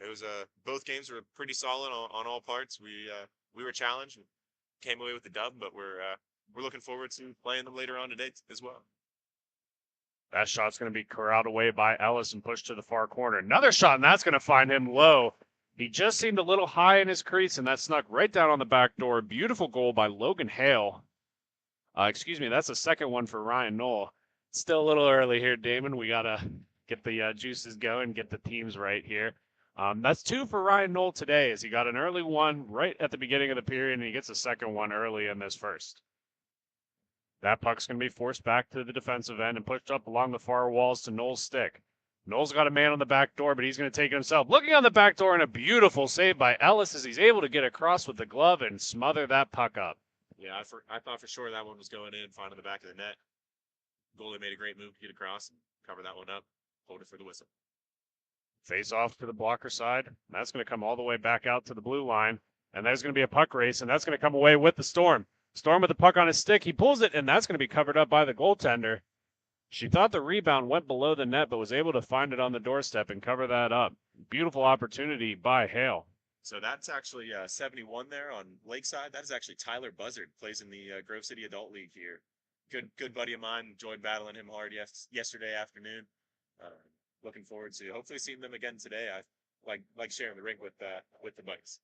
it was both games were pretty solid on all parts. We were challenged and came away with the dub, but we're looking forward to playing them later on today as well. That shot's going to be corralled away by Ellis and pushed to the far corner. Another shot, and that's going to find him low. He just seemed a little high in his crease, and that snuck right down on the back door. Beautiful goal by Logan Hale. Excuse me, that's the second one for Ryan Knoll. Still a little early here, Damon. We got to get the juices going, get the teams right here. That's 2 for Ryan Knoll today, as he got an early one right at the beginning of the period, and he gets a second one early in this first. That puck's going to be forced back to the defensive end and pushed up along the far walls to Knoll's stick. Knoll's got a man on the back door, but he's going to take it himself. Looking on the back door, and a beautiful save by Ellis as he's able to get across with the glove and smother that puck up. Yeah, I thought for sure that one was going in, finding the back of the net. Goalie made a great move to get across and cover that one up, hold it for the whistle. Face off to the blocker side. That's going to come all the way back out to the blue line, and there's going to be a puck race, and that's going to come away with the Storm. Storm with the puck on his stick. He pulls it, and that's going to be covered up by the goaltender. She thought the rebound went below the net, but was able to find it on the doorstep and cover that up. Beautiful opportunity by Hale. So that's actually 71 there on Lakeside. That is actually Tyler Buzzard, plays in the Grove City Adult League here. Good buddy of mine. Enjoyed battling him hard yesterday afternoon. Looking forward to hopefully seeing them again today. I like sharing the rink with the buddies.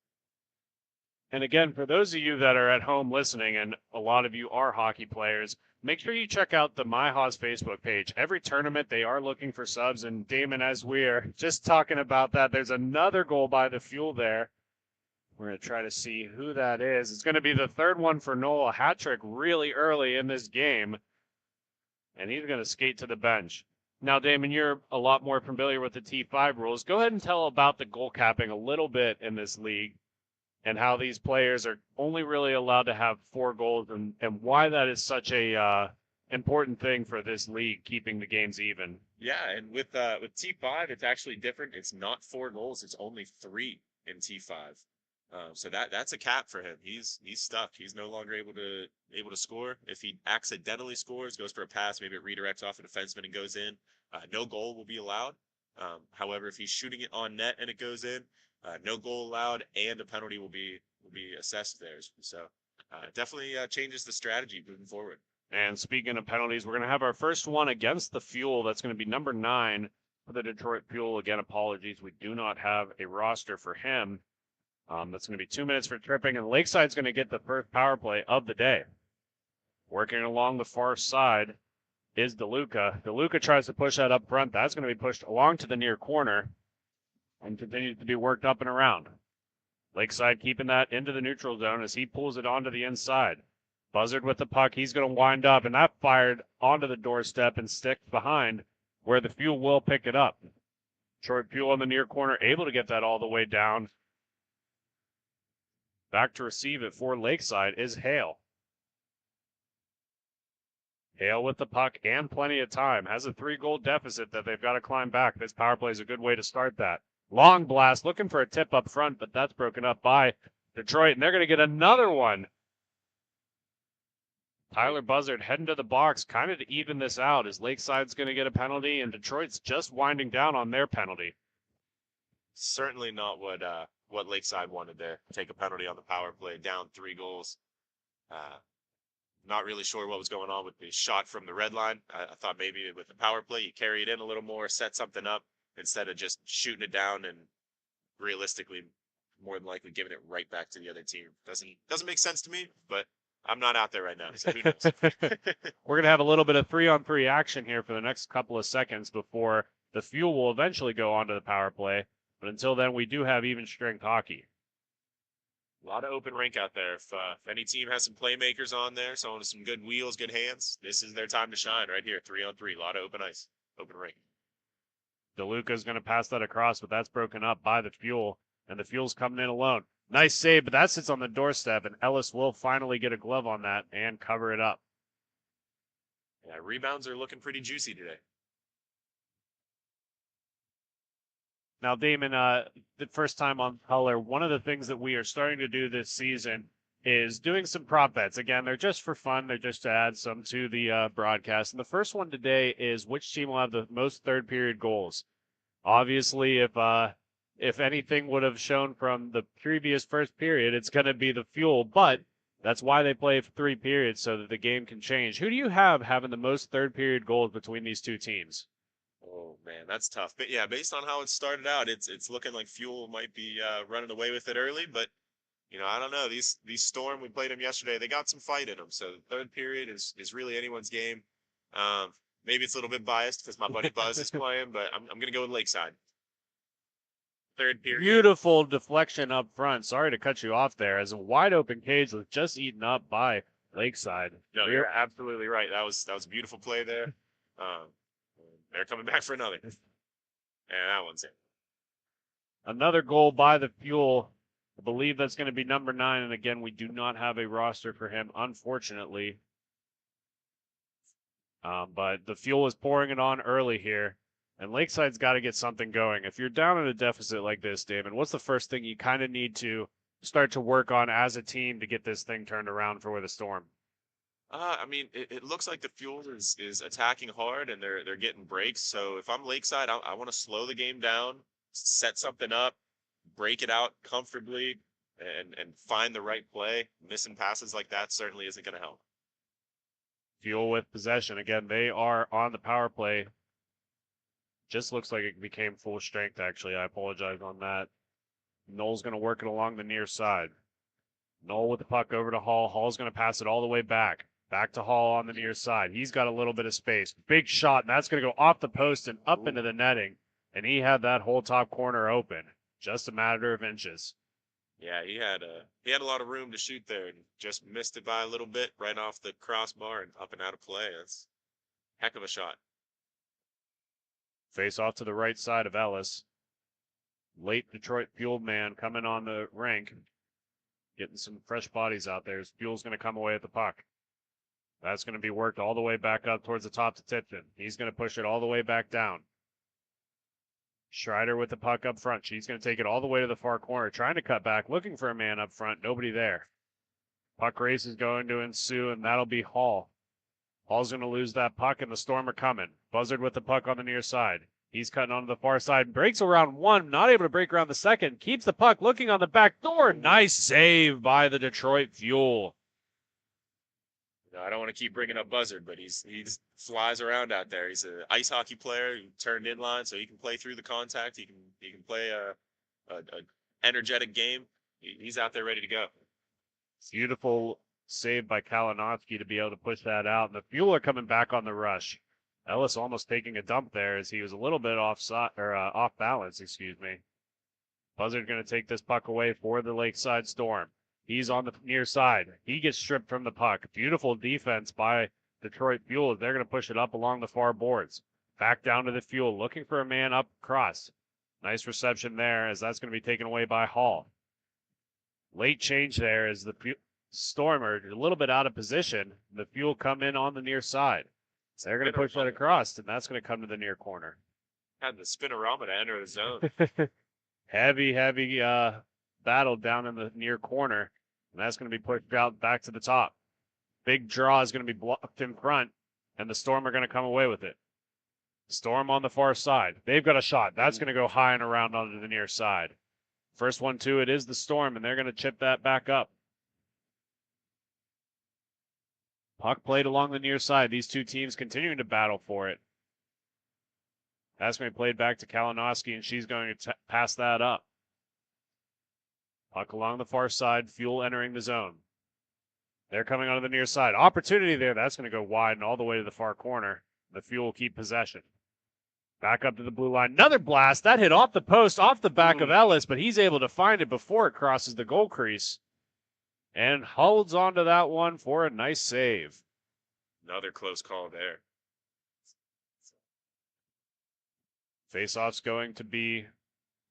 And again, for those of you that are at home listening, and a lot of you are hockey players, make sure you check out the MIHA's Facebook page. Every tournament, they are looking for subs. And Damon, as we're just talking about that, there's another goal by the Fuel there. We're going to try to see who that is. It's going to be the third one for Noel, a hat trick really early in this game. And he's going to skate to the bench. Now, Damon, you're a lot more familiar with the T5 rules. Go ahead and tell about the goal capping a little bit in this league, and how these players are only really allowed to have 4 goals, and why that is such a important thing for this league, keeping the games even. Yeah, and with T5, it's actually different. It's not 4 goals; it's only 3 in T5. So that's a cap for him. He's stuck. He's no longer able to score. If he accidentally scores, goes for a pass, maybe it redirects off a defenseman and goes in, no goal will be allowed. However, if he's shooting it on net and it goes in, no goal allowed, and a penalty will be assessed there. So definitely changes the strategy moving forward. And speaking of penalties, we're going to have our first one against the Fuel. That's going to be number 9 for the Detroit Fuel. Again, apologies, we do not have a roster for him. That's going to be 2 minutes for tripping, and Lakeside's going to get the first power play of the day. Working along the far side is DeLuca. DeLuca tries to push that up front. That's going to be pushed along to the near corner and continues to be worked up and around. Lakeside keeping that into the neutral zone as he pulls it onto the inside. Buzzard with the puck. He's going to wind up, and that fired onto the doorstep and sticks behind where the Fuel will pick it up. Detroit Fuel in the near corner, able to get that all the way down. Back to receive it for Lakeside is Hale. Hale with the puck and plenty of time. Has a 3-goal deficit that they've got to climb back. This power play is a good way to start that. Long blast, looking for a tip up front, but that's broken up by Detroit, and they're going to get another one. Tyler Buzzard heading to the box, kind of to even this out, as Lakeside's going to get a penalty, and Detroit's just winding down on their penalty. Certainly not what Lakeside wanted there. Take a penalty on the power play, down 3 goals. Not really sure what was going on with the shot from the red line. I thought maybe with the power play, you carry it in a little more, set something up, instead of just shooting it down and realistically, more than likely giving it right back to the other team. Doesn't make sense to me, but I'm not out there right now, so who knows? We're going to have a little bit of 3-on-3 action here for the next couple of seconds before the Fuel will eventually go onto the power play. But until then, we do have even strength hockey. A lot of open rink out there. If any team has some playmakers on there, someone with some good wheels, good hands, this is their time to shine right here. 3-on-3, a lot of open ice, open rink. DeLuca's going to pass that across, but that's broken up by the Fuel, and the Fuel's coming in alone. Nice save, but that sits on the doorstep, and Ellis will finally get a glove on that and cover it up. Yeah, rebounds are looking pretty juicy today. Now, Damon, the first time on Color, one of the things that we are starting to do this season is doing some prop bets. Again, they're just for fun. They're just to add some to the broadcast. And the first one today is which team will have the most third period goals. Obviously, if if anything would have shown from the previous first period, it's going to be the Fuel. But that's why they play 3 periods so that the game can change. Who do you have having the most third period goals between these two teams? Oh man, that's tough. But yeah, based on how it started out, it's looking like Fuel might be running away with it early. But I don't know. These Storm, we played them yesterday. They got some fight in them. So the third period is really anyone's game. Maybe it's a little bit biased because my buddy Buzz is playing, but I'm gonna go with Lakeside. Third period. Beautiful deflection up front. Sorry to cut you off there, as a wide open cage was just eaten up by Lakeside. No, you're absolutely right. That was a beautiful play there. Um, they're coming back for another. And that one's it. Another goal by the Fuel. I believe that's going to be number 9. And again, we do not have a roster for him, unfortunately. But the Fuel is pouring it on early here. And Lakeside's got to get something going. If you're down in a deficit like this, Damon, what's the first thing you kind of need to start to work on as a team to get this thing turned around for the Storm? I mean, it looks like the Fuel is attacking hard and they're getting breaks. So if I'm Lakeside, I want to slow the game down, set something up, break it out comfortably, and find the right play. Missing passes like that certainly isn't going to help. Fuel with possession. Again, they are on the power play. Just looks like it became full strength, actually. I apologize on that. Noel's going to work it along the near side. Noel with the puck over to Hall. Hall's going to pass it all the way back. Back to Hall on the near side. He's got a little bit of space. Big shot, and that's going to go off the post and up into the netting. And he had that whole top corner open. Just a matter of inches. Yeah, he had a lot of room to shoot there and just missed it by a little bit right off the crossbar and up and out of play. That's a heck of a shot. Face off to the right side of Ellis. Late Detroit fueled man coming on the rink. Getting some fresh bodies out there. Fuel's going to come away at the puck. That's going to be worked all the way back up towards the top to Tipton. He's going to push it all the way back down. Schreider with the puck up front. She's going to take it all the way to the far corner, trying to cut back, looking for a man up front. Nobody there. Puck race is going to ensue, and that'll be Hall. Hall's going to lose that puck, and the Storm are coming. Buzzard with the puck on the near side. He's cutting onto the far side. Breaks around one, not able to break around the second. Keeps the puck looking on the back door. Nice save by the Detroit Fuel. I don't want to keep bringing up Buzzard, but he's flies around out there. He's an ice hockey player. He turned in line, so he can play through the contact. He can play a energetic game. He's out there ready to go. Beautiful save by Kalinowski to be able to push that out. And the Fuel are coming back on the rush. Ellis almost taking a dump there as he was a little bit off balance, excuse me. Buzzard going to take this puck away for the Lakeside Storm. He's on the near side. He gets stripped from the puck. Beautiful defense by Detroit Fuel. They're going to push it up along the far boards. Back down to the Fuel, looking for a man up across. Nice reception there as that's going to be taken away by Hall. Late change there as the Storm are a little bit out of position. The Fuel come in on the near side. So they're going to push that across, and that's going to come to the near corner. Had the spinorama to enter the zone. Heavy battle down in the near corner, and that's going to be pushed out back to the top. Big draw is going to be blocked in front, and the Storm are going to come away with it. Storm on the far side. They've got a shot. That's going to go high and around onto the near side. First one to it is the Storm, and they're going to chip that back up. Puck played along the near side. These two teams continuing to battle for it. That's going to be played back to Kalinowski, and she's going to pass that up. Puck along the far side, Fuel entering the zone. They're coming onto the near side. Opportunity there. That's going to go wide and all the way to the far corner. The Fuel keep possession. Back up to the blue line. Another blast. That hit off the post, off the back of Ellis, but he's able to find it before it crosses the goal crease. And holds on to that one for a nice save. Another close call there. Face-off's going to be,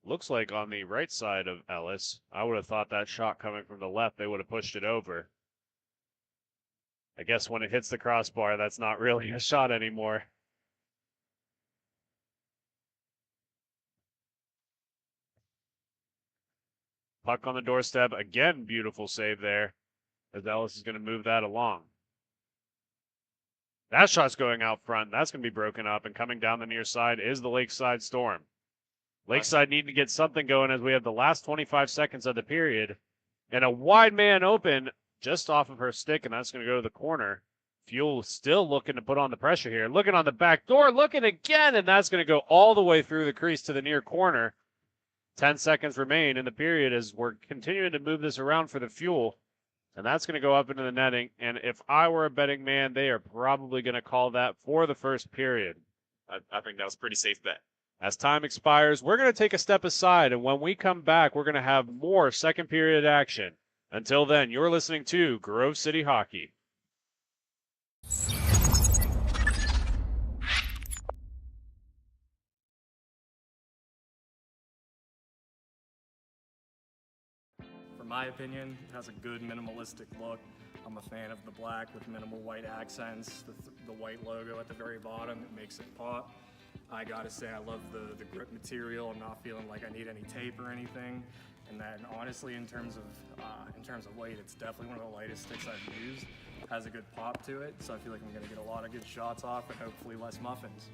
looks like on the right side of Ellis. I would have thought that shot coming from the left, they would have pushed it over. I guess when it hits the crossbar, that's not really a shot anymore. Puck on the doorstep. Again, beautiful save there as Ellis is going to move that along. That shot's going out front. That's going to be broken up, and coming down the near side is the Lakeside Storm. Lakeside needing to get something going as we have the last 25 seconds of the period. And a wide man open just off of her stick, and that's going to go to the corner. Fuel still looking to put on the pressure here. Looking on the back door, looking again, and that's going to go all the way through the crease to the near corner. 10 seconds remain in the period as we're continuing to move this around for the Fuel. And that's going to go up into the netting. And if I were a betting man, they are probably going to call that for the first period. I think that was a pretty safe bet. As time expires, we're going to take a step aside. And when we come back, we're going to have more second period action. Until then, you're listening to Grove City Hockey. For my opinion, it has a good minimalistic look. I'm a fan of the black with minimal white accents, the white logo at the very bottom, it makes it pop. I gotta say I love the grip material. I'm not feeling like I need any tape or anything. And then honestly, in terms of weight, it's definitely one of the lightest sticks I've used. It has a good pop to it, so I feel like I'm gonna get a lot of good shots off and hopefully less muffins.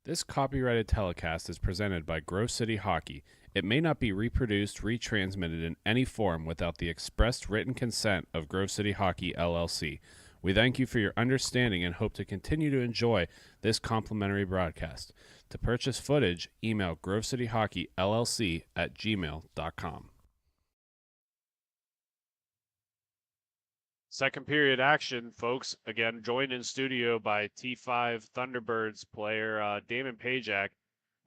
This copyrighted telecast is presented by Grove City Hockey. It may not be reproduced, retransmitted in any form without the expressed written consent of Grove City Hockey, LLC. We thank you for your understanding and hope to continue to enjoy this complimentary broadcast. To purchase footage, email grovecityhockeyllc@gmail.com. Second period action, folks. Again, joined in studio by T5 Thunderbirds player Damon Pajak.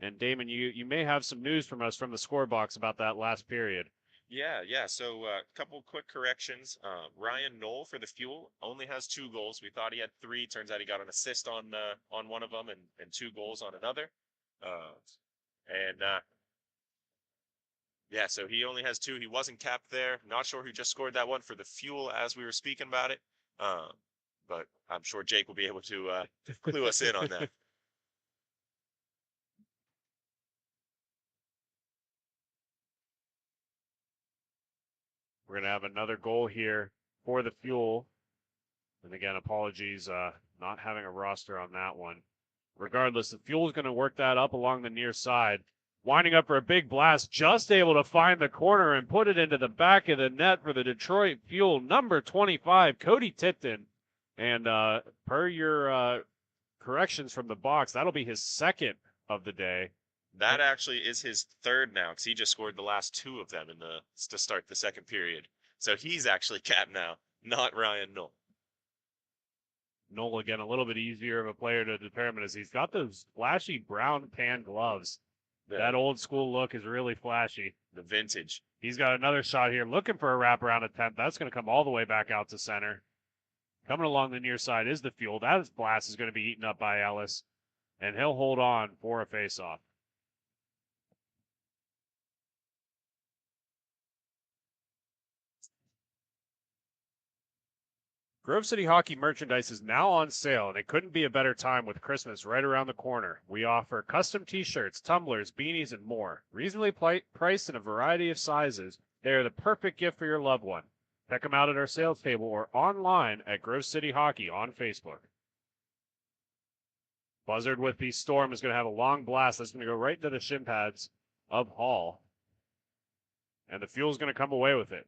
And Damon, you may have some news from us from the score box about that last period. Yeah. So a couple quick corrections. Ryan Knoll for the Fuel only has 2 goals. We thought he had 3. Turns out he got an assist on one of them and 2 goals on another. Yeah, so he only has 2. He wasn't capped there. Not sure who just scored that one for the Fuel as we were speaking about it. But I'm sure Jake will be able to clue us in on that. We're going to have another goal here for the Fuel. And again, apologies not having a roster on that one. Regardless, the Fuel is going to work that up along the near side. Winding up for a big blast, just able to find the corner and put it into the back of the net for the Detroit Fuel, number 25, Cody Tipton. And per your corrections from the box, that'll be his second of the day. That actually is his 3rd now, because he just scored the last 2 of them to start the second period. So he's actually capped now, not Ryan Knoll. Knoll, again, a little bit easier of a player to determine as he's got those flashy brown tan gloves. That old school look is really flashy. The vintage. He's got another shot here, looking for a wraparound attempt. That's going to come all the way back out to center. Coming along the near side is the Fuel. That blast is going to be eaten up by Ellis, and he'll hold on for a faceoff. Grove City Hockey merchandise is now on sale, and it couldn't be a better time with Christmas right around the corner. We offer custom t-shirts, tumblers, beanies, and more. Reasonably priced in a variety of sizes. They are the perfect gift for your loved one. Check them out at our sales table or online at Grove City Hockey on Facebook. Buzzard with the Storm is going to have a long blast that's going to go right into the shin pads of Hall. And the Fuel's going to come away with it.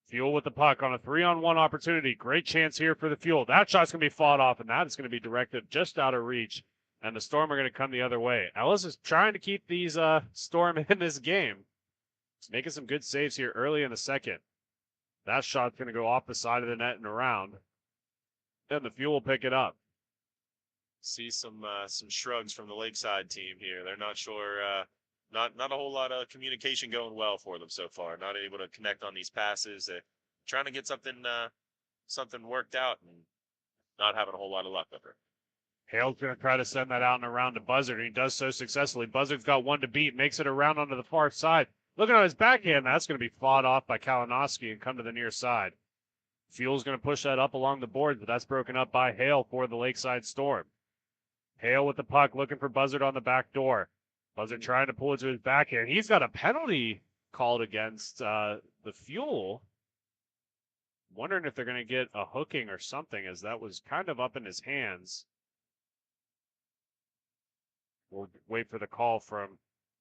Fuel with the puck on a 3-on-1 opportunity. Great chance here for the Fuel. That shot's going to be fought off, and that is going to be directed just out of reach. And the Storm are going to come the other way. Ellis is trying to keep these Storm in this game. He's making some good saves here early in the second. That shot's going to go off the side of the net and around. Then the Fuel will pick it up. See some shrugs from the Lakeside team here. They're not sure. Not a whole lot of communication going well for them so far. Not able to connect on these passes. They're trying to get something worked out and not having a whole lot of luck with it. Hale's going to try to send that out and around to Buzzard, and he does so successfully. Buzzard's got one to beat, makes it around onto the far side. Looking at his backhand, that's going to be fought off by Kalinowski and come to the near side. Fuel's going to push that up along the board, but that's broken up by Hale for the Lakeside Storm. Hale with the puck, looking for Buzzard on the back door. Buzzard trying to pull it to his backhand. He's got a penalty called against the Fuel. Wondering if they're going to get a hooking or something, as that was kind of up in his hands. We'll wait for the call from.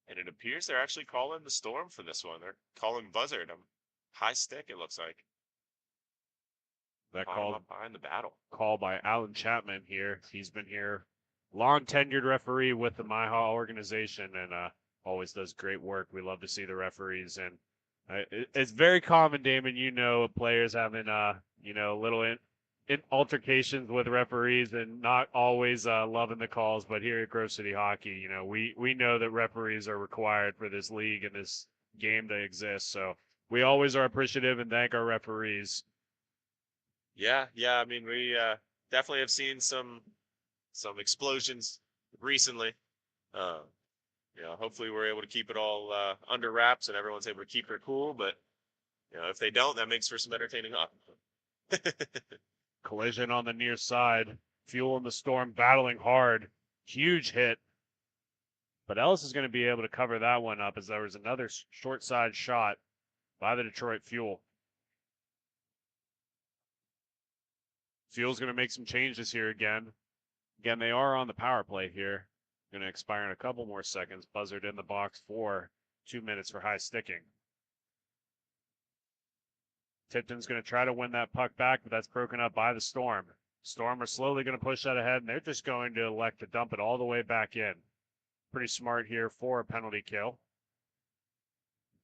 And it appears they're actually calling the Storm for this one. They're calling Buzzard. High stick, it looks like. That Caught him call, up behind the battle. call by Alan Chapman here. He's been here, long tenured referee with the MIHA organization, and always does great work. We love to see the referees, and it's very common, Damon. You know, players having little in altercations with referees and not always loving the calls. But here at Grove City Hockey, we know that referees are required for this league and this game to exist. So we always are appreciative and thank our referees. Yeah. I mean, we definitely have seen some explosions recently. Hopefully we're able to keep it all under wraps and everyone's able to keep their cool. But if they don't, that makes for some entertaining hockey. Collision on the near side. Fuel and the Storm battling hard. Huge hit. But Ellis is going to be able to cover that one up, as there was another short side shot by the Detroit Fuel. Fuel's going to make some changes here again. Again, they are on the power play here. Going to expire in a couple more seconds. Buzzard in the box for 2 minutes for high sticking. Tipton's going to try to win that puck back, but that's broken up by the Storm. Storm are slowly going to push that ahead, and they're just going to elect to dump it all the way back in. Pretty smart here for a penalty kill.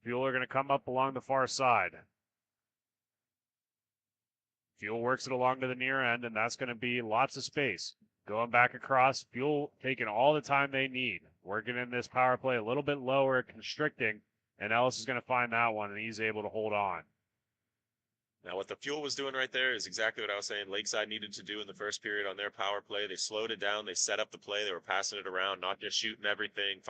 Fuel are going to come up along the far side. Fuel works it along to the near end, and that's going to be lots of space. Going back across, Fuel taking all the time they need. Working in this power play a little bit lower, constricting, and Ellis is going to find that one, and he's able to hold on. Now, what the Fuel was doing right there is exactly what I was saying Lakeside needed to do in the first period on their power play. They slowed it down. They set up the play. They were passing it around, not just shooting everything,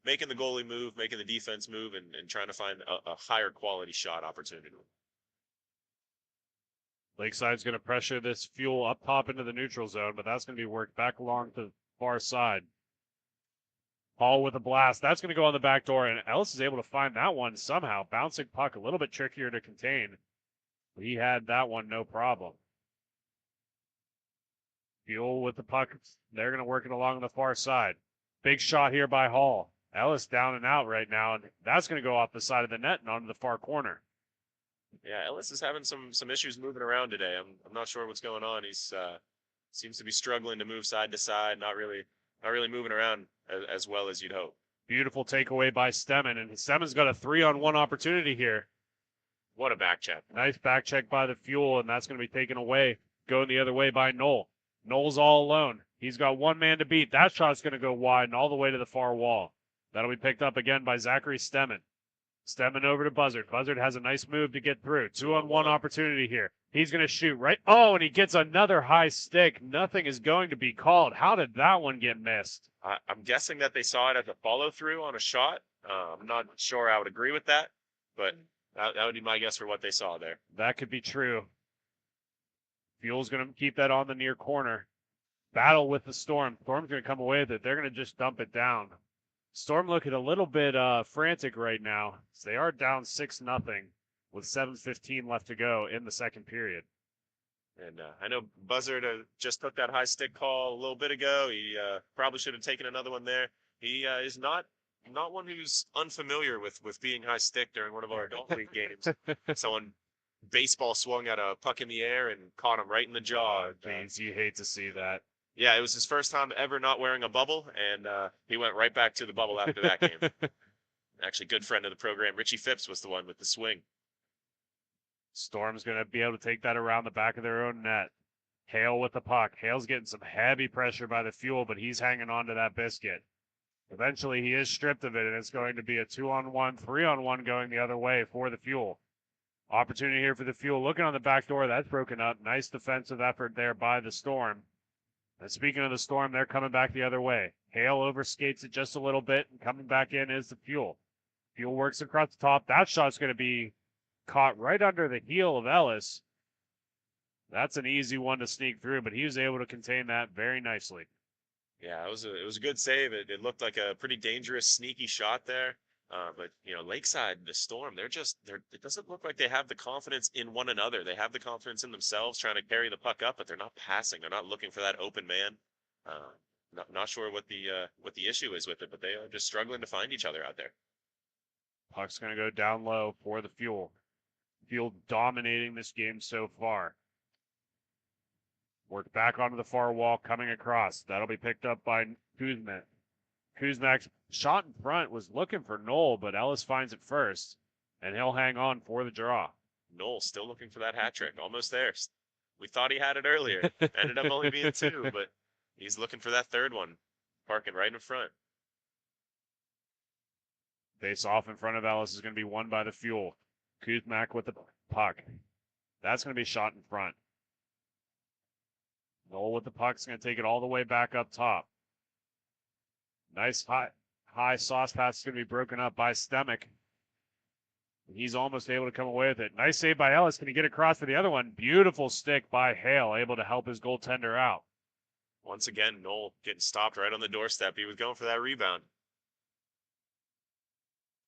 making the goalie move, making the defense move, and trying to find a higher quality shot opportunity. Lakeside's going to pressure this Fuel up top into the neutral zone, but that's going to be worked back along to the far side. Hall with a blast. That's going to go on the back door, and Ellis is able to find that one somehow. Bouncing puck, a little bit trickier to contain. He had that one, no problem. Fuel with the puck. They're going to work it along the far side. Big shot here by Hall. Ellis down and out right now, and that's going to go off the side of the net and onto the far corner. Yeah, Ellis is having some issues moving around today. I'm not sure what's going on. He's seems to be struggling to move side to side, not really moving around as well as you'd hope. Beautiful takeaway by Stemmen, and Stemmen's got a 3-on-1 opportunity here. What a back check. Nice back check by the Fuel, and that's going to be taken away, going the other way by Knoll. Knoll's all alone. He's got one man to beat. That shot's going to go wide and all the way to the far wall. That'll be picked up again by Zachary Stemmen. Stemmen over to Buzzard. Buzzard has a nice move to get through. 2-on-1 opportunity here. He's going to shoot right. Oh, and he gets another high stick. Nothing is going to be called. How did that one get missed? I'm guessing that they saw it as a follow-through on a shot. I'm not sure I would agree with that, but that would be my guess for what they saw there. That could be true. Fuel's going to keep that on the near corner. Battle with the Storm. Storm's going to come away with it. They're going to just dump it down. Storm looking a little bit frantic right now. So they are down 6-0 with 7:15 left to go in the second period. And I know Buzzard just took that high stick call a little bit ago. He probably should have taken another one there. He is not one who's unfamiliar with being high stick during one of our adult league games. Someone baseball swung at a puck in the air and caught him right in the jaw. Jeez, you hate to see that. Yeah, it was his first time ever not wearing a bubble, and he went right back to the bubble after that game. Actually, good friend of the program, Richie Phipps, was the one with the swing. Storm's going to be able to take that around the back of their own net. Hale with the puck. Hale's getting some heavy pressure by the Fuel, but he's hanging on to that biscuit. Eventually, he is stripped of it, and it's going to be a 2-on-1, 3-on-1 going the other way for the Fuel. Opportunity here for the Fuel. Looking on the back door, that's broken up. Nice defensive effort there by the Storm. And speaking of the Storm, they're coming back the other way. Hale overskates it just a little bit, and coming back in is the Fuel. Fuel works across the top. That shot's going to be caught right under the heel of Ellis. That's an easy one to sneak through, but he was able to contain that very nicely. Yeah, it was a good save. It looked like a pretty dangerous, sneaky shot there. But Lakeside, the Storm, it doesn't look like they have the confidence in one another. They have the confidence in themselves trying to carry the puck up, but they're not passing. They're not looking for that open man. Not sure what the issue is with it, but they are just struggling to find each other out there. Puck's going to go down low for the Fuel. Fuel dominating this game so far. Work back onto the far wall, coming across. That'll be picked up by Kuzmak. Kuzmak's shot in front was looking for Knoll, but Ellis finds it first, and he'll hang on for the draw. Knoll still looking for that hat trick. Almost there. We thought he had it earlier. Ended up only being 2, but he's looking for that third one. Parking right in front. Face off in front of Ellis is going to be won by the Fuel. Kuzmak with the puck. That's going to be shot in front. Knoll with the puck is going to take it all the way back up top. Nice high sauce pass is going to be broken up by Stemek. He's almost able to come away with it. Nice save by Ellis. Can he get across to the other one? Beautiful stick by Hale, able to help his goaltender out. Once again, Knoll getting stopped right on the doorstep. He was going for that rebound.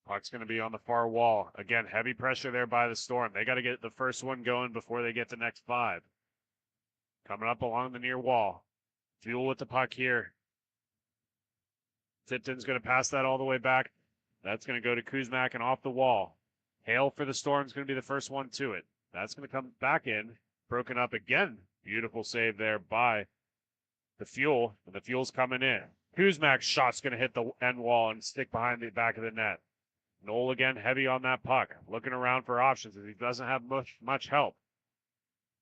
Puck's going to be on the far wall. Again, heavy pressure there by the Storm. They got to get the first one going before they get the next 5. Coming up along the near wall. Fuel with the puck here. Tipton's going to pass that all the way back. That's going to go to Kuzmak and off the wall. Hale for the Storm's going to be the first one to it. That's going to come back in. Broken up again. Beautiful save there by the Fuel. And the Fuel's coming in. Kuzmak's shot's going to hit the end wall and stick behind the back of the net. Knoll again heavy on that puck. Looking around for options as he doesn't have much help.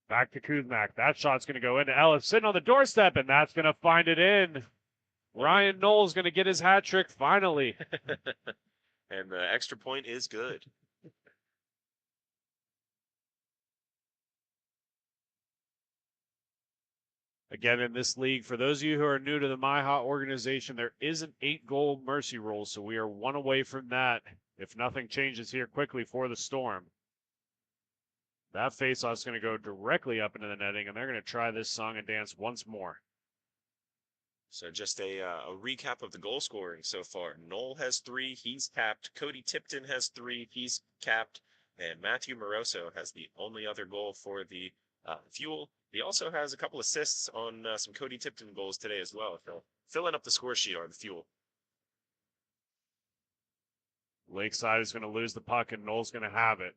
Back to Kuzmak. That shot's going to go into Ellis sitting on the doorstep, and that's going to find it in. Ryan Knoll's going to get his hat trick finally. And the extra point is good. Again, in this league, for those of you who are new to the MIHA organization, there is an 8-goal mercy rule, so we are 1 away from that if nothing changes here quickly for the Storm. That faceoff is going to go directly up into the netting, and they're going to try this song and dance once more. So just a recap of the goal scoring so far. Knoll has 3, he's capped. Cody Tipton has 3, he's capped. And Matthew Moroso has the only other goal for the Fuel. He also has a couple assists on some Cody Tipton goals today as well. So filling up the score sheet on the Fuel. Lakeside is going to lose the puck, and Knoll's going to have it.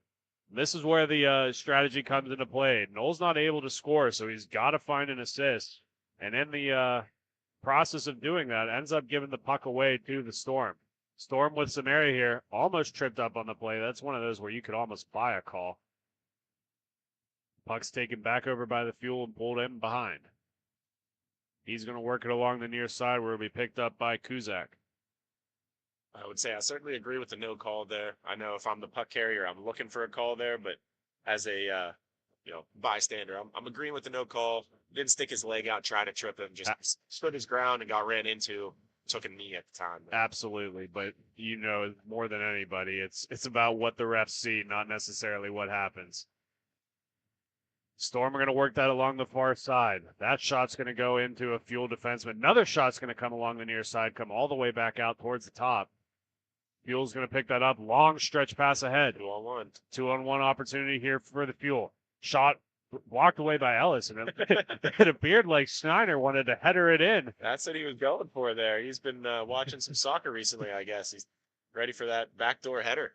And this is where the strategy comes into play. Knoll's not able to score, so he's got to find an assist. And in the process of doing that, ends up giving the puck away to the Storm. Storm with some area here, almost tripped up on the play. That's one of those where you could almost buy a call. Puck's taken back over by the Fuel and pulled in behind. He's going to work it along the near side where it'll be picked up by Kuzak. I would say I certainly agree with the no call there. I know if I'm the puck carrier, I'm looking for a call there, but as a bystander, I'm agreeing with the no call. Didn't stick his leg out, try to trip him, just stood his ground and got ran into. Took a knee at the time. Absolutely, but more than anybody, it's about what the refs see, not necessarily what happens. Storm are going to work that along the far side. That shot's going to go into a Fuel defenseman. Another shot's going to come along the near side, come all the way back out towards the top. Fuel's going to pick that up. Long stretch pass ahead. 2-on-1. 2-on-1 opportunity here for the Fuel. Shot walked away by Ellis, and it appeared like Schneider wanted to header it in. That's what he was going for there. He's been watching some soccer recently, I guess. He's ready for that backdoor header.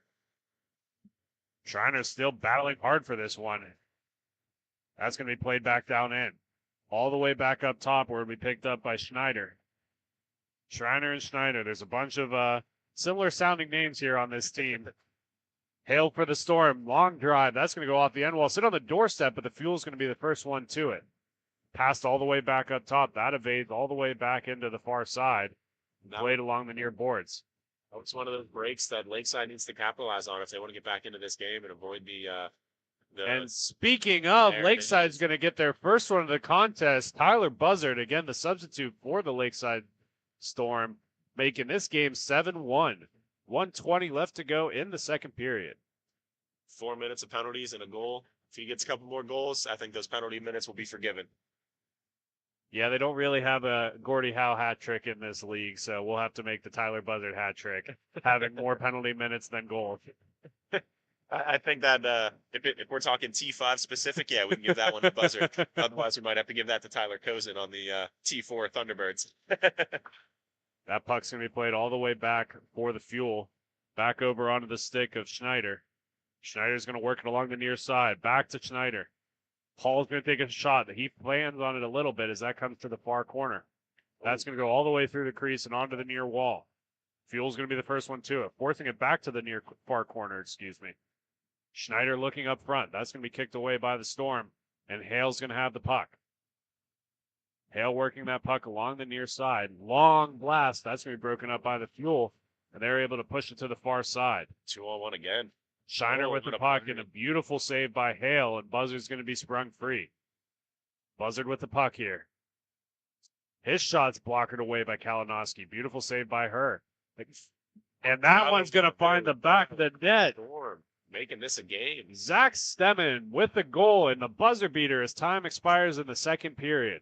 Schreiner's still battling hard for this one. That's going to be played back down in. All the way back up top where it'll be picked up by Schneider. Schreiner and Schneider. There's a bunch of similar sounding names here on this team. Hale for the Storm. Long drive. That's going to go off the end wall. Sit on the doorstep, but the Fuel's going to be the first one to it. Passed all the way back up top. That evades all the way back into the far side. Played along the near boards. It's one of those breaks that Lakeside needs to capitalize on if they want to get back into this game and avoid the and speaking of, Lakeside's going to get their first one of the contest. Tyler Buzzard, again, the substitute for the Lakeside Storm, making this game 7-1. 1:20 left to go in the second period. 4 minutes of penalties and a goal. If he gets a couple more goals, I think those penalty minutes will be forgiven. Yeah, they don't really have a Gordie Howe hat trick in this league, so we'll have to make the Tyler Buzzard hat trick, having more penalty minutes than goals. I think that if we're talking T5 specific, yeah, we can give that one to Buzzard. Otherwise, we might have to give that to Tyler Kozin on the T4 Thunderbirds. That puck's going to be played all the way back for the Fuel. Back over onto the stick of Schneider. Schneider's going to work it along the near side. Back to Schneider. Paul's going to take a shot. He plans on it a little bit as that comes to the far corner. That's going to go all the way through the crease and onto the near wall. Fuel's going to be the first one to it, forcing it back to the near far corner, excuse me. Schneider looking up front. That's going to be kicked away by the Storm, and Hale's going to have the puck. Hale working that puck along the near side. Long blast. That's going to be broken up by the Fuel, and they're able to push it to the far side. 2-on-1 again. Shiner with the puck and a beautiful save by Hale, and Buzzard's going to be sprung free. Buzzard with the puck here. His shot's blockered away by Kalinowski. Beautiful save by her. And that one's going to find the back of the net. Storm making this a game. Zach Stemmen with the goal and the buzzer beater as time expires in the second period.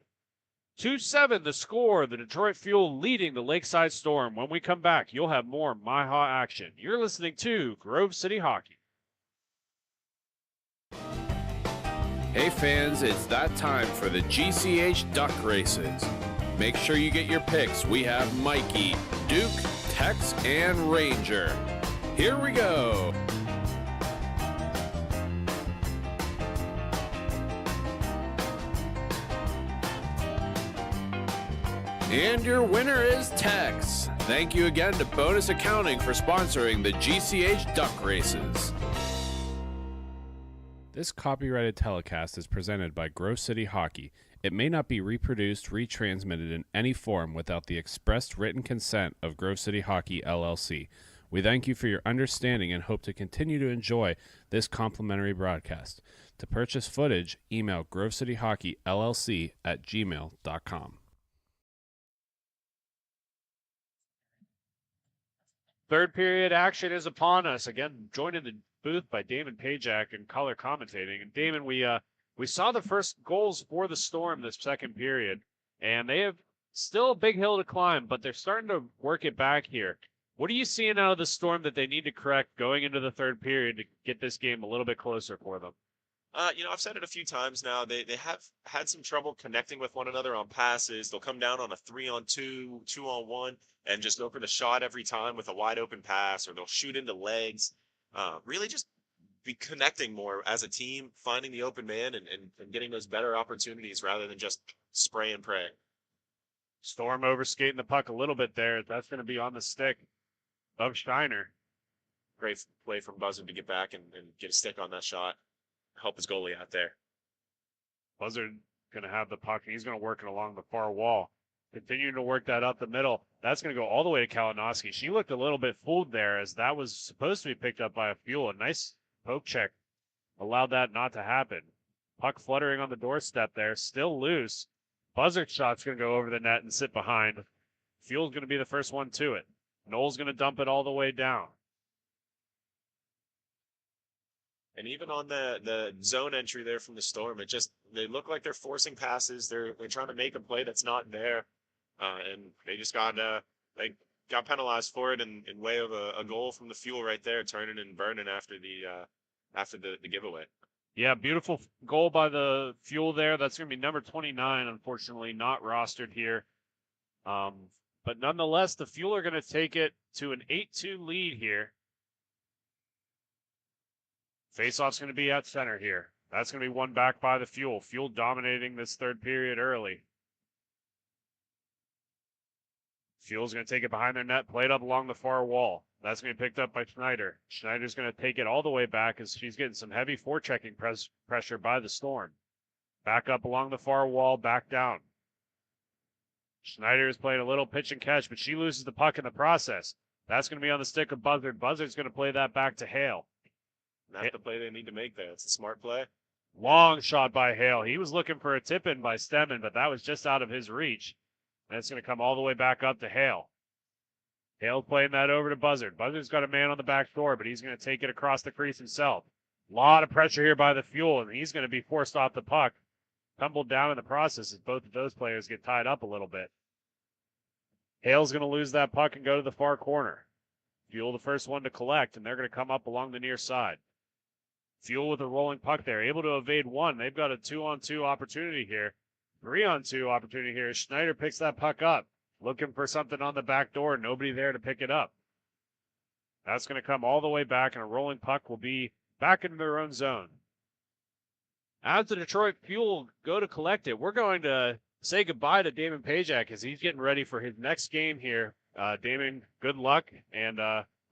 2-7 the score. The Detroit Fuel leading the Lakeside Storm. When we come back, you'll have more MIHA action. You're listening to Grove City Hockey. Hey fans, it's that time for the GCH Duck Races. Make sure you get your picks. We have Mikey, Duke, Tex, and Ranger. Here we go. And your winner is Tex. Thank you again to Bonus Accounting for sponsoring the GCH Duck Races. This copyrighted telecast is presented by Grove City Hockey. It may not be reproduced, retransmitted in any form without the expressed written consent of Grove City Hockey, LLC. We thank you for your understanding and hope to continue to enjoy this complimentary broadcast. To purchase footage, email grovecityhockeyllc@gmail.com. Third period action is upon us. Again, joined in the booth by Damon Pajak and color commentating. And Damon, we saw the first goals for the Storm this second period, and they have still a big hill to climb, but they're starting to work it back here. What are you seeing out of the Storm that they need to correct going into the third period to get this game a little bit closer for them? I've said it a few times now. They have had some trouble connecting with one another on passes. They'll come down on a 3-on-2, 2-on-1, and just go for the shot every time with a wide open pass, or they'll shoot into legs. Really just be connecting more as a team, finding the open man and getting those better opportunities rather than just spray and pray. Storm overskating the puck a little bit there. That's going to be on the stick of Steiner. Great play from Buzzard to get back and get a stick on that shot. Help his goalie out there. Buzzard going to have the puck, and he's going to work it along the far wall. Continuing to work that up the middle. That's going to go all the way to Kalinowski. She looked a little bit fooled there as that was supposed to be picked up by a Fuel. A nice poke check allowed that not to happen. Puck fluttering on the doorstep there, still loose. Buzzard shot's going to go over the net and sit behind. Fuel's going to be the first one to it. Noel's going to dump it all the way down. And even on the zone entry there from the Storm, they look like they're forcing passes. They're trying to make a play that's not there, and they just got penalized for it in way of a goal from the Fuel right there, turning and burning after the giveaway. Yeah, beautiful goal by the Fuel there. That's going to be number 29, unfortunately, not rostered here. But nonetheless, the Fuel are going to take it to an 8-2 lead here. Faceoff's going to be at center here. That's going to be won back by the Fuel. Fuel dominating this third period early. Fuel's going to take it behind their net, play it up along the far wall. That's going to be picked up by Schneider. Schneider's going to take it all the way back as she's getting some heavy forechecking pressure by the Storm. Back up along the far wall, back down. Schneider is playing a little pitch and catch, but she loses the puck in the process. That's going to be on the stick of Buzzard. Buzzard's going to play that back to Hale. That's the play they need to make there. It's a smart play. Long shot by Hale. He was looking for a tip-in by Stemmen, but that was just out of his reach. And it's going to come all the way back up to Hale. Hale playing that over to Buzzard. Buzzard's got a man on the back door, but he's going to take it across the crease himself. A lot of pressure here by the Fuel, and he's going to be forced off the puck. tumbled down in the process as both of those players get tied up a little bit. Hale's going to lose that puck and go to the far corner. Fuel the first one to collect, and they're going to come up along the near side. Fuel with a rolling puck there, able to evade one. They've got a 2-on-2 opportunity here. 3-on-2 opportunity here. Schneider picks that puck up, looking for something on the back door. Nobody there to pick it up. That's going to come all the way back, and a rolling puck will be back into their own zone. As the Detroit Fuel go to collect it, we're going to say goodbye to Damon Pajak as he's getting ready for his next game here. Damon, good luck, and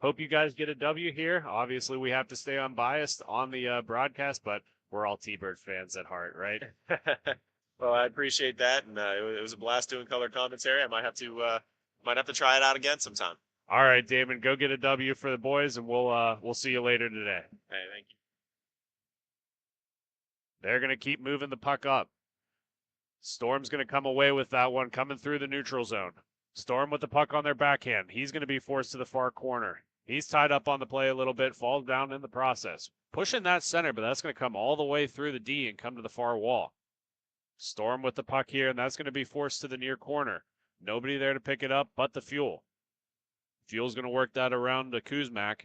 hope you guys get a W here. Obviously, we have to stay unbiased on the broadcast, but we're all T-Bird fans at heart, right? Well, I appreciate that, and it was a blast doing color commentary. I might have to try it out again sometime. All right, Damon, go get a W for the boys, and we'll see you later today. Hey, thank you. They're going to keep moving the puck up. Storm's going to come away with that one coming through the neutral zone. Storm with the puck on their backhand. He's going to be forced to the far corner. He's tied up on the play a little bit, falls down in the process. Pushing that center, but that's going to come all the way through the D and come to the far wall. Storm with the puck here, and that's going to be forced to the near corner. Nobody there to pick it up but the Fuel. Fuel's going to work that around to Kuzmak.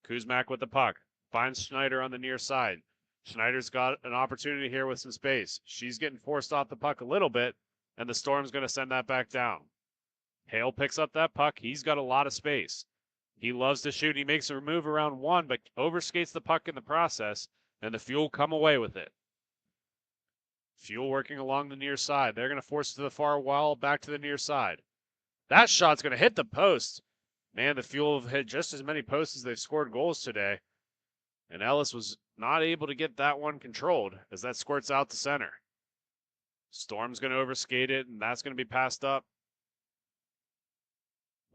Kuzmak with the puck. Finds Schneider on the near side. Schneider's got an opportunity here with some space. She's getting forced off the puck a little bit, and the Storm's going to send that back down. Hale picks up that puck. He's got a lot of space. He loves to shoot. He makes a move around one, but overskates the puck in the process, and the Fuel come away with it. Fuel working along the near side. They're going to force it to the far wall, back to the near side. That shot's going to hit the post. Man, the Fuel have hit just as many posts as they've scored goals today. And Ellis was not able to get that one controlled as that squirts out to center. Storm's going to overskate it, and that's going to be passed up.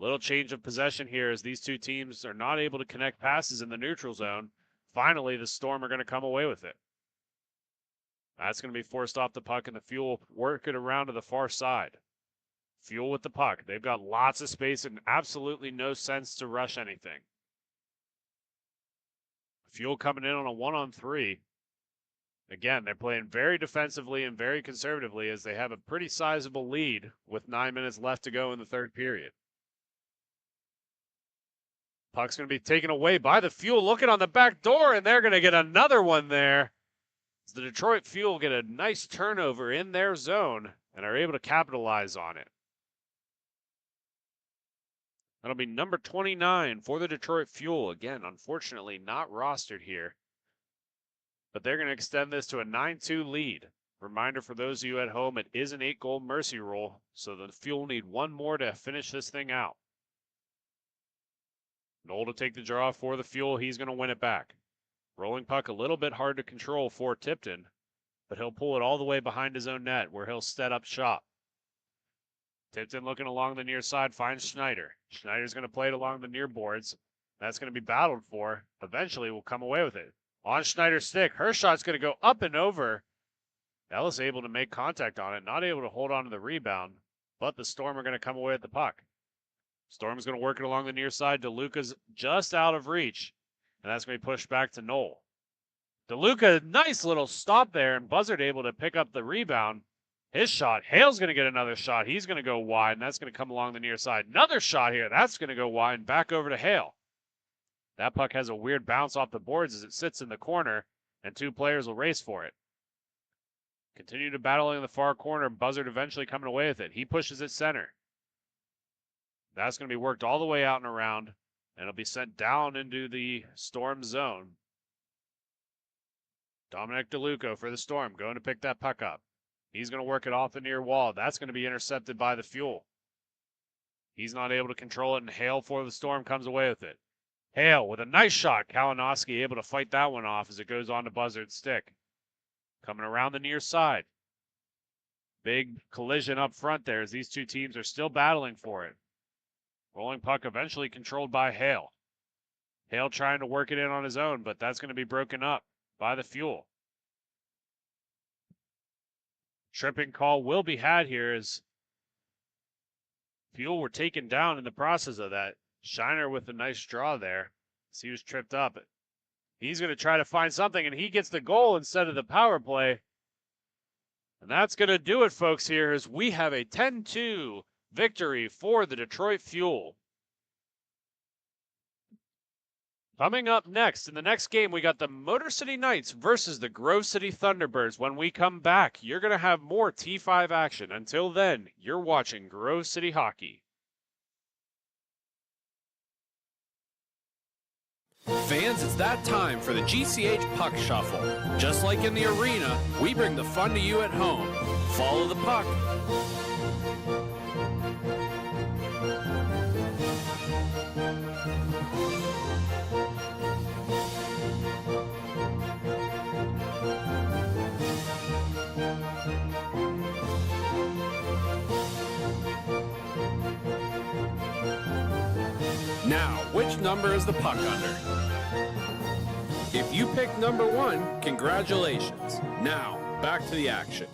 Little change of possession here as these two teams are not able to connect passes in the neutral zone. Finally, the Storm are going to come away with it. That's going to be forced off the puck, and the Fuel work it around to the far side. Fuel with the puck. They've got lots of space and absolutely no sense to rush anything. Fuel coming in on a 1-on-3. Again, they're playing very defensively and very conservatively as they have a pretty sizable lead with 9 minutes left to go in the third period. Puck's going to be taken away by the Fuel, looking on the back door, and they're going to get another one there. The Detroit Fuel get a nice turnover in their zone and are able to capitalize on it. That'll be number 29 for the Detroit Fuel. Again, unfortunately not rostered here. But they're going to extend this to a 9-2 lead. Reminder for those of you at home, it is an 8-goal mercy rule, so the Fuel need one more to finish this thing out. Knoll to take the draw for the Fuel. He's going to win it back. Rolling puck a little bit hard to control for Tipton, but he'll pull it all the way behind his own net where he'll set up shop. Tipton looking along the near side finds Schneider. Schneider's going to play it along the near boards. That's going to be battled for. Eventually will come away with it. On Schneider's stick, her shot's going to go up and over. Ellis able to make contact on it, not able to hold on to the rebound, but the Storm are going to come away with the puck. Storm's going to work it along the near side. DeLuca's just out of reach. And that's going to be pushed back to Knoll. DeLuca, nice little stop there, and Buzzard able to pick up the rebound. His shot, Hale's going to get another shot. He's going to go wide, and that's going to come along the near side. Another shot here. That's going to go wide and back over to Hale. That puck has a weird bounce off the boards as it sits in the corner, and two players will race for it. Continue to battle in the far corner. Buzzard eventually coming away with it. He pushes it center. That's going to be worked all the way out and around. And it'll be sent down into the Storm zone. Dominic DeLuca for the Storm, going to pick that puck up. He's going to work it off the near wall. That's going to be intercepted by the Fuel. He's not able to control it, and Hale for the Storm comes away with it. Hale with a nice shot. Kalinowski able to fight that one off as it goes on to Buzzard's stick. Coming around the near side. Big collision up front there as these two teams are still battling for it. Rolling puck eventually controlled by Hale. Hale trying to work it in on his own, but that's going to be broken up by the Fuel. Tripping call will be had here as Fuel were taken down in the process of that. Shiner with a nice draw there as he was tripped up. He's going to try to find something, and he gets the goal instead of the power play. And that's going to do it, folks, here as we have a 10-2 victory for the Detroit Fuel. Coming up next, in the next game, we got the Motor City Knights versus the Grove City Thunderbirds. When we come back, you're going to have more T5 action. Until then, you're watching Grove City Hockey. Fans, it's that time for the GCH Puck Shuffle. Just like in the arena, we bring the fun to you at home. Follow the puck. Now, which number is the puck under? If you pick number 1, congratulations. Now, back to the action.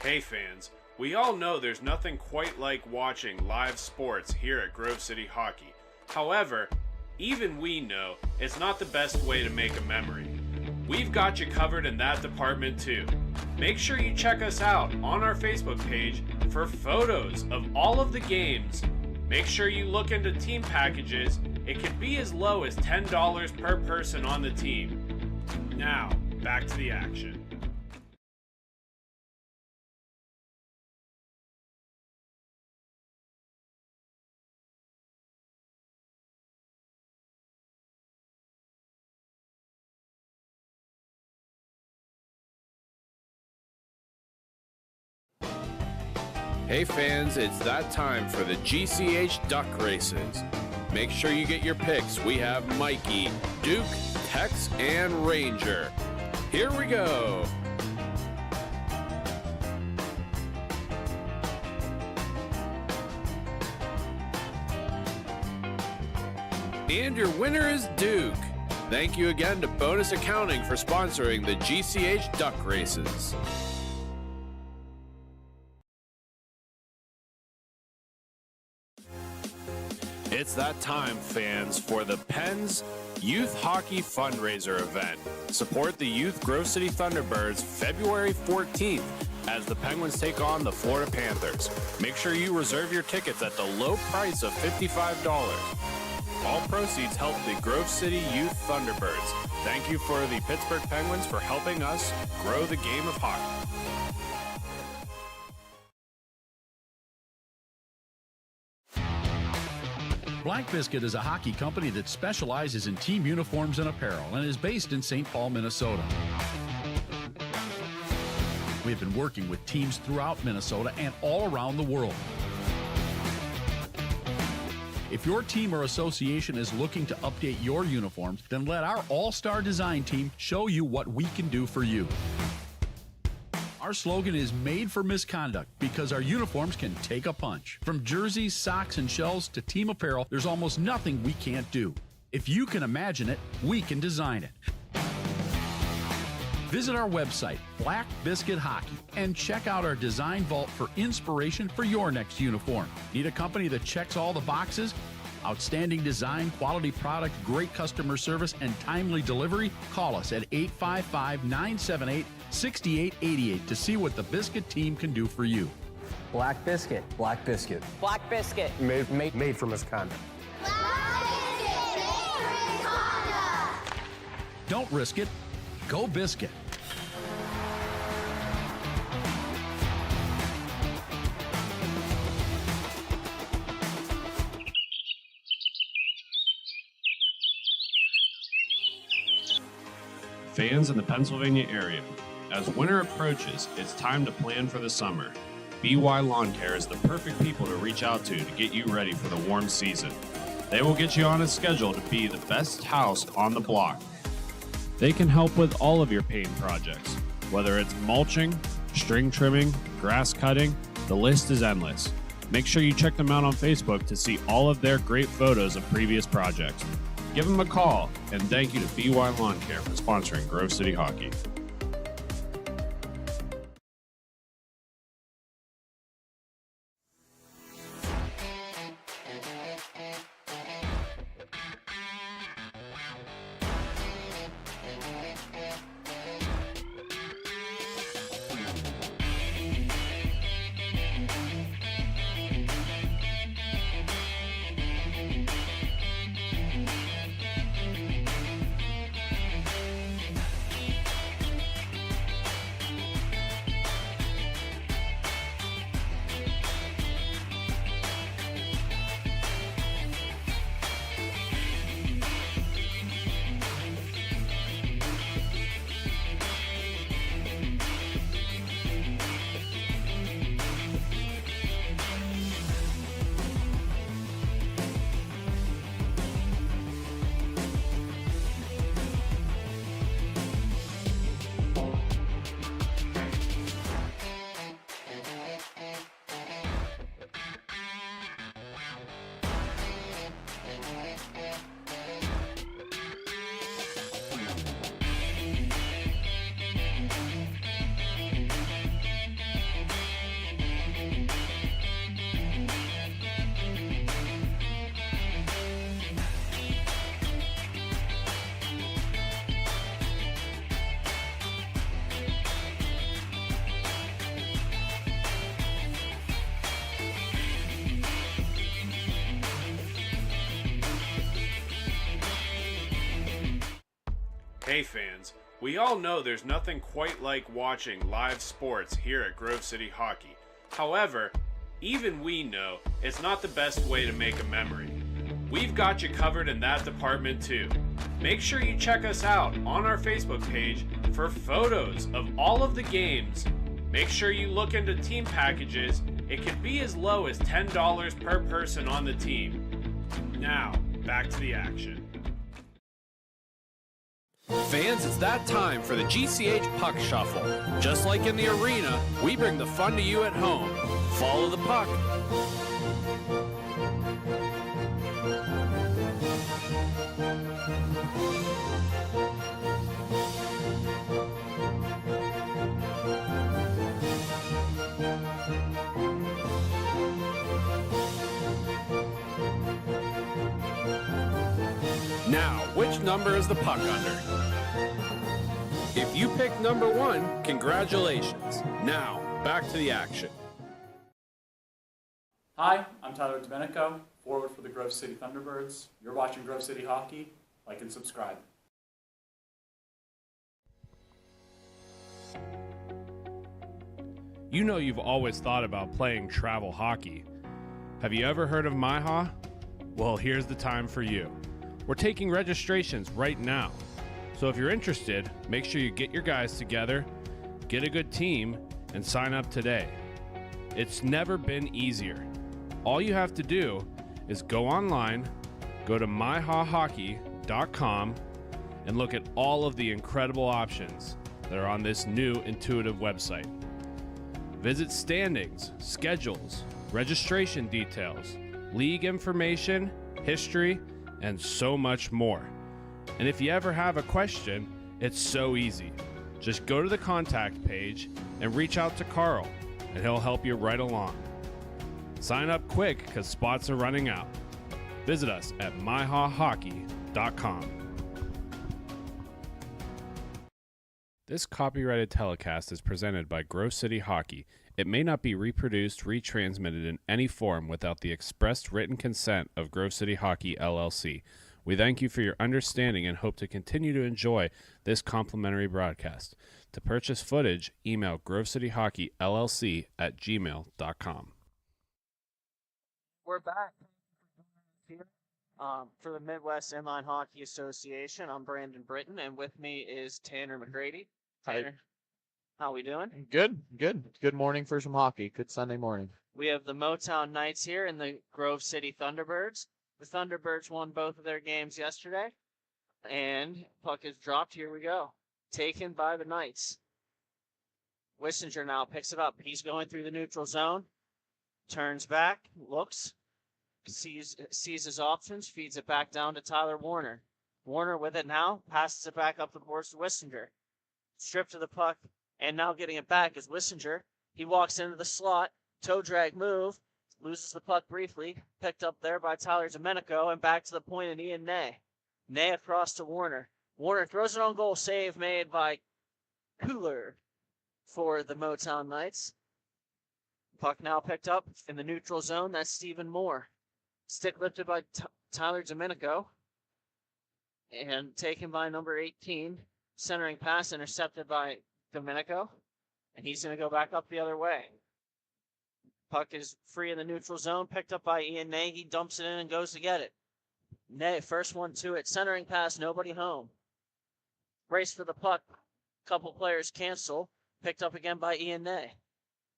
Hey fans, we all know there's nothing quite like watching live sports here at Grove City Hockey. However, even we know it's not the best way to make a memory. We've got you covered in that department too. Make sure you check us out on our Facebook page for photos of all of the games. Make sure you look into team packages. It can be as low as $10 per person on the team. Now, back to the action. Hey fans, it's that time for the GCH Duck Races. Make sure you get your picks. We have Mikey, Duke, Tex, and Ranger. Here we go. And your winner is Duke. Thank you again to Bonus Accounting for sponsoring the GCH Duck Races. It's that time, fans, for the Pens Youth Hockey Fundraiser event. Support the Youth Grove City Thunderbirds February 14th as the Penguins take on the Florida Panthers. Make sure you reserve your tickets at the low price of $55. All proceeds help the Grove City Youth Thunderbirds. Thank you for the Pittsburgh Penguins for helping us grow the game of hockey. Black Biscuit is a hockey company that specializes in team uniforms and apparel and is based in St. Paul, Minnesota. We have been working with teams throughout Minnesota and all around the world. If your team or association is looking to update your uniforms, then let our all-star design team show you what we can do for you. Our slogan is made for misconduct because our uniforms can take a punch. From jerseys, socks, and shells to team apparel, there's almost nothing we can't do. If you can imagine it, we can design it. Visit our website, Black Biscuit Hockey, and check out our design vault for inspiration for your next uniform. Need a company that checks all the boxes? Outstanding design, quality product, great customer service, and timely delivery? Call us at 855-978-6888 to see what the Biscuit team can do for you. Black Biscuit. Black Biscuit. Black Biscuit. Made for misconduct. Don't risk it. Go Biscuit. Fans in the Pennsylvania area, as winter approaches, it's time to plan for the summer. BY Lawn Care is the perfect people to reach out to get you ready for the warm season. They will get you on a schedule to be the best house on the block. They can help with all of your paint projects, whether it's mulching, string trimming, grass cutting, the list is endless. Make sure you check them out on Facebook to see all of their great photos of previous projects. Give them a call, and thank you to BY Lawn Care for sponsoring Grove City Hockey. Hey fans, we all know there's nothing quite like watching live sports here at Grove City Hockey. However, even we know it's not the best way to make a memory. We've got you covered in that department too. Make sure you check us out on our Facebook page for photos of all of the games. Make sure you look into team packages. It can be as low as $10 per person on the team. Now, back to the action. Fans, it's that time for the GCH Puck Shuffle. Just like in the arena, we bring the fun to you at home. Follow the puck. Now, which number is the puck under? If you pick number 1, congratulations. Now, back to the action. Hi, I'm Tyler Domenico, forward for the Grove City Thunderbirds. You're watching Grove City Hockey. Like and subscribe. You know you've always thought about playing travel hockey. Have you ever heard of MIHA? Well, here's the time for you. We're taking registrations right now. So if you're interested, make sure you get your guys together, get a good team, and sign up today. It's never been easier. All you have to do is go online, go to MIHAHockey.com, and look at all of the incredible options that are on this new intuitive website. Visit standings, schedules, registration details, league information, history, and so much more. And if you ever have a question, it's so easy. Just go to the contact page and reach out to Carl, and he'll help you right along. Sign up quick because spots are running out. Visit us at MIHAHockey.com. This copyrighted telecast is presented by Grove City Hockey. It may not be reproduced, retransmitted in any form without the expressed written consent of Grove City Hockey, LLC. We thank you for your understanding and hope to continue to enjoy this complimentary broadcast. To purchase footage, email grovecityhockeyllc@gmail.com. We're back here for the Midwest Inline Hockey Association. I'm Brandon Britton, and with me is Tanner McGrady. Tanner, how we doing? Good. Good morning for some hockey. Good Sunday morning. We have the Motown Knights here and the Grove City Thunderbirds. The Thunderbirds won both of their games yesterday, and puck is dropped. Here we go. Taken by the Knights. Wissinger now picks it up. He's going through the neutral zone. Turns back, looks, sees his options, feeds it back down to Tyler Warner. Warner with it now, passes it back up the boards to Wissinger. Stripped to the puck, and now getting it back is Wissinger. He walks into the slot, toe drag move, loses the puck briefly, picked up there by Tyler Domenico, and back to the point of Ian Ney. Ney across to Warner. Warner throws it on goal, save made by Cooler for the Motown Knights. Puck now picked up in the neutral zone. That's Stephen Moore. Stick lifted by Tyler Domenico. And taken by number 18. Centering pass intercepted by Domenico. And he's going to go back up the other way. Puck is free in the neutral zone. Picked up by Ian Ney. He dumps it in and goes to get it. Ney, first one to it. Centering pass, nobody home. Race for the puck. Couple players cancel. Picked up again by Ian Ney.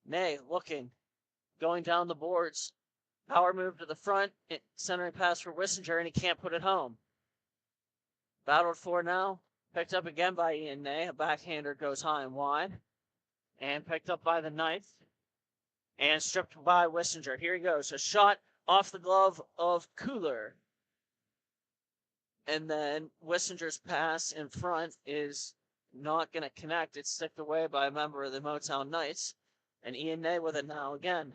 Ney looking, going down the boards. Power move to the front, centering pass for Wissinger, and he can't put it home. Battled for now, picked up again by Ian Ney. A backhander goes high and wide, and picked up by the Knights, and stripped by Wissinger. Here he goes, a shot off the glove of Cooler. And then Wissinger's pass in front is not going to connect. It's sticked away by a member of the Motown Knights. And Ian Ney with it now again.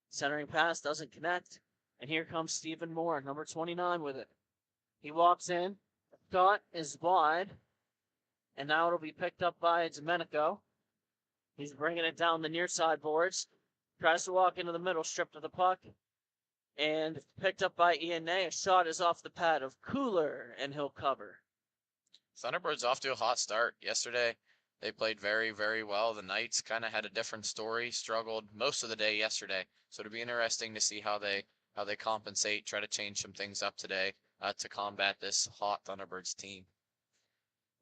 Centering pass doesn't connect. And here comes Stephen Moore, number 29 with it. He walks in. Shot is wide. And now it'll be picked up by Domenico. He's bringing it down the near side boards. Tries to walk into the middle, stripped of the puck. And picked up by Ian Ney. A shot is off the pad of Cooler, and he'll cover. Thunderbirds off to a hot start yesterday. They played very, very well. The Knights kind of had a different story, struggled most of the day yesterday. So it'll be interesting to see how they compensate, try to change some things up today to combat this hot Thunderbirds team.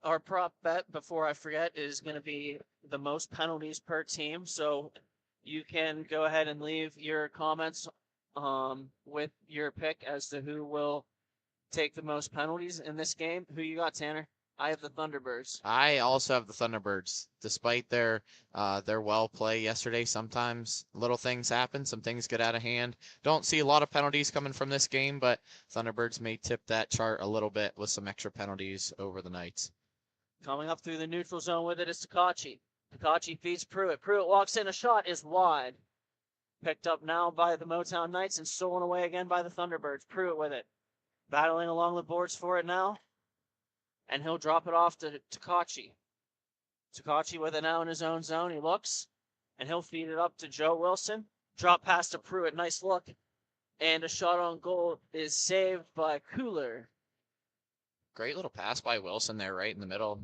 Our prop bet, before I forget, is going to be the most penalties per team. So you can go ahead and leave your comments with your pick as to who will take the most penalties in this game. Who you got, Tanner? I have the Thunderbirds. I also have the Thunderbirds. Despite their well play yesterday, sometimes little things happen. Some things get out of hand. Don't see a lot of penalties coming from this game, but Thunderbirds may tip that chart a little bit with some extra penalties over the Knights. Coming up through the neutral zone with it is Takachi. Takachi feeds Pruitt. Pruitt walks in. A shot is wide. Picked up now by the Motown Knights and stolen away again by the Thunderbirds. Pruitt with it. Battling along the boards for it now. And he'll drop it off to Takachi. Takachi with it now in his own zone. He looks. And he'll feed it up to Joe Wilson. Drop pass to Pruitt. Nice look. And a shot on goal is saved by Cooler. Great little pass by Wilson there right in the middle.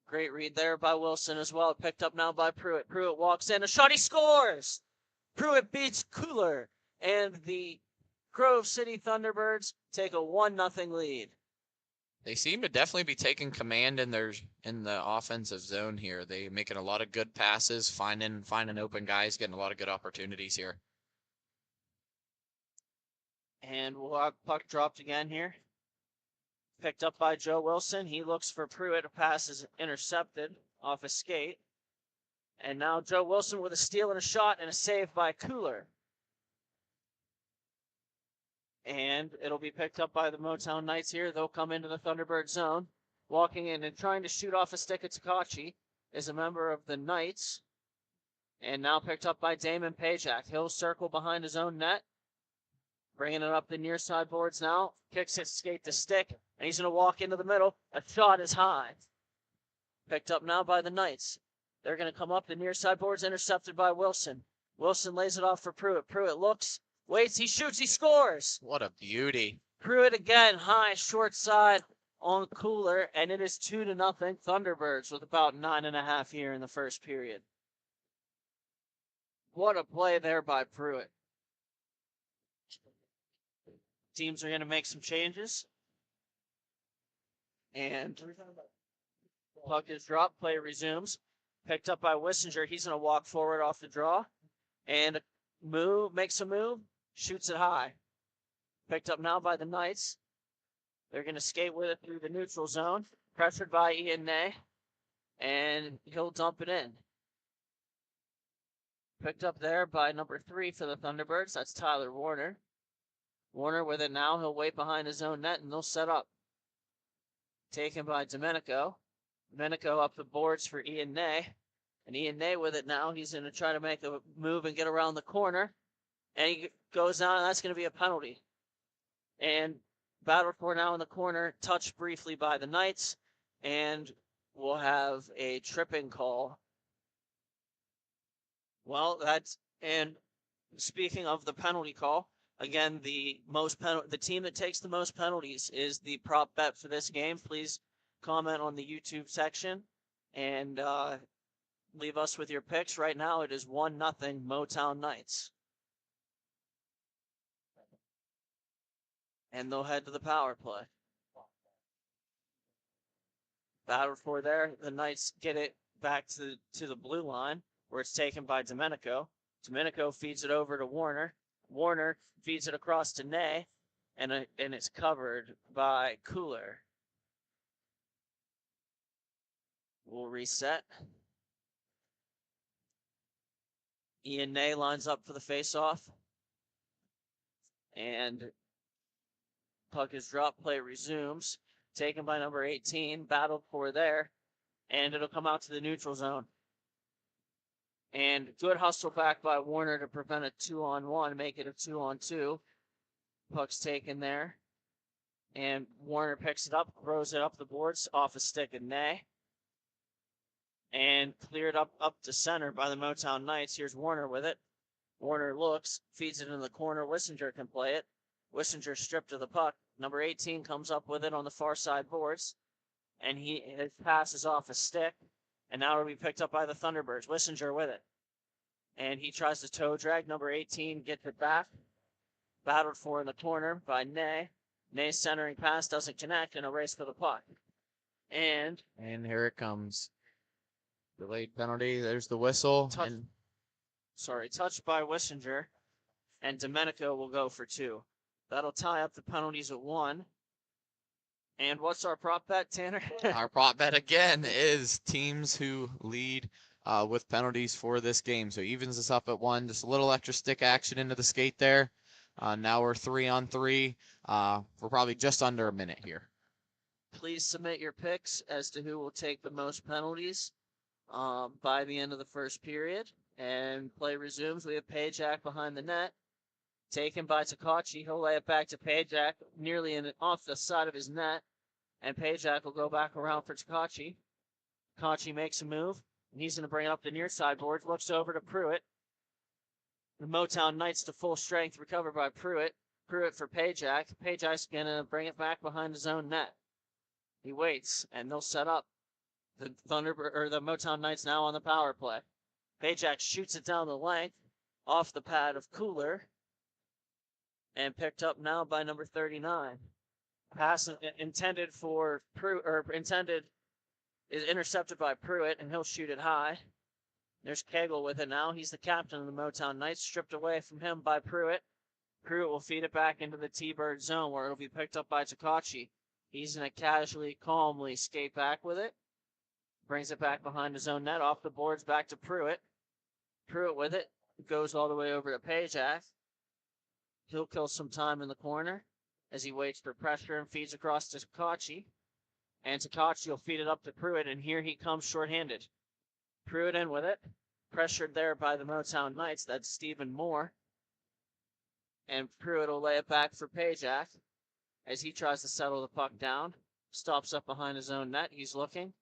Great read there by Wilson as well. Picked up now by Pruitt. Pruitt walks in. A shot. He scores! Pruitt beats Cooler. And the Grove City Thunderbirds take a 1-0 lead. They seem to definitely be taking command in the offensive zone here. They making a lot of good passes, finding open guys, getting a lot of good opportunities here. And we'll have puck dropped again here. Picked up by Joe Wilson. He looks for Pruitt. A pass is intercepted off a skate. And now Joe Wilson with a steal and a shot and a save by Cooler. And it'll be picked up by the Motown Knights here. They'll come into the Thunderbird zone. Walking in and trying to shoot off a stick at Takachi is a member of the Knights. And now picked up by Damon Pajak. He'll circle behind his own net. Bringing it up the near side boards now. Kicks his skate to stick. And he's going to walk into the middle. A shot is high. Picked up now by the Knights. They're going to come up the near side boards, intercepted by Wilson. Wilson lays it off for Pruitt. Pruitt looks, waits, he shoots, he scores. What a beauty. Pruitt again, high, short side on Cooler, and it is 2-0 Thunderbirds with about 9.5 here in the first period. What a play there by Pruitt. Teams are going to make some changes. And puck is dropped, play resumes. Picked up by Wissinger. He's going to walk forward off the draw. And makes a move, shoots it high. Picked up now by the Knights. They're going to skate with it through the neutral zone. Pressured by Ian Ney. And he'll dump it in. Picked up there by number 3 for the Thunderbirds. That's Tyler Warner. Warner with it now. He'll wait behind his own net and they'll set up. Taken by Domenico. Domenico up the boards for Ian Ney. And Ian Ney with it now. He's going to try to make a move and get around the corner. And he goes down, and that's going to be a penalty. And battle for now in the corner, touched briefly by the Knights. And we'll have a tripping call. Well, and speaking of the penalty call, again, the team that takes the most penalties is the prop bet for this game. Please comment on the YouTube section and leave us with your picks. Right now, it is 1-0 Motown Knights. And they'll head to the power play. Battle for there. The Knights get it back to the blue line, where it's taken by Domenico. Domenico feeds it over to Warner. Warner feeds it across to Ney, and it's covered by Cooler. We'll reset. Ian Ney lines up for the faceoff. And puck is dropped, play resumes. Taken by number 18, battled for there. And it'll come out to the neutral zone. And good hustle back by Warner to prevent a 2-on-1, make it a 2-on-2. Puck's taken there. And Warner picks it up, throws it up the boards off a stick of Ney. And cleared up to center by the Motown Knights. Here's Warner with it. Warner looks, feeds it in the corner. Wissinger can play it. Wissinger stripped of the puck. Number 18 comes up with it on the far side boards. And his pass is off a stick. And now it'll be picked up by the Thunderbirds. Wissinger with it. And he tries to toe drag. Number 18 gets it back. Battled for in the corner by Ney. Ney's centering pass doesn't connect and a race for the puck. And here it comes. Delayed penalty. There's the whistle. Touched by Wissinger. And Domenico will go for 2. That'll tie up the penalties at 1. And what's our prop bet, Tanner? Our prop bet again is teams who lead with penalties for this game. So evens us up at 1. Just a little extra stick action into the skate there. Now we're 3-on-3. We're probably just under a minute here. Please submit your picks as to who will take the most penalties by the end of the first period. And play resumes. We have Pajak behind the net. Taken by Takachi. He'll lay it back to Pajak, nearly off the side of his net. And Pajak will go back around for Takachi. Takachi makes a move. And he's going to bring it up the near side board. Looks over to Pruitt. The Motown Knights to full strength, recovered by Pruitt. Pruitt for Pajak. Pajak's going to bring it back behind his own net. He waits, and they'll set up. The Motown Knights now on the power play. Pajak shoots it down the length, off the pad of Cooler. And picked up now by number 39. Pass intended for is intercepted by Pruitt, and he'll shoot it high. There's Cagle with it now. He's the captain of the Motown Knights, stripped away from him by Pruitt. Pruitt will feed it back into the T-Bird zone where it'll be picked up by Takachi. He's going to casually, calmly skate back with it. Brings it back behind his own net, off the boards, back to Pruitt. Pruitt with it, goes all the way over to Pajak. He'll kill some time in the corner as he waits for pressure and feeds across to Takachi. And Takachi will feed it up to Pruitt, and here he comes shorthanded. Pruitt in with it. Pressured there by the Motown Knights. That's Stephen Moore. And Pruitt will lay it back for Pajak as he tries to settle the puck down. Stops up behind his own net. He's looking.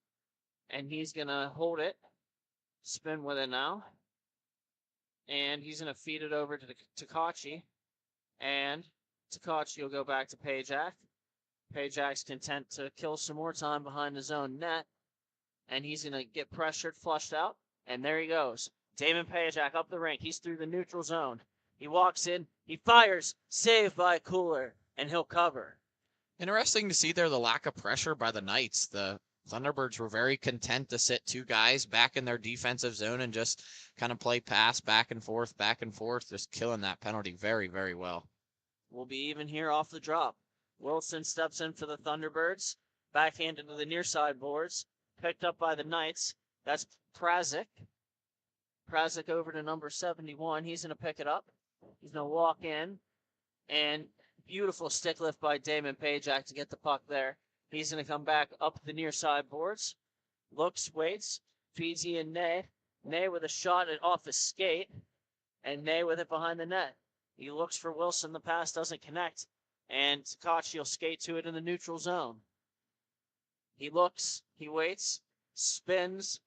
And he's going to hold it. spin with it now. And he's going to feed it over to Takachi. And Takachi will go back to Pajak. Pajak's content to kill some more time behind his own net. And he's going to get pressured, flushed out. And there he goes. Damon Pajak up the rink. He's through the neutral zone. He walks in. He fires. Saved by Cooler. And he'll cover. Interesting to see there the lack of pressure by the Knights. The Thunderbirds were very content to sit two guys back in their defensive zone and just kind of play pass back and forth, just killing that penalty very, very well. We'll be even here off the drop. Wilson steps in for the Thunderbirds. Backhanded to the near side boards. Picked up by the Knights. That's Prazik. Prazik over to number 71. He's going to pick it up. He's going to walk in. And beautiful stick lift by Damon Pajak to get the puck there. He's going to come back up the near side boards. Looks, waits, feeds Ian Ney. Ney with a shot off his skate. And Ney with it behind the net. He looks for Wilson. The pass doesn't connect. And Takachi will skate to it in the neutral zone. He looks, he waits, spins,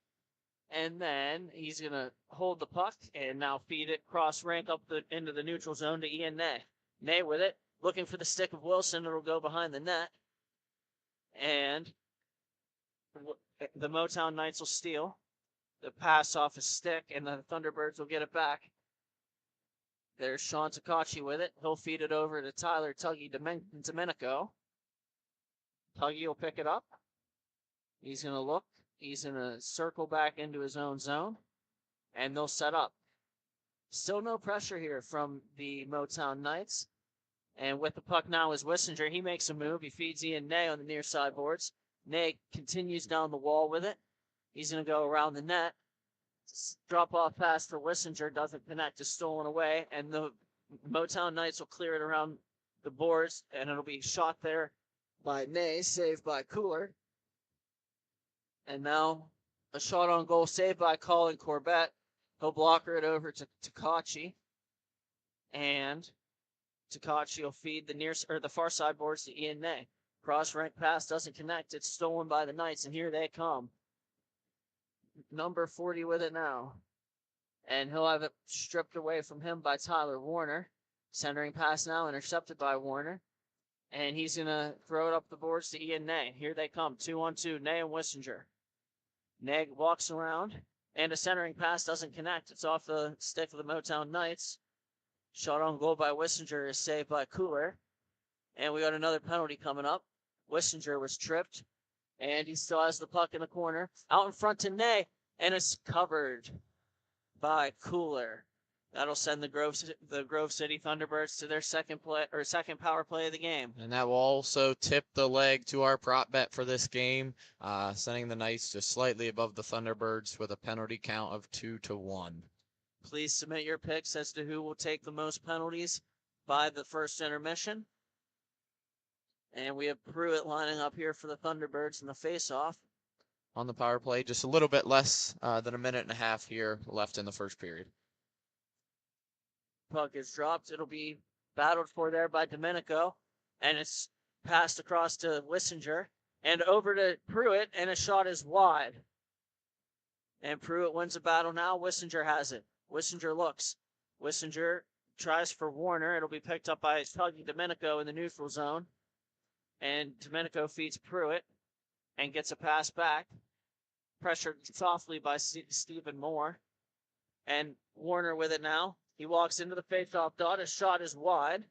and then he's going to hold the puck and now feed it cross rank up into the neutral zone to Ian Ney. Ney with it, looking for the stick of Wilson. It'll go behind the net. And the Motown Knights will steal the pass off his stick, and the Thunderbirds will get it back. There's Sean Takachi with it. He'll feed it over to Tyler Tuggy Domenico. Tuggy will pick it up. He's going to look. He's going to circle back into his own zone, and they'll set up. Still no pressure here from the Motown Knights. And with the puck now is Wissinger. He makes a move. He feeds Ian Ney on the near side boards. Ney continues down the wall with it. He's going to go around the net. Drop off pass for Wissinger. Doesn't connect. Is stolen away. And the Motown Knights will clear it around the boards. And it'll be shot there by Ney. Saved by Cooler. And now a shot on goal saved by Colin Corbett. He'll blocker it over to Takachi. And Takachi will feed the far side boards to Ian Ney. Cross rank pass doesn't connect. It's stolen by the Knights, and here they come. Number 40 with it now. And he'll have it stripped away from him by Tyler Warner. Centering pass now, intercepted by Warner. And he's going to throw it up the boards to Ian Ney. Here they come, 2-on-2, Ney and Wissinger. Ney walks around, and a centering pass doesn't connect. It's off the stick of the Motown Knights. Shot on goal by Wissinger is saved by Cooler. And we got another penalty coming up. Wissinger was tripped. And he still has the puck in the corner. Out in front to Ney. And it's covered by Cooler. That'll send the Grove City Thunderbirds to their second power play of the game. And that will also tip the leg to our prop bet for this game, sending the Knights just slightly above the Thunderbirds with a penalty count of 2-1. Please submit your picks as to who will take the most penalties by the first intermission. And we have Pruitt lining up here for the Thunderbirds in the face-off. On the power play, just a little bit less than a minute and a half here left in the first period. Puck is dropped. It'll be battled for there by Domenico. And it's passed across to Wissinger. And over to Pruitt, and a shot is wide. And Pruitt wins the battle now. Wissinger has it. Wissinger looks. Wissinger tries for Warner. It'll be picked up by Tuggy Domenico in the neutral zone. And Domenico feeds Pruitt and gets a pass back. Pressured softly by Stephen Moore. And Warner with it now. He walks into the face-off dot. His shot is wide.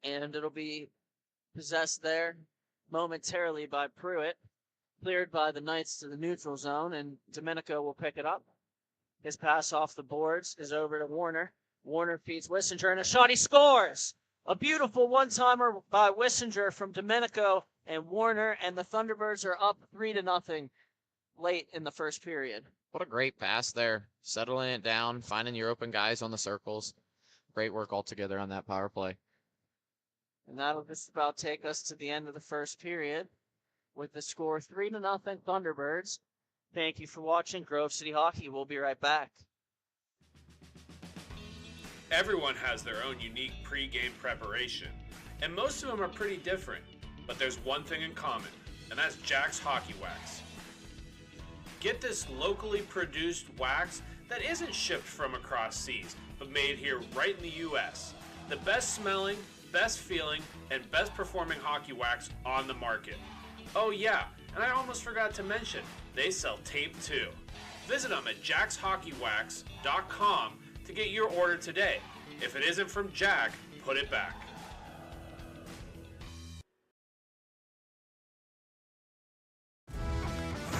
And it'll be possessed there momentarily by Pruitt. Cleared by the Knights to the neutral zone, and Domenico will pick it up. His pass off the boards is over to Warner. Warner feeds Wissinger, and a shot. He scores! A beautiful one-timer by Wissinger from Domenico and Warner, and the Thunderbirds are up 3-0 late in the first period. What a great pass there. Settling it down, finding your open guys on the circles. Great work altogether on that power play. And that'll just about take us to the end of the first period with the score 3-0 Thunderbirds. Thank you for watching Grove City Hockey. We'll be right back. Everyone has their own unique pre-game preparation, and most of them are pretty different. But there's one thing in common, and that's Jack's Hockey Wax. Get this locally produced wax that isn't shipped from across seas, but made here right in the U.S. The best smelling, best feeling, and best performing hockey wax on the market. Oh yeah, and I almost forgot to mention, they sell tape too. Visit them at jackshockeywax.com to get your order today. If it isn't from Jack, put it back.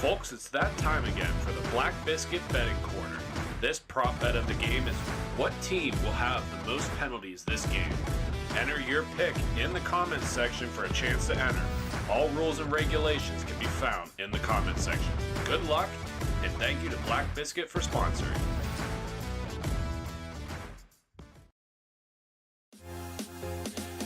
Folks, it's that time again for the Black Biscuit betting corner. This prop bet of the game is what team will have the most penalties this game. Enter your pick in the comments section for a chance to enter. All rules and regulations can be found in the comments section. Good luck, and thank you to Black Biscuit for sponsoring.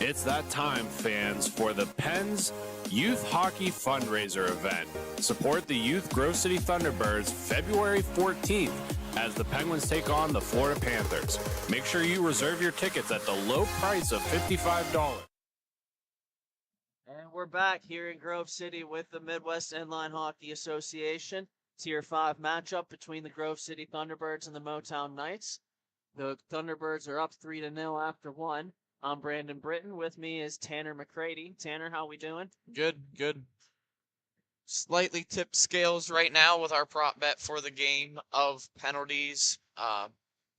It's that time, fans, for the Pens Youth Hockey Fundraiser event. Support the Youth Grove City Thunderbirds February 14th as the Penguins take on the Florida Panthers. Make sure you reserve your tickets at the low price of $55. And we're back here in Grove City with the Midwest Inline Hockey Association. Tier 5 matchup between the Grove City Thunderbirds and the Motown Knights. The Thunderbirds are up 3-0 after 1. I'm Brandon Britton. With me is Tanner McCready. Tanner, how we doing? Good, good. Slightly tipped scales right now with our prop bet for the game of penalties.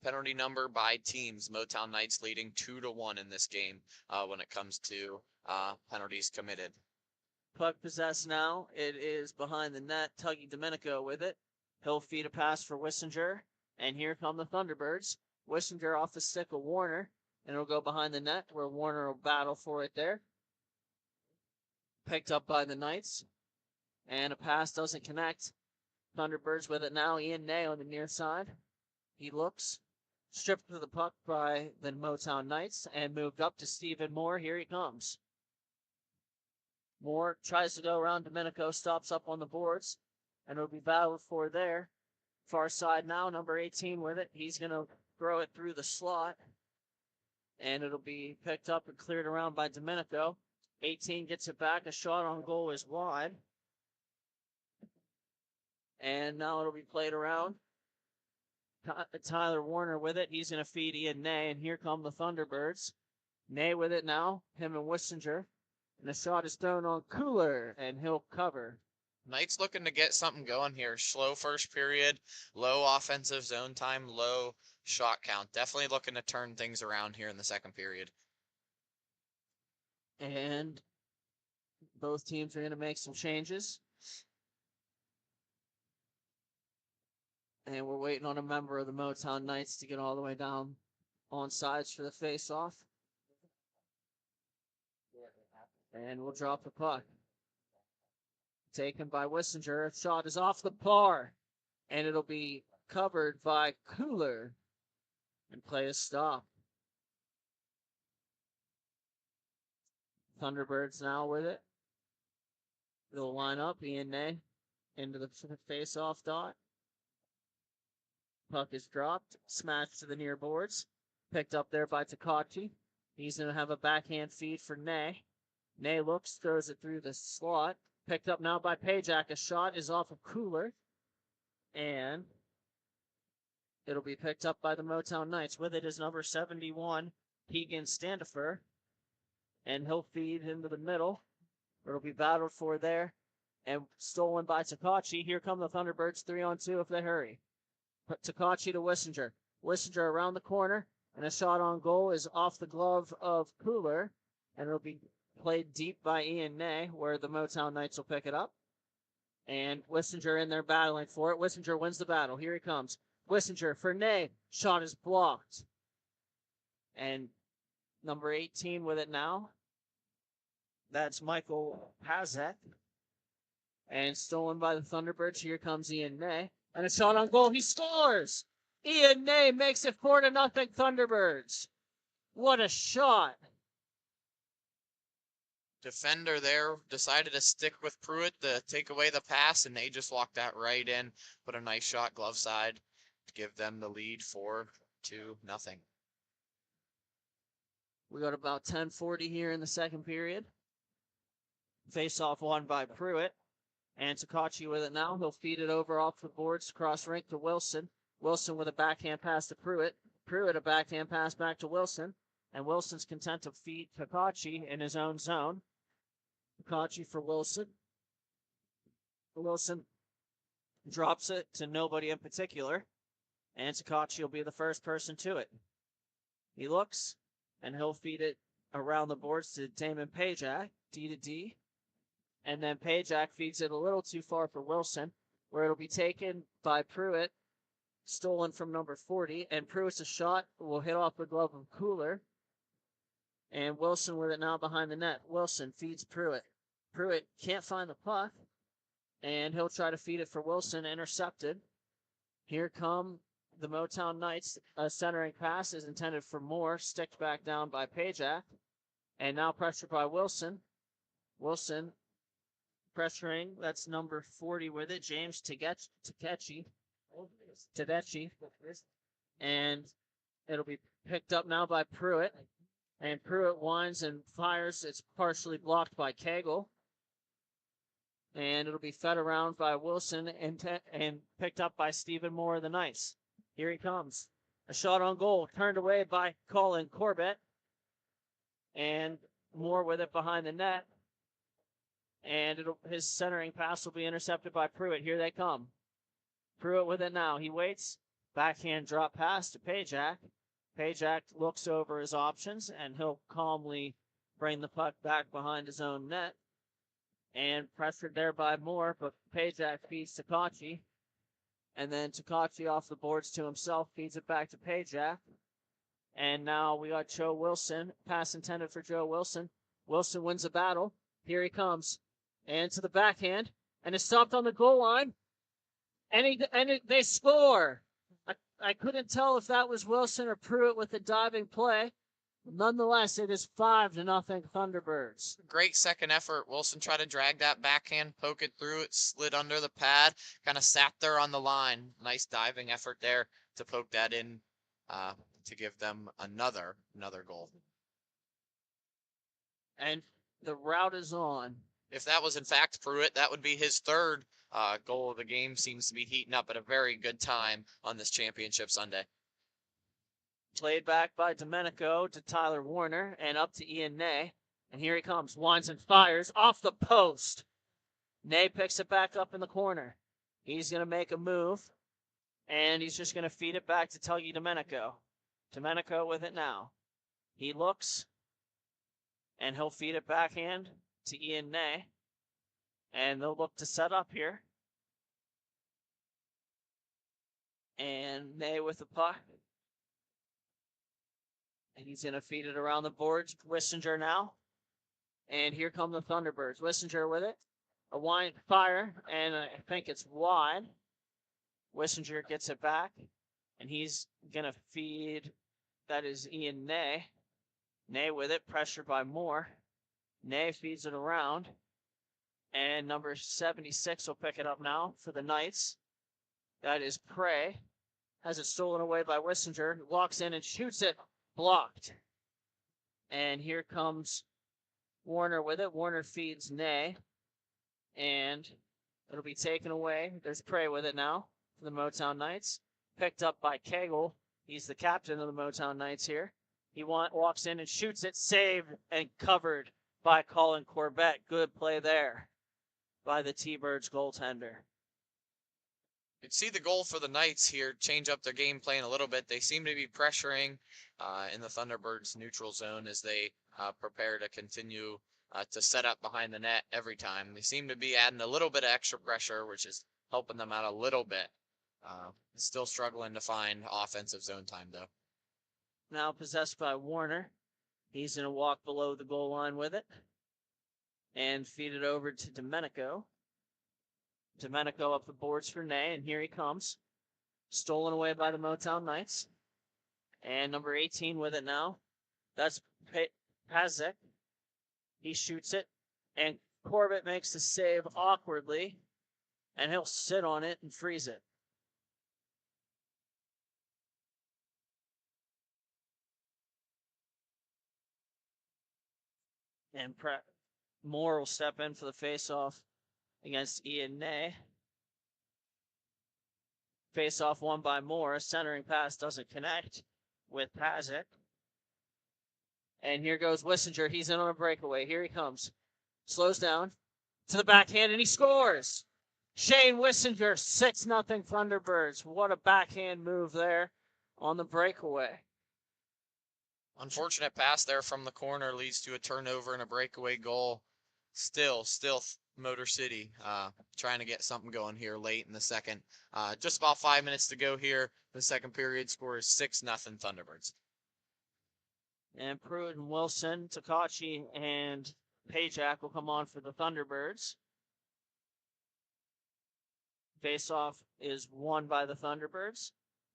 Penalty number by teams. Motown Knights leading 2-1 in this game when it comes to penalties committed. Puck possessed now. It is behind the net. Tuggy Domenico with it. He'll feed a pass for Wissinger. And here come the Thunderbirds. Wissinger off the stick of Warner. And it'll go behind the net where Warner will battle for it there. Picked up by the Knights. And a pass doesn't connect. Thunderbirds with it now. Ian Ney on the near side. He looks. Stripped of the puck by the Motown Knights. And moved up to Stephen Moore. Here he comes. Moore tries to go around Domenico. Stops up on the boards. And it'll be battled for there. Far side now. Number 18 with it. He's going to throw it through the slot. And it'll be picked up and cleared around by Domenico. 18 gets it back. A shot on goal is wide. And now it'll be played around. Tyler Warner with it. He's going to feed Ian Ney. And here come the Thunderbirds. Ney with it now. Him and Wissinger. And the shot is thrown on Cooler. And he'll cover. Knights looking to get something going here. Slow first period, low offensive zone time, low shot count. Definitely looking to turn things around here in the second period. And both teams are going to make some changes. And we're waiting on a member of the Motown Knights to get all the way down on sides for the face-off. And we'll drop the puck. Taken by Wissinger. Shot is off the bar. And it'll be covered by Cooler. And play a stop. Thunderbirds now with it. They'll line up. Ian Ney into the face-off dot. Puck is dropped. Smashed to the near boards. Picked up there by Takachi. He's going to have a backhand feed for Ney. Ney looks, throws it through the slot. Picked up now by Pajak. A shot is off of Cooler. And it'll be picked up by the Motown Knights. With it is number 71, Keegan Standifer. And he'll feed into the middle. It'll be battled for there. And stolen by Takachi. Here come the Thunderbirds 3-on-2 if they hurry. Takachi to Wissinger. Wissinger around the corner. And a shot on goal is off the glove of Cooler. And it'll be played deep by Ian Ney, where the Motown Knights will pick it up. And Wissinger in there battling for it. Wissinger wins the battle. Here he comes. Wissinger for Ney. Shot is blocked. And number 18 with it now. That's Michael Hazek. And stolen by the Thunderbirds. Here comes Ian Ney. And a shot on goal. He scores! Ian Ney makes it 4-0 Thunderbirds. What a shot. Defender there decided to stick with Pruitt to take away the pass, and they just walked that right in. Put a nice shot glove side to give them the lead 4-0. We got about 10:40 here in the second period. Face-off won by Pruitt. And Takachi with it now. He'll feed it over off the boards, cross rink to Wilson. Wilson with a backhand pass to Pruitt. Pruitt a backhand pass back to Wilson. And Wilson's content to feed Takachi in his own zone. Takachi for Wilson. Wilson drops it to nobody in particular. And Takachi will be the first person to it. He looks, and he'll feed it around the boards to Damon Pajak, D to D. And then Pajak feeds it a little too far for Wilson, where it'll be taken by Pruitt, stolen from number 40. And Pruitt's a shot will hit off the glove of Cooler. And Wilson with it now behind the net. Wilson feeds Pruitt. Pruitt can't find the puck, and he'll try to feed it for Wilson, intercepted. Here come the Motown Knights. A centering pass is intended for Moore, sticked back down by Pajak. And now pressured by Wilson. Wilson pressuring, that's number 40 with it, James Tedeschi. And it'll be picked up now by Pruitt. And Pruitt winds and fires. It's partially blocked by Cagle. And it'll be fed around by Wilson and picked up by Stephen Moore of the Knights. Here he comes. A shot on goal, turned away by Colin Corbett. And Moore with it behind the net. And his centering pass will be intercepted by Pruitt. Here they come. Pruitt with it now. He waits. Backhand drop pass to Pajak. Pajak looks over his options, and he'll calmly bring the puck back behind his own net. And pressured there by Moore, but Pajak feeds Takachi. And then Takachi off the boards to himself, feeds it back to Pajak. And now we got Joe Wilson. Pass intended for Joe Wilson. Wilson wins the battle. Here he comes. And to the backhand. And it's stopped on the goal line. And they score. I couldn't tell if that was Wilson or Pruitt with the diving play. Nonetheless, it is 5-0 Thunderbirds. Great second effort. Wilson tried to drag that backhand, poke it through. It slid under the pad, kind of sat there on the line. Nice diving effort there to poke that in to give them another goal. And the route is on. If that was in fact Pruitt, that would be his third goal of the game. Seems to be heating up at a very good time on this championship Sunday. Played back by Domenico to Tyler Warner and up to Ian Ney. And here he comes. Winds and fires off the post. Ney picks it back up in the corner. He's going to make a move. And he's just going to feed it back to Tuggy Domenico. Domenico with it now. He looks. And he'll feed it backhand to Ian Ney. And they'll look to set up here. And Ney with the puck. And he's going to feed it around the boards. Wissinger now. And here come the Thunderbirds. Wissinger with it. A wide fire. And I think it's wide. Wissinger gets it back. And he's going to feed. That is Ian Ney. Ney with it. Pressured by Moore. Ney feeds it around. And number 76 will pick it up now for the Knights. That is Prey. Has it stolen away by Wissinger. Walks in and shoots it. Blocked. And here comes Warner with it. Warner feeds Ney. And it'll be taken away. There's Prey with it now for the Motown Knights. Picked up by Cagle. He's the captain of the Motown Knights here. He walks in and shoots it. Saved and covered by Colin Corbett. Good play there by the T-Birds goaltender. You can see the goal for the Knights here change up their game plan a little bit. They seem to be pressuring in the Thunderbirds neutral zone as they prepare to continue to set up behind the net every time. They seem to be adding a little bit of extra pressure, which is helping them out a little bit. Still struggling to find offensive zone time, though. Now possessed by Warner. He's going to walk below the goal line with it and feed it over to Domenico. Domenico up the boards for Ney, and here he comes. Stolen away by the Motown Knights. And number 18 with it now. That's Pazek. He shoots it, and Corbett makes the save awkwardly, and he'll sit on it and freeze it. And Moore will step in for the faceoff against Ian Ney. Face off won by Moore. Centering pass doesn't connect with Pazic. And here goes Wissinger. He's in on a breakaway. Here he comes. Slows down to the backhand, and he scores. Shane Wissinger, 6-0 Thunderbirds. What a backhand move there on the breakaway. Unfortunate pass there from the corner leads to a turnover and a breakaway goal. Still Motor City trying to get something going here late in the second. Just about 5 minutes to go here. The second period score is 6-0 Thunderbirds. And Pruitt and Wilson, Takachi, and Pajak will come on for the Thunderbirds. Face-off is won by the Thunderbirds.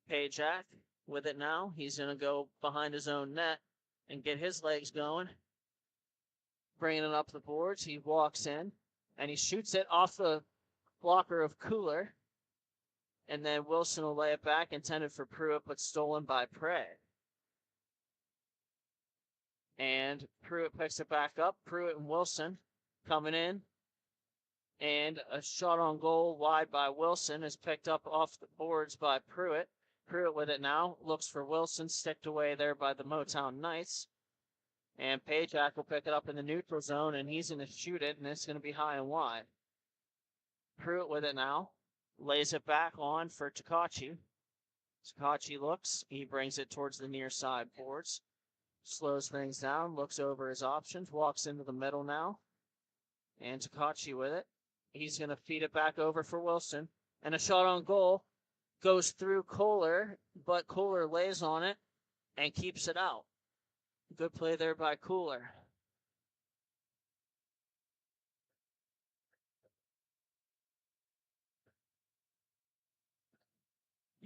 Pajak with it now. He's going to go behind his own net and get his legs going. Bringing it up the boards. He walks in, and he shoots it off the blocker of Cooler. And then Wilson will lay it back, intended for Pruitt, but stolen by Prey. And Pruitt picks it back up. Pruitt and Wilson coming in. And a shot on goal wide by Wilson is picked up off the boards by Pruitt. Pruitt with it now. Looks for Wilson. Sticked away there by the Motown Knights. And Pajak will pick it up in the neutral zone, and he's going to shoot it, and it's going to be high and wide. Pruitt with it now. Lays it back on for Takachi. Takachi looks. He brings it towards the near side boards. Slows things down, looks over his options, walks into the middle now. And Takachi with it. He's going to feed it back over for Wilson. And a shot on goal goes through Kohler, but Kohler lays on it and keeps it out. Good play there by Kohler.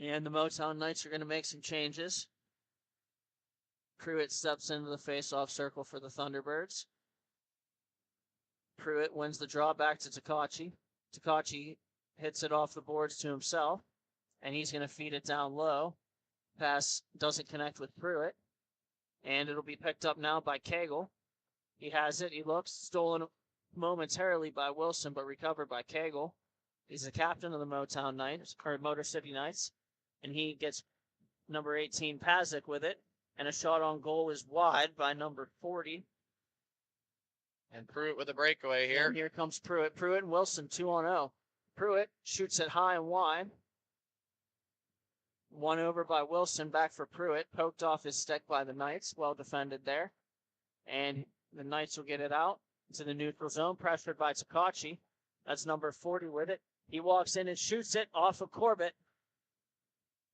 And the Motown Knights are going to make some changes. Pruitt steps into the face-off circle for the Thunderbirds. Pruitt wins the draw back to Takachi. Takachi hits it off the boards to himself, and he's going to feed it down low. Pass doesn't connect with Pruitt, and it'll be picked up now by Cagle. He has it. He looks. Stolen momentarily by Wilson, but recovered by Cagle. He's the captain of the Motown Knights, or Motor City Knights, and he gets number 18 Pazic with it. And a shot on goal is wide by number 40. And Pruitt with a breakaway here. And here comes Pruitt. Pruitt and Wilson, 2-0. Pruitt shoots it high and wide. Won over by Wilson, back for Pruitt. Poked off his stick by the Knights. Well defended there. And the Knights will get it out to the neutral zone. Pressured by Takachi. That's number 40 with it. He walks in and shoots it off of Corbett.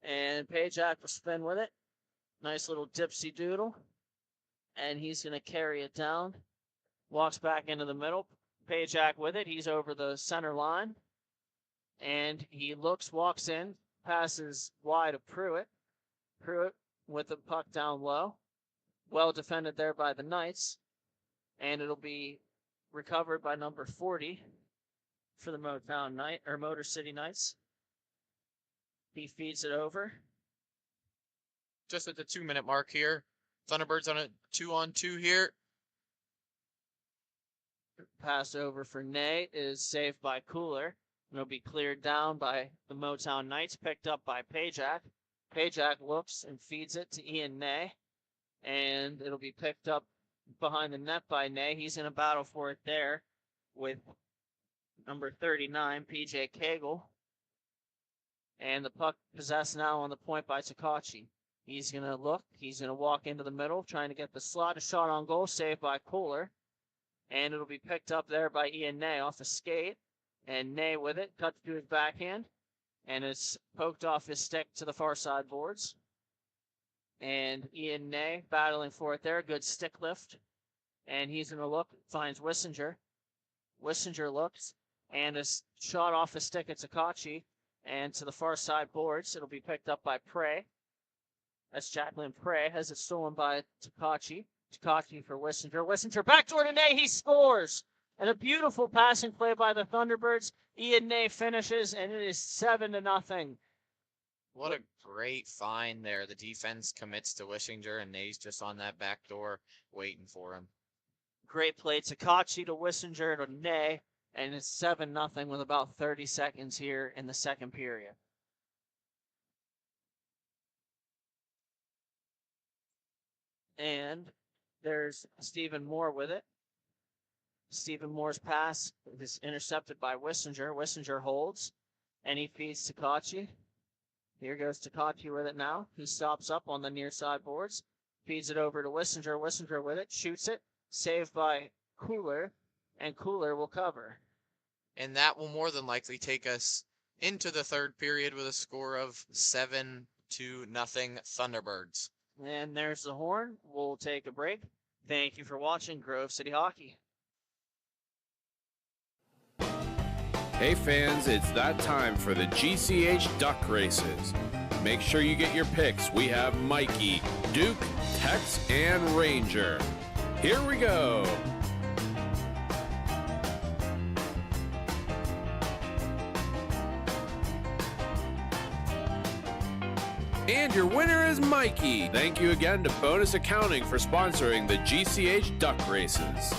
And Pajak will spin with it. Nice little dipsy doodle. And he's going to carry it down. Walks back into the middle. Pajak with it. He's over the center line. And he looks, walks in, passes wide of Pruitt. Pruitt with the puck down low. Well defended there by the Knights. And it'll be recovered by number 40 for the Motor City Knights. He feeds it over. Just at the 2-minute mark here. Thunderbirds on a 2-on-2 here. Pass over for Ney is saved by Cooler. And it'll be cleared down by the Motown Knights, picked up by Pajak. Pajak looks and feeds it to Ian Ney. And it'll be picked up behind the net by Ney. He's in a battle for it there with number 39, PJ Cagle. And the puck possessed now on the point by Takachi. He's going to look. He's going to walk into the middle, trying to get the slot. A shot on goal, saved by Kohler. And it'll be picked up there by Ian Ney off a skate. And Ney with it, cuts to his backhand. And it's poked off his stick to the far side boards. And Ian Ney battling for it there. Good stick lift. And he's going to look, finds Wissinger. Wissinger looks. And a shot off the stick at Takachi. And to the far side boards. It'll be picked up by Prey. That's Jacqueline Prey. Has it stolen by Takachi. Takachi for Wissinger. Wissinger backdoor to Ney. He scores. And a beautiful passing play by the Thunderbirds. Ian Ney finishes, and it is 7-0. What a great find there. The defense commits to Wissinger, and Ney's just on that back door waiting for him. Great play. Takachi to Wissinger to Ney. and it's 7-0 with about 30 seconds here in the second period. And there's Stephen Moore with it. Stephen Moore's pass is intercepted by Wissinger. Wissinger holds, and he feeds Takachi. Here goes Takachi with it now. He stops up on the near side boards, feeds it over to Wissinger. Wissinger with it, shoots it, saved by Cooler, and Cooler will cover. And that will more than likely take us into the third period with a score of 7-0 Thunderbirds. And there's the horn. We'll take a break. Thank you for watching Grove City Hockey. Hey fans, it's that time for the GCH duck races. Make sure you get your picks. We have Mikey, Duke, Tex, and Ranger. Here we go. And your winner is Mikey. Thank you again to Bonus Accounting for sponsoring the GCH duck races.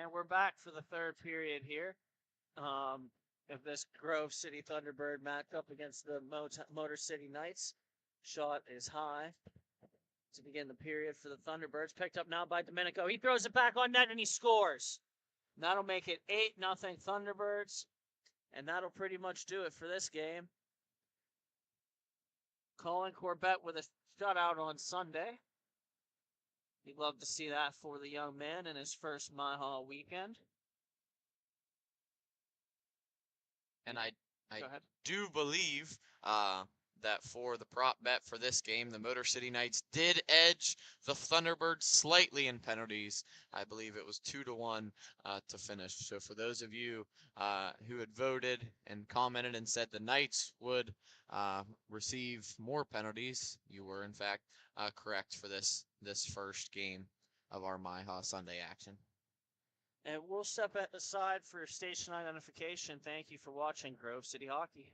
And we're back for the third period here of this Grove City Thunderbird matchup against the Motor City Knights. Shot is high to begin the period for the Thunderbirds. Picked up now by Domenico. He throws it back on net and he scores. That'll make it 8-0 Thunderbirds. And that'll pretty much do it for this game. Colin Corbett with a shutout on Sunday. You'd love to see that for the young man in his first MIHA weekend. And I Go ahead. do believe that for the prop bet for this game, the Motor City Knights did edge the Thunderbirds slightly in penalties. I believe it was 2-1 to finish. So for those of you who had voted and commented and said the Knights would receive more penalties, you were in fact correct for this first game of our MIHA Sunday action. And we'll step aside for station identification. Thank you for watching Grove City Hockey.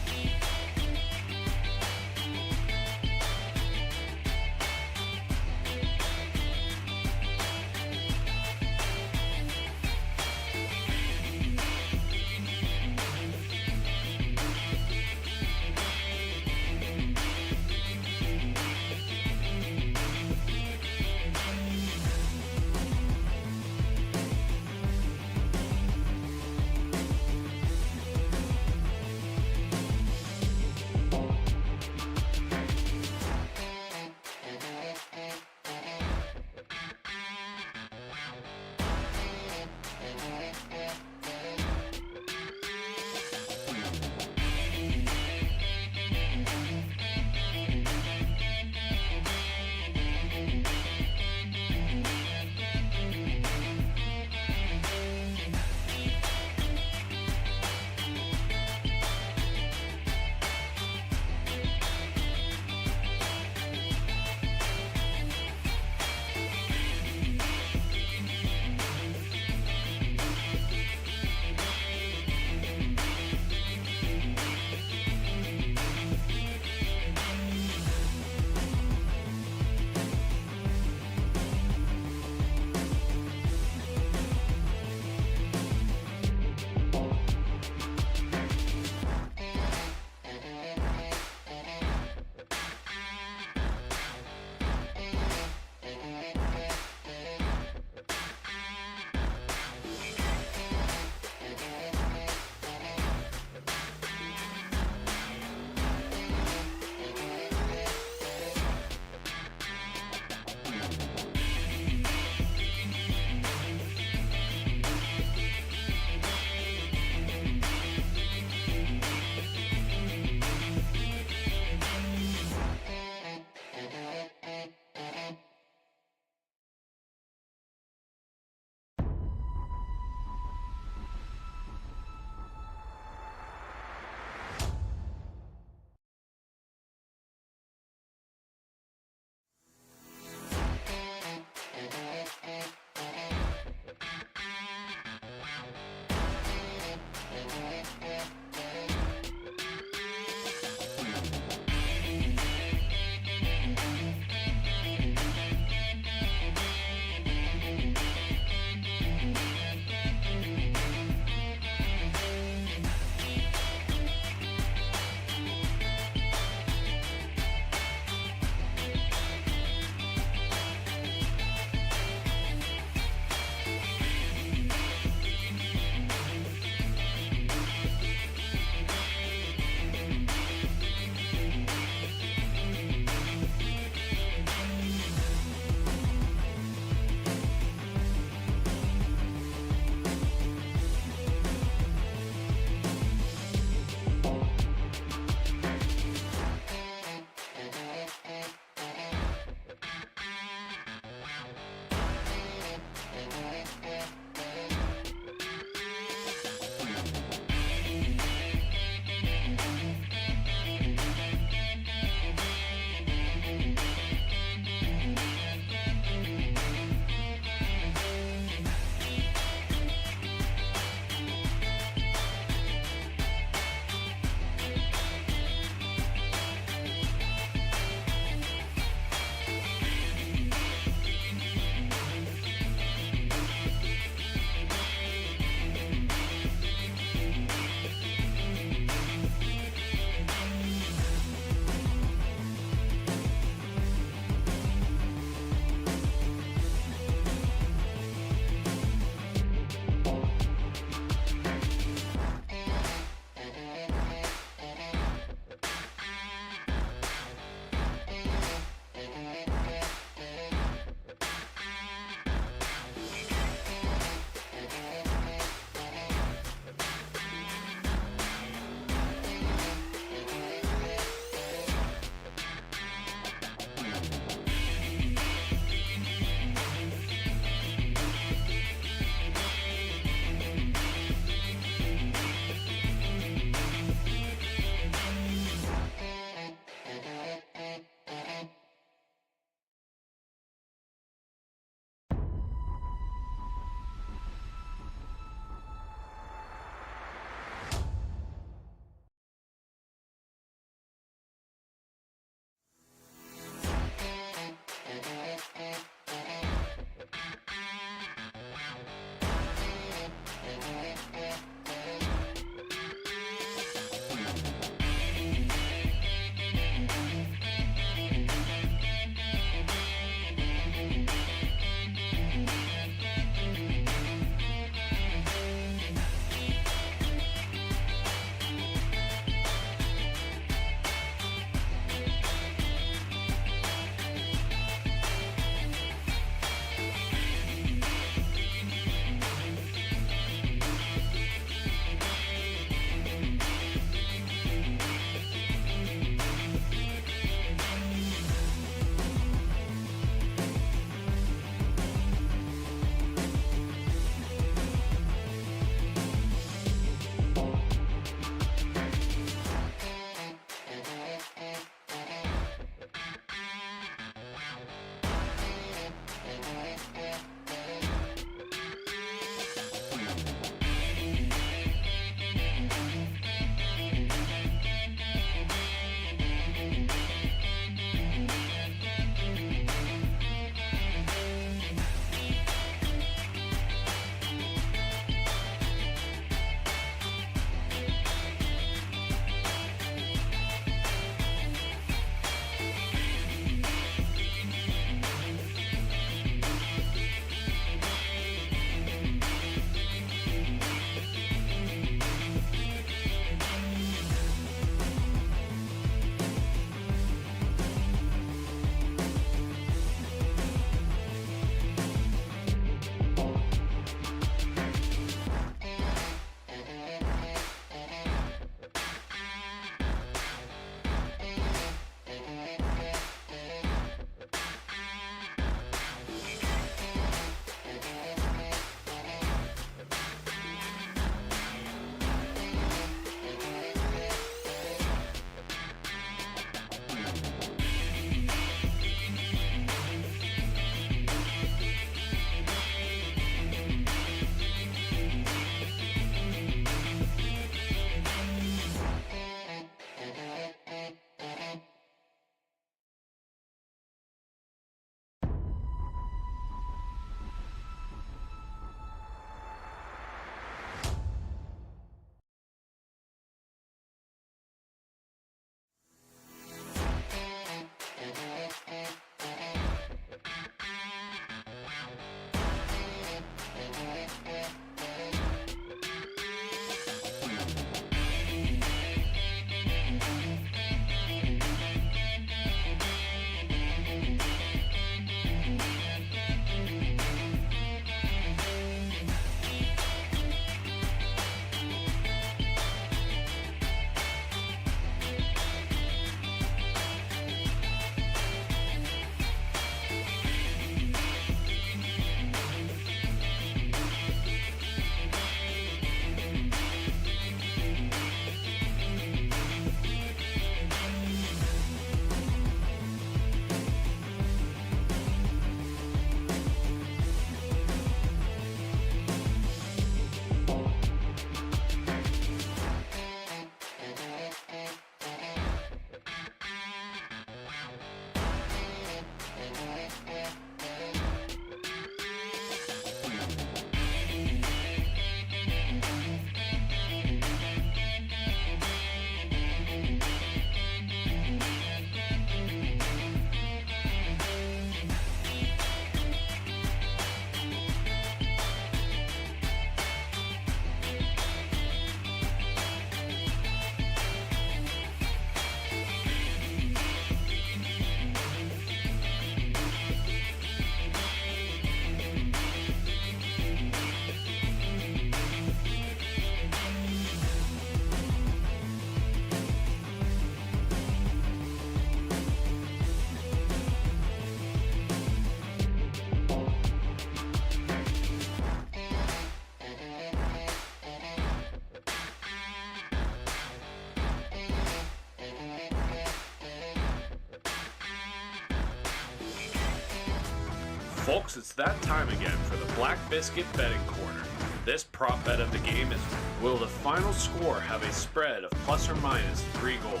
Folks, it's that time again for the Black Biscuit betting corner. This prop bet of the game is, will the final score have a spread of plus or minus 3 goals?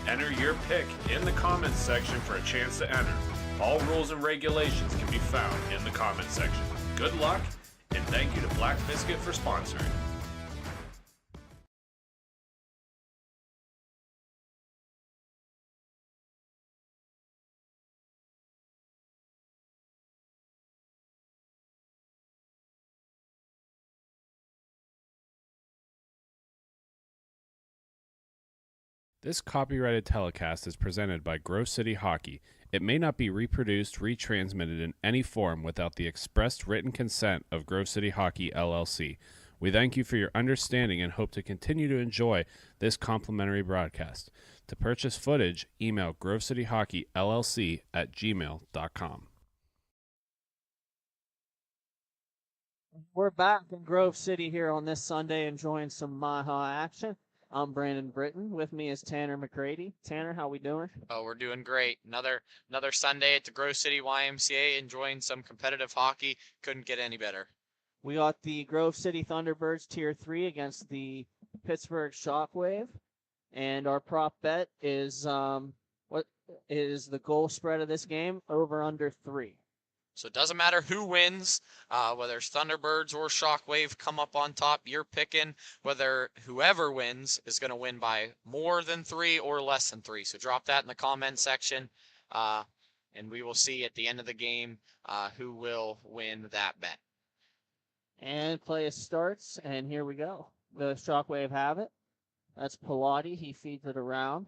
Enter your pick in the comments section for a chance to enter. All rules and regulations can be found in the comments section. Good luck, and thank you to Black Biscuit for sponsoring. This copyrighted telecast is presented by Grove City Hockey. It may not be reproduced, retransmitted in any form without the expressed written consent of Grove City Hockey, LLC. We thank you for your understanding and hope to continue to enjoy this complimentary broadcast. To purchase footage, email grovecityhockeyllc@gmail.com. We're back in Grove City here on this Sunday enjoying some MIHA action. I'm Brandon Britton. With me is Tanner McCready. Tanner, how we doing? Oh, we're doing great. Another Sunday at the Grove City YMCA, enjoying some competitive hockey. Couldn't get any better. We got the Grove City Thunderbirds Tier 3 against the Pittsburgh Shockwave. And our prop bet is what is the goal spread of this game? Over under 3. So it doesn't matter who wins, whether it's Thunderbirds or Shockwave come up on top, you're picking whether whoever wins is going to win by more than 3 or less than 3. So drop that in the comment section, and we will see at the end of the game who will win that bet. And play starts, and here we go. The Shockwave have it. That's Pilati. He feeds it around,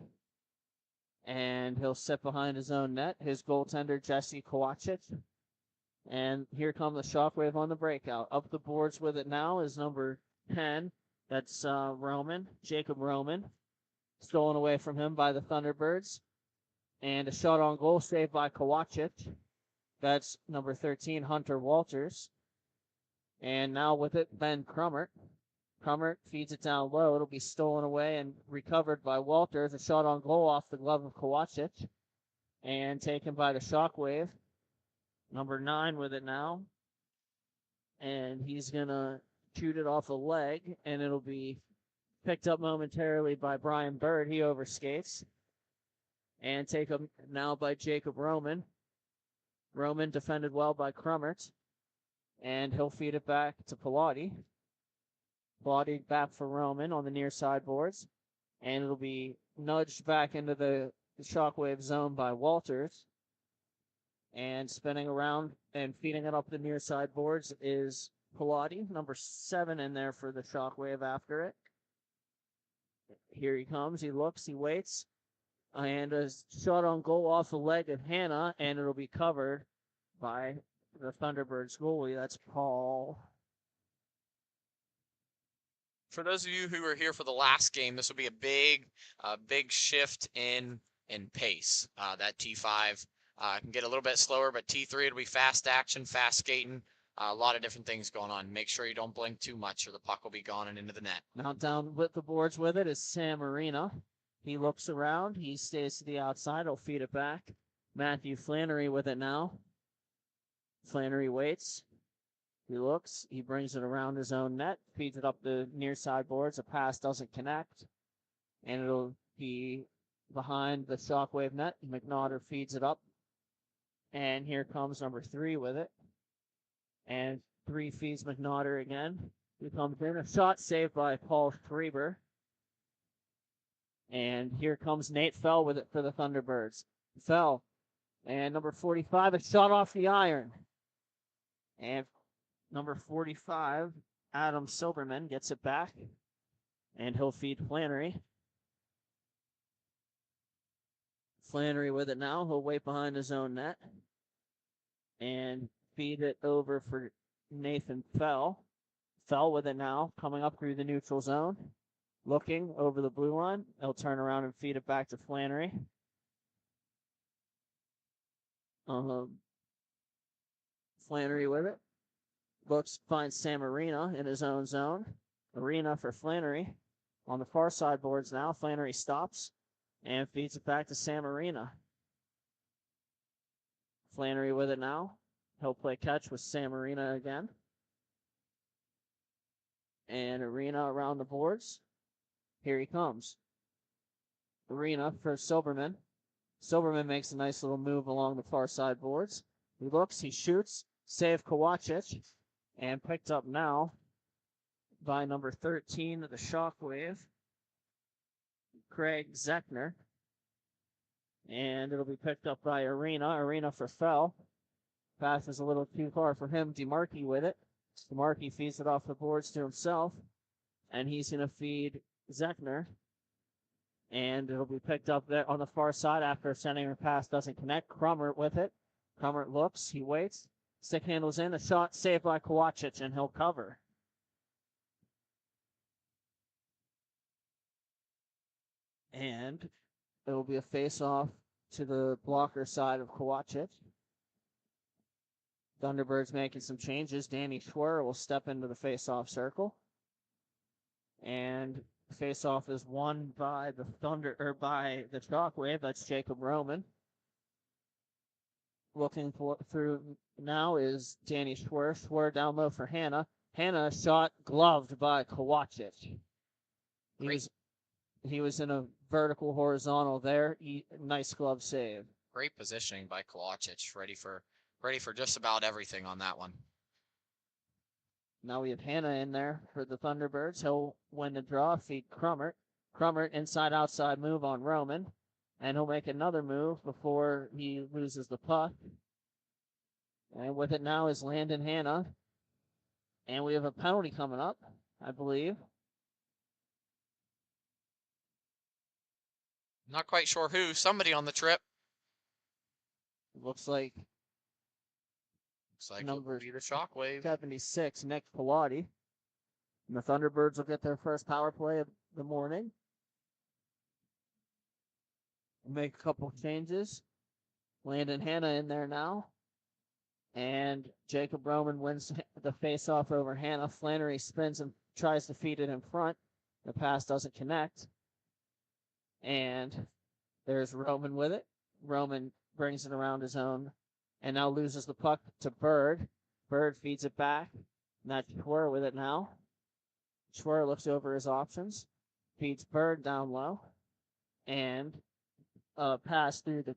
and he'll sit behind his own net. His goaltender, Jesse Kowacich. And here come the Shockwave on the breakout. Up the boards with it now is number 10. That's Jacob Roman. Stolen away from him by the Thunderbirds. And a shot on goal saved by Kowacich. That's number 13, Hunter Walters. And now with it, Ben Crummert. Crummert feeds it down low. It'll be stolen away and recovered by Walters. A shot on goal off the glove of Kowacich. And taken by the Shockwave. Number 9 with it now. And he's going to shoot it off a leg, and it'll be picked up momentarily by Brian Bird. He overskates. And taken now by Jacob Roman. Roman defended well by Crummert. And he'll feed it back to Pilati. Pilati back for Roman on the near side boards. And it'll be nudged back into the Shockwave zone by Walters. And spinning around and feeding it up the near side boards is Pilati, number 7 in there for the Shockwave after it. Here he comes. He looks. He waits. And a shot on goal off the leg of Hannah, and it'll be covered by the Thunderbirds goalie. That's Paul. For those of you who were here for the last game, this will be a big shift in pace. That T5 can get a little bit slower, but T3 it'll be fast action, fast skating, a lot of different things going on. Make sure you don't blink too much, or the puck will be gone and into the net. Now down with the boards with it is Sam Arena. He looks around. He stays to the outside. He'll feed it back. Matthew Flannery with it now. Flannery waits. He looks. He brings it around his own net. Feeds it up the near side boards. A pass doesn't connect. And it'll be behind the Shockwave net. McNaughter feeds it up. And here comes number 3 with it. And 3 feeds McNaughter again. He comes in. A shot saved by Paul Schreiber. And here comes Nate Fell with it for the Thunderbirds. Fell. And number 45, a shot off the iron. And number 45, Adam Silberman, gets it back. And he'll feed Flannery. Flannery with it now. He'll wait behind his own net. And feed it over for Nathan Fell. Fell with it now, coming up through the neutral zone. Looking over the blue line. He'll turn around and feed it back to Flannery. Flannery with it. Looks, finds Sam Arena in his own zone. Arena for Flannery. On the far side boards now, Flannery stops and feeds it back to Sam Arena. Flannery with it now. He'll play catch with Sam Arena again. And Arena around the boards. Here he comes. Arena for Silberman. Silberman makes a nice little move along the far side boards. He looks, he shoots, save Kowacic, and picked up now by number 13 of the Shockwave, Craig Zechner. And it'll be picked up by Arena for Fell. Pass is a little too far for him. DeMarkey with it. DeMarkey feeds it off the boards to himself, and he's going to feed Zechner. And it'll be picked up there on the far side after sending a pass doesn't connect. Crummert with it. Crummert looks, he waits. Stick handles in, a shot saved by Kowacic, and he'll cover. And it'll be a face-off to the blocker side of Kowacic. Thunderbirds making some changes. Danny Schwer will step into the face-off circle. And face-off is won by the by the Shockwave. That's Jacob Roman. Looking through now is Danny Schwer. Schwer down low for Hannah. Hannah shot gloved by Kowacic. He was in a vertical horizontal there. Nice glove save. Great positioning by Kowacic. Ready for just about everything on that one. Now we have Hannah in there for the Thunderbirds. He'll win the draw, feed Crummert. Crummert inside-outside move on Roman. And he'll make another move before he loses the puck. And with it now is Landon Hannah. And we have a penalty coming up, I believe. Not quite sure who. Somebody on the trip. Looks like Number it'll be the Shockwave. 76, Nick Pilati. And the Thunderbirds will get their first power play of the morning. Make a couple changes. Landon Hannah in there now. And Jacob Roman wins the face-off over Hannah. Flannery spins and tries to feed it in front. The pass doesn't connect. And there's Roman with it. Roman brings it around his own and now loses the puck to Bird. Bird feeds it back. And that's Schwer with it now. Schwer looks over his options. Feeds Bird down low. And pass through the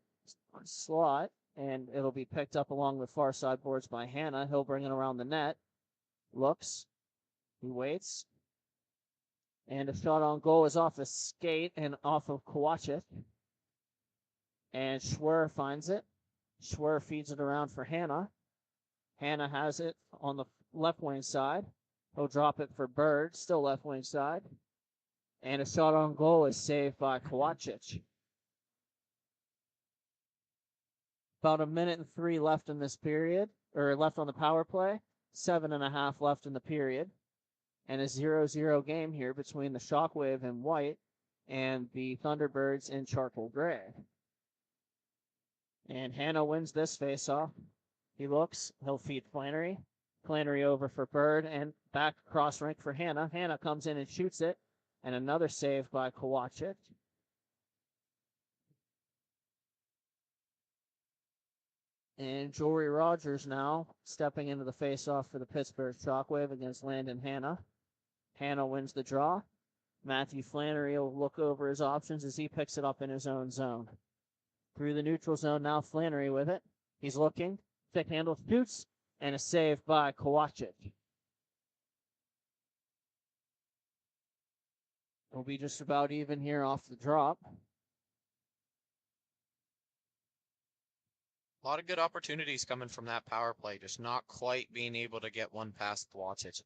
slot. And it'll be picked up along the far side boards by Hannah. He'll bring it around the net. Looks. He waits. And a shot on goal is off a skate and off of Kowacic. And Schwer finds it. Schwer feeds it around for Hannah. Hannah has it on the left wing side. He'll drop it for Bird, still left wing side. And a shot on goal is saved by Kowacic. About 1:03 left in this period, or left on the power play. 7.5 left in the period. And a 0-0 game here between the Shockwave in white and the Thunderbirds in charcoal gray. And Hannah wins this faceoff. He looks, he'll feed Flannery. Flannery over for Bird and back cross rink for Hannah. Hannah comes in and shoots it. And another save by Kowacic. And Jory Rogers now stepping into the faceoff for the Pittsburgh Shockwave against Landon Hannah. Hannah wins the draw. Matthew Flannery will look over his options as he picks it up in his own zone. Through the neutral zone now, Flannery with it. He's looking. Stick handle shoots. And a save by Kowacic. We'll be just about even here off the drop. A lot of good opportunities coming from that power play, just not quite being able to get one past Kowacic.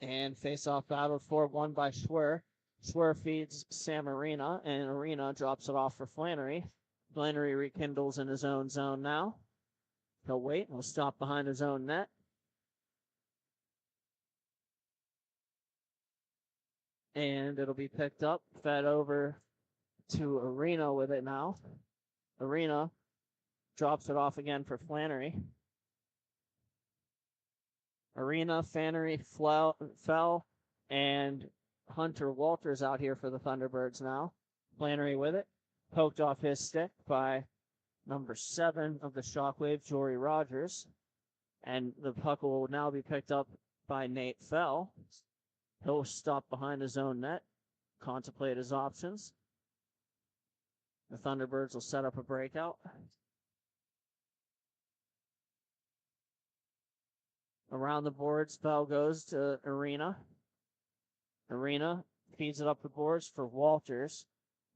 And face-off battle 4-1 by Schwer. Schwer feeds Sam Arena, and Arena drops it off for Flannery. Flannery rekindles in his own zone now. He'll wait, and he'll stop behind his own net. And it'll be picked up, fed over to Arena with it now. Arena drops it off again for Flannery. Arena, Flannery, Fell, and Hunter Walters out here for the Thunderbirds now. Flannery with it. Poked off his stick by number 7 of the Shockwave, Jory Rogers. And the puck will now be picked up by Nate Fell. He'll stop behind his own net, contemplate his options. The Thunderbirds will set up a breakout. Around the boards, Fell goes to Arena. Arena feeds it up the boards for Walters.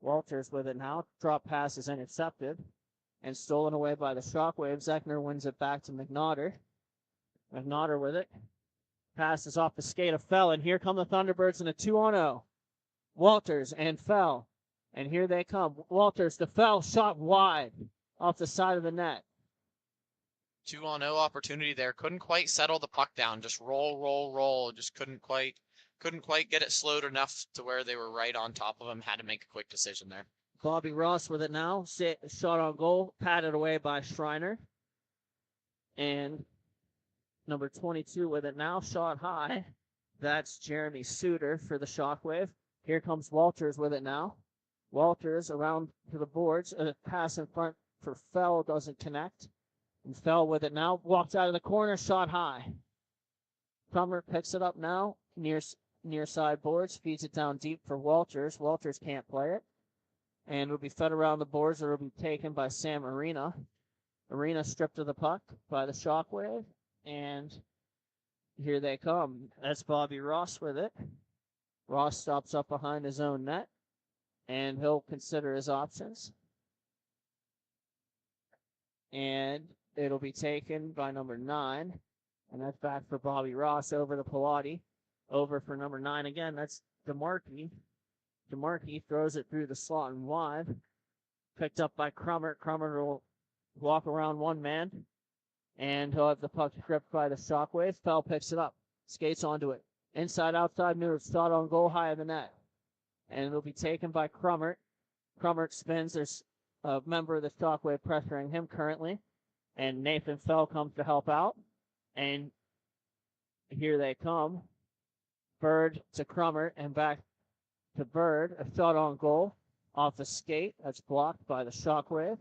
Walters with it now. Drop pass is intercepted and stolen away by the Shockwave. Zechner wins it back to McNaughter. McNaughter with it. Pass is off the skate of Fell, and here come the Thunderbirds in a 2-on-0. Walters and Fell. And here they come. Walters to Fell, shot wide off the side of the net. 2-on-0 opportunity there. Couldn't quite settle the puck down. Just roll. Just couldn't quite get it slowed enough to where they were right on top of him. Had to make a quick decision there. Bobby Ross with it now. Shot on goal, patted away by Schreiner. And number 22 with it now, shot high. That's Jeremy Suter for the Shockwave. Here comes Walters with it now. Walters around to the boards. A pass in front for Fell doesn't connect. And Fell with it now. Walks out of the corner, shot high. Crummer picks it up now. Near side boards. Feeds it down deep for Walters. Walters can't play it. And will be fed around the boards, or will be taken by Sam Arena. Arena stripped of the puck by the Shockwave. And here they come. That's Bobby Ross with it. Ross stops up behind his own net. And he'll consider his options. And it'll be taken by number 9. And that's back for Bobby Ross over to Pilati. Over for number 9 again. That's DeMarkey. DeMarkey throws it through the slot and wide. Picked up by Crummer. Crummer will walk around one man. And he'll have the puck stripped by the Shockwave. Fell picks it up. Skates onto it. Inside, outside move. Shot on goal high of the net. And it'll be taken by Crummert. Crummert spins. There's a member of the Shockwave pressuring him currently. And Nathan Fell comes to help out. And here they come. Bird to Crummert and back to Bird. A shot on goal off the skate. That's blocked by the Shockwave.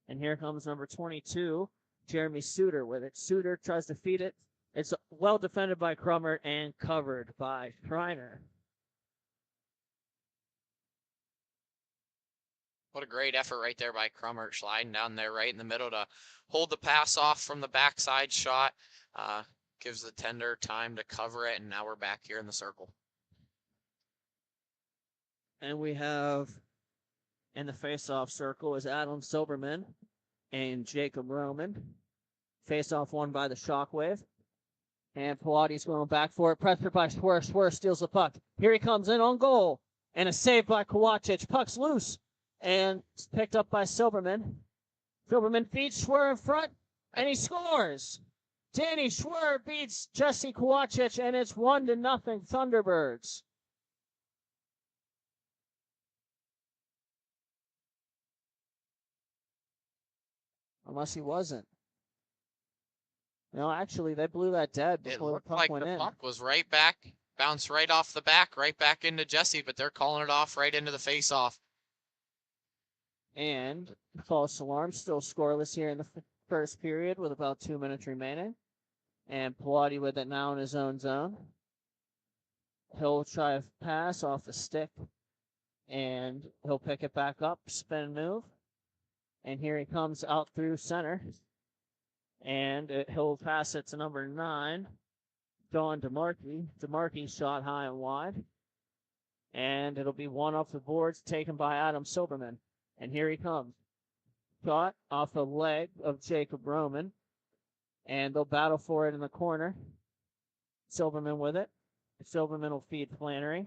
And here comes number 22, Jeremy Suter with it. Suter tries to feed it. It's well defended by Crummert and covered by Schreiner. What a great effort right there by Crummert, sliding down there right in the middle to hold the pass off from the backside shot. Gives the tender time to cover it, and now we're back here in the circle. And we have in the face-off circle is Adam Silberman and Jacob Roman. Face-off won by the Shockwave. And Pilates going back for it. Pressure by Schwer. Schwer steals the puck. Here he comes in on goal. And a save by Kovacic. Puck's loose. And it's picked up by Silberman. Silberman feeds Schwer in front. And he scores. Danny Schwer beats Jesse Kovacic. And it's 1-0 Thunderbirds. Unless he wasn't. No, actually, they blew that dead It before the looked puck like went the in. puck was right back, bounced right off the back, right back into Jesse, but they're calling it off right into the face-off. And false alarm, still scoreless here in the first period with about 2 minutes remaining. And Pilati with it now in his own zone. He'll try a pass off the stick. And he'll pick it back up, spin move. And here he comes out through center. And he'll pass it to number 9, Don DeMarkey. DeMarkey shot high and wide. And it'll be one off the boards taken by Adam Silberman. And here he comes. Shot off the leg of Jacob Roman. And they'll battle for it in the corner. Silberman with it. Silberman will feed Flannery.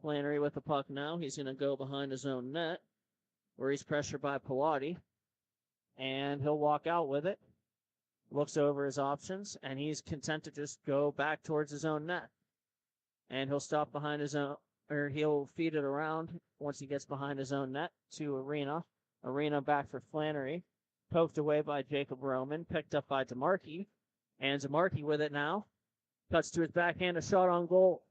Flannery with the puck now. He's going to go behind his own net, where he's pressured by Pilati. And he'll walk out with it. Looks over his options, and he's content to just go back towards his own net. And he'll stop behind his own, or he'll feed it around once he gets behind his own net to Arena. Arena back for Flannery. Poked away by Jacob Roman, picked up by DeMarkey. And DeMarkey with it now. Cuts to his backhand, a shot on goal.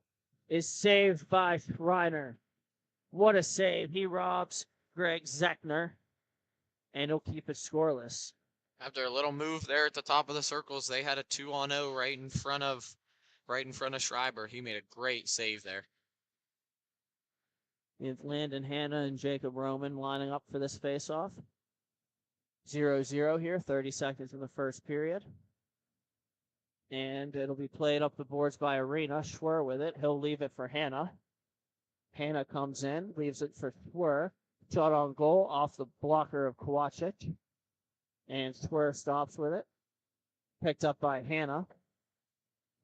Is saved by Schreiner. What a save. He robs Greg Zechner. and he'll keep it scoreless. After a little move there at the top of the circles, they had a 2-on-0 right in front of Schreiber. He made a great save there. We have Landon Hanna and Jacob Roman lining up for this face-off. 0-0 here, 30 seconds in the first period. And it'll be played up the boards by Arena. Schwer with it. He'll leave it for Hanna. Hanna comes in, leaves it for Schwer. Shot on goal off the blocker of Kovacic. And Schwer stops with it. Picked up by Hanna.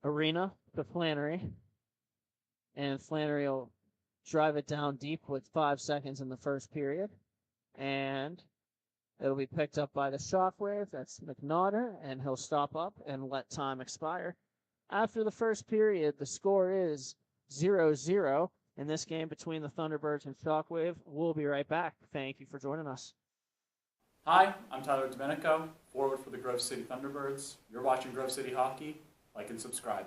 Arena to Flannery. And Flannery will drive it down deep with 5 seconds in the first period. And it'll be picked up by the Shockwave. That's McNaughter, and he'll stop up and let time expire. After the first period, the score is 0-0 in this game between the Thunderbirds and Shockwave. We'll be right back. Thank you for joining us. Hi, I'm Tyler Domenico, forward for the Grove City Thunderbirds. You're watching Grove City Hockey. Like and subscribe.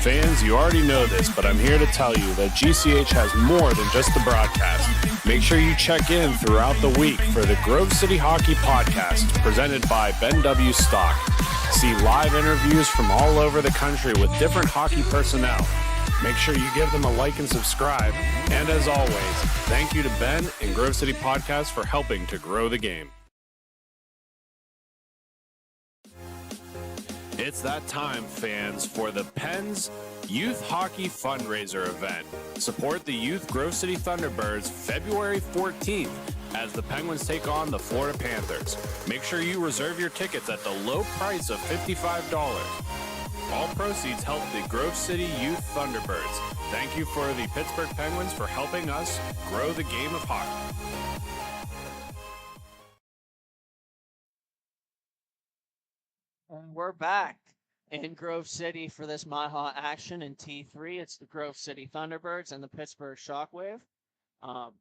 Fans, you already know this, but I'm here to tell you that GCH has more than just the broadcast. Make sure you check in throughout the week for the Grove City Hockey Podcast, presented by Ben W. Stock. See live interviews from all over the country with different hockey personnel. Make sure you give them a like and subscribe. And as always, thank you to Ben and Grove City Podcast for helping to grow the game. It's that time, fans, for the Pens Youth Hockey Fundraiser event. Support the Youth Grove City Thunderbirds February 14th as the Penguins take on the Florida Panthers. Make sure you reserve your tickets at the low price of $55. All proceeds help the Grove City Youth Thunderbirds. Thank you for the Pittsburgh Penguins for helping us grow the game of hockey. And we're back in Grove City for this MIHA action in T3. It's the Grove City Thunderbirds and the Pittsburgh Shockwave.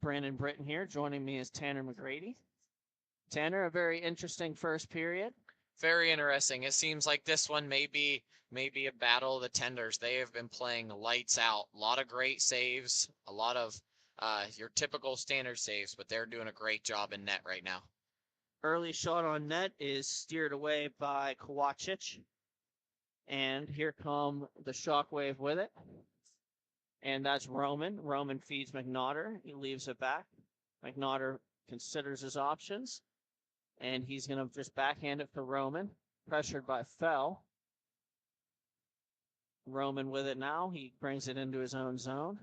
Brandon Britton here. Joining me is Tanner McGrady. Tanner, a very interesting first period. Very interesting. It seems like this one may be a battle of the tenders. They have been playing lights out. A lot of great saves, a lot of your typical standard saves, but they're doing a great job in net right now. Early shot on net is steered away by Kovacic. And here come the Shockwave with it. And that's Roman. Roman feeds McNaughter. He leaves it back. McNaughter considers his options. And he's going to just backhand it for Roman. Pressured by Fell. Roman with it now. He brings it into his own zone.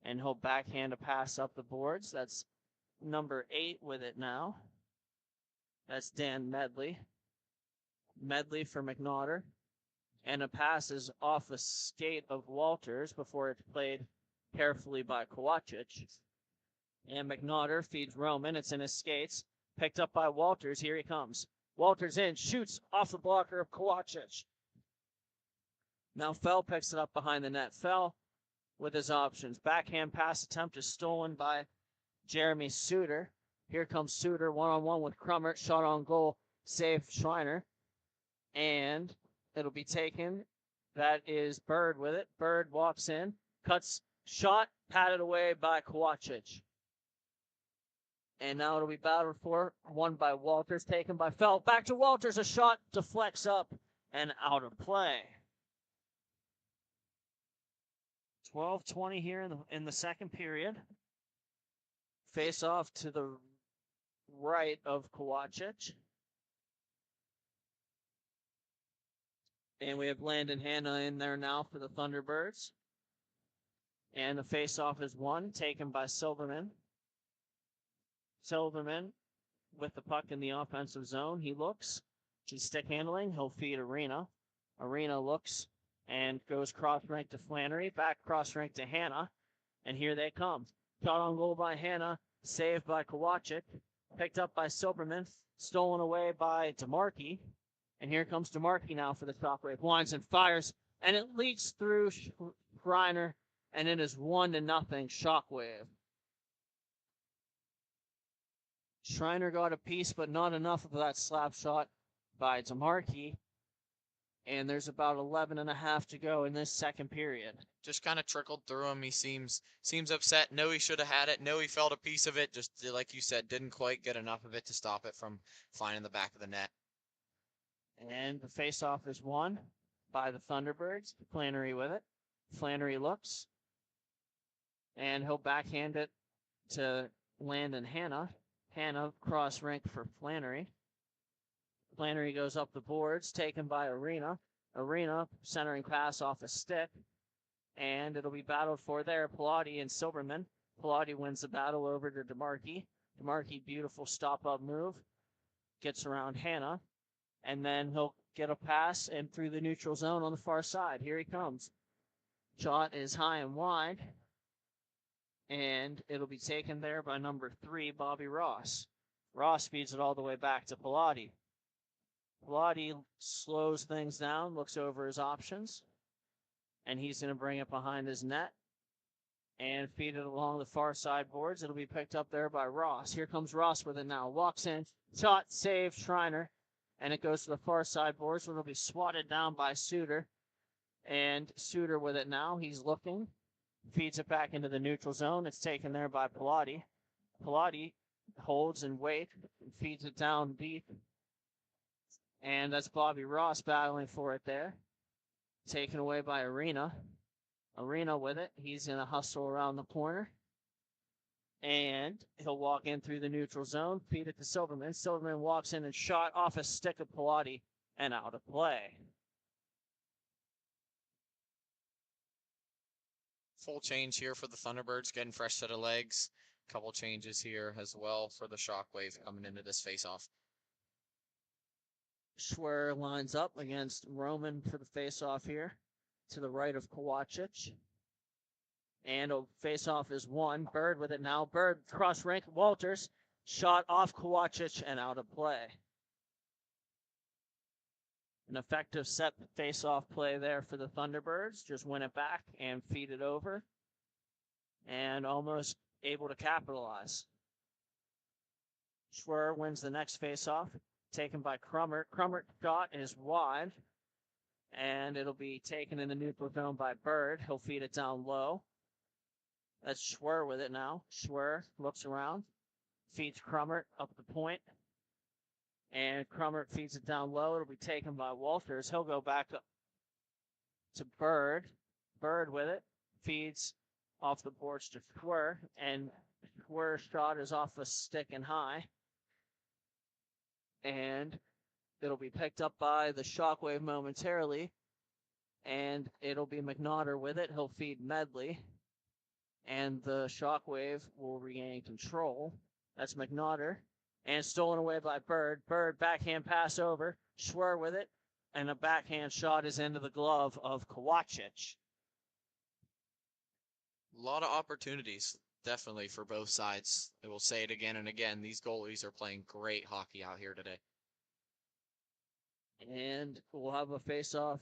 And he'll backhand a pass up the boards. That's number 8 with it now. That's Dan Medley. Medley for McNaughter. And a pass is off a skate of Walters before it's played carefully by Kovacic. And McNaughter feeds Roman. It's in his skates. Picked up by Walters. Here he comes. Walters in. Shoots off the blocker of Kovacic. Now Fell picks it up behind the net. Fell with his options. Backhand pass attempt is stolen by Jeremy Suter. Here comes Suter, one-on-one with Crummert. Shot on goal, save Schreiner. And it'll be taken. That is Bird with it. Bird walks in, cuts, shot, patted away by Kovacic. And now it'll be battled for, won by Walters, taken by Fell. Back to Walters, a shot deflects up and out of play. 12:20 here in the second period. Face off to the right of Kovacic. And we have Landon Hanna in there now for the Thunderbirds. And the face-off is won, taken by Silverman. Silverman with the puck in the offensive zone. He looks. He's stick handling. He'll feed Arena. Arena looks and goes cross-rank to Flannery. Back cross-rank to Hanna. And here they come. Shot on goal by Hanna. Saved by Kovacic. Picked up by Silverman. Stolen away by DeMarkey. And here comes DeMarkey now for the Shockwave. Winds and fires. And it leaks through Schreiner. And it is 1-0 Shockwave. Schreiner got a piece, but not enough of that slap shot by DeMarkey. And there's about 11.5 to go in this second period. Just kind of trickled through him. He seems upset. Know he should have had it. Know he felt a piece of it. Just like you said, didn't quite get enough of it to stop it from finding the back of the net. And the faceoff is won by the Thunderbirds. Flannery with it. Flannery looks. And he'll backhand it to Landon Hanna. Hanna cross rink for Flannery. Flannery goes up the boards, taken by Arena. Arena centering pass off a stick. And it'll be battled for there. Pilati and Silverman. Pilati wins the battle over to DeMarkey. DeMarkey, beautiful stop-up move. Gets around Hanna. And then he'll get a pass and through the neutral zone on the far side. Here he comes. Shot is high and wide. And it'll be taken there by number 3, Bobby Ross. Ross feeds it all the way back to Pilati. Pilati slows things down, looks over his options, and he's going to bring it behind his net and feed it along the far side boards. It'll be picked up there by Ross. Here comes Ross with it now. Walks in, shot, save, Schreiner, and it goes to the far side boards. It'll be swatted down by Suter, and Suter with it now. He's looking, feeds it back into the neutral zone. It's taken there by Pilati. Pilati holds and waits and feeds it down deep. And that's Bobby Ross battling for it there. Taken away by Arena. Arena with it. He's going to hustle around the corner. And he'll walk in through the neutral zone, feed it to Silverman. Silverman walks in and shot off a stick of Pilati and out of play. Full change here for the Thunderbirds, getting fresh set of legs. Couple changes here as well for the Shockwave coming into this faceoff. Schwer lines up against Roman for the faceoff here to the right of Kovacic. And a faceoff is won. Bird with it now. Bird cross rank. Walters shot off Kovacic and out of play. An effective set faceoff play there for the Thunderbirds. Just win it back and feed it over. And almost able to capitalize. Schwer wins the next faceoff. Taken by Crummert. Crummert shot is wide. And it'll be taken in the neutral zone by Bird. He'll feed it down low. That's Schwer with it now. Schwer looks around. Feeds Crummert up the point. And Crummert feeds it down low. It'll be taken by Walters. He'll go back up to Bird. Bird with it. Feeds off the boards to Schwer. And Schwer's shot is off a stick and high. And it'll be picked up by the Shockwave momentarily. And it'll be McNaughter with it. He'll feed Medley. And the Shockwave will regain control. That's McNaughter. And stolen away by Bird. Bird backhand pass over. Schwer with it. And a backhand shot is into the glove of Kovacic. A lot of opportunities, definitely, for both sides. I will say it again and again. These goalies are playing great hockey out here today. And we'll have a face-off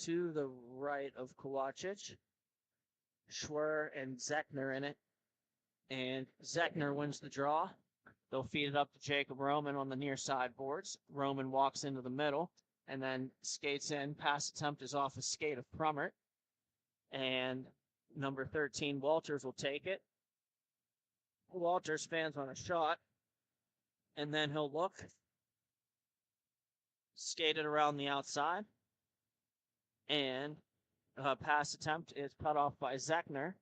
to the right of Kovacic. Schwer and Zechner in it. And Zechner wins the draw. They'll feed it up to Jacob Roman on the near side boards. Roman walks into the middle and then skates in. Pass attempt is off a skate of Crummert. And number 13, Walters, will take it. Walters fans on a shot. And then he'll look. Skate it around the outside. And a pass attempt is cut off by Zechner.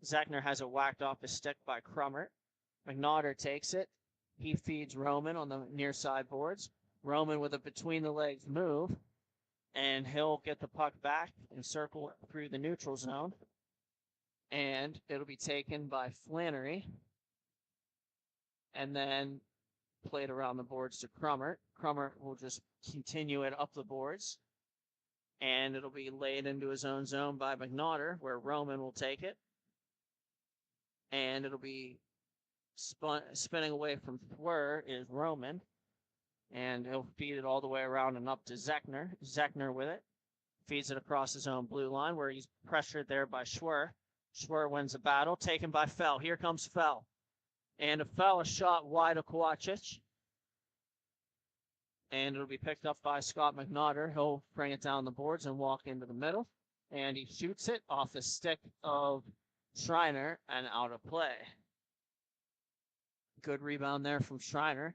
Zechner has it whacked off his stick by Crummert. McNaughter takes it. He feeds Roman on the near side boards. Roman with a between the legs move. And he'll get the puck back and circle through the neutral zone. And it'll be taken by Flannery. And then played around the boards to Crummert. Crummert will just continue it up the boards. And it'll be laid into his own zone by McNaughter, where Roman will take it. And it'll be spinning away from Schwer is Roman. And he'll feed it all the way around and up to Zechner. Zechner with it. Feeds it across his own blue line, where he's pressured there by Schwer. Schwer wins the battle, taken by Fell. Here comes Fell. And a foul shot wide of Kovacic. And it'll be picked up by Scott McNaughter. He'll bring it down the boards and walk into the middle. And he shoots it off the stick of Schreiner and out of play. Good rebound there from Schreiner.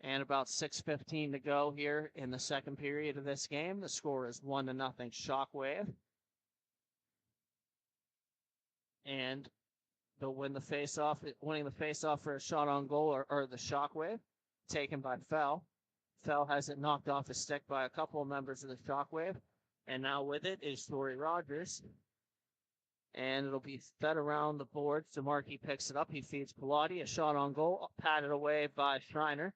And about 6:15 to go here in the second period of this game. The score is 1-0 Shockwave. And they'll win the face-off, winning the face-off for a shot on goal or the Shockwave, taken by Fell. Fell has it knocked off his stick by a couple of members of the Shockwave. And now with it is Torrey Rogers. And it'll be fed around the boards. DeMarchi picks it up. He feeds Pilati. A shot on goal, patted away by Schreiner.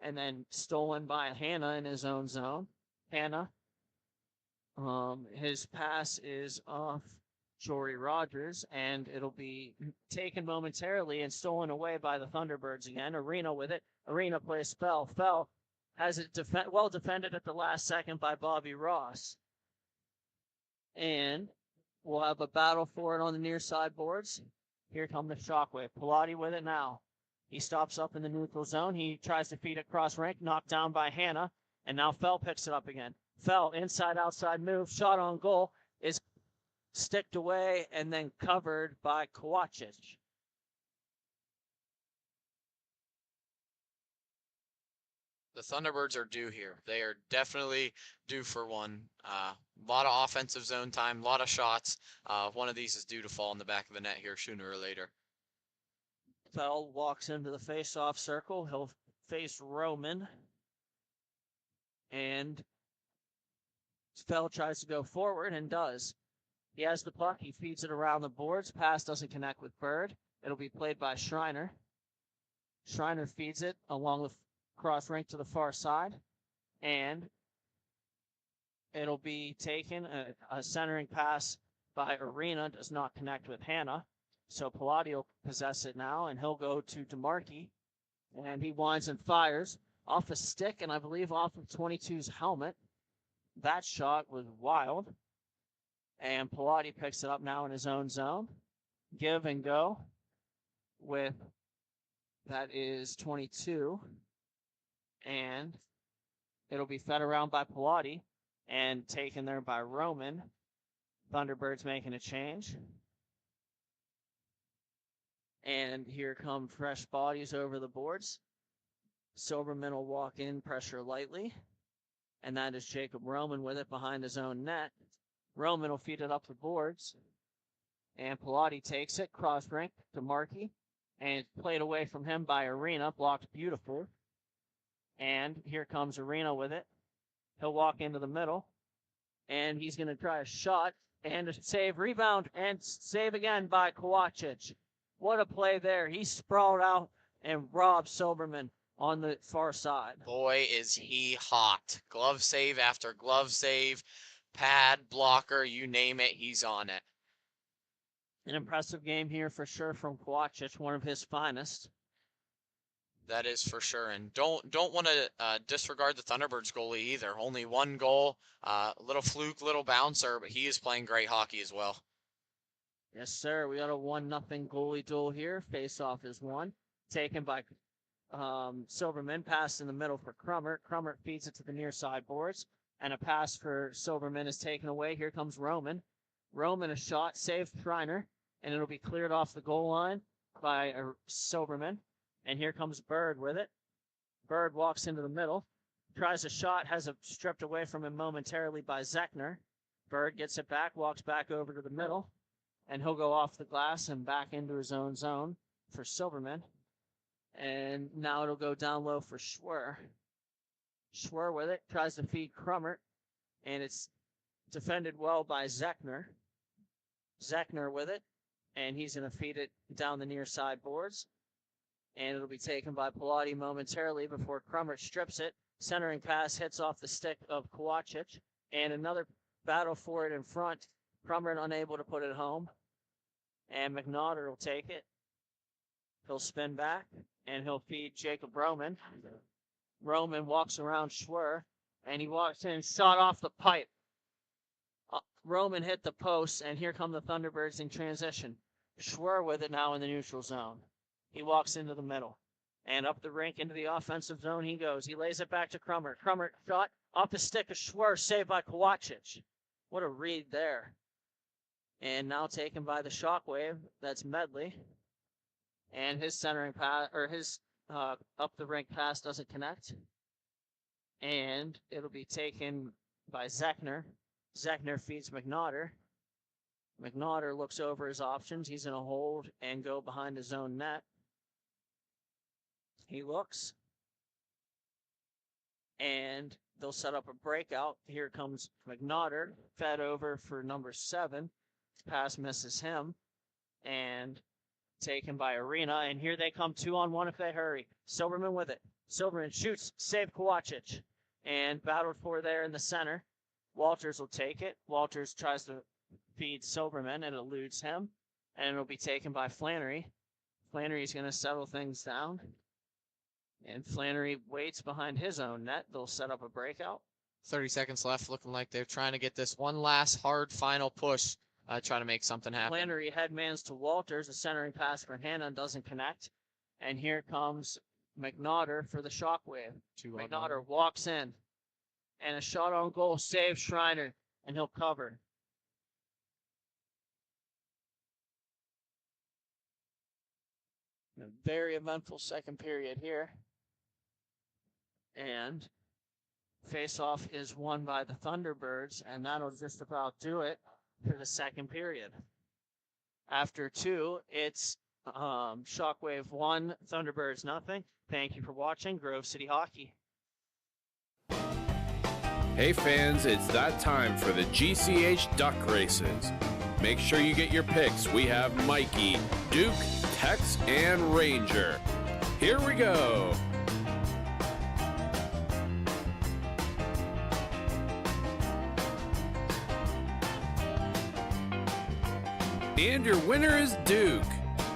And then stolen by Hannah in his own zone. Hannah, his pass is off Jory Rogers, and it'll be taken momentarily and stolen away by the Thunderbirds again. Arena with it. Arena plays Fell. Fell has it well defended at the last second by Bobby Ross. And we'll have a battle for it on the near side boards. Here come the Shockwave. Pilati with it now. He stops up in the neutral zone. He tries to feed it cross rank, knocked down by Hannah, and now Fell picks it up again. Fell, inside-outside move, shot on goal, is sticked away and then covered by Kovacic. The Thunderbirds are due here. They are definitely due for one. A lot of offensive zone time, a lot of shots. One of these is due to fall in the back of the net here sooner or later. Fell walks into the face-off circle. He'll face Roman. And Fell tries to go forward and does. He has the puck. He feeds it around the boards. Pass doesn't connect with Bird. It'll be played by Schreiner. Schreiner feeds it along the cross rink to the far side. And it'll be taken. A centering pass by Arena does not connect with Hannah. So Pilati will possess it now, and he'll go to DeMarchi. And he winds and fires off a stick, and I believe off of 22's helmet. That shot was wild. And Pilati picks it up now in his own zone. Give and go with, that is 22. And it'll be fed around by Pilati and taken there by Roman. Thunderbirds making a change. And here come fresh bodies over the boards. Silverman will walk in, pressure lightly. And that is Jacob Roman with it behind his own net. Roman will feed it up the boards. And Pilati takes it, cross rink to Markey. And played away from him by Arena, blocked beautiful. And here comes Arena with it. He'll walk into the middle. And he's going to try a shot. And a save, rebound, and save again by Kovacic. What a play there. He sprawled out and robbed Silverman on the far side. Boy, is he hot. Glove save after glove save, pad, blocker, you name it, he's on it. An impressive game here for sure from Kovacic, one of his finest. That is for sure. And don't want to disregard the Thunderbirds goalie either. Only one goal, little fluke, little bouncer, but he is playing great hockey as well. Yes, sir. We got a 1-0 goalie duel here. Face-off is won. Taken by Silverman. Pass in the middle for Crummert. Crummert feeds it to the near side boards. And a pass for Silverman is taken away. Here comes Roman. Roman, a shot. Saved Schreiner. And it'll be cleared off the goal line by Silverman. And here comes Bird with it. Bird walks into the middle. Tries a shot. Has it stripped away from him momentarily by Zechner. Bird gets it back. Walks back over to the middle. And he'll go off the glass and back into his own zone for Silverman. And now it'll go down low for Schwer. Schwer with it. Tries to feed Crummert. And it's defended well by Zechner. Zechner with it. And he's going to feed it down the near side boards. And it'll be taken by Pilati momentarily before Crummert strips it. Centering pass hits off the stick of Kovacic. And another battle for it in front. Crummert unable to put it home. And McNaughter will take it. He'll spin back, and he'll feed Jacob Roman. Roman walks around Schwer, and he walks in and shot off the pipe. Roman hit the post, and here come the Thunderbirds in transition. Schwer with it now in the neutral zone. He walks into the middle. And up the rink into the offensive zone he goes. He lays it back to Crummer. Crummer shot off the stick of Schwer, saved by Kovacic. What a read there. And now taken by the Shockwave. That's Medley. And his centering pass, or his up the rink pass doesn't connect. And it'll be taken by Zechner. Zechner feeds McNaughter. McNaughter looks over his options. He's going to hold and go behind his own net. He looks. And they'll set up a breakout. Here comes McNaughter, fed over for number 7. Pass misses him. And taken by Arena. And here they come 2-on-1 if they hurry. Silverman with it. Silverman shoots, save Kovacic. And battled for there in the center. Walters will take it. Walters tries to feed Silverman and eludes him. And it'll be taken by Flannery. Flannery's going to settle things down. And Flannery waits behind his own net. They'll set up a breakout. 30 seconds left, looking like they're trying to get this one last hard final push, trying to make something happen. Flannery headmans to Walters. A centering pass for Hannon doesn't connect. And here comes McNaughter for the Shockwave. McNaughter walks in. And a shot on goal saves Schreiner. And he'll cover. A very eventful second period here. And face-off is won by the Thunderbirds, and that'll just about do it for the second period. After 2, it's Shockwave 1, Thunderbirds nothing. Thank you for watching Grove City Hockey. Hey fans, it's that time for the GCH duck races. Make sure you get your picks. We have Mikey, Duke, Tex, and Ranger. Here we go. And your winner is Duke.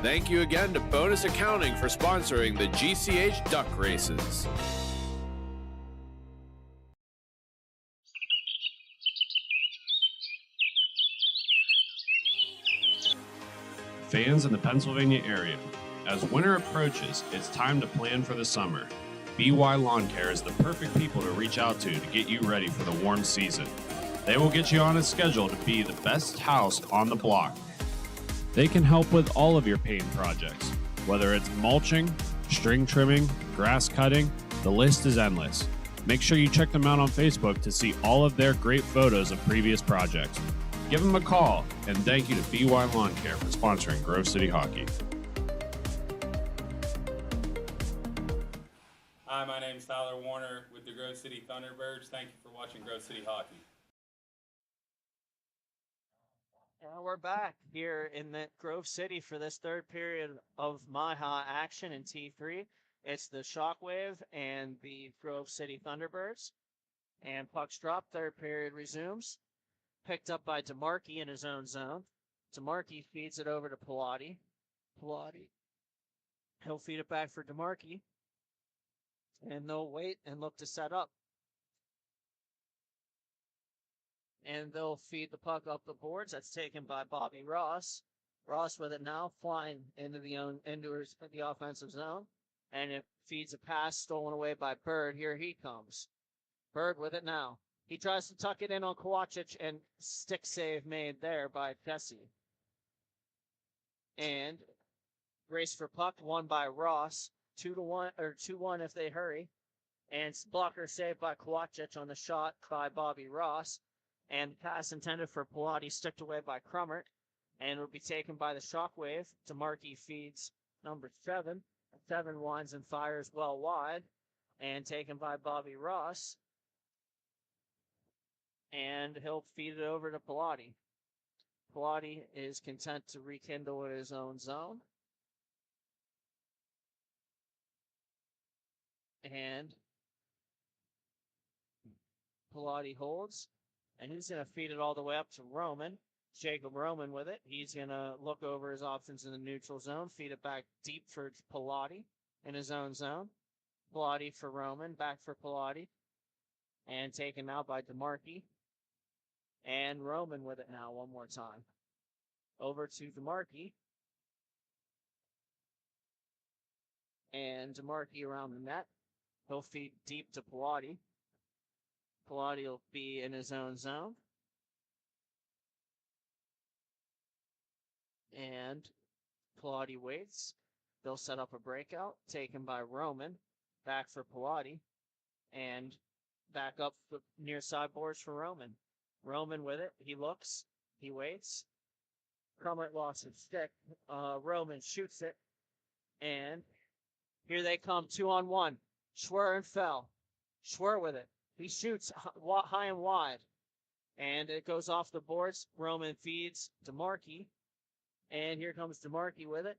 Thank you again to Bonus Accounting for sponsoring the GCH duck races. Fans in the Pennsylvania area, as winter approaches, it's time to plan for the summer. BY Lawn Care is the perfect people to reach out to get you ready for the warm season. They will get you on a schedule to be the best house on the block. They can help with all of your paint projects, whether it's mulching, string trimming, grass cutting, the list is endless. Make sure you check them out on Facebook to see all of their great photos of previous projects. Give them a call, and thank you to BY Lawn Care for sponsoring Grove City Hockey. Hi, my name is Tyler Warner with the Grove City Thunderbirds. Thank you for watching Grove City Hockey. And we're back here in the Grove City for this third period of MIHA action in T3. It's the Shockwave and the Grove City Thunderbirds. And puck's dropped, third period resumes. Picked up by DeMarchi in his own zone. DeMarchi feeds it over to Pilati. He'll feed it back for DeMarchi. And they'll wait and look to set up. And they'll feed the puck up the boards. That's taken by Bobby Ross. Ross with it now, flying into the offensive zone. And it feeds a pass stolen away by Bird. Here he comes. Bird with it now. He tries to tuck it in on Kovacic, and stick save made there by Jesse. And race for puck won by Ross. 2-1 or 2-1 if they hurry. And blocker saved by Kovacic on the shot by Bobby Ross. And pass intended for Pilati sticked away by Crummert. And it'll be taken by the Shockwave. DeMarchi feeds number 7. 7 winds and fires well wide. And taken by Bobby Ross. And he'll feed it over to Pilati. Pilati is content to rekindle in his own zone. And Pilati holds. And he's going to feed it all the way up to Roman. Jacob Roman with it. He's going to look over his options in the neutral zone. Feed it back deep for Pilati in his own zone. Pilati for Roman. Back for Pilati. And taken out by DeMarchi. And Roman with it now one more time. Over to DeMarchi. and DeMarchi around the net. He'll feed deep to Pilati. Pilati will be in his own zone. And Pilati waits. They'll set up a breakout, taken by Roman. Back for Pilati. And back up the near side boards for Roman. Roman with it. He looks. He waits. Crummert lost his stick. Roman shoots it. And here they come, 2-on-1. Schwer and Fell. Schwer with it. He shoots high and wide. And it goes off the boards. Roman feeds DeMarchi. And here comes DeMarchi with it.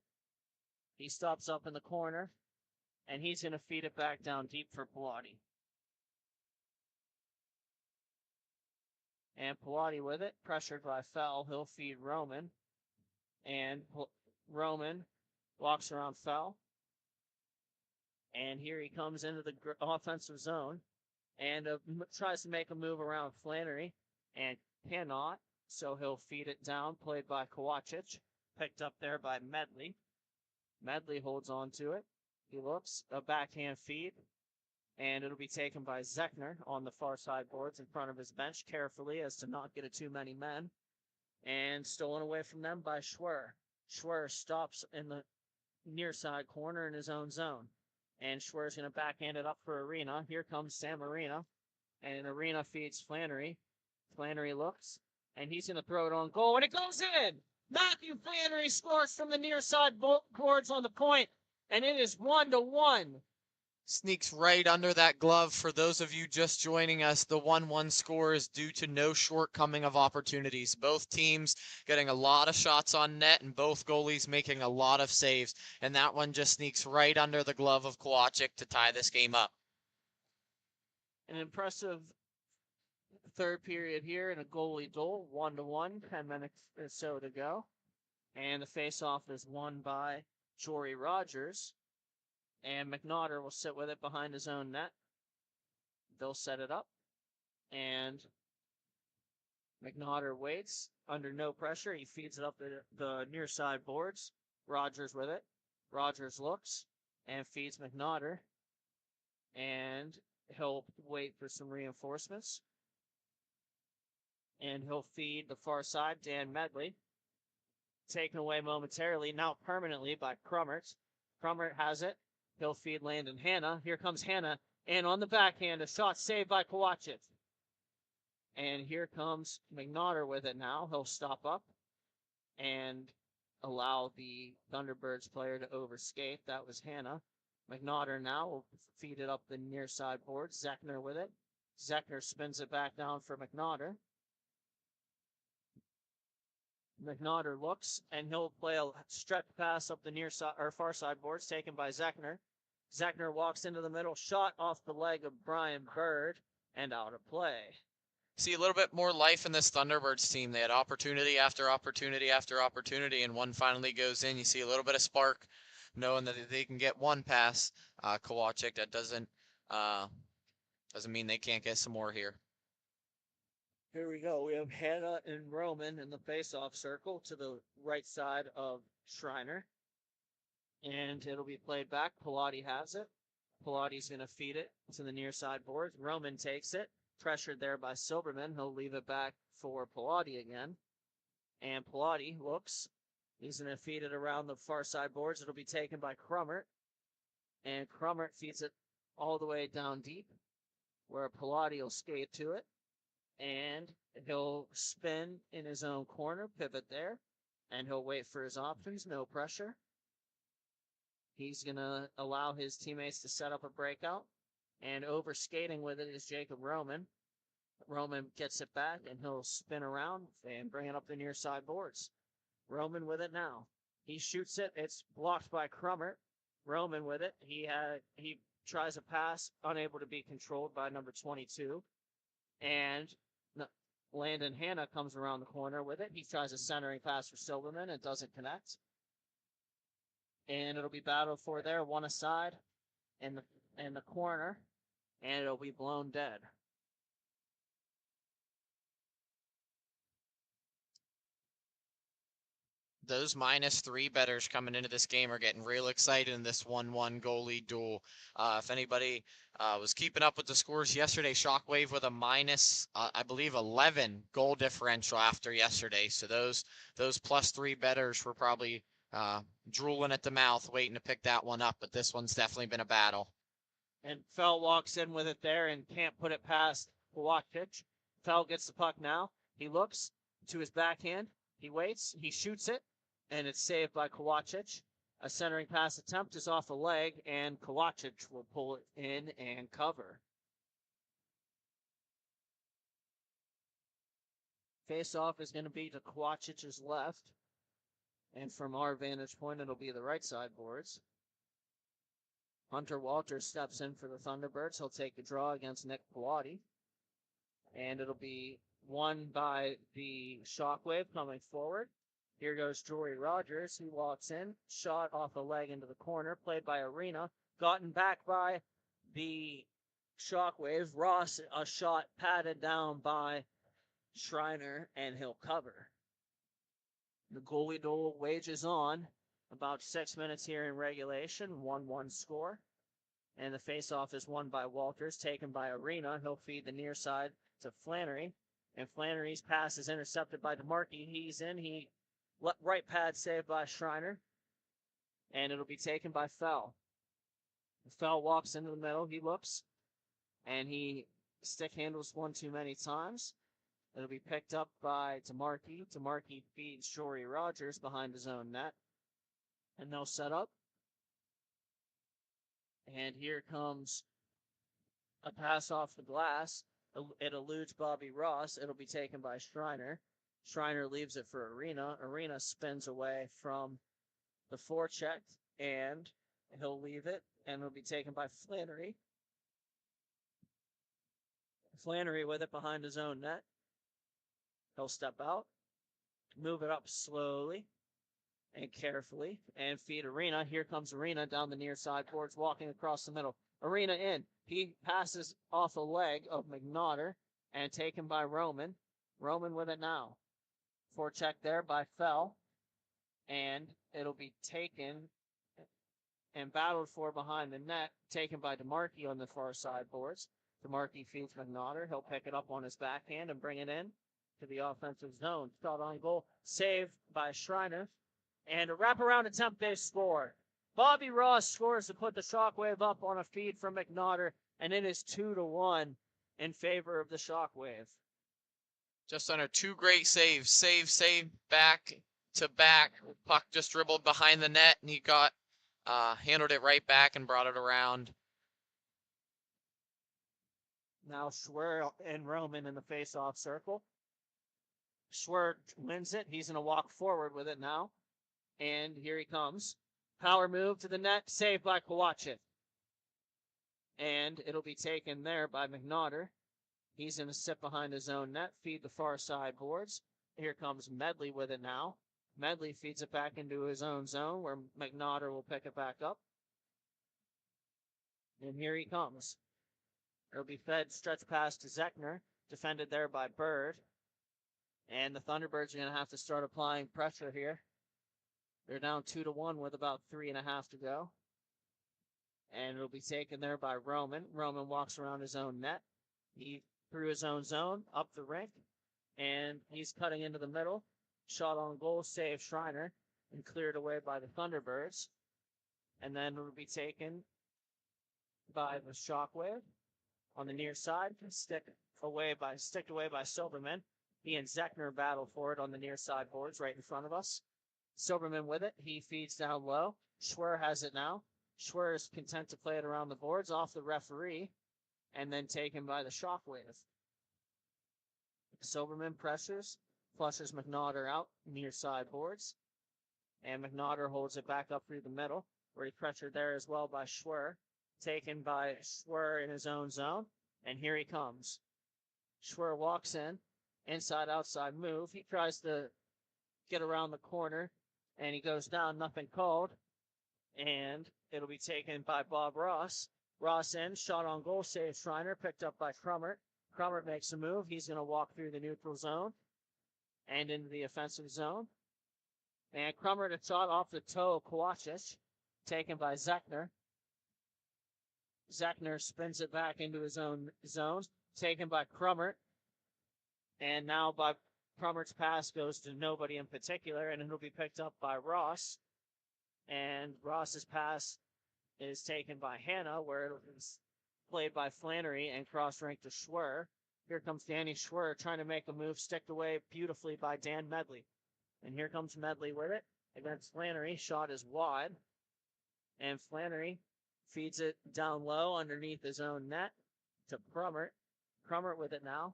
He stops up in the corner. And he's going to feed it back down deep for Pilati. And Pilati with it, pressured by Fell. He'll feed Roman. And Roman walks around Fell. And here he comes into the offensive zone. And tries to make a move around Flannery. And cannot. So he'll feed it down, played by Kovacic. Picked up there by Medley. Medley holds on to it. He looks, a backhand feed. And it'll be taken by Zechner on the far side boards in front of his bench carefully as to not get it too many men. And stolen away from them by Schwer. Schwer stops in the near side corner in his own zone. And Schwer's going to backhand it up for Arena. Here comes Sam Arena. And Arena feeds Flannery. Flannery looks. And he's going to throw it on goal. And it goes in! Matthew Flannery scores from the near side boards on the point. And it is 1-1. Sneaks right under that glove. For those of you just joining us, the 1-1 score is due to no shortcoming of opportunities. Both teams getting a lot of shots on net and both goalies making a lot of saves. And that one just sneaks right under the glove of Kovacic to tie this game up. An impressive third period here in a goalie duel, 1-1, 10 minutes or so to go. And the face-off is won by Jory Rogers. And McNaughter will sit with it behind his own net. They'll set it up. And McNaughter waits under no pressure. He feeds it up the near side boards. Rogers with it. Rogers looks and feeds McNaughter. And he'll wait for some reinforcements. And he'll feed the far side, Dan Medley. Taken away momentarily, now permanently by Crummert. Crummert has it. He'll feed Landon Hanna. Here comes Hanna. And on the backhand, a shot saved by Kovacic. And here comes McNaughter with it now. He'll stop up and allow the Thunderbirds player to overskate. That was Hanna. McNaughter now will feed it up the near side board. Zechner with it. Zechner spins it back down for McNaughter. McNaughter looks, and he'll play a stretch pass up the near side or far side boards, taken by Zechner. Zechner walks into the middle, shot off the leg of Brian Bird, and out of play. See a little bit more life in this Thunderbirds team. They had opportunity after opportunity after opportunity, and one finally goes in. You see a little bit of spark, knowing that they can get one pass. Kovacic, that doesn't mean they can't get some more here. Here we go. We have Hanna and Roman in the face-off circle to the right side of Schreiner. And it'll be played back. Pilati has it. Pilati's going to feed it to the near side boards. Roman takes it. Pressured there by Silberman. He'll leave it back for Pilati again. And Pilati looks. He's going to feed it around the far side boards. It'll be taken by Crummert. And Crummert feeds it all the way down deep, where Pilati will skate to it. And he'll spin in his own corner, pivot there, and he'll wait for his options, no pressure. He's going to allow his teammates to set up a breakout, and over skating with it is Jacob Roman. Roman gets it back, and he'll spin around and bring it up the near side boards. Roman with it now. He shoots it. It's blocked by Crummert. Roman with it. He tries a pass, unable to be controlled by number 22. And Landon Hanna comes around the corner with it. He tries a centering pass for Silverman. It doesn't connect. And it'll be battled for there, one aside in the corner. And it'll be blown dead. those -3 bettors coming into this game are getting real excited in this 1-1 goalie duel. If anybody was keeping up with the scores yesterday, Shockwave with a minus, I believe, 11 goal differential after yesterday. So those +3 bettors were probably drooling at the mouth waiting to pick that one up, but this one's definitely been a battle. And Fell walks in with it there and can't put it past Kovacic. Fell gets the puck now. He looks to his backhand. He waits. He shoots it, and it's saved by Kovacic. A centering pass attempt is off a leg, and Kovacic will pull it in and cover. Face-off is going to be to Kovacic's left. And from our vantage point, it'll be the right side boards. Hunter Walters steps in for the Thunderbirds. He'll take a draw against Nick Pilati. And it'll be won by the Shockwave coming forward. Here goes Jory Rogers. He walks in, shot off a leg into the corner, played by Arena, gotten back by the Shockwave. Ross, a shot patted down by Schreiner, and he'll cover. The goalie duel wages on. About 6 minutes here in regulation, 1-1 score. And the faceoff is won by Walters, taken by Arena. He'll feed the near side to Flannery. And Flannery's pass is intercepted by DeMarkey. He's in. Right pad saved by Schreiner. And it'll be taken by Fell. Fell walks into the middle. He looks. And he stick handles one too many times. It'll be picked up by DeMarkey. DeMarkey feeds Jory Rogers behind his own net. And they'll set up. And here comes a pass off the glass. It eludes Bobby Ross. It'll be taken by Schreiner. Schreiner leaves it for Arena. Arena spins away from the forecheck, and he'll leave it, and it'll be taken by Flannery. Flannery with it behind his own net. He'll step out, move it up slowly and carefully, and feed Arena. Here comes Arena down the near side boards, walking across the middle. Arena in. He passes off a leg of McNaughter and taken by Roman. Roman with it now. Forecheck there by Fell. And it'll be taken and battled for behind the net, taken by DeMarkey on the far side boards. DeMarkey feeds McNaughter. He'll pick it up on his backhand and bring it in to the offensive zone. Shot on goal, saved by Schreiner. And a wraparound attempt, they score. Bobby Ross scores to put the Shockwave up on a feed from McNaughter, and it is 2-1 in favor of the Shockwave. Just under 2 great saves. Save, back to back. Puck just dribbled behind the net, and he got handled it right back and brought it around. Now Schwer and Roman in the face-off circle. Schwer wins it. He's going to walk forward with it now. And here he comes. Power move to the net, saved by Kovacic. And it'll be taken there by McNaughter. He's going to sit behind his own net, feed the far side boards. Here comes Medley with it now. Medley feeds it back into his own zone where McNaughter will pick it back up. And here he comes. It'll be fed stretch pass to Zechner, defended there by Bird. And the Thunderbirds are going to have to start applying pressure here. They're down 2-1 with about 3.5 to go. And it'll be taken there by Roman. Roman walks around his own net. He through his own zone, up the rink, and he's cutting into the middle. Shot on goal, save Schreiner, and cleared away by the Thunderbirds. And then it'll be taken by the Shockwave on the near side, sticked away by Silverman. He and Zechner battle for it on the near side boards right in front of us. Silverman with it. He feeds down low. Schwer has it now. Schwer is content to play it around the boards off the referee and then taken by the Shockwave. Silverman pressures, flushes McNaughter out near side boards. And McNaughter holds it back up through the middle where he pressured there as well by Schwer. Taken by Schwer in his own zone. And here he comes. Schwer walks in. Inside outside move. He tries to get around the corner. And he goes down, nothing called. And it'll be taken by Bob Ross. Ross in, shot on goal, save Schreiner, picked up by Crummert. Crummert makes a move. He's going to walk through the neutral zone and into the offensive zone. And Krummer to shot off the toe of Kowachich, taken by Zechner. Zechner spins it back into his own zone, taken by Krummer. And now by Krummer's pass goes to nobody in particular, and it'll be picked up by Ross. And Ross's pass is taken by Hannah, where it was played by Flannery and cross-ranked to Schwer. Here comes Danny Schwer trying to make a move, sticked away beautifully by Dan Medley. And here comes Medley with it against Flannery. Shot is wide. And Flannery feeds it down low underneath his own net to Krummer. Krummer with it now.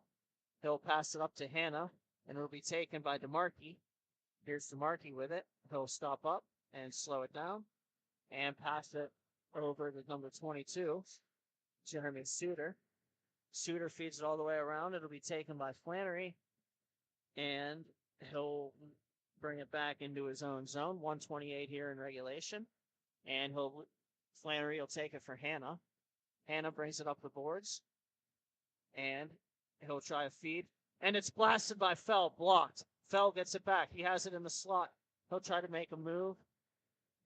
He'll pass it up to Hannah, and it'll be taken by DeMarkey. Here's DeMarkey with it. He'll stop up and slow it down and pass it over to number 22, Jeremy Suter. Suter feeds it all the way around. It'll be taken by Flannery, and he'll bring it back into his own zone. 128 here in regulation, and Flannery will take it for Hannah. Hannah brings it up the boards, and he'll try a feed, and it's blasted by Fell, blocked. Fell gets it back. He has it in the slot. He'll try to make a move,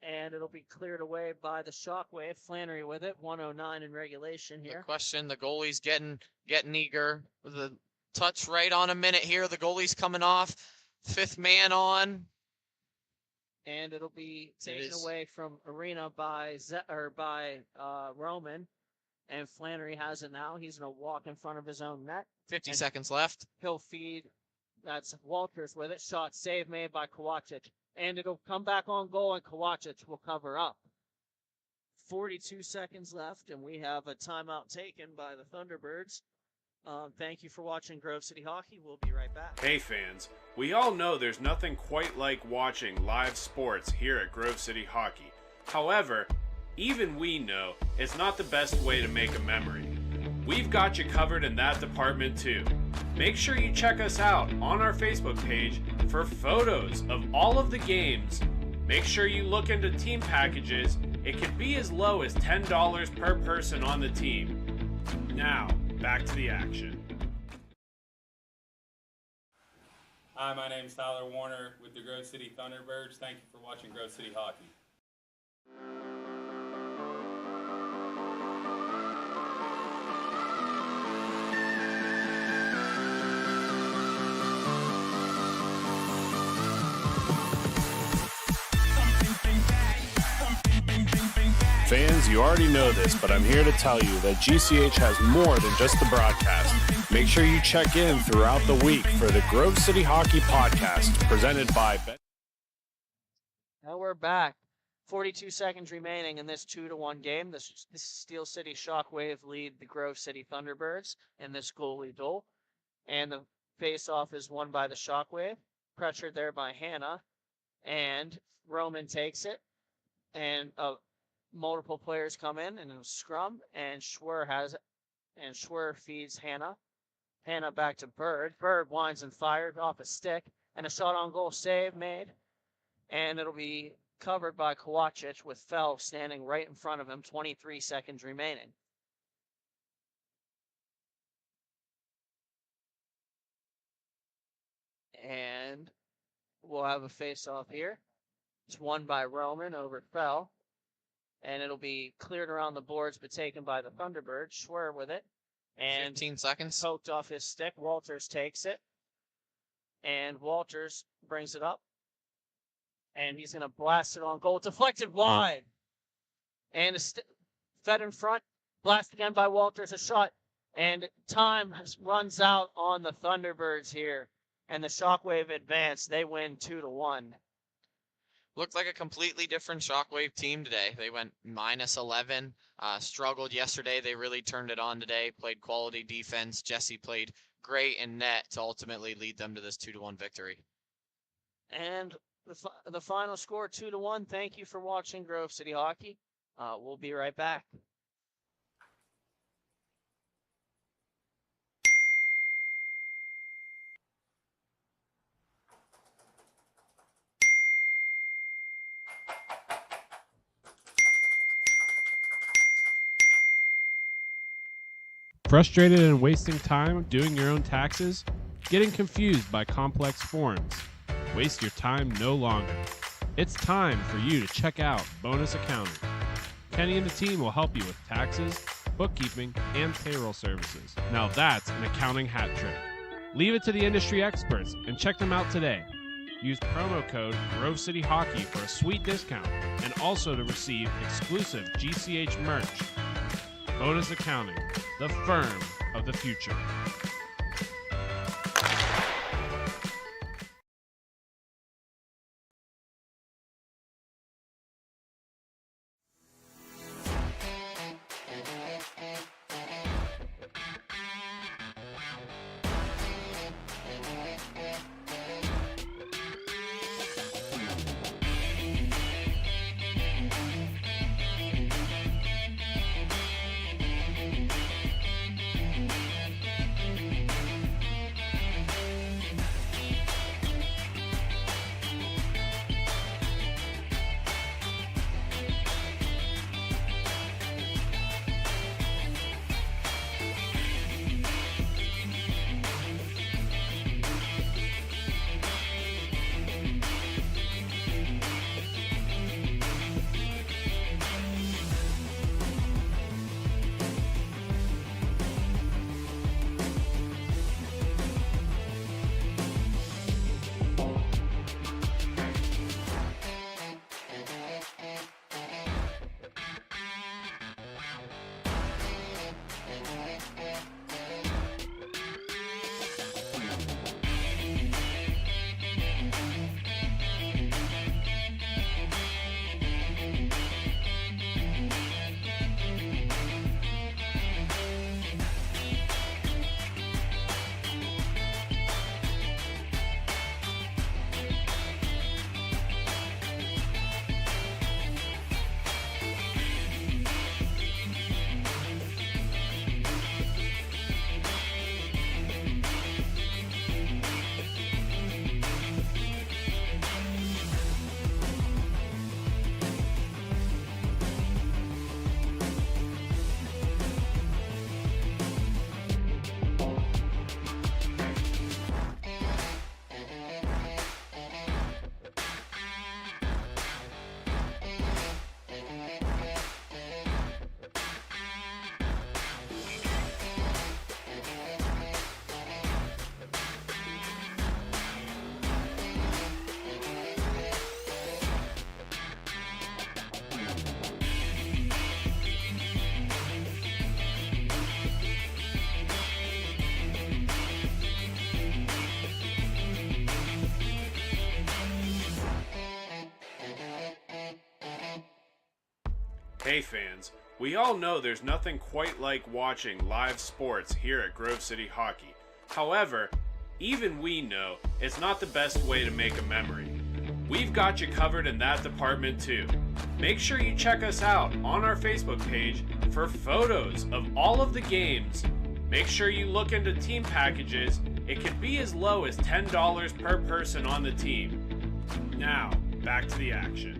and it'll be cleared away by the Shockwave. Flannery with it, 109 in regulation here. The question, the goalie's getting eager. With a touch right on a minute here. The goalie's coming off. 5th man on. And it'll be taken away from Arena by Roman. And Flannery has it now. He's going to walk in front of his own net. 50 seconds left. He'll feed. That's Walters with it. Shot save made by Kowachich. And it'll come back on goal, and Kowachich will cover up. 42 seconds left, and we have a timeout taken by the Thunderbirds. Thank you for watching Grove City Hockey. We'll be right back. Hey fans, we all know there's nothing quite like watching live sports here at Grove City Hockey. However, even we know it's not the best way to make a memory. We've got you covered in that department too. Make sure you check us out on our Facebook page for photos of all of the games. Make sure you look into team packages. It can be as low as $10 per person on the team. Now, back to the action. Hi, my name's Tyler Warner with the Grove City Thunderbirds. Thank you for watching Grove City Hockey. Fans, you already know this, but I'm here to tell you that GCH has more than just the broadcast. Make sure you check in throughout the week for the Grove City Hockey Podcast, presented by Now we're back. 42 seconds remaining in this 2-1 game. This Steel City Shockwave lead the Grove City Thunderbirds in this goalie duel. And the face-off is won by the Shockwave. Pressured there by Hannah. And Roman takes it. And multiple players come in a scrum, and Schwer has it, and Schwer feeds Hannah. Hannah back to Bird. Bird winds and fires off a stick, and a shot on goal save made, and it'll be covered by Kowachich with Fell standing right in front of him, 23 seconds remaining. And we'll have a face-off here. It's won by Roman over Fell. And it'll be cleared around the boards, but taken by the Thunderbirds. Schwer with it. And 15 seconds. Poked off his stick. Walters takes it. And Walters brings it up. And he's going to blast it on goal. Deflected wide. And fed in front. Blast again by Walters. A shot. And time runs out on the Thunderbirds here. And the Shockwave advance. They win 2-1. Looked like a completely different Shockwave team today. They went -11, struggled yesterday. They really turned it on today, played quality defense. Jesse played great in net to ultimately lead them to this 2-1 victory. And the final score, 2-1. Thank you for watching Grove City Hockey. We'll be right back. Frustrated and wasting time doing your own taxes? Getting confused by complex forms? Waste your time no longer. It's time for you to check out Bonus Accounting. Kenny and the team will help you with taxes, bookkeeping, and payroll services. Now that's an accounting hat trick. Leave it to the industry experts and check them out today. Use promo code Grove City Hockey for a sweet discount and also to receive exclusive GCH merch. Bonus Accounting, the firm of the future. Hey fans, we all know there's nothing quite like watching live sports here at Grove City Hockey. However, even we know it's not the best way to make a memory. We've got you covered in that department too. Make sure you check us out on our Facebook page for photos of all of the games. Make sure you look into team packages. It can be as low as $10 per person on the team. Now, back to the action.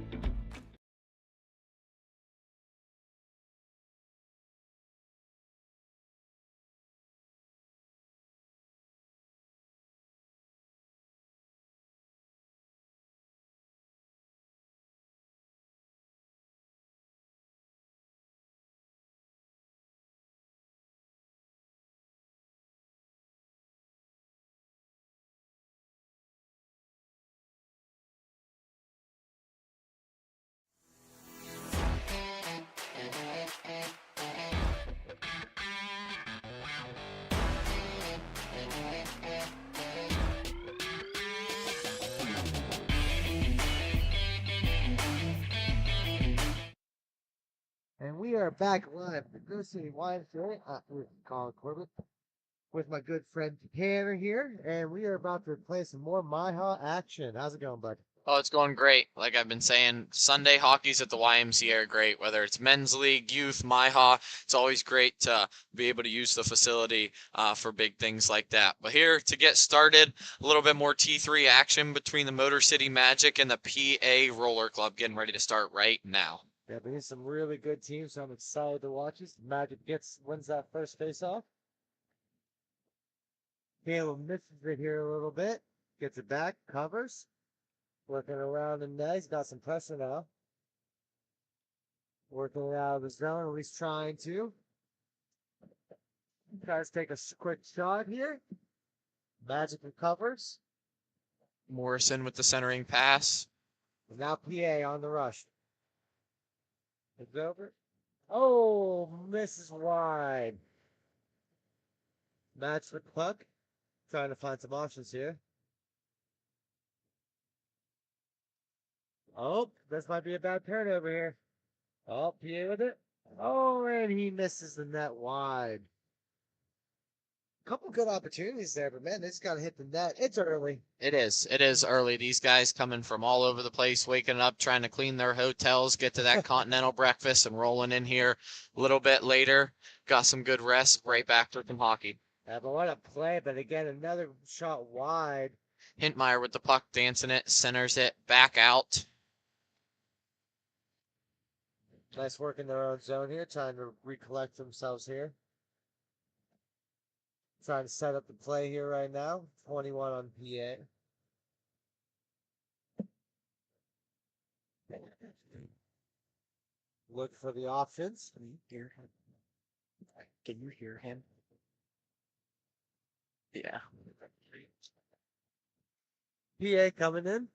And we are back live at the Grove City YMCA with Colin Corbett, with my good friend Tanner here, and we are about to play some more MIHA action. How's it going, bud? Oh, it's going great. Like I've been saying, Sunday hockeys at the YMCA are great. Whether it's men's league, youth, MIHA, it's always great to be able to use the facility for big things like that. But here to get started, a little bit more T3 action between the Motor City Magic and the PA Roller Club, getting ready to start right now. Yeah, but here's some really good teams, so I'm excited to watch this. Magic wins that first face-off. Caleb misses it here a little bit, gets it back, covers. Working around the net. He's got some pressure now. Working it out of the zone, at least trying to. Tries to take a quick shot here. Magic recovers. Morrison with the centering pass. And now PA on the rush. It's over. Oh, misses wide. Match with puck. Trying to find some options here. Oh, this might be a bad turnover here. Oh, PA with it. Oh, and he misses the net wide. Couple good opportunities there, but man, they just got to hit the net. It's early. It is. It is early. These guys coming from all over the place, waking up, trying to clean their hotels, get to that continental breakfast, and rolling in here a little bit later. Got some good rest, right back to some hockey. Yeah, but what a play. But again, another shot wide. Hintmeyer with the puck, dancing it, centers it, back out. Nice work in their own zone here, trying to recollect themselves here. Trying to set up the play here right now. 21 on PA. Look for the options. Can you hear him? Can you hear him? Yeah. PA coming in.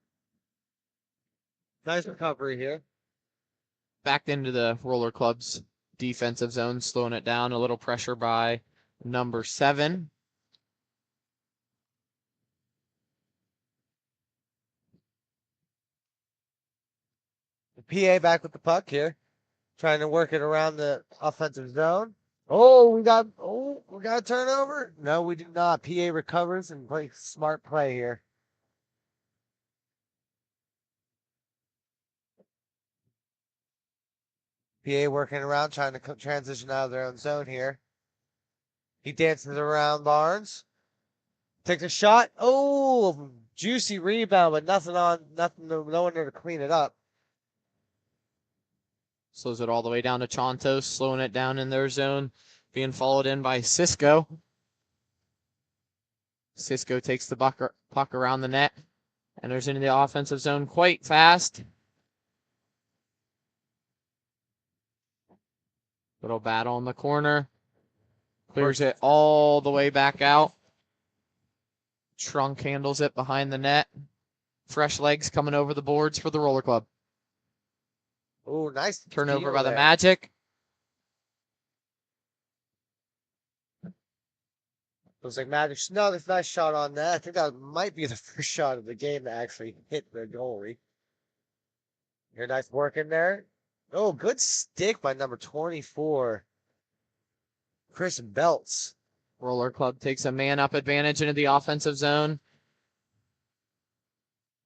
Nice recovery here. Backed into the Roller Club's defensive zone, slowing it down. A little pressure by number 7. PA back with the puck here. Trying to work it around the offensive zone. Oh, we got a turnover. No, we do not. PA recovers and plays smart play here. PA working around, trying to transition out of their own zone here. He dances around Barnes. Takes a shot. Oh, juicy rebound, but no one there to clean it up. Slows it all the way down to Chontos, slowing it down in their zone, being followed in by Cisco. Cisco takes the puck around the net, enters into the offensive zone quite fast. Little battle in the corner. Clears it all the way back out. Trunk handles it behind the net. Fresh legs coming over the boards for the Roller Club. Oh, nice Turnover by the there. Magic. Looks like Magic. No, there's a nice shot on that. I think that might be the first shot of the game to actually hit the goalie. Here, nice work in there. Oh, good stick by number 24. Chris Belts. Roller Club takes a man-up advantage into the offensive zone.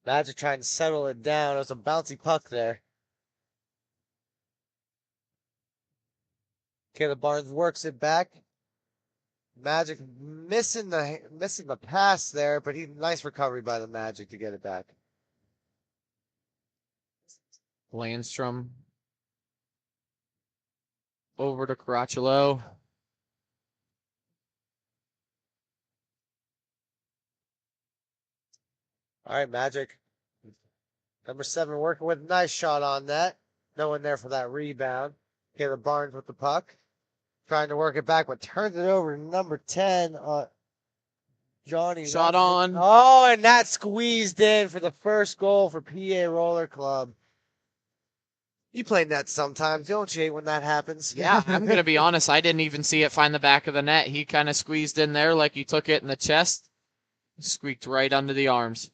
Magic trying to settle it down. It was a bouncy puck there. Caleb Barnes works it back. Magic missing the pass there, but nice recovery by the Magic to get it back. Landstrom over to Caracciolo. All right, Magic. Number 7 working with a nice shot on that. No one there for that rebound. Caleb Barnes with the puck. Trying to work it back, but turns it over to number 10. Johnny. Shot on. Oh, and that squeezed in for the first goal for PA Roller Club. You play net sometimes, don't you hate when that happens? Yeah, I'm going to be honest. I didn't even see it find the back of the net. He kind of squeezed in there like he took it in the chest. Squeaked right under the arms.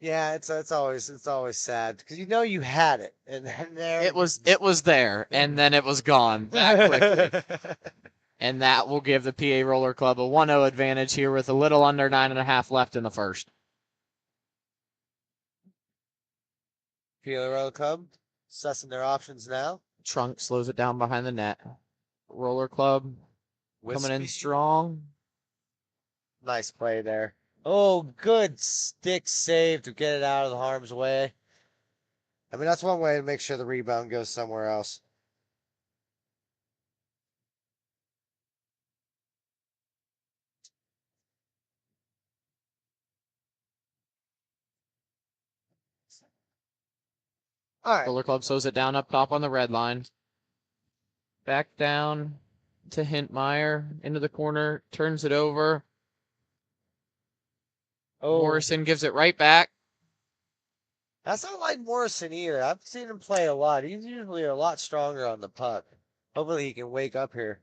Yeah, it's always sad because you know you had it, and then there It was there, and then it was gone that quickly. And that will give the PA Roller Club a 1-0 advantage here with a little under 9.5 left in the first. PA Roller Club assessing their options now. Trunk slows it down behind the net. Roller Club coming in strong. Nice play there. Oh, good stick save to get it out of the harm's way. I mean, that's one way to make sure the rebound goes somewhere else. All right. Roller Club slows it down up top on the red line. Back down to Hintmeyer. Into the corner. Turns it over. Oh, Morrison gives it right back. that's not like Morrison either. I've seen him play a lot. He's usually a lot stronger on the puck. Hopefully he can wake up here.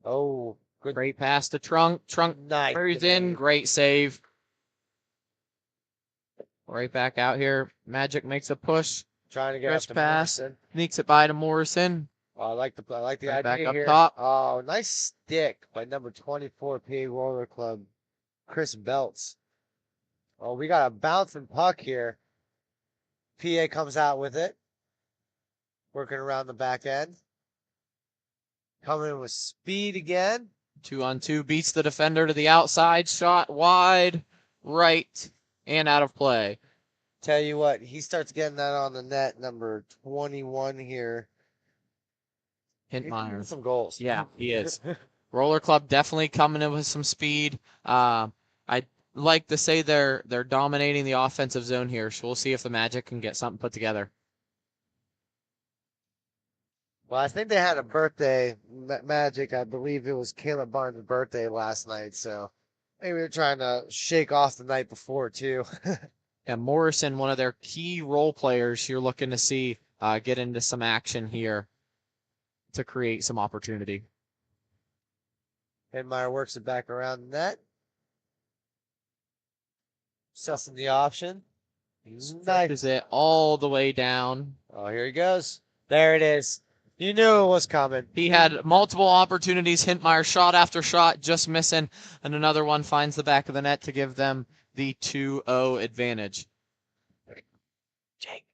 Oh, good. Great pass to Trunk. Trunk Nice. carries in. Great save. Right back out here. Magic makes a push. Trying to get Stretch up to pass. Morrison. Sneaks it by to Morrison. Oh, I like the Right idea back up here. top. Oh, nice stick by number 24 PA Roller Club, Chris Belts. Oh, we got a bouncing puck here. PA comes out with it. Working around the back end. Coming with speed again. 2-on-2 beats the defender to the outside. Shot wide, right, and out of play. Tell you what, he starts getting that on the net, number 21 here. He's getting Hintmeyer. some goals. Yeah, he is. Roller Club definitely coming in with some speed. I'd like to say they're dominating the offensive zone here, so we'll see if the Magic can get something put together. Well, I think they had a birthday Magic. I believe it was Caleb Barnes' birthday last night, so maybe they're trying to shake off the night before too. And Morrison, one of their key role players, you're looking to see get into some action here to create some opportunity. Hintmeyer works it back around the net. Sussing the option. Stretches it all the way down. Oh, here he goes. There it is. You knew it was coming. He had multiple opportunities. Hintmeyer shot after shot, just missing. And another one finds the back of the net to give them the 2-0 advantage. Jake.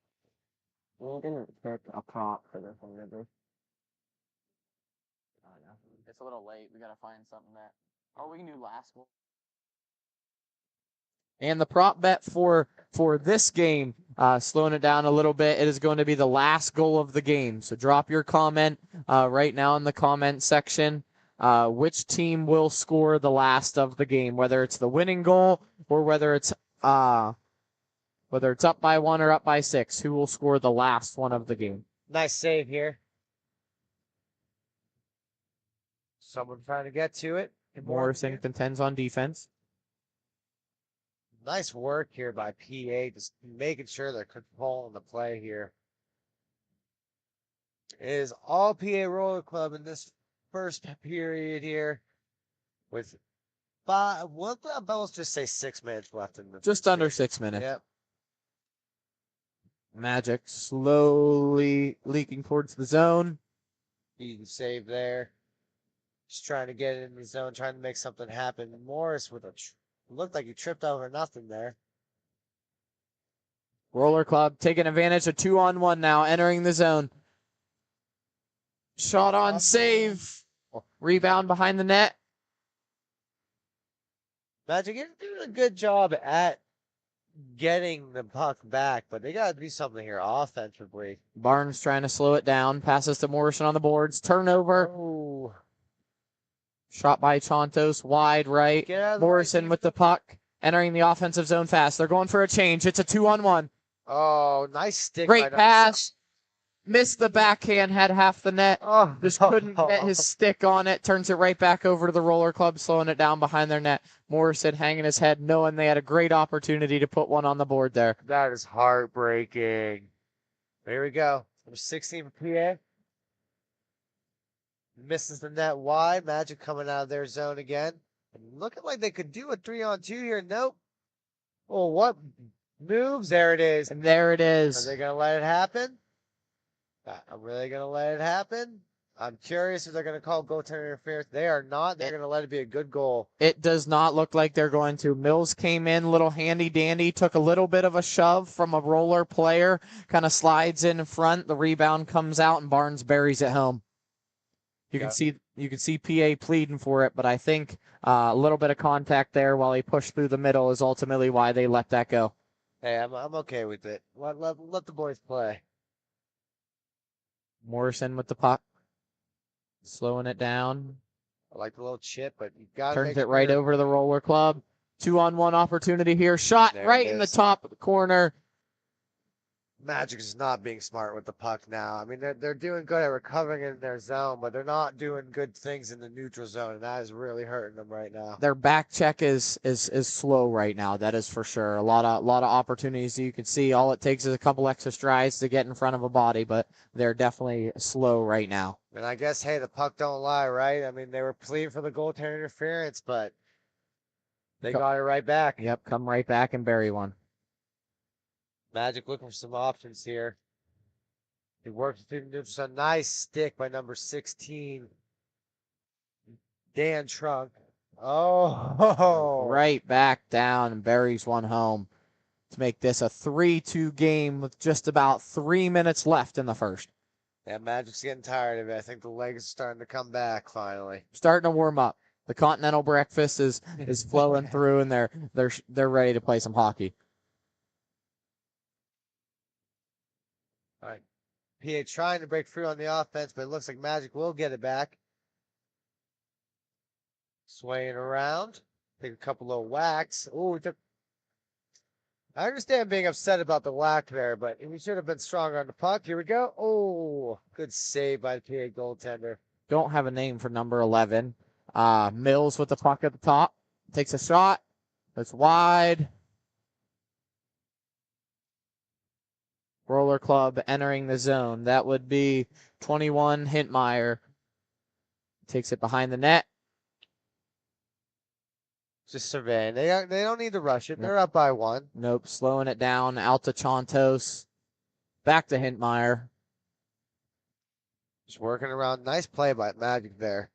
We didn't pick a prop for this one, did we? It's a little late. We got to find something that... Oh, we can do last one. And the prop bet for this game, slowing it down a little bit, it is going to be the last goal of the game. So drop your comment right now in the comment section. Which team will score the last of the game, whether it's the winning goal or whether it's up by 1 or up by 6. Who will score the last one of the game? Nice save here. Someone trying to get to it. Morrison contends on defense. Nice work here by PA, just making sure they're controlling the play here. It is all PA Roller Club in this first period here, with let's just say 6 minutes left in the Just under 6 minutes. Yep. Magic slowly leaking towards the zone. Easy save there. Just trying to get it in the zone, trying to make something happen. Morris with looked like he tripped over nothing there. Roller Club taking advantage of 2-on-1 now, entering the zone. Shot on save. Rebound behind the net. Magic is doing a good job at getting the puck back, but they got to do something here offensively. Barnes trying to slow it down. Passes to Morrison on the boards. Turnover. Oh. Shot by Chontos. Wide right. Morrison with the puck. Entering the offensive zone fast. They're going for a change. It's a 2-on-1. Oh, nice stick. Great pass. Missed the backhand. Had half the net. Oh, just couldn't get his stick on it. Turns it right back over to the Roller Club, slowing it down behind their net. Morrison hanging his head, knowing they had a great opportunity to put one on the board there. That is heartbreaking. There we go. Number 16 for PA. Misses the net wide. Magic coming out of their zone again. And looking like they could do a 3-on-2 here. Nope. Oh, what moves? There it is. And there it is. Are they going to let it happen? I'm really going to let it happen. I'm curious if they're going to call goaltender interference. They are not. They're going to let it be a good goal. It does not look like they're going to. Mills came in, little handy-dandy, took a little bit of a shove from a Roller player, kind of slides in front. The rebound comes out, and Barnes buries it home. You can see PA pleading for it, but I think a little bit of contact there while he pushed through the middle is ultimately why they let that go. Hey, I'm okay with it. Let the boys play. Morrison with the puck, slowing it down. I like the little chip, but you got to turns it right over to the Roller Club. 2-on-1 opportunity here. Shot there right in the top of the corner. Magic is not being smart with the puck now. I mean, they're doing good at recovering in their zone, but they're not doing good things in the neutral zone, and that is really hurting them right now. Their back check is slow right now. That is for sure. A lot of opportunities you can see. All it takes is a couple extra strides to get in front of a body, but they're definitely slow right now. And I guess, hey, the puck don't lie, right? I mean, they were pleading for the goaltender interference, but they got it right back. Yep, come right back and bury one. Magic looking for some options here. He works through the neutral zone. Nice stick by number 16, Dan Trunk. Oh, Right back down and buries one home to make this a 3-2 game with just about 3 minutes left in the first. yeah, Magic's getting tired of it. I think the legs are starting to come back finally. Starting to warm up. The continental breakfast is flowing through, and they're ready to play some hockey. All right, PA trying to break free on the offense, but it looks like Magic will get it back. Swaying around. Take a couple of whacks. Oh, I understand being upset about the whack there, but we should have been stronger on the puck. Here we go. Oh, good save by the PA goaltender. Don't have a name for number 11. Mills with the puck at the top. Takes a shot. That's wide. Roller Club entering the zone. That would be 21, Hintmeyer. Takes it behind the net. Just surveying. They don't need to rush it. They're up by 1. Nope, slowing it down. Out to Chontos. Back to Hintmeyer. Just working around. Nice play by Magic there.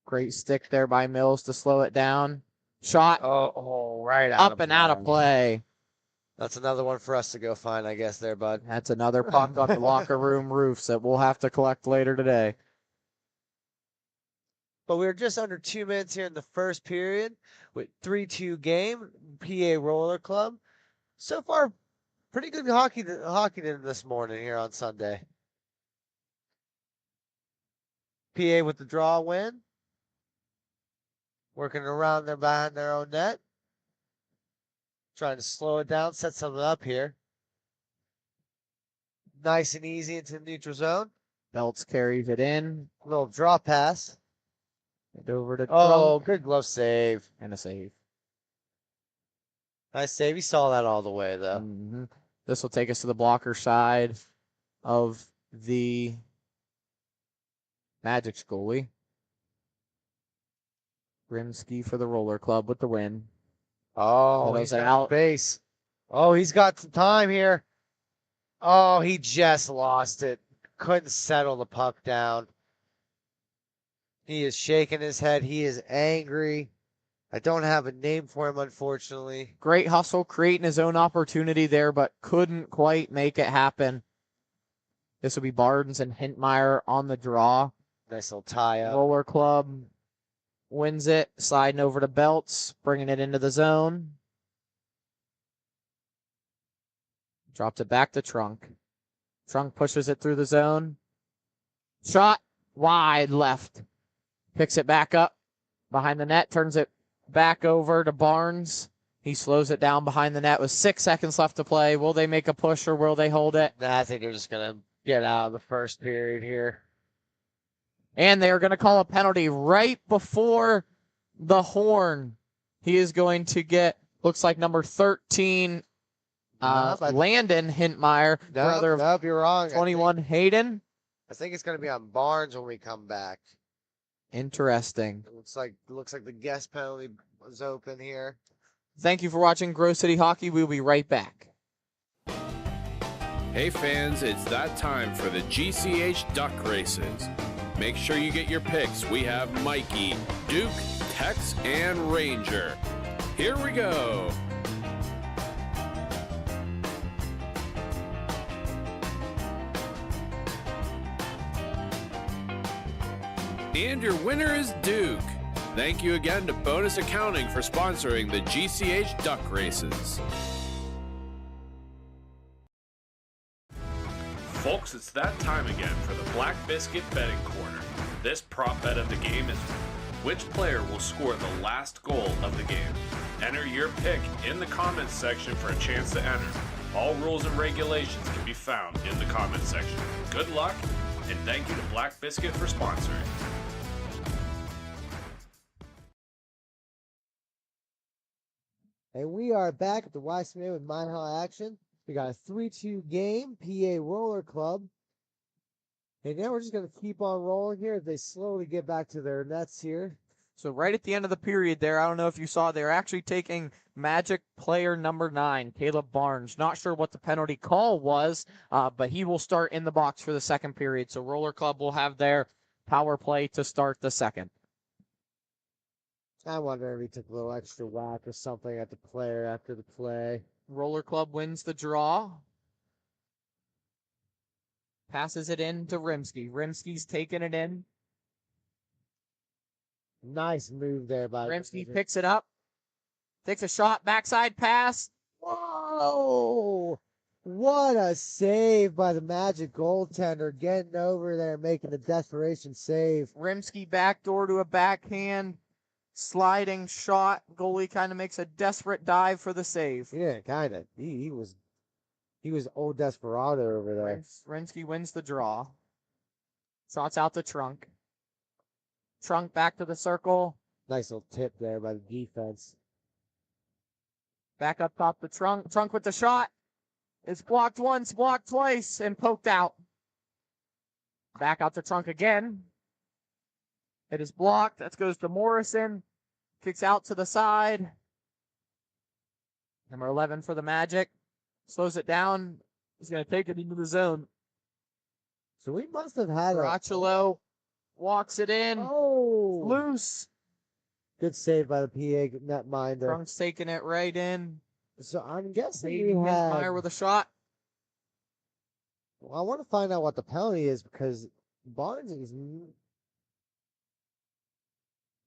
Great stick there by Mills to slow it down. Shot. Oh, right out. Up and out of play. That's another one for us to go find, I guess, there, bud. That's another puck on the locker room roofs that we'll have to collect later today. But we're just under 2 minutes here in the first period with 3-2 game, PA Roller Club. So far, pretty good hockey this morning here on Sunday. PA with the draw win. Working around there behind their own net. Trying to slow it down, set something up here. Nice and easy into the neutral zone. Belts carries it in. Little draw pass. And over to Oh, Trump. good glove save. And a save. Nice save. He saw that all the way, though. Mm-hmm. This will take us to the blocker side of the Magic's goalie. Grimsky for the Roller Club with the win. Oh, he's got base. Oh, he's got some time here. Oh, he just lost it. Couldn't settle the puck down. He is shaking his head. He is angry. I don't have a name for him, unfortunately. Great hustle, creating his own opportunity there, but couldn't quite make it happen. This will be Barnes and Hintmeyer on the draw. Nice little tie-up. Roller Club wins it, sliding over to Belts, bringing it into the zone. Dropped it back to Trunk. Trunk pushes it through the zone. Shot wide left. Picks it back up behind the net, turns it back over to Barnes. He slows it down behind the net with 6 seconds left to play. Will they make a push or will they hold it? Nah, I think they're just going to get out of the first period here. And they are going to call a penalty right before the horn. He is going to get, looks like number 13, Landon Hintmeyer, brother of Nope, you're wrong. 21, Hayden. I think it's going to be on Barnes when we come back. Interesting. It looks like the guest penalty was open here. Thank you for watching Grove City Hockey. We'll be right back. Hey fans, it's that time for the GCH duck races. Make sure you get your picks. We have Mikey, Duke, Tex, and Ranger. Here we go. And your winner is Duke. Thank you again to Bonus Accounting for sponsoring the GCH duck races. Folks, it's that time again for the Black Biscuit betting corner. This prop bet of the game is which player will score the last goal of the game. Enter your pick in the comments section for a chance to enter. All rules and regulations can be found in the comment section. Good luck, and thank you to Black Biscuit for sponsoring. And we are back at the YMCA with MIHA action. We got a 3-2 game, PA Roller Club. And now we're just going to keep on rolling here as they slowly get back to their nets here. So right at the end of the period there, I don't know if you saw, they're actually taking Magic player number 9, Caleb Barnes. Not sure what the penalty call was, but he will start in the box for the second period. So Roller Club will have their power play to start the second. I wonder if he took a little extra whack or something at the player after the play. Roller Club wins the draw. Passes it in to Rimsky. Rimsky's taking it in. Nice move there by Rimsky picks it up. Takes a shot, backside pass. Whoa! What a save by the Magic goaltender, getting over there, making a desperation save. Rimsky backdoor to a backhand. Sliding shot. Goalie kind of makes a desperate dive for the save. Yeah, kind of. He was old desperado over there. Rimsky wins the draw. Shots out to Trunk. Trunk back to the circle. Nice little tip there by the defense. Back up top to Trunk. Trunk with the shot. It's blocked once, blocked twice, and poked out. Back out to Trunk again. It is blocked. That goes to Morrison. Kicks out to the side. Number 11 for the Magic. Slows it down. He's going to take it into the zone. So we must have had Rachelo walks it in. Oh! Loose. Good save by the PA netminder. Trunk's taking it right in. So I'm guessing we Hayden had... Hintmeyer with a shot. Well, I want to find out what the penalty is because Barnes is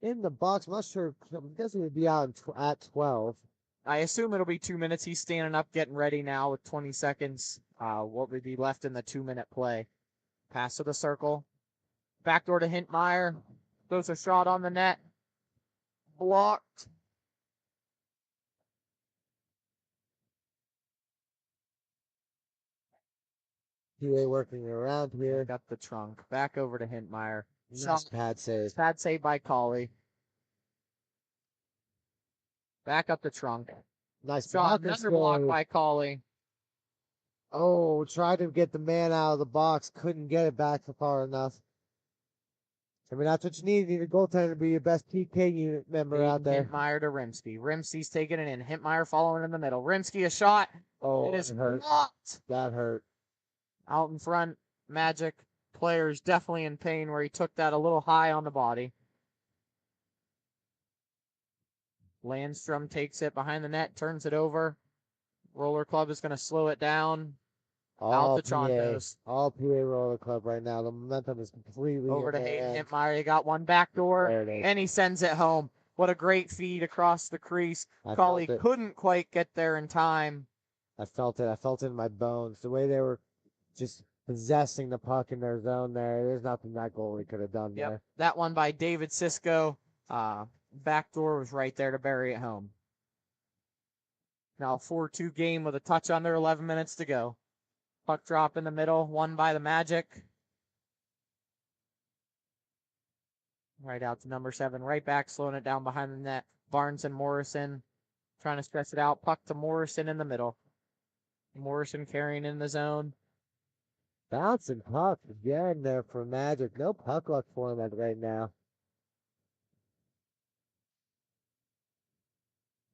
in the box. I'm not sure. I'm guessing he'd be out at 12. I assume it'll be 2 minutes. He's standing up, getting ready now with 20 seconds. What would be left in the 2-minute play? Pass to the circle. Backdoor to Hintmeyer. Throws a shot on the net. Blocked. PA working around here. Got the Trunk. Back over to Hintmeyer. Nice pad save. Pad save by Colley. Back up the Trunk. Nice Shot. blocker Another block save. by Colley. Oh, tried to get the man out of the box. Couldn't get it back far enough. I mean, that's what you need. You need a goaltender to be your best PK unit member out there. Hintmeyer to Rimsky. Rimsky's taking it in. Hintmeyer following in the middle. Rimsky a shot. Oh, it is hurt. blocked. That hurt. Out in front, Magic player's definitely in pain where he took that a little high on the body. Landstrom takes it behind the net, turns it over. Roller Club is going to slow it down. Out to Chontos. All PA Roller Club right now. The momentum is completely Over to in their Hayden hands. Hintmeyer. He got one back door, There it is. and he sends it home. What a great feed across the crease. I Colley felt it. couldn't quite get there in time. I felt it. I felt it in my bones. The way they were just possessing the puck in their zone there. There's nothing that goalie could have done there. That one by David Sisko. Backdoor was right there to bury it home. Now 4-2 game with a touch under 11 minutes to go. Puck drop in the middle, won by the Magic. Right out to number 7, right back, slowing it down behind the net. Barnes and Morrison trying to stretch it out. Puck to Morrison in the middle. Morrison carrying in the zone. Bouncing puck again there for Magic. No puck luck for him right now.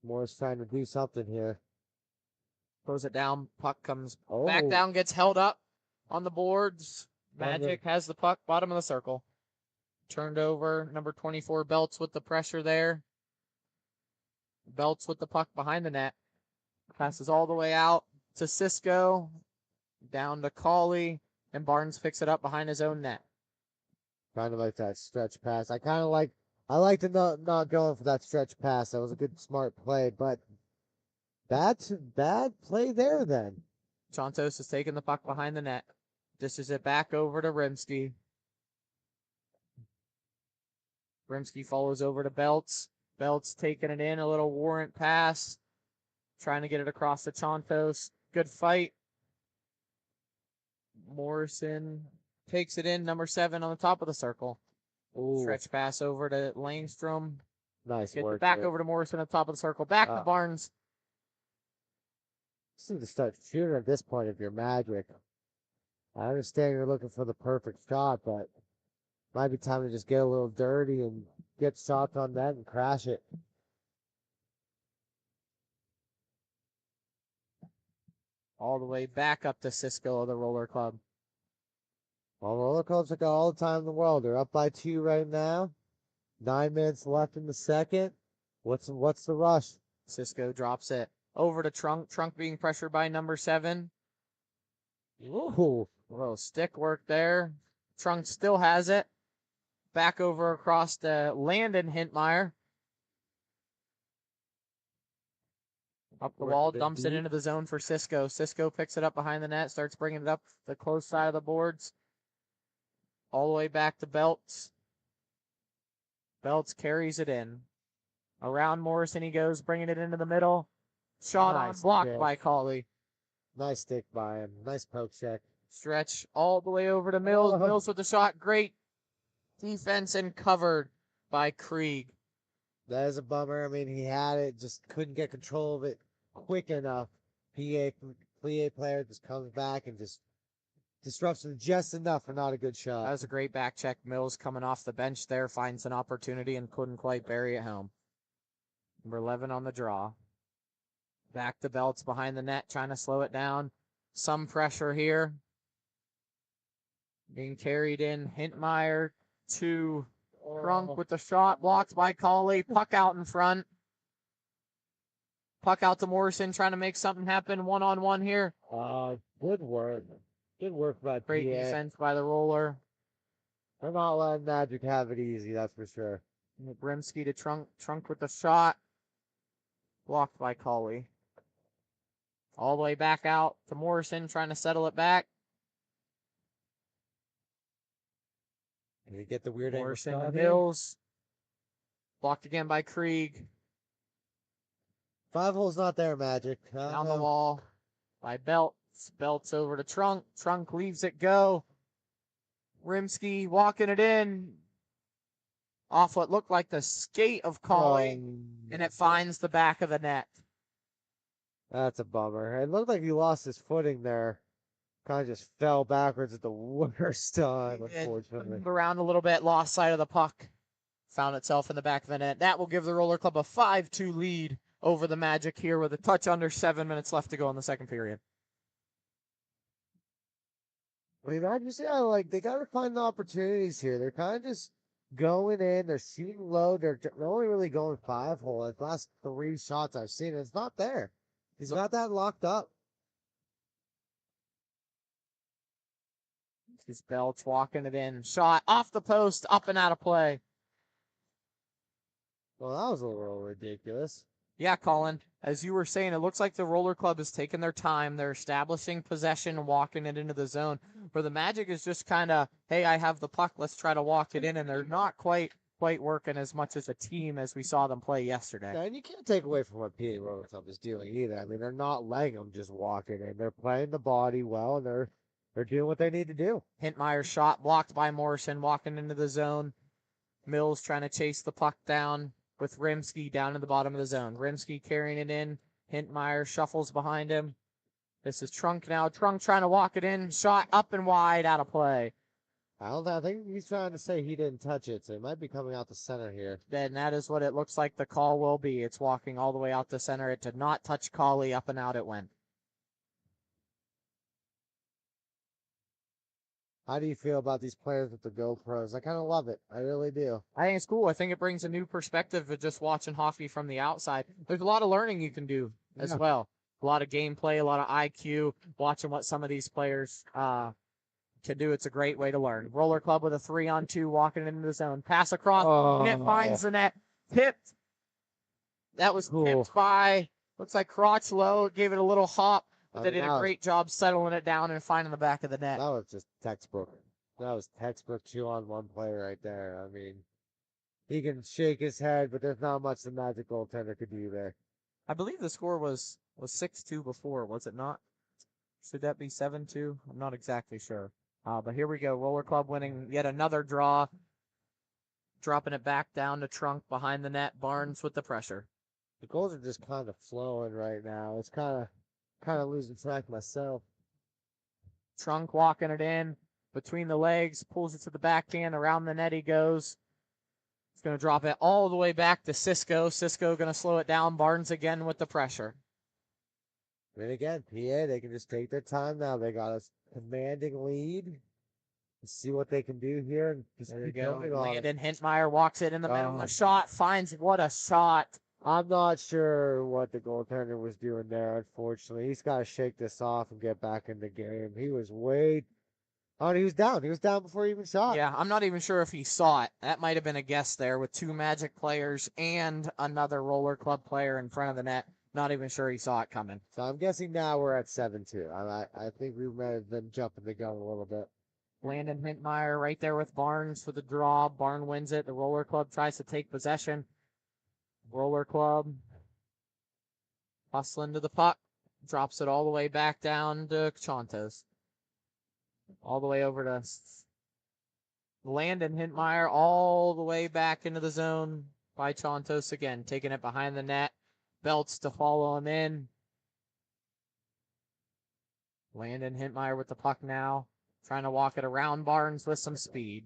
Moore's trying to do something here. Throws it down. Puck comes Oh. back down, gets held up on the boards. Wonder- Magic has the puck, bottom of the circle. Turned over. Number 24, Belts with the pressure there. Belts with the puck behind the net. Passes all the way out to Sisko. Down to Colley. And Barnes picks it up behind his own net. Kind of like that stretch pass. I like the not going for that stretch pass. That was a good, smart play, but that's a bad play there then. Chontos is taking the puck behind the net. Dishes it back over to Rimsky. Rimsky follows over to Belts. Belts taking it in, a little warrant pass. Trying to get it across to Chontos. Good fight. Morrison takes it in. Number 7 on the top of the circle. Ooh, Stretch pass over to Langstrom. nice Get work. it back there. over to Morrison at the top of the circle. Back to Ah. Barnes. Just need to start shooting at this point if you're Magic. I understand you're looking for the perfect shot, but might be time to just get a little dirty and get shots on that and crash it. All the way back up to Cisco of the Roller Club. Well, roller clubs have got all the time in the world. They're up by 2 right now. 9 minutes left in the second. What's the rush? Cisco drops it over to Trunk. Trunk being pressured by number 7. Ooh, A little stick work there. Trunk still has it. Back over across to Landon Hintmeyer. Up the wall, dumps it into the zone for Cisco. Cisco picks it up behind the net, starts bringing it up the close side of the boards. All the way back to Belts. Belts carries it in. Around Morrison he goes, bringing it into the middle. Shot on, Nice blocked pick. by Cauley. nice stick by him. Nice poke check. Stretch all the way over to Mills. Oh. Mills with the shot. Great defense and covered by Krieg. That is a bummer. I mean, he had it, just couldn't get control of it quick enough. PA player just comes back and just disrupts him just enough for not a good shot. That was a great back check. Mills coming off the bench there, finds an opportunity and couldn't quite bury it home. Number 11 on the draw. Back to Belts behind the net, trying to slow it down. Some pressure here. Being carried in. Hintmeyer to Trunk with the shot. Blocked by Cauley. Puck out in front. Puck out to Morrison, trying to make something happen. 1-on-1 here. Good work. Good work by Great PA. defense by the roller. They're not letting Magic have it easy, that's for sure. Brimsky to Trunk. Trunk with the shot. Blocked by Cauley. All the way back out to Morrison, trying to settle it back. Did he get the weird angle Morrison shot to here? Mills. Blocked again by Krieg. 5-hole's not there, Magic. Down the wall by Belts. Belts over to Trunk. Trunk leaves it go. Rimsky walking it in. Off what looked like the skate of Cauley. And it finds the back of the net. That's a bummer. It looked like he lost his footing there. Kind of just fell backwards at the worst time, unfortunately. Moved around a little bit, lost sight of the puck. Found itself in the back of the net. That will give the Roller Club a 5-2 lead over the Magic here with a touch under 7 minutes left to go in the second period. I mean, I just, like, they got to find the opportunities here. They're kind of just going in. They're shooting low. They're only really going 5-hole. The last 3 shots I've seen, it's not there. He's got that locked up. This Belts walking it in. Shot off the post, up and out of play. Well, that was a little ridiculous. Yeah, Colin. As you were saying, it looks like the Roller Club is taking their time. They're establishing possession and walking it into the zone. Where the Magic is just kind of, hey, I have the puck, let's try to walk it in. And they're not quite working as much as a team as we saw them play yesterday. Yeah, and you can't take away from what PA Roller Club is doing either. I mean, they're not letting them just walk it in. They're playing the body well, and they're doing what they need to do. Hintmeyer's shot blocked by Morrison, walking into the zone. Mills trying to chase the puck down with Rimsky down in the bottom of the zone. Rimsky carrying it in. Hintmeyer shuffles behind him. This is Trunk now. Trunk trying to walk it in. Shot up and wide, out of play. I think he's trying to say he didn't touch it, so he might be coming out the center here. Then that is what it looks like the call will be. It's walking all the way out the center. It did not touch Cauley. Up and out it went. How do you feel about these players with the GoPros? I kind of love it. I really do. I think it's cool. I think it brings a new perspective of just watching hockey from the outside. There's a lot of learning you can do as well. A lot of gameplay, a lot of IQ, watching what some of these players can do. It's a great way to learn. Roller Club with a 3-on-2 walking into the zone. Pass across, and it finds the net. Tipped. That was tipped by, looks like crotch low. Gave it a little hop. But they did a great job settling it down and finding the back of the net. That was just textbook. That was textbook 2-on-1 play right there. I mean, he can shake his head, but there's not much the Magic goaltender could do there. I believe the score was 6-2 before, was it not? Should that be 7-2? I'm not exactly sure. But here we go. Roller Club winning yet another draw. Dropping it back down to Trunk behind the net. Barnes with the pressure. The goals are just kind of flowing right now. It's kind of losing track myself. Trunk walking it in between the legs, pulls it to the backhand. Around the net he goes. He's going to drop it all the way back to Cisco. Cisco going to slow it down. Barnes again with the pressure. And again, PA, they can just take their time now. They got a commanding lead. Let's see what they can do here. And just There you keep go. building on it. Landon Hintmeyer walks it in the middle. Oh. A shot finds what a shot. I'm not sure what the goaltender was doing there, unfortunately. He's got to shake this off and get back in the game. He was he was down. He was down before he even shot. Yeah, I'm not even sure if he saw it. That might have been a guess there with two Magic players and another Roller Club player in front of the net. Not even sure he saw it coming. So I'm guessing now we're at 7-2. I think we might have been jumping the gun a little bit. Landon Hintmeyer right there with Barnes for the draw. Barnes wins it. The Roller Club tries to take possession. Roller Club hustling to the puck. Drops it all the way back down to Chontos. All the way over to Landon Hintmeyer. All the way back into the zone by Chontos again. Taking it behind the net. Belts to follow him in. Landon Hintmeyer with the puck now. Trying to walk it around Barnes with some speed.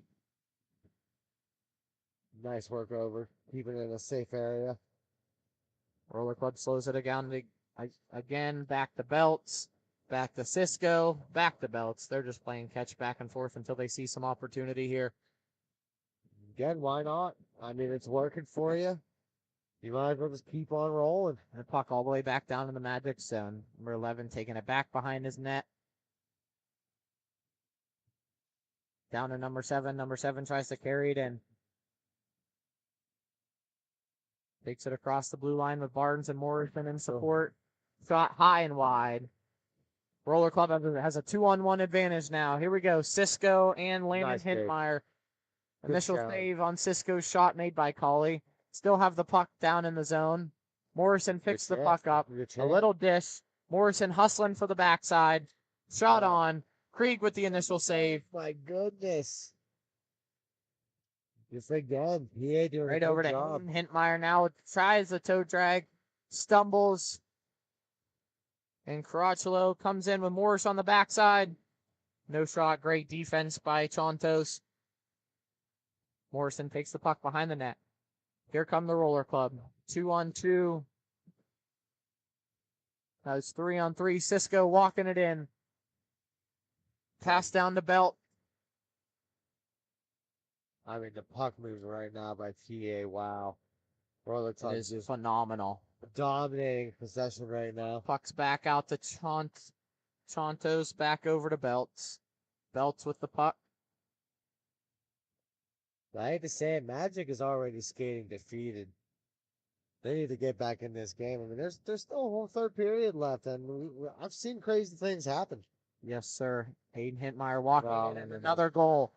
Nice work over. Keeping it in a safe area. Roller Club slows it down again. Back to Belts. Back to Cisco. Back to Belts. They're just playing catch back and forth until they see some opportunity here. Again, why not? I mean, it's working for you. You might as well just keep on rolling. And the puck all the way back down in the Magic zone. Number 11 taking it back behind his net. Down to number 7. Number 7 tries to carry it in. Takes it across the blue line with Barnes and Morrison in support. Shot high and wide. Roller Club has a 2-on-1 advantage now. Here we go. Cisco and Landon Nice save. Hintmeyer. Good Initial shot. save on Cisco's shot made by Colley. Still have the puck down in the zone. Morrison picks the Good puck chance. up. Good A chance. little dish. Morrison hustling for the backside. Shot on. Krieg with the initial save. My goodness. Just again, PA doing Right a over good to job. Hintmeyer now. Tries the toe drag. Stumbles. And Caracciolo comes in with Morris on the backside. No shot. Great defense by Chontos. Morrison takes the puck behind the net. Here come the Roller Club. 2-on-2. That was 3-on-3. Cisco walking it in. Pass down to Belt. I mean, the puck moves right now by TA. Wow. Roller It Club is just phenomenal. dominating possession right now. Puck's back out to Chontos. Back over to Belts. Belts with the puck. I hate to say it, Magic is already skating defeated. They need to get back in this game. I mean, there's still a whole third period left, and I've seen crazy things happen. Yes, sir. Hayden Hintmeyer walking Oh, in, and no. another goal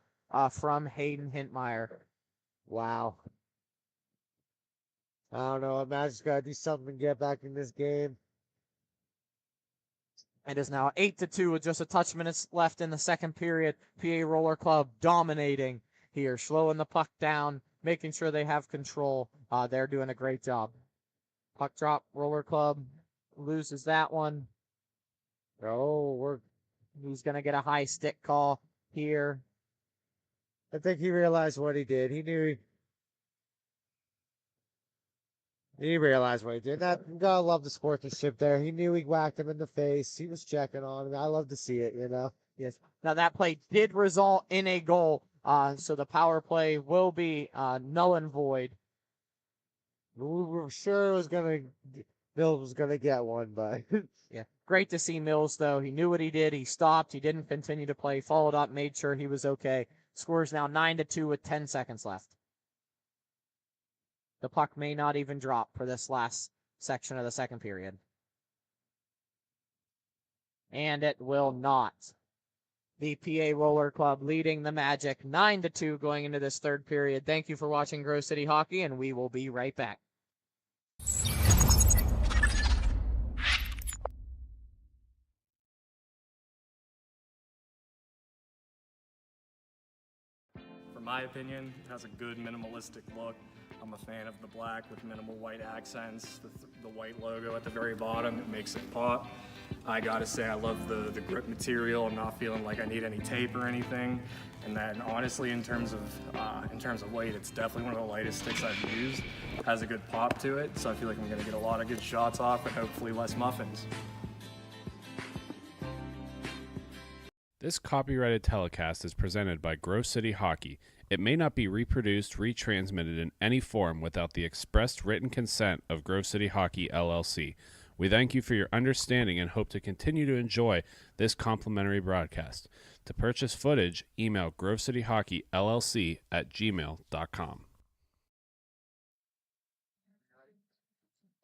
from Hayden Hintmeyer. Wow. I don't know. Magic's got to do something to get back in this game. It is now 8-2 with just a touch minutes left in the second period. PA Roller Club dominating here, slowing the puck down, making sure they have control. They're doing a great job. Puck drop, Roller Club loses that one. Oh, He's going to get a high stick call here. I think he realized what he did. He knew he realized what he did. That, you gotta love the sportsmanship there. He knew he whacked him in the face. He was checking on him. I love to see it, you know. Yes. Now that play did result in a goal, so the power play will be null and void. We were sure Bill was gonna get one, but Yeah. Great to see Mills, though. He knew what he did. He stopped. He didn't continue to play. Followed up, made sure he was okay. Scores now 9-2 with 10 seconds left. The puck may not even drop for this last section of the second period. And it will not. The PA Roller Club leading the Magic 9-2 going into this third period. Thank you for watching Grove City Hockey, and we will be right back. my opinion, it has a good minimalistic look. I'm a fan of the black with minimal white accents, the white logo at the very bottom, it makes it pop. I gotta say I love the grip material. I'm not feeling like I need any tape or anything. And then honestly, in terms of weight, it's definitely one of the lightest sticks I've used. It has a good pop to it, so I feel like I'm gonna get a lot of good shots off and hopefully less muffins. This copyrighted telecast is presented by Grove City Hockey. It may not be reproduced, retransmitted in any form without the expressed written consent of Grove City Hockey, LLC. We thank you for your understanding and hope to continue to enjoy this complimentary broadcast. To purchase footage, email grovecityhockeyllc@gmail.com.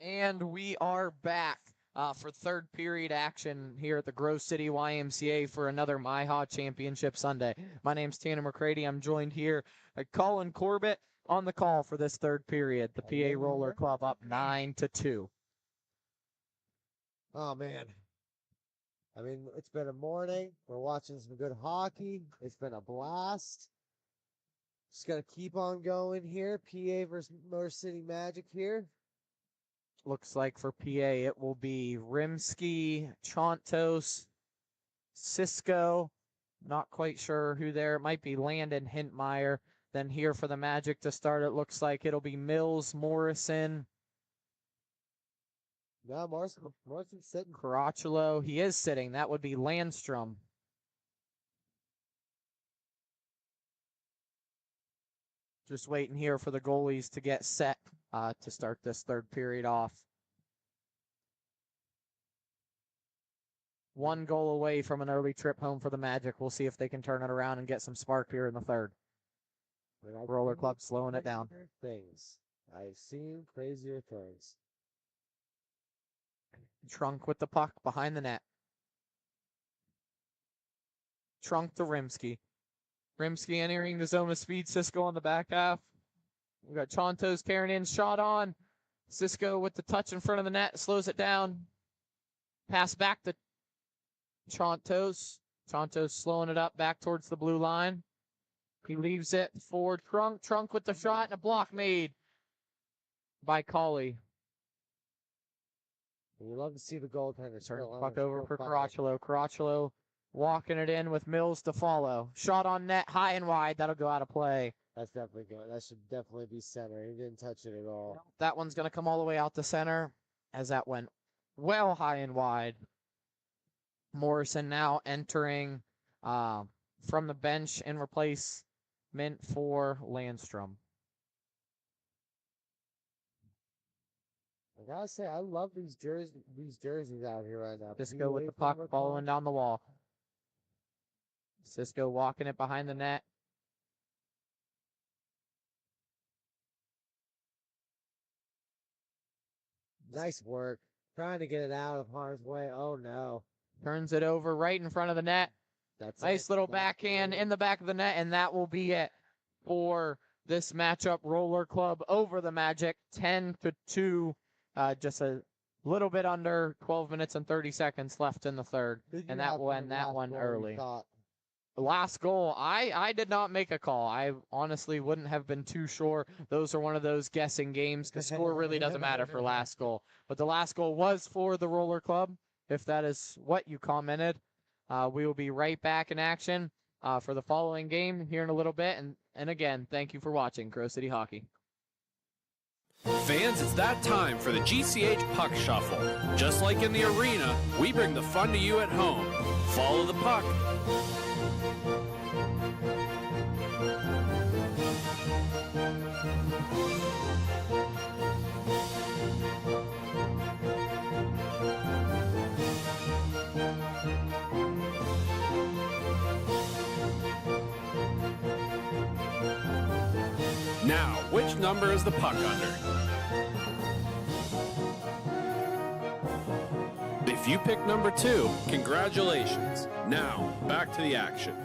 And we are back for third period action here at the Grove City YMCA for another MIHA Championship Sunday. My name's Tanner McCready. I'm joined here by Colin Corbett on the call for this third period. The PA Roller Club up 9-2. Oh, man. I mean, it's been a morning. We're watching some good hockey. It's been a blast. Just got to keep on going here. PA versus Motor City Magic here. Looks like for PA it will be Rimsky, Chontos, Cisco. Not quite sure who there. It might be Landon Hintmeyer. Then here for the Magic to start, it looks like it'll be Mills, Morrison. No, Morrison's sitting. Caracciolo, he is sitting. That would be Landstrom. Just waiting here for the goalies to get set to start this third period off. 1 goal away from an early trip home for the Magic. We'll see if they can turn it around and get some spark here in the third. Roller Club slowing it down. Things. I've seen crazier things. Trunk with the puck behind the net. Trunk to Rimsky. Rimsky entering the zone of speed. Cisco on the back half. We got Chontos carrying in. Shot on. Cisco with the touch in front of the net. Slows it down. Pass back to Chontos. Chontos slowing it up back towards the blue line. He leaves it for Trunk. Trunk with the shot and a block made by Cauley. We love to see the goaltender Turn the puck over for Caracciolo. Caracciolo walking it in with Mills to follow. Shot on net, high and wide. That'll go out of play. That's definitely good. That should definitely be center. He didn't touch it at all. That one's going to come all the way out to center as that went well high and wide. Morrison now entering from the bench in replacement for Landstrom. I gotta say, I love these jerseys out here right now. Cisco with the puck following down the wall. Cisco walking it behind the net. Nice work. Trying to get it out of harm's way. Oh, no. Turns it over right in front of the net. That's nice little backhand in the back of the net, and that will be it for this matchup. Roller Club over the Magic, 10-2. Just a little bit under 12 minutes and 30 seconds left in the third, and that will end that one early. The last goal, I did not make a call. I honestly wouldn't have been too sure. Those are one of those guessing games. The score really doesn't matter for last goal. But the last goal was for the Roller Club, if that is what you commented. We will be right back in action for the following game here in a little bit. And again, thank you for watching Grove City Hockey. Fans, it's that time for the GCH Puck Shuffle. Just like in the arena, we bring the fun to you at home. Follow the puck. Now, which number is the puck under? If you pick number 2, congratulations. Now, back to the action.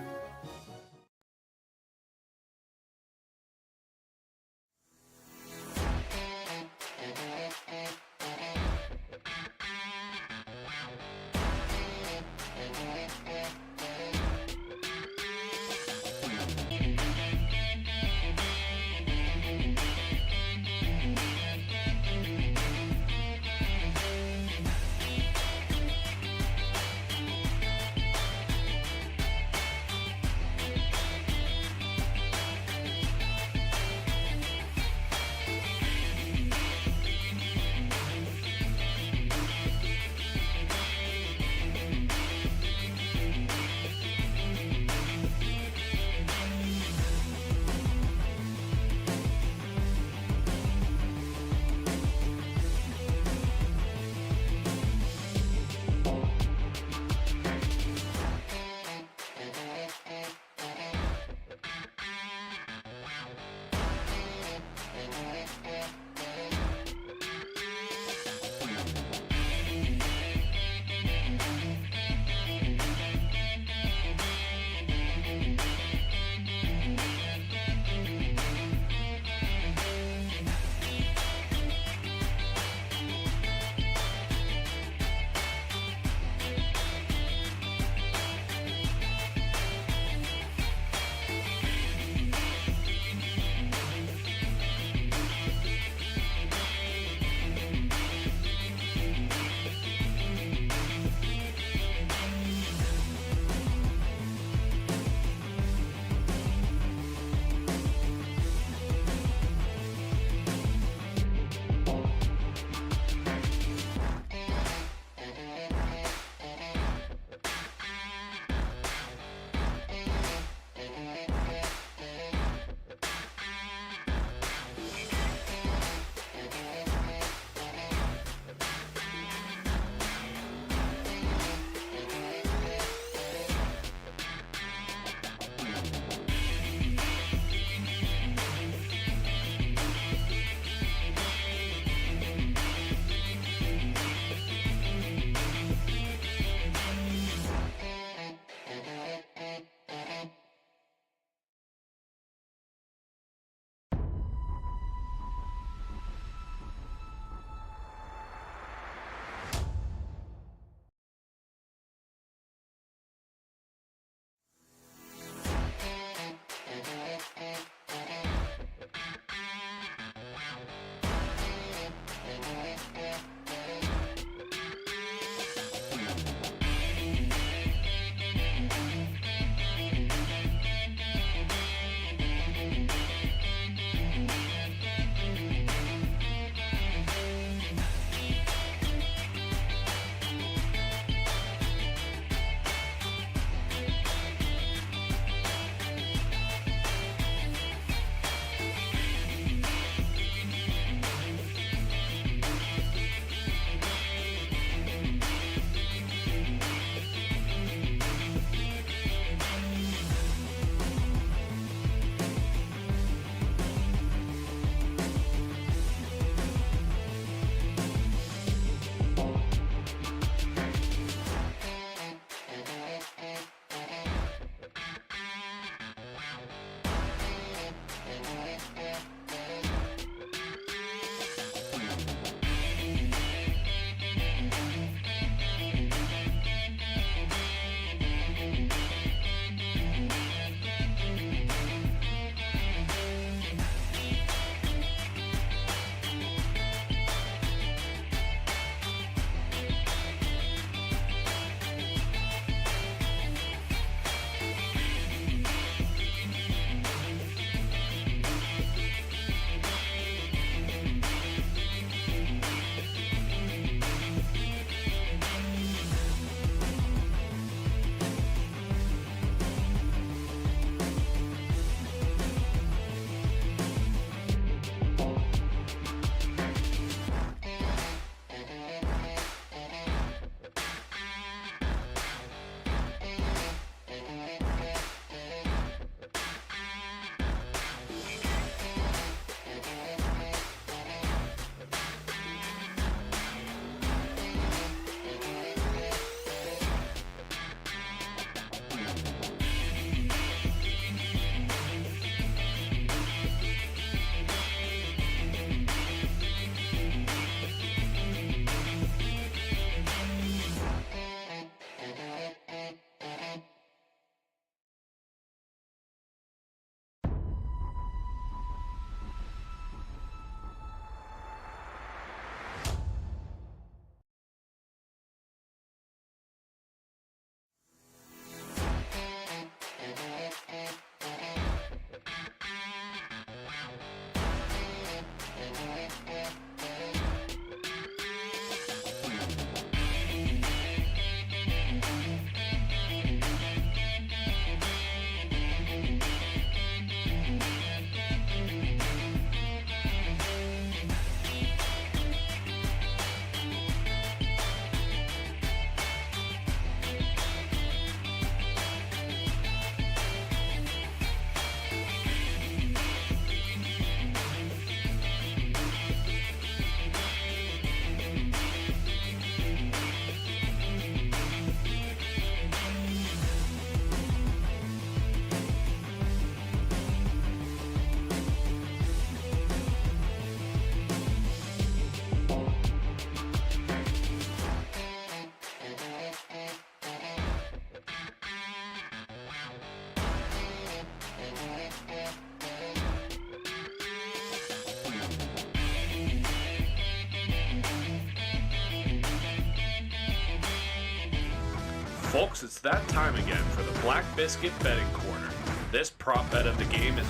Folks, it's that time again for the Black Biscuit betting corner. This prop bet of the game is,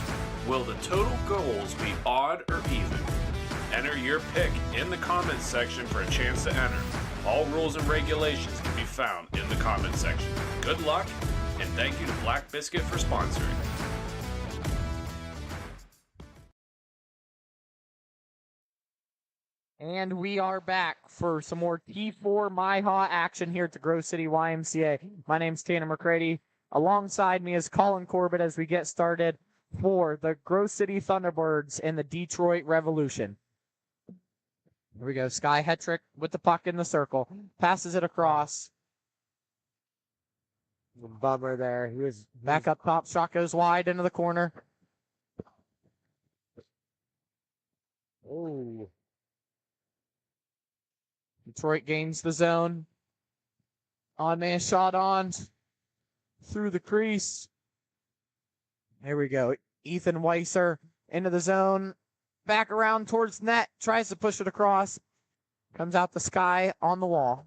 will the total goals be odd or even? Enter your pick in the comments section for a chance to enter. All rules and regulations can be found in the comments section. Good luck, and thank you to Black Biscuit for sponsoring. And we are back for some more T4 MIHA action here at the Grove City YMCA. My name's Tanner McCready. Alongside me is Colin Corbett as we get started for the Grove City Thunderbirds and the Detroit Revolution. Here we go. Sky Hetrick with the puck in the circle. Passes it across. Bummer there. He was Back up top. Shot goes wide into the corner. Oh. Detroit gains the zone. On-man shot on. Through the crease. There we go. Ethan Weiser into the zone. Back around towards net. Tries to push it across. Comes out the Sky on the wall.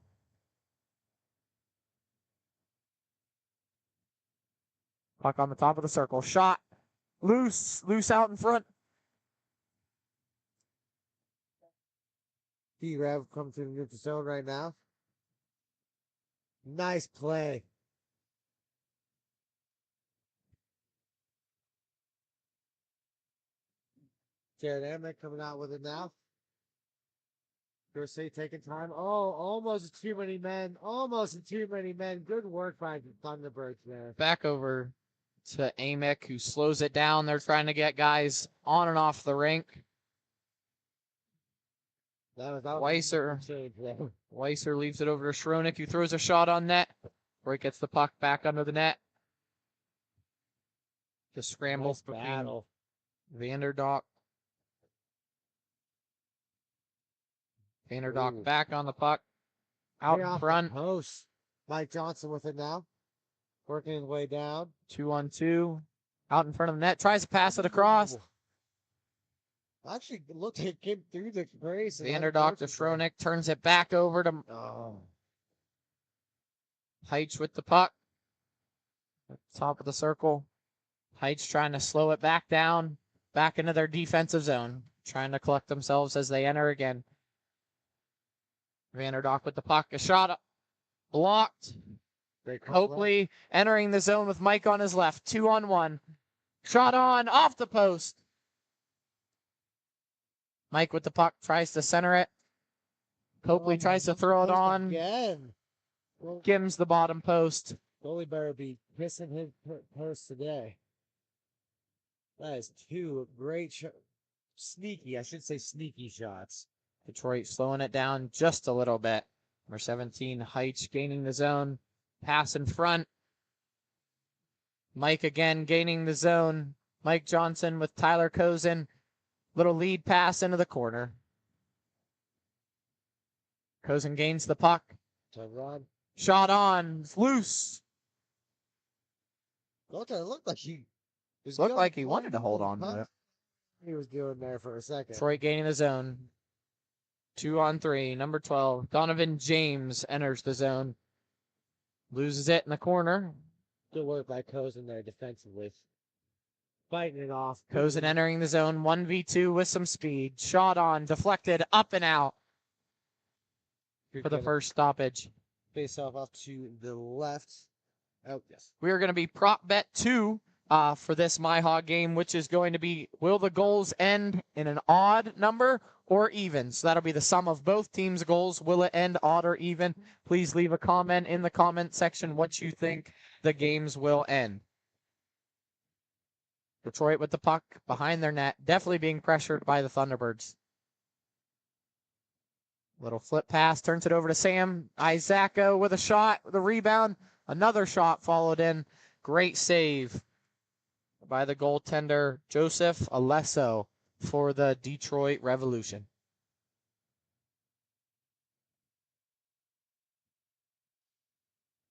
Puck on the top of the circle. Shot. Loose. Loose out in front. T-Rev comes to the neutral zone right now. Nice play. Jared Amick coming out with it now. Dorsey taking time. Oh, almost too many men. Almost too many men. Good work by the Thunderbirds there. Back over to Amick, who slows it down. They're trying to get guys on and off the rink. Weiser leaves it over to Schroenick, who throws a shot on net. Where he gets the puck back under the net. Just scrambles between battle. Vanderdock. Vanderdock back on the puck. Out in front. Post. Mike Johnson with it now. Working his way down. 2-on-2. Out in front of the net. Tries to pass it across. Ooh. Actually, looked like it came through the brace. Vanderdock to Schroenick. Turns it back over to Oh. Heitch with the puck. At the top of the circle. Heitch trying to slow it back down. Back into their defensive zone. Trying to collect themselves as they enter again. Vanderdock with the puck. A shot blocked. Hopefully entering the zone with Mike on his left. 2-on-1. Shot on. Off the post. Mike with the puck. Tries to center it. Copley tries to throw it on. Again. Gims the bottom post. Goalie better be kissing his post today. That is two great sneaky, I should say sneaky shots. Detroit slowing it down just a little bit. Number 17, Heitch gaining the zone. Pass in front. Mike again gaining the zone. Mike Johnson with Tyler Cozen. Little lead pass into the corner. Cozen gains the puck. Shot on. It's loose. Goaltender looked like he wanted to hold on to it. He was doing there for a second. Detroit gaining the zone. 2-on-3. Number 12. Donovan James enters the zone. Loses it in the corner. Good work by Cozen there defensively. Fighting it off. Cozen entering the zone. 1v2 with some speed. Shot on. Deflected. Up and out. For the first stoppage. Face off to the left. Oh, yes. We are going to be prop bet 2 for this MIHA game, which is going to be, will the goals end in an odd number or even? So that'll be the sum of both teams' goals. Will it end odd or even? Please leave a comment in the comment section what you think the games will end. Detroit with the puck behind their net, definitely being pressured by the Thunderbirds. Little flip pass, turns it over to Sam Isacco with a shot, with a rebound. Another shot followed in. Great save by the goaltender, Joseph Alesso, for the Detroit Revolution.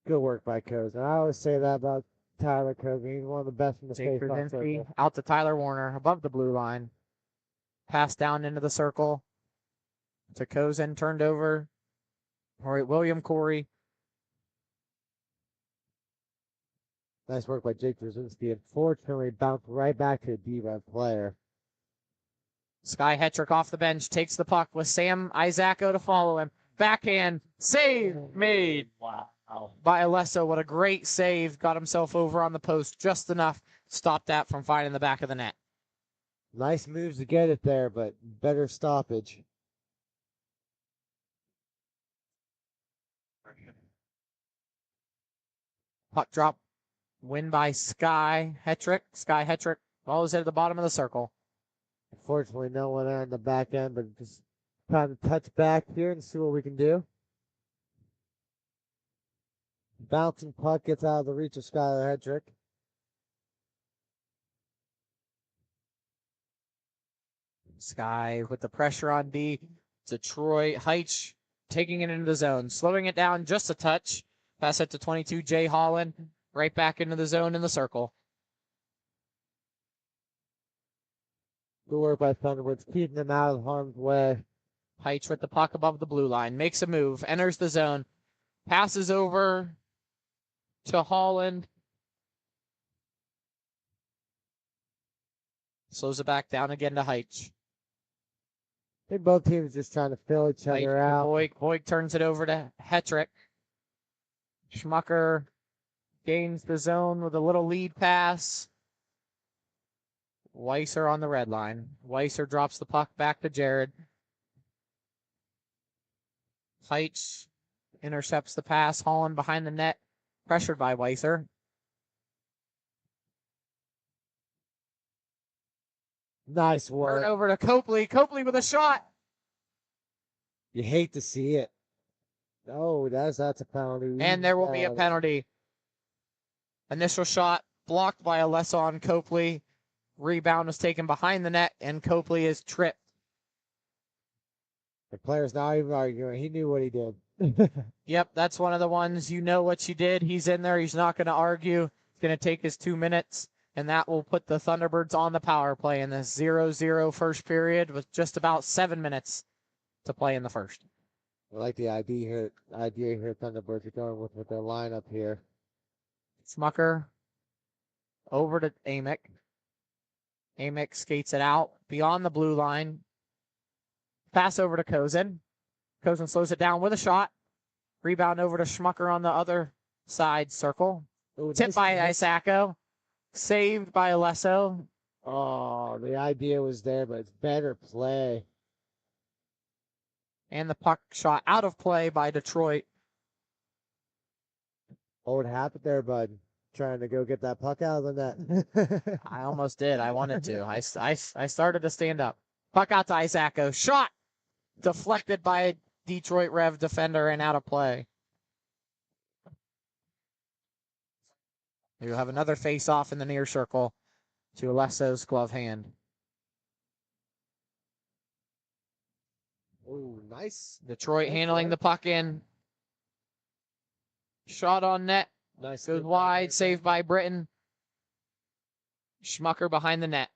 Good work by Cozen. I always say that about Tyler Cozen. He's one of the best in the Jake face-off Krasinski circle. out to Tyler Warner, above the blue line. Pass down into the circle to Cozen, turned over. All right, William Corey. Nice work by Jake Brzezinski. Unfortunately, bounced right back to a D-Rev player. Sky Hetrick off the bench, takes the puck with Sam Isacco to follow him. Backhand, save made. Wow. By Alesso. What a great save. Got himself over on the post just enough to stop that from finding the back of the net. Nice moves to get it there, but better stoppage. Puck drop, win by Sky Hetrick. Sky Hetrick follows it at the bottom of the circle. Unfortunately, no one on the back end, but just time to touch back here and see what we can do. Bouncing puck gets out of the reach of Skylar Hedrick. Sky with the pressure on D. Detroit Heitch taking it into the zone, slowing it down just a touch. Pass it to 22 Jay Holland, right back into the zone in the circle. Good work by Thunderbirds, keeping them out of harm's way. Heitch with the puck above the blue line, makes a move, enters the zone, passes over to Holland. Slows it back down again to Heitch. I think both teams just trying to fill each other out. Voigt turns it over to Hetrick. Schmucker gains the zone with a little lead pass. Weiser on the red line. Weiser drops the puck back to Jared. Heitch intercepts the pass. Holland behind the net. Pressured by Weiser. Nice work. Turn over to Copley. Copley with a shot. You hate to see it. Oh, that's a penalty. And there will be a penalty. Initial shot blocked by Alessa on Copley. Rebound was taken behind the net, and Copley is tripped. The player's not even arguing. He knew what he did. Yep, that's one of the ones. You know what you did. He's in there. He's not going to argue. He's going to take his 2 minutes, and that will put the Thunderbirds on the power play in this 0-0 first period with just about 7 minutes to play in the first. I like the idea here Thunderbirds are going with their lineup here. Smucker over to Amick. Amick skates it out beyond the blue line. Pass over to Kozin. Kozin slows it down with a shot. Rebound over to Schmucker on the other side circle. Ooh, Tipped by Isacco. Saved by Alesso. Oh, the idea was there, but it's better play. And the puck shot out of play by Detroit. What would happen there, bud? Trying to go get that puck out of the net. I almost did. I wanted to. I started to stand up. Puck out to Isacco. Shot! Deflected by a Detroit Rev defender and out of play. You have another face-off in the near circle to Alesso's glove hand. Ooh, nice. Detroit handling the puck in. Shot on net. Nice. Goes wide. Saved by Britton. Schmucker behind the net.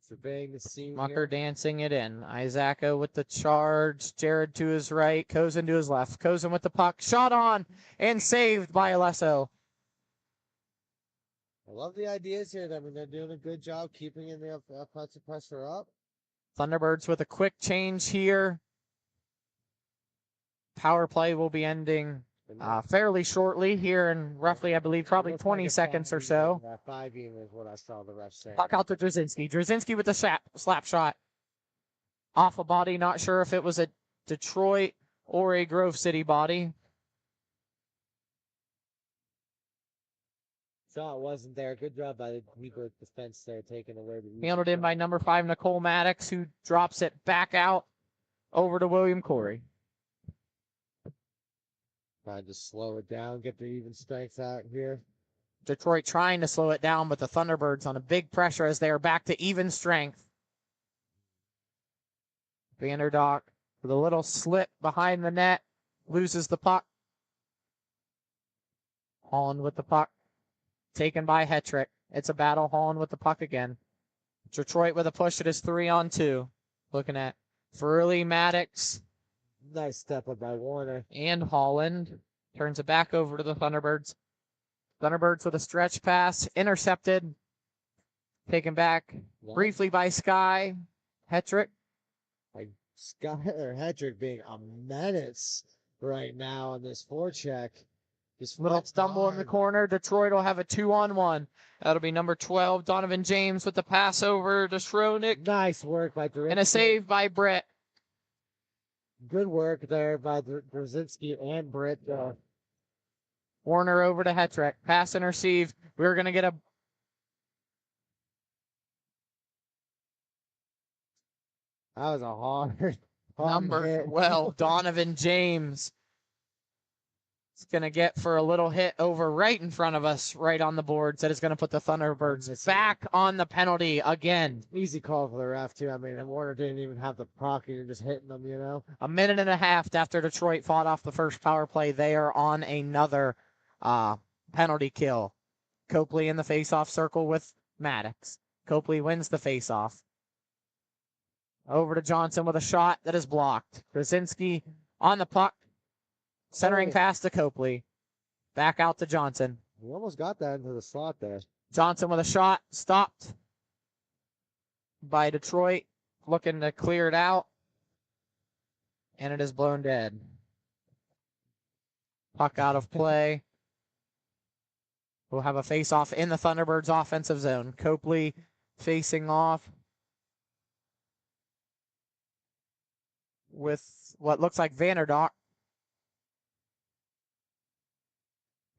Surveying the scene. Schmucker dancing it in. Isacco with the charge. Jared to his right. Kozin to his left. Kozin with the puck. Shot on and saved by Alesso. I love the ideas here. I mean, they're doing a good job keeping in the offensive pressure up. Thunderbirds with a quick change here. Power play will be ending fairly shortly here in roughly, I believe, probably 20 seconds or so. 5 even is what I saw the ref saying. Puck out to Drzezinski. Drzezinski with the slap shot. Off a body. Not sure if it was a Detroit or a Grove City body. Shot wasn't there. Good job by the Weaver defense there, taking away the Handled in by number 5, Nicole Maddox, who drops it back out over to William Corey. Trying to slow it down, get the even strength out here. Detroit trying to slow it down, but the Thunderbirds on a big pressure as they are back to even strength. Vanderdock with a little slip behind the net, loses the puck. Holland with the puck, taken by Hetrick. It's a battle. Holland with the puck again. Detroit with a push. It is 3-on-2. Looking at Furley, Maddox. Nice step up by Warner. And Holland. Turns it back over to the Thunderbirds. Thunderbirds with a stretch pass. Intercepted. Taken back briefly by Sky. Hetrick. Like Scott or Hedrick being a menace right now on this forecheck. Just Little stumble in the corner. Detroit will have a 2-on-1. That'll be number 12, Donovan James with the pass over to Schroenick. Nice work by Drzynski. And a save by Brett. Good work there by Drzynski and Britt. Warner over to Hetrick. Pass and receive. We're going to get a... That was a hard Number hit. 12, Donovan James. It's going to get for a little hit over right in front of us, right on the boards. That is going to put the Thunderbirds back on the penalty again. Easy call for the ref, too. I mean, Warner didn't even have the pocket and just hitting them, you know? A minute and a half after Detroit fought off the first power play. They are on another penalty kill. Copley in the face-off circle with Maddox. Copley wins the face-off. Over to Johnson with a shot that is blocked. Krasinski on the puck. Centering pass to Copley. Back out to Johnson. He almost got that into the slot there. Johnson with a shot. Stopped by Detroit. Looking to clear it out. And it is blown dead. Puck out of play. We'll have a face-off in the Thunderbirds' offensive zone. Copley facing off with what looks like Vanderdock.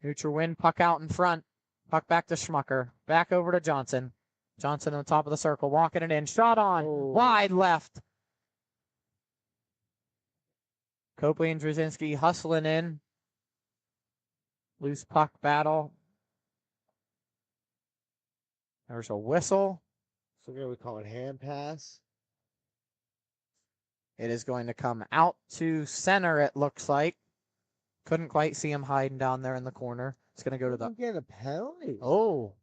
Neutral win, puck out in front. Puck back to Schmucker. Back over to Johnson. Johnson on the top of the circle, walking it in. Shot on. Wide left. Copley and Drzynski hustling in. Loose puck battle. There's a whistle. So we call it hand pass. It is going to come out to center, it looks like. Couldn't quite see him hiding down there in the corner. It's going to go to the... Getting a penalty. Oh.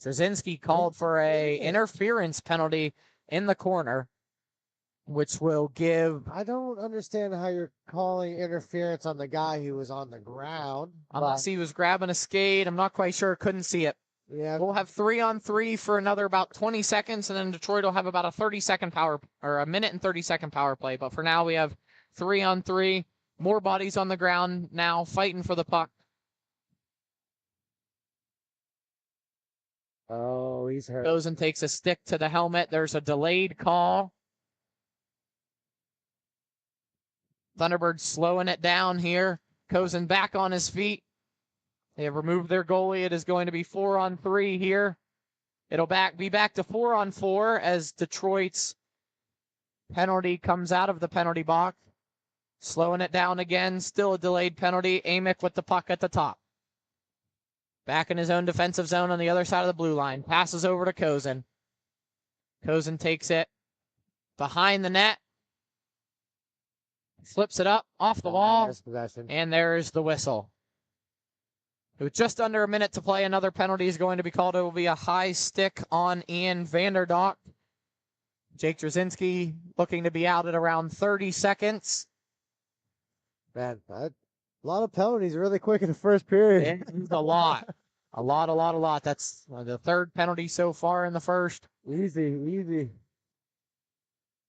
Drzynski called for a interference penalty in the corner, which will give... I don't understand how you're calling interference on the guy who was on the ground. Unless he was grabbing a skate. I'm not quite sure. Couldn't see it. Yeah. We'll have 3-on-3 for another about 20 seconds, and then Detroit will have about a 30-second a minute and 30-second power play. But for now, we have 3-on-3. More bodies on the ground now, fighting for the puck. Oh, he's hurt. Goes and takes a stick to the helmet. There's a delayed call. Thunderbird slowing it down here. Cozen back on his feet. They have removed their goalie. It is going to be 4-on-3 here. It'll be back to 4-on-4 as Detroit's penalty comes out of the penalty box. Slowing it down again. Still a delayed penalty. Amick with the puck at the top. Back in his own defensive zone on the other side of the blue line. Passes over to Cozen. Cozen takes it behind the net. Flips it up off the wall. And there's the whistle. With just under a minute to play, another penalty is going to be called. It will be a high stick on Ian Vanderdock. Jake Drzynski looking to be out at around 30 seconds. Man, a lot of penalties really quick in the first period. It's a lot. A lot. That's the third penalty so far in the first. Easy.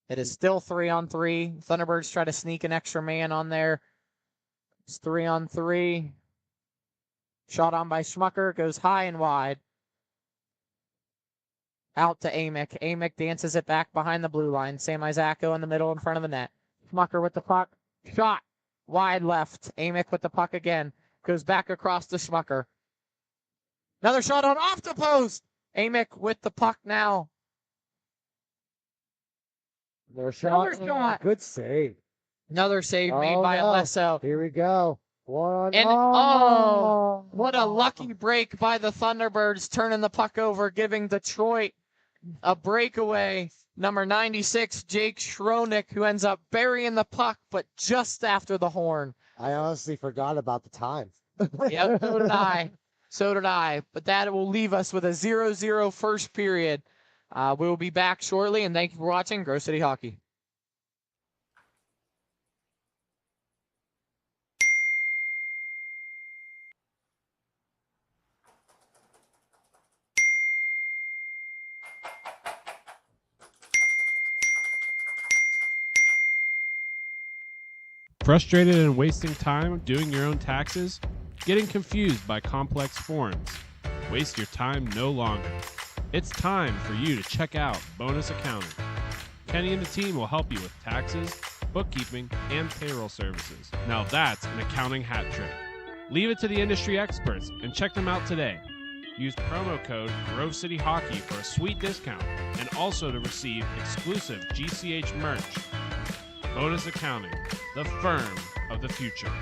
It is still 3-on-3. Thunderbirds try to sneak an extra man on there. It's 3-on-3. Shot on by Schmucker. Goes high and wide. Out to Amick. Amick dances it back behind the blue line. Sam Isacco in the middle in front of the net. Schmucker with the puck. Shot. Wide left. Amick with the puck again. Goes back across to Schmucker. Another shot on off the post. Amick with the puck now. Another shot. Good save. Another save made by Alesso. Here we go. One. And what a lucky break by the Thunderbirds, turning the puck over, giving Detroit a breakaway. Number 96, Jake Schroenick, who ends up burying the puck, but just after the horn. I honestly forgot about the time. Yep, so did I. But that will leave us with a 0-0 first period. We will be back shortly, and thank you for watching Grove City Hockey. Frustrated and wasting time doing your own taxes? Getting confused by complex forms? Waste your time no longer. It's time for you to check out Bonus Accounting. Kenny and the team will help you with taxes, bookkeeping, and payroll services. Now that's an accounting hat trick. Leave it to the industry experts and check them out today. Use promo code Grove City Hockey for a sweet discount and also to receive exclusive GCH merch. Bonus Accounting, the firm of the future.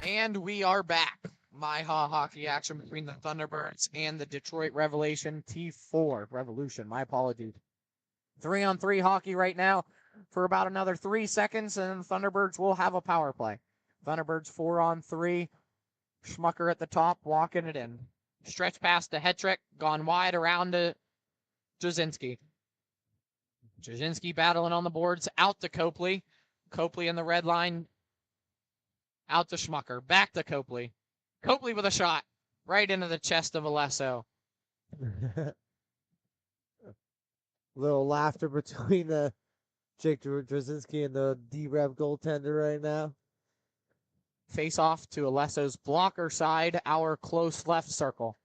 And we are back. MIHA hockey action between the Thunderbirds and the Detroit Revolution T4. Revolution, my apologies. 3-on-3 hockey right now for about another 3 seconds, and the Thunderbirds will have a power play. Thunderbirds 4-on-3. Schmucker at the top, walking it in. Stretch pass to Hetrick, gone wide around to Jasinski. Jasinski battling on the boards, out to Copley. Copley in the red line, out to Schmucker, back to Copley. Copley with a shot, right into the chest of Alesso. Little laughter between Jake Drzezinski and the D-Rev goaltender right now. Face off to Alesso's blocker side, our close left circle.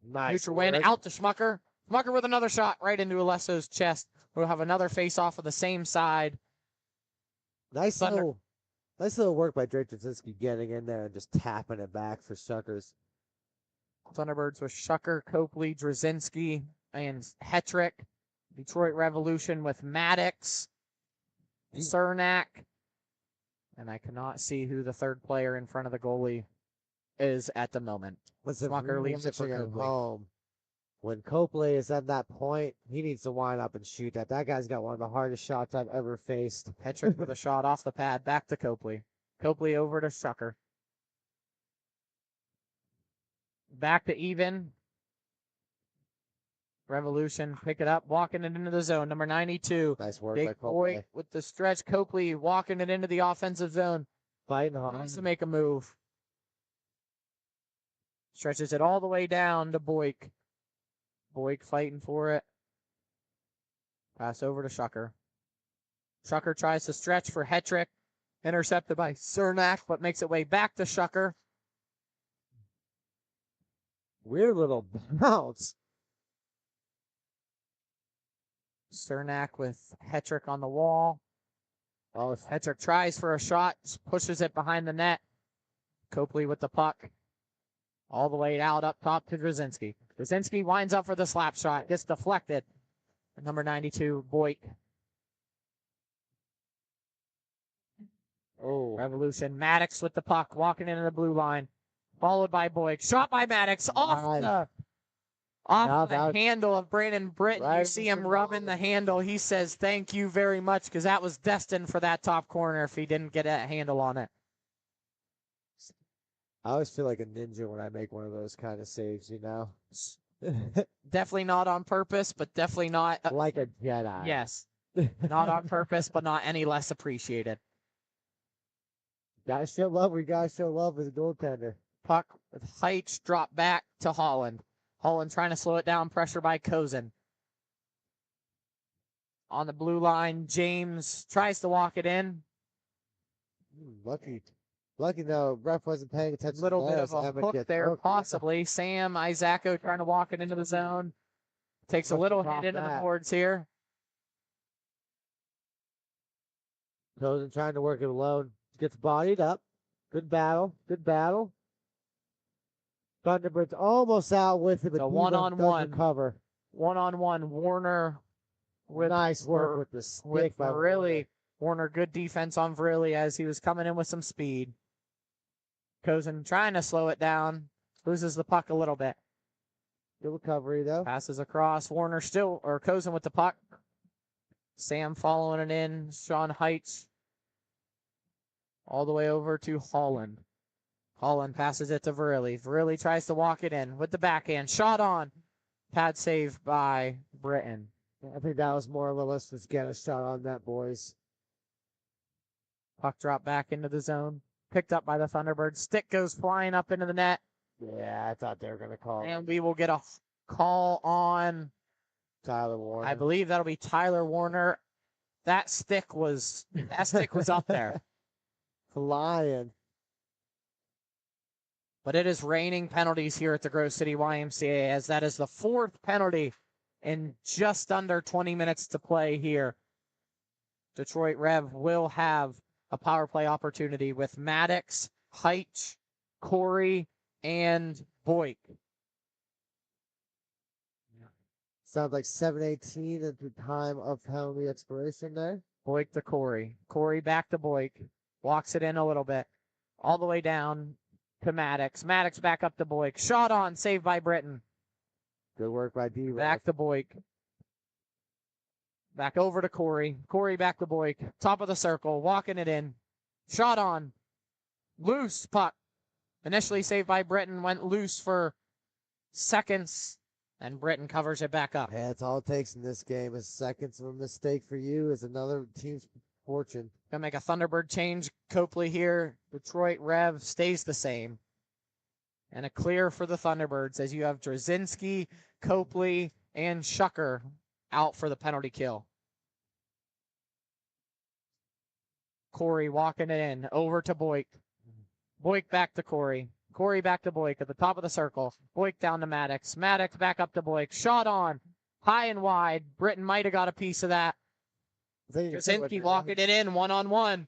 Nice. Future win, out to Schmucker. Schmucker with another shot right into Alesso's chest. We'll have another face off of the same side. Nice little work by Drake Drzezinski getting in there and just tapping it back for Shuckers. Thunderbirds with Shucker, Copley, Drzezinski, and Hetrick. Detroit Revolution with Maddox, Cernak, and I cannot see who the third player in front of the goalie is at the moment. Schmucker leaves it for Copley. Home. When Copley is at that point, he needs to wind up and shoot that. That guy's got one of the hardest shots I've ever faced. Hetrick with a shot off the pad, back to Copley. Copley over to Shucker. Back to even. Revolution, pick it up, walking it into the zone. Number 92. Nice work Big by boy Copley. with the stretch. Copley walking it into the offensive zone. Fighting hard. Wants to make a move. Stretches it all the way down to Boyk. Boyk fighting for it. Pass over to Shucker. Shucker tries to stretch for Hetrick. Intercepted by Cernak, but makes it way back to Shucker. Weird little bounce. Cernak with Hetrick on the wall. Oh, Hetrick tries for a shot, pushes it behind the net. Copley with the puck. All the way out up top to Drzezinski. Drzezinski winds up for the slap shot. Gets deflected. Number 92, Boyk. Oh. Revolution. Maddox with the puck, walking into the blue line. Followed by Boyk. Shot by Maddox. Off the handle of Brandon Britton. Right. You see him rubbing the handle. He says, thank you very much, because that was destined for that top corner if he didn't get a handle on it. I always feel like a ninja when I make one of those kind of saves, you know? Definitely not on purpose, but definitely not. Like a Jedi. Yes. Not on purpose, but not any less appreciated. Gotta show love. We gotta show love as a goaltender. Puck with Heights, drop back to Holland. Holland trying to slow it down, pressure by Kozin. On the blue line, James tries to walk it in. Lucky no, ref wasn't paying attention. Little bit of a hook there, possibly. Sam Isacco trying to walk it into the zone. Takes a little hit into the boards here. Kozin trying to work it alone. Gets bodied up. Good battle. Good battle. Thunderbirds almost out with it, but a one-on-one cover. One-on-one. Warner with nice work with the stick by Verrilli. Warner, good defense on Verrilli as he was coming in with some speed. Kozin trying to slow it down. Loses the puck a little bit. Good recovery, though. Passes across. Warner Kozin with the puck. Sam following it in. Sean Heights. All the way over to Holland. Holland passes it to Verrilli. Verrilli tries to walk it in with the backhand. Shot on. Pad save by Britton. I think that was more or less just get a shot on that, boys. Puck drop back into the zone. Picked up by the Thunderbirds. Stick goes flying up into the net. Yeah, I thought they were going to call. And we will get a call on Tyler Warner. I believe that'll be Tyler Warner. That stick was up there. Flying. But it is raining penalties here at the Grove City YMCA, as that is the 4th penalty in just under 20 minutes to play here. Detroit Rev will have a power play opportunity with Maddox, Heitch, Corey, and Boyk. Sounds like 7:18 at the time of penalty expiration there. Boyk to Corey. Corey back to Boyk. Walks it in a little bit. All the way down to Maddox. Maddox back up to Boyk. Shot on, saved by Britton. Good work by D. Back to Boyk. Back over to Corey. Corey back to Boyk. Top of the circle. Walking it in. Shot on. Loose puck. Initially saved by Britton. Went loose for seconds. And Britton covers it back up. Yeah, that's all it takes in this game. Is seconds of a mistake for you is another team's fortune. Gonna make a Thunderbird change. Copley here. Detroit Rev stays the same. And a clear for the Thunderbirds as you have Drzezinski, Copley, and Shucker out for the penalty kill. Corey walking it in. Over to Boyk. Boyk back to Corey. Corey back to Boyk at the top of the circle. Boyk down to Maddox. Maddox back up to Boyk. Shot on. High and wide. Britton might have got a piece of that. Drzezinski walking it in 1-on-1.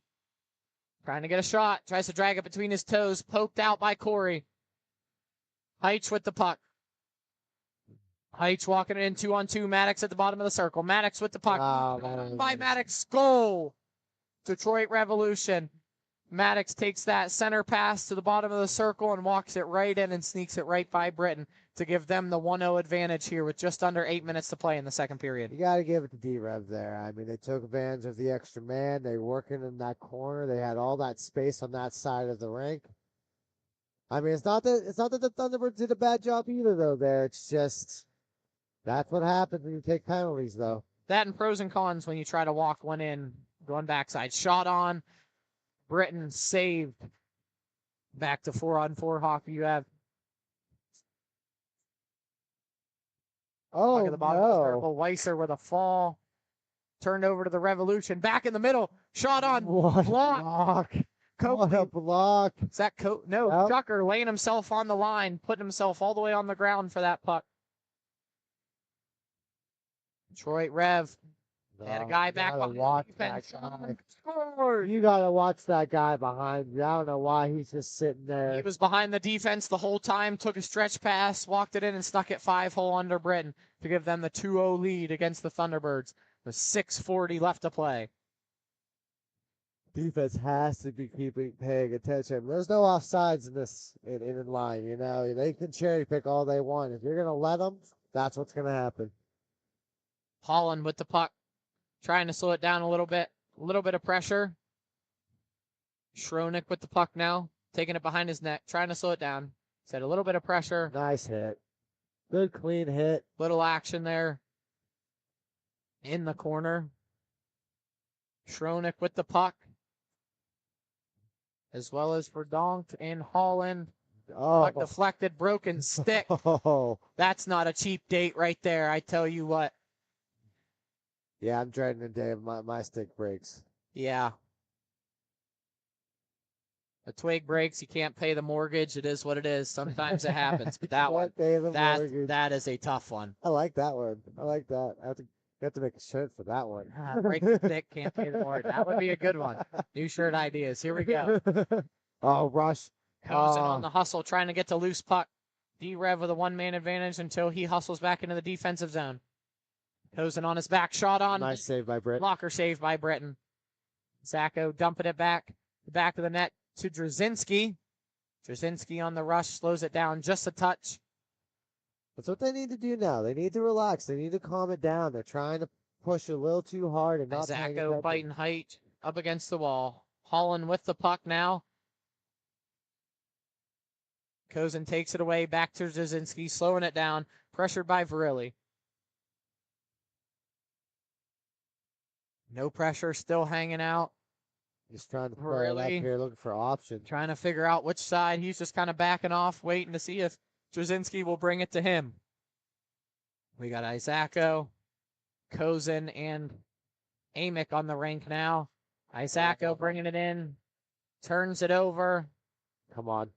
Trying to get a shot. Tries to drag it between his toes. Poked out by Corey. Heitch with the puck. Heitch walking it in 2-on-2. Maddox at the bottom of the circle. Maddox with the puck. By Maddox. Goal. Detroit Revolution. Maddox takes that center pass to the bottom of the circle and walks it right in and sneaks it right by Britton to give them the 1-0 advantage here with just under 8 minutes to play in the second period. You got to give it to D-Rev there. I mean, they took advantage of the extra man. They were working in that corner. They had all that space on that side of the rink. I mean, it's not that the Thunderbirds did a bad job either, though. There, it's just that's what happens when you take penalties, though. That and pros and cons when you try to walk one in, going backside. Shot on. Britton saved. Back to 4-on-4 hockey. You have at the bottom of the circle. Weiser with a fall. Turned over to the Revolution. Back in the middle. Shot on. Block. What a block. Is that No, Nope. Shucker laying himself on the line, putting himself all the way on the ground for that puck. Detroit Rev. And a guy back behind the defense. Score! You gotta watch that guy behind you. I don't know why he's just sitting there. He was behind the defense the whole time, took a stretch pass, walked it in, and snuck it 5-hole under Britton to give them the 2-0 lead against the Thunderbirds with 6:40 left to play. Defense has to be paying attention. There's no offsides in this in line. You know, they can cherry pick all they want. If you're gonna let them, that's what's gonna happen. Holland with the puck, trying to slow it down a little bit of pressure. Schroenick with the puck now, taking it behind his neck, trying to slow it down. Said a little bit of pressure. Nice hit. Good clean hit. Little action there in the corner. Schroenick with the puck, as well as for Donk and Holland. Puck deflected, broken stick. That's not a cheap date right there, I tell you what. Yeah, I'm dreading the day of my stick breaks. Yeah. A twig breaks, you can't pay the mortgage. It is what it is. Sometimes it happens. But that one, that is a tough one. I like that one. I like that. I have to make a shirt for that one. Break the stick, can't pay the mortgage. That would be a good one. New shirt ideas. Here we go. Oh, rush. Cozen on the hustle, trying to get to loose puck. D-Rev with a one-man advantage until he hustles back into the defensive zone. Cozen on his back, shot on. Nice save by Britton. Blocker save by Britton. Zacco dumping it back of the net to Drzezinski. Drzezinski on the rush, slows it down just a touch. That's what they need to do now. They need to relax. They need to calm it down. They're trying to push a little too hard and not Zacco biting height up against the wall. Holland with the puck now. Cozen takes it away, back to Drzezinski, slowing it down, pressured by Virilli. No pressure, still hanging out. Just trying to play it up here, looking for options. Trying to figure out which side. He's just kind of backing off, waiting to see if Drzezinski will bring it to him. We got Isacco Kozin and Amick on the rink now. Isacco bringing it in. Turns it over. Come on.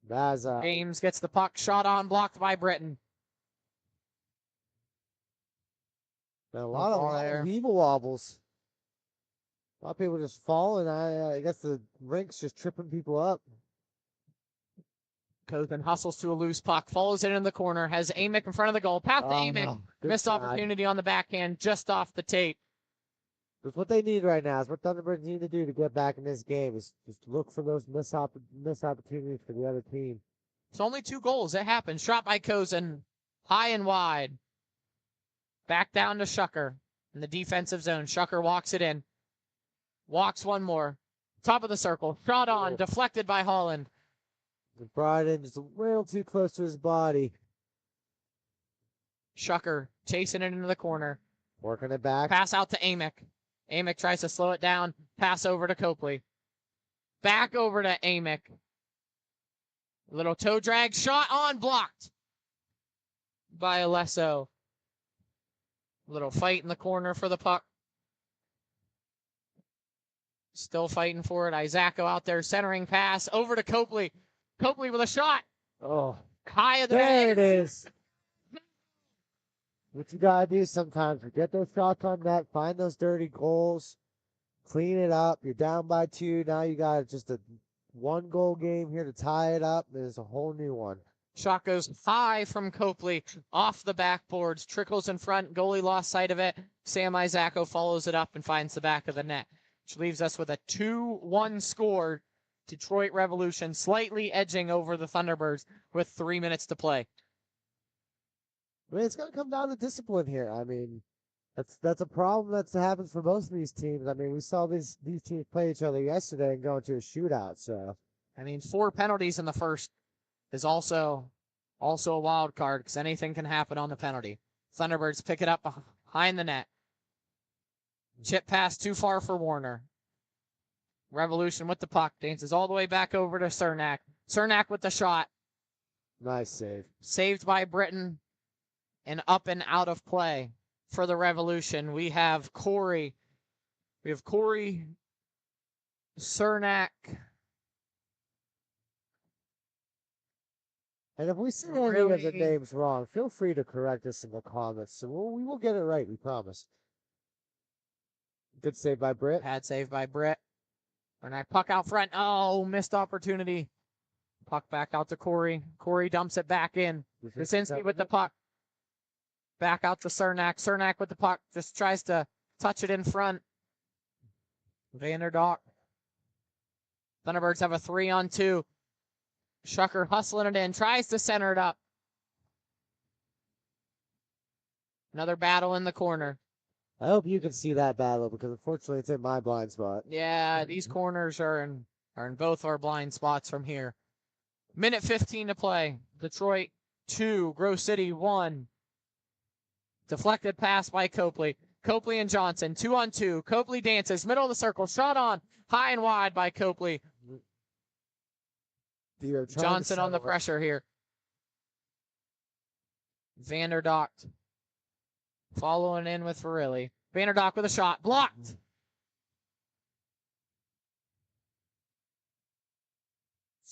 Baza. James gets the puck. Shot on, blocked by Britton. A lot of evil wobbles. A lot of people just falling. I guess the rink's just tripping people up. Kozin hustles to a loose puck, follows it in the corner, has Amick in front of the goal. Pass to Amick. No. Good Missed shot. opportunity on the backhand, just off the tape. That's what they need right now. It's what Thunderbirds need to do to get back in this game. Is just look for those missed opportunities for the other team. It's only 2 goals. It happens. Shot by Kozin. High and wide. Back down to Shucker in the defensive zone. Shucker walks it in. Walks one more. Top of the circle. Shot on. Deflected by Holland. Brought in just a little too close to his body. Shucker chasing it into the corner. Working it back. Pass out to Amick. Amick tries to slow it down. Pass over to Copley. Back over to Amick. Little toe drag. Shot on. Blocked by Alesso. Little fight in the corner for the puck. Still fighting for it. Isacco out there. Centering pass. Over to Copley. Copley with a shot. Oh. High of the There net. it is. What you gotta do sometimes, get those shots on net, find those dirty goals, clean it up. You're down by 2. Now you got just a 1-goal game here to tie it up. There's a whole new one. Shot goes high from Copley, off the backboards, trickles in front, goalie lost sight of it. Sam Isacco follows it up and finds the back of the net, which leaves us with a 2-1 score. Detroit Revolution slightly edging over the Thunderbirds with 3 minutes to play. I mean, it's going to come down to discipline here. I mean, that's a problem that happens for most of these teams. I mean, we saw these teams play each other yesterday and go into a shootout. So, I mean, 4 penalties in the first is also a wild card because anything can happen on the penalty. Thunderbirds pick it up behind the net. Chip pass too far for Warner. Revolution with the puck. Dances all the way back over to Cernak. Cernak with the shot. Nice save. Saved by Britton. And up and out of play for the Revolution. We have Corey. Cernak. And if we say any of the names wrong, feel free to correct us in the comments. So we will get it right, we promise. Good save by Britt. Pad save by Britt. Cernak puck out front. Oh, missed opportunity. Puck back out to Corey. Corey dumps it back in. Krasinski with the puck. Back out to Cernak. Cernak with the puck. Just tries to touch it in front. Vanderdock. Thunderbirds have a 3-on-2. Shucker hustling it in. Tries to center it up. Another battle in the corner. I hope you can see that battle because unfortunately it's in my blind spot. Yeah, these corners are in both our blind spots from here. Minute 15 to play. Detroit 2, Grove City 1. Deflected pass by Copley. Copley and Johnson, 2-on-2. Copley dances, middle of the circle, shot on, high and wide by Copley. Johnson on the pressure here. Vanderdock following in with Verrilli. Vanderdock with a shot, blocked.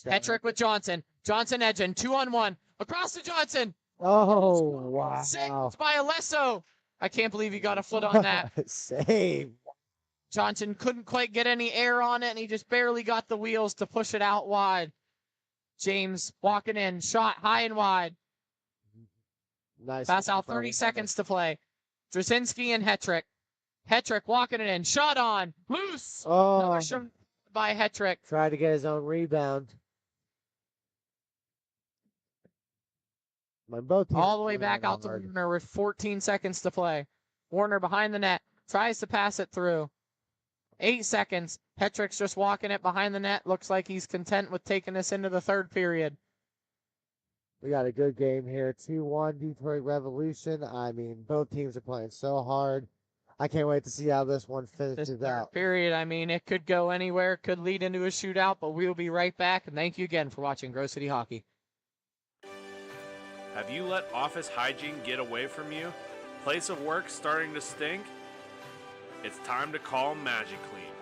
Hetrick with Johnson. Johnson edging, 2-on-1. Across to Johnson. Oh, wow. Saved by Alesso. I can't believe he got a foot on that. Save. Johnson couldn't quite get any air on it, and he just barely got the wheels to push it out wide. James walking in, shot high and wide. Nice. Pass out, 30 seconds to play. Drasinski and Hetrick. Hetrick walking it in, shot on, loose. Oh. Another shot by Hetrick. Tried to get his own rebound. All the way back out to Warner with 14 seconds to play. Warner behind the net. Tries to pass it through. 8 seconds. Hetrick's just walking it behind the net. Looks like he's content with taking us into the third period. We got a good game here. 2-1 Detroit Revolution. I mean, both teams are playing so hard. I can't wait to see how this one finishes out. Period. I mean, it could go anywhere. Could lead into a shootout, but we'll be right back. And thank you again for watching Grove City Hockey. Have you let office hygiene get away from you? Place of work starting to stink? It's time to call MagiClean.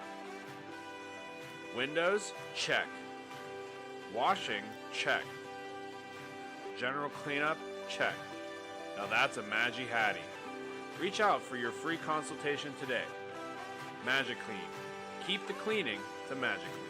Windows? Check. Washing? Check. General cleanup? Check. Now that's a Hattie. Reach out for your free consultation today. MagiClean. Keep the cleaning to MagiClean.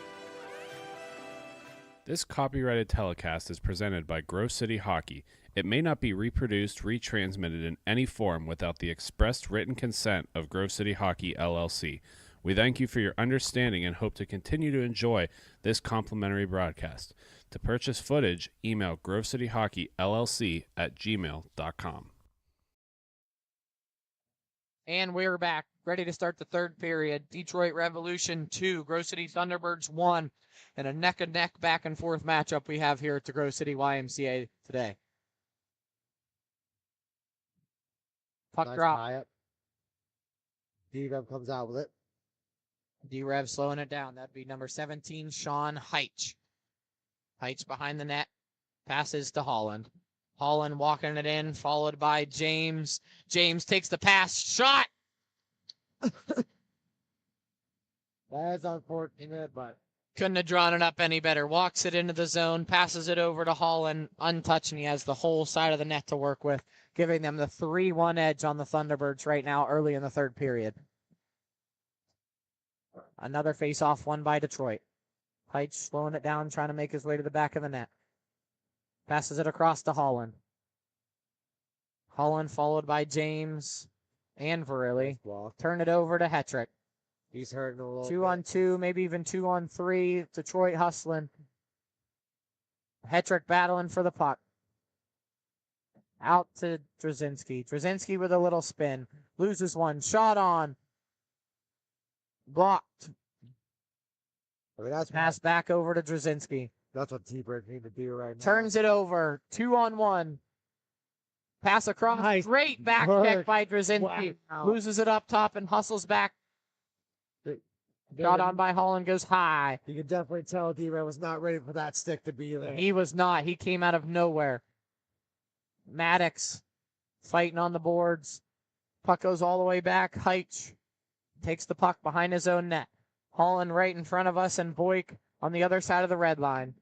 This copyrighted telecast is presented by Grove City Hockey. It may not be reproduced, retransmitted in any form without the expressed written consent of Grove City Hockey, LLC. We thank you for your understanding and hope to continue to enjoy this complimentary broadcast. To purchase footage, email grovecityhockeyllc@gmail.com. And we're back, ready to start the third period. Detroit Revolution 2, Grove City Thunderbirds 1, and a neck-and-neck back-and-forth matchup we have here at the Grove City YMCA today. Puck Nice drop. tie up. D-Rev comes out with it. D-Rev slowing it down. That'd be number 17, Sean Heitch. Heitch behind the net. Passes to Holland. Holland walking it in, followed by James. James takes the pass. Shot! That's unfortunate, but Couldn't have drawn it up any better. Walks it into the zone, passes it over to Holland, untouched, and he has the whole side of the net to work with, giving them the 3-1 edge on the Thunderbirds right now early in the third period. Another face-off won by Detroit. Heitch slowing it down, trying to make his way to the back of the net. Passes it across to Holland. Holland followed by James and Virilli. Turn it over to Hetrick. He's hurting a little 2-on-2, maybe even 2-on-3. Detroit hustling. Hetrick battling for the puck. Out to Drzezinski. Drzezinski with a little spin. Loses one. Shot on. Blocked. I mean, that's Pass back over to Drzezinski. That's what T-Bird need to do right now. Turns it over. 2-on-1. Pass across. Nice Great back work. check by Drzezinski. Wow. Loses it up top and hustles back. Shot on by Holland goes high. You can definitely tell D-Rev was not ready for that stick to be there. He was not. He came out of nowhere. Maddox fighting on the boards. Puck goes all the way back. Heitch takes the puck behind his own net. Holland right in front of us and Boyk on the other side of the red line.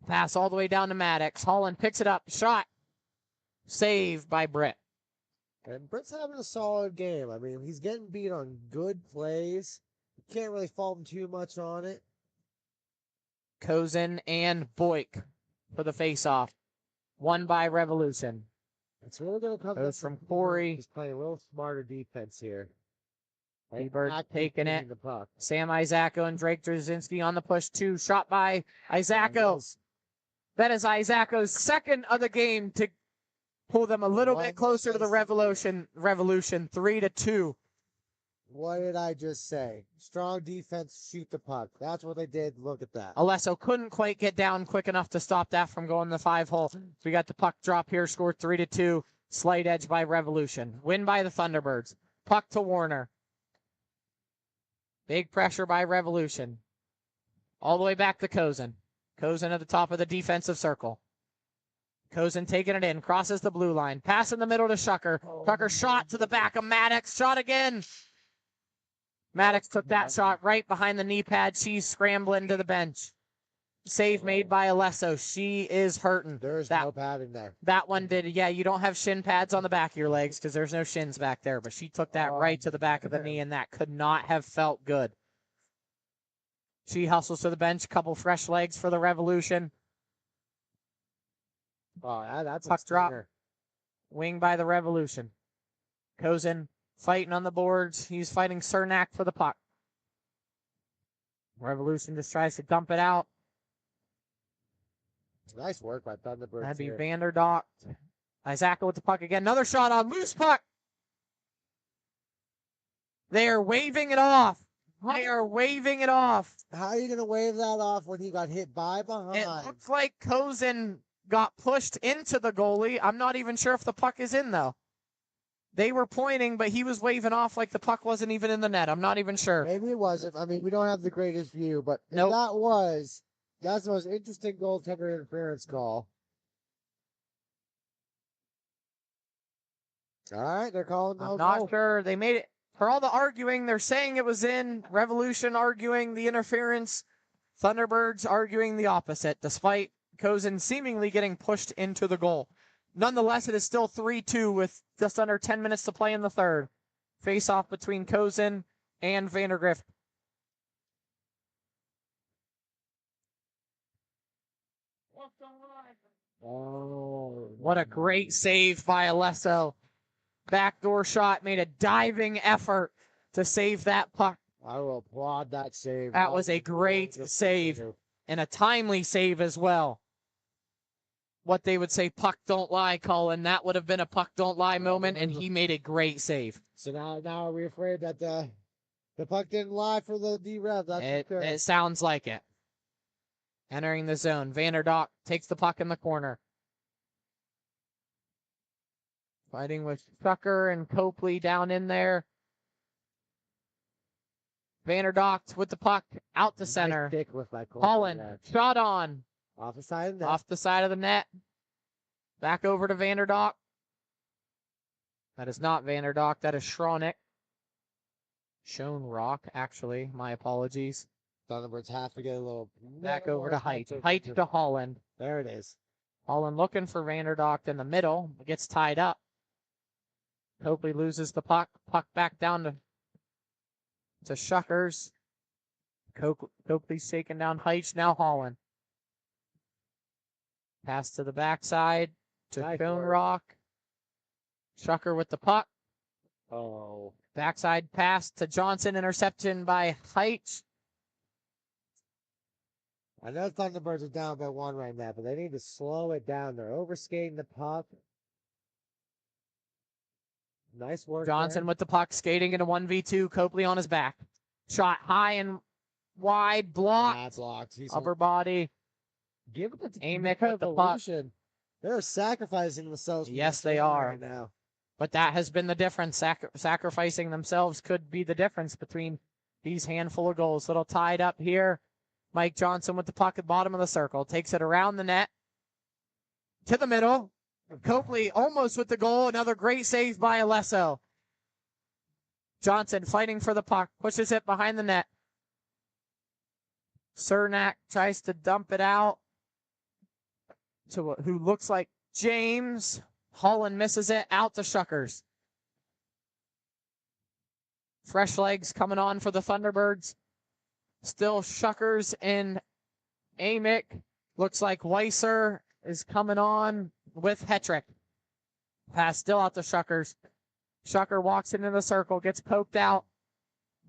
Pass all the way down to Maddox. Holland picks it up. Shot. Saved by Britt. And Britt's having a solid game. I mean, he's getting beat on good plays. Can't really fault him too much on it. Kozin and Boyk for the face-off. Won by Revolution. It's really going to come Goes down from Corey. He's playing a little smarter defense here. T-Bird Not taking keeping it. the puck. Sam Isacco and Drake Drzezinski on the push too. Shot by Isacco. That is Isacco's second of the game to pull them a little bit closer to the Revolution. 3-2. What did I just say? Strong defense, shoot the puck. That's what they did. Look at that. Alesso couldn't quite get down quick enough to stop that from going the 5-hole. We got the puck drop here, scored 3-2. Slight edge by Revolution. Win by the Thunderbirds. Puck to Warner. Big pressure by Revolution. All the way back to Kozin. Kozin at the top of the defensive circle. Kozin taking it in. Crosses the blue line. Pass in the middle to Shucker. Shucker shot to the back of Maddox. Shot again. Maddox took that shot right behind the knee pad. She's scrambling to the bench. Save made by Alesso. She is hurting. There's no padding there. That one did. Yeah, you don't have shin pads on the back of your legs because there's no shins back there. But she took that right to the back of the knee, and that could not have felt good. She hustles to the bench. Couple fresh legs for the Revolution. Oh, that's a Puck drop. stinger. Wing by the Revolution. Kozin fighting on the boards. He's fighting Cernak for the puck. Revolution just tries to dump it out. Nice work by Thunderbirds. That'd be here. Vanderdock. Isacco with the puck again. Another shot on loose puck. They are waving it off. They are waving it off. How are you going to wave that off when he got hit by behind? It looks like Kozin got pushed into the goalie. I'm not even sure if the puck is in, though. They were pointing, but he was waving off like the puck wasn't even in the net. I'm not even sure. Maybe it wasn't. I mean, we don't have the greatest view, but if Nope. that's the most interesting goaltender interference call. All right, they're calling no I'm not goal. sure. They made it. For all the arguing, they're saying it was in. Revolution arguing the interference. Thunderbirds arguing the opposite, despite Kozin seemingly getting pushed into the goal. Nonetheless, it is still 3-2 with just under 10 minutes to play in the third. Face off between Kozin and Vandergrift. Oh, What a great save by Alesso. Backdoor shot, made a diving effort to save that puck. I will applaud that save. That was a great save and a timely save as well. What they would say, puck don't lie, Colin. That would have been a puck don't lie moment, and he made a great save. So now are we afraid that the puck didn't lie for the D-Rev? It sounds like it. Entering the zone. Vanderdock takes the puck in the corner. Fighting with Tucker and Copley down in there. Vanderdock with the puck out to center. Nice with my Holland, shot on. Off the side of the net. Off the side of the net. Back over to Vanderdock. That is not Vanderdock. That is Schroenick. Shown Rock, actually. My apologies. Thunderbirds have to get a little... Back over to Height. Height to Holland. There it is. Holland looking for Vanderdock in the middle. Gets tied up. Copley loses the puck. Puck back down to Shuckers. Copley's shaking down Height. Now Holland. Pass to the backside to Shown Rock. Shucker with the puck. Oh. Backside pass to Johnson. Interception by Height. I know Thunderbirds are down by 1 right now, but they need to slow it down. They're overskating the puck. Nice work. Johnson with the puck, skating into 1v2. Copley on his back. Shot high and wide. Blocked. Blocked. Upper body. Give it to Amick with the puck. They're sacrificing themselves. Yes, they are. Right now. But that has been the difference. Sacrificing themselves could be the difference between these handful of goals. Little tied up here. Mike Johnson with the puck at bottom of the circle. Takes it around the net. To the middle. Copley almost with the goal. Another great save by Alesso. Johnson fighting for the puck. Pushes it behind the net. Cernak tries to dump it out to who looks like James. Holland misses it. Out to Shuckers. Fresh legs coming on for the Thunderbirds. Still Shuckers and Amick. Looks like Weiser is coming on with Hetrick. Pass still out to Shuckers. Shucker walks into the circle, gets poked out.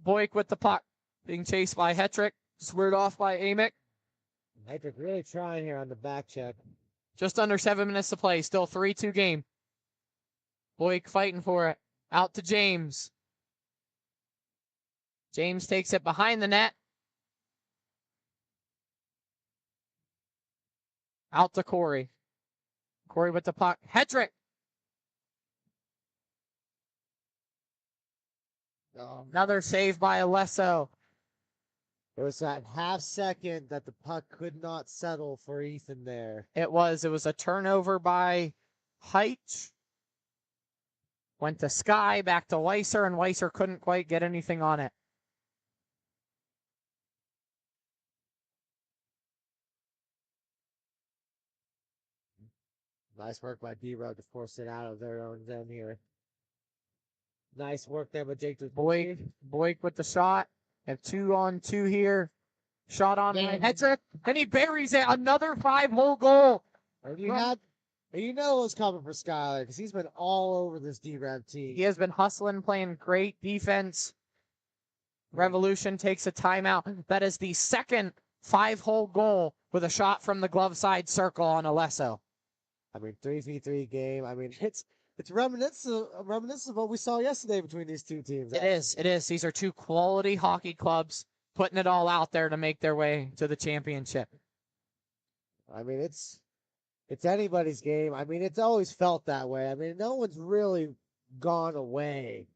Boyk with the puck. Being chased by Hetrick. Squared off by Amick. Hetrick really trying here on the back check. Just under 7 minutes to play. Still 3-2 game. Boyk fighting for it. Out to James. James takes it behind the net. Out to Corey. Corey with the puck. Hetrick. Another save by Alesso. There was that half second that the puck could not settle for Ethan there. It was a turnover by Height. Went to Sky, back to Weiser, and Weiser couldn't quite get anything on it. Nice work by D-Road to force it out of their own zone here. Nice work there by Jake. Boyk with the shot. Have 2-on-2 here. Shot on Hetrick, and he buries it. Another 5-hole goal. And you know it was coming for Skyler because he's been all over this D-Rev team. He has been hustling, playing great defense. Revolution takes a timeout. That is the second 5-hole goal with a shot from the glove side circle on Alesso. I mean, 3v3 game. I mean, it's reminiscent of what we saw yesterday between these two teams. It is. These are two quality hockey clubs putting it all out there to make their way to the championship. I mean, it's anybody's game. I mean, it's always felt that way. I mean, no one's really gone away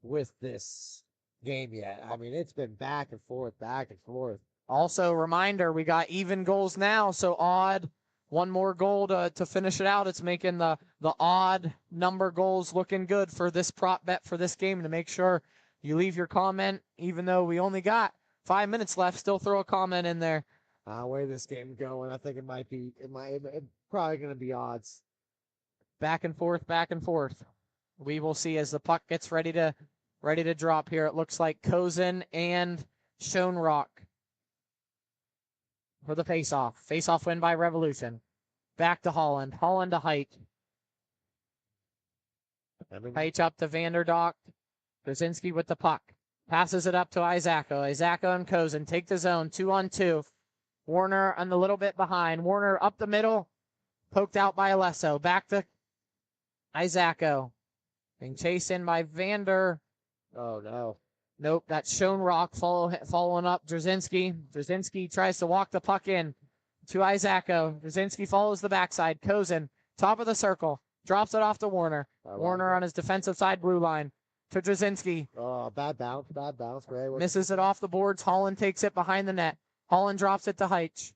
with this game yet. I mean, it's been back and forth, back and forth. Also, reminder, we got even goals now, so odd one more goal to finish it out. It's making the odd number goals looking good for this prop bet for this game. To make sure you leave your comment, even though we only got 5 minutes left, still throw a comment in there. Where this game going? I think it's probably going to be odds. Back and forth, back and forth. We will see as the puck gets ready to drop here. It looks like Cozen and Schoenrock for the face-off. Face-off win by Revolution. Back to Holland. Holland to Height. Height up to Vanderdock. Brzezinski with the puck. Passes it up to Izako. Izako and Cozen take the zone. 2-on-2. Warner on the little bit behind. Warner up the middle. Poked out by Alesso. Back to Izako. Being chased in by Vander. Oh, no. Nope, that's Schoenrock following up Drzezinski. Drzezinski tries to walk the puck in to Izako. Drzezinski follows the backside. Cozen, top of the circle. Drops it off to Warner. Warner on his defensive side blue line to Drzezinski. Oh, bad bounce, bad bounce. Misses it off the boards. Holland takes it behind the net. Holland drops it to Heitch.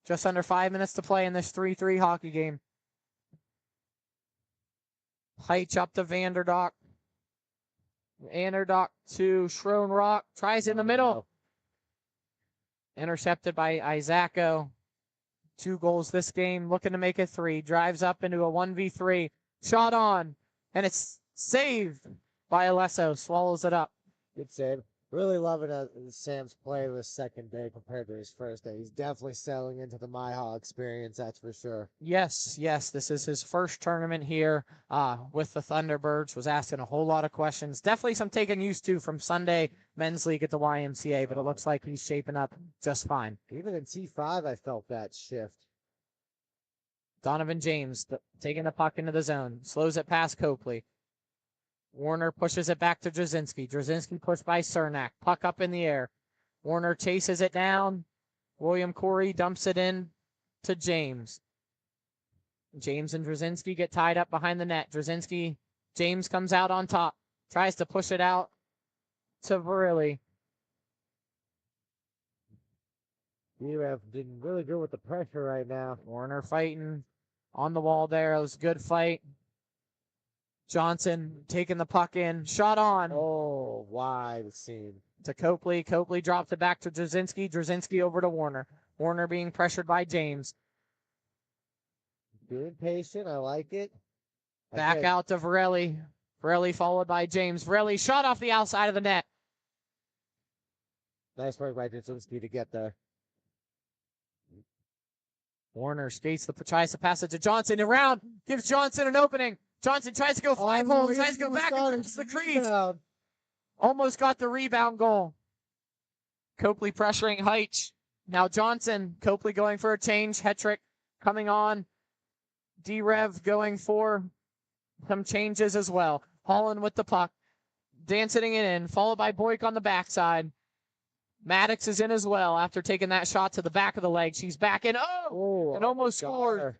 Just under 5 minutes to play in this 3-3 hockey game. Heitch up to Vanderdock. Vanderdock to Schroenrock. Tries in the middle. Intercepted by Izako. 2 goals this game. Looking to make it 3. Drives up into a 1v3. Shot on. And it's saved by Alesso. Swallows it up. Good save. Really loving Sam's play this second day compared to his first day. He's definitely settling into the MIHA experience, that's for sure. Yes, this is his first tournament here with the Thunderbirds. Was asking a whole lot of questions. Definitely some taking used to from Sunday men's league at the YMCA, but it looks like he's shaping up just fine. Even in T5, I felt that shift. Donovan James taking the puck into the zone. Slows it past Copley. Warner pushes it back to Drzezinski. Drzezinski pushed by Cernak. Puck up in the air. Warner chases it down. William Corey dumps it in to James. James and Drzezinski get tied up behind the net. James comes out on top. Tries to push it out to Virilli. You have been really good with the pressure right now. Warner fighting on the wall there. It was a good fight. Johnson taking the puck in. Shot on. Oh, wide scene. To Copley. Copley drops it back to Drzezinski. Drzezinski over to Warner. Warner being pressured by James. Being patient. I like it. Back out to Virilli. Virilli followed by James. Virilli shot off the outside of the net. Nice work by Drzezinski to get there. Warner tries to pass it to Johnson. Around. Gives Johnson an opening. Johnson tries to go 5 holes, tries to go back across the crease. Almost got the rebound goal. Copley pressuring Heitch. Now Johnson. Copley going for a change. Hetrick coming on. D-Rev going for some changes as well. Holland with the puck. Dancing it in. Followed by Boyk on the backside. Maddox is in as well after taking that shot to the back of the leg. She's back in. Oh! And almost scored.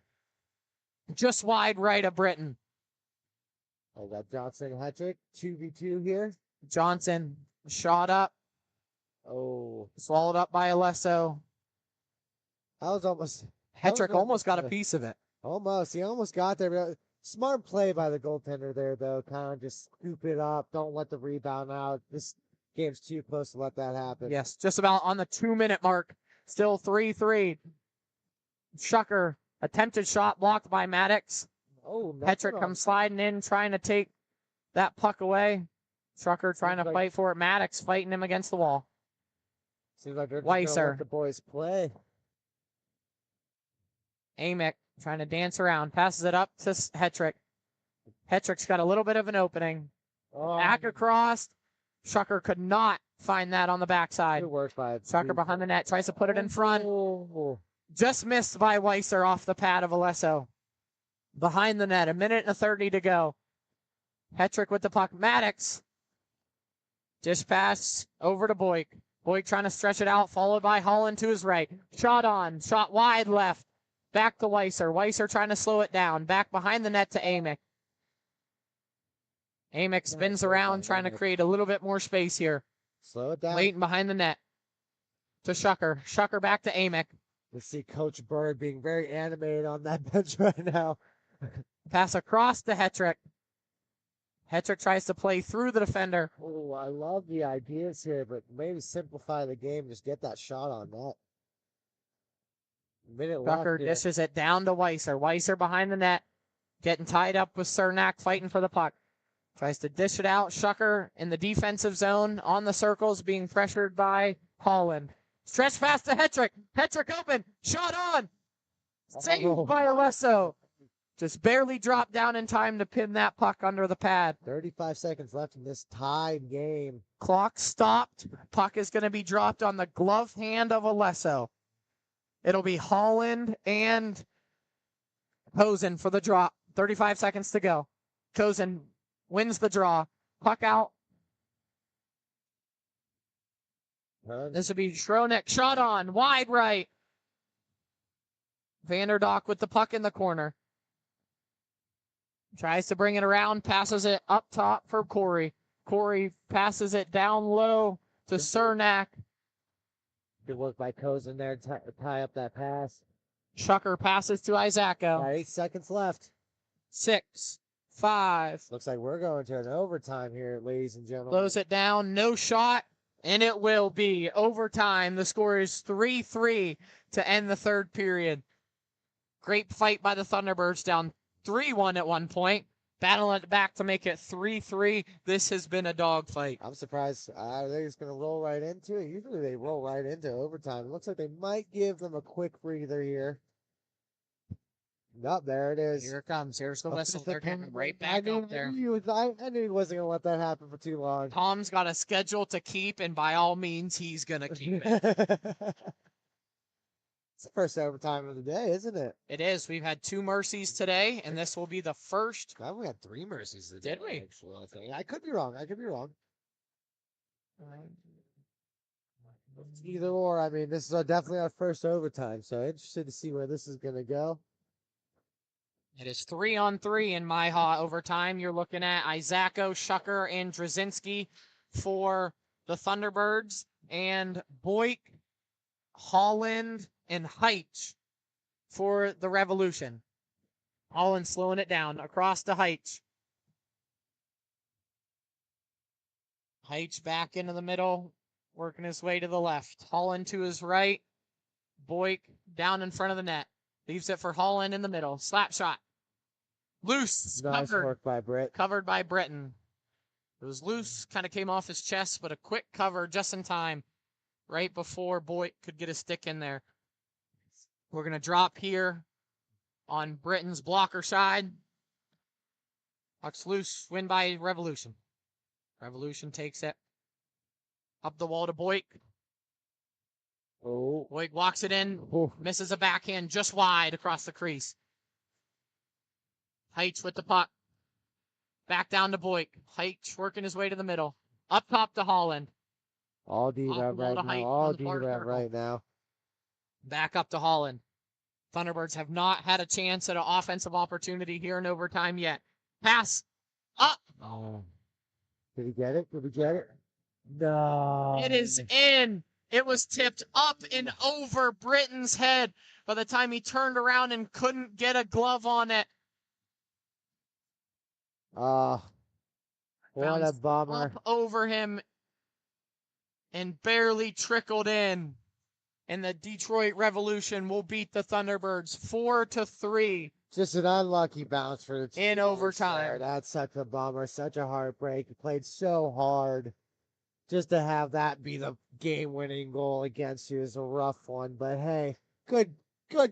Just wide right of Britton. I got Johnson and Hetrick. 2v2 here. Johnson shot up. Oh. Swallowed up by Alesso. I was almost... Hetrick almost got a piece of it. Almost. He almost got there. Smart play by the goaltender there, though. Kind of just scoop it up. Don't let the rebound out. This game's too close to let that happen. Yes, just about on the 2-minute mark. Still 3-3. Shucker. Attempted shot blocked by Maddox. Oh, Hetrick comes sliding in, trying to take that puck away. Trucker trying to fight for it. Maddox fighting him against the wall. Seems like they're just gonna let the boys play. Amick trying to dance around. Passes it up to Hetrick. Hetrick's got a little bit of an opening. Back across. Shucker could not find that on the backside. Good work by Shucker behind the net. Tries to put it in front. Oh. Just missed by Weiser off the pad of Alesso. Behind the net, 1:30 to go. Hetrick with the puck. Maddox. Dish pass over to Boyk. Boyk trying to stretch it out, followed by Holland to his right. Shot on. Shot wide left. Back to Weiser. Weiser trying to slow it down. Back behind the net to Amick. Amick spins around, trying to create a little bit more space here. Slow it down. Waiting behind the net. To Shucker. Shucker back to Amick. You see Coach Bird being very animated on that bench right now. Pass across to Hetrick. Hetrick tries to play through the defender. Oh, I love the ideas here, but maybe simplify the game. Just get that shot on that. Minute Tucker left here. dishes it down to Weiser. Weiser behind the net. Getting tied up with Cernak, fighting for the puck. Tries to dish it out. Shucker in the defensive zone on the circles, being pressured by Holland. Stretch pass to Hetrick. Hetrick open. Shot on. Saved by Alesso. Just barely dropped down in time to pin that puck under the pad. 35 seconds left in this tied game. Clock stopped. Puck is going to be dropped on the glove hand of Alesso. It'll be Holland and Cozen for the drop. 35 seconds to go. Cozen wins the draw. Puck out. This would be Schronek. Shot on. Wide right. Vanderdock with the puck in the corner. Tries to bring it around. Passes it up top for Corey. Corey passes it down low to Cernak. Good work by Cozen there to tie up that pass. Shucker passes to Isacco. 8 seconds left. 6, 5. Looks like we're going to an overtime here, ladies and gentlemen. Close it down. No shot. And it will be overtime. The score is 3-3 to end the third period. Great fight by the Thunderbirds, down 3-1 at one point. Battling it back to make it 3-3. This has been a dogfight. I'm surprised. I think it's going to roll right into it. Usually they roll right into overtime. It looks like they might give them a quick breather here. Nope, there it is. Here it comes. Here's the whistle. They're coming right I back knew, out there. I knew he wasn't going to let that happen for too long. Tom's got a schedule to keep, and by all means, he's going to keep it. It's the first overtime of the day, isn't it? It is. We've had 2 mercies today, and this will be the first. God, we had 3 mercies today. Did we? Actually, I think. I could be wrong. Either or. I mean, this is definitely our first overtime, so interested to see where this is going to go. It is 3-on-3 in MIHA overtime. You're looking at Isacco, Shucker, and Drzezinski for the Thunderbirds, and Boyk, Holland, and Heitch for the Revolution. Holland slowing it down across to Heitch. Heitch back into the middle, working his way to the left. Holland to his right. Boyk down in front of the net. Leaves it for Holland in the middle. Slap shot. Loose. Nice work by Britt. Covered by Breton. It was loose, kind of came off his chest, but a quick cover just in time, right before Boyk could get a stick in there. We're going to drop here on Britain's blocker side. Puck's loose, win by Revolution. Revolution takes it up the wall to Boyk. Oh. Boyk walks it in, Oh. misses a backhand just wide across the crease. Heitch with the puck. Back down to Boyk. Heitch working his way to the middle. Up top to Holland. All D-Rev right now. All D-Rev right now. Back up to Holland. Thunderbirds have not had a chance at an offensive opportunity here in overtime yet. Pass up. Oh. Did he get it? No. It is in. It was tipped up and over Britton's head by the time he turned around and couldn't get a glove on it. What a Bounced bummer. Up over him and barely trickled in. And the Detroit Revolution will beat the Thunderbirds 4-3. Just an unlucky bounce for the team. In overtime. There. That's such a bummer, such a heartbreak. He played so hard. Just to have that be the game-winning goal against you is a rough one. But hey, good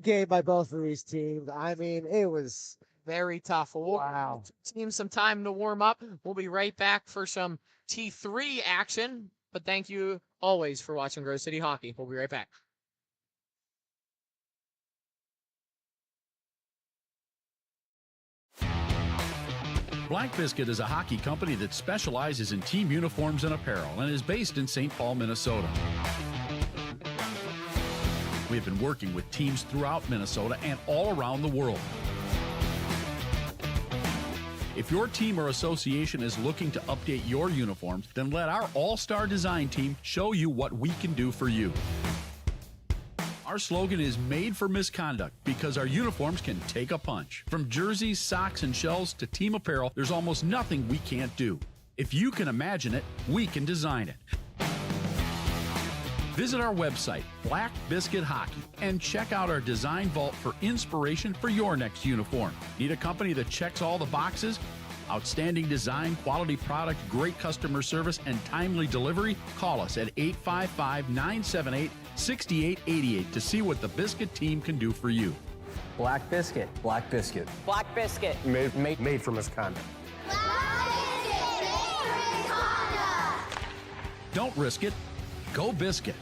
game by both of these teams. I mean, it was very tough. We'll wow. Team some time to warm up. We'll be right back for some T3 action. But thank you always for watching Grove City Hockey. We'll be right back. Black Biscuit is a hockey company that specializes in team uniforms and apparel and is based in St. Paul, Minnesota. We have been working with teams throughout Minnesota and all around the world. If your team or association is looking to update your uniforms, then let our all-star design team show you what we can do for you. Our Our slogan is made for misconduct because our uniforms can take a punch. From jerseys, socks, and shells to team apparel, there's almost nothing we can't do. If you can imagine it, we can design it. Visit our website, Black Biscuit Hockey, and check out our design vault for inspiration for your next uniform. Need a company that checks all the boxes? Outstanding design, quality product, great customer service, and timely delivery? Call us at 855-978-6888 to see what the Biscuit team can do for you. Black Biscuit. Black Biscuit. Black Biscuit. Made for misconduct. Don't risk it. Go Biscuit.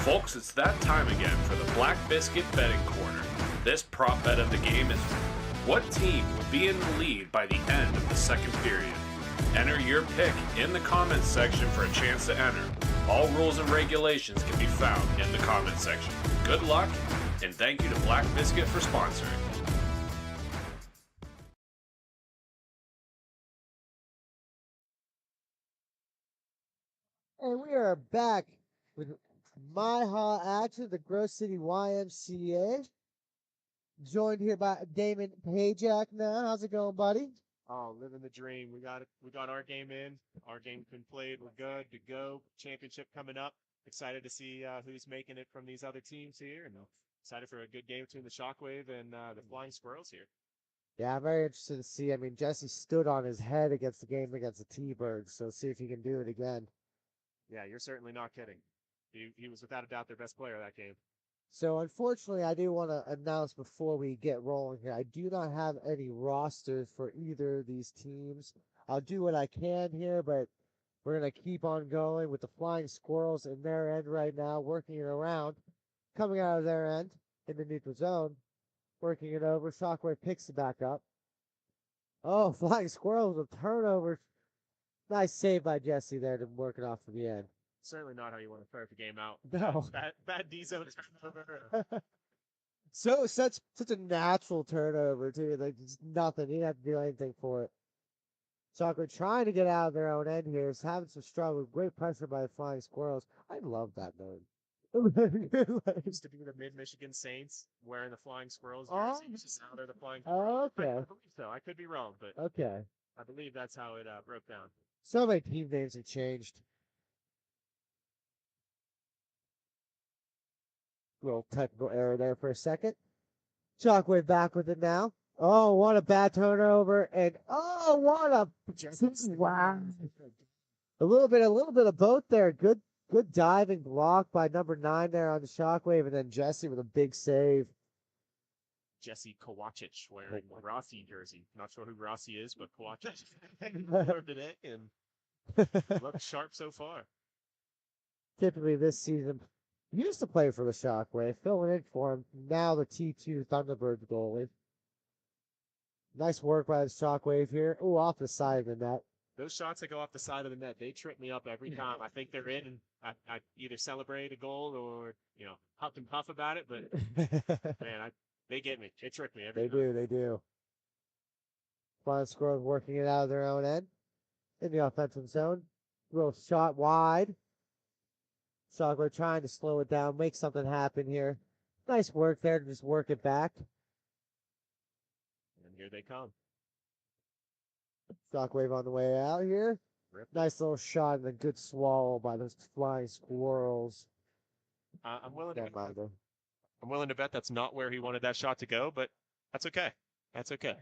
Folks, it's that time again for the Black Biscuit Betting Corner. This prop bet of the game is what team will be in the lead by the end of the second period. Enter your pick in the comments section for a chance to enter. All rules and regulations can be found in the comments section. Good luck, and thank you to Black Biscuit for sponsoring. And we are back with MIHA action, the Grove City YMCA. Joined here by Damon Pajak now. How's it going, buddy? Oh, living the dream. We got our game in. Our game's been played. We're good to go. Championship coming up. Excited to see who's making it from these other teams here, and excited for a good game between the Shockwave and the Flying Squirrels here. Yeah, I'm very interested to see. I mean, Jesse stood on his head against the game against the T-Birds, so see if he can do it again. Yeah, you're certainly not kidding. He was without a doubt their best player that game. So unfortunately, I do want to announce before we get rolling here, I do not have any rosters for either of these teams. I'll do what I can here, but we're going to keep on going with the Flying Squirrels in their end right now, working it around, coming out of their end in the neutral zone, working it over. Shockwave picks it back up. Oh, Flying Squirrels with turnover. Nice save by Jesse there to work it off to the end. Certainly not how you want to start the game out. No. Bad D zone turnover. Such a natural turnover too. Like just nothing. You didn't have to do anything for it. Shockwave trying to get out of their own end here. Is having some struggle. Great pressure by the Flying Squirrels. I love that name. Used to be the Mid-Michigan Saints wearing the Flying Squirrels Oh. jerseys. Now they're the Flying Oh, Squirrels. okay. I believe so. I could be wrong, but Okay. I believe that's how it broke down. So many team names have changed. Little technical error there for a second. Shockwave back with it now. Oh, what a bad turnover. And oh, what a wow. A little bit of both there. Good diving block by number 9 there on the Shockwave, and then Jesse with a big save. Jesse Kowacic wearing the Rossi jersey. Not sure who Rossi is, but Kowacic for today and looked sharp so far. Typically this season, used to play for the Shockwave, filling in for him. Now the T2 Thunderbirds goalie. Nice work by the Shockwave here. Ooh, off the side of the net. Those shots that go off the side of the net, they trip me up every time. I think they're in, and I either celebrate a goal or, huff and puff about it. But, man, they get me. They trick me every time. They do. Flying Squirrels working it out of their own end. In the offensive zone. Little shot wide. Shockwave trying to slow it down, make something happen here. Nice work there to just work it back. And here they come. Shockwave on the way out here. Nice little shot and a good swallow by those Flying Squirrels. I'm willing to bet that's not where he wanted that shot to go, but that's okay. That's okay.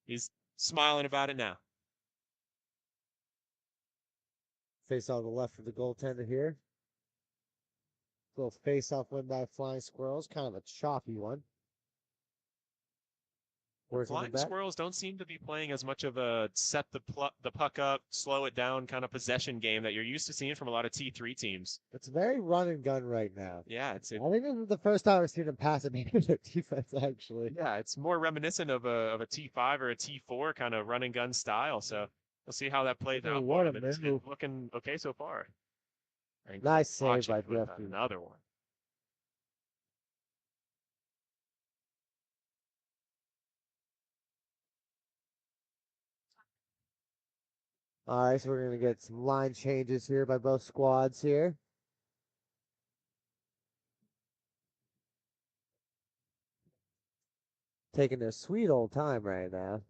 He's smiling about it now. Face on the left for the goaltender here. Little face-off win by Flying Squirrels. Kind of a choppy one. Flying Squirrels don't seem to be playing as much of a set the puck up, slow it down kind of possession game that you're used to seeing from a lot of T3 teams. It's very run and gun right now. Yeah, I think this is the first time I've seen them pass it maybe their defense, actually. Yeah, it's more reminiscent of a T5 or a T4 kind of run and gun style. So we'll see how that plays out. What a It's move. looking okay so far. And Nice save watch by it with Jeffrey. another one. All right, so we're going to get some line changes here by both squads here. Taking their sweet old time right now.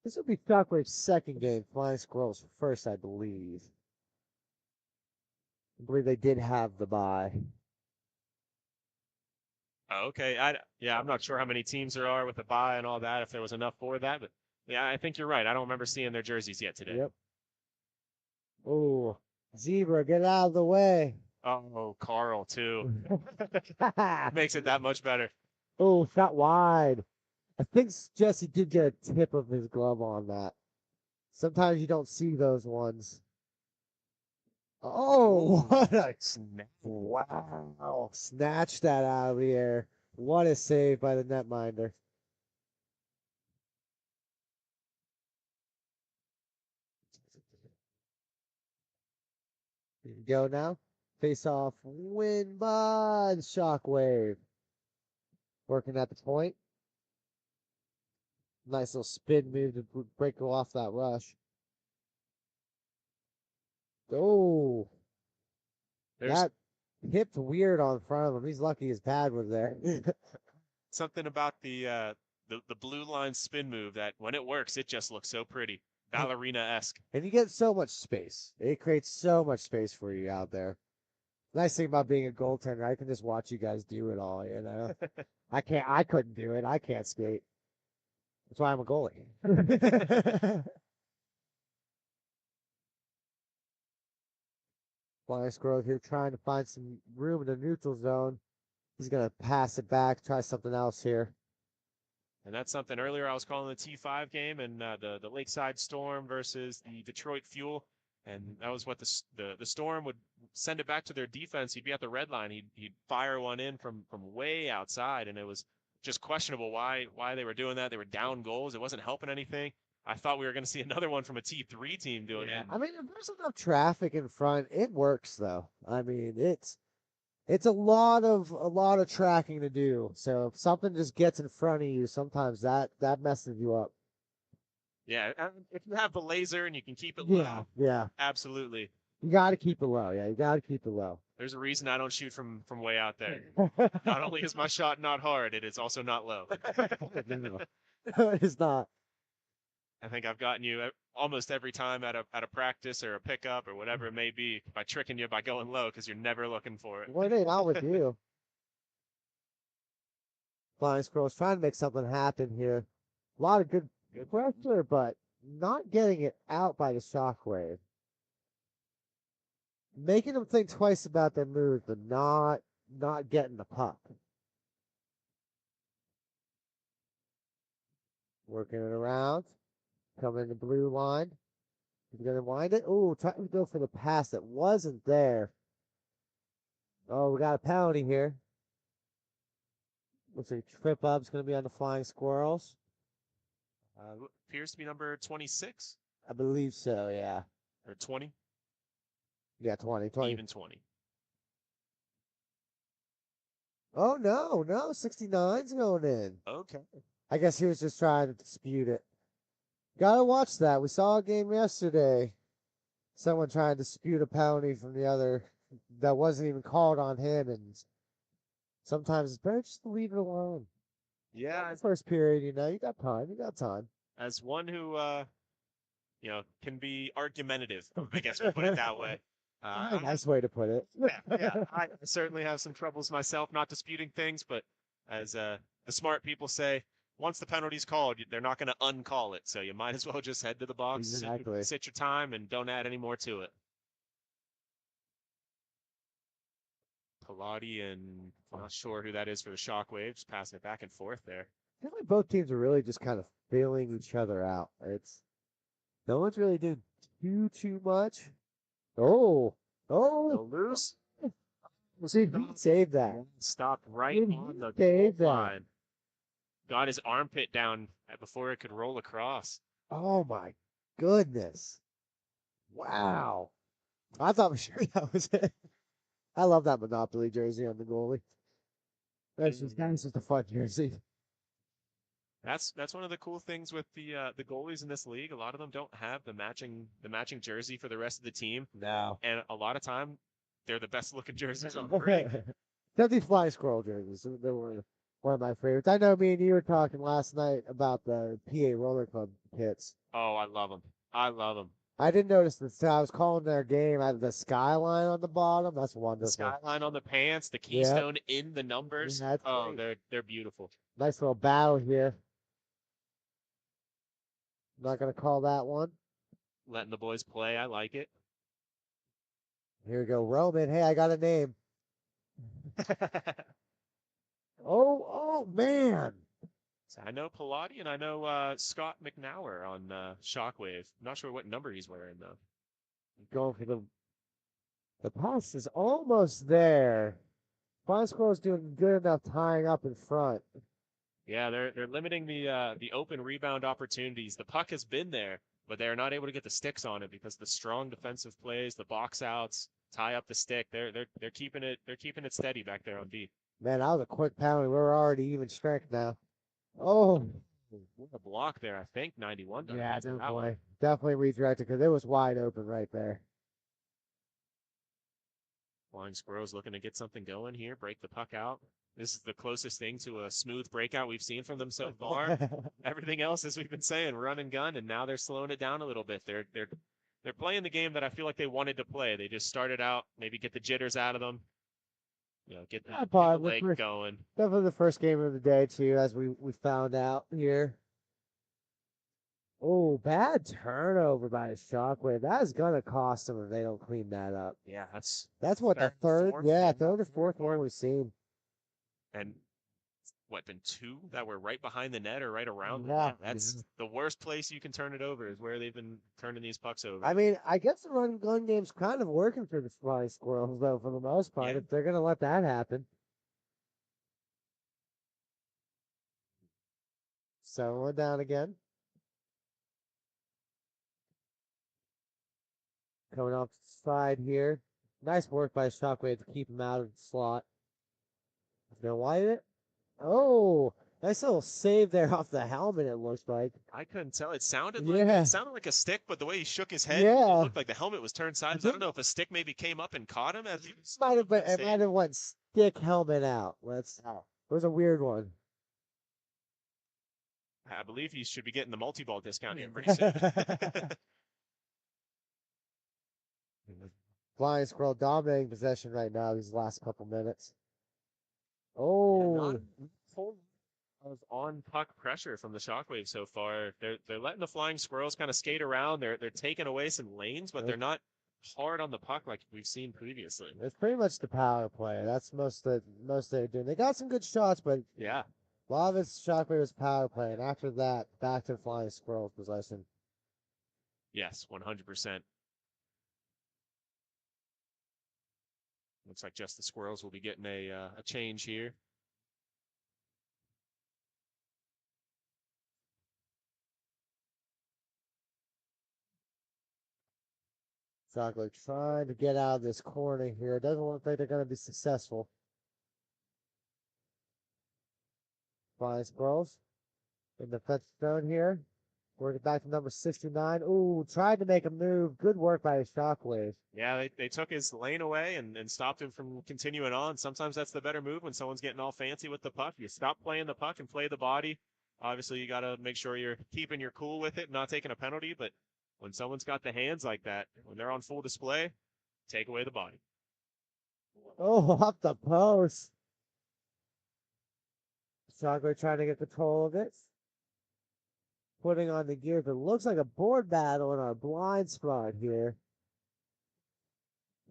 This will be Shockwave's second game. Flying Squirrels first, I believe. I believe they did have the bye. Oh, okay. I'm not sure how many teams there are with the bye and all that, if there was enough for that, but yeah, I think you're right. I don't remember seeing their jerseys yet today. Yep. Oh, Zebra, get out of the way. Oh, Carl, too. Makes it that much better. Oh, shot wide. I think Jesse did get a tip of his glove on that. Sometimes you don't see those ones. Oh, what a snap. Wow. Snatched that out of the air. What a save by the netminder. Here we go now. Face off win by the Shockwave. Working at the point. Nice little spin move to break off that rush. Oh. That hipped weird on front of him. He's lucky his pad was there. Something about the blue line spin move that when it works, it just looks so pretty. Ballerina-esque. And you get so much space. It creates so much space for you out there. Nice thing about being a goaltender, I can just watch you guys do it all, you know. I couldn't do it. I can't skate. That's why I'm a goalie. Flying Squirrel here trying to find some room in the neutral zone. He's going to pass it back, try something else here. And that's something earlier I was calling the T5 game and the Lakeside Storm versus the Detroit Fuel. And that was what the Storm would send it back to their defense. He'd be at the red line. He'd fire one in from way outside, and it was just questionable why they were doing that. They were down goals. It wasn't helping anything. I thought we were going to see another one from a T3 team doing it. I mean, if there's enough traffic in front, it works though. I mean, it's a lot of tracking to do. So if something just gets in front of you, sometimes that messes you up. Yeah, if you have the laser and you can keep it low. Yeah. Absolutely. You got to keep it low. Yeah, you got to keep it low. There's a reason I don't shoot from way out there. Not only is my shot not hard, it is also not low. No, it's not. I think I've gotten you almost every time at a practice or a pickup or whatever it may be by tricking you by going low because you're never looking for it. What ain't out with you? Flying Squirrels trying to make something happen here. A lot of good pressure, but not getting it out by the Shockwave. Making them think twice about their moves, but not getting the puck. Working it around. Coming in the blue line. He's going to wind it. Ooh, trying to go for the pass that wasn't there. Oh, we got a penalty here. Looks like trip up's going to be on the Flying Squirrels. Appears to be number 26 I believe so, yeah. or 20. Yeah, 20. Even 20. Oh, no, 69's going in. Okay. I guess he was just trying to dispute it. Gotta watch that. We saw a game yesterday. Someone trying to dispute a penalty from the other that wasn't even called on him, and sometimes it's better just to leave it alone. Yeah. First period, you know, you got time. As one who, can be argumentative, I guess we'll put it that way. Nice way to put it. Yeah, I certainly have some troubles myself not disputing things, but as the smart people say, once the penalty's called, they're not going to uncall it. So you might as well just head to the box, Exactly. sit your time, and don't add any more to it. Pilati and I'm not sure who that is for the Shockwave, just passing it back and forth there. I feel like both teams are really just kind of filling each other out. No one's really doing too much. Oh, They'll lose. see, he saved that. Stopped right Did on the he save goal that? line. Got his armpit down before it could roll across. Oh my goodness. Wow. I thought for sure that was it. I love that Monopoly jersey on the goalie. That's just a fun jersey. That's one of the cool things with the goalies in this league. A lot of them don't have the matching jersey for the rest of the team, No. and a lot of time they're the best looking jerseys on the ring. These Flying Squirrel jerseys. They were one of my favorites. I know me and you were talking last night about the PA Roller Club kits. Oh, I love them. I love them. I didn't notice this. I was calling their game. I had the skyline on the bottom. That's The wonderful. skyline on the pants, the keystone in the numbers. Yeah, that's oh, great. they're beautiful. Nice little battle here. Not going to call that one. Letting the boys play, I like it. Here we go. Roman. Hey, I got a name. Oh, man. So I know Pilati and I know Scott McNauer on Shockwave. Not sure what number he's wearing though. Going for the pass is almost there. Flying Squirrel's doing good enough tying up in front. Yeah, they're limiting the open rebound opportunities. The puck has been there, but they're not able to get the sticks on it because the strong defensive plays, the box outs, tie up the stick. They're keeping it steady back there on D. Man, that was a quick penalty. We're already even strength now. Oh, What a block there, I think 91. yeah, That one. definitely redirected because it was wide open right there. Flying Squirrels looking to get something going here, break the puck out. This is the closest thing to a smooth breakout we've seen from them so far. Everything else, as we've been saying, run and gun, and now they're slowing it down a little bit. They're playing the game that I feel like they wanted to play. They just started out, maybe get the jitters out of them, get the leg going. Definitely the first game of the day too, as we found out here. Oh, bad turnover by the Shockwave. That is gonna cost them if they don't clean that up. Yeah, that's what the third or fourth one we've seen. And what, been two that were right behind the net or right around the Yeah. net? That's the worst place you can turn it over is where they've been turning these pucks over. I mean, I guess the run and gun game's kind of working for the Flying Squirrels though, for the most part. Yeah. If they're gonna let that happen. So we're down again. Coming off the side here. Nice work by Shockwave to keep him out of the slot. Gonna wide it. Oh, nice little save there off the helmet, it looks like. I couldn't tell. It sounded like a stick, but the way he shook his head, Yeah. it looked like the helmet was turned sideways. I don't know if a stick maybe came up and caught him as he was. It might have went stick helmet out. It was a weird one. I believe he should be getting the multi-ball discount here pretty soon. Flying Squirrel dominating possession right now these last couple minutes. Oh, Not a whole lot of on puck pressure from the Shockwave so far. They're letting the Flying Squirrels kind of skate around. They're taking away some lanes, but they're not hard on the puck like we've seen previously. it's pretty much the power play. That's most they're doing. They got some good shots, but Yeah. a A lot of it's Shockwave was power play, and after that, back to flying Squirrels possession. Yes, 100%. Looks like just the Squirrels will be getting a change here. Shockwave trying to get out of this corner here. Doesn't look like they're going to be successful. Flying Squirrels in the defensive zone here. Working back to number 69. Ooh, tried to make a move. Good work by Shockwave. Yeah, they took his lane away and stopped him from continuing on. Sometimes that's the better move when someone's getting all fancy with the puck. You stop playing the puck and play the body. Obviously, you got to make sure you're keeping your cool with it, not taking a penalty. But when someone's got the hands like that, when they're on full display, take away the body. Oh, off the post. Shockwave trying to get control of it. Putting on the gears. It looks like a board battle in our blind spot here.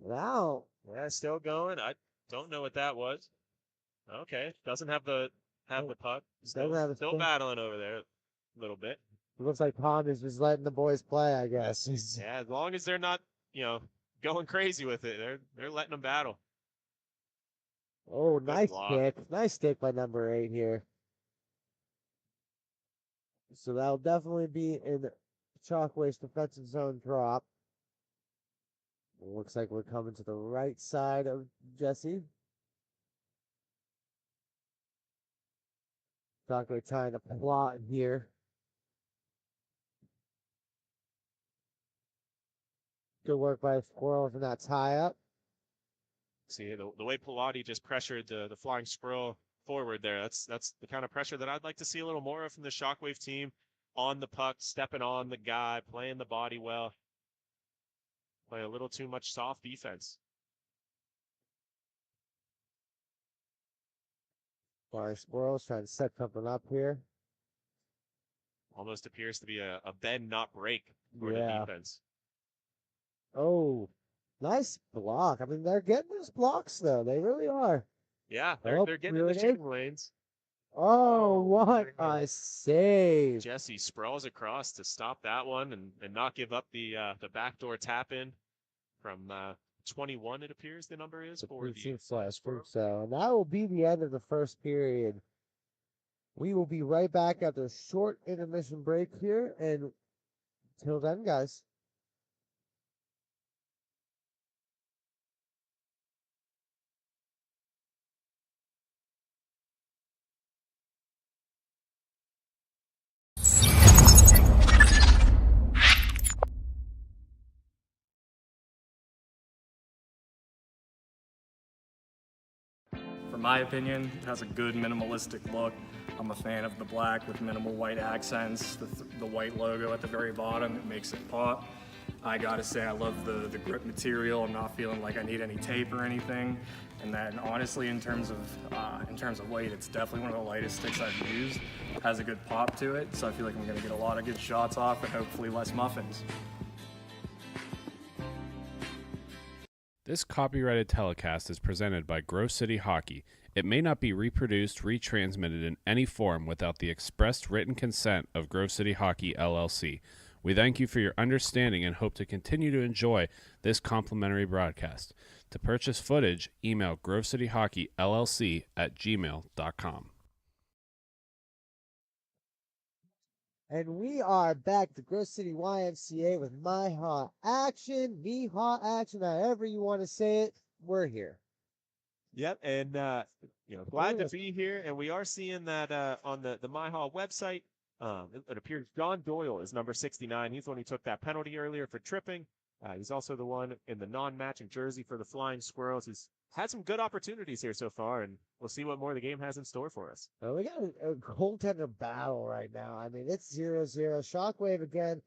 Wow. Yeah, still going. I don't know what that was. Okay, doesn't have the puck. Still battling over there a little bit. It looks like Pond is just letting the boys play, I guess. Yeah, as long as they're not, going crazy with it, they're letting them battle. Oh, nice block. kick. Nice stick by number 8 here. So that'll definitely be in Shockwave's defensive zone drop. Looks like we're coming to the right side of Jesse. Shockwave trying to plot here. Good work by the Squirrels in that tie-up. See, the way Pilati just pressured the flying squirrel forward there, that's the kind of pressure that I'd like to see a little more of from the Shockwave team. On the puck, stepping on the guy, playing the body well. Play a little too much soft defense. Flying Squirrels trying to set something up here. Almost appears to be a bend, not break for the defense. Oh, nice block. I mean, they're getting those blocks, though. They really are. Yeah, they're getting in the shooting lanes. Oh, what a save. Jesse sprawls across to stop that one and not give up the backdoor tap in from 21, it appears the number is for the So, and that will be the end of the first period. We will be right back after a short intermission break here, and until then, guys. For my opinion, it has a good minimalistic look. I'm a fan of the black with minimal white accents, the white logo at the very bottom, it makes it pop. I gotta say I love the grip material. I'm not feeling like I need any tape or anything. And then honestly, in terms of weight, it's definitely one of the lightest sticks I've used. It has a good pop to it, so I feel like I'm gonna get a lot of good shots off and hopefully less muffins. This copyrighted telecast is presented by Grove City Hockey. It may not be reproduced, retransmitted in any form without the expressed written consent of Grove City Hockey, LLC. We thank you for your understanding and hope to continue to enjoy this complimentary broadcast. To purchase footage, email grovecityhockeyllc@gmail.com. And we are back to Grove City YMCA with MIHA action, MIHA action, however you want to say it. We're here. Yep, and glad to be here. And we are seeing that on the MyHall website. It appears John Doyle is number 69. He's the one who took that penalty earlier for tripping. He's also the one in the non-matching jersey for the Flying Squirrels. He's had some good opportunities here so far, and we'll see what more the game has in store for us. Well, we got a goaltender battle right now. I mean, it's 0-0. Shockwave again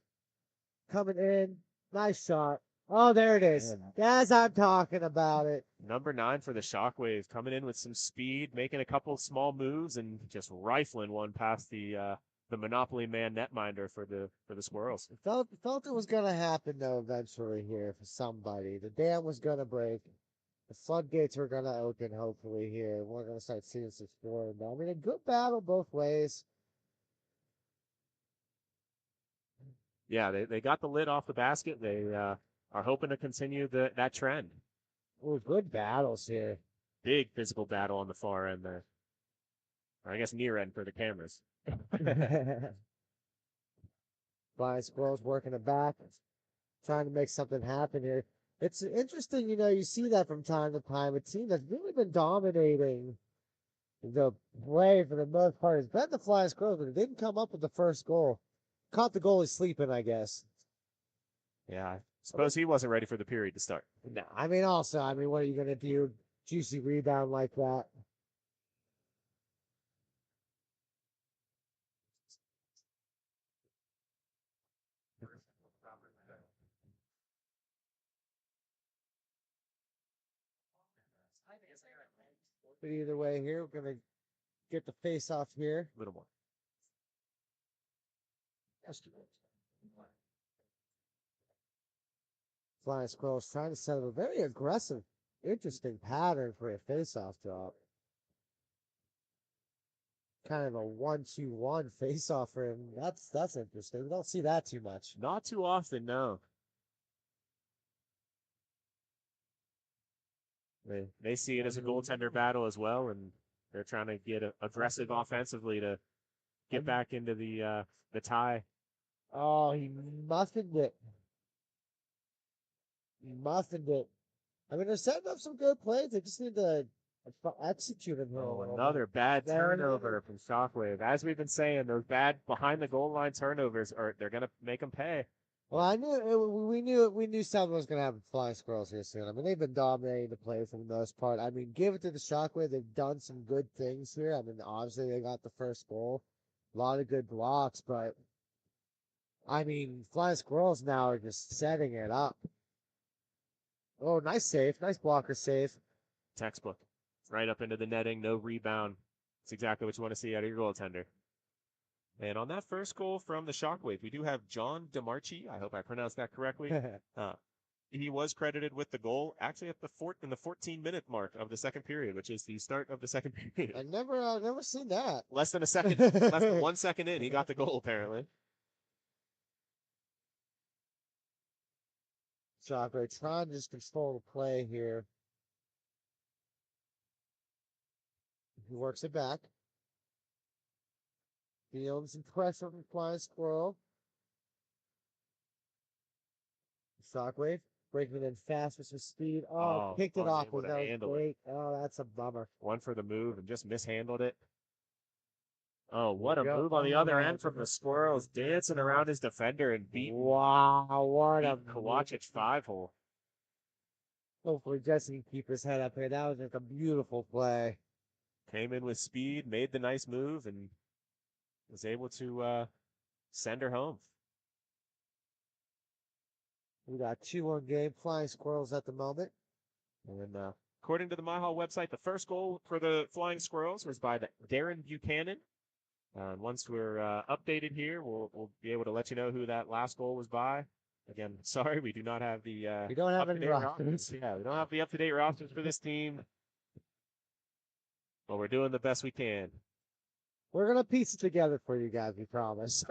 coming in. Nice shot. Oh, there it is. As I'm talking about it. Number 9 for the Shockwave coming in with some speed, making a couple small moves, and just rifling one past the Monopoly man netminder for the Squirrels. Felt it was gonna happen though eventually here for somebody. The dam was gonna break. The floodgates are going to open, hopefully, here. We're going to start seeing some scoring. But, I mean, a good battle both ways. Yeah, they got the lid off the basket. They are hoping to continue that trend. Ooh, good battles here. Big physical battle on the far end there. Or I guess near end for the cameras. Flying Squirrels working it back, trying to make something happen here. It's interesting, you see that from time to time. A team that's really been dominating the play for the most part has been the Flying Squirrels, but it didn't come up with the first goal. Caught the goalie sleeping, I guess. Yeah, I suppose he wasn't ready for the period to start. No, what are you going to do? Juicy rebound like that. But either way here, we're going to get the face off here. A little more. Flying Squirrels trying to set up a very aggressive, interesting pattern for a face-off drop. Kind of a 1-2-1 face-off for him. That's interesting. We don't see that too much. Not too often, no. They see it as a goaltender battle as well, and they're trying to get aggressive offensively to get back into the tie. Oh, he muffined it. I mean, they're setting up some good plays. They just need to execute them here. Another bad turnover from Shockwave. As we've been saying, those bad behind the goal line turnovers they're gonna make them pay. Well, we knew something was gonna happen with Flying Squirrels here soon. I mean, they've been dominating the play for the most part. I mean, give it to the Shockwave. They've done some good things here. I mean, obviously they got the first goal, a lot of good blocks, but I mean, Flying Squirrels now are just setting it up. Oh, nice save. Nice blocker save. Textbook. Right up into the netting, no rebound. It's exactly what you want to see out of your goaltender. And on that first goal from the Shockwave, we do have John DeMarchi. I hope I pronounced that correctly. He was credited with the goal actually at in the 14-minute mark of the second period, which is the start of the second period. I never seen that. Less than 1 second in, he got the goal apparently. Shockwave trying to just control the play here. He works it back. Feeling some pressure from Flying Squirrel. Shockwave breaking it in fast with some speed. Oh, picked it off. That was great. Oh, that's a bummer. One for the move and just mishandled it. Oh, what a move on the other end from the Squirrels, dancing around his defender and beating. Wow, what a Kovacic 5-hole. Hopefully Jesse can keep his head up here. That was just a beautiful play. Came in with speed, made the nice move, and was able to send her home. We got 2-1 game. Flying Squirrels at the moment. And according to the MIHA website, the first goal for the Flying Squirrels was by Darren Buchanan. Once we're updated here, we'll be able to let you know who that last goal was by. Again, sorry, we do not have the we don't have any rosters. Yeah, we don't have the up-to-date rosters for this team. But we're doing the best we can. We're gonna piece it together for you guys, we promise.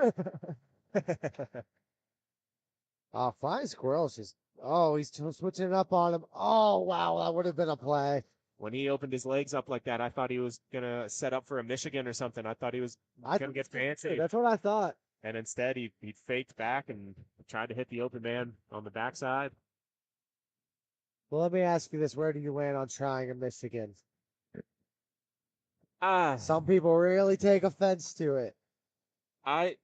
Flying Squirrels just he's switching it up on him. Oh wow, that would have been a play. When he opened his legs up like that, I thought he was gonna set up for a Michigan or something. I thought he was gonna get fancy. That's what I thought. And instead, he faked back and tried to hit the open man on the backside. Well, let me ask you this: where do you land on trying a Michigan? Some people really take offense to it. I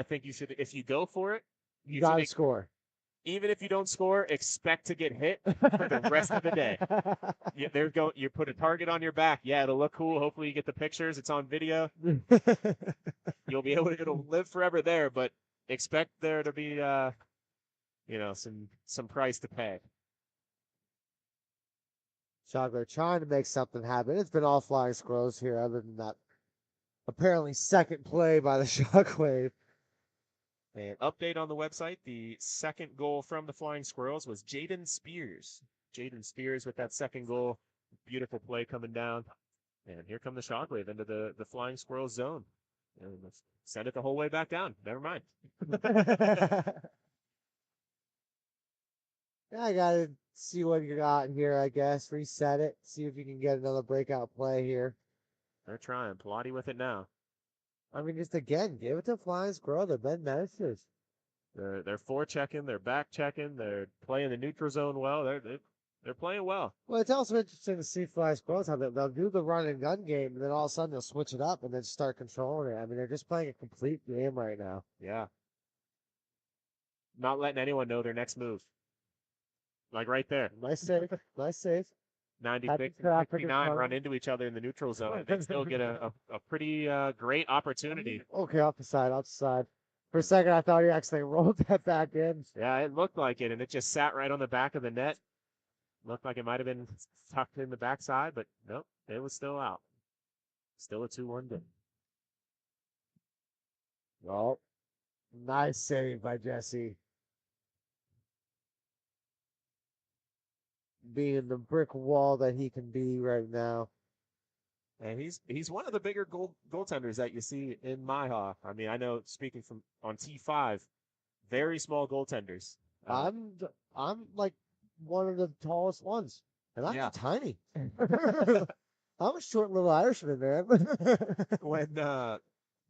think you should, if you go for it, you gotta score. Even if you don't score, expect to get hit for the rest of the day. You put a target on your back. Yeah, it'll look cool. Hopefully you get the pictures. It's on video. You'll be able to, it'll live forever there, but expect there to be, some price to pay. Shockwave trying to make something happen. It's been all Flying Squirrels here, other than that apparently second play by the Shockwave. An update on the website, the second goal from the Flying Squirrels was Jaden Spears. Jaden Spears with that second goal. Beautiful play coming down. And here come the Shockwave into the Flying Squirrels zone. And let's send it the whole way back down. Never mind. Yeah, I gotta see what you got here, I guess. Reset it. See if you can get another breakout play here. They're trying. Pilates with it now. I mean, just again, give it to Flying Squirrel. They've been menaces. They're forechecking. They're back checking. They're playing the neutral zone well. They're playing well. Well, it's also interesting to see Flying Squirrels how they'll do the run and gun game, and then all of a sudden they'll switch it up and then start controlling it. I mean, they're just playing a complete game right now. Yeah. Not letting anyone know their next move. Like right there. Nice save. Nice save. 96 Happy and 69 run into each other in the neutral zone. They still get a pretty great opportunity. Okay, off the side, off the side. For a second, I thought he actually rolled that back in. Yeah, it looked like it, and it just sat right on the back of the net. Looked like it might have been tucked in the backside, but nope, it was still out. Still a 2-1 game. Oh, nice save by Jesse. Being the brick wall that he can be right now. And he's one of the bigger goaltenders that you see in MIHA. I mean, I know speaking from on T5, very small goaltenders. I'm like one of the tallest ones, and I'm Yeah. tiny. I'm a short little Irishman, man.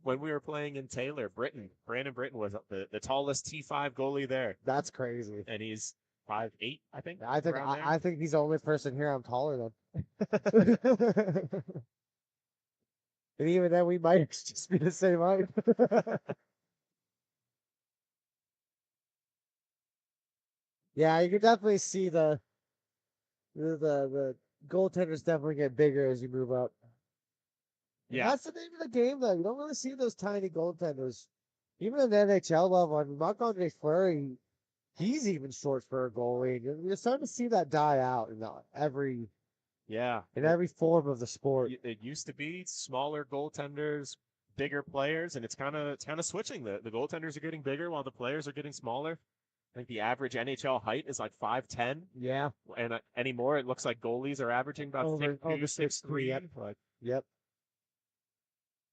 When we were playing in Taylor, Brandon Britton was the tallest T5 goalie there. That's crazy. And he's 5'8", I think. I think he's the only person here I'm taller than. And even then, we might just be the same height. Yeah, you can definitely see the goaltenders definitely get bigger as you move up. Yeah. That's the name of the game, though. You don't really see those tiny goaltenders. Even at the NHL level, I mean, Marc-Andre Fleury, he's even short for a goalie. You're starting to see that die out in every form of the sport. It used to be smaller goaltenders, bigger players, and it's kind of switching. The goaltenders are getting bigger while the players are getting smaller. I think the average NHL height is like 5'10". Yeah. And anymore, it looks like goalies are averaging about 6'2", 6'3". Yep. But Yep.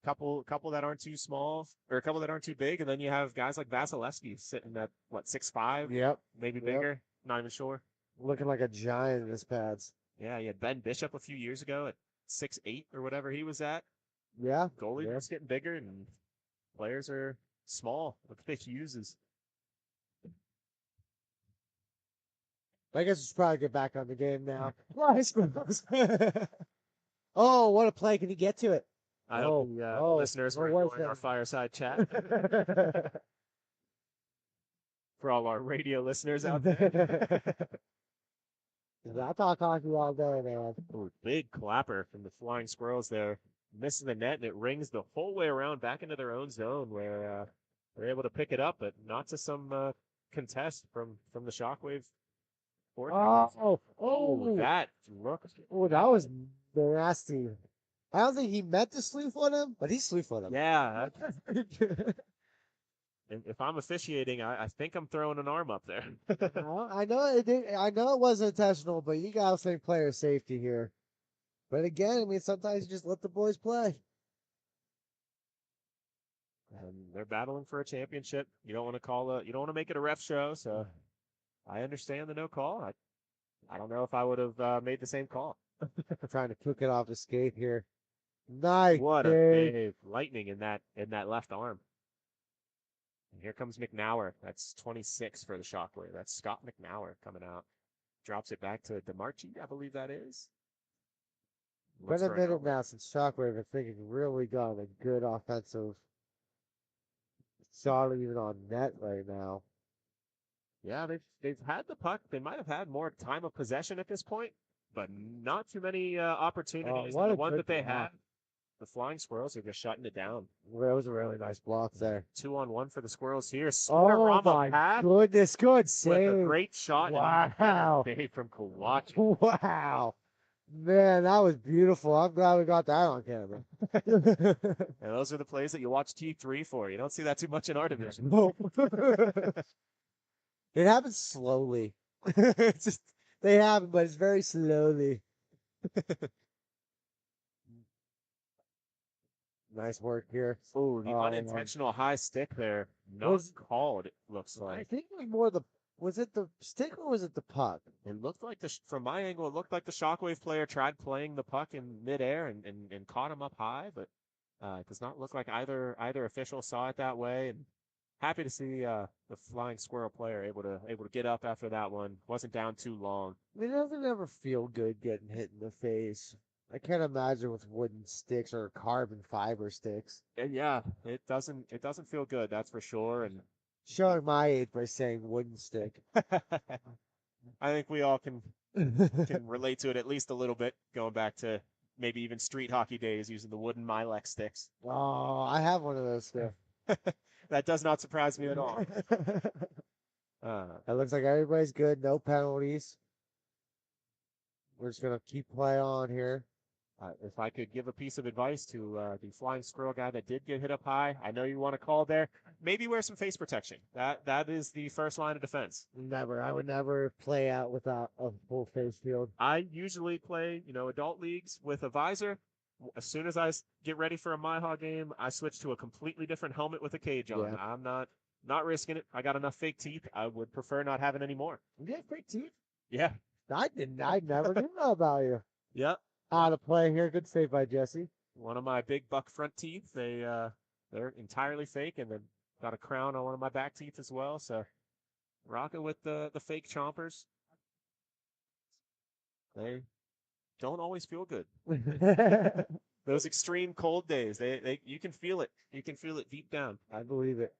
couple that aren't too small, or a couple that aren't too big, and then you have guys like Vasilevsky sitting at 6'5". Yep. Maybe Yep. bigger. Not even sure. Looking like a giant in his pads. Yeah, you had Ben Bishop a few years ago at 6'8" or whatever he was at. Yeah. Goalies are just getting bigger, and players are small. Look at the uses. I guess we should probably get back on the game now. Oh, what a play. Can he get to it? I hope the listeners were enjoying our fireside chat. For all our radio listeners out there. I talk hockey all day, man. Ooh, big clapper from the Flying Squirrels there. Missing the net, and it rings the whole way around back into their own zone where they're able to pick it up, but not to some contest from the Shockwave. That looked. Oh, that was nasty. I don't think he meant to slew foot him, but he slew foot him. Yeah. If I'm officiating, I think I'm throwing an arm up there. I know it wasn't intentional, but you gotta think player safety here. But again, I mean, sometimes you just let the boys play. And they're battling for a championship. You don't want to make it a ref show, so I understand the no call. I don't know if I would have made the same call. Trying to cook it off the skate here. Nice. What a save. Lightning in that left arm. And here comes McNauer. That's 26 for the Shockwave. That's Scott McNauer coming out. Drops it back to DeMarchi, I believe that is. Been a minute now since Shockwave, I think, has really gotten a good offensive shot even on net right now. Yeah, they've had the puck. They might have had more time of possession at this point, but not too many opportunities. The one that they had, the Flying Squirrels are just shutting it down. That was a really nice block there. 2-on-1 for the Squirrels here. Oh my goodness, good save. With a great shot. Wow. Save from Kawachi. Wow. Man, that was beautiful. I'm glad we got that on camera. And those are the plays that you watch T3 for. You don't see that too much in our division. No. It happens slowly. It's They have, but it's very slowly. Nice work here. Ooh, the Oh, unintentional high stick there. Not Was- called, it looks I like. think it was more was it the stick or was it the puck? It looked like from my angle, it looked like the Shockwave player tried playing the puck in midair and caught him up high, but it does not look like either official saw it that way. And happy to see the flying squirrel player able to get up after that one. Wasn't down too long. I mean, it doesn't ever feel good getting hit in the face. I can't imagine with wooden sticks or carbon fiber sticks. And yeah, it doesn't feel good, that's for sure. And Showing my age by saying wooden stick. I think we all can relate to it at least a little bit, going back to maybe even street hockey days using the wooden Milex sticks. Oh, I have one of those still. That does not surprise me at all. It looks like everybody's good. No penalties. We're just gonna keep play on here. If I could give a piece of advice to the flying squirrel guy that did get hit up high, I know you want to call there. Maybe wear some face protection. That is the first line of defense. Never. I would never play out without a full face shield. I usually play, adult leagues with a visor. As soon as I get ready for a MIHA game, I switch to a completely different helmet with a cage on. Yeah. I'm not risking it. I got enough fake teeth. I would prefer not having any more. You have fake teeth? Yeah. I didn't. I never knew that about you. Yep. Out of play here. Good save by Jesse. One of my big buck front teeth, they're entirely fake, and then got a crown on one of my back teeth as well. So rocking with the fake chompers. They don't always feel good. Those extreme cold days, you can feel it. You can feel it deep down. I believe it.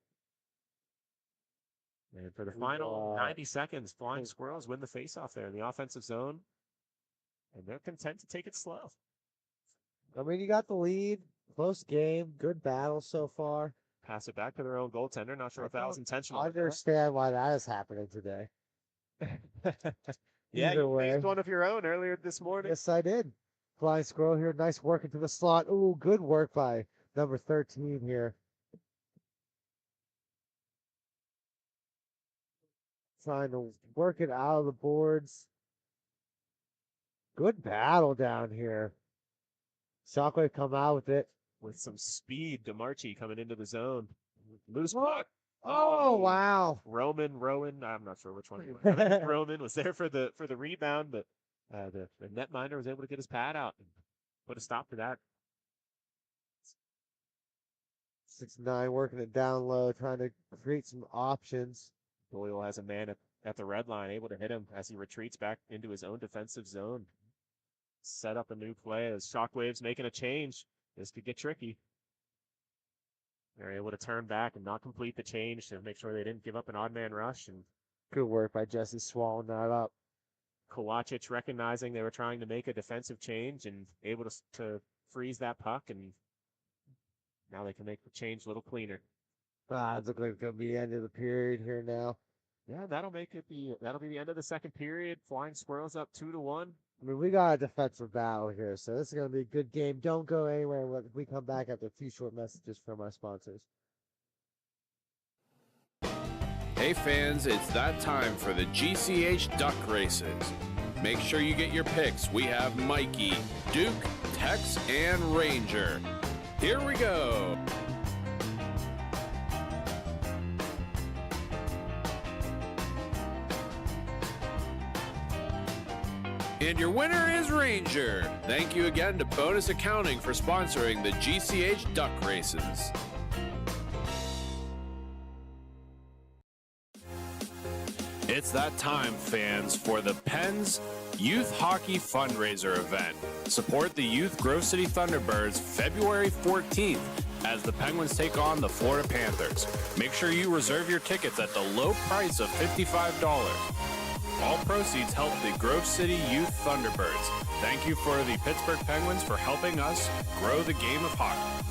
And for the final 90 seconds, Flying Squirrels win the faceoff there in the offensive zone. And they're content to take it slow. I mean, you got the lead. Close game. Good battle so far. Pass it back to their own goaltender. Not sure if that was intentional. I understand why that is happening today. Yeah, Either you way. faced one of your own earlier this morning. Yes, I did. Flying Squirrel here. Nice work into the slot. Ooh, good work by number 13 here. Trying to work it out of the boards. Good battle down here. Shockwave come out with it. With some speed, DeMarchi coming into the zone. Loose Oh, puck. Oh, wow. Rowan, I'm not sure which one. I think Roman was there for the rebound, but the netminder was able to get his pad out and put a stop to that. 6'9", working it down low, trying to create some options. Doyle has a man at the red line, able to hit him as he retreats back into his own defensive zone. Set up a new play as Shockwave's making a change. This could get tricky. They're able to turn back and not complete the change to make sure they didn't give up an odd man rush. And Good work by Jesse swallowing that up. Kovacic recognizing they were trying to make a defensive change and able to freeze that puck, and now they can make the change a little cleaner. It looks like it's gonna be the end of the period here now. Yeah, that'll be the end of the second period. Flying Squirrels up 2-1. I mean, we got a defensive battle here, so this is gonna be a good game. Don't go anywhere. We come back after a few short messages from our sponsors. Hey fans, it's that time for the GCH Duck Races. Make sure you get your picks. We have Mikey, Duke, Tex, and Ranger. Here we go. And your winner is Ranger. Thank you again to Bonus Accounting for sponsoring the GCH Duck Races. It's that time, fans, for the Pens Youth Hockey Fundraiser event. Support the Youth Grove City Thunderbirds February 14th as the Penguins take on the Florida Panthers. Make sure you reserve your tickets at the low price of $55. All proceeds help the Grove City Youth Thunderbirds. Thank you for the Pittsburgh Penguins for helping us grow the game of hockey.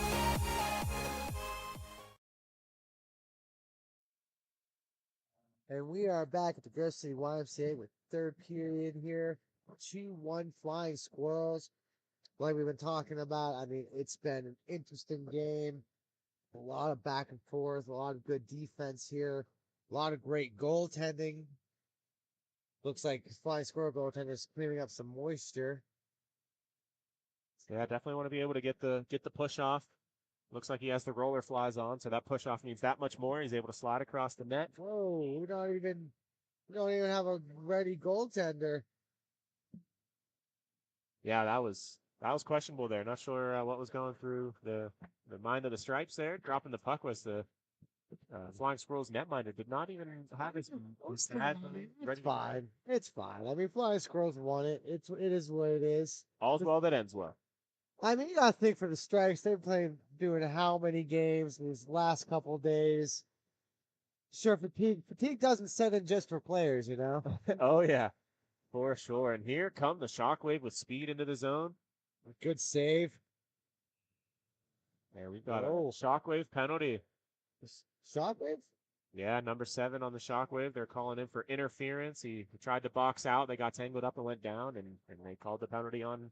And we are back at the Grove City YMCA with third period here. 2-1 Flying Squirrels. Like we've been talking about, I mean, it's been an interesting game. A lot of back and forth, a lot of good defense here, a lot of great goaltending. Looks like Flying Squirrel goaltender's cleaning up some moisture. Yeah, definitely want to be able to get the push off. Looks like he has the roller flies on, so that push off means that much more. He's able to slide across the net. Whoa, we don't even have a ready goaltender. Yeah, that was questionable there. Not sure what was going through the mind of the Stripes there. Dropping the puck was the Flying Squirrels netminder. Did not even have his hat ready. It's fine. It's fine. I mean, Flying Squirrels won it. It is what it is. All's well that ends well. I mean, you gotta think for the Stripes, they've played doing how many games these last couple of days. Sure, fatigue doesn't set in just for players, you know. Oh yeah, for sure. And here come the Shockwave with speed into the zone. Good save. There we've got a Shockwave penalty. Shockwave? Yeah, number 7 on the Shockwave. They're calling in for interference. He tried to box out. They got tangled up and went down, and they called the penalty on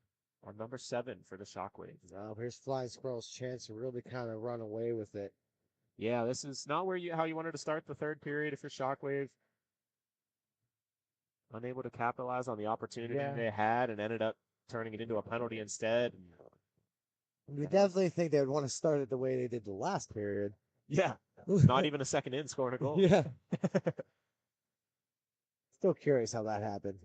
number 7 for the Shockwave. Now here's Flying Squirrel's chance to really kind of run away with it. Yeah, this is not how you wanted to start the third period if you're Shockwave. Unable to capitalize on the opportunity they had and ended up turning it into a penalty instead. You definitely think they would want to start it the way they did the last period. Yeah, not even a second in scoring a goal. Yeah. Still curious how that happened.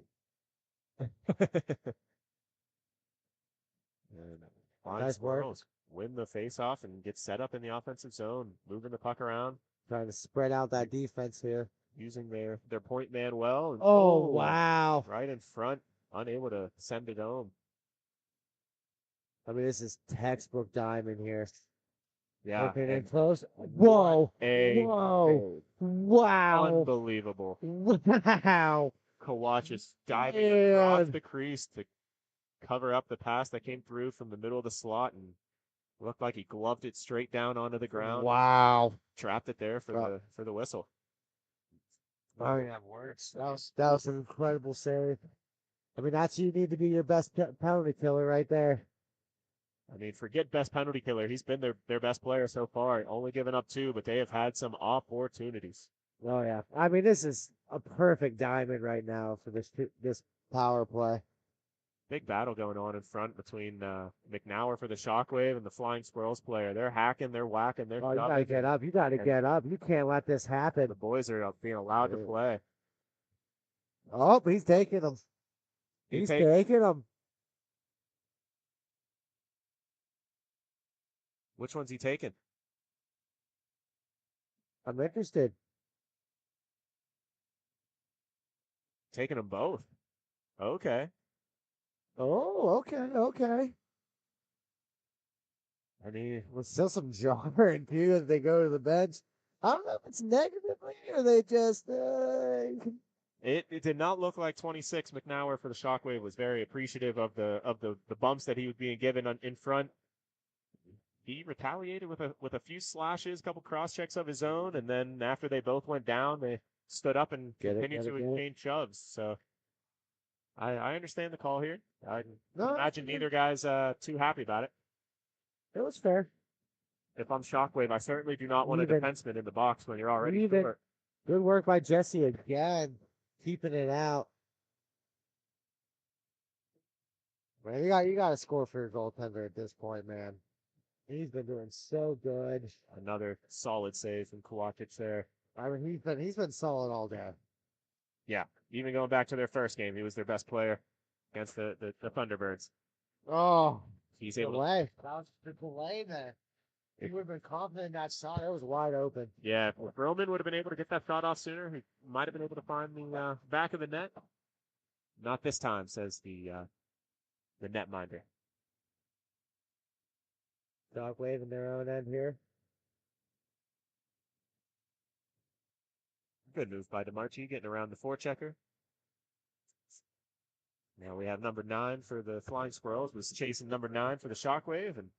And nice work. Win the face-off and get set up in the offensive zone, moving the puck around. Trying to spread out that defense here. Using their point man well. And, wow. Right in front, unable to send it home. I mean, this is textbook diamond here. Yeah. Working in close. Whoa. Whoa. Wow. Unbelievable. Wow. Kawach is diving across the crease to cover up the pass that came through from the middle of the slot and looked like he gloved it straight down onto the ground. Wow. Trapped it there for the whistle. I mean, that works. That was an incredible save. I mean, that's you need to be your best penalty killer right there. I mean, forget best penalty killer. He's been their best player so far. Only given up 2, but they have had some opportunities. Oh yeah. I mean, this is a perfect diamond right now for this power play. Big battle going on in front between McNauer for the Shockwave and the Flying Squirrels player. They're hacking, they're whacking, they're you gotta get up. You gotta get up. You can't let this happen. The boys are being allowed to play. Oh, he's taking them. He's taking them. Which one's he taking? I'm interested. Taking them both. Okay. Oh, okay. I mean, with still some jarring too as they go to the bench. I don't know if it's negatively or they just. It did not look like 26 McNauer for the Shockwave was very appreciative of the bumps that he was being given in front. He retaliated with a few slashes, a couple cross checks of his own, and then after they both went down, they stood up and continued to exchange shoves. So I understand the call here. I imagine neither guy's too happy about it. It was fair. If I'm Shockwave, I certainly do not want a defenseman in the box when you're already short. Good work by Jesse again, keeping it out. Man, you got to score for your goaltender at this point, man. He's been doing so good. Another solid save from Kawach there. I mean, he's been solid all day. Yeah, even going back to their first game, he was their best player against the Thunderbirds. Oh, he's able delay. That was the delay there. He would have been confident in that shot. It was wide open. Yeah, if Roman would have been able to get that shot off sooner, he might have been able to find the back of the net. Not this time, says the netminder. Shockwave in their own end here. Good move by DeMarchi, getting around the forechecker. Now we have number 9 for the Flying Squirrels, was chasing number 9 for the Shockwave, and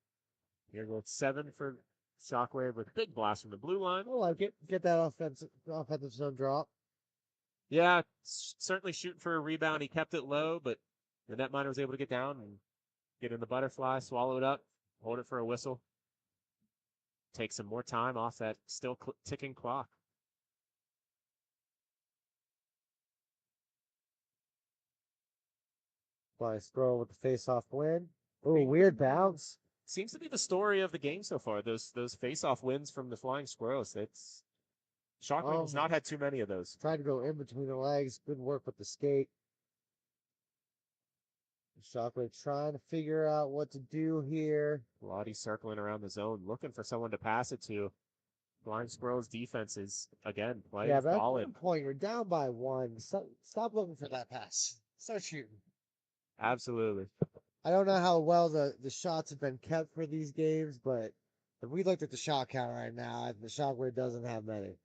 here goes 7 for Shockwave with a big blast from the blue line. I like it. Get that offensive zone drop. Yeah, certainly shooting for a rebound. He kept it low, but the netminder was able to get down and get in the butterfly, swallow it up, hold it for a whistle. Take some more time off that still ticking clock. Flying Squirrel with the face-off win. Ooh, weird bounce. Seems to be the story of the game so far. Those face-off wins from the Flying Squirrels. It's Shockwave has not had too many of those. Tried to go in between the legs. Good work with the skate. Shockwave trying to figure out what to do here. Lottie circling around the zone, looking for someone to pass it to. Flying Squirrels defense is, again, playing Yeah, but at solid. one point, you're down by one. Stop looking for that pass. Start shooting. Absolutely. I don't know how well the shots have been kept for these games, but if we looked at the shot count right now, the Shockwave doesn't have many.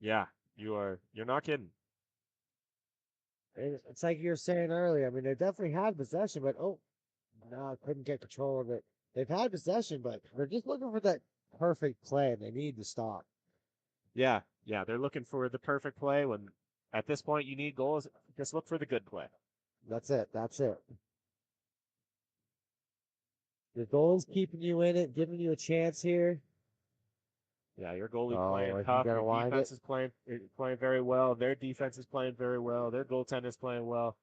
Yeah, you're not kidding. It's like you were saying earlier. I mean, they definitely had possession, but no, couldn't get control of it. They've had possession, but they're just looking for that perfect play, and they need to stop. Yeah, they're looking for the perfect play when at this point you need goals. Just look for the good play. That's it. The goal is keeping you in it, giving you a chance here. Yeah, your goalie Oh, playing you tough. gotta Your wind defense it. is playing very well. Their defense is playing very well. Their goaltender is playing well.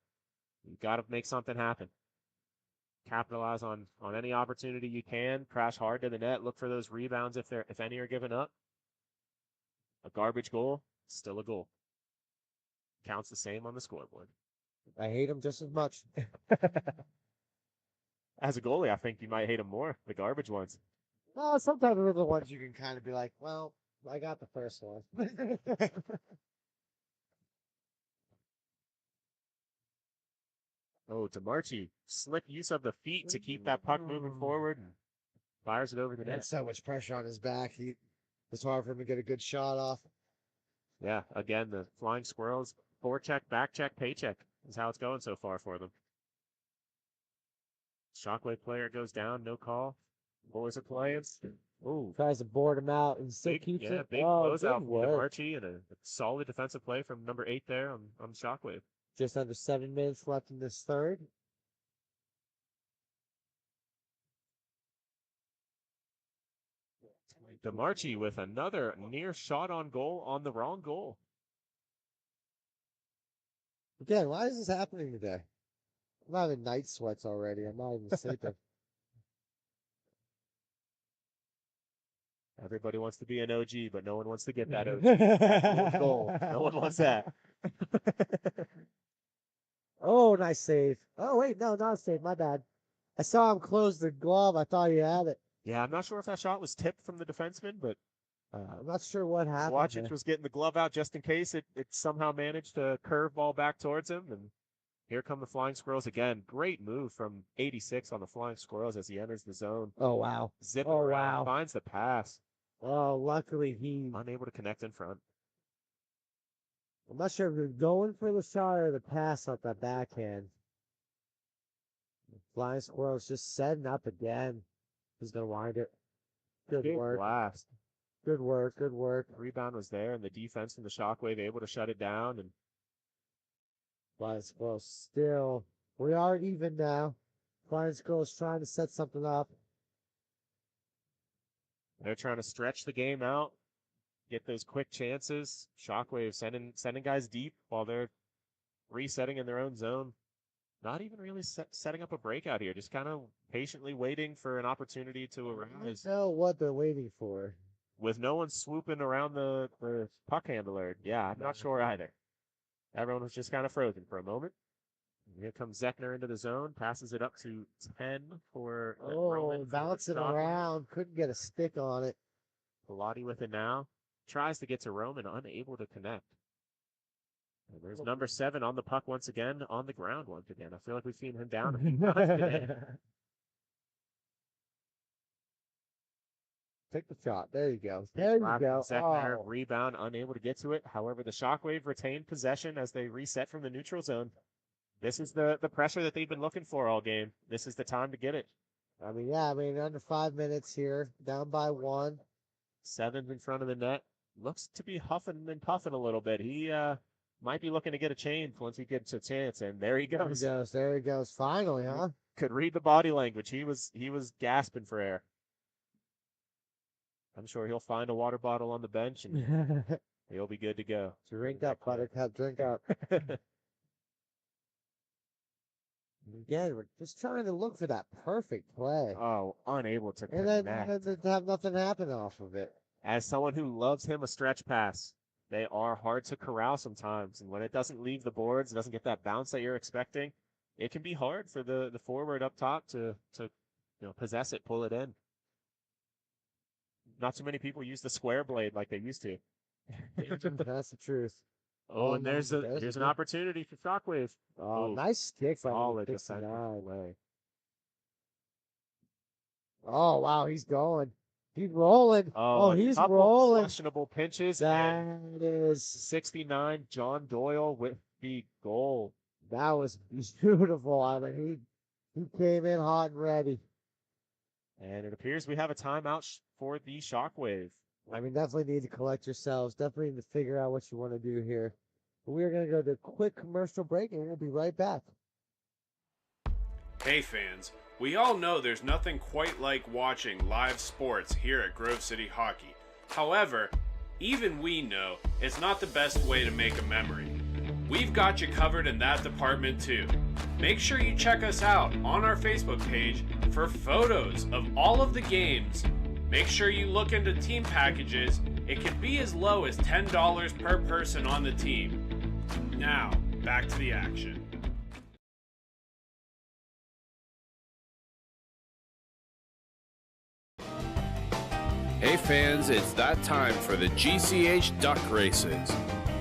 You got to make something happen. Capitalize on any opportunity you can. Crash hard to the net. Look for those rebounds if any are given up. A garbage goal, still a goal. Counts the same on the scoreboard. I hate them just as much. As a goalie, I think you might hate them more. The garbage ones. Oh, sometimes they're the ones you can kind of be like, well, I got the first one. Oh, DeMarchi, slick use of the feet to keep that puck moving forward and fires it over the He had net. so much pressure on his back. It's hard for him to get a good shot off. Yeah, again, the Flying Squirrels, forecheck, back check, paycheck is how it's going so far for them. Shockwave player goes down, no call. Boys are playing. Ooh, Tries to board him out and still keeps it. big Oh, closeout good from work. DeMarchi and a solid defensive play from number 8 there on Shockwave. Just under 7 minutes left in this third. DeMarchi with another near shot on goal on the wrong goal. Again, why is this happening today? I'm having night sweats already. I'm not even sleeping. Everybody wants to be an OG, but no one wants to get that OG. That goal. No one wants that. Oh, nice save. Oh, wait, no, not a save. My bad. I saw him close the glove. I thought he had it. Yeah, I'm not sure if that shot was tipped from the defenseman, but I'm not sure what happened. Watchich there. was getting the glove out just in case it somehow managed to curve ball back towards him. And here come the Flying Squirrels again. Great move from 86 on the Flying Squirrels as he enters the zone. Oh, wow. Zipping Oh, around, wow. finds the pass. Oh, luckily he... Unable to connect in front. I'm not sure if he was going for the shot or the pass off that backhand. Flying Squirrels just setting up again. He's going to wind it. Good work. Blast. Good work. Good work. The rebound was there, and the defense from the Shockwave able to shut it down. And Flying Squirrels still. We are even now. Flying Squirrels trying to set something up. they're trying to stretch the game out, get those quick chances. Shockwave sending guys deep while they're resetting in their own zone. Not even really setting up a breakout here, just kind of patiently waiting for an opportunity to arise. I don't know what they're waiting for. With no one swooping around the puck handler. Yeah, I'm not sure either. Everyone was just kind of frozen for a moment. And here comes Zechner into the zone, passes it up to 10 for Oh, bouncing around. Couldn't get a stick on it. Pilati with it now. Tries to get to Roman, unable to connect. And there's number 7 on the puck once again, on the ground once again. I feel like we've seen him down a few times today. Take the shot. There you go. There you go. Zechner, Oh. rebound, unable to get to it. However, the Shockwave retained possession as they reset from the neutral zone. This is the pressure that they've been looking for all game. This is the time to get it. I mean, yeah, under 5 minutes here. Down by 1. 7's in front of the net. Looks to be huffing and puffing a little bit. He might be looking to get a change once he gets a chance, and there he goes. There he goes. Finally, huh? Could read the body language. He was gasping for air. I'm sure he'll find a water bottle on the bench and he'll be good to go. Drink up, Buttercup. Drink up. Again, we're just trying to look for that perfect play. Oh, unable to And then connect. to have nothing happen off of it. As someone who loves him a stretch pass, they are hard to corral sometimes. And when it doesn't leave the boards, it doesn't get that bounce that you're expecting, it can be hard for the forward up top to possess it, pull it in. Not too many people use the square blade like they used to. That's the truth. Oh, and here's an opportunity for Shockwave. Oh, nice stick by solid number defensive 69. play. Oh, wow, he's going. He's rolling. Oh, a he's couple rolling. questionable pinches. That is 69, John Doyle with the goal. That was beautiful. I mean, he came in hot and ready. And it appears we have a timeout for the Shockwave. I mean, definitely need to collect yourselves. Definitely need to figure out what you want to do here. But we are going to go to a quick commercial break, and we'll be right back. Hey fans, we all know there's nothing quite like watching live sports here at Grove City Hockey. However, even we know it's not the best way to make a memory. We've got you covered in that department too. Make sure you check us out on our Facebook page for photos of all of the games. Make sure you look into team packages. It can be as low as $10 per person on the team. Now, back to the action. Hey fans, it's that time for the GCH Duck Races.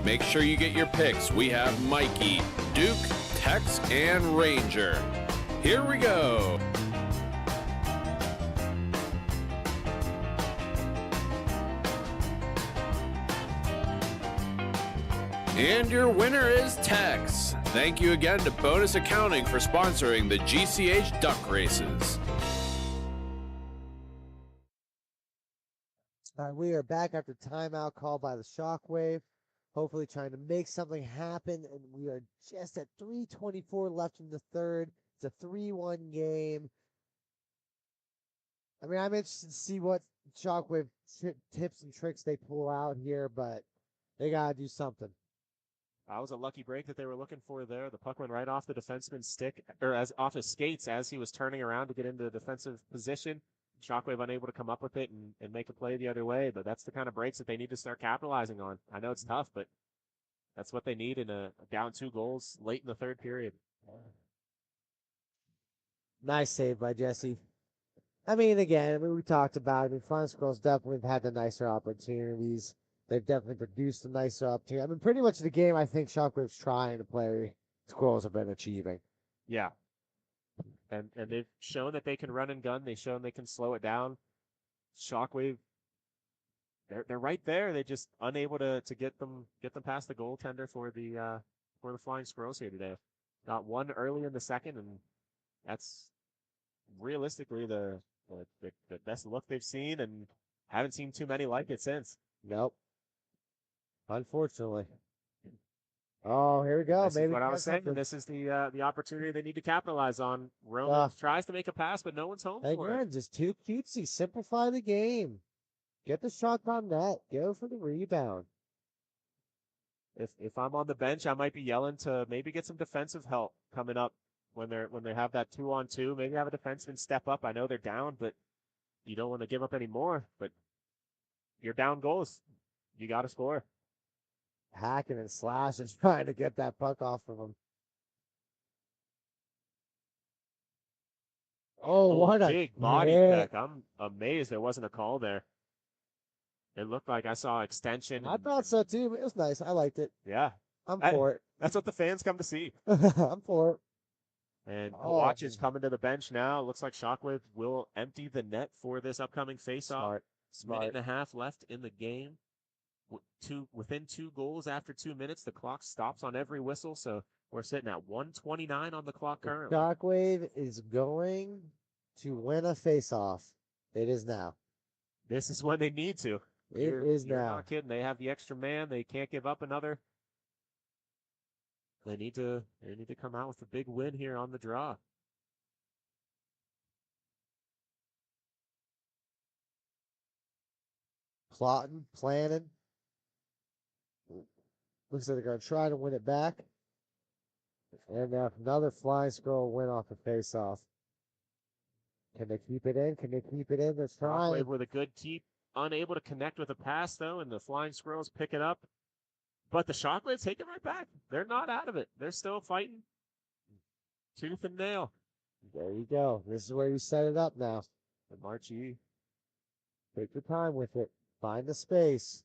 Make sure you get your picks. We have Mikey, Duke, Tex, and Ranger. Here we go. And your winner is Tex. Thank you again to Bonus Accounting for sponsoring the GCH Duck Races. All right, we are back after timeout called by the Shockwave. Hopefully trying to make something happen, and we are just at 3:24 left in the third. It's a 3-1 game. I mean, I'm interested to see what Shockwave tips and tricks they pull out here, but they got to do something. That was a lucky break that they were looking for there. The puck went right off the defenseman's stick, or off his skates as he was turning around to get into the defensive position. Shockwave unable to come up with it and make a play the other way, but that's the kind of breaks that they need to start capitalizing on. I know it's tough, but that's what they need in a down 2 goals late in the third period. Nice save by Jesse. I mean, we talked about it. I mean, Fun Squirrels definitely have had the nicer opportunities. They've definitely produced a nicer opportunity. I mean, pretty much the game I think Shockwave's trying to play, Squirrels have been achieving. Yeah. And they've shown that they can run and gun. They've shown they can slow it down. Shockwave, they're right there. They're just unable to get them past the goaltender for the Flying Squirrels here today. Got one early in the second, and that's realistically the best look they've seen, and haven't seen too many like it since. Nope. Unfortunately. Oh, here we go. This Maybe is what I was saying. This is the opportunity they need to capitalize on. Roman tries to make a pass, but no one's home for it. Just too cutesy. Simplify the game. Get the shot on net. Go for the rebound. If I'm on the bench, I might be yelling to maybe get some defensive help coming up when they have that 2-on-2. Maybe have a defenseman step up. I know they're down, but you don't want to give up any more. But you're down goals. You got to score. Hacking and slashing, trying to get that puck off of him. Oh, what a big body check. I'm amazed there wasn't a call there. It looked like I saw extension. I thought so too, but it was nice. I liked it. Yeah. I'm for it. That's what the fans come to see. I'm for it. And Watch is coming to the bench now. Looks like Shockwave will empty the net for this upcoming faceoff. Smart. Minute and a half left in the game. Within 2 goals after 2 minutes, the clock stops on every whistle, so we're sitting at 1:29 on the clock currently. Shockwave is going to win a face-off. It is now. This is when they need to. It is you're now. Not kidding. They have the extra man. They can't give up another. They need to come out with a big win here on the draw. Plotting, planning. Looks like they're going to try to win it back. And another flying squirrel win off the face-off. Can they keep it in? Can they keep it in? They're trying. Shockwave with a good keep. Unable to connect with a pass, though, and the Flying Squirrels pick it up. But the Shockwaves take it right back. They're not out of it. They're still fighting tooth and nail. There you go. This is where you set it up now. And Marchie, take your time with it. Find the space.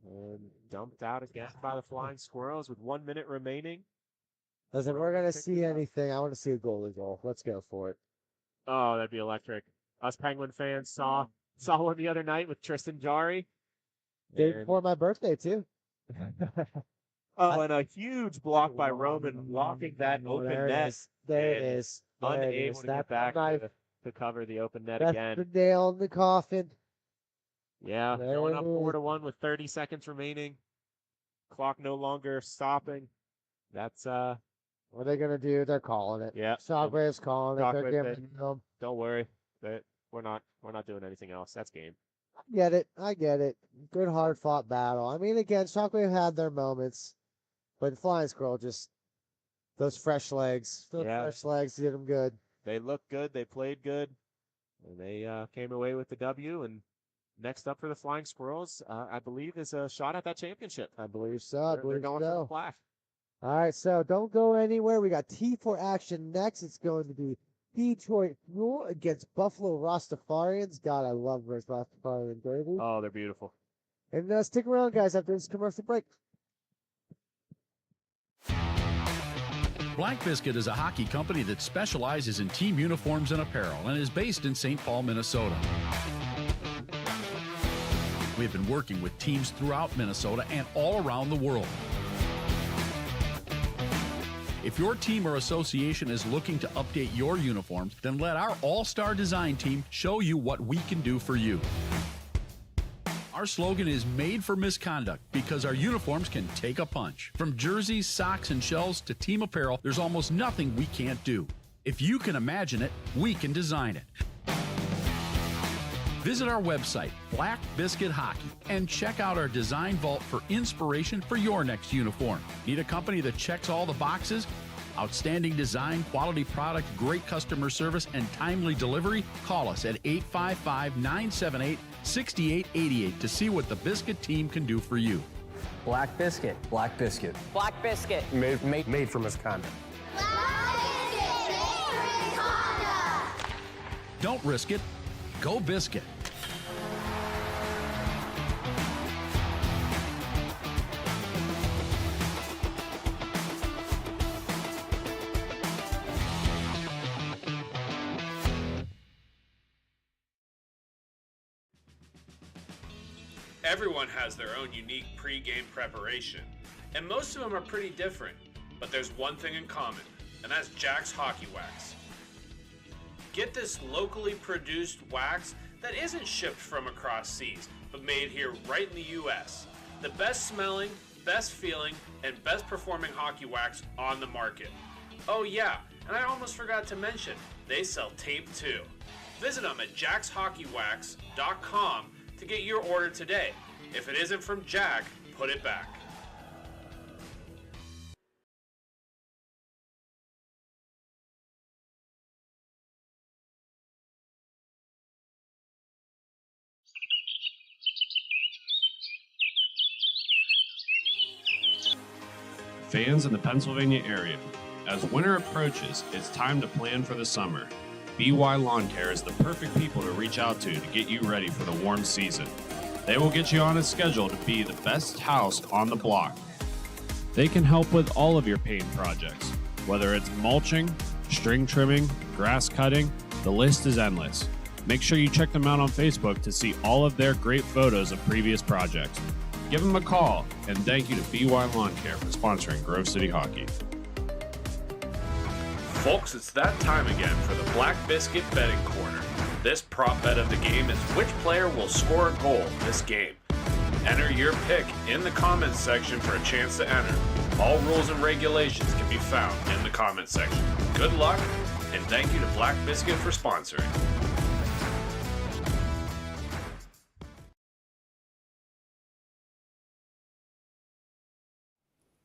and dumped out again by the Flying Squirrels with 1 minute remaining. Listen, we're going to see anything. I want to see a goalie goal. Let's go for it. Oh, that'd be electric. Us Penguin fans saw one the other night with Tristan Jarry. Day before my birthday, too. Oh, and a huge block by Roman blocking that open there net. It is. There it is. There it Unable is. to get back to cover the open net That's again. the nail in the coffin. Yeah, There going it up is. 4-1 with 30 seconds remaining. Clock no longer stopping. That's What are they gonna do? They're calling it. Yeah. Shockwave's calling it. They're Shockwave giving said, them. don't worry. We're not doing anything else. That's game. I get it. Good hard fought battle. I mean, again, Shockwave had their moments, but Flying Squirrel just those fresh legs. Those fresh legs did them good. They looked good. They played good. And they came away with the W. And next up for the Flying Squirrels, I believe, is a shot at that championship. I believe so. They're going for the plaque. All right, so don't go anywhere. We got T4 action next. It's going to be Detroit Fuel against Buffalo Rastafarians. God, I love Rastafarian derby. Oh, they're beautiful. And stick around, guys, after this commercial break. Black Biscuit is a hockey company that specializes in team uniforms and apparel and is based in St. Paul, Minnesota. We've been working with teams throughout Minnesota and all around the world. If your team or association is looking to update your uniforms, then let our all-star design team show you what we can do for you. Our slogan is made for misconduct because our uniforms can take a punch. From jerseys, socks, and shells to team apparel, there's almost nothing we can't do. If you can imagine it, we can design it. Visit our website, Black Biscuit Hockey, and check out our design vault for inspiration for your next uniform. Need a company that checks all the boxes? Outstanding design, quality product, great customer service, and timely delivery? Call us at 855-978-6888 to see what the Biscuit team can do for you. Black Biscuit. Black Biscuit. Black Biscuit. Made for misconduct. Don't risk it. Go Biscuit. Everyone has their own unique pre-game preparation, and most of them are pretty different, but there's one thing in common, and that's Jack's Hockey Wax. Get this locally produced wax that isn't shipped from across seas, but made here right in the US. The best smelling, best feeling, and best performing hockey wax on the market. Oh yeah, and I almost forgot to mention, they sell tape too. Visit them at jackshockeywax.com to get your order today. If it isn't from Jack, put it back. Fans in the Pennsylvania area, as winter approaches, it's time to plan for the summer. BY Lawn Care is the perfect people to reach out to get you ready for the warm season. They will get you on a schedule to be the best house on the block. They can help with all of your paint projects, whether it's mulching, string trimming, grass cutting, the list is endless. Make sure you check them out on Facebook to see all of their great photos of previous projects. Give them a call, and thank you to BY Lawn Care for sponsoring Grove City Hockey. Folks, it's that time again for the Black Biscuit Betting Corner. This prop bet of the game is which player will score a goal this game. Enter your pick in the comments section for a chance to enter. All rules and regulations can be found in the comments section. Good luck, and thank you to Black Biscuit for sponsoring.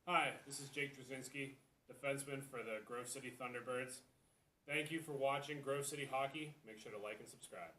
Hi, this is Jake Drzezinski. defenseman for the Grove City Thunderbirds. Thank you for watching Grove City Hockey. Make sure to like and subscribe.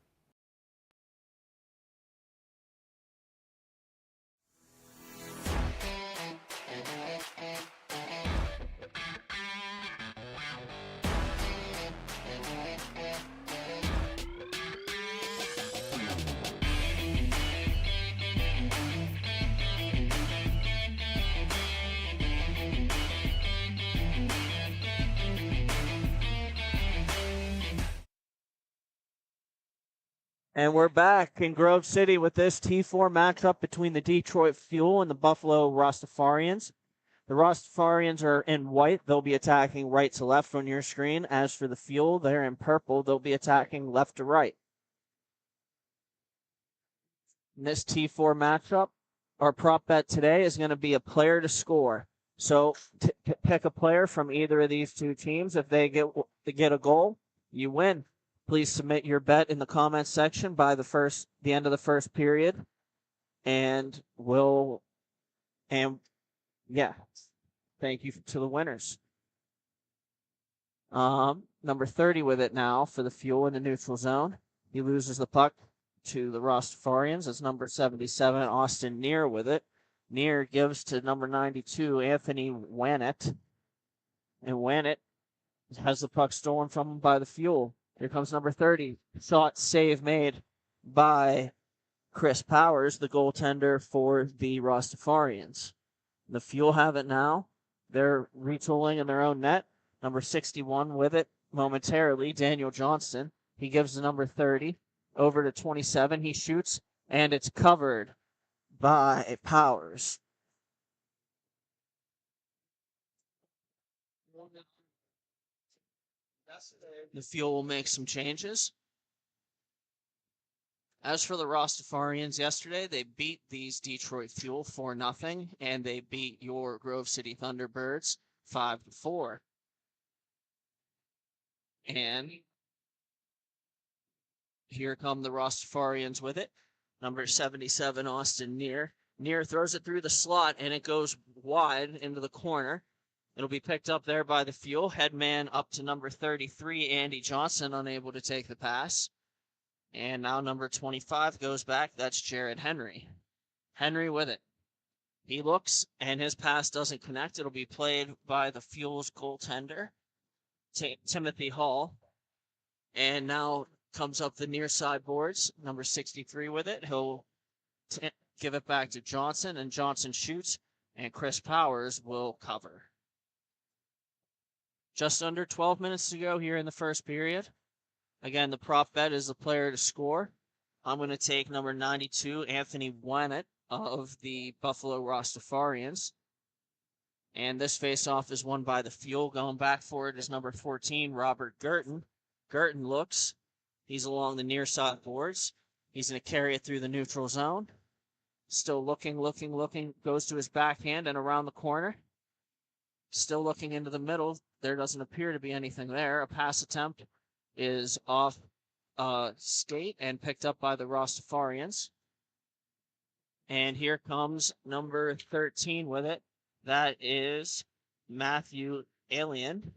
And we're back in Grove City with this T4 matchup between the Detroit Fuel and the Buffalo Rastafarians. The Rastafarians are in white. They'll be attacking right to left on your screen. As for the Fuel, they're in purple. They'll be attacking left to right. In this T4 matchup, our prop bet today is going to be a player to score. So pick a player from either of these two teams. If they get a goal, you win. Please submit your bet in the comments section by the end of the first period. And thank you to the winners. Number 30 with it now for the Fuel in the neutral zone. He loses the puck to the Rastafarians. It's number 77, Austin Neer with it. Neer gives to number 92, Anthony Wannett. And Wannett has the puck stolen from him by the Fuel. Here comes number 30. Shot save made by Chris Powers, the goaltender for the Rastafarians. The Fuel have it now. They're retooling in their own net. Number 61 with it momentarily, Daniel Johnston. He gives the number 30 over to 27. He shoots, and it's covered by Powers. The Fuel will make some changes. As for the Rastafarians yesterday, they beat these Detroit Fuel 4-0, and they beat your Grove City Thunderbirds 5-4. And here come the Rastafarians with it. Number 77, Austin Neer. Neer throws it through the slot, and it goes wide into the corner. It'll be picked up there by the Fuel. Headman up to number 33, Andy Johnson, unable to take the pass. And now number 25 goes back. That's Jared Henry. Henry with it. He looks, and his pass doesn't connect. It'll be played by the Fuel's goaltender, Timothy Hall. And now comes up the near side boards. Number 63 with it. He'll give it back to Johnson, and Johnson shoots, and Chris Powers will cover. Just under 12 minutes to go here in the first period. Again, the prop bet is the player to score. I'm going to take number 92, Anthony Wannett of the Buffalo Rastafarians. And this faceoff is won by the Fuel. Going back for it is number 14, Robert Girton. Girton looks. He's along the near side boards. He's going to carry it through the neutral zone. Still looking. Goes to his backhand and around the corner. Still looking into the middle. There doesn't appear to be anything there. A pass attempt is off skate and picked up by the Rastafarians. And here comes number 13 with it. That is Matthew Alien.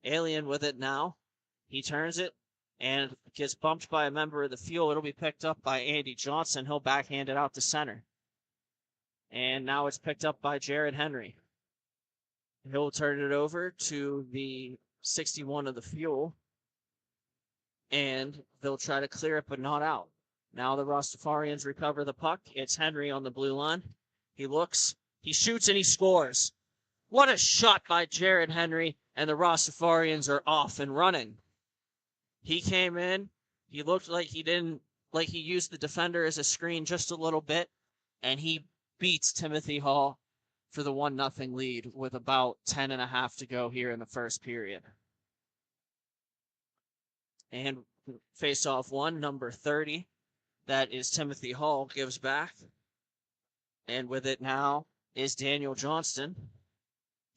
Alien with it now. He turns it and gets bumped by a member of the Fuel. It'll be picked up by Andy Johnson. He'll backhand it out to center. And now it's picked up by Jared Henry. He'll turn it over to the 61 of the Fuel. And they'll try to clear it, but not out. Now the Rastafarians recover the puck. It's Henry on the blue line. He looks, he shoots, and he scores. What a shot by Jared Henry, and the Rastafarians are off and running. He came in, he looked like he used the defender as a screen just a little bit, and he beats Timothy Hall for the 1-0 lead with about 10.5 to go here in the first period. And face-off one, number 30, that is Timothy Hall, gives back. And with it now is Daniel Johnston.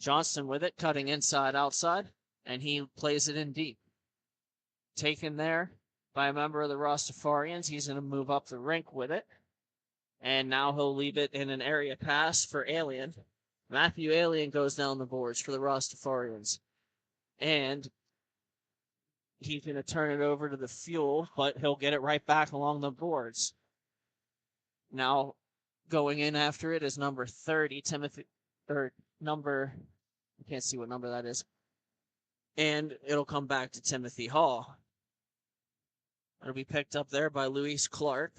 Johnston with it, cutting inside, outside, and he plays it in deep. Taken there by a member of the Rastafarians. He's going to move up the rink with it. And now he'll leave it in an area pass for Alien. Matthew Alien goes down the boards for the Rastafarians. And he's going to turn it over to the Fuel, but he'll get it right back along the boards. Now, going in after it is number 30, Timothy, or number, I can't see what number that is. And it'll come back to Timothy Hall. It'll be picked up there by Louise Clark.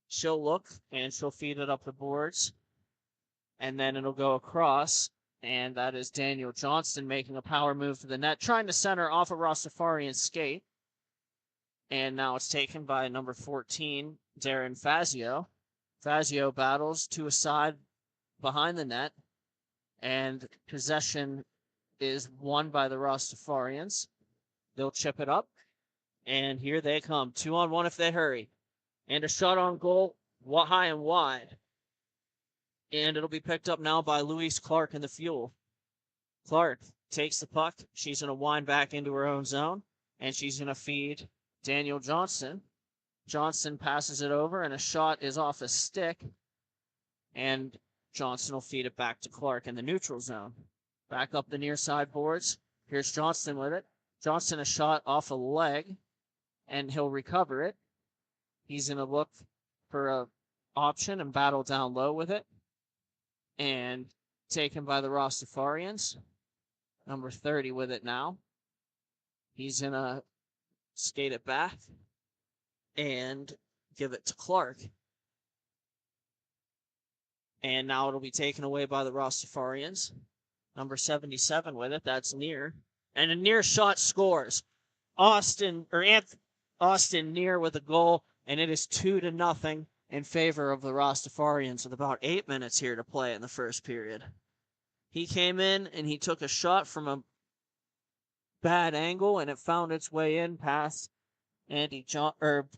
She'll look, and she'll feed it up the boards. And then it'll go across, and that is Daniel Johnston making a power move to the net, trying to center off a Rastafarian skate. And now it's taken by number 14, Darren Fazio. Fazio battles to a side behind the net, and possession is won by the Rastafarians. They'll chip it up, and here they come. 2-on-1 if they hurry. And a shot on goal, high and wide. And it'll be picked up now by Louise Clark in the Fuel. Clark takes the puck. She's going to wind back into her own zone, and she's going to feed Daniel Johnston. Johnston passes it over, and a shot is off a stick. And Johnston will feed it back to Clark in the neutral zone. Back up the near side boards. Here's Johnston with it. Johnston a shot off a leg, and he'll recover it. He's going to look for a option and battle down low with it. And taken by the Rastafarians. Number 30 with it now. He's going to skate it back and give it to Clark. And now it'll be taken away by the Rastafarians. Number 77 with it. That's Near. And a Near shot scores. Austin Near with a goal, and it is 2-0 in favor of the Rastafarians with about 8 minutes here to play in the first period. He came in and he took a shot from a bad angle, and it found its way in past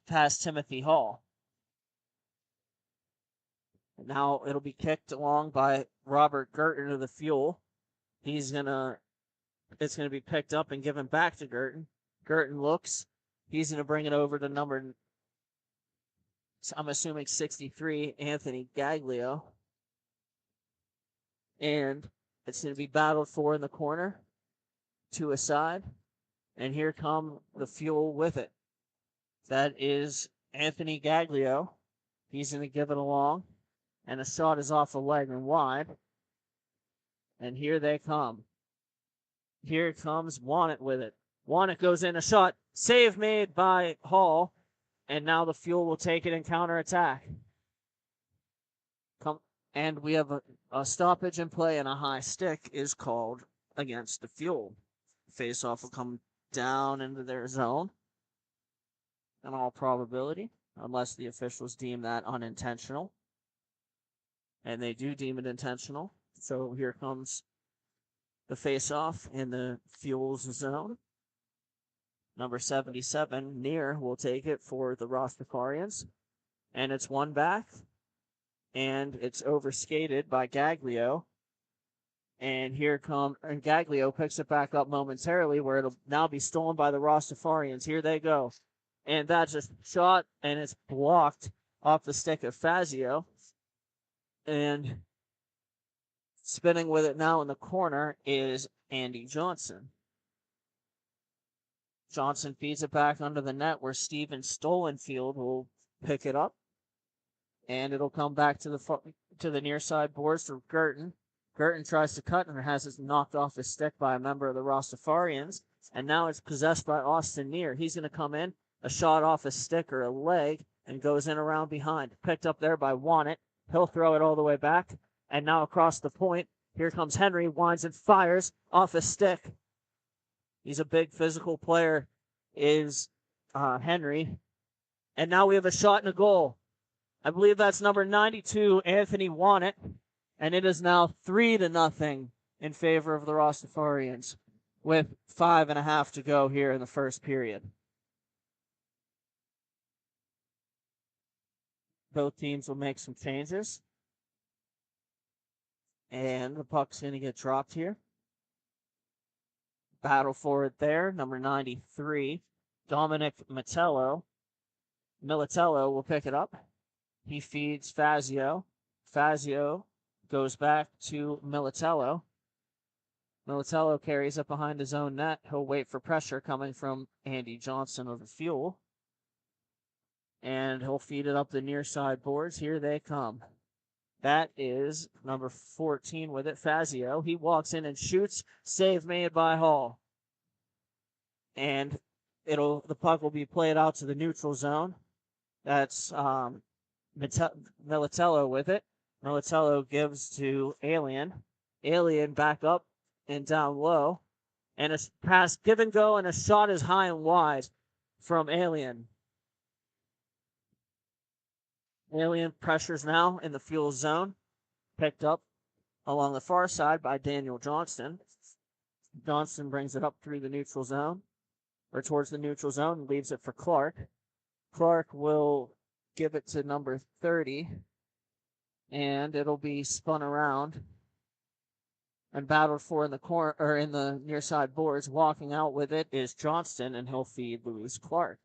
past Timothy Hall. Now it'll be kicked along by Robert Girton of the Fuel. It's gonna be picked up and given back to Girton. Girton looks. He's gonna bring it over to number, I'm assuming 63, Anthony Gaglio. And it's going to be battled for in the corner to a side. And here come the Fuel with it. That is Anthony Gaglio. He's going to give it along. And a shot is off a leg and wide. And here they come. Here comes Wannett with it. Wannett goes in, a shot. Save made by Hall. And now the Fuel will take it and counterattack. And we have a stoppage in play, and a high stick is called against the Fuel. Face-off will come down into their zone, in all probability, unless the officials deem that unintentional. And they do deem it intentional. So here comes the face-off in the Fuel's zone. Number 77, Near, will take it for the Rastafarians. And it's won back. And it's overskated by Gaglio. And Gaglio picks it back up momentarily, where it'll now be stolen by the Rastafarians. Here they go. And that's a shot, and it's blocked off the stick of Fazio. And spinning with it now in the corner is Andy Johnson. Johnson feeds it back under the net, where Steven Stolenfield will pick it up. And it'll come back to the near side boards to Girton. Girton tries to cut and has it knocked off his stick by a member of the Rastafarians. And now it's possessed by Austin Near. He's going to come in, a shot off a stick or a leg, and goes in around behind. Picked up there by Wannett. He'll throw it all the way back. And now across the point, here comes Henry, winds and fires off a stick. He's a big physical player, is Henry. And now we have a shot and a goal. I believe that's number 92, Anthony Wannett. And it is now 3-0 in favor of the Rastafarians, with 5.5 to go here in the first period. Both teams will make some changes. And the puck's going to get dropped here. Battle for it there, number 93, Dominic Militello will pick it up. He feeds Fazio. Fazio goes back to Militello. Militello carries it behind his own net. He'll wait for pressure coming from Andy Johnson of the Fuel. And he'll feed it up the near side boards. Here they come. That is number 14 with it, Fazio. He walks in and shoots. Save made by Hall. And the puck will be played out to the neutral zone. That's Militello with it. Militello gives to Alien. Alien back up and down low. And a pass give and go, and a shot is high and wide from Alien. Alien pressures now in the Fuel zone. Picked up along the far side by Daniel Johnston. Johnston brings it up through the neutral zone, or towards the neutral zone, and leaves it for Clark. Clark will give it to number 30, and it'll be spun around and battled for in the corner, or in the near side boards. Walking out with it is Johnston, and he'll feed Louis Clark.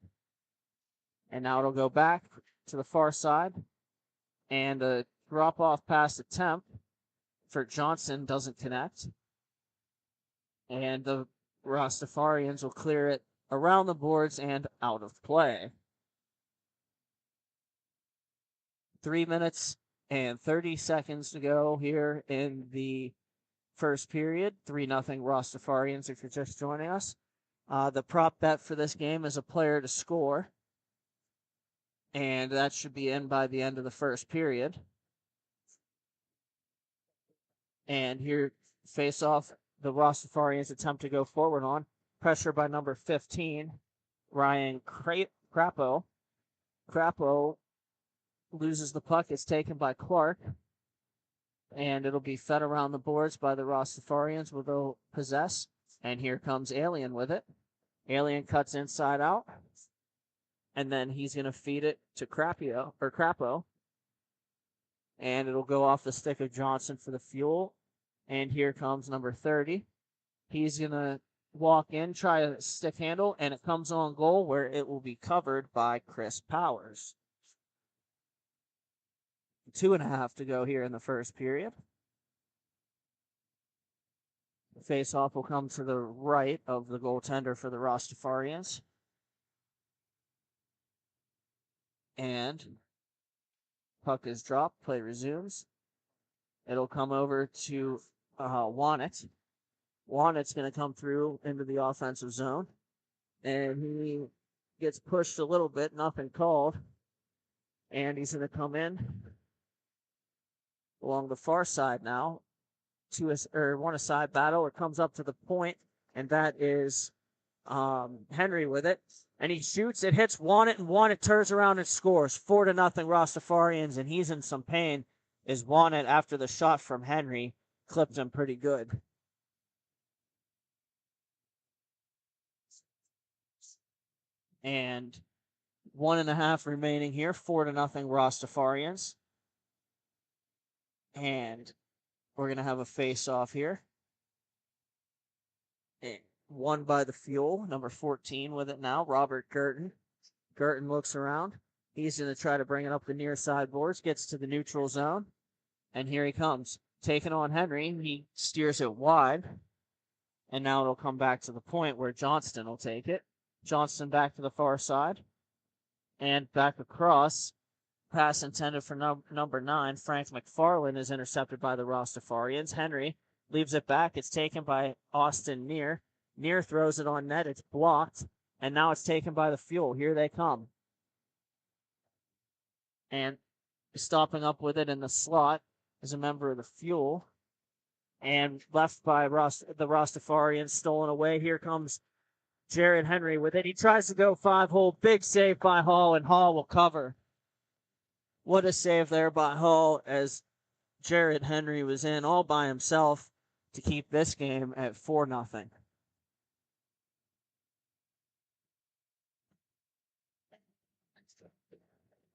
And now it'll go back to the far side, and a drop-off pass attempt for Johnson doesn't connect. And the Rastafarians will clear it around the boards and out of play. 3 minutes and 30 seconds to go here in the first period. 3-0 Rastafarians if you're just joining us. The prop bet for this game is a player to score. And that should be in by the end of the first period. And here, face off, the Rastafarians attempt to go forward on. Pressure by number 15, Ryan Crapo. Crapo loses the puck. It's taken by Clark. And it'll be fed around the boards by the Rastafarians, where they'll possess. And here comes Alien with it. Alien cuts inside out. And then he's going to feed it to Crapo. And it'll go off the stick of Johnson for the Fuel. And here comes number 30. He's going to walk in, try a stick handle, and it comes on goal where it will be covered by Chris Powers. 2.5 to go here in the first period. The face-off will come to the right of the goaltender for the Rastafarians. And puck is dropped. Play resumes. It'll come over to Wannett. Wannett's going to come through into the offensive zone. And he gets pushed a little bit. Nothing called. And he's going to come in along the far side now. Want a side battle. It comes up to the point. And that is Henry with it. And he shoots, it hits Wannett, and Wannett turns around and scores. 4-0 Rastafarians, and he's in some pain as Wannett, after the shot from Henry, clipped him pretty good. And 1.5 remaining here, 4-0 Rastafarians. And we're going to have a face-off here. Won by the Fuel, number 14 with it now, Robert Girton. Girton looks around. He's going to try to bring it up the near side boards, gets to the neutral zone, and here he comes. Taking on Henry, he steers it wide, and now it'll come back to the point where Johnston will take it. Johnston back to the far side, and back across. Pass intended for number 9, Frank McFarland, is intercepted by the Rastafarians. Henry leaves it back. It's taken by Austin Neer. Neer throws it on net. It's blocked. And now it's taken by the Fuel. Here they come. And stopping up with it in the slot is a member of the Fuel. And left by the Rastafarians, stolen away. Here comes Jared Henry with it. He tries to go 5-hole. Big save by Hall, and Hall will cover. What a save there by Hall, as Jared Henry was in all by himself to keep this game at 4-0.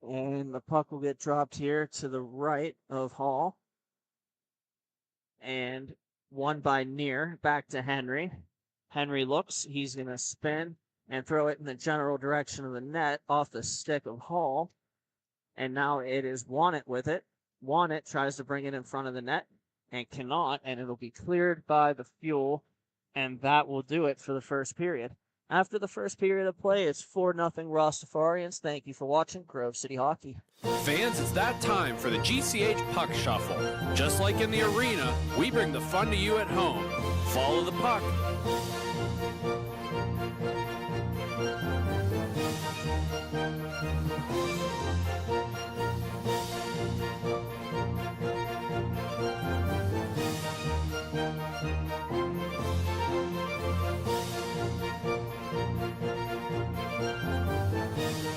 And the puck will get dropped here to the right of Hall. And won by Neer. Back to Henry. Henry looks. He's going to spin and throw it in the general direction of the net off the stick of Hall. And now it is Wannett with it. Wannett tries to bring it in front of the net and cannot, and it'll be cleared by the Fuel, and that will do it for the first period. After the first period of play, it's 4-0 Rastafarians. Thank you for watching Grove City Hockey. Fans, it's that time for the GCH Puck Shuffle. Just like in the arena, we bring the fun to you at home. Follow the puck.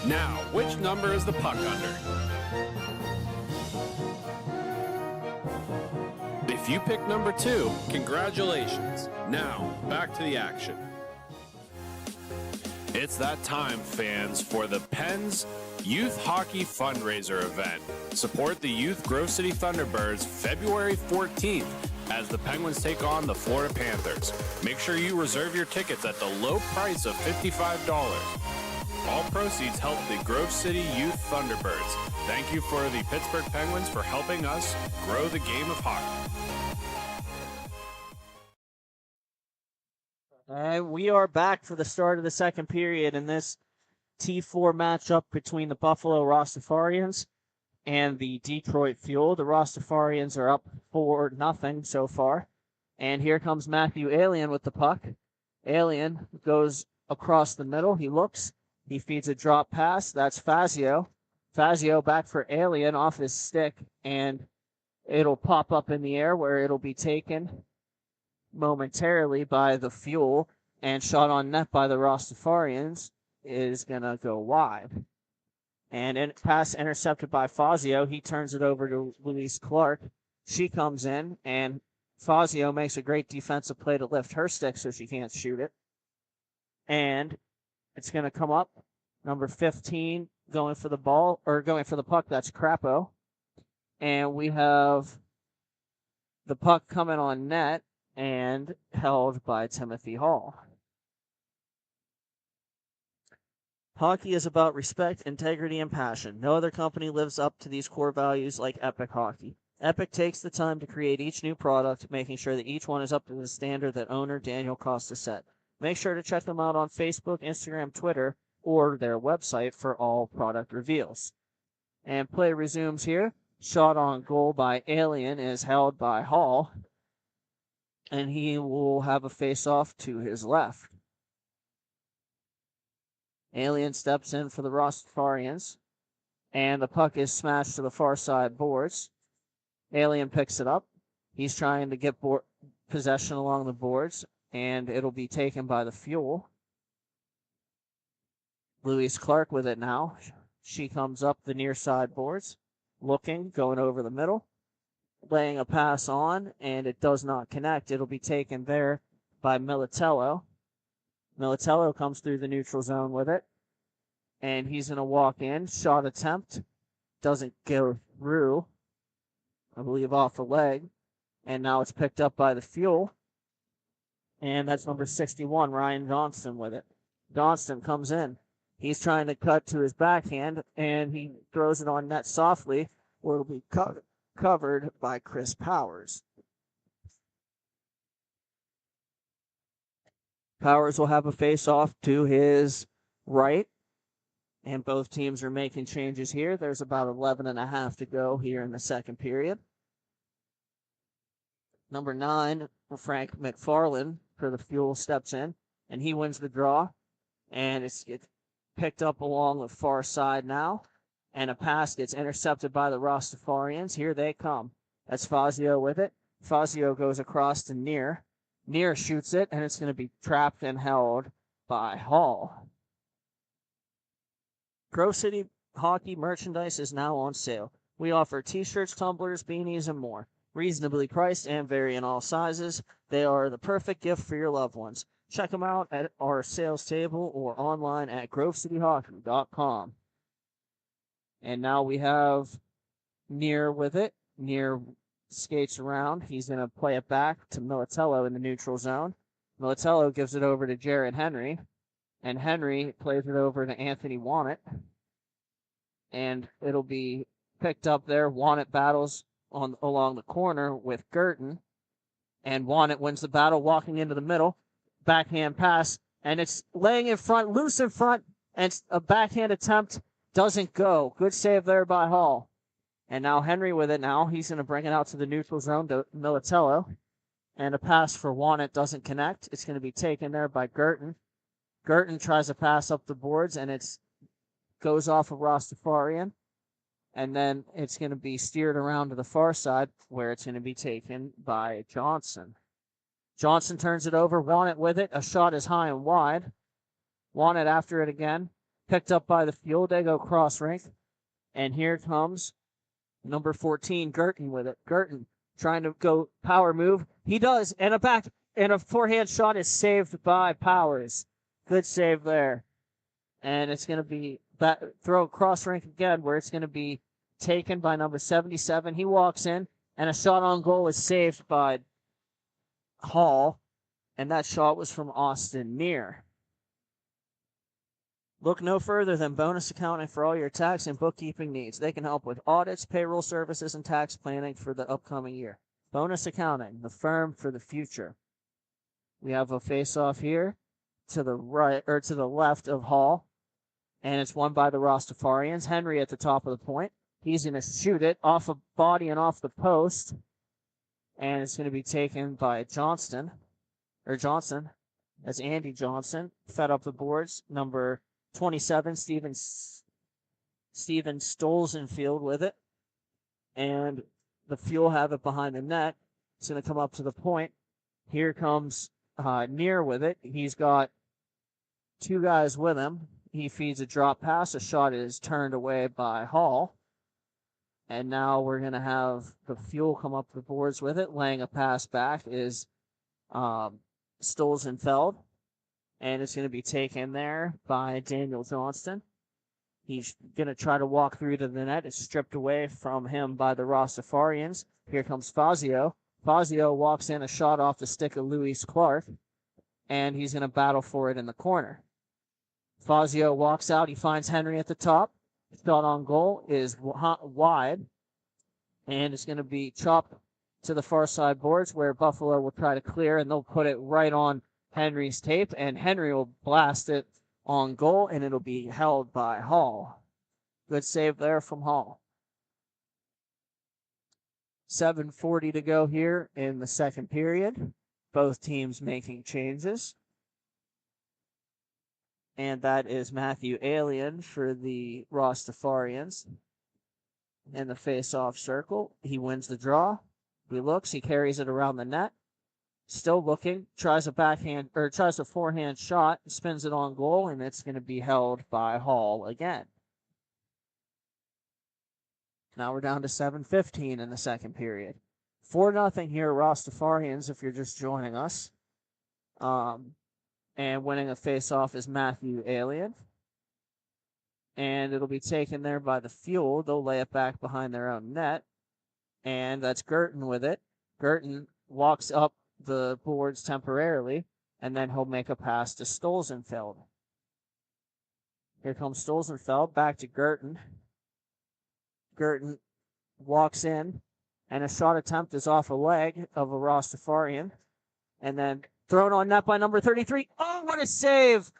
Now, which number is the puck under? If you pick number 2, congratulations. Now, back to the action. It's that time, fans, for the Pens Youth Hockey Fundraiser event. Support the Youth Grove City Thunderbirds February 14th as the Penguins take on the Florida Panthers. Make sure you reserve your tickets at the low price of $55. All proceeds help the Grove City Youth Thunderbirds. Thank you for the Pittsburgh Penguins for helping us grow the game of hockey. And we are back for the start of the second period in this T4 matchup between the Buffalo Rastafarians and the Detroit Fuel. The Rastafarians are up 4-0 so far. And here comes Matthew Alien with the puck. Alien goes across the middle. He looks. He feeds a drop pass. That's Fazio. Fazio back for Alien off his stick, and it'll pop up in the air where it'll be taken momentarily by the Fuel, and shot on net by the Rastafarians is going to go wide. And pass intercepted by Fazio. He turns it over to Louise Clark. She comes in, and Fazio makes a great defensive play to lift her stick so she can't shoot it. And it's going to come up. Number 15 going for the ball, or going for the puck. That's Crapo. And we have the puck coming on net and held by Timothy Hall. Hockey is about respect, integrity, and passion. No other company lives up to these core values like Epic Hockey. Epic takes the time to create each new product, making sure that each one is up to the standard that owner Daniel Costa set. Make sure to check them out on Facebook, Instagram, Twitter, or their website for all product reveals. And play resumes here. Shot on goal by Alien is held by Hall, and he will have a face-off to his left. Alien steps in for the Rastafarians, and the puck is smashed to the far side boards. Alien picks it up. He's trying to get possession along the boards, and it'll be taken by the Fuel. Louise Clark with it now. She comes up the near side boards, looking, going over the middle, laying a pass on, and it does not connect. It'll be taken there by Militello. Militello comes through the neutral zone with it, and he's going to walk in. Shot attempt doesn't go through, I believe off the leg, and now it's picked up by the Fuel. And that's number 61, Ryan Johnston with it. Johnston comes in. He's trying to cut to his backhand, and he throws it on net softly, where it'll be covered by Chris Powers. Powers will have a face-off to his right, and both teams are making changes here. There's about 11.5 to go here in the second period. Number 9, Frank McFarland for the Fuel steps in, and he wins the draw, and it's picked up along the far side now, and a pass gets intercepted by the Rastafarians. Here they come. That's Fazio with it. Fazio goes across to Near. Near shoots it, and it's going to be trapped and held by Hall. Grove City Hockey merchandise is now on sale. We offer t-shirts, tumblers, beanies, and more. Reasonably priced and vary in all sizes. They are the perfect gift for your loved ones. Check them out at our sales table or online at grovecityhockey.com. And now we have Near with it. Near skates around. He's going to play it back to Militello in the neutral zone. Militello gives it over to Jared Henry, and Henry plays it over to Anthony Wannett, and it'll be picked up there. Wannett battles along the corner with Girton, and Wannett wins the battle walking into the middle. Backhand pass, and it's laying in front, loose in front, and a backhand attempt doesn't go. Good save there by Hall. And now Henry with it now. He's going to bring it out to the neutral zone to Militello. And a pass for Wannett doesn't connect. It's going to be taken there by Girton. Girton tries to pass up the boards, and it goes off of Rastafarian. And then it's going to be steered around to the far side, where it's going to be taken by Johnson. Johnson turns it over. Wannett with it. A shot is high and wide. Wannett after it again. Picked up by the field. They go cross rink. And here comes number 14, Girton with it. Girton trying to go power move. He does. And a forehand shot is saved by Powers. Good save there. And it's going to be throw cross rink again, where it's going to be taken by number 77. He walks in, and a shot on goal is saved by Hall. And that shot was from Austin Neer. Look no further than Bonus Accounting for all your tax and bookkeeping needs. They can help with audits, payroll services, and tax planning for the upcoming year. Bonus Accounting, the firm for the future. We have a face-off here to the right, or to the left of Hall, and it's won by the Rastafarians. Henry at the top of the point. He's going to shoot it off a body and off the post, and it's going to be taken by Johnson. That's Andy Johnson. Fed up the boards. Number 27, Steven Stolzenfield with it. And the Fuel have it behind the net. It's going to come up to the point. Here comes Neer with it. He's got two guys with him. He feeds a drop pass. A shot is turned away by Hall. And now we're going to have the Fuel come up the boards with it. Laying a pass back is Stolzenfeld. And it's going to be taken there by Daniel Johnston. He's going to try to walk through to the net. It's stripped away from him by the Rastafarians. Here comes Fazio. Fazio walks in, a shot off the stick of Luis Clark, and he's going to battle for it in the corner. Fazio walks out. He finds Henry at the top. Shot on goal is wide, and it's going to be chopped to the far side boards, where Buffalo will try to clear, and they'll put it right on Henry's tape, and Henry will blast it on goal, and it'll be held by Hall. Good save there from Hall. 7:40 to go here in the second period. Both teams making changes. And that is Matthew Alien for the Rastafarians in the face-off circle. He wins the draw. He looks. He carries it around the net. Still looking, tries a forehand shot, spins it on goal, and it's going to be held by Hall again. Now we're down to 7:15 in the second period. 4-0 here, Rastafarians, if you're just joining us. And winning a face-off is Matthew Alien. And it'll be taken there by the Fuel. They'll lay it back behind their own net. And that's Girton with it. Girton walks up the boards temporarily, and then he'll make a pass to Stolzenfeld. Here comes Stolzenfeld, back to Girton. Girton walks in, and a shot attempt is off a leg of a Rastafarian, and then thrown on net by number 33. Oh, what a save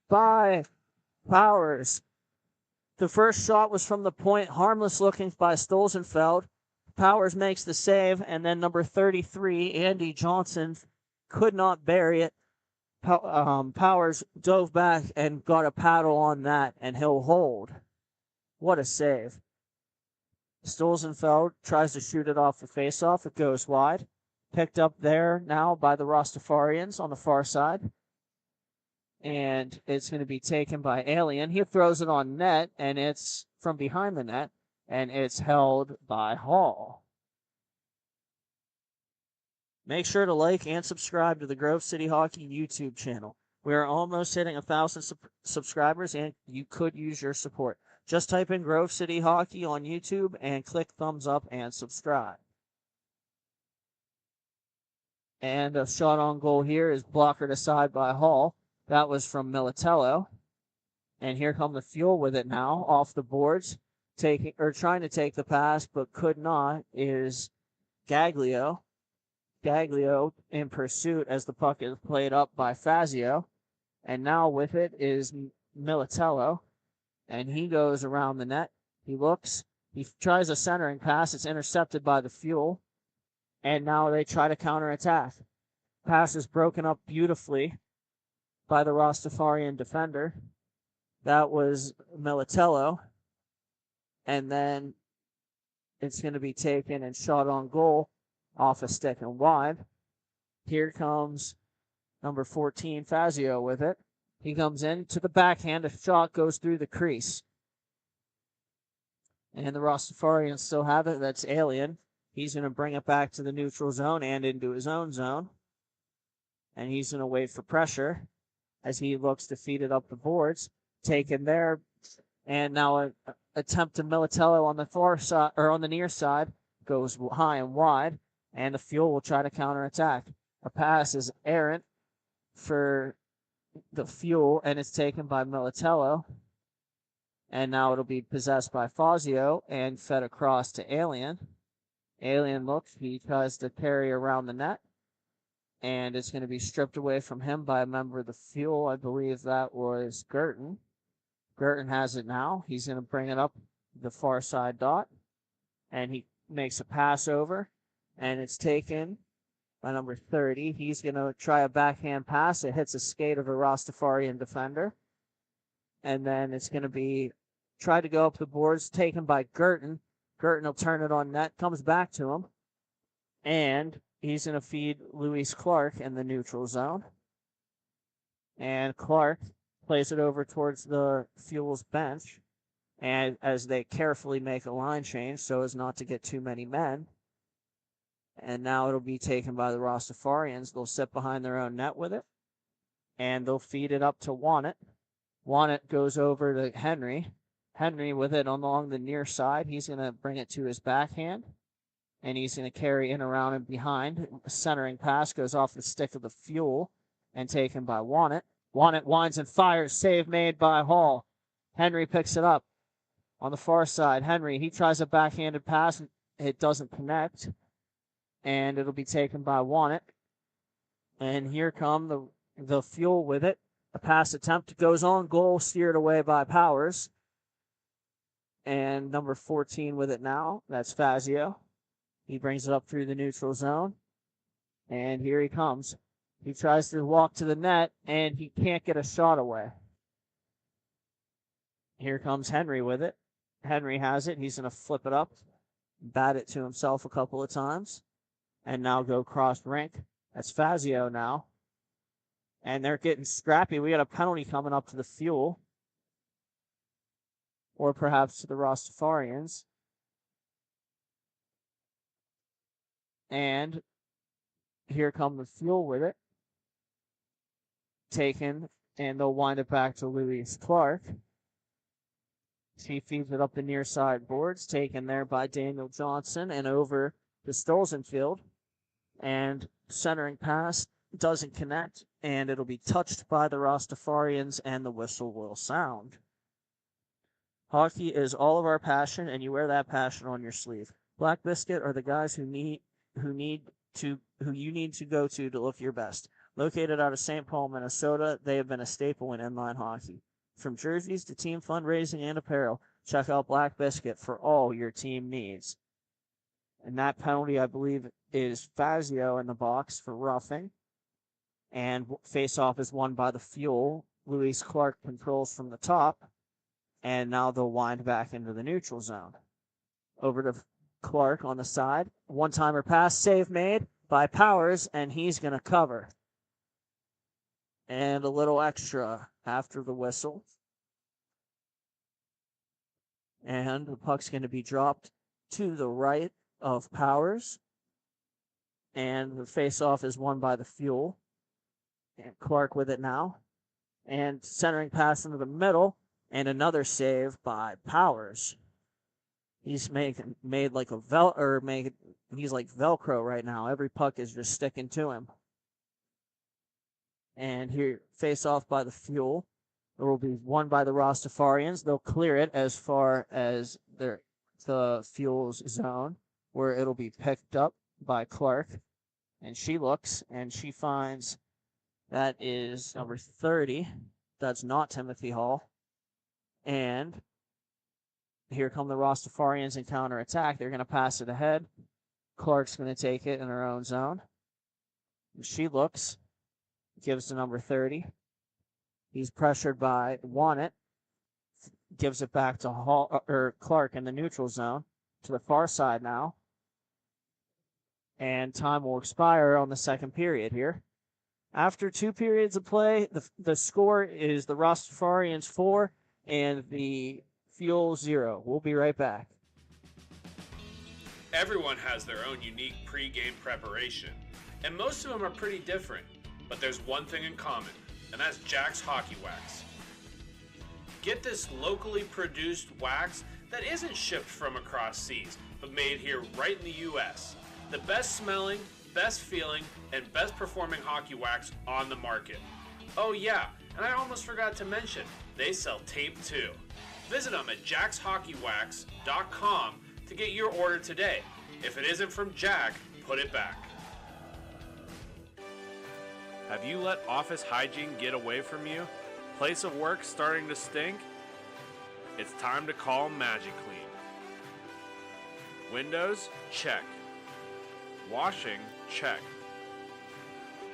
by Powers. The first shot was from the point, harmless looking by Stolzenfeld. Powers makes the save, and then number 33, Andy Johnson, could not bury it. Powers dove back and got a paddle on that, and he'll hold. What a save. Stolzenfeld tries to shoot it off the faceoff. It goes wide. Picked up there now by the Rastafarians on the far side. And it's going to be taken by Alien. He throws it on net, and it's from behind the net. And it's held by Hall. Make sure to like and subscribe to the Grove City Hockey YouTube channel. We are almost hitting 1,000 subscribers, and you could use your support. Just type in Grove City Hockey on YouTube and click thumbs up and subscribe. And a shot on goal here is blockered aside by Hall. That was from Militello. And here come the Fuel with it now, off the boards. trying to take the pass but could not is Gaglio. Gaglio in pursuit as the puck is played up by Fazio. And now with it is Militello. And he goes around the net. He looks. He tries a centering pass. It's intercepted by the Fuel. And now they try to counterattack. Pass is broken up beautifully by the Rastafarian defender. That was Militello. And then it's going to be taken and shot on goal off a stick and wide. Here comes number 14, Fazio, with it. He comes in to the backhand. A shot goes through the crease. And the Rastafarians still have it. That's Alien. He's going to bring it back to the neutral zone and into his own zone. And he's going to wait for pressure as he looks to feed it up the boards. Taken there. And now an attempt to Militello on the far side, or on the near side, goes high and wide. And the Fuel will try to counterattack. A pass is errant for the Fuel, and it's taken by Militello. And now it'll be possessed by Fazio and fed across to Alien. Alien looks, he tries to carry around the net. And it's going to be stripped away from him by a member of the Fuel. I believe that was Girton. Girton has it now. He's going to bring it up the far side dot. And he makes a pass over. And it's taken by number 30. He's going to try a backhand pass. It hits a skate of a Rastafarian defender. And then it's going to be tried to go up the boards, taken by Girton. Girton will turn it on net, comes back to him. And he's going to feed Luis Clark in the neutral zone. And Clark plays it over towards the Fuel's bench. And as they carefully make a line change so as not to get too many men. And now it'll be taken by the Rastafarians. They'll sit behind their own net with it. And they'll feed it up to Wannett. Wannett goes over to Henry. Henry with it along the near side. He's going to bring it to his backhand. And he's going to carry in around and behind. A centering pass goes off the stick of the Fuel and taken by Wannett. Wannett winds and fires. Save made by Hall. Henry picks it up on the far side. Henry, he tries a backhanded pass. It doesn't connect. And it'll be taken by Wannett. And here come the Fuel with it. A pass attempt goes on goal, steered away by Powers. And number 14 with it now. That's Fazio. He brings it up through the neutral zone. And here he comes. He tries to walk to the net, and he can't get a shot away. Here comes Henry with it. Henry has it. He's going to flip it up, bat it to himself a couple of times, and now go cross rink. That's Fazio now. And they're getting scrappy. We got a penalty coming up to the Fuel. Or perhaps to the Rastafarians. And here come the Fuel with it. Taken, and they'll wind it back to Luis Clark. He feeds it up the near side boards, taken there by Daniel Johnson and over to Stolzenfield. And centering pass doesn't connect, and it'll be touched by the Rastafarians, and the whistle will sound. Hockey is all of our passion, and you wear that passion on your sleeve. Black Biscuit are the guys who you need to go to look your best. Located out of St. Paul, Minnesota, they have been a staple in inline hockey. From jerseys to team fundraising and apparel, check out Black Biscuit for all your team needs. And that penalty, I believe, is Fazio in the box for roughing. And face-off is won by the Fuel. Luis Clark controls from the top. And now they'll wind back into the neutral zone. Over to Clark on the side. One-timer pass, save made by Powers, and he's going to cover. And a little extra after the whistle. And the puck's going to be dropped to the right of Powers. And the face-off is won by the Fuel. And Clark with it now. And centering pass into the middle. And another save by Powers. He's made like he's like Velcro right now. Every puck is just sticking to him. And here, face off by the Fuel. It will be won by the Rastafarians. They'll clear it as far as the Fuels zone, where it'll be picked up by Clark. And she looks, and she finds that is number 30. That's not Timothy Hall. And here come the Rastafarians in counterattack. They're going to pass it ahead. Clark's going to take it in her own zone. She looks, gives to number 30. He's pressured by Wannett. Gives it back to Hall or Clark in the neutral zone to the far side now. And time will expire on the second period here. After 2 periods of play, the score is the Rastafarians 4 and the Fuel 0. We'll be right back. Everyone has their own unique pre-game preparation, and most of them are pretty different. But there's one thing in common, and that's Jack's Hockey Wax. Get this locally produced wax that isn't shipped from across seas, but made here right in the U.S. The best smelling, best feeling, and best performing hockey wax on the market. Oh yeah, and I almost forgot to mention, they sell tape too. Visit them at jackshockeywax.com to get your order today. If it isn't from Jack, put it back. Have you let office hygiene get away from you? Place of work starting to stink? It's time to call MagiClean. Windows? Check. Washing? Check.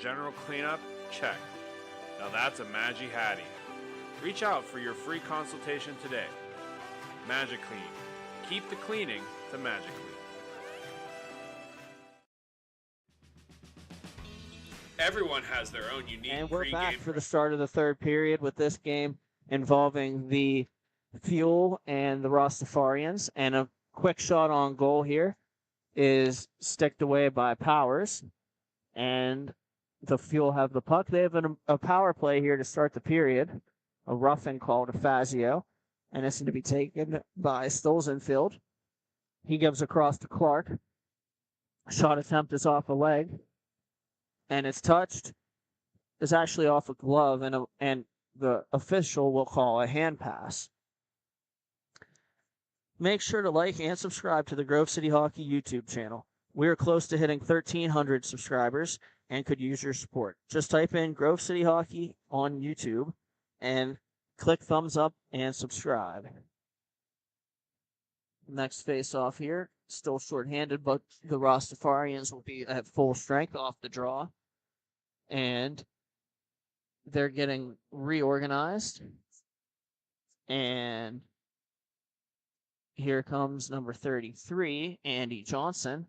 General cleanup? Check. Now that's a Magi-Hattie. Reach out for your free consultation today. MagiClean. Keep the cleaning to MagiClean. Everyone has their own unique And we're back pre-game for the start of the third period with this game involving the Fuel and the Rastafarians. And a quick shot on goal here is sticked away by Powers. And the Fuel have the puck. They have a power play here to start the period. A roughing call to Fazio. And it's going to be taken by Stolzenfield. He gives across to Clark. Shot attempt is off a leg. And it's touched. It's actually off a glove, and the official will call a hand pass. Make sure to like and subscribe to the Grove City Hockey YouTube channel. We are close to hitting 1,300 subscribers and could use your support. Just type in Grove City Hockey on YouTube and click thumbs up and subscribe. Next face-off here, still shorthanded, but the Rastafarians will be at full strength off the draw. And they're getting reorganized. And here comes number 33, Andy Johnson.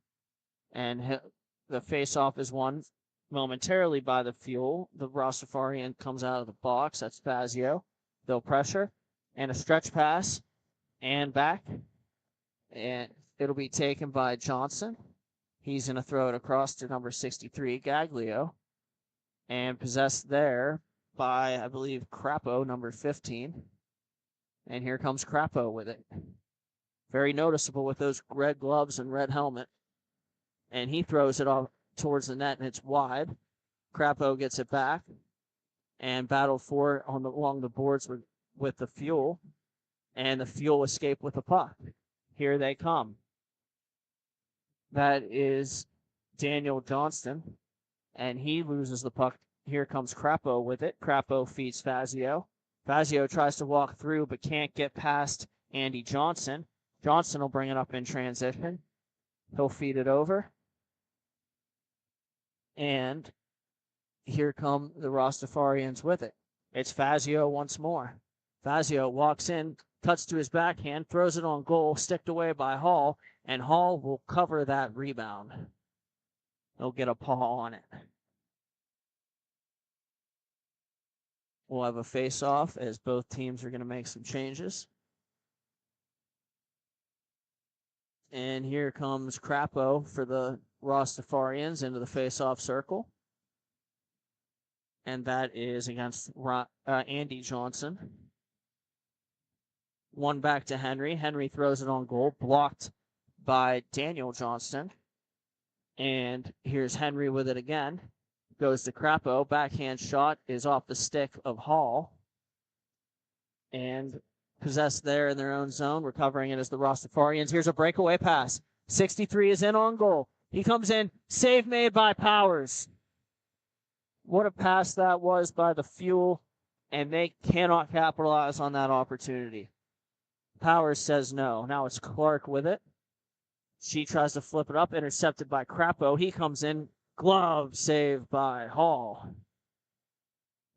And the face-off is won momentarily by the Fuel. The Rastafarian comes out of the box. That's Fazio. They'll pressure. And a stretch pass. And back. And it'll be taken by Johnson. He's going to throw it across to number 63, Gaglio. And possessed there by, I believe, Crapo, number 15. And here comes Crapo with it. Very noticeable with those red gloves and red helmet. And he throws it off towards the net, and it's wide. Crapo gets it back. And battle for it along the boards with the Fuel. And the Fuel escape with the puck. Here they come. That is Daniel Johnston. And he loses the puck. Here comes Crapo with it. Crapo feeds Fazio. Fazio tries to walk through but can't get past Andy Johnson. Johnson will bring it up in transition. He'll feed it over. And here come the Rastafarians with it. It's Fazio once more. Fazio walks in, cuts to his backhand, throws it on goal, sticked away by Hall, and Hall will cover that rebound. He'll get a paw on it. We'll have a face-off as both teams are going to make some changes. And here comes Crapo for the Rastafarians into the face-off circle. And that is against Andy Johnson. One back to Henry. Henry throws it on goal, blocked by Daniel Johnston. And here's Henry with it again. Goes to Crapo. Backhand shot is off the stick of Hall. And possessed there in their own zone. Recovering it as the Rastafarians. Here's a breakaway pass. 63 is in on goal. He comes in. Save made by Powers. What a pass that was by the Fuel. And they cannot capitalize on that opportunity. Powers says no. Now it's Clark with it. She tries to flip it up. Intercepted by Crapo. He comes in. Glove saved by Hall.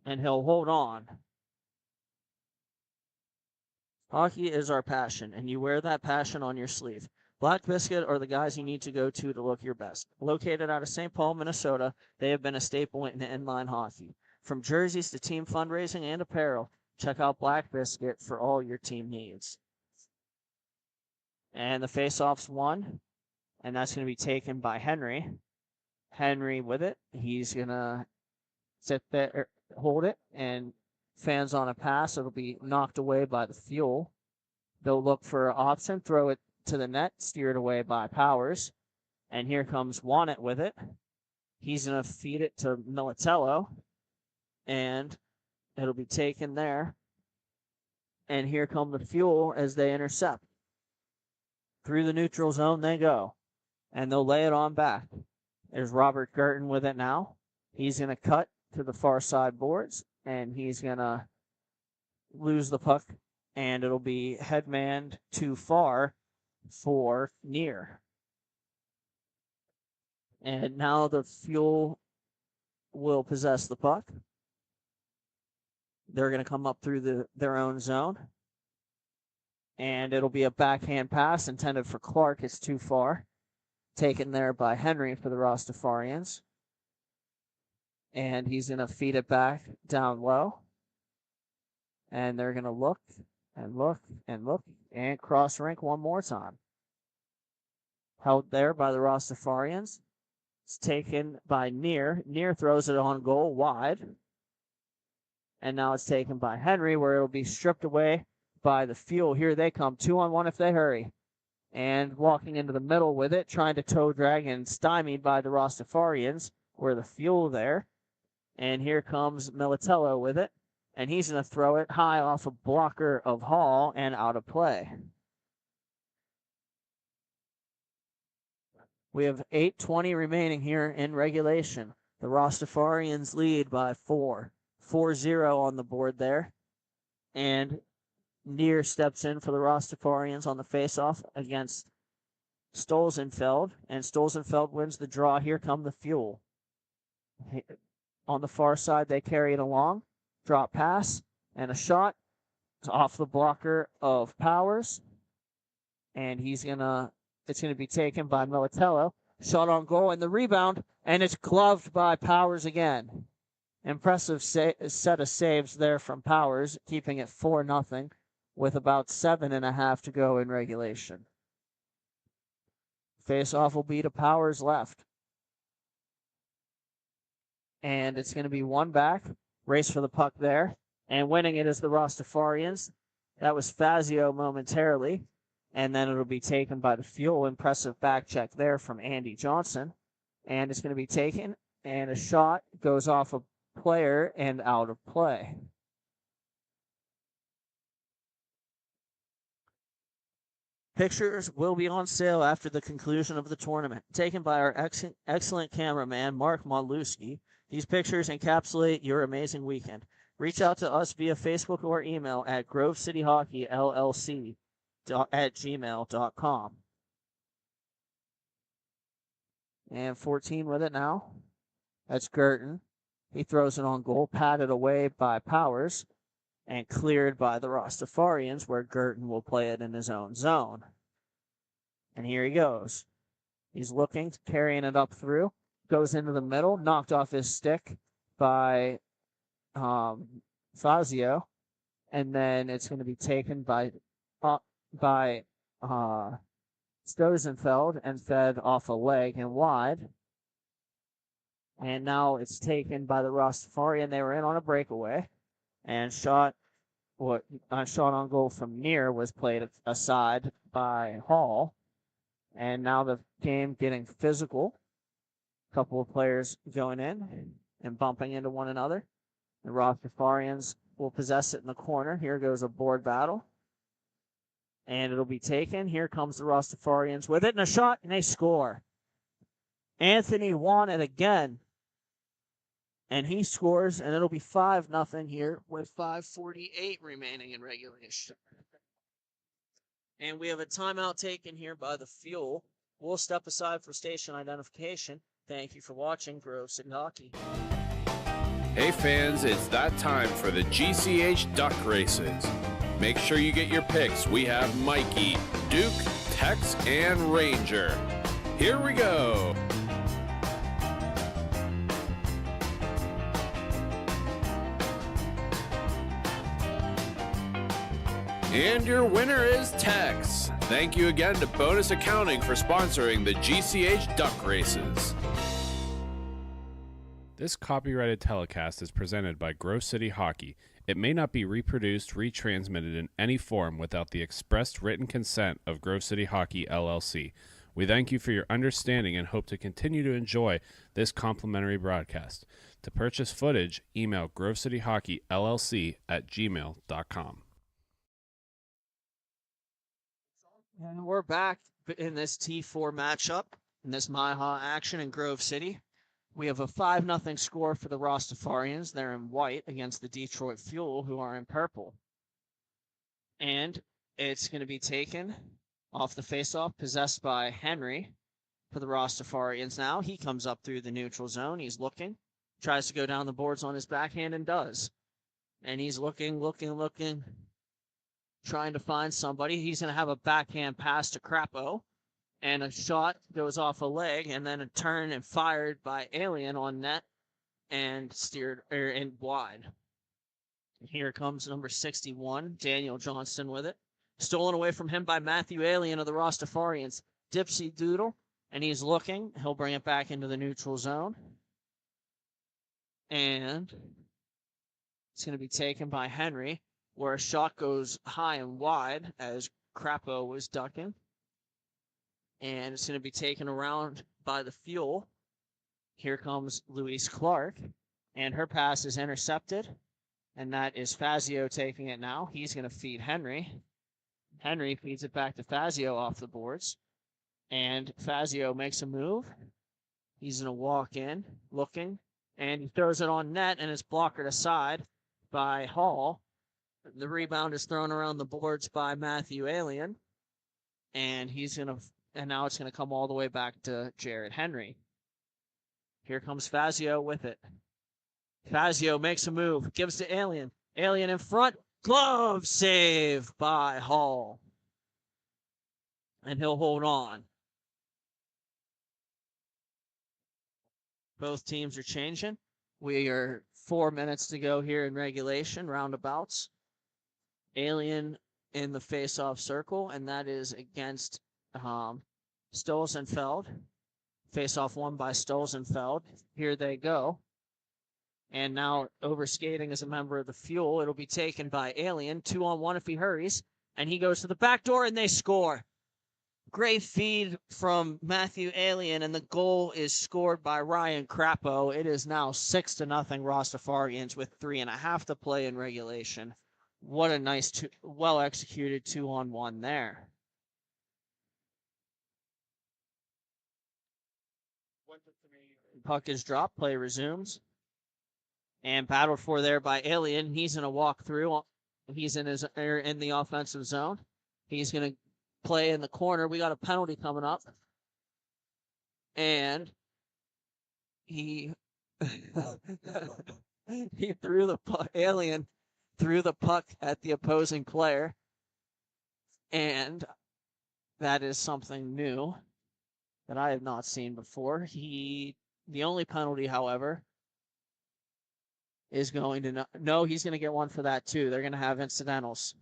And he'll hold on. Hockey is our passion, and you wear that passion on your sleeve. Black Biscuit are the guys you need to go to look your best. Located out of St. Paul, Minnesota, they have been a staple in inline hockey. From jerseys to team fundraising and apparel, check out Black Biscuit for all your team needs. And the faceoff's won, and that's going to be taken by Henry. Henry with it. He's going to sit there, hold it, and fans on a pass. It'll be knocked away by the Fuel. They'll look for an option, throw it to the net, steered away by Powers. And here comes Wannett with it. He's going to feed it to Militello. And it'll be taken there. And here come the Fuel as they intercept. Through the neutral zone they go. And they'll lay it on back. There's Robert Gerton with it now. He's going to cut to the far side boards. And he's going to lose the puck. And it'll be headmanned too far for near. And now the Fuel will possess the puck. They're going to come up through their own zone. And it'll be a backhand pass intended for Clark. It's too far. Taken there by Henry for the Rastafarians. And he's going to feed it back down low. And they're going to look and look and look and cross rink one more time. Held there by the Rastafarians. It's taken by Near. Near throws it on goal wide. And now it's taken by Henry, where it'll be stripped away by the Fuel. Here they come, 2-on-1 if they hurry. And walking into the middle with it, trying to toe drag and stymied by the Rastafarians, where the Fuel there. And here comes Militello with it. And he's going to throw it high off a blocker of Hall and out of play. We have 8:20 remaining here in regulation. The Rastafarians lead by 4. 4-0 on the board there. And Near steps in for the Rastafarians on the faceoff against Stolzenfeld. And Stolzenfeld wins the draw. Here come the Fuel. On the far side, they carry it along. Drop pass and a shot. It's off the blocker of Powers. And it's going to be taken by Militello. Shot on goal and the rebound. And it's gloved by Powers again. Impressive set of saves there from Powers, keeping it 4-0 with about 7.5 to go in regulation. Face-off will be to Powers left. And it's going to be one back. Race for the puck there. And winning it is the Rastafarians. That was Fazio momentarily. And then it'll be taken by the Fuel. Impressive back check there from Andy Johnson. And it's going to be taken. And a shot goes off a player and out of play. Pictures will be on sale after the conclusion of the tournament, taken by our excellent cameraman, Mark Modlewski. These pictures encapsulate your amazing weekend. Reach out to us via Facebook or email at grovecityhockeyllc@gmail.com. And 14 with it now. That's Gerton. He throws it on goal, patted away by Powers, and cleared by the Rastafarians, where Gerton will play it in his own zone. And here he goes. He's looking, carrying it up through, goes into the middle, knocked off his stick by Fazio, and then it's going to be taken by Stosenfeld and fed off a leg and wide. And now it's taken by the Rastafarian. They were in on a breakaway. And shot on goal from Near was played aside by Hall. And now the game getting physical. A couple of players going in and bumping into one another. The Rastafarians will possess it in the corner. Here goes a board battle. And it'll be taken. Here comes the Rastafarians with it, and a shot, and they score. Anthony won it again. And he scores, and it'll be 5-0 here with 5:48 remaining in regulation. And we have a timeout taken here by the Fuel. We'll step aside for station identification. Thank you for watching Grove City Hockey. Hey fans, it's that time for the GCH Duck Races. Make sure you get your picks. We have Mikey, Duke, Tex, and Ranger. Here we go. And your winner is Tex. Thank you again to Bonus Accounting for sponsoring the GCH Duck Races. This copyrighted telecast is presented by Grove City Hockey. It may not be reproduced, retransmitted in any form without the expressed written consent of Grove City Hockey, LLC. We thank you for your understanding and hope to continue to enjoy this complimentary broadcast. To purchase footage, email grovecityhockeyllc@gmail.com. And we're back in this T4 matchup, in this MIHA action in Grove City. We have a 5-0 score for the Rastafarians. They're in white against the Detroit Fuel, who are in purple. And it's going to be taken off the faceoff, possessed by Henry for the Rastafarians now. He comes up through the neutral zone. He's looking, tries to go down the boards on his backhand and does. And he's looking, trying to find somebody. He's going to have a backhand pass to Crapo, and a shot goes off a leg, and then a turn and fired by Alien on net and steered and wide. Here comes number 61, Daniel Johnston with it. Stolen away from him by Matthew Alien of the Rastafarians. Dipsy Doodle, and he's looking. He'll bring it back into the neutral zone. And it's going to be taken by Henry, where a shot goes high and wide as Crapo was ducking. And it's going to be taken around by the Fuel. Here comes Louise Clark, and her pass is intercepted. And that is Fazio taking it now. He's going to feed Henry. Henry feeds it back to Fazio off the boards. And Fazio makes a move. He's going to walk in, looking, and he throws it on net, and it's blockered aside by Hall. The rebound is thrown around the boards by Matthew Alien, and now it's going to come all the way back to Jared Henry. Here comes Fazio with it. Fazio makes a move, gives to Alien. Alien in front, glove save by Hall, and he'll hold on. Both teams are changing. We are 4 minutes to go here in regulation, roundabouts. Alien in the face-off circle, and that is against Stolzenfeld. Face-off won by Stolzenfeld. Here they go. And now overskating as a member of the Fuel. It'll be taken by Alien. 2-on-1 if he hurries. And he goes to the back door, and they score. Great feed from Matthew Alien, and the goal is scored by Ryan Crapo. It is now 6-0 Rastafarians with 3.5 to play in regulation. What a nice, well-executed 2-on-1 there. Puck is dropped. Play resumes. And battled for there by Alien. He's going to walk through. He's in the offensive zone. He's going to play in the corner. We got a penalty coming up. And he threw the puck. Alien threw the puck at the opposing player. And that is something new that I have not seen before. The only penalty, however, is going to no, he's going to get one for that too. They're going to have incidentals.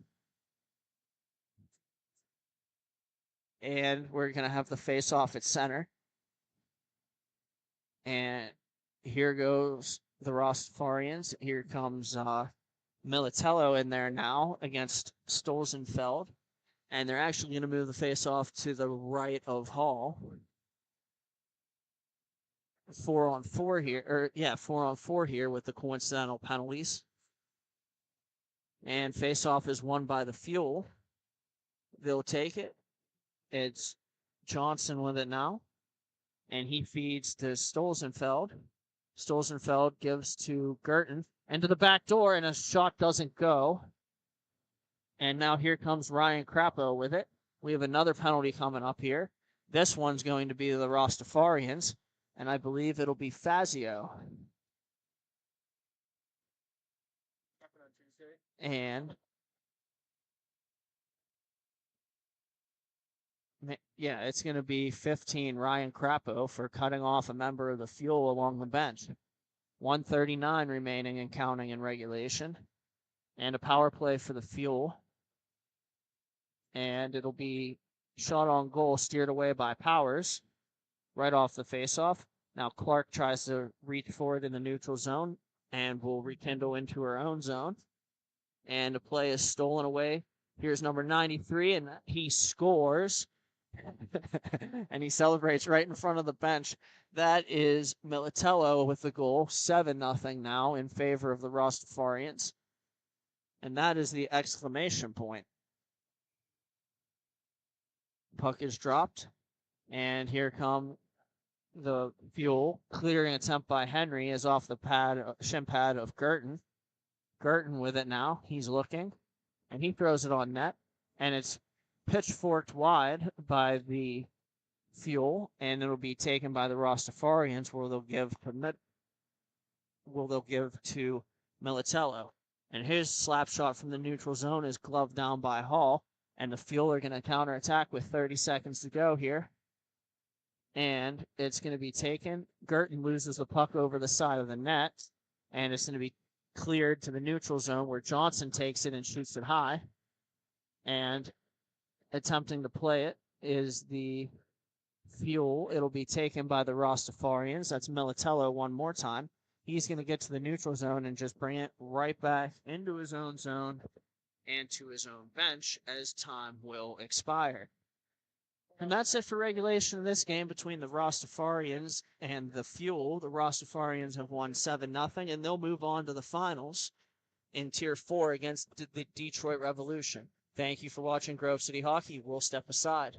And we're going to have the face-off at center. And here goes the Rastafarians. Here comes Militello in there now against Stolzenfeld. And they're actually going to move the face-off to the right of Hall. 4-on-4 here, 4-on-4 here with the coincidental penalties. And face-off is won by the Fuel. They'll take it. It's Johnson with it now. And he feeds to Stolzenfeld. Stolzenfeld gives to Gerton. Into the back door, and a shot doesn't go. And now here comes Ryan Crapo with it. We have another penalty coming up here. This one's going to be the Rastafarians, and I believe it'll be Fazio. And yeah, it's going to be 15 Ryan Crapo for cutting off a member of the Fuel along the bench. 1:39 remaining and counting in regulation. And a power play for the Fuel. And it'll be shot on goal, steered away by Powers, right off the faceoff. Now Clark tries to reach forward in the neutral zone and will rekindle into her own zone. And the play is stolen away. Here's number 93, and he scores. And he celebrates right in front of the bench. That is Militello with the goal, 7-0 now in favor of the Rastafarians. And that is the exclamation point. Puck is dropped, and here come the Fuel. Clearing attempt by Henry is off the shin pad of Gerton. Gerton with it now. He's looking, and he throws it on net, and it's pitchforked wide by the Fuel, and it'll be taken by the Rastafarians, where they'll give to Militello. And his slap shot from the neutral zone is gloved down by Hall, and the Fuel are going to counterattack with 30 seconds to go here. And it's going to be taken. Gerton loses the puck over the side of the net, and it's going to be cleared to the neutral zone where Johnson takes it and shoots it high. And attempting to play it is the Fuel. It'll be taken by the Rastafarians. That's Militello one more time. He's going to get to the neutral zone and just bring it right back into his own zone and to his own bench as time will expire. And that's it for regulation of this game between the Rastafarians and the Fuel. The Rastafarians have won 7-0, and they'll move on to the finals in Tier 4 against the Detroit Revolution. Thank you for watching Grove City Hockey. We'll step aside.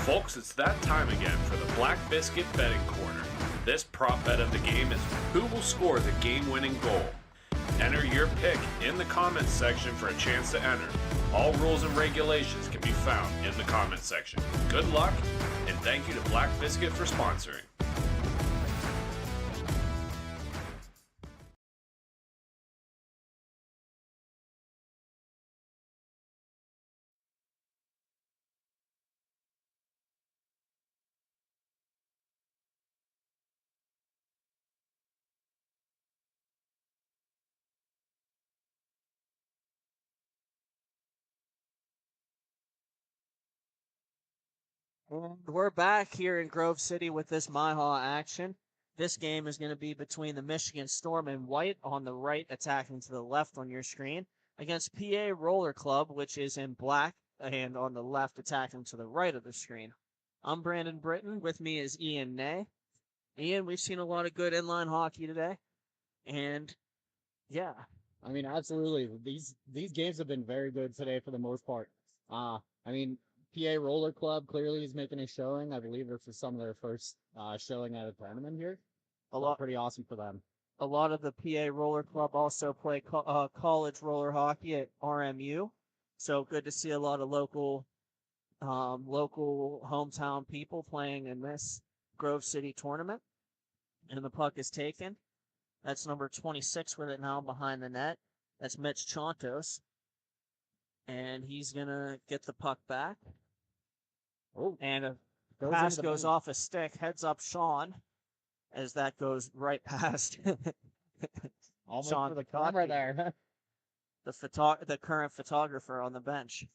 Folks, it's that time again for the Black Biscuit Betting Corner. This prop bet of the game is who will score the game-winning goal. Enter your pick in the comments section for a chance to enter. All rules and regulations can be found in the comments section. Good luck, and thank you to Black Biscuit for sponsoring. And we're back here in Grove City with this MIHA action. This game is going to be between the Michigan Storm and White on the right, attacking to the left on your screen, against PA Roller Club, which is in black, and on the left, attacking to the right of the screen. I'm Brandon Britton. With me is Ian Nay. Ian, we've seen a lot of good inline hockey today, and yeah. I mean, absolutely. These games have been very good today for the most part. I mean, PA Roller Club clearly is making a showing. I believe this is some of their first showing at a tournament here. Pretty awesome for them. A lot of the PA Roller Club also play college roller hockey at RMU, so good to see a lot of local hometown people playing in this Grove City tournament. And the puck is taken. That's number 26 with it now behind the net. That's Mitch Chontos. And he's going to get the puck back. Oh, and a pass goes off a stick. Heads up Sean as that goes right past Almost Sean for the camera there. the current photographer on the bench.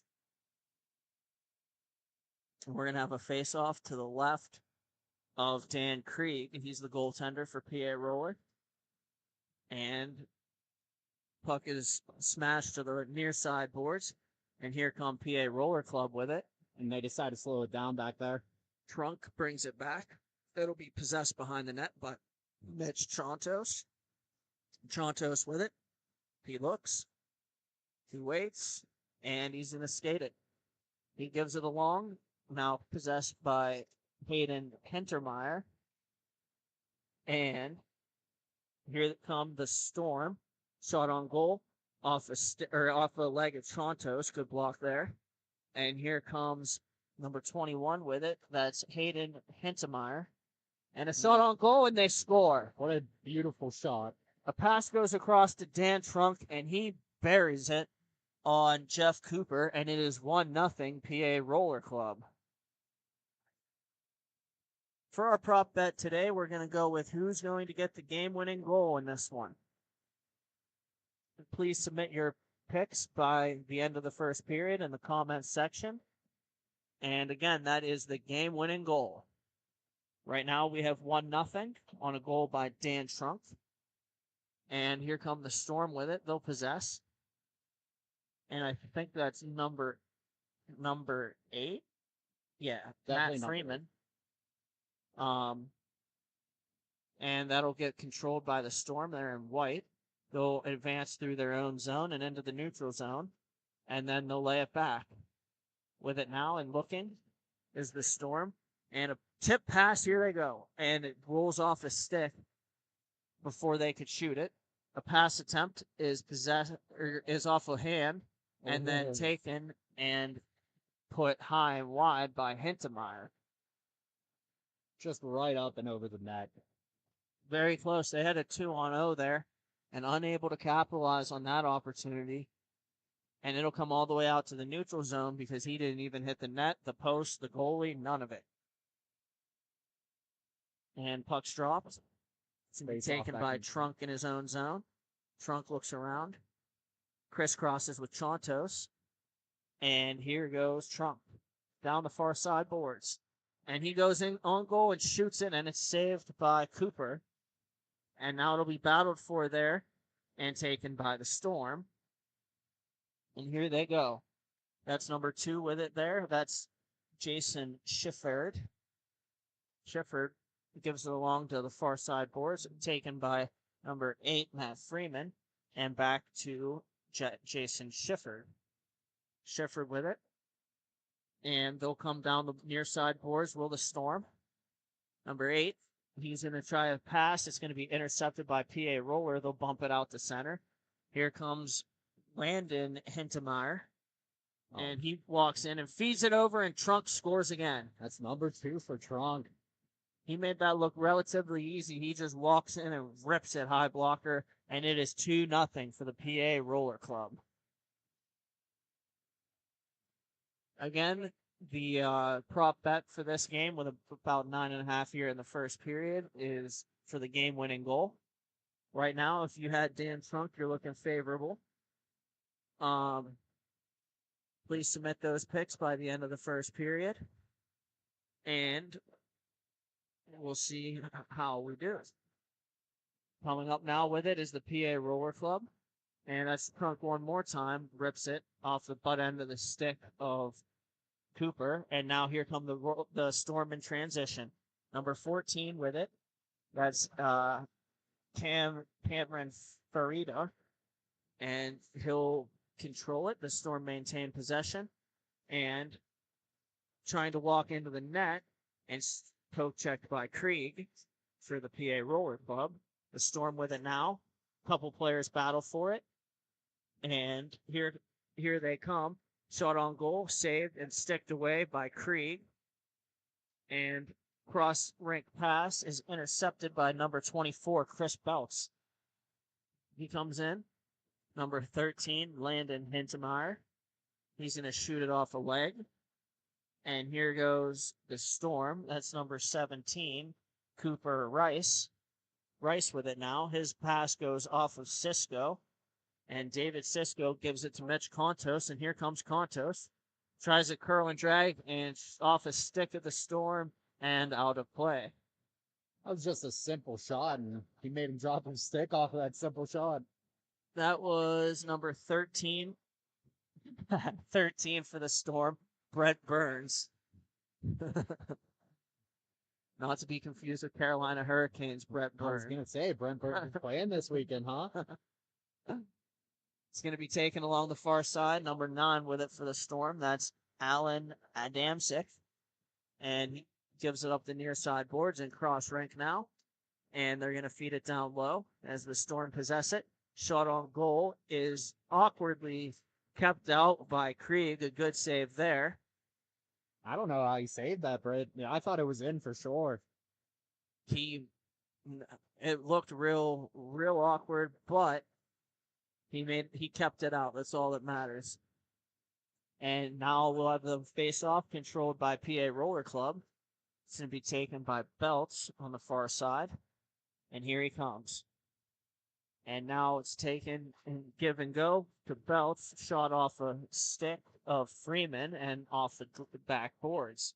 And we're going to have a face-off to the left of Dan Krieg. He's the goaltender for PA Roller. And puck is smashed to the near side boards. And here come PA Roller Club with it. And they decide to slow it down back there. Trunk brings it back. It'll be possessed behind the net by Mitch Chontos. Chontos with it. He looks. He waits. And he's going to skate it. He gives it along. Now possessed by Hayden Hintermeyer. And here come the Storm. Shot on goal. Off a leg of Chontos. Good block there. And here comes number 21 with it. That's Hayden Hintermeyer. And a shot on goal, and they score. What a beautiful shot. A pass goes across to Dan Trunk, and he buries it on Jeff Cooper, and it is 1-0 PA Roller Club. For our prop bet today, we're going to go with who's going to get the game-winning goal in this one. Please submit your picks by the end of the first period in the comments section. And again, that is the game-winning goal. Right now we have 1-0 on a goal by Dan Trunk. And here come the Storm with it. They'll possess. And I think that's number 8. Yeah, definitely Matt Freeman. And that'll get controlled by the Storm. They're in white. They'll advance through their own zone and into the neutral zone, and then they'll lay it back. With it now and looking is the Storm, and a tip pass, here they go, and it rolls off a stick before they could shoot it. A pass attempt is off a hand, and then taken and put high and wide by Hintermeyer. Just right up and over the net. Very close. They had a 2-on-0 there. And unable to capitalize on that opportunity. And it'll come all the way out to the neutral zone because he didn't even hit the net, the post, the goalie, none of it. And puck's dropped. It's going to be taken by Trunk in his own zone. Trunk looks around. Crisscrosses with Chontos. And here goes Trunk. Down the far side boards. And he goes in on goal and shoots it, and it's saved by Cooper. And now it'll be battled for there and taken by the Storm. And here they go. That's number 2 with it there. That's Jason Schifford. Schifford gives it along to the far side boards, taken by number 8, Matt Freeman, and back to Jason Schifford. Schifford with it. And they'll come down the near side boards. Will the Storm? Number 8. He's going to try a pass. It's going to be intercepted by PA Roller. They'll bump it out to center. Here comes Landon Hintemeyer. And he walks in and feeds it over, and Trunk scores again. That's number 2 for Trunk. He made that look relatively easy. He just walks in and rips it high blocker, and it is 2-0 for the PA Roller Club. Again, the prop bet for this game with about 9.5 here in the first period is for the game-winning goal. Right now, if you had Dan Trunk, you're looking favorable. Please submit those picks by the end of the first period, and we'll see how we do. Coming up now with it is the PA Roller Club, and that's Trunk one more time, rips it off the butt end of the stick of Cooper, and now here come the Storm in transition. Number 14 with it, that's Cameron Farida, and he'll control it. The Storm maintain possession, and trying to walk into the net, and poke checked by Krieg for the PA Roller Club. The Storm with it now. Couple players battle for it, and here they come. Shot on goal, saved and sticked away by Krieg. And cross-rink pass is intercepted by number 24, Chris Belts. He comes in. Number 13, Landon Hintemeyer. He's going to shoot it off a leg. And here goes the Storm. That's number 17, Cooper Rice. Rice with it now. His pass goes off of Cisco. And David Cisco gives it to Mitch Kontos, and here comes Kontos. Tries a curl and drag, and off a stick of the Storm, and out of play. That was just a simple shot, and he made him drop his stick off of that simple shot. That was number 13. 13 for the Storm, Brett Burns. Not to be confused with Carolina Hurricanes, Brett Burns. I was going to say, Brent Burns is playing this weekend, huh? It's going to be taken along the far side. Number 9 with it for the Storm. That's Alan Adamczyk. And he gives it up the near side boards and cross rink now. And they're going to feed it down low as the Storm possess it. Shot on goal is awkwardly kept out by Krieg. A good save there. I don't know how he saved that, Brett. Yeah, I thought it was in for sure. It looked real awkward, but he kept it out. That's all that matters. And now we'll have the face-off controlled by PA Roller Club. It's going to be taken by Belts on the far side. And here he comes. And now it's taken and give and go to Belts. Shot off a stick of Freeman and off the back boards.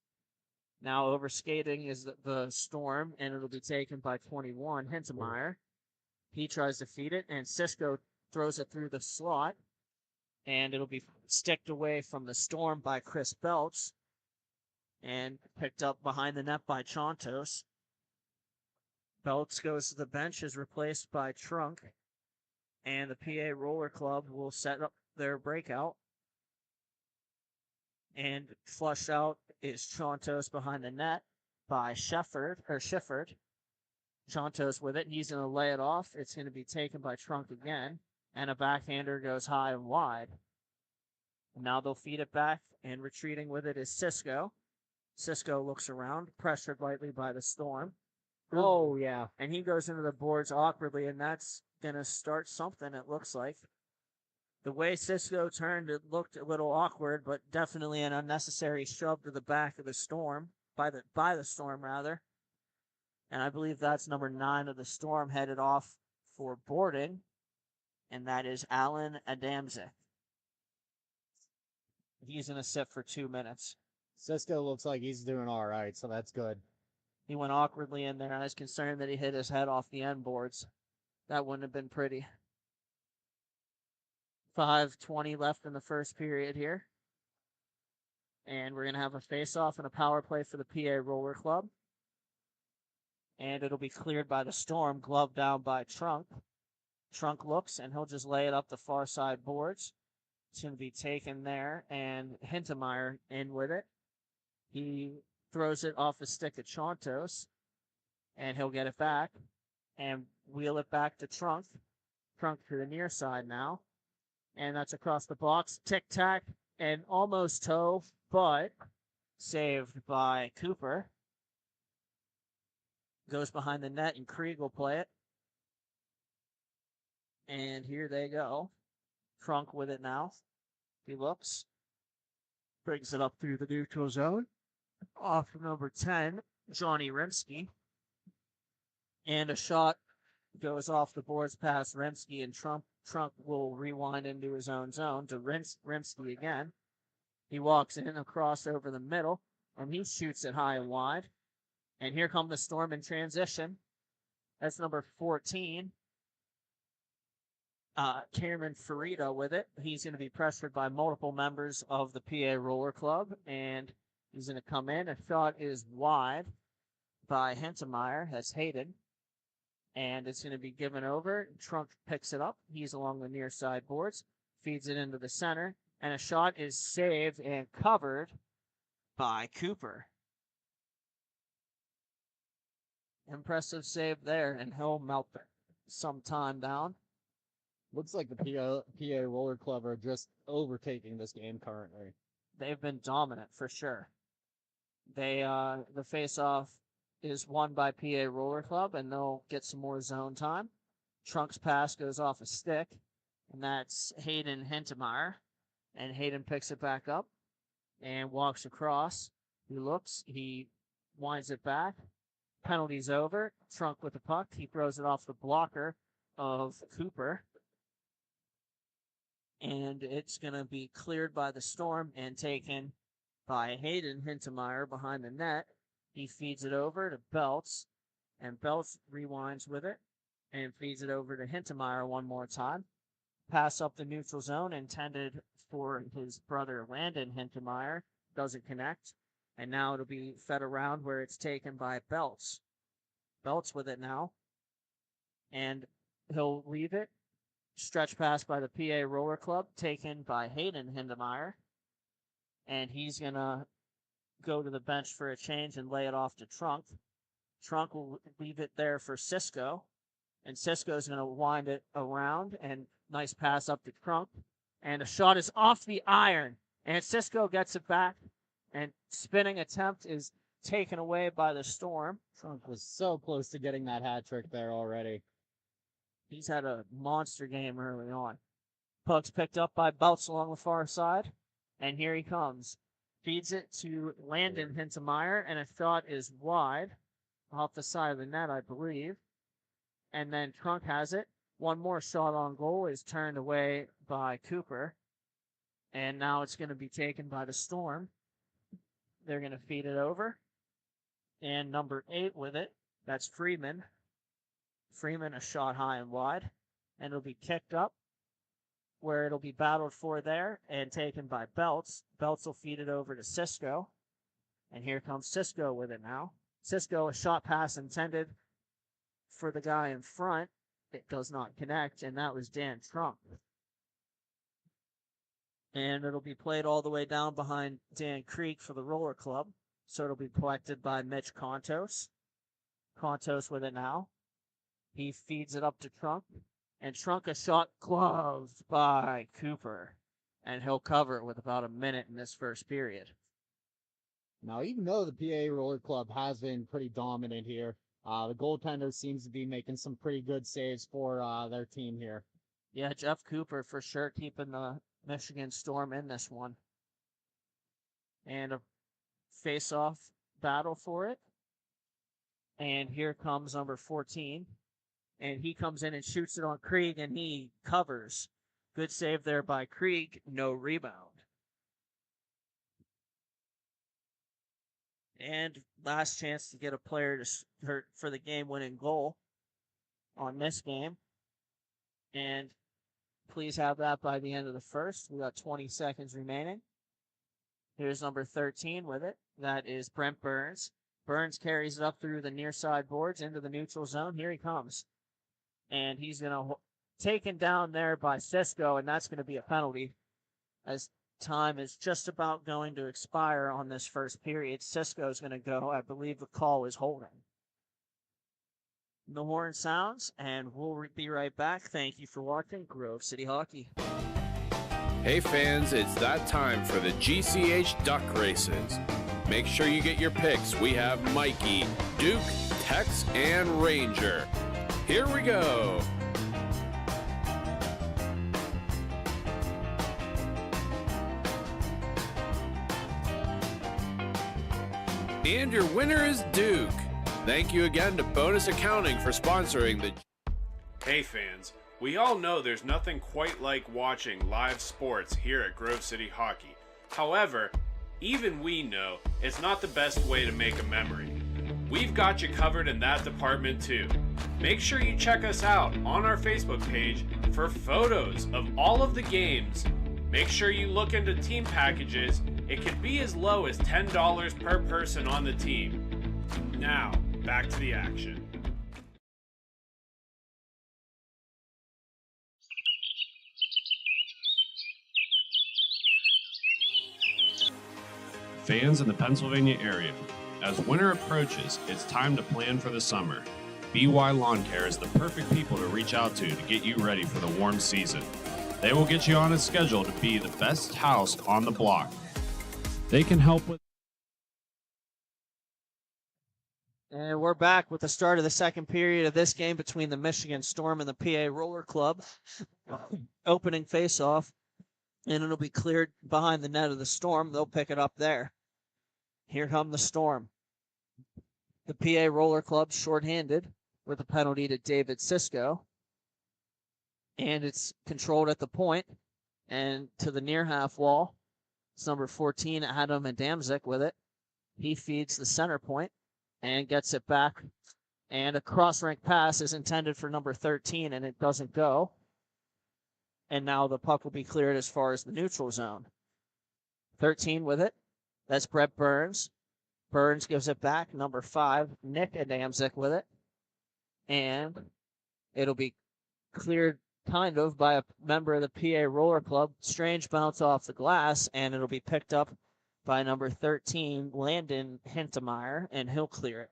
Now overskating is the Storm, and it'll be taken by 21, Hintemeyer. He tries to feed it, and Cisco throws it through the slot, and it'll be sticked away from the Storm by Chris Belts, and picked up behind the net by Chontos. Belts goes to the bench, is replaced by Trunk, and the PA Roller Club will set up their breakout. And flushed out is Chontos behind the net by Schiffered. Chontos with it, and he's going to lay it off. It's going to be taken by Trunk again, and a backhander goes high and wide. And now they'll feed it back, and retreating with it is Cisco. Cisco looks around, pressured lightly by the Storm. Oh, yeah. And he goes into the boards awkwardly, and that's going to start something, it looks like. The way Cisco turned, it looked a little awkward, but definitely an unnecessary shove to the back of the Storm, by the Storm rather. And I believe that's number 9 of the Storm headed off for boarding, and that is Alan Adamczyk. He's going to sit for 2 minutes. Cisco looks like he's doing all right, so that's good. He went awkwardly in there. I was concerned that he hit his head off the end boards. That wouldn't have been pretty. 5:20 left in the first period here. And we're going to have a face-off and a power play for the PA Roller Club. And it'll be cleared by the Storm, glove down by Trunk. Trunk looks, and he'll just lay it up the far side boards. It's going to be taken there, and Hintemeyer in with it. He throws it off the stick at Chantos, and he'll get it back and wheel it back to Trunk. Trunk to the near side now. And that's across the box. Tic-tac and almost toe, but saved by Cooper. Goes behind the net, and Krieg will play it. And here they go. Trunk with it now. He looks. Brings it up through the neutral zone. Off number 10, Johnny Rimsky. And a shot goes off the boards past Rimsky, and Trunk will rewind into his own zone to Rimsky again. He walks in across over the middle, and he shoots it high and wide. And here come the Storm in transition. That's number 14. Cameron Farida with it. He's going to be pressured by multiple members of the PA Roller Club, and he's going to come in. A shot is wide by Hentemeyer. That's Hayden. And it's going to be given over. Trunk picks it up. He's along the near side boards, feeds it into the center, and a shot is saved and covered by Cooper. Impressive save there, and he'll melt some time down. Looks like the PA Roller Club are just overtaking this game currently. They've been dominant for sure. The face-off is won by PA Roller Club, and they'll get some more zone time. Trunk's pass goes off a stick, and that's Hayden Hentemeyer. And Hayden picks it back up and walks across. He looks, he winds it back. Penalties over. Trunk with the puck. He throws it off the blocker of Cooper. And it's going to be cleared by the Storm and taken by Hayden Hintemeyer behind the net. He feeds it over to Belts, and Belts rewinds with it and feeds it over to Hintemeyer one more time. Pass up the neutral zone intended for his brother Landon Hintemeyer. Doesn't connect. And now it'll be fed around where it's taken by Belts. Belts with it now. And he'll leave it. Stretch pass by the PA Roller Club, taken by Hayden Hindemeyer. And he's going to go to the bench for a change and lay it off to Trunk. Trunk will leave it there for Cisco. And Cisco's going to wind it around, and nice pass up to Trunk. And a shot is off the iron. And Cisco gets it back. And spinning attempt is taken away by the Storm. Trunk was so close to getting that hat trick there already. He's had a monster game early on. Puck's picked up by Belts along the far side. And here he comes. Feeds it to Landon Hintemeyer, and a shot is wide off the side of the net, I believe. And then Trunk has it. One more shot on goal is turned away by Cooper. And now it's going to be taken by the Storm. They're going to feed it over. And number 8 with it, that's Freeman. Freeman a shot high and wide. And it'll be kicked up where it'll be battled for there and taken by Belts. Belts will feed it over to Cisco. And here comes Cisco with it now. Cisco, a shot pass intended for the guy in front. It does not connect, and that was Dan Trump. And it'll be played all the way down behind Dan Creek for the Roller Club. So it'll be collected by Mitch Contos. Contos with it now. He feeds it up to Trunk. And Trunk a shot gloved by Cooper. And he'll cover it with about a minute in this first period. Now, even though the PA Roller Club has been pretty dominant here, the goaltender seems to be making some pretty good saves for their team here. Yeah, Jeff Cooper for sure keeping the Michigan Storm in this one. And a face-off battle for it. And here comes number 14. And he comes in and shoots it on Krieg, and he covers. Good save there by Krieg. No rebound. And last chance to get a player to hurt for the game-winning goal on this game. And please have that by the end of the first. We got 20 seconds remaining. Here's number 13 with it. That is Brent Burns. Burns carries it up through the near side boards into the neutral zone. Here he comes. And he's going to taken down there by Cisco, and that's going to be a penalty as time is just about going to expire on this first period. Cisco's going to go. I believe the call is holding. The horn sounds, and we'll be right back. Thank you for watching Grove City Hockey. Hey fans, it's that time for the GCH Duck Races. Make sure you get your picks. We have Mikey, Duke, Tex, and Ranger. Here we go. And your winner is Duke. Thank you again to Bonus Accounting for sponsoring the... Hey fans, we all know there's nothing quite like watching live sports here at Grove City Hockey. However, even we know it's not the best way to make a memory. We've got you covered in that department too. Make sure you check us out on our Facebook page for photos of all of the games. Make sure you look into team packages. It can be as low as $10 per person on the team. Now, back to the action. Fans in the Pennsylvania area, as winter approaches, it's time to plan for the summer. BY Lawn Care is the perfect people to reach out to get you ready for the warm season. They will get you on a schedule to be the best house on the block. They can help with... And we're back with the start of the second period of this game between the Michigan Storm and the PA Roller Club. Opening face-off, and it'll be cleared behind the net of the Storm. They'll pick it up there. Here come the Storm. The PA Roller Club shorthanded with a penalty to David Cisco. And it's controlled at the point and to the near half wall. It's number 14, Adam Adamczyk with it. He feeds the center point and gets it back. And a cross-rank pass is intended for number 13, and it doesn't go. And now the puck will be cleared as far as the neutral zone. 13 with it. That's Brett Burns. Burns gives it back. Number 5, Nick Adamczyk with it. And it'll be cleared kind of by a member of the PA Roller Club. Strange bounce off the glass, and it'll be picked up by number 13, Landon Hintemeyer, and he'll clear it.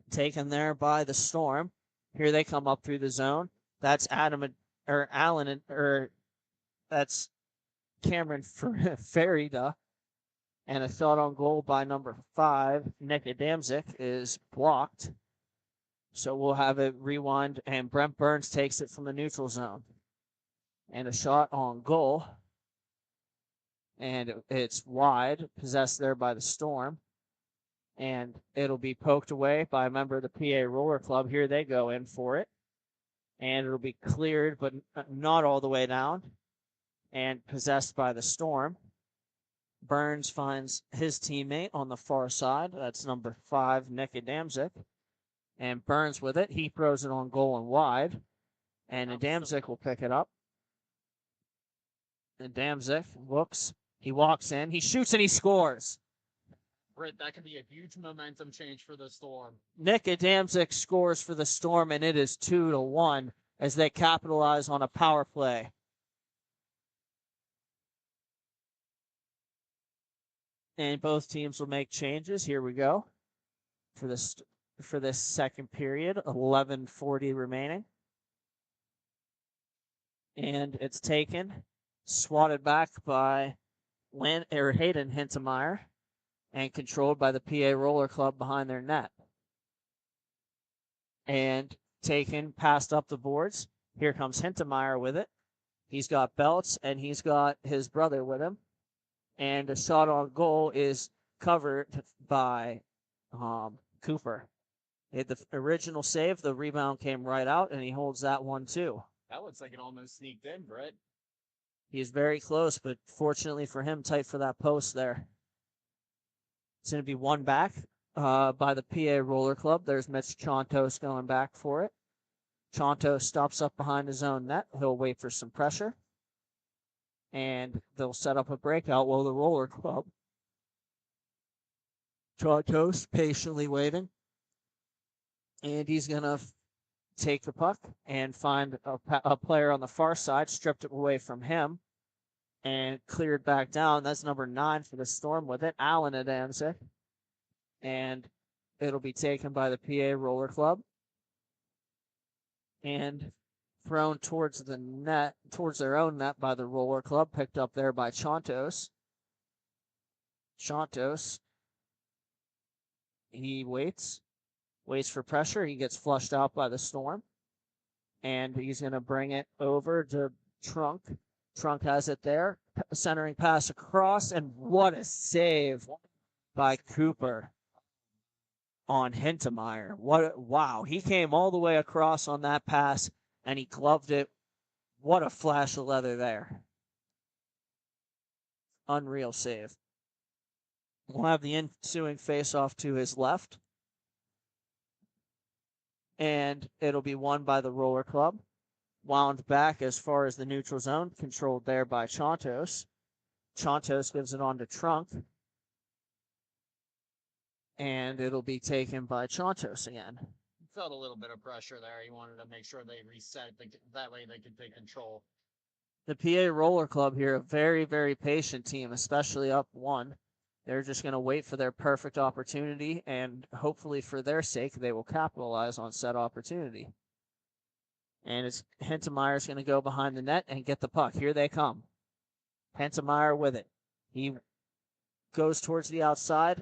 Taken there by the Storm. Here they come up through the zone. That's that's Cameron Ferida. And a shot on goal by number 5, Nick Adamczyk, is blocked. So we'll have it rewind, and Brent Burns takes it from the neutral zone. And a shot on goal. And it's wide, possessed there by the Storm. And it'll be poked away by a member of the PA Roller Club. Here they go in for it. And it'll be cleared, but not all the way down. And possessed by the Storm. Burns finds his teammate on the far side. That's number 5, Nick Adamczyk. And Burns with it. He throws it on goal and wide. And Adamczyk will pick it up. Adamczyk looks. He walks in. He shoots and he scores. Britt, that could be a huge momentum change for the Storm. Nick Adamczyk scores for the Storm, and it is 2-1 as they capitalize on a power play. And both teams will make changes. Here we go. For this second period, 11:40 remaining. And it's taken, swatted back by Hayden Hintemeyer, and controlled by the PA Roller Club behind their net. And taken, passed up the boards. Here comes Hintemeyer with it. He's got Belts, and he's got his brother with him. And a shot on goal is covered by Cooper. The original save, the rebound came right out, and he holds that one too. That looks like it almost sneaked in, Britt. He's very close, but fortunately for him, tight for that post there. It's going to be one back by the PA Roller Club. There's Mitch Chontos going back for it. Chontos stops up behind his own net. He'll wait for some pressure. And they'll set up a breakout while the Roller Club. Chontos patiently waiting. And he's going to take the puck and find a player on the far side, stripped it away from him. and cleared back down. That's number 9 for the Storm with it, Alan Adamczyk. And it'll be taken by the PA Roller Club and thrown towards the net, towards their own net by the Roller Club, picked up there by Chontos. Chontos, he waits for pressure. He gets flushed out by the Storm, and he's going to bring it over to Trunk. Trunk has it there, centering pass across, and what a save by Cooper on Hintemeyer. Wow, he came all the way across on that pass, and he gloved it. What a flash of leather there. Unreal save. We'll have the ensuing face-off to his left, and it'll be won by the Roller Club. Wound back as far as the neutral zone, controlled there by Chontos. Chontos gives it on to Trunk, and it'll be taken by Chontos again. Felt a little bit of pressure there. He wanted to make sure they reset. That way they could take control. The PA Roller Club here, a very, very patient team, especially up 1. They're just going to wait for their perfect opportunity, and hopefully for their sake, they will capitalize on said opportunity. And it's Hintemeyer's going to go behind the net and get the puck. Here they come. Hintemeyer with it. He goes towards the outside,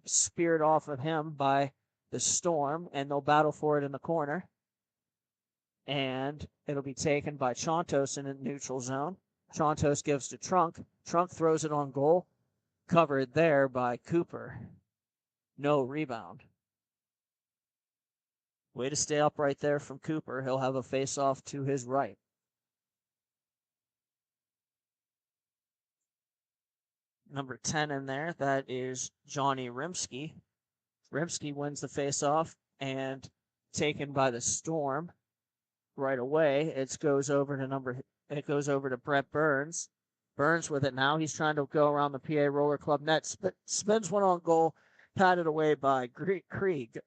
speared off of him by the Storm, and they'll battle for it in the corner. And it'll be taken by Chontos in the neutral zone. Chontos gives to Trunk. Trunk throws it on goal. Covered there by Cooper. No rebound. Way to stay up right there from Cooper. He'll have a face-off to his right. Number 10 in there, that is Johnny Rimsky. Rimsky wins the face-off and taken by the Storm right away. It goes over to Brett Burns. Burns with it now. He's trying to go around the PA Roller Club net. Spins one on goal, patted away by Krieg.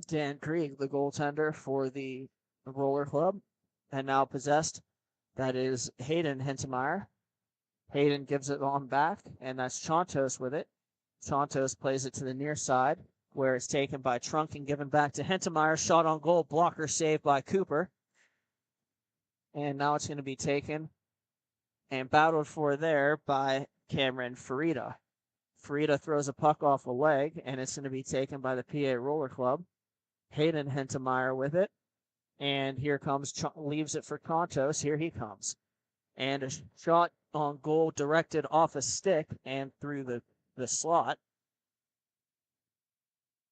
Dan Krieg, the goaltender for the Roller Club, and now possessed. That is Hayden Hintemeyer. Hayden gives it on back, and that's Chontos with it. Chontos plays it to the near side, where it's taken by Trunk and given back to Hintemeyer. Shot on goal, blocker saved by Cooper. And now it's going to be taken and battled for there by Cameron Farida. Farida throws a puck off a leg, and it's going to be taken by the PA Roller Club. Hayden Hintemeyer with it. And here comes, leaves it for Chontos. Here he comes. And a shot on goal directed off a stick and through the slot.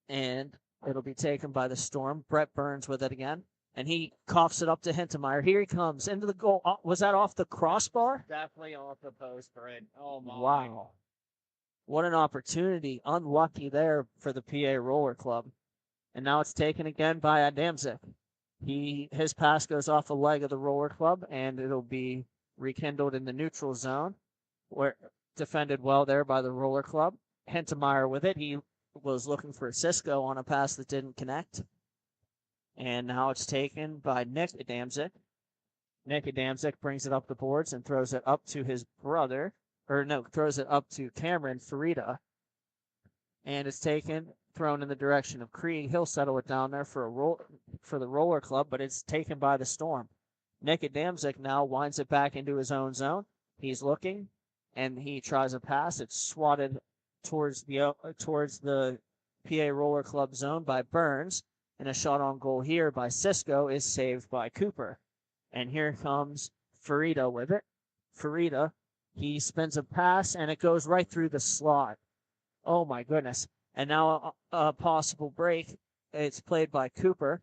And it'll be taken by the Storm. Brett Burns with it again. And he coughs it up to Hintemeyer. Here he comes into the goal. Was that off the crossbar? Definitely off the post, Fred. Oh, my. Wow. What an opportunity. Unlucky there for the PA Roller Club. And now it's taken again by Adamczyk. His pass goes off the leg of the Roller Club, and it'll be rekindled in the neutral zone, where defended well there by the Roller Club. Hintemeyer with it. He was looking for Cisco on a pass that didn't connect. And now it's taken by Nick Adamczyk. Nick Adamczyk brings it up the boards and throws it up to his brother. Throws it up to Cameron Farida. And it's taken, thrown in the direction of Krieg. He'll settle it down there for the Roller Club, but it's taken by the Storm. Nick Adamczyk now winds it back into his own zone. He's looking, and he tries a pass. It's swatted towards the PA Roller Club zone by Burns. And a shot on goal here by Cisco is saved by Cooper. And here comes Farida with it. Farida, he spins a pass, and it goes right through the slot. Oh, my goodness. And now a possible break. It's played by Cooper,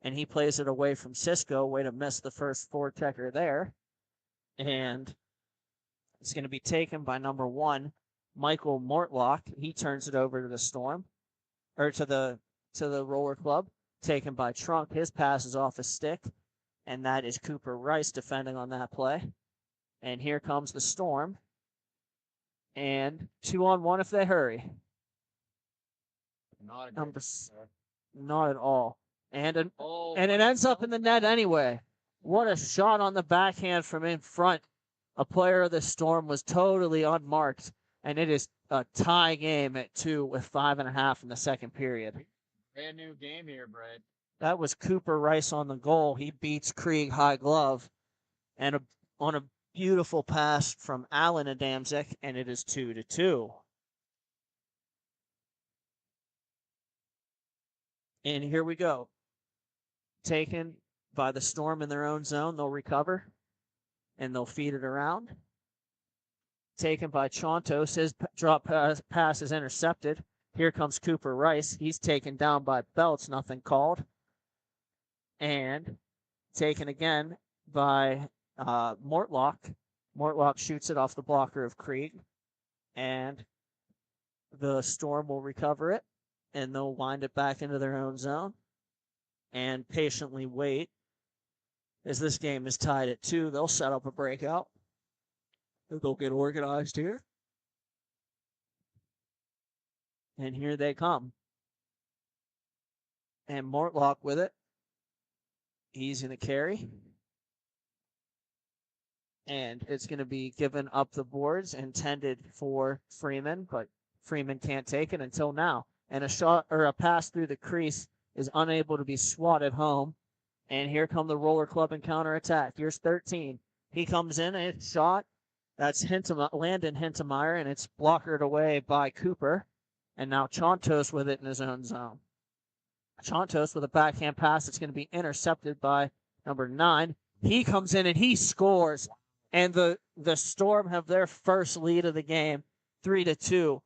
and he plays it away from Cisco. Way to miss the first forechecker there. And it's going to be taken by number 1, Michael Mortlock. He turns it over to the Storm, or to the Roller Club. Taken by Trunk. His pass is off a stick, and that is Cooper Rice defending on that play. And here comes the Storm. And 2-on-1 if they hurry. Not at all. And it ends up in the net anyway. What a shot on the backhand from in front. A player of the Storm was totally unmarked, and it is a tie game at 2 with 5.5 in the second period. Brand new game here, Brett. That was Cooper Rice on the goal. He beats Krieg high glove, and on a beautiful pass from Alan Adamczyk, and it is 2-2. And here we go. Taken by the Storm in their own zone. They'll recover, and they'll feed it around. Taken by Chontos. His drop pass is intercepted. Here comes Cooper Rice. He's taken down by Belts. Nothing called. And taken again by Mortlock. Mortlock shoots it off the blocker of Krieg. And the Storm will recover it. And they'll wind it back into their own zone. And patiently wait. As this game is tied at 2, they'll set up a breakout. They'll get organized here. And here they come. And Mortlock with it. He's going to carry. And it's going to be given up the boards, intended for Freeman, but Freeman can't take it until now. And a shot or a pass through the crease is unable to be swatted home. And here come the Roller Club and counterattack. Here's 13. He comes in and it's shot. That's Landon Hintemeyer, and it's blockered away by Cooper. And now Chontos with it in his own zone. Chontos with a backhand pass. It's going to be intercepted by number 9. He comes in and he scores. And the Storm have their first lead of the game, 3-2.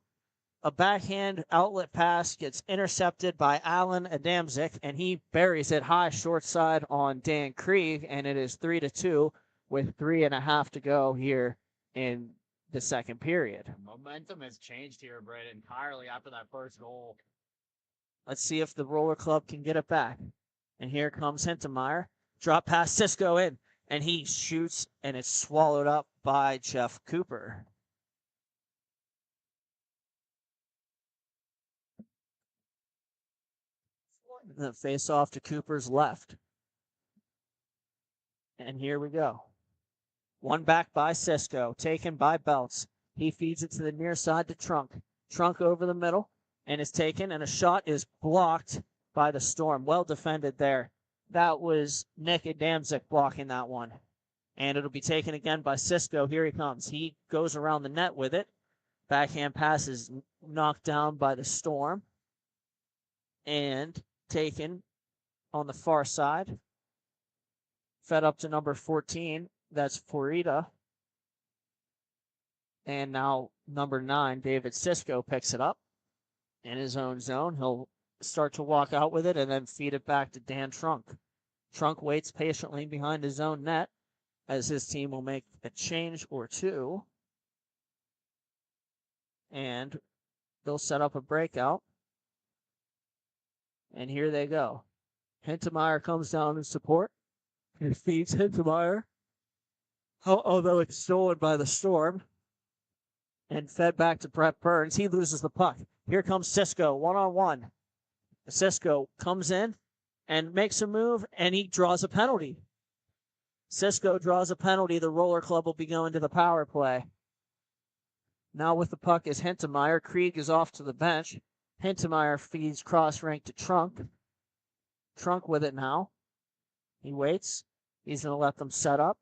A backhand outlet pass gets intercepted by Alan Adamczyk, and he buries it high short side on Dan Krieg, and it is 3-2 with 3.5 to go here in the second period. Momentum has changed here, Brett, entirely after that first goal. Let's see if the Roller Club can get it back. And here comes Hintemeyer. Drop pass, Cisco in, and he shoots, and it's swallowed up by Jeff Cooper. The face off to Cooper's left. And here we go. One back by Cisco, taken by Belts. He feeds it to the near side to Trunk. Trunk over the middle, and is taken, and a shot is blocked by the Storm. Well defended there. That was Nick Adamczyk blocking that one. And it'll be taken again by Cisco. Here he comes. He goes around the net with it. Backhand pass is knocked down by the Storm. And taken on the far side. Fed up to number 14. That's Florida. And now number 9, David Cisco, picks it up in his own zone. He'll start to walk out with it and then feed it back to Dan Trunk. Trunk waits patiently behind his own net as his team will make a change or two. And they'll set up a breakout. And here they go. Hintemeyer comes down in support. He feeds Hintemeyer. Although it's stolen by the Storm. And fed back to Brett Burns. He loses the puck. Here comes Cisco, one-on-one. Cisco comes in and makes a move, and he draws a penalty. Cisco draws a penalty. The Roller Club will be going to the power play. Now with the puck is Hintemeyer. Krieg is off to the bench. Hintemeyer feeds cross-rank to Trunk. Trunk with it now. He waits. He's going to let them set up.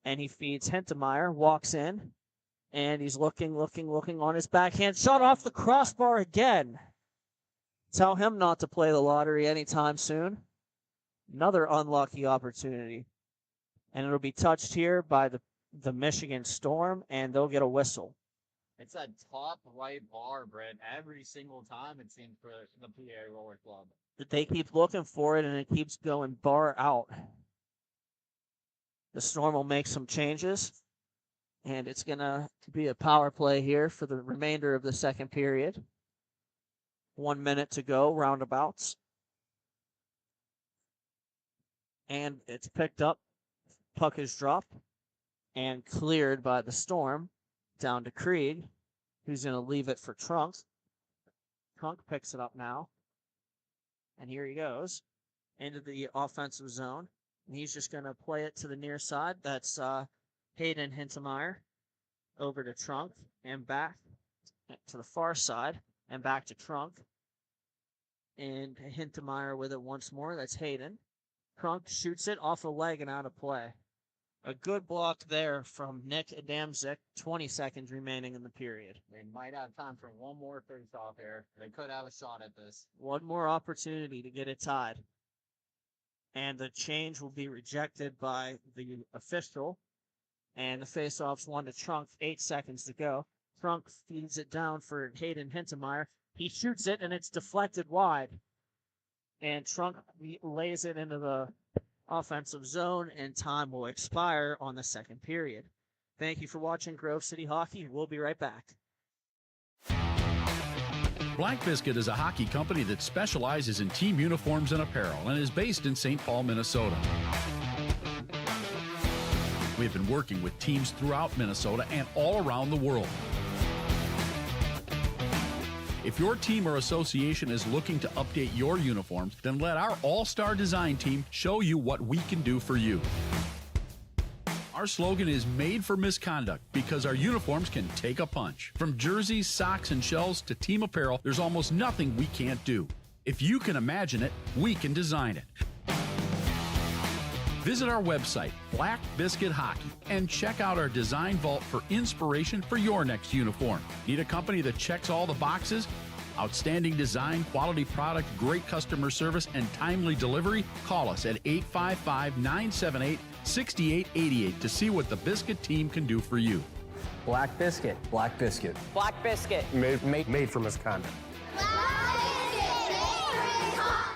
And he feeds Hintemeyer, walks in, and he's looking on his backhand. Shot off the crossbar again. Tell him not to play the lottery anytime soon. Another unlucky opportunity. And it'll be touched here by the Michigan Storm, and they'll get a whistle. It's that top right bar, Brett, every single time it seems for the PA Roller Club. They keep looking for it, and it keeps going bar out. The Storm will make some changes, and it's going to be a power play here for the remainder of the second period. 1 minute to go, roundabouts. And it's picked up. Puck is dropped and cleared by the Storm down to Krieg, who's going to leave it for Trunk. Trunk picks it up now. And here he goes into the offensive zone. And he's just going to play it to the near side. That's Hayden Hintemeyer over to Trunk and back to the far side and back to Trunk. And Hintemeyer with it once more. That's Hayden. Trunk shoots it off a leg and out of play. A good block there from Nick Adamczyk. 20 seconds remaining in the period. They might have time for one more face-off here. They could have a shot at this. One more opportunity to get it tied. And the change will be rejected by the official. And the face-off's one to Trunk. 8 seconds to go. Trunk feeds it down for Hayden Hintemeyer. He shoots it, and it's deflected wide. And Trunk lays it into the offensive zone, and time will expire on the second period. Thank you for watching Grove City Hockey. We'll be right back. Black Biscuit is a hockey company that specializes in team uniforms and apparel and is based in St. Paul, Minnesota. We have been working with teams throughout Minnesota and all around the world. If your team or association is looking to update your uniforms, then let our all-star design team show you what we can do for you. Our slogan is made for misconduct because our uniforms can take a punch. From jerseys, socks, and shells to team apparel, there's almost nothing we can't do. If you can imagine it, we can design it. Visit our website, Black Biscuit Hockey, and check out our design vault for inspiration for your next uniform. Need a company that checks all the boxes? Outstanding design, quality product, great customer service, and timely delivery? Call us at 855-978-6888 to see what the Biscuit team can do for you. Black Biscuit. Black Biscuit. Black Biscuit. Made for misconduct.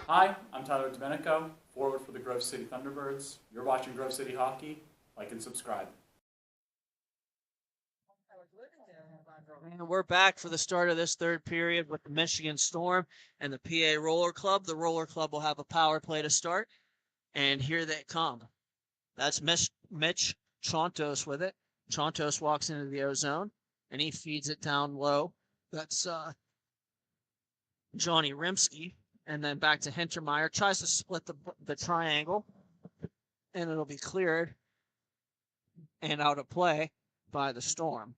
Hi, I'm Tyler Domenico, forward for the Grove City Thunderbirds. You're watching Grove City Hockey. Like and subscribe. And we're back for the start of this third period with the Michigan Storm and the PA Roller Club. The Roller Club will have a power play to start, and here they come. That's Mitch Chontos with it. Chontos walks into the O-zone, and he feeds it down low. That's Johnny Rimsky. And then back to Hintemeyer. Tries to split the triangle, and it'll be cleared and out of play by the Storm.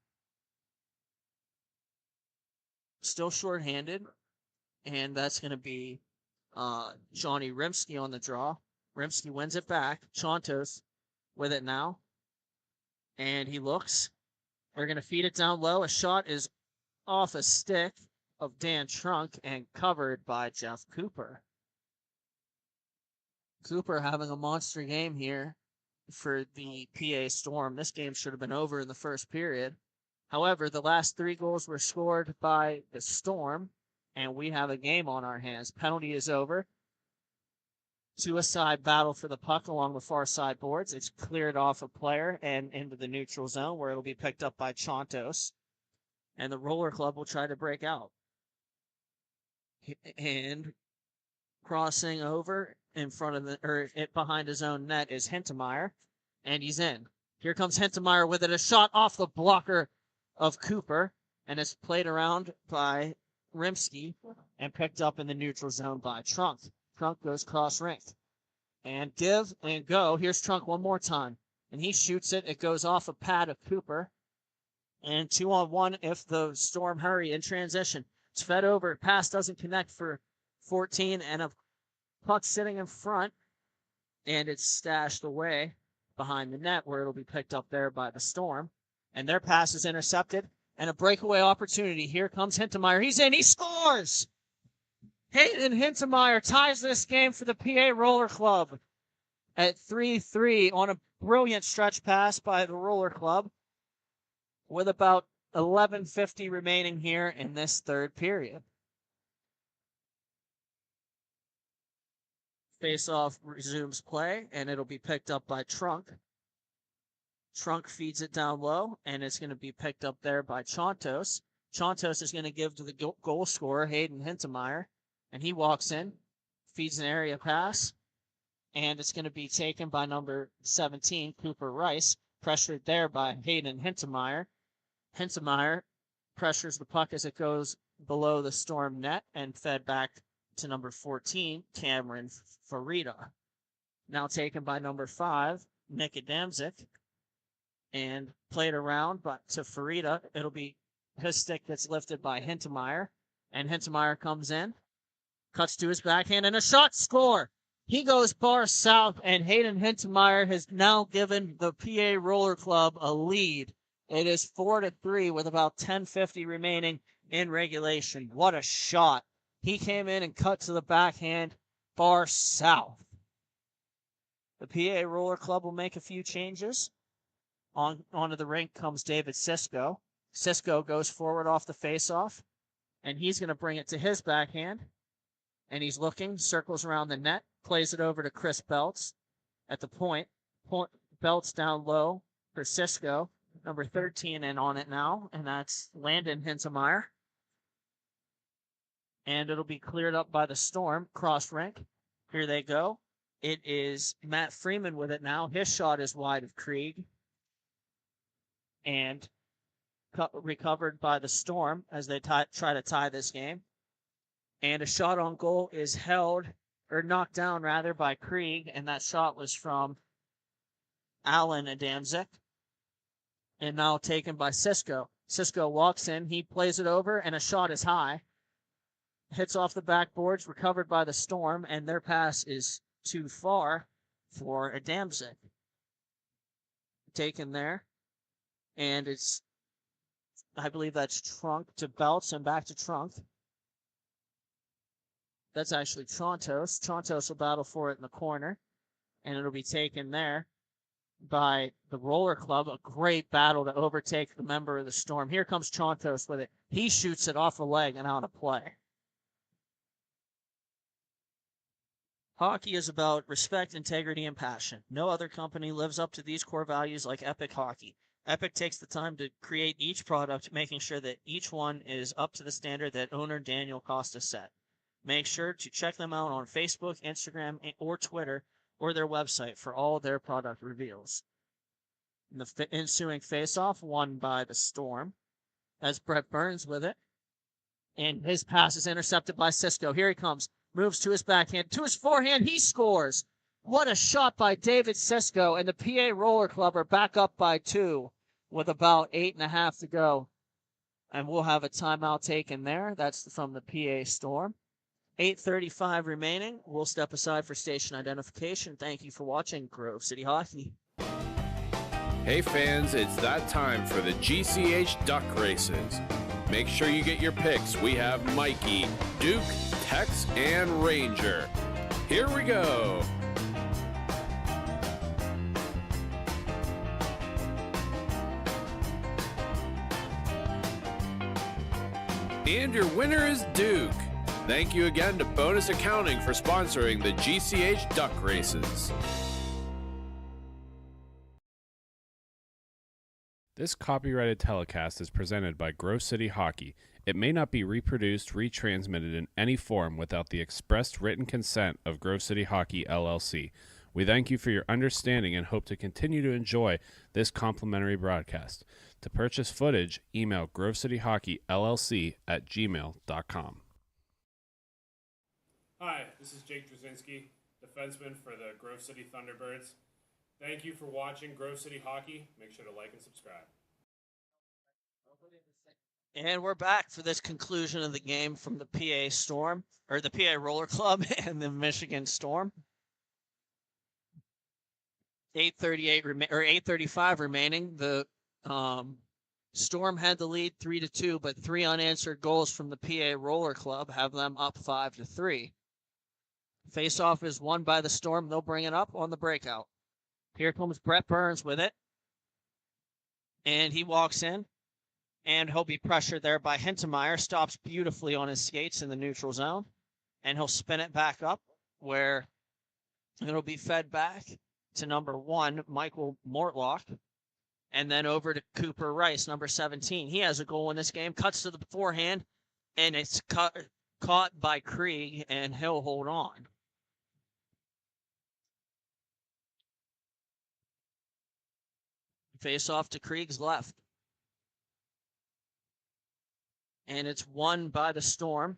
Still shorthanded, and that's going to be Johnny Rimsky on the draw. Rimsky wins it back. Chontos with it now, and he looks. They're going to feed it down low. A shot is off a stick of Dan Trunk and covered by Jeff Cooper. Cooper having a monster game here for the PA Storm. This game should have been over in the first period. However, the last 3 goals were scored by the Storm, and we have a game on our hands. Penalty is over. Suicide battle for the puck along the far side boards. It's cleared off a player and into the neutral zone where it'll be picked up by Chontos. And the Roller Club will try to break out. And crossing over in front of behind his own net is Hintemeyer, and he's in. Here comes Hintemeyer with it, a shot off the blocker of Cooper, and it's played around by Rimsky and picked up in the neutral zone by Trunk. Trunk goes cross-rinked. And give and go. Here's Trunk one more time, and he shoots it. It goes off a pad of Cooper, and 2-on-1 if the Storm hurry in transition. It's fed over. Pass doesn't connect for 14, and a puck sitting in front, and it's stashed away behind the net where it'll be picked up there by the Storm. And their pass is intercepted, and a breakaway opportunity. Here comes Hintemeyer. He's in. He scores! Hayden Hintemeyer ties this game for the PA Roller Club at 3-3 on a brilliant stretch pass by the Roller Club with about 11:50 remaining here in this third period. Face-off resumes play, and it'll be picked up by Trunk. Trunk feeds it down low, and it's going to be picked up there by Chontos. Chontos is going to give to the goal scorer, Hayden Hintemeyer, and he walks in, feeds an area pass, and it's going to be taken by number 17, Cooper Rice, pressured there by Hayden Hintemeyer. Hintemeyer pressures the puck as it goes below the Storm net and fed back to number 14, Cameron Farida. Now taken by number 5, Nick Adamczyk. and played around, but to Farida, it'll be his stick that's lifted by Hintemeyer, and Hintemeyer comes in, cuts to his backhand, and a shot score. He goes bar south, and Hayden Hintemeyer has now given the PA Roller Club a lead. It is 4-3 with about 10:50 remaining in regulation. What a shot. He came in and cut to the backhand, bar south. The PA Roller Club will make a few changes. Onto the rink comes David Cisco. Cisco goes forward off the faceoff, and he's going to bring it to his backhand. And he's looking, circles around the net, plays it over to Chris Belts at the point. Belts down low for Cisco. Number 13 in on it now, and that's Landon Hintemeyer. And it'll be cleared up by the Storm, cross rink. Here they go. It is Matt Freeman with it now. His shot is wide of Krieg. And recovered by the Storm as they try to tie this game. And a shot on goal is held, or knocked down rather, by Krieg, and that shot was from Alan Adamczyk. And now taken by Cisco. Cisco walks in, he plays it over, and a shot is high. Hits off the backboards, recovered by the Storm, and their pass is too far for Adamczyk. Taken there. And it's, I believe that's Trunk to Belts and back to Trunk. That's actually Trontos. Trontos will battle for it in the corner. And it'll be taken there by the Roller Club. A great battle to overtake the member of the Storm. Here comes Trontos with it. He shoots it off a leg and out of play. Hockey is about respect, integrity, and passion. No other company lives up to these core values like Epic Hockey. Epic takes the time to create each product, making sure that each one is up to the standard that owner Daniel Costa set. Make sure to check them out on Facebook, Instagram, or Twitter, or their website for all their product reveals. In the ensuing face-off, won by the Storm. That's Brett Burns with it. And his pass is intercepted by Cisco. Here he comes. Moves to his backhand. To his forehand, he scores. What a shot by David Cisco. And the PA Roller Club are back up by 2 with about 8.5 to go. And we'll have a timeout taken there. That's from the PA Storm. 8:35 remaining. We'll step aside for station identification. Thank you for watching Grove City Hockey. Hey fans, it's that time for the GCH Duck Races. Make sure you get your picks. We have Mikey, Duke, Tex, and Ranger. Here we go. And your winner is Duke. Thank you again to Bonus Accounting for sponsoring the GCH Duck Races. This copyrighted telecast is presented by Grove City Hockey. It may not be reproduced, retransmitted in any form without the expressed written consent of Grove City Hockey, LLC. We thank you for your understanding and hope to continue to enjoy this complimentary broadcast. To purchase footage, email grovecityhockeyllc@gmail.com. Hi, this is Jake Drzezinski, defenseman for the Grove City Thunderbirds. Thank you for watching Grove City Hockey. Make sure to like and subscribe. And we're back for this conclusion of the game from the PA Storm, or the PA Roller Club and the Michigan Storm. 8:35 remaining. The Storm had the lead 3-2, but 3 unanswered goals from the PA Roller Club have them up 5-3. Face-off is won by the Storm. They'll bring it up on the breakout. Here comes Brett Burns with it. And he walks in. And he'll be pressured there by Hintemeyer. Stops beautifully on his skates in the neutral zone. And he'll spin it back up where it'll be fed back to number 1, Michael Mortlock. And then over to Cooper Rice, number 17. He has a goal in this game. Cuts to the forehand. And it's caught by Krieg. And he'll hold on. Face off to Krieg's left. And it's won by the Storm.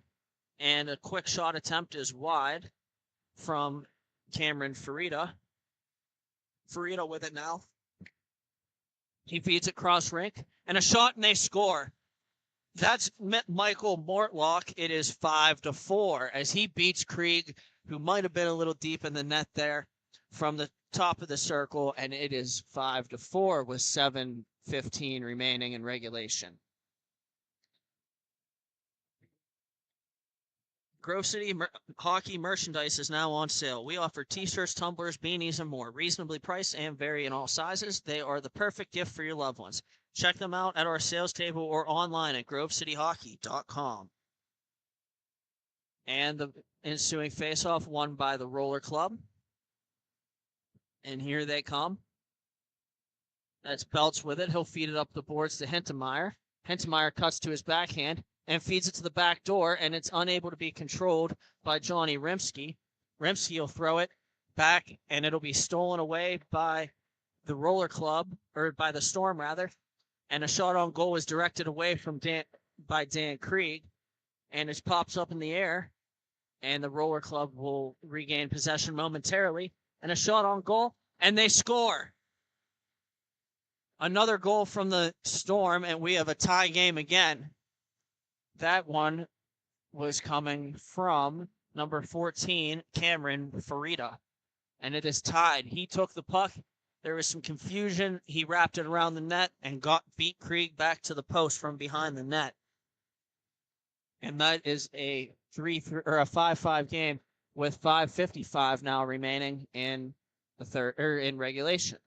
And a quick shot attempt is wide from Cameron Farida. Farida with it now. He feeds it cross rink, and a shot, and they score. That's Michael Mortlock. It is 5-4 as he beats Krieg, who might have been a little deep in the net there from the top of the circle, and it is 5-4 with 7:15 remaining in regulation. Grove City Hockey merchandise is now on sale. We offer t-shirts, tumblers, beanies, and more. Reasonably priced and vary in all sizes. They are the perfect gift for your loved ones. Check them out at our sales table or online at grovecityhockey.com. And the ensuing face-off won by the Roller Club. And here they come. That's Belts with it. He'll feed it up the boards to Hintemeyer. Hintemeyer cuts to his backhand and feeds it to the back door, and it's unable to be controlled by Johnny Rimsky. Rimsky will throw it back, and it'll be stolen away by the Roller Club, or by the Storm, rather. And a shot on goal is directed away from by Dan Krieg, and it pops up in the air, and the Roller Club will regain possession momentarily. And a shot on goal, and they score. Another goal from the Storm, and we have a tie game again. That one was coming from number 14, Cameron Farida, and it is tied. He took the puck. There was some confusion. He wrapped it around the net and beat Krieg back to the post from behind the net. And that is a 5-5 game with 5:55 now remaining in the third in regulation.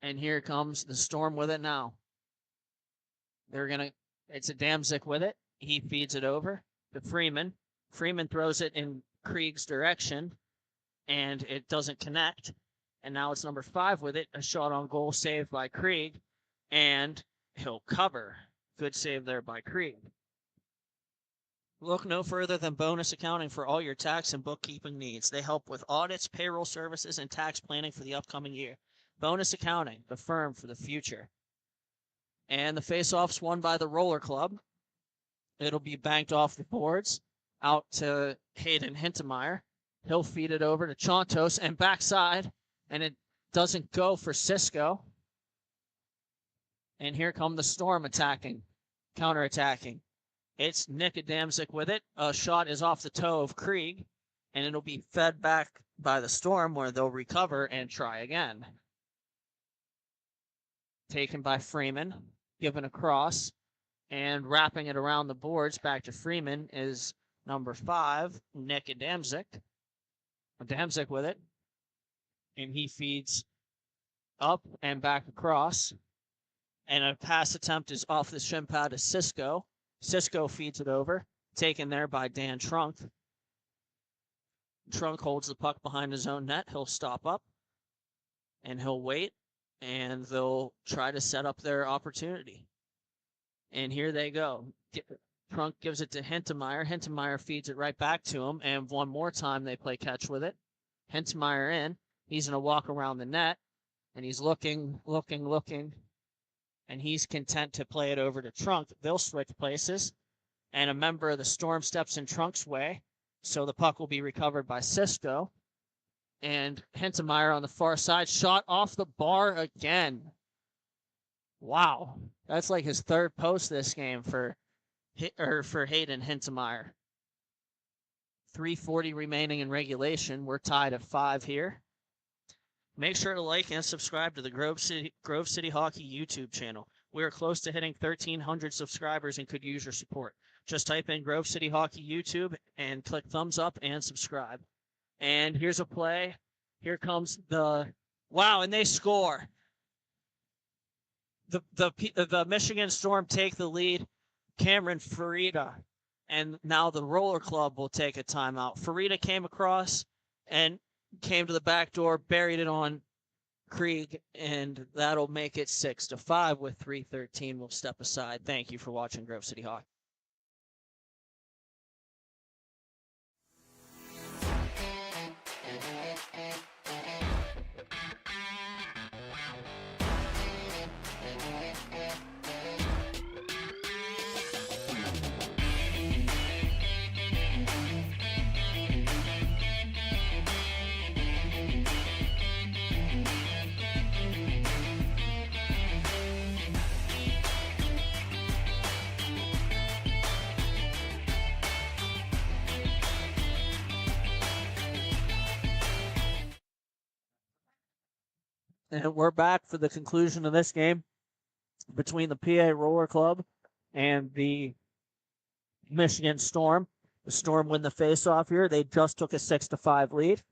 And here comes the Storm with it now. It's a Damzik with it. He feeds it over to Freeman. Freeman throws it in Krieg's direction, and it doesn't connect. And now it's number 5 with it. A shot on goal saved by Krieg, and he'll cover. Good save there by Krieg. Look no further than Bonus Accounting for all your tax and bookkeeping needs. They help with audits, payroll services, and tax planning for the upcoming year. Bonus Accounting, the firm for the future. And the face-off's won by the Roller Club. It'll be banked off the boards out to Hayden Hintemeyer. He'll feed it over to Chontos and backside, and it doesn't go for Cisco. And here come the Storm attacking, counterattacking. It's Nick Adamczyk with it. A shot is off the toe of Krieg, and it'll be fed back by the Storm where they'll recover and try again. Taken by Freeman, given across, and wrapping it around the boards back to Freeman is number 5, Nick Adamczyk. Adamczyk with it, and he feeds up and back across, and a pass attempt is off the shin pad to Cisco. Cisco feeds it over, taken there by Dan Trunk. Trunk holds the puck behind his own net. He'll stop up, and he'll wait, and they'll try to set up their opportunity. And here they go. Trunk gives it to Hintemeyer. Hintemeyer feeds it right back to him, and one more time they play catch with it. Hintemeyer in. He's going to walk around the net, and he's looking, and he's content to play it over to Trunk. They'll switch places, and a member of the Storm steps in Trunk's way, so the puck will be recovered by Cisco. And Hintemeyer on the far side, shot off the bar again. Wow, that's like his third post this game for Hayden Hintemeyer. 3:40 remaining in regulation. We're tied at 5 here. Make sure to like and subscribe to the Grove City Hockey YouTube channel. We are close to hitting 1,300 subscribers and could use your support. Just type in Grove City Hockey YouTube and click thumbs up and subscribe. And here's a play. Here comes wow, and they score. The Michigan Storm take the lead. Cameron Farida, and now the Roller Club will take a timeout. Farida came across and came to the back door, buried it on Krieg, and that'll make it 6-5 with 3:13. We'll step aside. Thank you for watching Grove City Hockey. And we're back for the conclusion of this game between the PA Roller Club and the Michigan Storm. The Storm win the face-off here. They just took a 6-5 lead.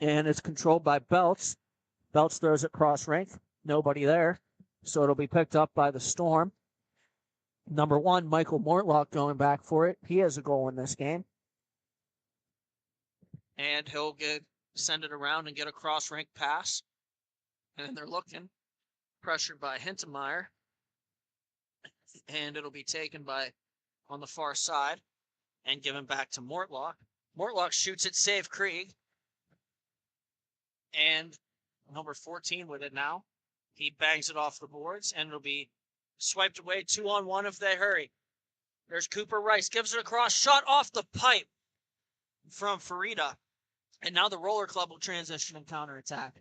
And it's controlled by Belts. Belts throws it cross rink. Nobody there. So it'll be picked up by the Storm. Number 1, Michael Mortlock going back for it. He has a goal in this game. And he'll send it around and get a cross rink pass. And they're looking. Pressured by Hintemeyer. And it'll be taken on the far side and given back to Mortlock. Mortlock shoots it, save Krieg. And number 14 with it now. He bangs it off the boards, and it'll be swiped away 2-on-1 if they hurry. There's Cooper Rice, gives it across, shot off the pipe from Farida. And now the Roller Club will transition and counterattack.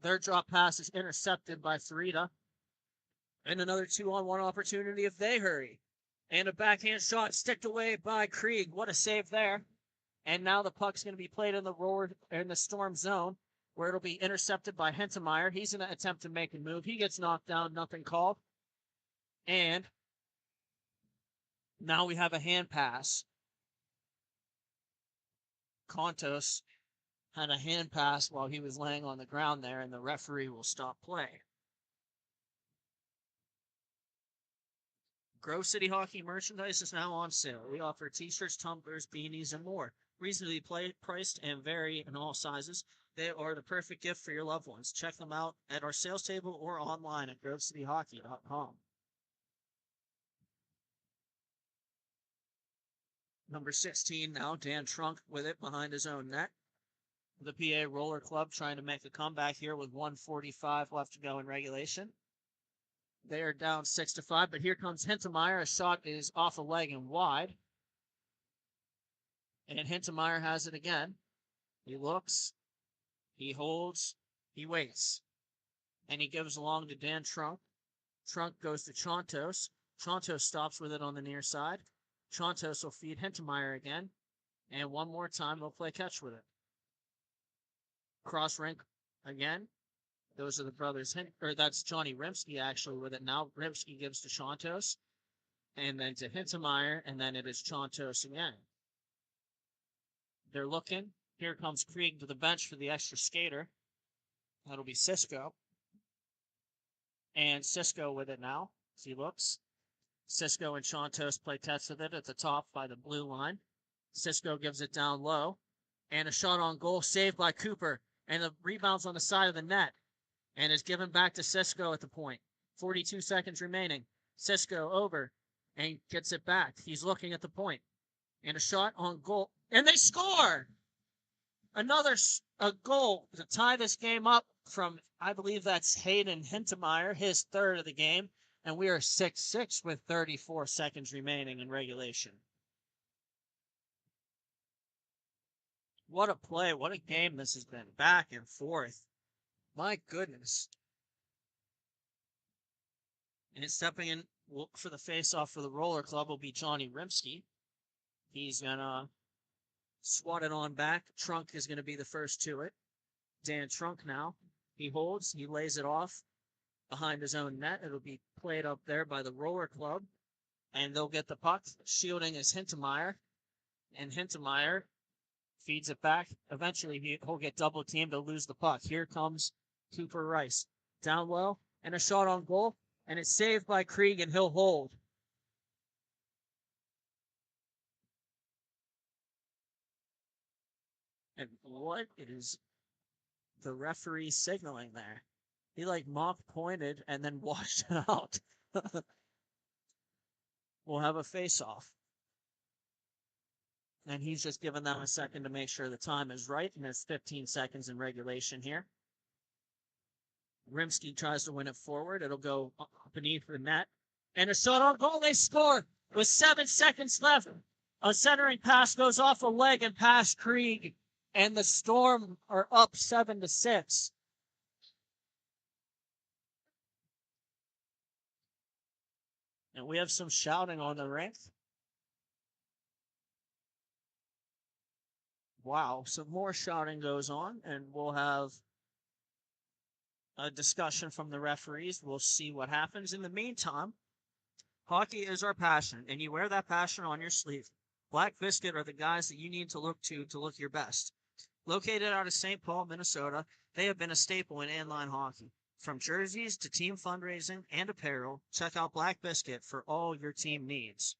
Their drop pass is intercepted by Farida. And another 2-on-1 opportunity if they hurry. And a backhand shot sticked away by Krieg. What a save there. And now the puck's going to be played in the Storm zone, where it'll be intercepted by Hintemeyer. He's going to attempt to make a move. He gets knocked down, nothing called. And now we have a hand pass. Kontos had a hand pass while he was laying on the ground there, and the referee will stop play. Grove City Hockey merchandise is now on sale. We offer t-shirts, tumblers, beanies, and more. Reasonably priced and vary in all sizes. They are the perfect gift for your loved ones. Check them out at our sales table or online at grovecityhockey.com. Number 16 now, Dan Trunk with it behind his own net. The PA Roller Club trying to make a comeback here with 1:45 left to go in regulation. They are down 6-5, but here comes Hintemeyer. A shot is off a leg and wide. And Hintemeyer has it again. He looks, he holds, he waits. And he gives along to Dan Trunk. Trunk goes to Chontos. Chontos stops with it on the near side. Chontos will feed Hintemeyer again. And one more time, they'll play catch with it. Cross rink again. Those are the brothers, that's Johnny Rimsky actually with it now. Rimsky gives to Chontos. And then to Hintemeyer, and then it is Chontos again. They're looking. Here comes Krieg to the bench for the extra skater. That'll be Cisco. And Cisco with it now, as he looks. Cisco and Chontos play catch with it at the top by the blue line. Cisco gives it down low. And a shot on goal saved by Cooper. And the rebound's on the side of the net. And is given back to Cisco at the point. 42 seconds remaining. Cisco over and gets it back. He's looking at the point. And a shot on goal. And they score! A goal to tie this game up from, I believe that's Hayden Hintemeyer, his third of the game. And we are 6-6 with 34 seconds remaining in regulation. What a play. What a game this has been. Back and forth. My goodness. And stepping in for the face-off for the Roller Club will be Johnny Rimsky. He's going to swat it on back. Trunk is going to be the first to it. Dan Trunk now. He holds. He lays it off behind his own net. It'll be played up there by the Roller Club. And they'll get the puck. Shielding is Hintemeyer. And Hintemeyer feeds it back. Eventually, he'll get double teamed to lose the puck. Here comes Cooper Rice. Down low. And a shot on goal. And it's saved by Krieg, and he'll hold. And what is the referee signaling there? He mock pointed and then washed it out. We'll have a face-off. And he's just giving them a second to make sure the time is right. And there's 15 seconds in regulation here. Rimsky tries to win it forward. It'll go beneath the net. And a shot on goal. They score with 7 seconds left. A centering pass goes off a leg and past Krieg. And the Storm are up 7-6. And we have some shouting on the rink. Wow, some more shouting goes on, and we'll have a discussion from the referees. We'll see what happens. In the meantime, hockey is our passion, and you wear that passion on your sleeve. Black Biscuit are the guys that you need to look your best. Located out of St. Paul, Minnesota, they have been a staple in inline hockey. From jerseys to team fundraising and apparel, check out Black Biscuit for all your team needs.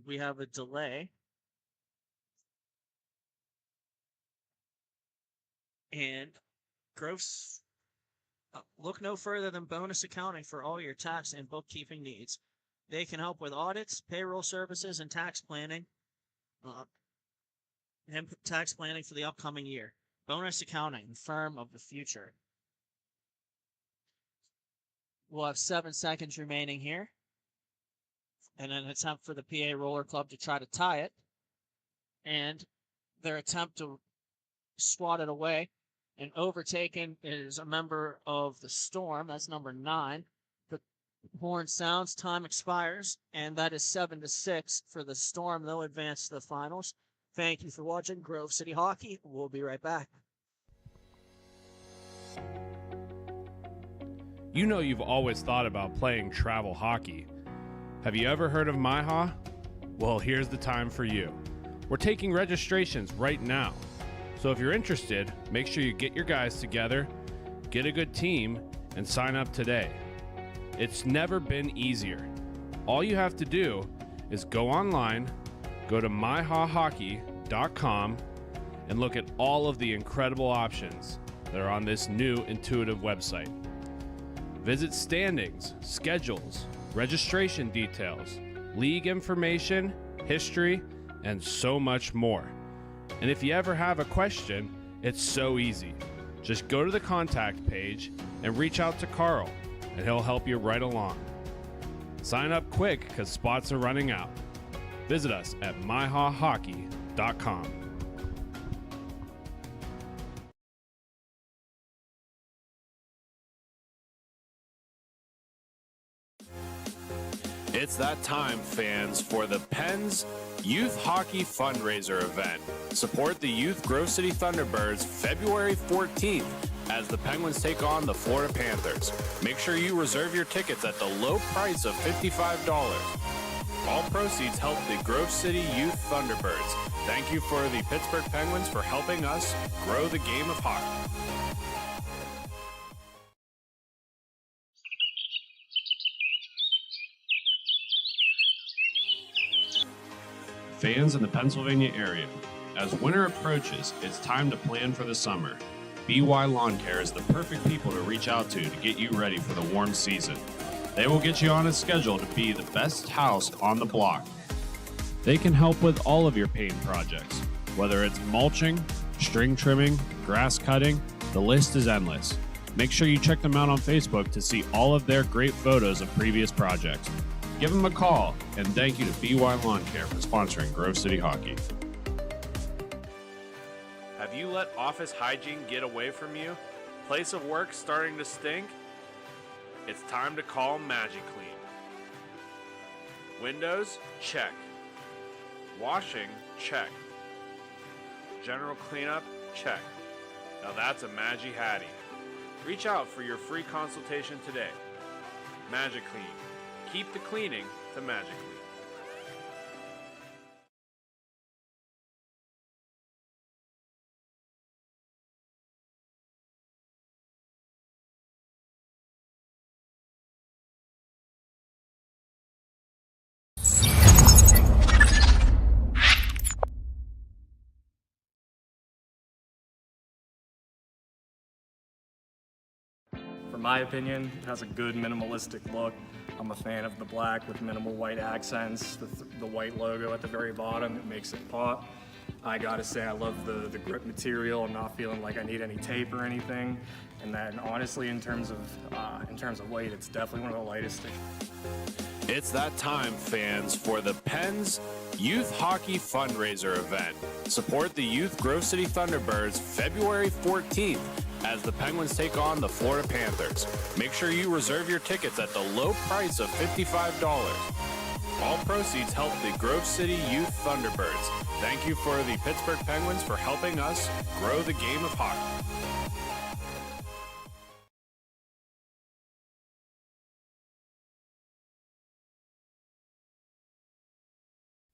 We have a delay. And Gross, look no further than Bonus Accounting for all your tax and bookkeeping needs. They can help with audits, payroll services, and tax planning. Tax planning for the upcoming year. Bonus Accounting, the firm of the future. We'll have 7 seconds remaining here. And an attempt for the PA Roller Club to try to tie it. And their attempt to swat it away and overtaken is a member of the Storm. That's number 9. The horn sounds, time expires, and that is 7-6 for the Storm. They'll advance to the finals. Thank you for watching Grove City Hockey. We'll be right back. You know you've always thought about playing travel hockey. Have you ever heard of MIHA? Well, here's the time for you. We're taking registrations right now. So if you're interested, make sure you get your guys together, get a good team, and sign up today. It's never been easier. All you have to do is go online, go to MIHAHockey.com, and look at all of the incredible options that are on this new intuitive website. Visit standings, schedules, registration details, league information, history, and so much more. And if you ever have a question, it's so easy. Just go to the contact page and reach out to Carl, and he'll help you right along. Sign up quick because spots are running out. Visit us at MIHAHockey.com. It's that time, fans, for the Pens Youth Hockey Fundraiser event. Support the Youth Grove City Thunderbirds February 14th as the Penguins take on the Florida Panthers. Make sure you reserve your tickets at the low price of $55. All proceeds help the Grove City Youth Thunderbirds. Thank you for the Pittsburgh Penguins for helping us grow the game of hockey. Fans in the Pennsylvania area, as winter approaches, it's time to plan for the summer. BY Lawn Care is the perfect people to reach out to get you ready for the warm season. They will get you on a schedule to be the best house on the block. They can help with all of your paint projects, whether it's mulching, string trimming, grass cutting, the list is endless. Make sure you check them out on Facebook to see all of their great photos of previous projects. Give them a call, and thank you to BY Lawn Care for sponsoring Grove City Hockey. Have you let office hygiene get away from you? Place of work starting to stink? It's time to call MagiClean. Windows? Check. Washing? Check. General cleanup? Check. Now that's a Magi-Hattie. Reach out for your free consultation today. MagiClean. Keep the cleaning to MagiClean. For my opinion, it has a good minimalistic look. I'm a fan of the black with minimal white accents, the white logo at the very bottom. It makes it pop. I gotta say, I love the grip material. I'm not feeling like I need any tape or anything. And then, honestly, in terms of weight, it's definitely one of the lightest. It's that time, fans, for the Pens Youth Hockey Fundraiser event. Support the Youth Grove City Thunderbirds February 14th as the Penguins take on the Florida Panthers. Make sure you reserve your tickets at the low price of $55. All proceeds help the Grove City Youth Thunderbirds. Thank you for the Pittsburgh Penguins for helping us grow the game of hockey.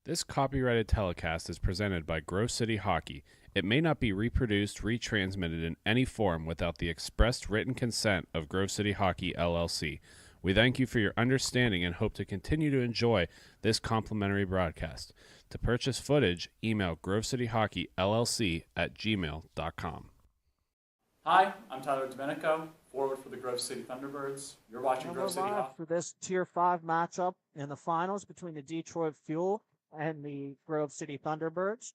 This copyrighted telecast is presented by Grove City Hockey. It may not be reproduced, retransmitted in any form without the expressed written consent of Grove City Hockey, LLC. We thank you for your understanding and hope to continue to enjoy this complimentary broadcast. To purchase footage, email grovecityhockeyllc@gmail.com. Hi, I'm Tyler Domenico, forward for the Grove City Thunderbirds. You're watching And Grove we're City live Hockey. for this Tier 5 matchup in the finals between the Detroit Fuel and the Grove City Thunderbirds.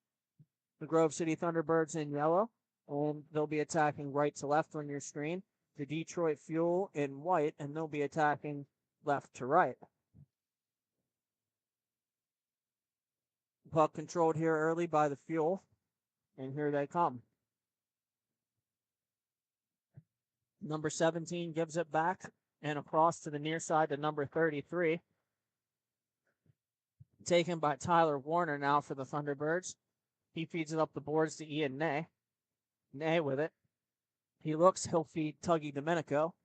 The Grove City Thunderbirds in yellow, and they'll be attacking right to left on your screen. The Detroit Fuel in white, and they'll be attacking left to right. Puck controlled here early by the Fuel, and here they come. Number 17 gives it back and across to the near side to number 33. Taken by Tyler Warner now for the Thunderbirds. He feeds it up the boards to Ian Ney. Ney with it. He looks, he'll feed Tuggy Domenico.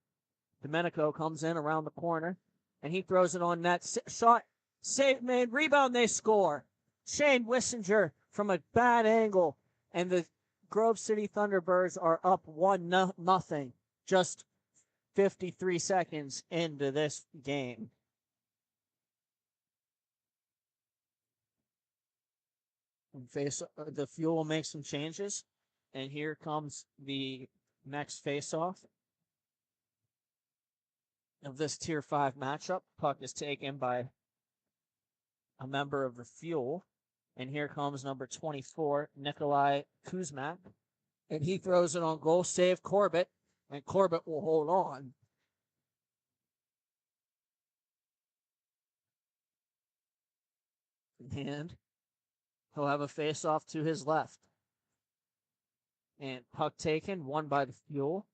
Domenico comes in around the corner, and he throws it on net. Shot, save made, rebound, they score. Shane Wissinger from a bad angle, and the Grove City Thunderbirds are up 1-0. Just 53 seconds into this game. The Fuel will make some changes, and here comes the next face-off of this Tier 5 matchup. Puck is taken by a member of the Fuel, and here comes number 24, Nikolai Kuzmak, and he throws it on goal, save Corbett, and Corbett will hold on. And he'll have a face-off to his left. And puck taken, won by the Fuel.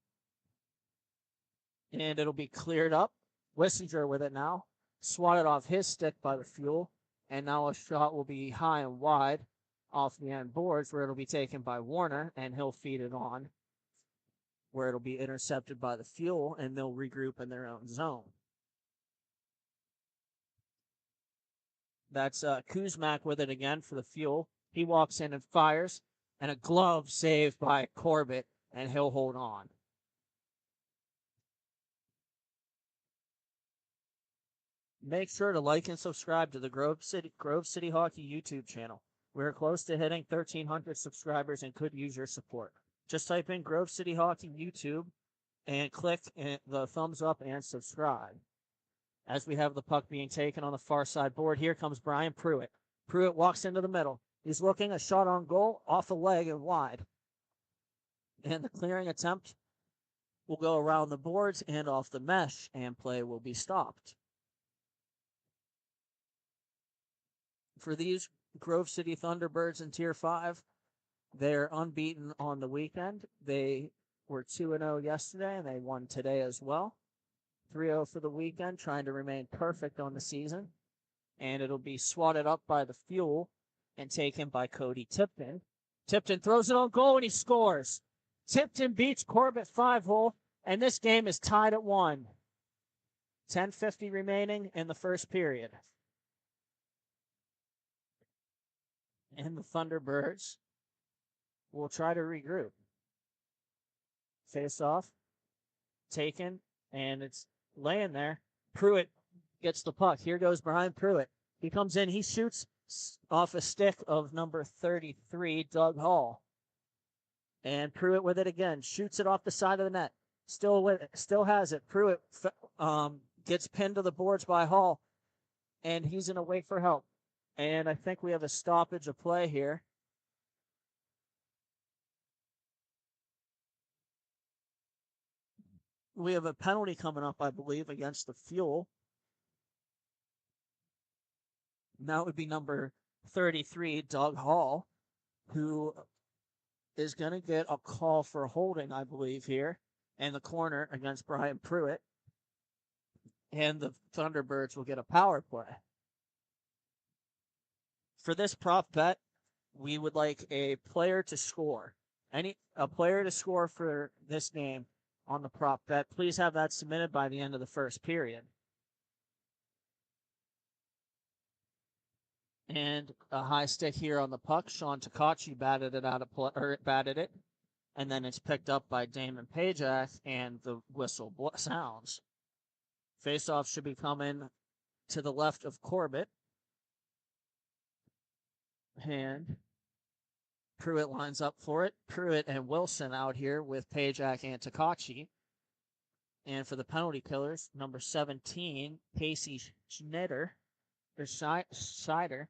And it'll be cleared up. Wissinger with it now. Swatted off his stick by the Fuel. And now a shot will be high and wide off the end boards where it'll be taken by Warner, and he'll feed it on, where it'll be intercepted by the Fuel, and they'll regroup in their own zone. That's Kuzmak with it again for the Fuel. He walks in and fires, and a glove save by Corbett, and he'll hold on. Make sure to like and subscribe to the Grove City Hockey YouTube channel. We're close to hitting 1,300 subscribers and could use your support. Just type in Grove City Hockey YouTube and click the thumbs up and subscribe. As we have the puck being taken on the far side board, here comes Brian Pruitt. Pruitt walks into the middle. He's looking a shot on goal, off the leg and wide. And the clearing attempt will go around the boards and off the mesh, and play will be stopped. For these Grove City Thunderbirds in Tier 5, they're unbeaten on the weekend. They were 2-0 yesterday, and they won today as well. 3-0 for the weekend, trying to remain perfect on the season. And it'll be swatted up by the Fuel and taken by Cody Tipton. Tipton throws it on goal, and he scores. Tipton beats Corbett 5-hole, and this game is tied at 1. 10:50 remaining in the first period. And the Thunderbirds will try to regroup. Face off, taken, and it's laying there. Pruitt gets the puck. Here goes Brian Pruitt. He comes in, he shoots off a stick of number 33, Doug Hall. And Pruitt with it again, shoots it off the side of the net. Still with it, still has it. Pruitt gets pinned to the boards by Hall, and he's in a wait for help. And I think we have a stoppage of play here. We have a penalty coming up, I believe, against the Fuel. Now it would be number 33, Doug Hall, who is going to get a call for holding, I believe, here in the corner against Brian Pruitt. And the Thunderbirds will get a power play. For this prop bet, we would like a player to score. A player to score for this game on the prop bet. Please have that submitted by the end of the first period. And a high stick here on the puck. Sean Takachi batted it out of play, or batted it, and then it's picked up by Damon Pajak, and the whistle sounds. Face-off should be coming to the left of Corbett. And Pruitt lines up for it. Pruitt and Wilson out here with Pajak and Takachi. And for the penalty killers, number 17, Casey Schneider, or Siner.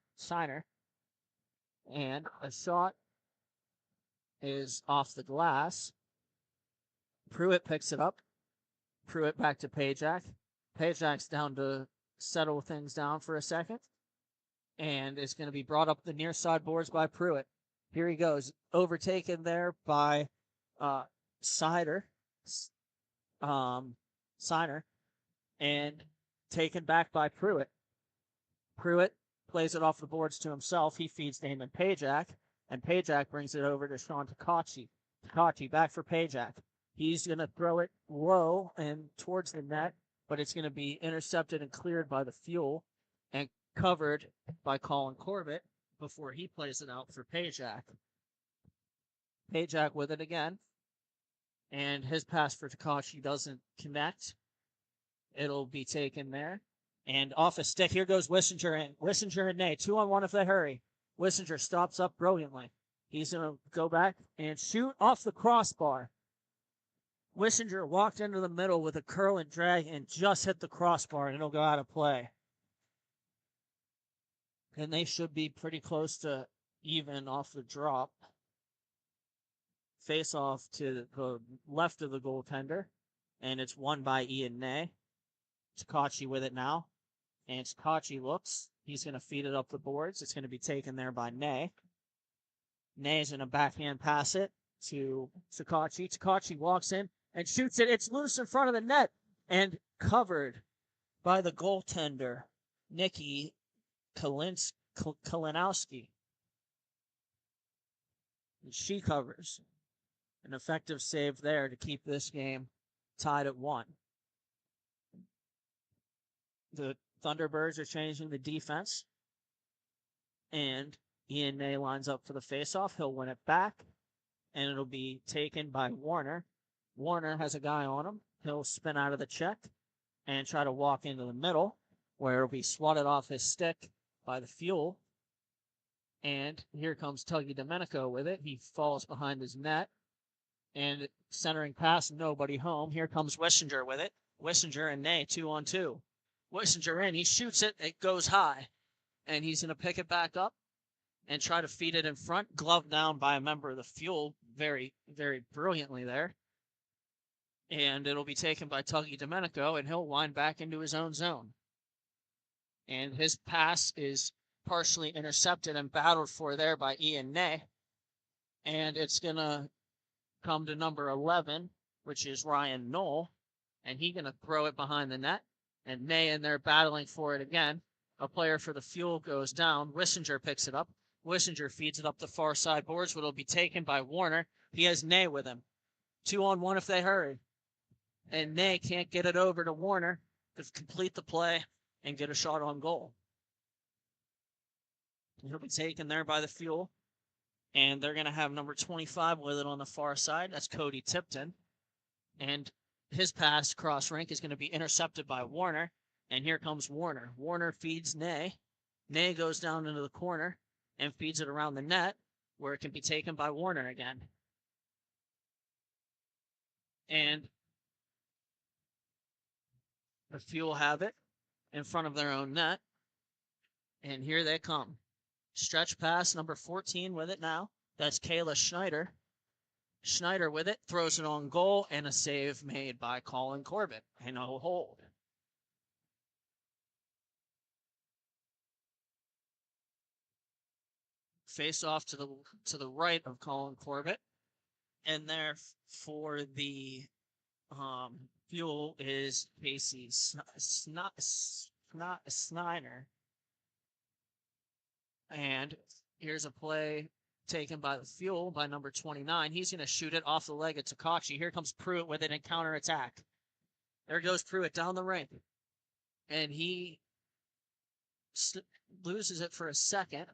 And a shot is off the glass. Pruitt picks it up. Pruitt back to Pajak. Pajak's down to settle things down for a second. And it's going to be brought up the near side boards by Pruitt. Here he goes. Overtaken there by Siner, and taken back by Pruitt. Pruitt plays it off the boards to himself. He feeds Damon Pajak, and Pajak brings it over to Sean Takachi. Takachi back for Pajak. He's going to throw it low and towards the net, but it's going to be intercepted and cleared by the Fuel and covered by Colin Corbett before he plays it out for Pajak. Pajak with it again, and his pass for Takashi doesn't connect. It'll be taken there. And off a stick, here goes Wissinger and Ney. 2-on-1 if they hurry. Wissinger stops up brilliantly. He's going to go back and shoot off the crossbar. Wissinger walked into the middle with a curl and drag and just hit the crossbar, and it'll go out of play. And they should be pretty close to even off the drop. Face off to the left of the goaltender, and it's won by Ian Ney. Takachi with it now, and Takachi looks. He's going to feed it up the boards. It's going to be taken there by Ney. Ney's going to backhand pass it to Takachi. Takachi walks in and shoots it. It's loose in front of the net and covered by the goaltender, Nikki Kalinowski. And she covers. An effective save there to keep this game tied at 1. The Thunderbirds are changing the defense. And Ian Ney lines up for the faceoff. He'll win it back. And it'll be taken by Warner. Warner has a guy on him. He'll spin out of the check and try to walk into the middle, where it'll be swatted off his stick by the Fuel. And here comes Tuggy Domenico with it. He falls behind his net. And centering pass, nobody home. Here comes Wissinger with it. Wissinger and Ney, 2-on-2. Wissinger in, he shoots it, it goes high. And he's going to pick it back up and try to feed it in front. Gloved down by a member of the Fuel very, very brilliantly there. And it'll be taken by Tuggy Domenico, and he'll wind back into his own zone. And his pass is partially intercepted and battled for there by Ian Ney. And it's going to come to number 11, which is Ryan Knoll, and he's going to throw it behind the net. And Ney in there battling for it again. A player for the Fuel goes down. Wissinger picks it up. Wissinger feeds it up the far side boards, but it'll be taken by Warner. He has Ney with him. 2-on-1 if they hurry. And Ney can't get it over to Warner to complete the play and get a shot on goal. He'll be taken there by the Fuel. And they're going to have number 25 with it on the far side. That's Cody Tipton. And his pass cross rink is going to be intercepted by Warner. And here comes Warner. Warner feeds Ney. Ney goes down into the corner and feeds it around the net, where it can be taken by Warner again. And the Fuel have it in front of their own net. And here they come. Stretch pass, number 14 with it now. That's Kayla Schneider. Schneider with it, throws it on goal, and a save made by Colin Corbett. And no hold. Face off to the right of Colin Corbett. And there for the Fuel is Casey Snyder. And here's a play taken by the Fuel by number 29. He's going to shoot it off the leg of Takachi. Here comes Pruitt with it in counterattack. There goes Pruitt down the rink. And he loses it for a second.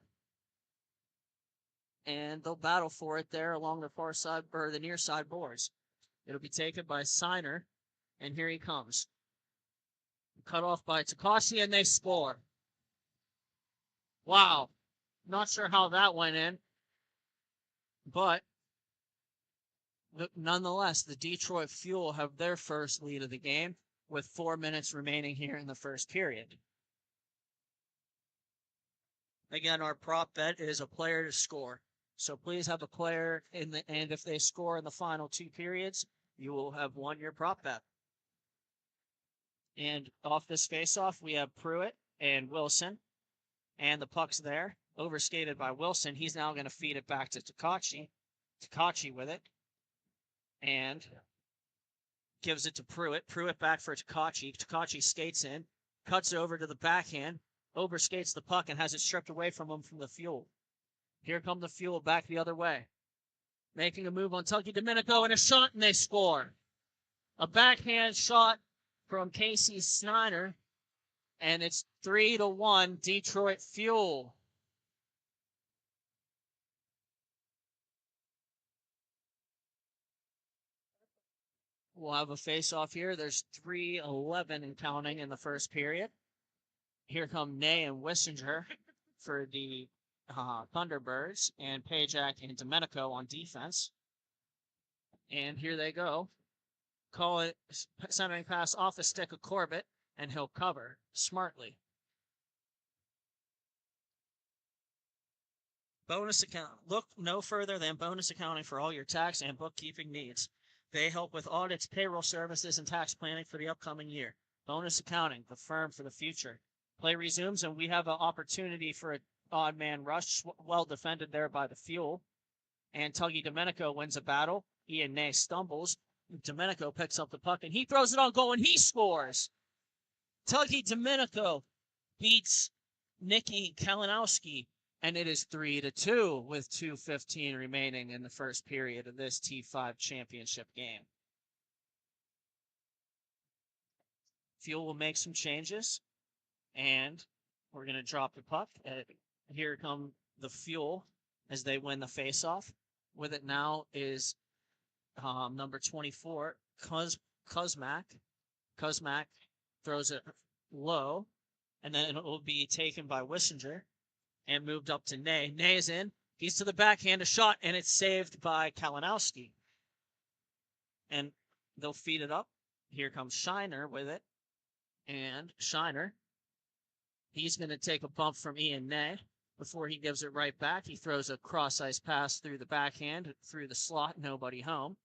And they'll battle for it there along the far side, or the near side boards. It'll be taken by Signer, and here he comes. Cut off by Takashi, and they score. Wow. Not sure how that went in. But nonetheless, the Detroit Fuel have their first lead of the game with 4 minutes remaining here in the first period. Again, our prop bet is a player to score. So please have a player and if they score in the final 2 periods, you will have won your prop bet. And off this face-off, we have Pruitt and Wilson. And the puck's there, overskated by Wilson. He's now going to feed it back to Takashi. Takashi with it. And gives it to Pruitt. Pruitt back for Takashi. Takashi skates in, cuts over to the backhand, overskates the puck, and has it stripped away from him from the Fuel. Here come the Fuel back the other way. Making a move on Tucky Domenico and a shot, and they score. A backhand shot from Casey Snyder, and it's 3-1 Detroit Fuel. We'll have a face-off here. There's 3:11 and counting in the first period. Here come Ney and Wissinger for the Thunderbirds, and Pajak and Domenico on defense. And here they go. Call it centering pass off the stick of Corbett, and he'll cover smartly. Bonus account. Look no further than Bonus Accounting for all your tax and bookkeeping needs. They help with audits, payroll services, and tax planning for the upcoming year. Bonus Accounting, the firm for the future. Play resumes, and we have an opportunity for an odd man rush, well defended there by the Fuel. And Tuggy Domenico wins a battle. Ian Ney stumbles. Domenico picks up the puck, and he throws it on goal, and he scores. Tuggy Domenico beats Nicky Kalinowski, and it is 3-2 with 2:15 remaining in the first period of this T5 championship game. Fuel will make some changes, and we're going to drop the puck. Here come the Fuel as they win the faceoff. With it now is number 24, Kuzmak. Kuzmak throws it low, and then it will be taken by Wissinger and moved up to Ney. Ney is in. He's to the backhand, a shot, and it's saved by Kalinowski. And they'll feed it up. Here comes Shiner with it. And Shiner, he's going to take a bump from Ian Ney. Before he gives it right back, he throws a cross-ice pass through the backhand, through the slot, nobody home.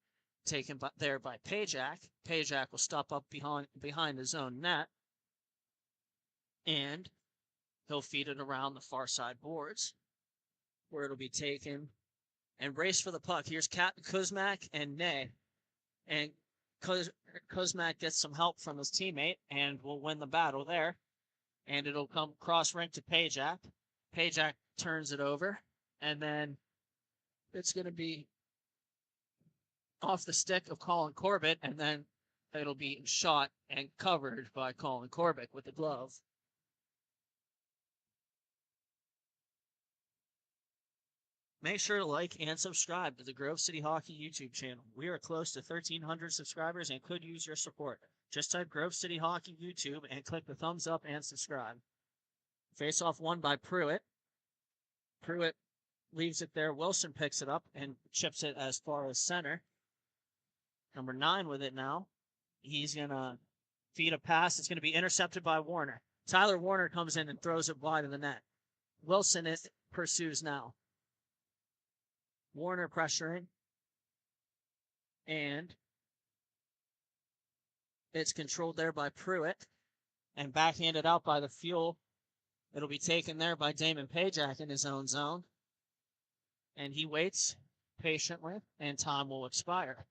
Taken there by Pajak. Pajak will stop up behind his own net. And he'll feed it around the far side boards, where it'll be taken and race for the puck. Here's Kuzmak and Ney. And Kuzmak gets some help from his teammate and will win the battle there. And it'll come cross-rink to Pajak. Pajak turns it over, and then it's going to be off the stick of Colin Corbett, and then it'll be shot and covered by Colin Corbett with the glove. Make sure to like and subscribe to the Grove City Hockey YouTube channel. We are close to 1,300 subscribers and could use your support. Just type Grove City Hockey YouTube and click the thumbs up and subscribe. Face-off won by Pruitt. Pruitt leaves it there. Wilson picks it up and chips it as far as center. Number 9 with it now. He's going to feed a pass. It's going to be intercepted by Warner. Tyler Warner comes in and throws it wide of the net. Wilson pursues now. Warner pressuring. And it's controlled there by Pruitt. And backhanded out by the Fuel. It'll be taken there by Damon Pajak in his own zone. And he waits patiently, and time will expire.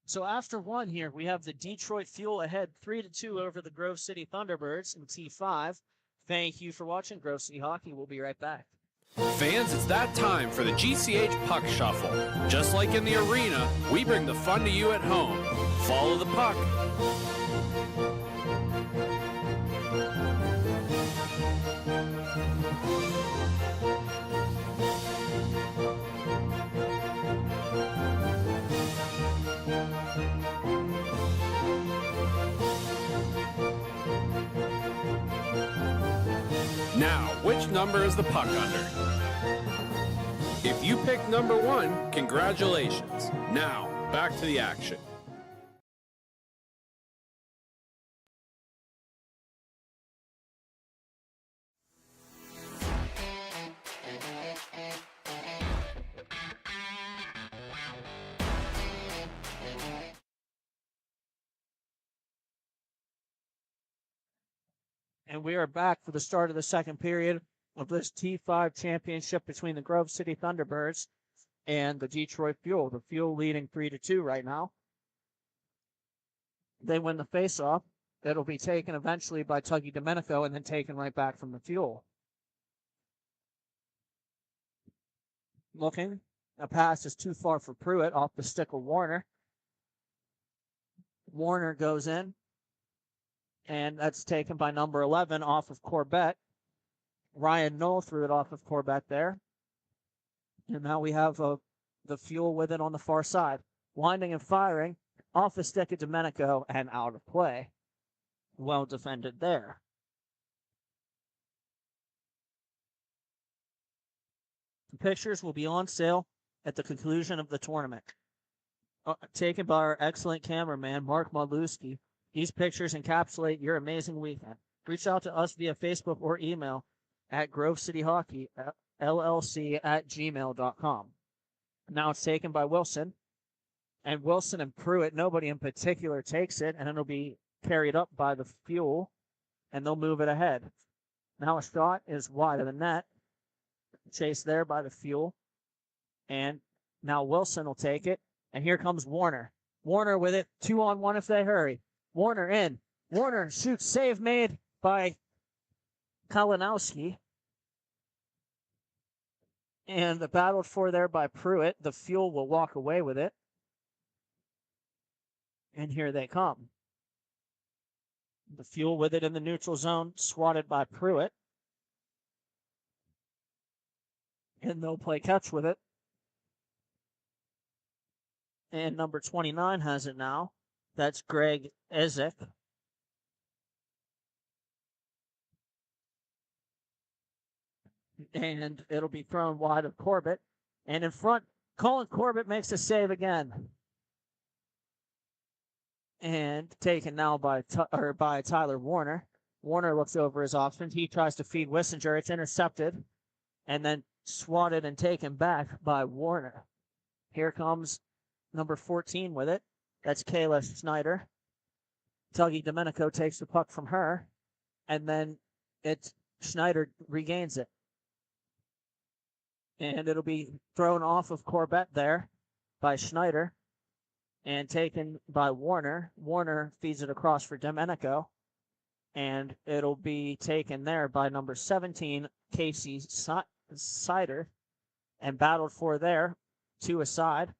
So after one here, we have the Detroit Fuel ahead 3-2 over the Grove City Thunderbirds in T5. Thank you for watching Grove City Hockey. We'll be right back. Fans, it's that time for the GCH Puck Shuffle. Just like in the arena, we bring the fun to you at home. Follow the puck. Now, which number is the puck under? If you picked number 1, congratulations. Now, back to the action. And we are back for the start of the second period of this T5 championship between the Grove City Thunderbirds and the Detroit Fuel. The Fuel leading 3-2 right now. They win the faceoff. It'll be taken eventually by Tuggy Domenico and then taken right back from the Fuel. Looking. A pass is too far for Pruitt off the stick of Warner. Warner goes in. And that's taken by number 11 off of Corbett. Ryan Knoll threw it off of Corbett there. And now we have the Fuel with it on the far side. Winding and firing off the stick of Domenico and out of play. Well defended there. The pictures will be on sale at the conclusion of the tournament. Taken by our excellent cameraman, Mark Modlewski. These pictures encapsulate your amazing weekend. Reach out to us via Facebook or email at grovecityhockey@gmail.com. Now it's taken by Wilson. And Wilson and Pruitt, nobody in particular takes it, and it'll be carried up by the Fuel, and they'll move it ahead. Now a shot is wide of the net. Chased there by the Fuel. And now Wilson will take it. And here comes Warner. Warner with it. 2-on-1 if they hurry. Warner in. Warner shoots. Save made by Kalinowski. And the battled for there by Pruitt. The Fuel will walk away with it. And here they come. The Fuel with it in the neutral zone. Swatted by Pruitt. And they'll play catch with it. And number 29 has it now. That's Greg Ezek. And it'll be thrown wide of Corbett. And in front, Colin Corbett makes a save again. And taken now by Tyler Warner. Warner looks over his options. He tries to feed Wissinger. It's intercepted. And then swatted and taken back by Warner. Here comes number 14 with it. That's Kayla Snyder. Tuggy Domenico takes the puck from her. And then Schneider regains it. And it'll be thrown off of Corbett there by Schneider. And taken by Warner. Warner feeds it across for Domenico. And it'll be taken there by number 17, Casey Sider. And battled for there, to a side.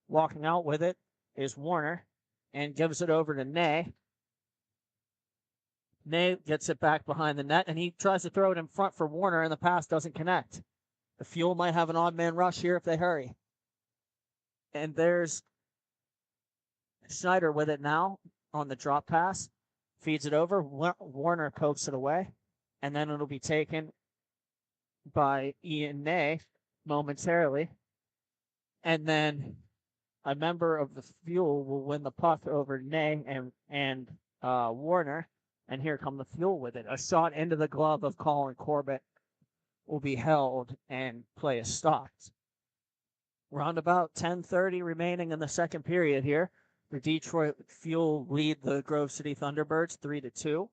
Walking out with it is Warner and gives it over to Ney. Ney gets it back behind the net, and he tries to throw it in front for Warner, and the pass doesn't connect. The Fuel might have an odd man rush here if they hurry. And there's Schneider with it now on the drop pass. Feeds it over. Warner pokes it away. And then it'll be taken by Ian Ney momentarily. And then a member of the Fuel will win the puck over Ney and Warner. And here come the Fuel with it. A shot into the glove of Colin Corbett will be held and play is stopped. Around about 10:30 remaining in the second period here. The Detroit Fuel lead the Grove City Thunderbirds 3-2.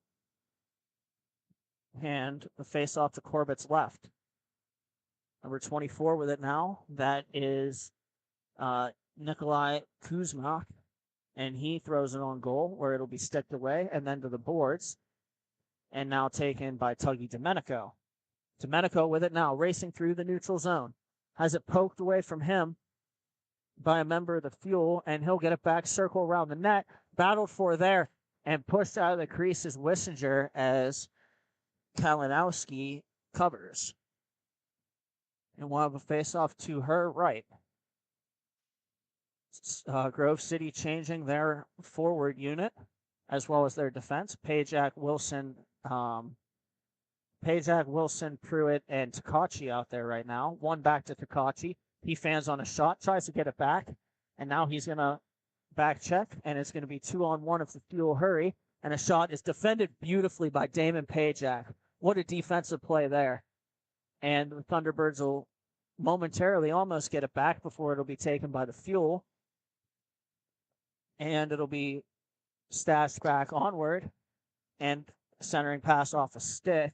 And the face-off to Corbett's left. Number 24 with it now. That is Nikolai Kuzmak. And he throws it on goal where it'll be sticked away and then to the boards. And now taken by Tuggy Domenico. Domenico with it now, racing through the neutral zone. Has it poked away from him by a member of the Fuel, and he'll get it back, circle around the net, battled for there, and pushed out of the crease is Wissinger as Kalinowski covers. And we'll have a face-off to her right. Grove City changing their forward unit as well as their defense. Pajak, Wilson, Pajak, Wilson, Pruitt, and Takachi out there right now. One back to Takachi. He fans on a shot, tries to get it back, and now he's going to back check, and it's going to be 2-on-1 if the Fuel hurry, and a shot is defended beautifully by Damon Pajak. What a defensive play there. And the Thunderbirds will momentarily almost get it back before it'll be taken by the Fuel. And it'll be stashed back onward and centering pass off a stick.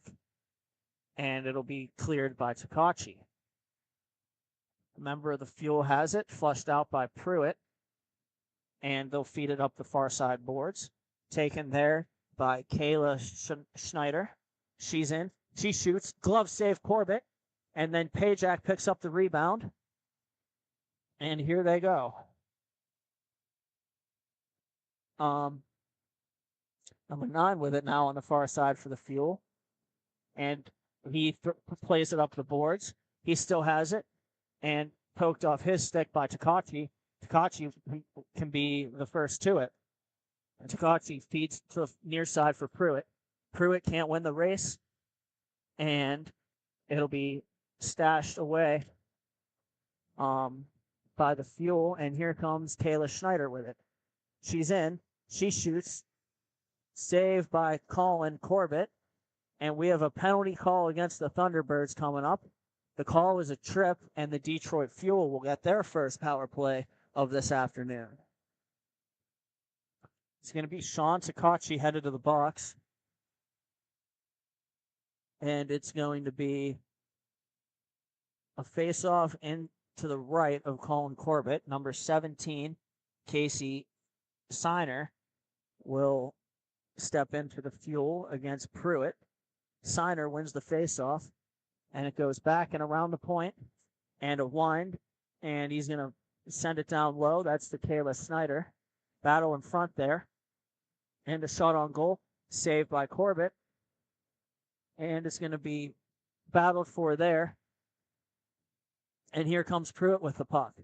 And it'll be cleared by Takachi. A member of the Fuel has it, flushed out by Pruitt. And they'll feed it up the far side boards. Taken there by Kayla Schneider. She's in. She shoots. Glove save Corbett. And then Pajak picks up the rebound. And here they go. Number 9 with it now on the far side for the Fuel. And he plays it up the boards. He still has it. And poked off his stick by Takachi. Takachi can be the first to it. And Takachi feeds to the near side for Pruitt. Pruitt can't win the race. And it'll be stashed away by the Fuel. And here comes Kayla Schneider with it. She's in. She shoots. Saved by Colin Corbett. And we have a penalty call against the Thunderbirds coming up. The call is a trip, and the Detroit Fuel will get their first power play of this afternoon. It's going to be Sean Takachi headed to the box. And it's going to be a face-off in to the right of Colin Corbett. Number 17, Casey Signer, will step into the Fuel against Pruitt. Signer wins the face-off, and it goes back and around the point, and a wind, and he's going to send it down low. That's the Kayla Snyder. Battle in front there. And a shot on goal, saved by Corbett. And it's going to be battled for there. And here comes Pruitt with the puck.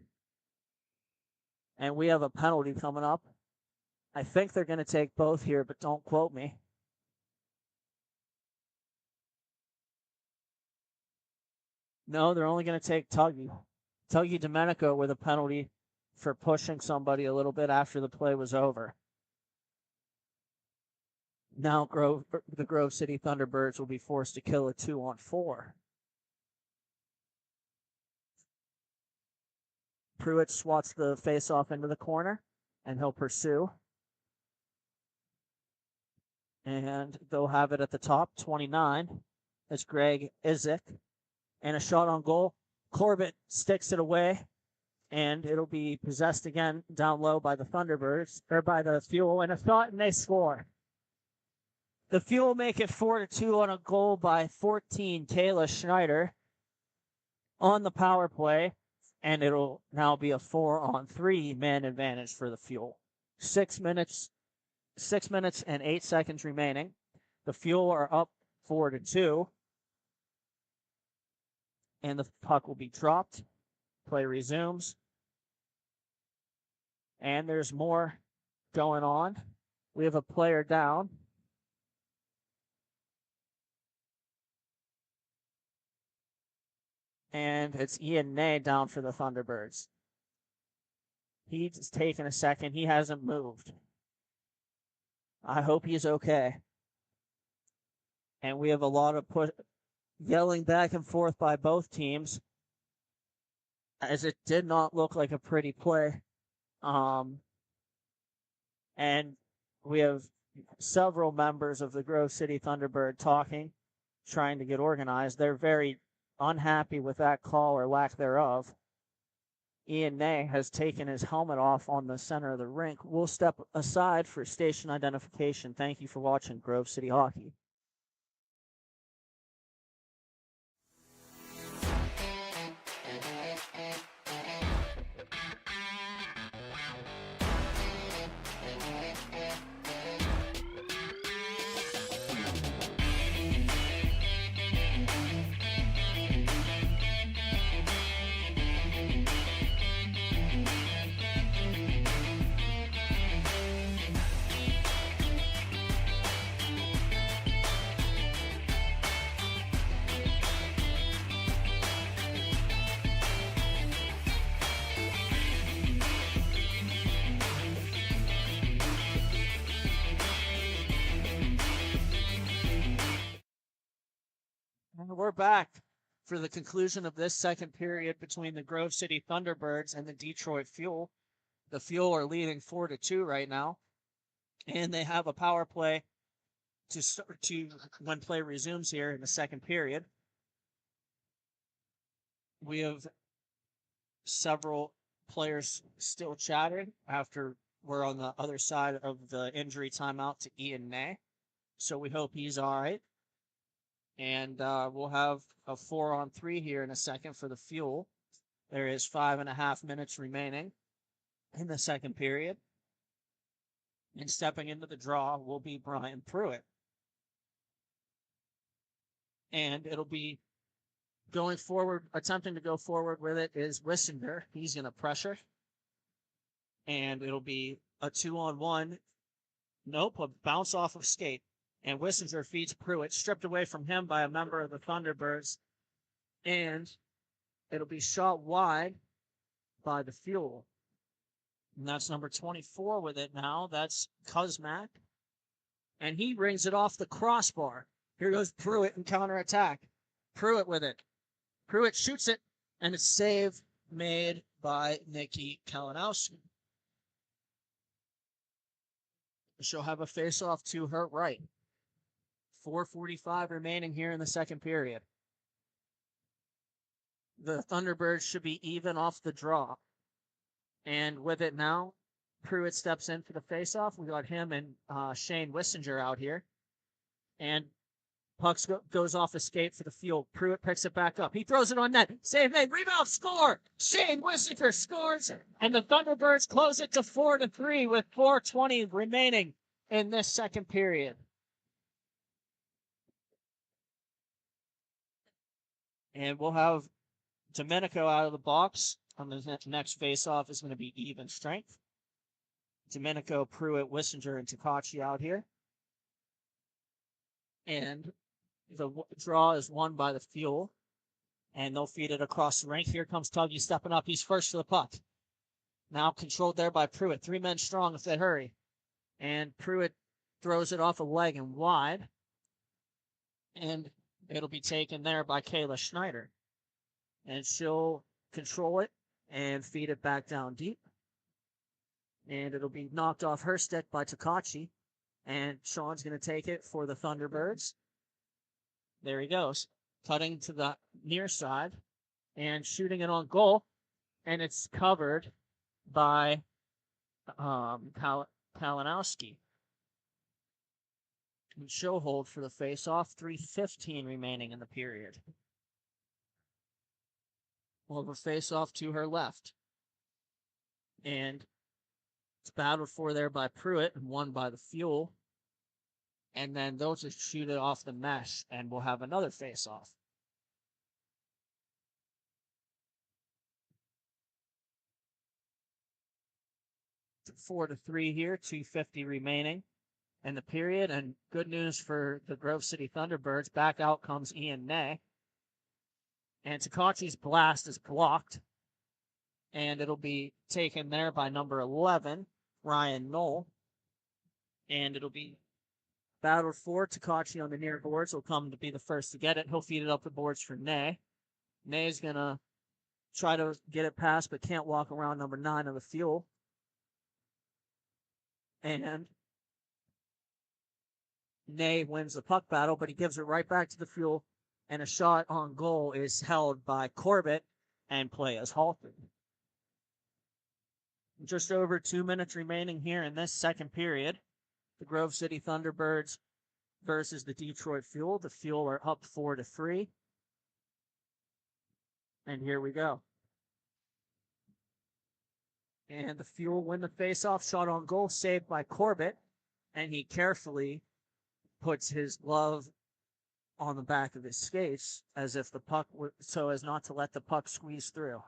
And we have a penalty coming up. I think they're going to take both here, but don't quote me. No, they're only going to take Tuggy. Tuggy Domenico with a penalty for pushing somebody a little bit after the play was over. Now the Grove City Thunderbirds will be forced to kill a 2-on-4. Pruitt swats the face-off into the corner, and he'll pursue. And they'll have it at the top, 29. That's Greg Izik. And a shot on goal. Corbett sticks it away, and it'll be possessed again down low by the Thunderbirds, or by the Fuel, and a shot, and they score. The Fuel make it 4-2 on a goal by 14, Kayla Schneider, on the power play, and it'll now be a 4-on-3 man advantage for the Fuel. 6 minutes and 8 seconds remaining. The Fuel are up 4-2. And the puck will be dropped. Play resumes. And there's more going on. We have a player down. And it's Ian Ney down for the Thunderbirds. He's taken a second. He hasn't moved. I hope he's okay. And we have a lot of yelling back and forth by both teams, as it did not look like a pretty play. And we have several members of the Grove City Thunderbird talking, trying to get organized. They're very unhappy with that call or lack thereof. Ian Ney has taken his helmet off on the center of the rink. We'll step aside for station identification. Thank you for watching Grove City Hockey. And we're back for the conclusion of this second period between the Grove City Thunderbirds and the Detroit Fuel. The Fuel are leading 4-2 right now, and they have a power play to when play resumes here in the second period. We have several players still chatting after we're on the other side of the injury timeout to Ian Ney. So we hope he's all right. And we'll have a 4-on-3 here in a second for the Fuel. There is 5.5 minutes remaining in the second period. And stepping into the draw will be Brian Pruitt. And it'll be going forward, attempting to go forward with it is Wissinger. He's going to pressure. And it'll be a 2-on-1. Nope, a bounce off of skate. And Wissinger feeds Pruitt, stripped away from him by a member of the Thunderbirds. And it'll be shot wide by the Fuel. And that's number 24 with it now. That's Kuzmak. And he rings it off the crossbar. Here goes Pruitt in counterattack. Pruitt with it. Pruitt shoots it, and it's save made by Nikki Kalinowski. She'll have a face-off to her right. 4:45 remaining here in the second period. The Thunderbirds should be even off the draw. And with it now, Pruitt steps in for the face-off. We got him and Shane Wissinger out here. And puck goes off escape for the Fuel. Pruitt picks it back up. He throws it on net. Save made. Rebound score. Shane Wissinger scores. And the Thunderbirds close it to 4-3 with 4:20 remaining in this second period. And we'll have Domenico out of the box. On the next face-off is going to be even strength. Domenico, Pruitt, Wissinger, and Takachi out here. And the draw is won by the Fuel. And they'll feed it across the rink. Here comes Tuggy stepping up. He's first to the puck. Now controlled there by Pruitt. 3 men strong if they hurry. And Pruitt throws it off a leg and wide. And it'll be taken there by Kayla Schneider. And she'll control it and feed it back down deep. And it'll be knocked off her stick by Takachi. And Sean's going to take it for the Thunderbirds. There he goes. Cutting to the near side and shooting it on goal. And it's covered by Kalinowski. And she'll hold for the face-off. 3:15 remaining in the period. We'll have a face-off to her left. And it's battled for there by Pruitt and won by the Fuel. And then they'll just shoot it off the mesh, and we'll have another face-off. It's 4-3 here, 2:50 remaining in the period. And good news for the Grove City Thunderbirds. Back out comes Ian Ney. And Takachi's blast is blocked. And it'll be taken there by number 11, Ryan Knoll. And it'll be battled for. Takachi on the near boards will come to be the first to get it. He'll feed it up the boards for Ney. Ney's going to try to get it past, but can't walk around number 9 of the Fuel. And Ney wins the puck battle, but he gives it right back to the Fuel. And a shot on goal is held by Corbett, and play is halted. Just over 2 minutes remaining here in this second period. The Grove City Thunderbirds versus the Detroit Fuel. The Fuel are up 4-3. And here we go. And the Fuel win the faceoff. Shot on goal, saved by Corbett. And he carefully puts his glove on the back of his skates as if the puck so as not to let the puck squeeze through.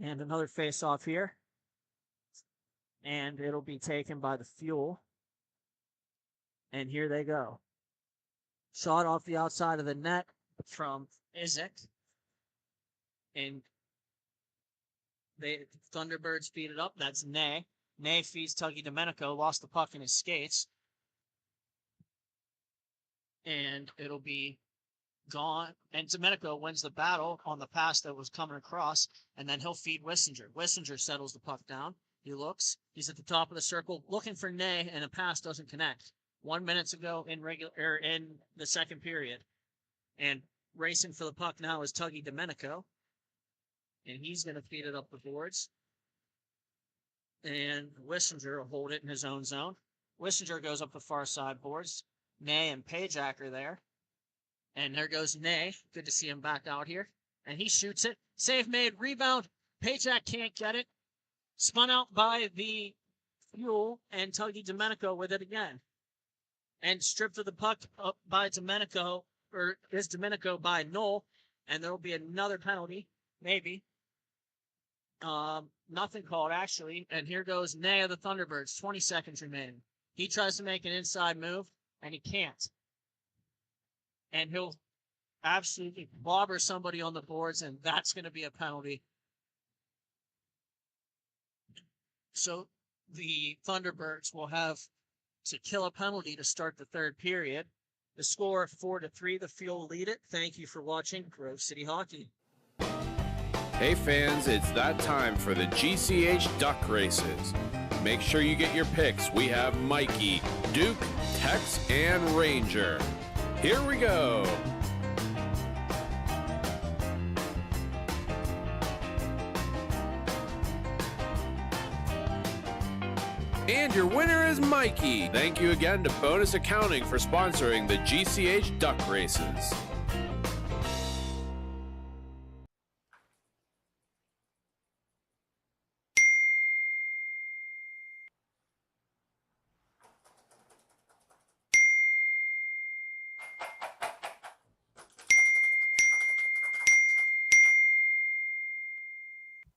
And another face-off here. And it'll be taken by the Fuel. And here they go. Shot off the outside of the net from Izek. And the Thunderbirds feed it up. That's Ney. Ney feeds Tuggy Domenico. Lost the puck in his skates. and it'll be gone. And Domenico wins the battle on the pass that was coming across, and then he'll feed Wissinger. Wissinger settles the puck down. He looks. He's at the top of the circle, looking for Ney, and a pass doesn't connect. 1 minute ago in the second period, and racing for the puck now is Tuggy Domenico, and he's going to feed it up the boards. And Wissinger will hold it in his own zone. Wissinger goes up the far side boards. Ney and Pajak are there. And there goes Ney. Good to see him back out here. And he shoots it. Save made. Rebound. Pajak can't get it. Spun out by the Fuel, and Tuggy Domenico with it again. And stripped of the puck up by Domenico, or is Domenico by Knoll. And there will be another penalty. Maybe. Nothing called, actually. And here goes Ney of the Thunderbirds. 20 seconds remaining. He tries to make an inside move, and he can't. And he'll absolutely bobber somebody on the boards, and that's going to be a penalty. So the Thunderbirds will have to kill a penalty to start the third period. The score 4-3. The Fuel lead it. Thank you for watching Grove City Hockey. Hey fans, it's that time for the GCH Duck Races. Make sure you get your picks. We have Mikey, Duke, Tex, and Ranger. Here we go. And your winner is Mikey. Thank you again to Bonus Accounting for sponsoring the GCH Duck Races.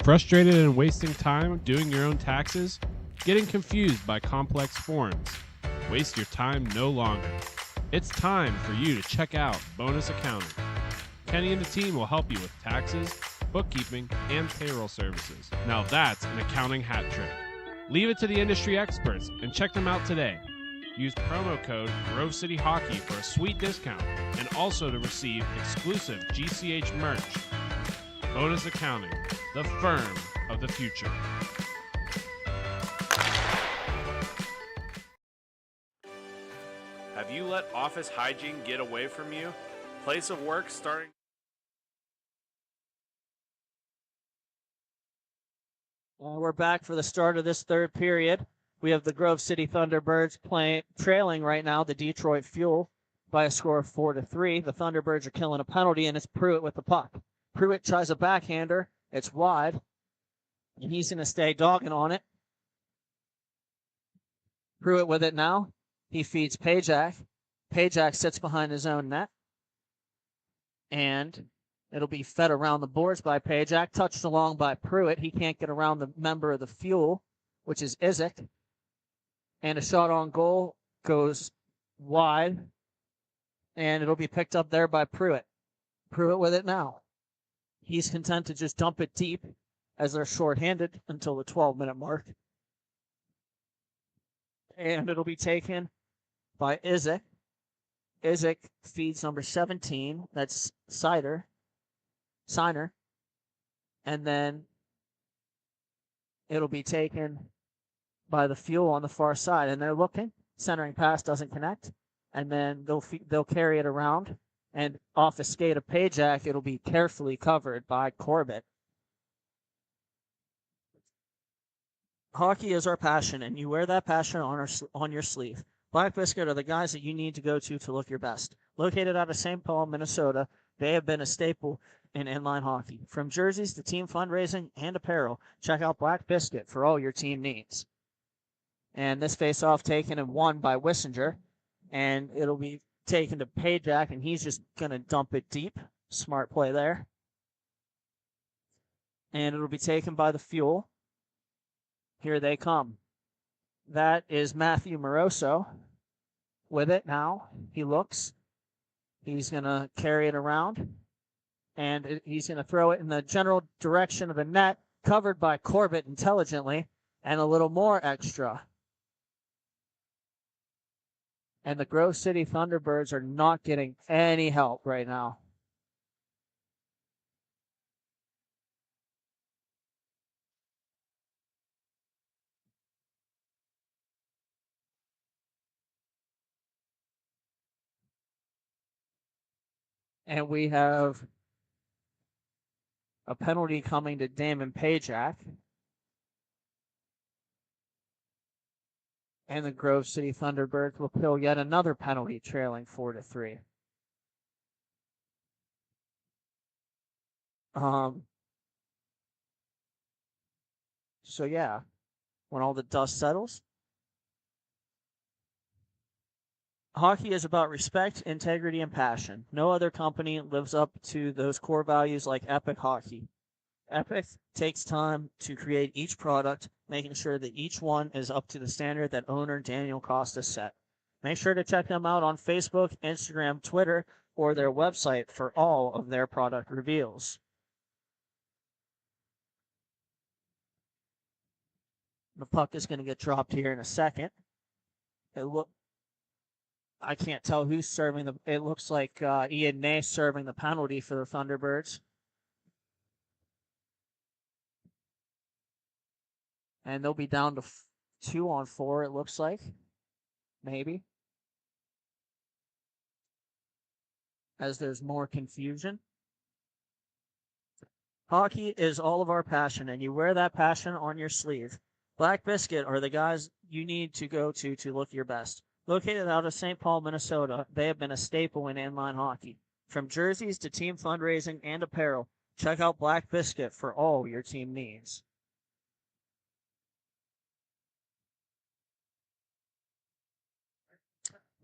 Frustrated and wasting time doing your own taxes? Getting confused by complex forms? Waste your time no longer. It's time for you to check out Bonus Accounting. Kenny and the team will help you with taxes, bookkeeping, and payroll services. Now that's an accounting hat trick. Leave it to the industry experts and check them out today. Use promo code Grove City Hockey for a sweet discount and also to receive exclusive GCH merch. Bonus Accounting, the firm of the future. Have you let office hygiene get away from you? Place of work starting... We're back for the start of this third period. We have the Grove City Thunderbirds trailing right now the Detroit Fuel by a score of 4-3. The Thunderbirds are killing a penalty, and it's Pruitt with the puck. Pruitt tries a backhander. It's wide, and he's going to stay dogging on it. Pruitt with it now. He feeds Pajak. Pajak sits behind his own net, and it'll be fed around the boards by Pajak, touched along by Pruitt. He can't get around the member of the Fuel, which is Isaac. And a shot on goal goes wide, and it'll be picked up there by Pruitt. Pruitt with it now. He's content to just dump it deep as they're shorthanded until the 12-minute mark. And it'll be taken by Isaac. Isaac feeds number 17. That's Signer. And then it'll be taken by the Fuel on the far side. And they're looking. Centering pass doesn't connect. And then they'll carry it around. And off the skate of Pajak, it'll be carefully covered by Corbett. Hockey is our passion, and you wear that passion on your sleeve. Black Biscuit are the guys that you need to go to look your best. Located out of St. Paul, Minnesota, they have been a staple in inline hockey. From jerseys to team fundraising and apparel, check out Black Biscuit for all your team needs. And this face-off taken and won by Wissinger, and it'll be taken to Pajak, and he's just going to dump it deep. Smart play there. And it'll be taken by the Fuel. Here they come. That is Matthew Moroso with it now. He looks. He's going to carry it around. And he's going to throw it in the general direction of the net, covered by Corbett intelligently, and a little more extra. And the Grove City Thunderbirds are not getting any help right now. And we have a penalty coming to Damon Pajak. And the Grove City Thunderbirds will kill yet another penalty, trailing 4-3. So yeah, when all the dust settles, hockey is about respect, integrity, and passion. No other company lives up to those core values like Epic Hockey. Epic takes time to create each product, making sure that each one is up to the standard that owner Daniel Costa set. Make sure to check them out on Facebook, Instagram, Twitter, or their website for all of their product reveals. The puck is going to get dropped here in a second. I can't tell who's serving the. It looks like Ian Ney serving the penalty for the Thunderbirds. And they'll be down to 2-on-4, it looks like. Maybe. As there's more confusion. Hockey is all of our passion, and you wear that passion on your sleeve. Black Biscuit are the guys you need to go to look your best. Located out of St. Paul, Minnesota, they have been a staple in inline hockey. From jerseys to team fundraising and apparel, check out Black Biscuit for all your team needs.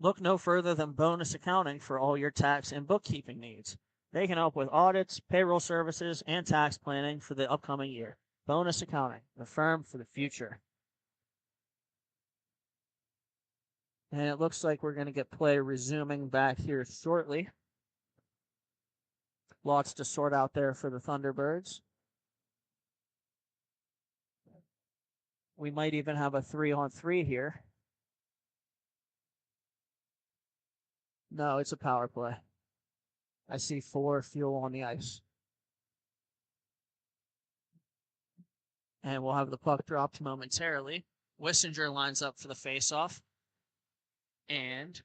Look no further than Bonus Accounting for all your tax and bookkeeping needs. They can help with audits, payroll services, and tax planning for the upcoming year. Bonus Accounting, the firm for the future. And it looks like we're going to get play resuming back here shortly. Lots to sort out there for the Thunderbirds. We might even have a 3-on-3 here. No, it's a power play. I see 4 fuel on the ice. And we'll have the puck dropped momentarily. Wissinger lines up for the faceoff. And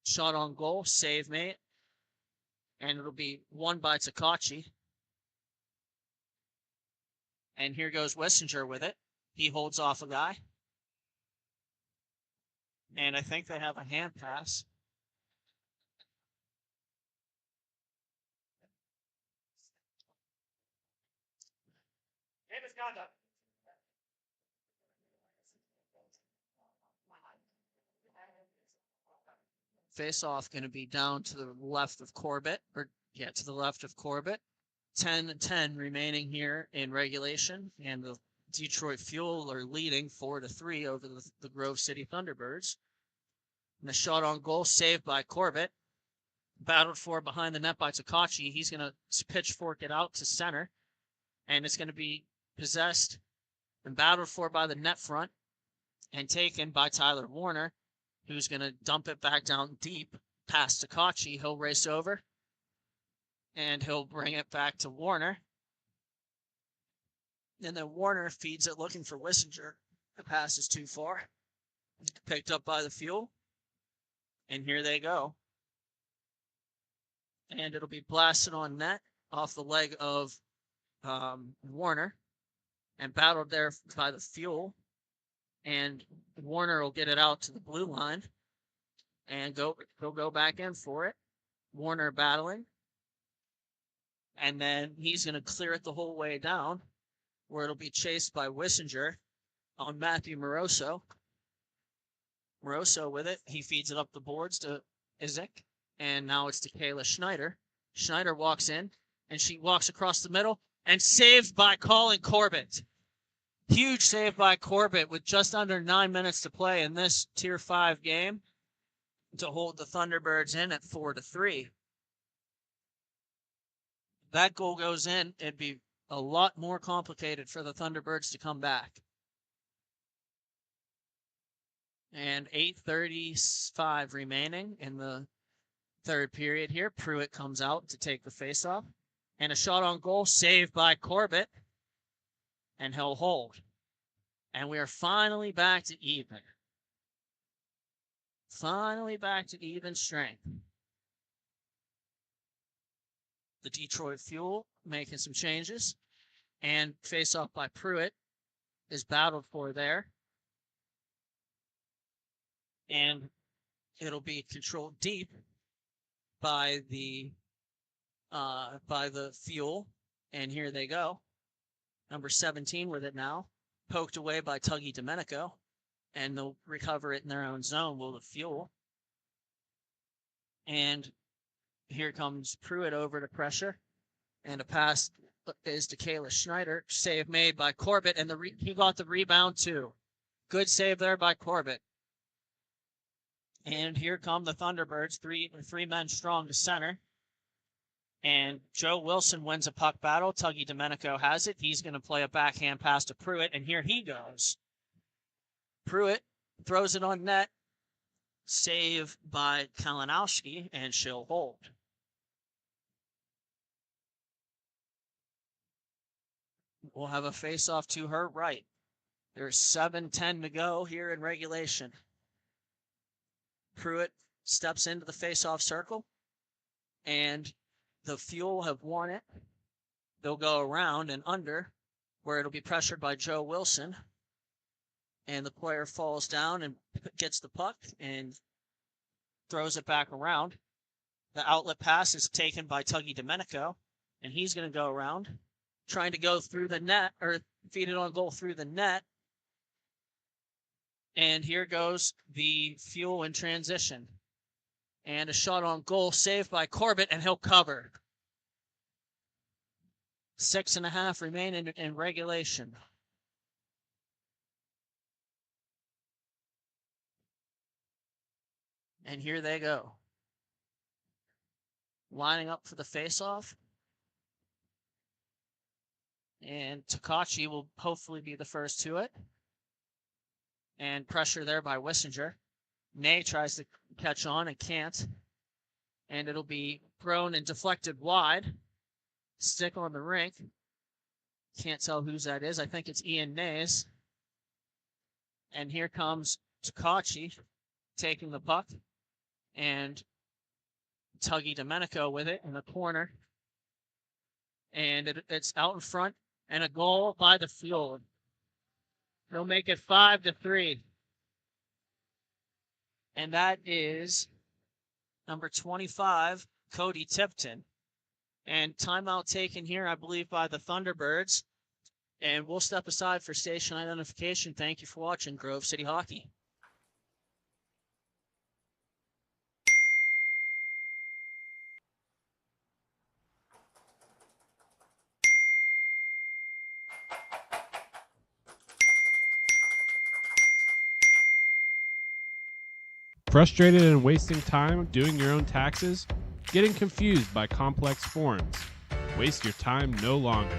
shot on goal, save mate. And it'll be won by Takachi. And here goes Wissinger with it. He holds off a guy. And I think they have a hand pass. Face-off going to be down to the left of Corbett. To the left of Corbett. 10-10 remaining here in regulation. And the Detroit Fuel are leading 4-3 over the Grove City Thunderbirds. And the shot on goal saved by Corbett. Battled for behind the net by Takachi. He's going to pitchfork it out to center. And it's going to be possessed and battled for by the net front. And taken by Tyler Warner, who's going to dump it back down deep past Takachi. He'll race over. And he'll bring it back to Warner. And then Warner feeds it looking for Wissinger. The pass is too far. Picked up by the Fuel. And here they go. And it'll be blasted on net off the leg of Warner. And battled there by the Fuel. And Warner will get it out to the blue line. And he'll go back in for it. Warner battling. And then he's going to clear it the whole way down, where it'll be chased by Wissinger on Matthew Moroso. Moroso with it. He feeds it up the boards to Izek. And now it's to Kayla Schneider. Schneider walks in, and she walks across the middle, and saved by Colin Corbett. Huge save by Corbett with just under 9 minutes to play in this Tier 5 game to hold the Thunderbirds in at 4-3. That goal goes in, it'd be a lot more complicated for the Thunderbirds to come back. And 8:35 remaining in the third period here. Pruitt comes out to take the faceoff. And a shot on goal saved by Corbett. And he'll hold. And we are finally back to even. Finally back to even strength. The Detroit Fuel making some changes. And face-off by Pruitt is battled for there. And it'll be controlled deep by the Fuel. And here they go. Number 17 with it now. Poked away by Tuggy Domenico. And they'll recover it in their own zone, will the Fuel. And here comes Pruitt over to pressure. And a pass is to Kayla Schneider. Save made by Corbett, and he got the rebound too. Good save there by Corbett. And here come the Thunderbirds, three men strong to center. And Joe Wilson wins a puck battle. Tuggy Domenico has it. He's going to play a backhand pass to Pruitt, and here he goes. Pruitt throws it on net. Save by Kalinowski, and she'll hold. We'll have a face-off to her right. There's 7:10 to go here in regulation. Pruitt steps into the face-off circle, and the Fuel have won it. They'll go around and under, where it'll be pressured by Joe Wilson. And the player falls down and gets the puck and throws it back around. The outlet pass is taken by Tuggy Domenico, and he's going to go around, trying to go through the net, or feed it on goal through the net. And here goes the Fuel in transition. And a shot on goal saved by Corbett, and he'll cover. 6.5 remaining in regulation. And here they go. Lining up for the face-off. And Takachi will hopefully be the first to it. And pressure there by Wissinger. Ney tries to catch on and can't. And it'll be thrown and deflected wide. Stick on the rink. Can't tell whose that is. I think it's Ian Ney's. And here comes Takachi taking the puck. And Tuggy Domenico with it in the corner. And it's out in front. And a goal by the Fuel. They'll make it 5-3. And that is number 25, Cody Tipton. And timeout taken here, I believe, by the Thunderbirds. And we'll step aside for station identification. Thank you for watching Grove City Hockey. Frustrated and wasting time doing your own taxes? Getting confused by complex forms? Waste your time no longer.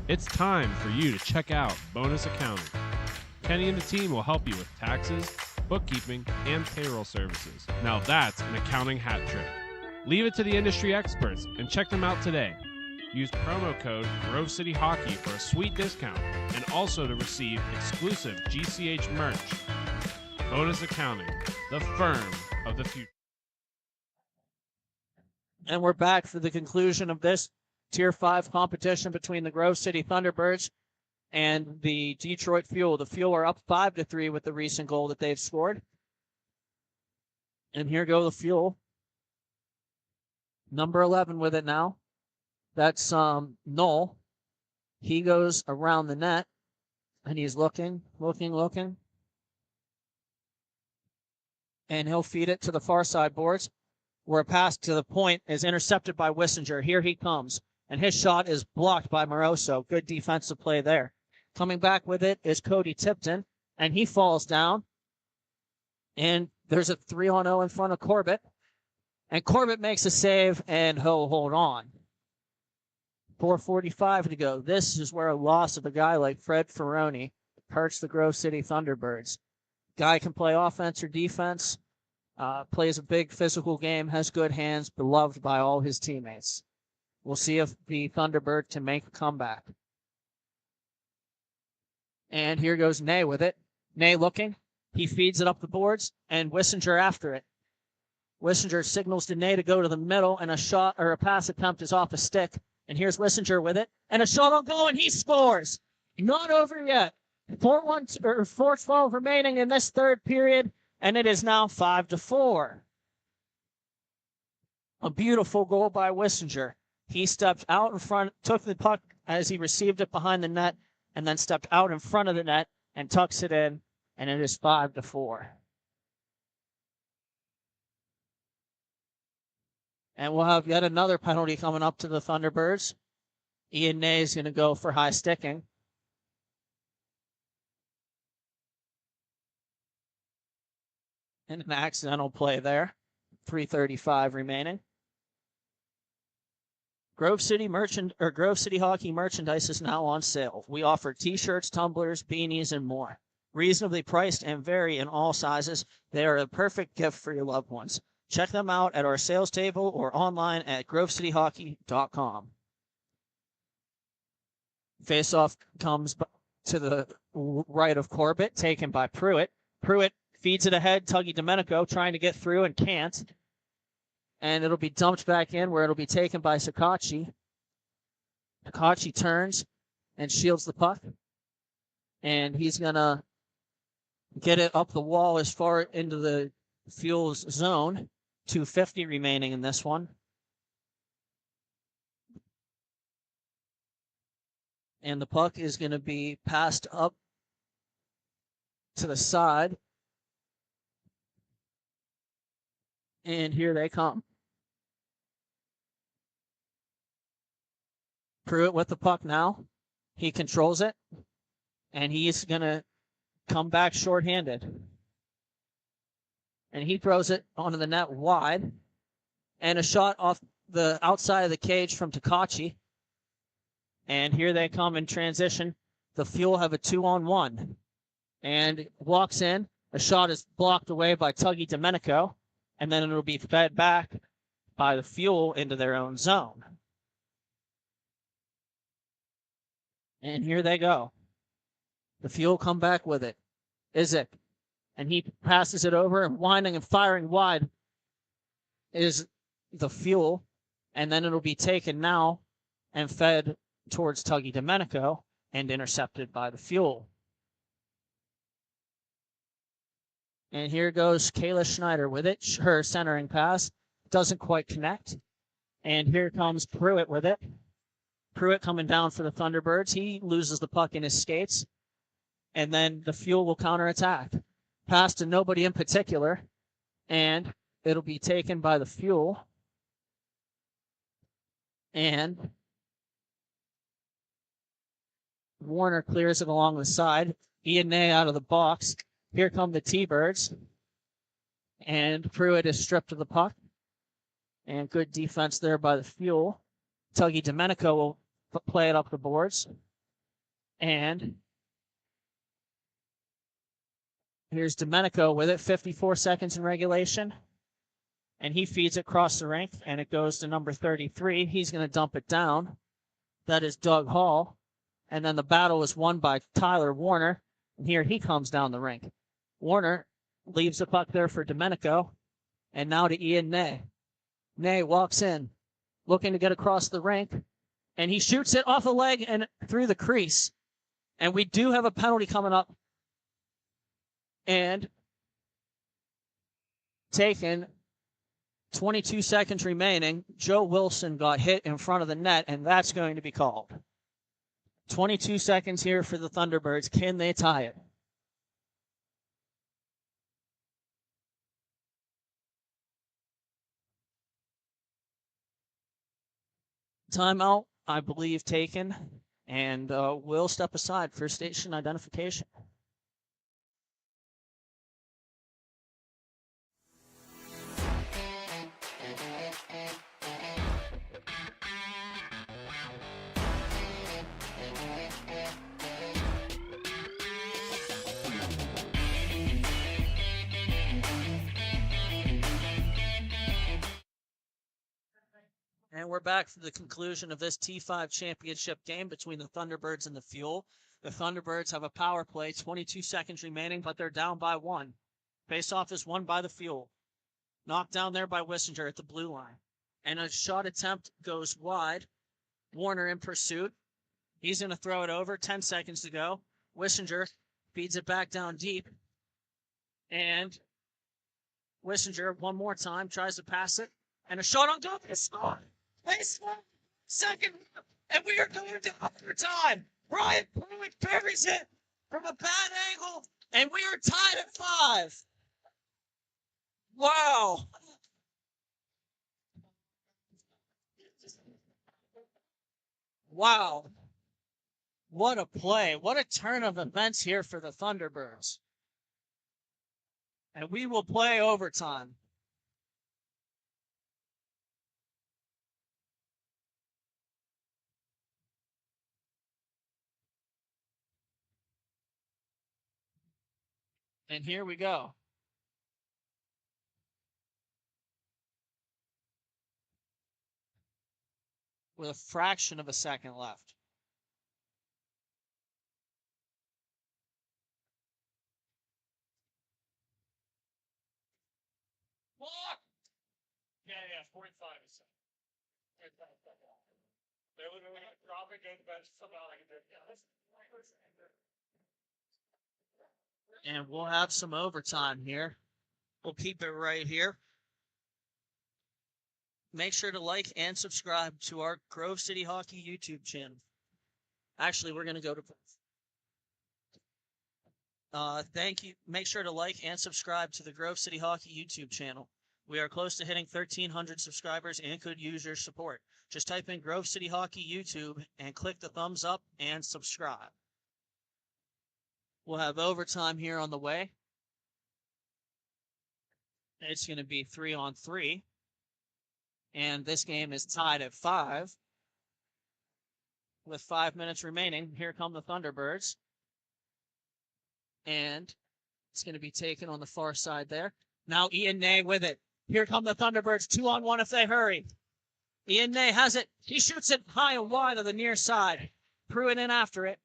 It's time for you to check out Bonus Accounting. Kenny and the team will help you with taxes, bookkeeping, and payroll services. Now that's an accounting hat trick. Leave it to the industry experts and check them out today. Use promo code Grove City Hockey for a sweet discount and also to receive exclusive GCH merch. Bonus Accounting, the firm of the future. And we're back for the conclusion of this Tier 5 competition between the Grove City Thunderbirds and the Detroit Fuel. The Fuel are up 5-3 with the recent goal that they've scored. And here go the Fuel. Number 11 with it now. That's Noel. He goes around the net, and he's looking. And he'll feed it to the far side boards, where a pass to the point is intercepted by Wissinger. Here he comes, and his shot is blocked by Moroso. Good defensive play there. Coming back with it is Cody Tipton, and he falls down. And there's a 3-on-0 in front of Corbett. And Corbett makes a save, and he'll hold on. 4:45 to go. This is where a loss of a guy like Fred Ferroni hurts the Grove City Thunderbirds. Guy can play offense or defense. Plays a big physical game, has good hands, beloved by all his teammates. We'll see if the Thunderbird can make a comeback. And here goes Ney with it. Ney looking. He feeds it up the boards, and Wissinger after it. Wissinger signals to Ney to go to the middle, and a shot or a pass attempt is off a stick. And here's Wissinger with it, and a shot on goal, and he scores. Not over yet. 4:12 remaining in this third period, and it is now 5-4. A beautiful goal by Wissinger. He stepped out in front, took the puck as he received it behind the net, and then stepped out in front of the net and tucks it in, and it is 5-4. And we'll have yet another penalty coming up to the Thunderbirds. Ian Ney is going to go for high sticking. And an accidental play there. 3:35 remaining. Grove City Hockey merchandise is now on sale. We offer t-shirts, tumblers, beanies, and more. Reasonably priced and vary in all sizes. They are a perfect gift for your loved ones. Check them out at our sales table or online at grovecityhockey.com. Faceoff comes to the right of Corbett, taken by Pruitt. Pruitt feeds it ahead. Tuggy Domenico trying to get through and can't. And it'll be dumped back in where it'll be taken by Sakachi. Sakachi turns and shields the puck. And he's going to get it up the wall as far into the Fuels zone. 2:50 remaining in this one. And the puck is going to be passed up to the side. And here they come. Pruitt with the puck now. He controls it. And he's going to come back shorthanded. And he throws it onto the net wide. And a shot off the outside of the cage from Takachi. And here they come in transition. The Fuel have a 2-on-1. And walks in. A shot is blocked away by Tuggy Domenico. And then it'll be fed back by the Fuel into their own zone. And here they go. The Fuel come back with it. Izek. And he passes it over, and winding and firing wide is the Fuel. And then it'll be taken now and fed towards Tuggy Domenico and intercepted by the Fuel. And here goes Kayla Schneider with it. Her centering pass doesn't quite connect. And here comes Pruitt with it. Pruitt coming down for the Thunderbirds. He loses the puck in his skates. And then the Fuel will counterattack. Pass to nobody in particular. And it'll be taken by the Fuel. And Warner clears it along the side. Ian Ney out of the box. Here come the T-Birds. And Pruitt is stripped of the puck. And good defense there by the Fuel. Tuggy Domenico will play it up the boards. And here's Domenico with it. 54 seconds in regulation. And he feeds it across the rink. And it goes to number 33. He's going to dump it down. That is Doug Hall. And then the battle is won by Tyler Warner. And here he comes down the rink. Warner leaves the puck there for Domenico. And now to Ian Ney. Ney walks in, looking to get across the rink. And he shoots it off a leg and through the crease. And we do have a penalty coming up. And taken 22 seconds remaining. Joe Wilson got hit in front of the net, and that's going to be called. 22 seconds here for the Thunderbirds. Can they tie it? Timeout, I believe, taken. And we'll step aside for station identification. we're back for the conclusion of this T5 championship game between the Thunderbirds and the Fuel. The Thunderbirds have a power play, 22 seconds remaining, but they're down by 1. Face-off is won by the Fuel. Knocked down there by Wissinger at the blue line. And a shot attempt goes wide. Warner in pursuit. He's going to throw it over. 10 seconds to go. Wissinger feeds it back down deep. And Wissinger, one more time, tries to pass it. And a shot on goal. They score. They score. Second. And we are going to overtime. Ryan Pruitt buries it from a bad angle. And we are tied at 5. Wow. Wow. What a play. What a turn of events here for the Thunderbirds. And we will play overtime. And here we go. With a fraction of a second left. Block! Yeah, 45 is it. They would have dropped it, go to the bench, somehow I can do it. And we'll have some overtime here. We'll keep it right here. Make sure to like and subscribe to our Grove City Hockey YouTube channel. Actually, we're going to go to... thank you. Make sure to like and subscribe to the Grove City Hockey YouTube channel. We are close to hitting 1,300 subscribers and could use your support. Just type in Grove City Hockey YouTube and click the thumbs up and subscribe. We'll have overtime here on the way. It's going to be 3-on-3. And this game is tied at 5. With 5 minutes remaining, here come the Thunderbirds. And it's going to be taken on the far side there. Now Ian Ney with it. Here come the Thunderbirds, 2-on-1 if they hurry. Ian Ney has it. He shoots it high and wide on the near side. Pruitt in after it.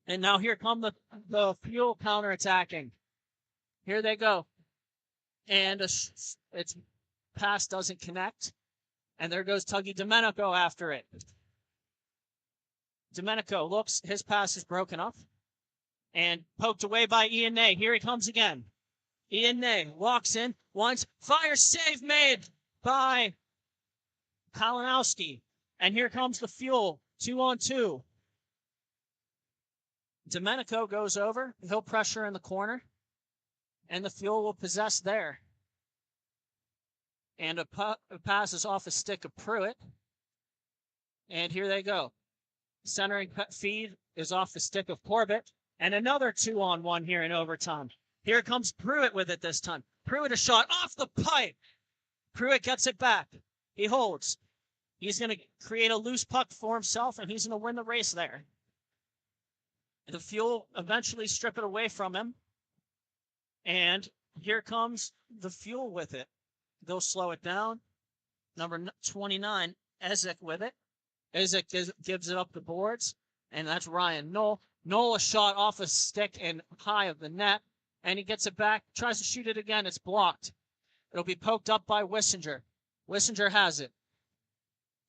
And now here come the Fuel counterattacking. Here they go. And its pass doesn't connect. And there goes Tuggy Domenico after it. Domenico looks, his pass is broken up. And poked away by Ian Ney. Here he comes again. Ian Ney walks in, once, fire save made by Kalinowski. And here comes the Fuel, 2-on-2. Domenico goes over. He'll pressure in the corner. And the Fuel will possess there. And a pass is off the stick of Pruitt. And here they go. Centering feed is off the stick of Corbett. And another 2-on-1 here in overtime. Here comes Pruitt with it this time. Pruitt a shot off the pipe. Pruitt gets it back. He holds. He's going to create a loose puck for himself, and he's going to win the race there. The Fuel eventually strip it away from him. And here comes the Fuel with it. They'll slow it down. Number 29, Ezek with it. Ezek gives it up the boards, and that's Ryan Knoll. Knoll a shot off a stick and high of the net, and he gets it back, tries to shoot it again. It's blocked. It'll be poked up by Wissinger. Wissinger has it.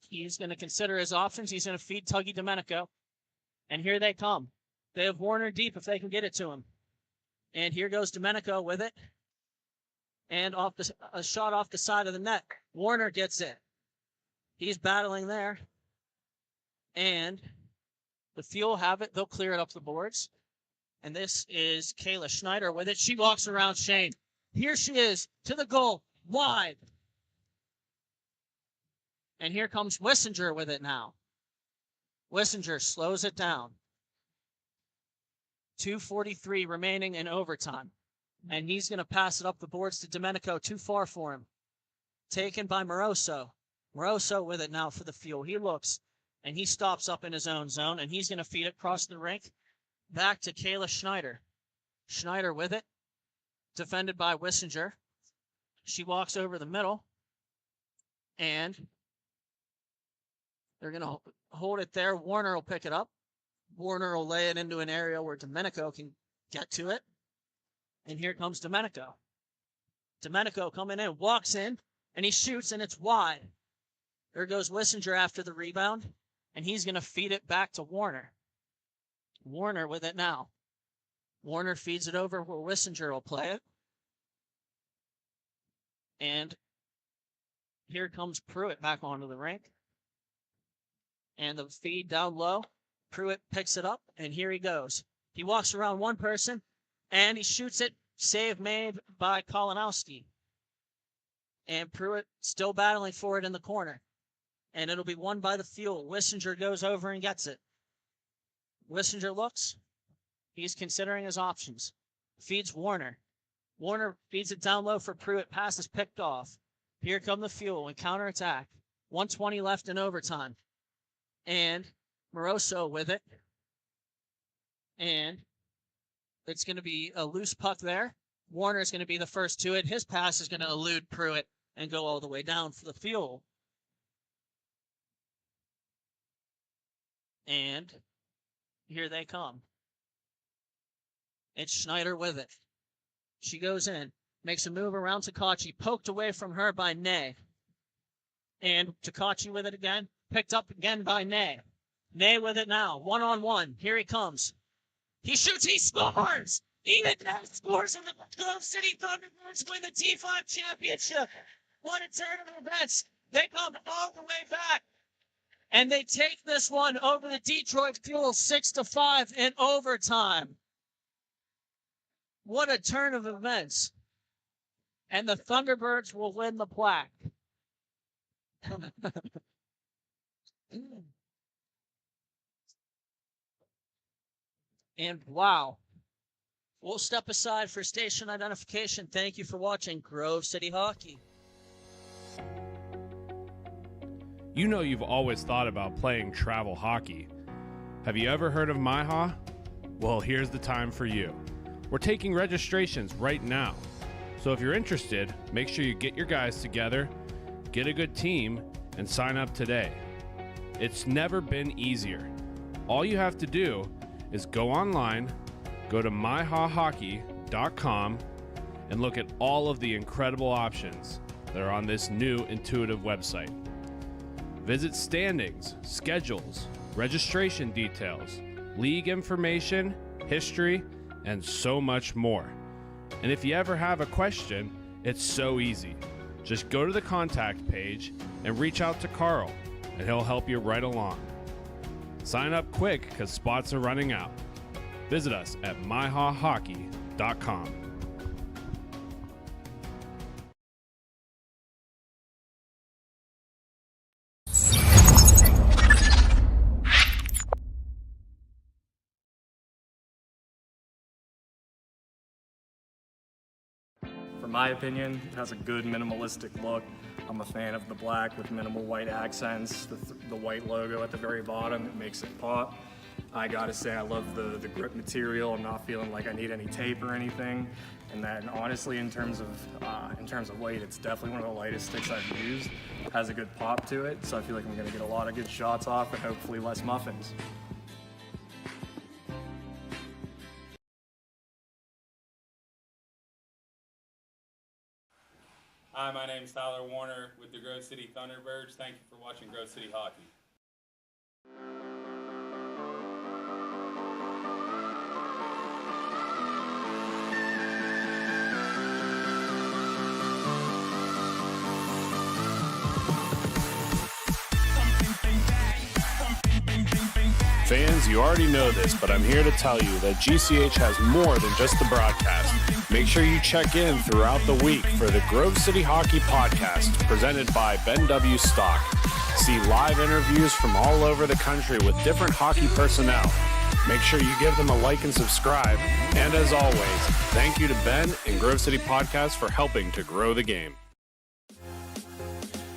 He's going to consider his options. He's going to feed Tuggy Domenico. And here they come. They have Warner deep if they can get it to him. And here goes Domenico with it. And a shot off the side of the net. Warner gets it. He's battling there. And the Fuel have it. They'll clear it up the boards. And this is Kayla Schneider with it. She walks around Shane. Here she is to the goal. Wide. And here comes Wissinger with it now. Wissinger slows it down. 2:43 remaining in overtime. And he's going to pass it up the boards to Domenico. Too far for him. Taken by Moroso. Moroso with it now for the Fuel. He looks, and he stops up in his own zone, and he's going to feed it across the rink back to Kayla Schneider. Schneider with it. Defended by Wissinger. She walks over the middle. And They're going to hold it there. Warner will pick it up. Warner will lay it into an area where Domenico can get to it. And here comes Domenico. Domenico coming in, walks in, and he shoots, and it's wide. There goes Wissinger after the rebound, and he's going to feed it back to Warner. Warner with it now. Warner feeds it over where Wissinger will play it. And here comes Pruitt back onto the rink. And the feed down low. Pruitt picks it up, and here he goes. He walks around one person, and he shoots it. Save made by Kolanowski. And Pruitt still battling for it in the corner. And it'll be won by the Fuel. Wissinger goes over and gets it. Wissinger looks. He's considering his options. Feeds Warner. Warner feeds it down low for Pruitt. Pass is picked off. Here come the Fuel and counterattack. 1:20 left in overtime. And Moroso with it. And it's going to be a loose puck there. Warner's going to be the first to it. His pass is going to elude Pruitt and go all the way down for the Fuel. And here they come. It's Schneider with it. She goes in, makes a move around Takachi, poked away from her by Ney. And Takachi with it again, picked up again by Ney. Ney with it now, one-on-one. Here he comes. He shoots, he scores! Even Ney scores, and the Grove City Thunderbirds win the T5 championship. What a turn of events. They come all the way back. And they take this one over the Detroit Fuel 6-5 in overtime. What a turn of events. And the Thunderbirds will win the plaque. And wow. We'll step aside for station identification. Thank you for watching Grove City Hockey. You know you've always thought about playing travel hockey. Have you ever heard of MIHA? Well, here's the time for you. We're taking registrations right now. So if you're interested, make sure you get your guys together, get a good team, and sign up today. It's never been easier. All you have to do is go online, go to MIHAHockey.com, and look at all of the incredible options that are on this new intuitive website. Visit standings, schedules, registration details, league information, history, and so much more. And if you ever have a question, it's so easy. Just go to the contact page and reach out to Carl, and he'll help you right along. Sign up quick because spots are running out. Visit us at MIHAHockey.com. For my opinion, it has a good minimalistic look. I'm a fan of the black with minimal white accents, the white logo at the very bottom that makes it pop. I gotta say I love the grip material. I'm not feeling like I need any tape or anything. And then honestly, in terms of weight, it's definitely one of the lightest sticks I've used. It has a good pop to it, so I feel like I'm gonna get a lot of good shots off and hopefully less muffins. Hi, my name is Tyler Warner with the Grove City Thunderbirds. Thank you for watching Grove City Hockey. Fans, you already know this, but I'm here to tell you that GCH has more than just the broadcast. Make sure you check in throughout the week for the Grove City Hockey Podcast, presented by Ben W. Stock. See live interviews from all over the country with different hockey personnel. Make sure you give them a like and subscribe. And as always, thank you to Ben and Grove City Podcast for helping to grow the game.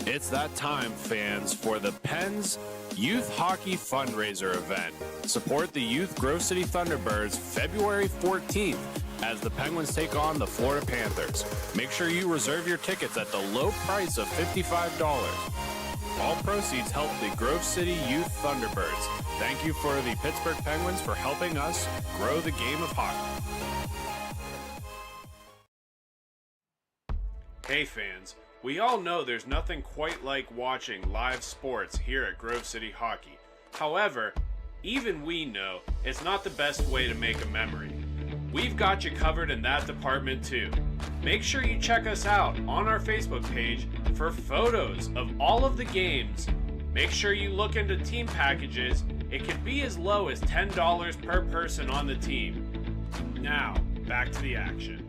It's that time, fans, for the Pens Youth Hockey Fundraiser event. Support the Youth Grove City Thunderbirds February 14th as the Penguins take on the Florida Panthers. Make sure you reserve your tickets at the low price of $55. All proceeds help the Grove City Youth Thunderbirds. Thank you for the Pittsburgh Penguins for helping us grow the game of hockey. Hey fans, we all know there's nothing quite like watching live sports here at Grove City Hockey. However, even we know it's not the best way to make a memory. We've got you covered in that department too. Make sure you check us out on our Facebook page for photos of all of the games. Make sure you look into team packages. It can be as low as $10 per person on the team. Now, back to the action.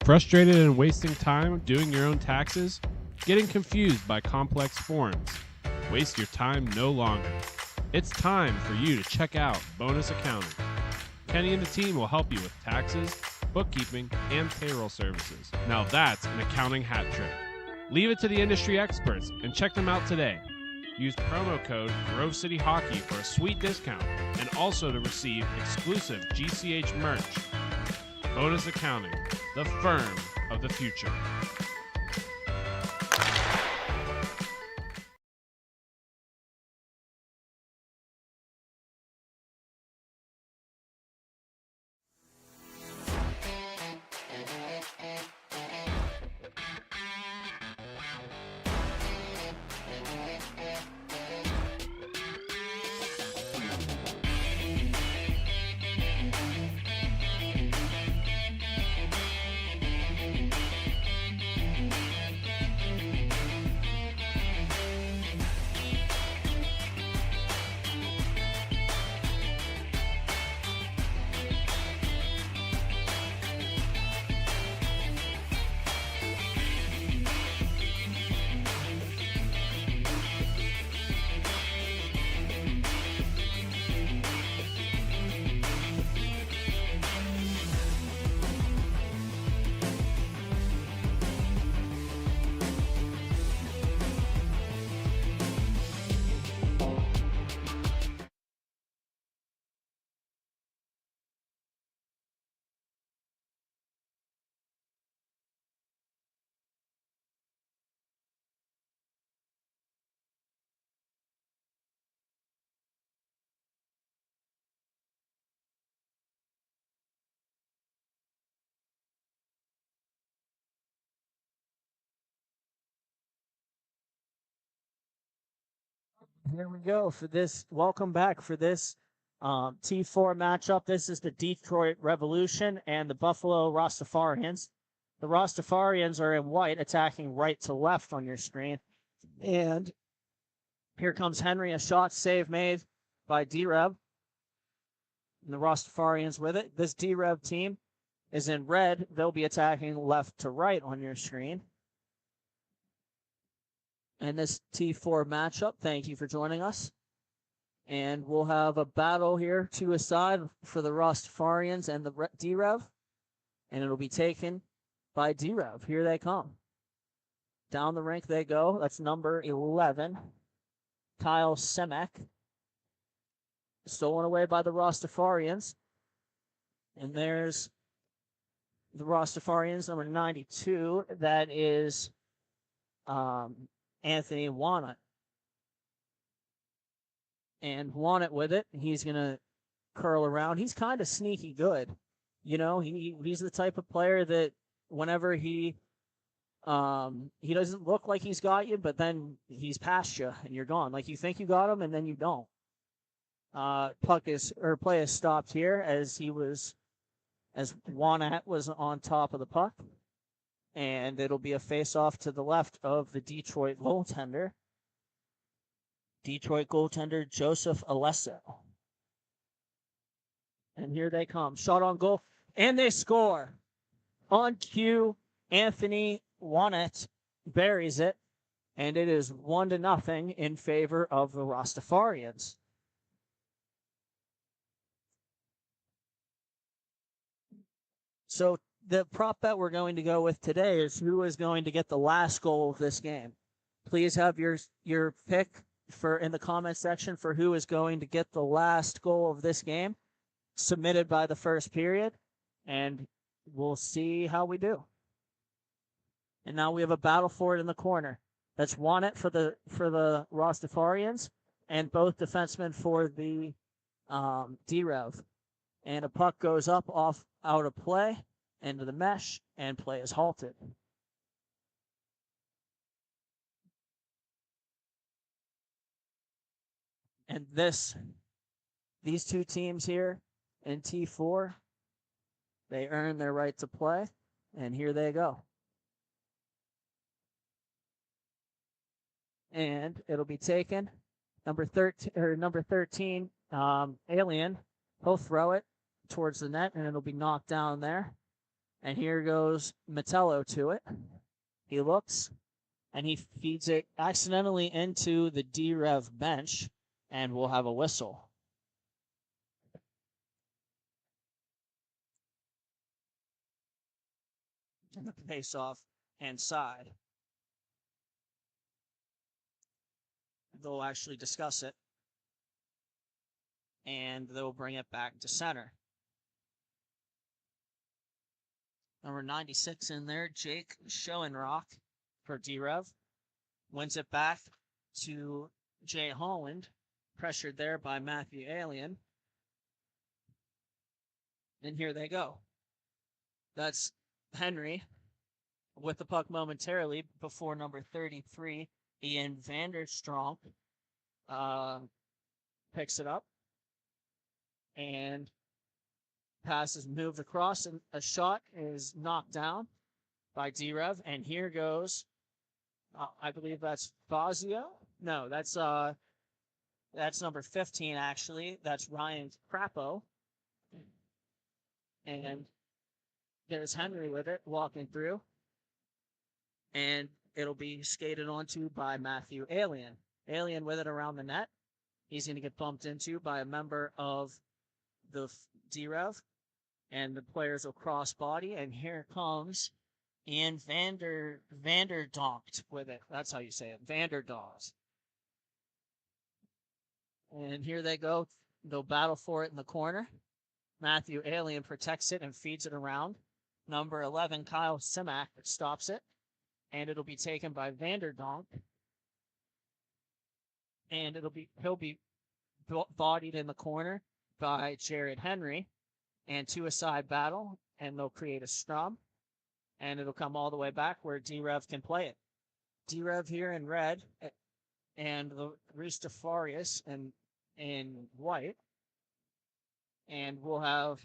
Frustrated and wasting time doing your own taxes? Getting confused by complex forms? Waste your time no longer. It's time for you to check out Bonus Accounting. Kenny and the team will help you with taxes, bookkeeping, and payroll services. Now that's an accounting hat trick. Leave it to the industry experts and check them out today. Use promo code Grove City Hockey for a sweet discount and also to receive exclusive GCH merch. Bonus Accounting, the firm of the future. Here we go for this. Welcome back for this T4 matchup. This is the Detroit Revolution and the Buffalo Rastafarians. The Rastafarians are in white, attacking right to left on your screen. And here comes Henry, a shot save made by D-Rev. And the Rastafarians with it. This D-Rev team is in red. They'll be attacking left to right on your screen. And this T4 matchup, thank you for joining us. And we'll have a battle here, two aside, for the Rastafarians and the D-Rev. And it'll be taken by D-Rev. Here they come. Down the rink they go. That's number 11, Kyle Semek. Stolen away by the Rastafarians. And there's the Rastafarians, number 92. That is Anthony Wannett. And Wannett with it. He's going to curl around. He's kind of sneaky good. You know, he's the type of player that whenever he doesn't look like he's got you, but then he's past you and you're gone. Like you think you got him and then you don't. Play is stopped here as Wannett was on top of the puck. And it'll be a face-off to the left of the Detroit goaltender. Detroit goaltender Joseph Alesso. And here they come. Shot on goal. And they score. On cue, Anthony Wannett buries it. And it is 1-0 in favor of the Rastafarians. So the prop bet we're going to go with today is who is going to get the last goal of this game. Please have your pick for in the comment section for who is going to get the last goal of this game, submitted by the first period, and we'll see how we do. And now we have a battle for it in the corner. That's Wannett for the Rastafarians, and both defensemen for the D-Rev. And a puck goes up out of play into the mesh, and play is halted. And these two teams here in T4, they earn their right to play, and here they go. And it'll be taken. Number 13, Alien. He'll throw it towards the net, and it'll be knocked down there. And here goes Metello to it. He looks, and he feeds it accidentally into the D-Rev bench, and we'll have a whistle. And the face-off and side. They'll actually discuss it, and they'll bring it back to center. Number 96 in there, Jake Schoenrock for D-Rev. Wins it back to Jay Holland, pressured there by Matthew Alien. And here they go. That's Henry with the puck momentarily before number 33, Ian Vanderstronk, picks it up. And pass is moved across, and a shot is knocked down by D-Rev. And here goes, I believe that's Fazio. No, that's number 15, actually. That's Ryan Crapo. And there's Henry with it, walking through. And it'll be skated onto by Matthew Alien. Alien with it around the net. He's going to get bumped into by a member of the D-Rev. And the players will cross body. And here comes Ian Vanderdonkt with it. That's how you say it. Vanderdonkt. And here they go. They'll battle for it in the corner. Matthew Alien protects it and feeds it around. Number 11, Kyle Simak, stops it. And it'll be taken by Vanderdonk. And he'll be bodied in the corner by Jared Henry. And to a side battle. And they'll create a scrum. And it'll come all the way back where D-Rev can play it. D-Rev here in red. And the Rustafarius in white. And we'll have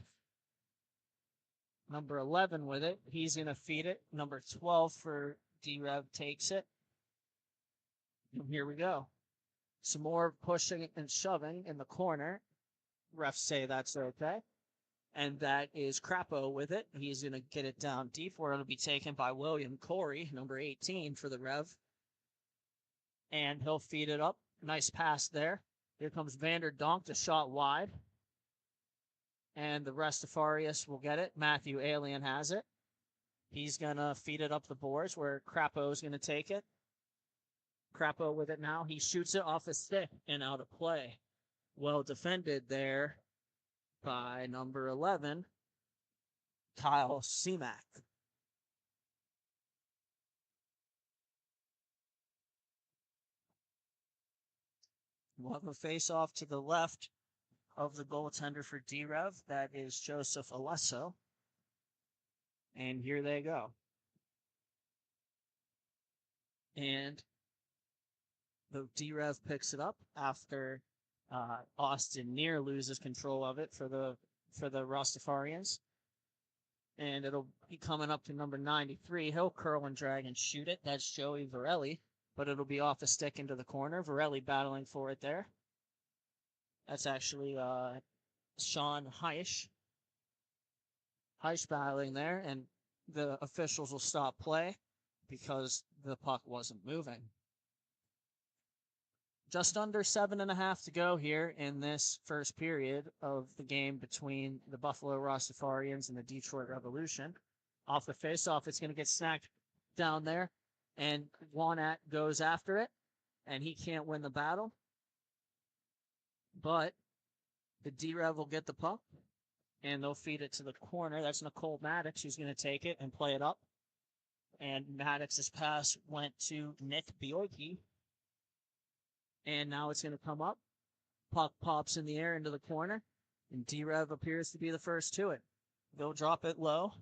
number 11 with it. He's going to feed it. Number 12 for D-Rev takes it. And here we go. Some more pushing and shoving in the corner. Refs say that's okay. And that is Crapo with it. He's going to get it down deep where it'll be taken by William Corey, number 18 for the Rev. And he'll feed it up. Nice pass there. Here comes Vanderdonk, a shot wide. And the Rastafarius will get it. Matthew Alien has it. He's going to feed it up the boards where Crapo's going to take it. Crapo with it now. He shoots it off his stick and out of play. Well defended there by number 11, Kyle Simak. We'll have a face-off to the left of the goaltender for D-Rev. That is Joseph Alesso. And here they go. And the D-Rev picks it up after Austin Neer loses control of it for the Rastafarians. And it'll be coming up to number 93. He'll curl and drag and shoot it. That's Joey Varelli. But it'll be off the stick into the corner. Varelli battling for it there. That's actually Sean Heisch. Heisch battling there, and the officials will stop play because the puck wasn't moving. Just under 7.5 to go here in this first period of the game between the Buffalo Rastafarians and the Detroit Revolution. off the face-off. It's going to get snagged down there, and Wanat goes after it, and he can't win the battle. But the D-Rev will get the puck, and they'll feed it to the corner. That's Nicole Maddox who's going to take it and play it up. And Maddox's pass went to Nick Bioiki. And now it's going to come up. Puck pops in the air into the corner, and D-Rev appears to be the first to it. They'll drop it low,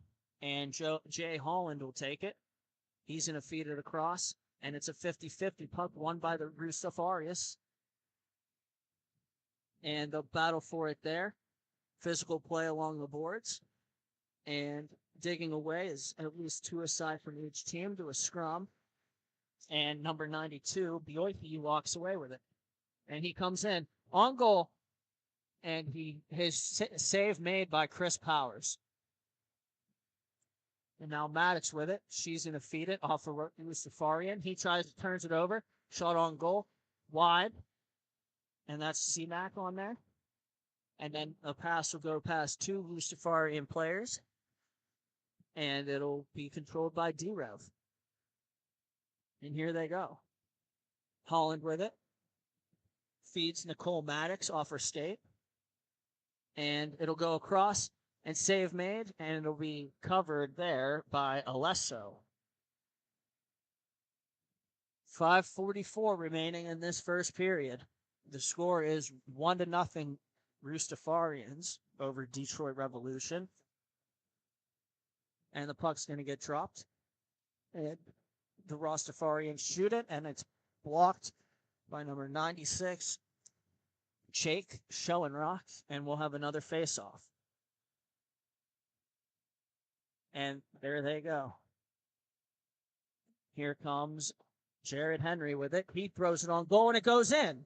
and Jay Holland will take it. He's going to feed it across, and it's a 50-50 puck won by the Rustafarius. And they'll battle for it there. Physical play along the boards. And digging away is at least 2 aside from each team to a scrum. And number 92, Bioiki, walks away with it. And he comes in on goal. And his save made by Chris Powers. And now Maddox with it. She's going to feed it off of Rustafarian. He turns it over. Shot on goal. Wide. And that's C-Mac on there. And then a pass will go past 2 Rustafarian players. And it'll be controlled by D-Rev. And here they go. Holland with it. Feeds Nicole Maddox off her skate. And it'll go across and save made. And it'll be covered there by Alesso. 5:44 remaining in this first period. The score is 1-0 Rustafarians over Detroit Revolution. And the puck's going to get dropped. And the Rastafarians shoot it, and it's blocked by number 96, Jake Schoenrock, and we'll have another face-off. And there they go. Here comes Jared Henry with it. He throws it on goal, and it goes in.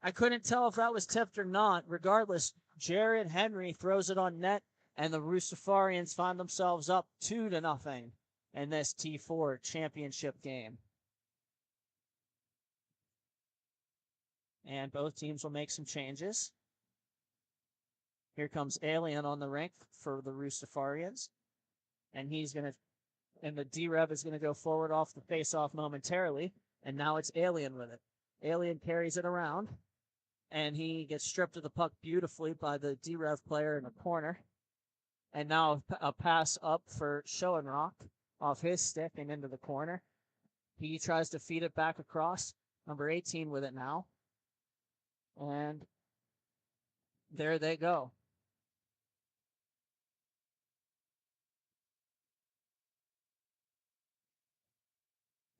I couldn't tell if that was tipped or not. Regardless, Jared Henry throws it on net, and the Rustafarians find themselves up 2-0 in this T4 championship game. And both teams will make some changes. Here comes Alien on the rink for the Rustafarians. And the D-Rev is going to go forward off the face-off momentarily. And now it's Alien with it. Alien carries it around. And he gets stripped of the puck beautifully by the D-Rev player in the corner. And now a pass up for Schoenrock off his stick and into the corner. He tries to feed it back across. Number 18 with it now. And there they go.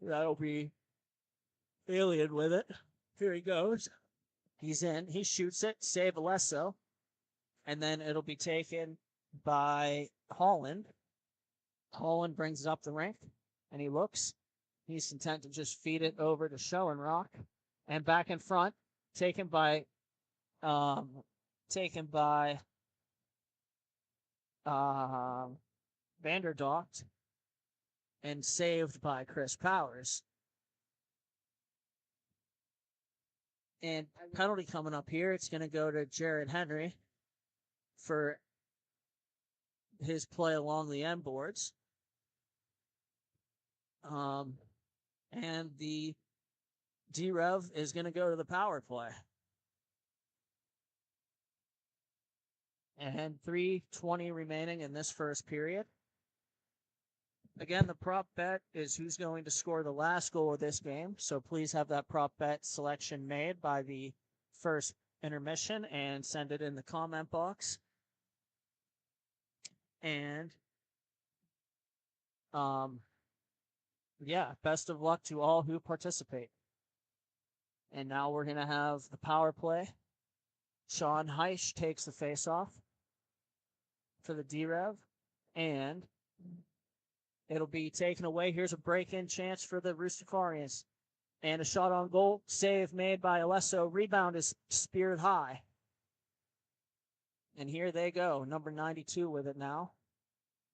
That'll be Alien with it. Here he goes. He's in. He shoots it. Save Alesso. And then it'll be taken by Holland. Holland brings it up the rink. And he looks. He's content to just feed it over to Schoenrock. And back in front. Taken by Vanderdocht. And saved by Chris Powers. And penalty coming up here. It's going to go to Jared Henry for his play along the end boards. And the D-Rev is going to go to the power play. And 3:20 remaining in this first period. Again, the prop bet is who's going to score the last goal of this game. So please have that prop bet selection made by the first intermission and send it in the comment box. And, yeah, best of luck to all who participate. And now we're going to have the power play. Sean Heisch takes the face-off for the D-Rev. And it'll be taken away. Here's a break-in chance for the Rustafarians. And a shot on goal. Save made by Alesso. Rebound is speared high. And here they go. Number 92 with it now.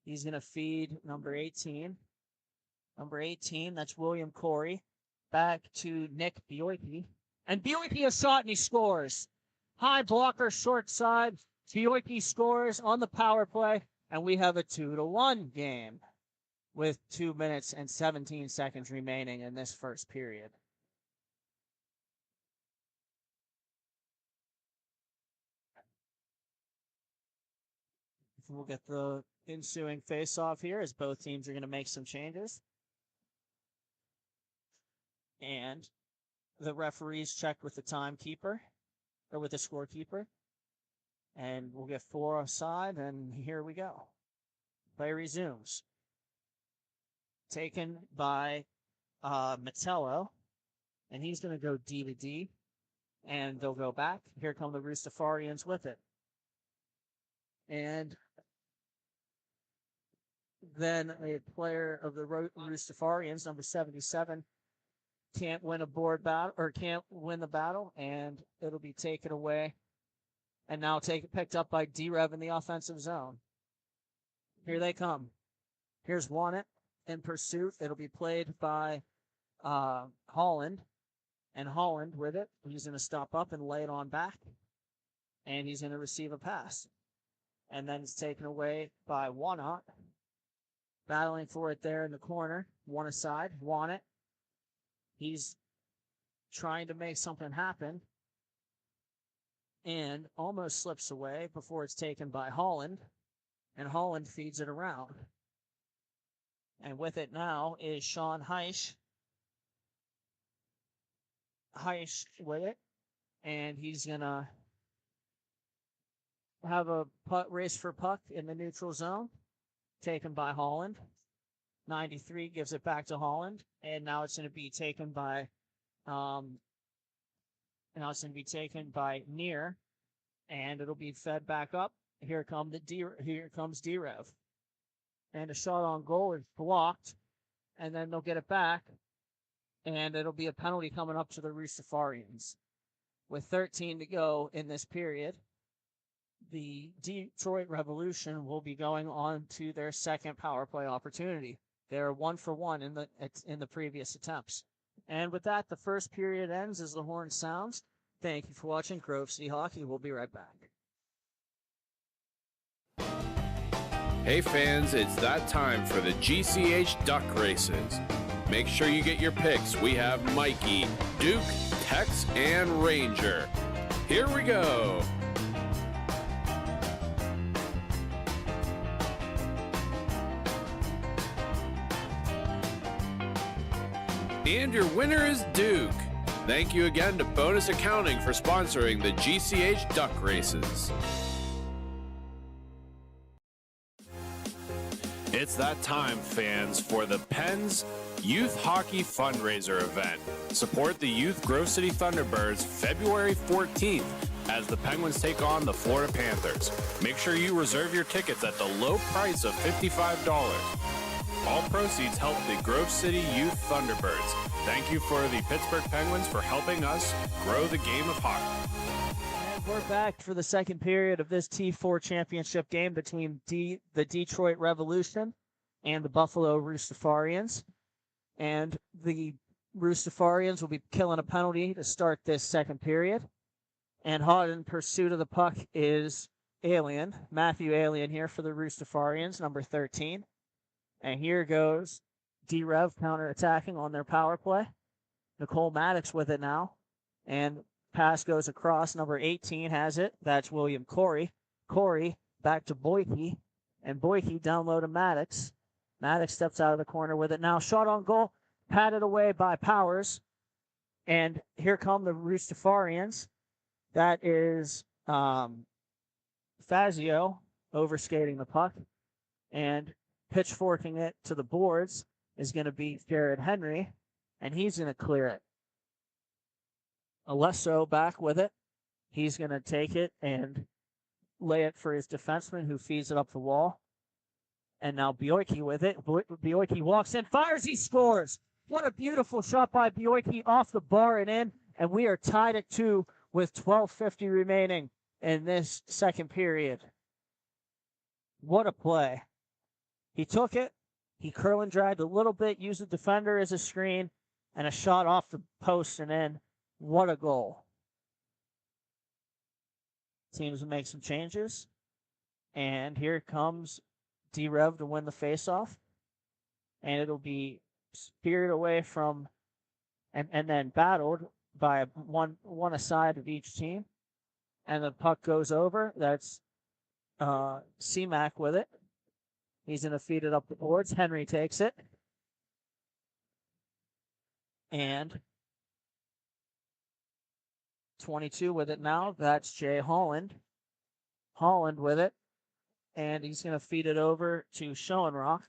He's going to feed number 18. Number 18, that's William Corey. Back to Nick Bioiki. And Bioiki has shot and he scores. High blocker, short side. Bioiki scores on the power play. And we have a 2-1 game with 2 minutes and 17 seconds remaining in this first period. We'll get the ensuing face-off here as both teams are going to make some changes. And the referees checked with the timekeeper, or with the scorekeeper. And we'll get 4 offside, and here we go. Play resumes. Taken by Metello, and he's going to go D to D, and they'll go back. Here come the Roostafarians with it. And then a player of the Roostafarians, number 77, can't win a board battle, or can't win the battle, and it'll be taken away. And now picked up by D-Rev in the offensive zone. Here they come. Here's Wannett in pursuit. It'll be played by Holland. And Holland with it. He's going to stop up and lay it on back. And he's going to receive a pass. And then it's taken away by Wannett. Battling for it there in the corner. One aside. Wannett. He's trying to make something happen. And almost slips away before it's taken by Holland. And Holland feeds it around. And with it now is Sean Heisch. Heisch with it. And he's going to have a race for puck in the neutral zone. Taken by Holland. 93 gives it back to Holland. And now it's going to be taken by Near. And it'll be fed back up. Here comes D-Rev. And a shot on goal is blocked. And then they'll get it back. And it'll be a penalty coming up to the Roostafarians. With 13 to go in this period, the Detroit Revolution will be going on to their second power play opportunity. They're 1 for 1 in the previous attempts. And with that, the first period ends as the horn sounds. Thank you for watching Grove City Hockey. We'll be right back. Hey fans, it's that time for the GCH Duck Races. Make sure you get your picks. We have Mikey, Duke, Tex, and Ranger. Here we go. And your winner is Duke. Thank you again to Bonus Accounting for sponsoring the GCH Duck Races. It's that time, fans, for the Pens Youth Hockey Fundraiser event. Support the Youth Grove City Thunderbirds February 14th as the Penguins take on the Florida Panthers. Make sure you reserve your tickets at the low price of $55. All proceeds help the Grove City Youth Thunderbirds. Thank you for the Pittsburgh Penguins for helping us grow the game of hockey. And we're back for the second period of this T4 championship game between the Detroit Revolution and the Buffalo Roostafarians. And the Roostafarians will be killing a penalty to start this second period. And hot in pursuit of the puck is Alien, Matthew Alien here for the Roostafarians, number 13. And here goes D-Rev counterattacking on their power play. Nicole Maddox with it now. And pass goes across. Number 18 has it. That's William Corey. Corey back to Boyke. And Boyke down low to Maddox. Maddox steps out of the corner with it now. Shot on goal. Patted away by Powers. And here come the Roostafarians. That is Fazio overskating the puck. And pitchforking it to the boards is going to be Jared Henry, and he's going to clear it. Alesso back with it. He's going to take it and lay it for his defenseman, who feeds it up the wall. And now Bioiki with it. Bioiki walks in, fires, he scores. What a beautiful shot by Bioiki off the bar and in, and we are tied at 2 with 12:50 remaining in this second period. What a play. He took it, he curl and dragged a little bit, used the defender as a screen, and a shot off the post and in. What a goal. Teams will make some changes. And here comes D-Rev to win the faceoff. And it'll be speared away from and then battled by one aside of each team. And the puck goes over. That's C-Mac with it. He's going to feed it up the boards. Henry takes it. And 22 with it now. That's Jay Holland. Holland with it. And he's going to feed it over to Schoenrock.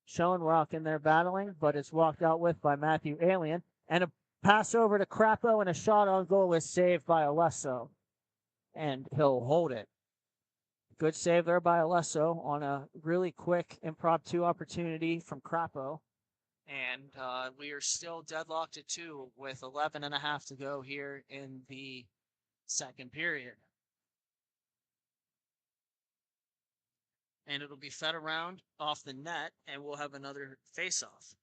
Schoenrock in there battling, but it's walked out with by Matthew Alien. And a pass over to Crapo, and a shot on goal is saved by Alesso. And he'll hold it. Good save there by Alesso on a really quick impromptu opportunity from Crapo. And we are still deadlocked at 2 with 11 and a half to go here in the second period. And it'll be fed around off the net, and we'll have another face-off.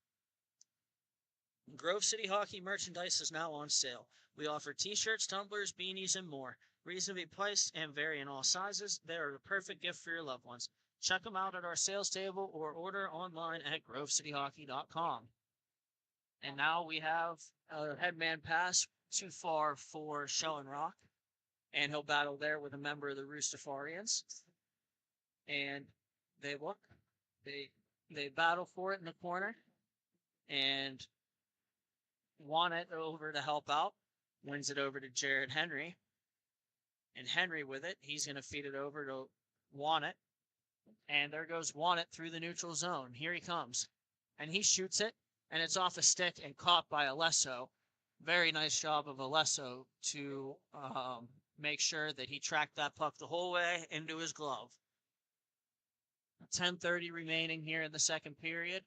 Grove City Hockey merchandise is now on sale. We offer t-shirts, tumblers, beanies, and more. Reasonably priced and vary in all sizes. They are the perfect gift for your loved ones. Check them out at our sales table or order online at grovecityhockey.com. And now we have a headman pass too far for Schoenrock, and he'll battle there with a member of the Roostafarians. And they look, they battle for it in the corner, and want it over to help out. Wins it over to Jared Henry. And Henry with it, he's going to feed it over to Wannett. And there goes Wannett through the neutral zone. Here he comes. And he shoots it, and it's off a stick and caught by Alesso. Very nice job of Alesso to make sure that he tracked that puck the whole way into his glove. 10:30 remaining here in the second period.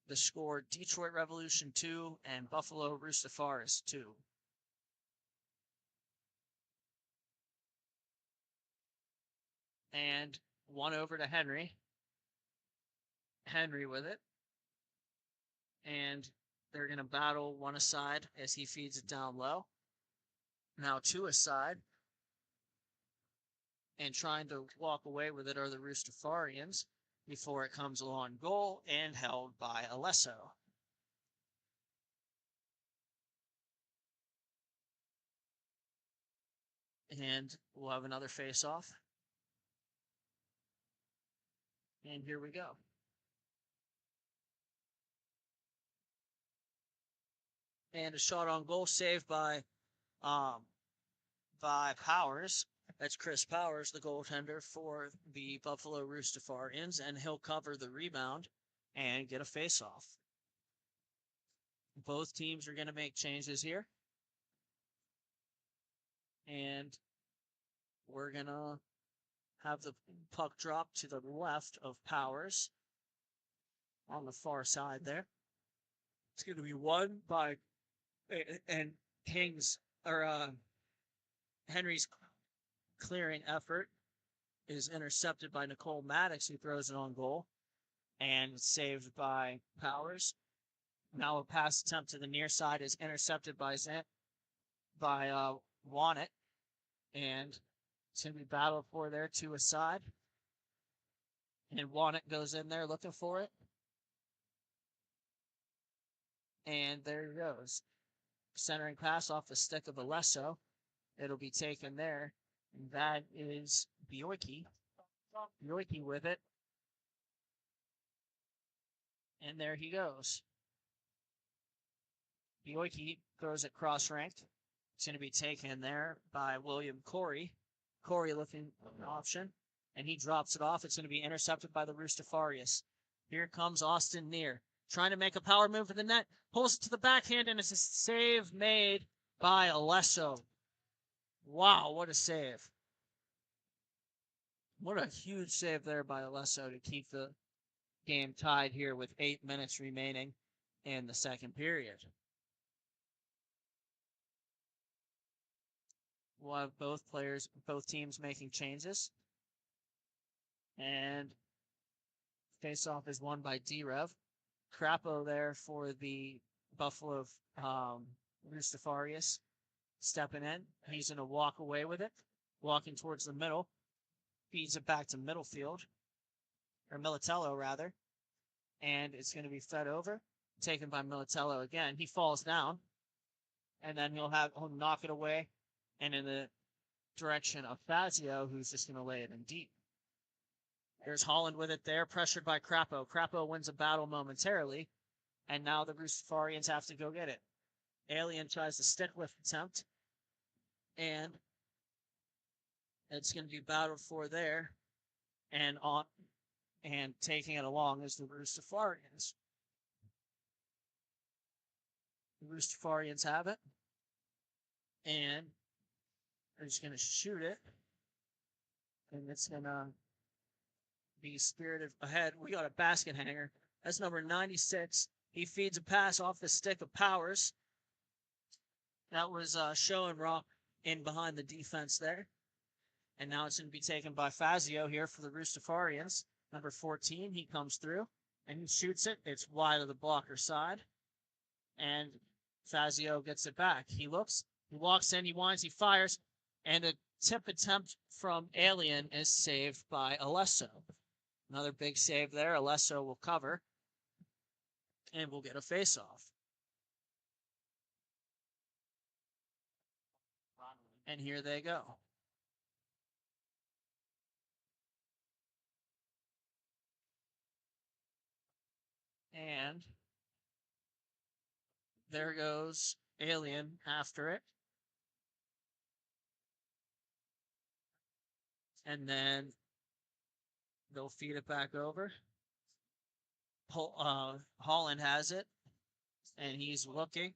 The score, Detroit Revolution 2 and Buffalo Roostafarians 2. And one over to Henry. Henry with it. And they're going to battle one aside as he feeds it down low. Now two aside. And trying to walk away with it are the Roostafarians before it comes along goal and held by Alesso. And we'll have another face-off. And here we go. And a shot on goal saved by Powers. That's Chris Powers, the goaltender for the Buffalo Roostafarians, and he'll cover the rebound and get a face-off. Both teams are going to make changes here. And we're going to have the puck drop to the left of Powers on the far side there. It's going to be won by, and Henry's clearing effort is intercepted by Nicole Maddox, who throws it on goal, and saved by Powers. Now a pass attempt to the near side is intercepted by Wannett, and it's going to be battled for there, two aside. And Wannett goes in there looking for it. And there he goes. Centering pass off the stick of Alesso. It'll be taken there. And that is Bjorky. Bjorky with it. And there he goes. Bjorky throws it cross-ranked. It's going to be taken there by William Corey. Corey looking for an option. And he drops it off. It's going to be intercepted by the Roostafarians. Here comes Austin Neer. Trying to make a power move to the net. Pulls it to the backhand, and it's a save made by Alesso. Wow, what a save. What a huge save there by Alesso to keep the game tied here with 8 minutes remaining in the second period. We'll have both teams making changes. And face-off is won by D-Rev. Crapo there for the Buffalo Roostafarians. Stepping in. He's going to walk away with it. Walking towards the middle. Feeds it back to middle field. or Militello rather, and it's going to be fed over, taken by Militello again. He falls down, and then he'll knock it away, and in the direction of Fazio, who's just going to lay it in deep. There's Holland with it there, pressured by Crapo. Crapo wins a battle momentarily, and now the Rustafarians have to go get it. Alien tries to stick lift attempt, and it's going to be battled for there, and taking it along is the Rustafarians. The Rustafarians have it, and they're just going to shoot it, and it's going to be spirited ahead. We got a basket hanger. That's number 96. He feeds a pass off the stick of Powers. That was Schoenrock in behind the defense there. And now it's going to be taken by Fazio here for the Rustafarians. Number 14, he comes through, and he shoots it. It's wide of the blocker side. And Fazio gets it back. He looks, he walks in, he winds, he fires, and a tip attempt from Alien is saved by Alesso. Another big save there. Alesso will cover, and we'll get a face-off. And here they go. And there goes Alien after it. And then they'll feed it back over. Holland has it, and he's looking.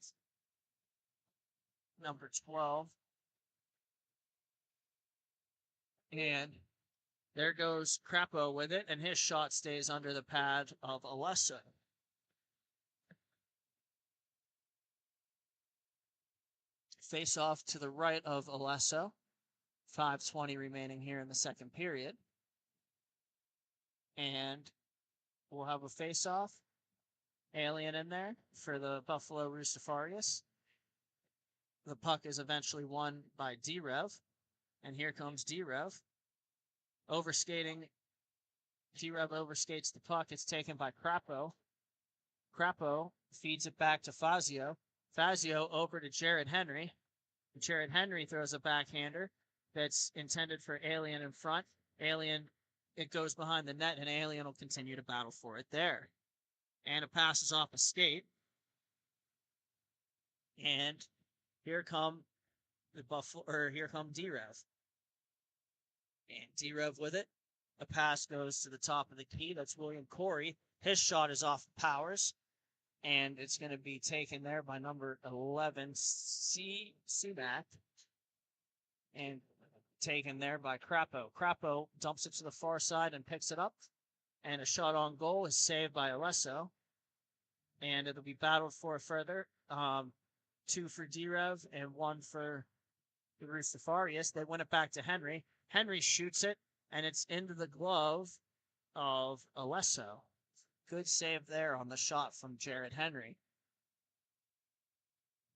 Number 12. And there goes Crapo with it, and his shot stays under the pad of Alesso. Face off to the right of Alesso. 5:20 remaining here in the second period. And we'll have a face-off. Alien in there for the Buffalo Rustafarius. The puck is eventually won by D-Rev. And here comes D-Rev. Overskating. D-Rev overskates the puck. It's taken by Crapo. Crapo feeds it back to Fazio. Fazio over to Jared Henry. Jared Henry throws a backhander that's intended for Alien in front. Alien, it goes behind the net, and Alien will continue to battle for it there. And it passes off a skate. And here come here come D-Rev. And D-Rev with it. A pass goes to the top of the key. That's William Corey. His shot is off Powers. And it's going to be taken there by number 11, C-Mac. And taken there by Crapo. Crapo dumps it to the far side and picks it up. And a shot on goal is saved by Alesso. And it'll be battled for further. 2 for D-Rev and 1 for the Rustafarius. They win it back to Henry. Henry shoots it, and it's into the glove of Alesso. Good save there on the shot from Jared Henry.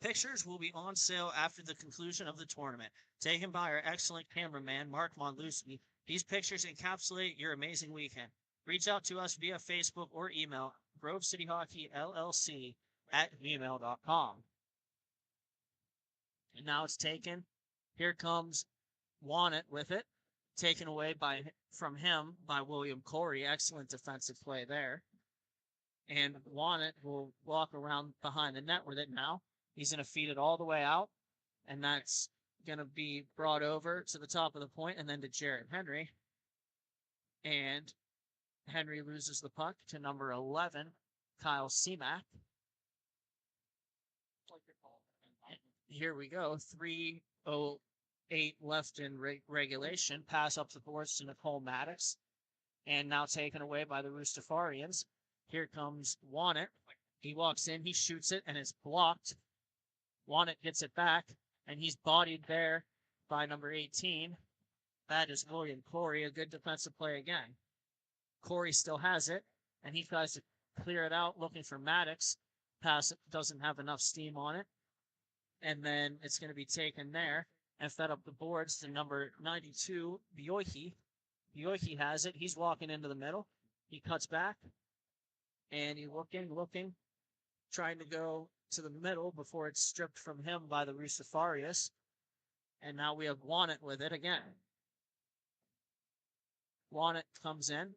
Pictures will be on sale after the conclusion of the tournament, taken by our excellent cameraman, Mark Monlucci. These pictures encapsulate your amazing weekend. Reach out to us via Facebook or email, grovecityhockeyllc@gmail.com. And now it's taken. Here comes Wannett with it, taken away from him by William Corey. Excellent defensive play there. And Wannett will walk around behind the net with it now. He's going to feed it all the way out, and that's going to be brought over to the top of the point and then to Jared Henry. And Henry loses the puck to number 11, Kyle C-Mac. Here we go. 3:08 left in regulation. Pass up the boards to Nicole Maddox. And now taken away by the Rustafarians. Here comes Wannett. He walks in, he shoots it, and it's blocked. Wannett gets it back, and he's bodied there by number 18. That is William Corey, a good defensive play again. Corey still has it, and he tries to clear it out, looking for Maddox. Pass doesn't have enough steam on it. And then it's going to be taken there and fed up the boards to number 92, Bioichi. Bioichi has it. He's walking into the middle. He cuts back, and he's looking, trying to go to the middle before it's stripped from him by the Rusafarius. And now we have Wannett with it again. Wannett comes in,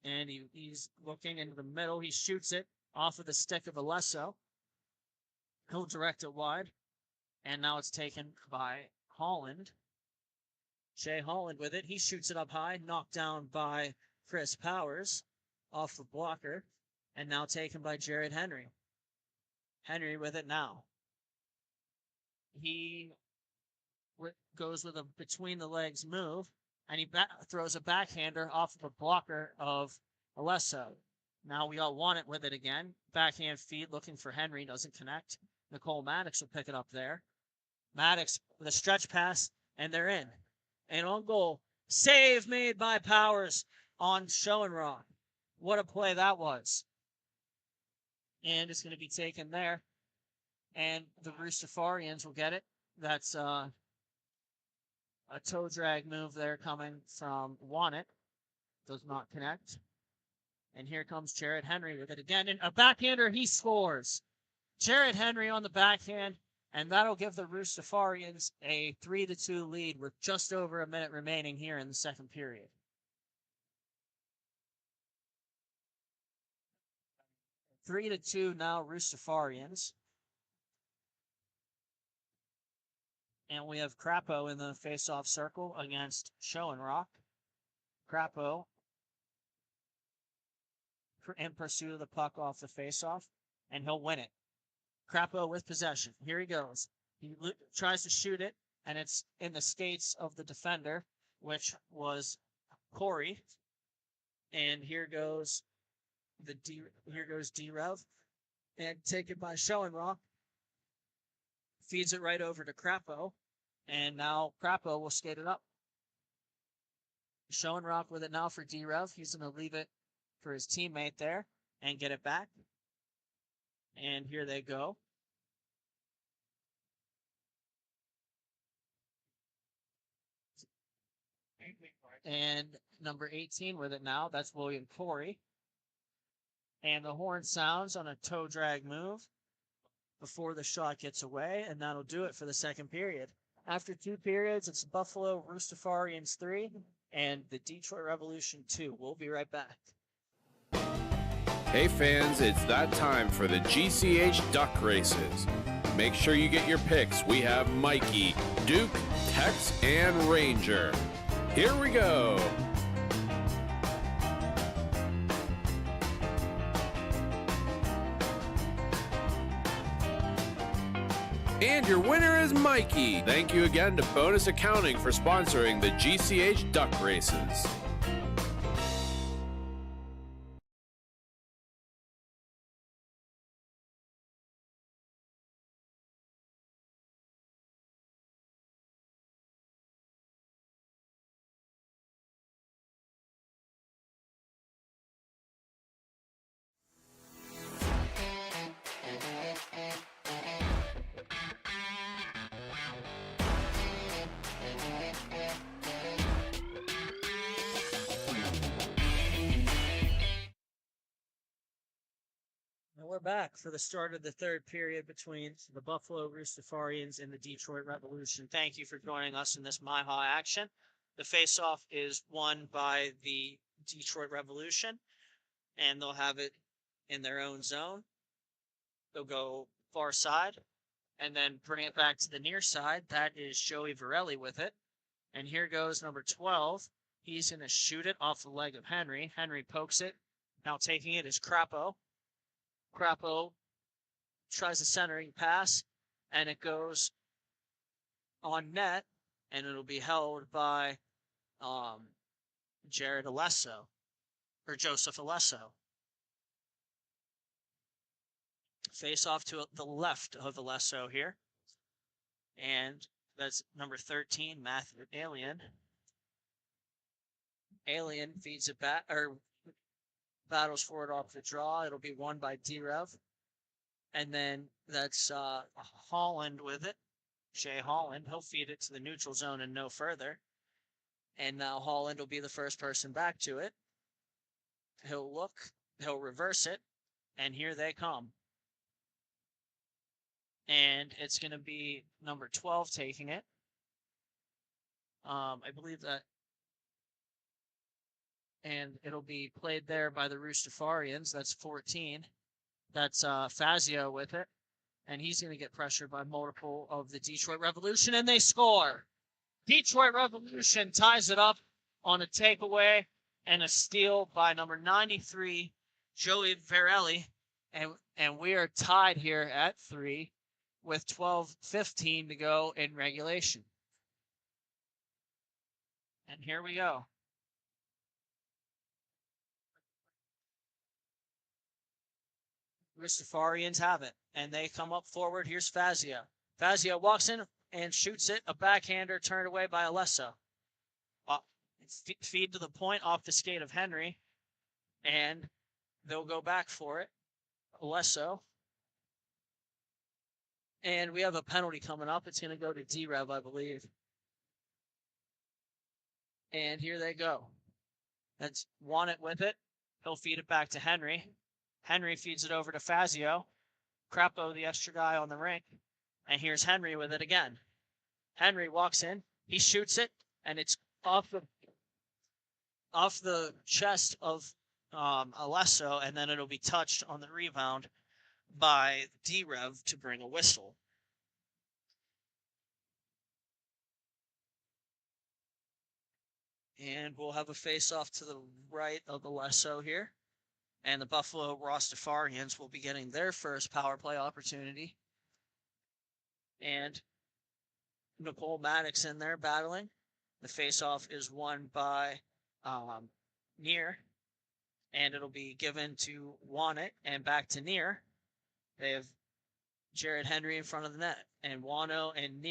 and he's looking into the middle. He shoots it off of the stick of Alesso. He'll direct it wide, and now it's taken by Holland. Shea Holland with it. He shoots it up high, knocked down by Chris Powers off the blocker, and now taken by Jared Henry. Henry with it now. He goes with a between the legs move, and he throws a backhander off of a blocker of Alesso. Now we all want it with it again. Backhand feed looking for Henry, doesn't connect. Nicole Maddox will pick it up there. Maddox with a stretch pass, and they're in. And on goal, save made by Powers on Schoenrock. What a play that was. And it's going to be taken there. And the Rustafarians will get it. That's a toe drag move there coming from Wannett. Does not connect. And here comes Jared Henry with it again. And a backhander, he scores. Jared Henry on the backhand. And that'll give the Rustafarians a 3-2 lead with just over a minute remaining here in the second period. Three to two now, Rustafarians. And we have Crapo in the face-off circle against Schoenrock. Crapo in pursuit of the puck off the face-off, and he'll win it. Crapo with possession. Here he goes. He tries to shoot it, and it's in the skates of the defender, which was Corey. And here goes D-Rev, and taken by Schoenrock. Feeds it right over to Crapo, and now Crapo will skate it up. Schoenrock with it now for D-Rev. He's going to leave it for his teammate there and get it back. And here they go. And number 18 with it now. That's William Corey. And the horn sounds on a toe drag move before the shot gets away, and that'll do it for the second period. After 2 periods, it's Buffalo Rustafarians 3 and the Detroit Revolution 2. We'll be right back. Hey fans, it's that time for the GCH duck races. Make sure you get your picks. We have Mikey, Duke, Tex, and Ranger. Here we go. And your winner is Mikey. Thank you again to Bonus Accounting for sponsoring the GCH duck races. And we're back for the start of the third period between the Buffalo Rustafarians and the Detroit Revolution. Thank you for joining us in this MIHA action. The faceoff is won by the Detroit Revolution, and they'll have it in their own zone. They'll go far side and then bring it back to the near side. That is Joey Varelli with it. And here goes number 12. He's going to shoot it off the leg of Henry. Henry pokes it. Now taking it is Crapo. Crapo tries a centering pass, and it goes on net, and it'll be held by Jared Alesso, or Joseph Alesso. Face off to the left of Alesso here, and that's number 13, Matthew Alien. Alien feeds it back, or battles for it off the draw. It'll be won by D-Rev. And then that's Holland with it. Shea Holland. He'll feed it to the neutral zone and no further. And now Holland will be the first person back to it. he'll look, he'll reverse it, and here they come. And it's going to be number 12 taking it. I believe that. And it'll be played there by the Roostafarians. That's 14. That's Fazio with it. And he's going to get pressured by multiple of the Detroit Revolution, and they score. Detroit Revolution ties it up on a takeaway and a steal by number 93, Joey Varelli. And we are tied here at 3 with 12:15 to go in regulation. And here we go. Ristafarians have it, and they come up forward. Here's Fazio. Fazio walks in and shoots it. A backhander turned away by Alesso. Feed to the point off the skate of Henry, and they'll go back for it. Alesso. And we have a penalty coming up. It's going to go to D-Rev, I believe. And here they go. That's Wannett with it. He'll feed it back to Henry. Henry feeds it over to Fazio. Crapo, the extra guy on the rink. And here's Henry with it again. Henry walks in. He shoots it, and it's off the chest of Alesso, and then it'll be touched on the rebound by D-Rev to bring a whistle. And we'll have a face-off to the right of Alesso here. And the Buffalo Rastafarians will be getting their first power play opportunity. And Nicole Maddox in there battling. The face-off is won by Near. And it'll be given to Wannett and back to Near. They have Jared Henry in front of the net. And Wannett and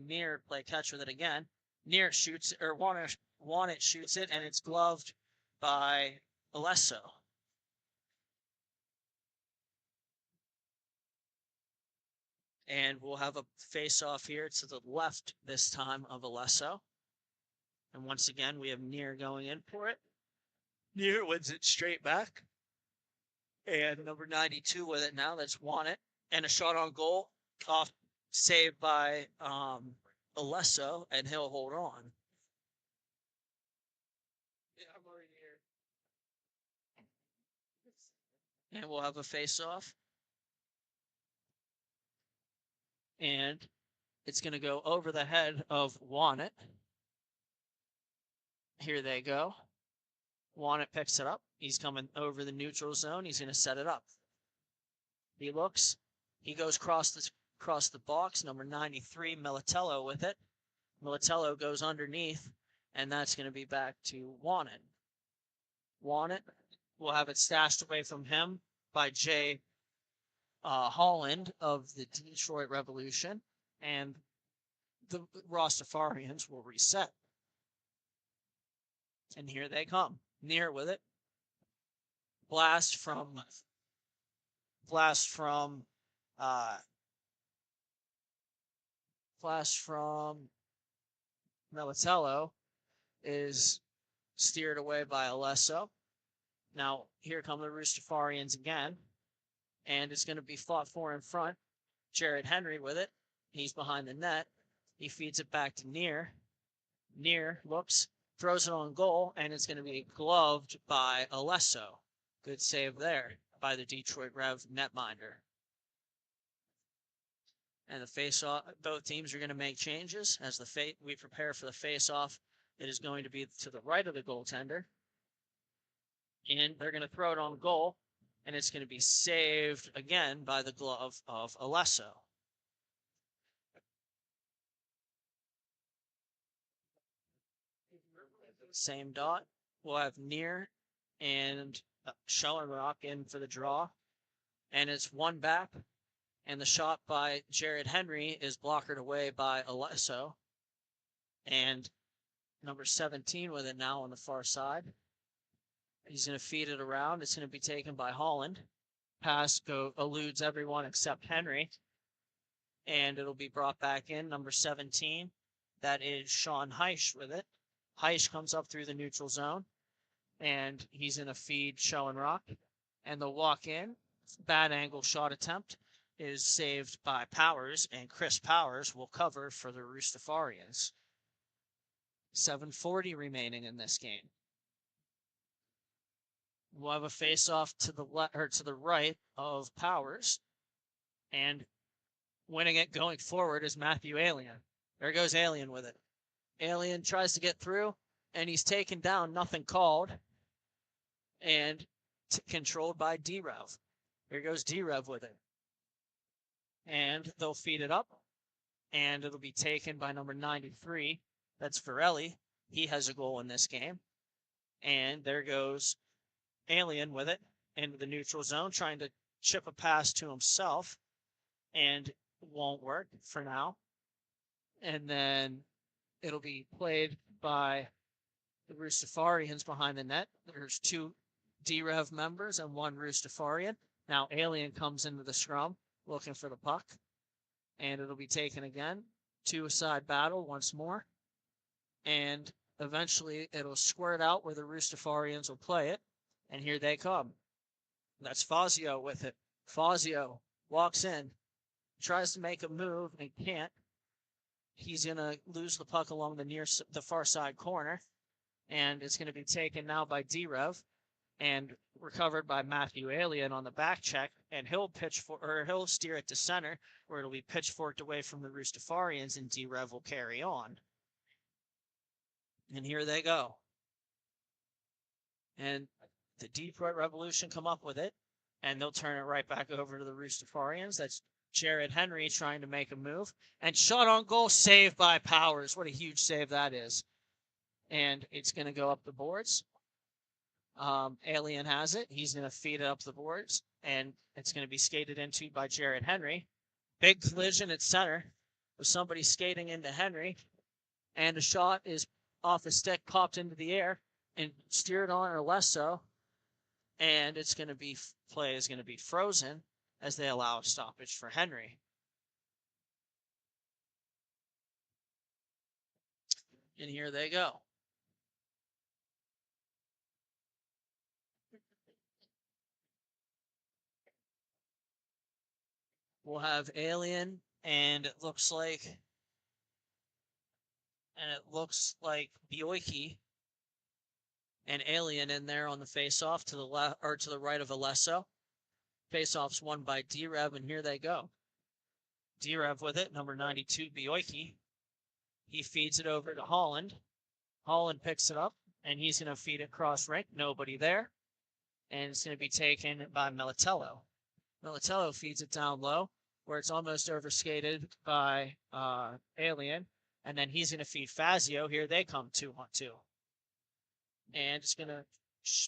Near play catch with it again. Near shoots, or Wannett shoots it, and it's gloved by Alesso. And we'll have a face-off here to the left this time of Alesso. And once again, we have Near going in for it. Near wins it straight back. And number 92 with it now, that's Wannett. And a shot on goal, off saved by Alesso, and he'll hold on. And we'll have a face-off. And it's going to go over the head of Wannett. Here they go. Wannett picks it up. He's coming over the neutral zone. He's going to set it up. He looks. He goes across the box. Number 93, Militello with it. Militello goes underneath, and that's going to be back to Wannett. Wannett will have it stashed away from him by Jay Holland of the Detroit Revolution, and the Rastafarians will reset. And here they come. Near with it. Blast from Militello is steered away by Alesso. Now, here come the Roostafarians again, and it's going to be fought for in front. Jared Henry with it. He's behind the net. He feeds it back to Near. Near looks, throws it on goal, and it's going to be gloved by Alesso. Good save there by the Detroit Rev netminder. And the face-off, both teams are going to make changes as we prepare for the face-off. It is going to be to the right of the goaltender. And they're going to throw it on goal, and it's going to be saved again by the glove of Alesso. Same dot. We'll have Near and Schellenrock in for the draw. And it's one back. And the shot by Jared Henry is blockered away by Alesso. And number 17 with it now on the far side. He's going to feed it around. It's going to be taken by Holland. Pass eludes everyone except Henry. And it'll be brought back in. Number 17. That is Sean Heisch with it. Heisch comes up through the neutral zone. and he's in a feed showing rock. And the walk in, bad angle shot attempt is saved by Powers, and Chris Powers will cover for the Roostafarians. 7:40 remaining in this game. We'll have a face-off to the left or to the right of Powers, and winning it going forward is Matthew Alien. There goes Alien with it. Alien tries to get through, and he's taken down, nothing called, and controlled by D-Rev. Here goes D-Rev with it. And they'll feed it up, and it'll be taken by number 93. That's Varelli. He has a goal in this game. And there goes Alien with it into the neutral zone, trying to chip a pass to himself, and won't work for now. And then it'll be played by the Roostafarians behind the net. There's 2 D-Rev members and 1 Roostafarian. Now Alien comes into the scrum looking for the puck, and it'll be taken again. 2-a-side battle once more, and eventually it'll squirt out where the Roostafarians will play it, and here they come. That's Fazio with it. Fazio walks in, tries to make a move and can't. He's going to lose the puck along the far side corner, and it's going to be taken now by D-Rev and recovered by Matthew Alien on the back check, and he'll steer it to center, where it'll be pitchforked away from the Roostafarians, and D-Rev will carry on. And here they go. And the Detroit Revolution come up with it, and they'll turn it right back over to the Roostafarians. That's Jared Henry trying to make a move, and shot on goal, saved by Powers. What a huge save that is. And it's going to go up the boards. Alien has it. He's going to feed it up the boards, and it's going to be skated into by Jared Henry. Big collision at center with somebody skating into Henry, and a shot is off the stick, popped into the air, and steered on or less so. And it's going to be, play is going to be frozen as they allow a stoppage for Henry. And here they go. We'll have Alien, and it looks like Bioiki and Alien in there on the face-off to the left or to the right of Alesso. Face-off's won by D-Rev, and here they go. D-Rev with it, number 92, Bioiki. He feeds it over to Holland. Holland picks it up, and he's going to feed it cross-rink. Nobody there. And it's going to be taken by Militello. Militello feeds it down low, where it's almost overskated by Alien. And then he's going to feed Fazio. Here they come 2-on-2. And it's going to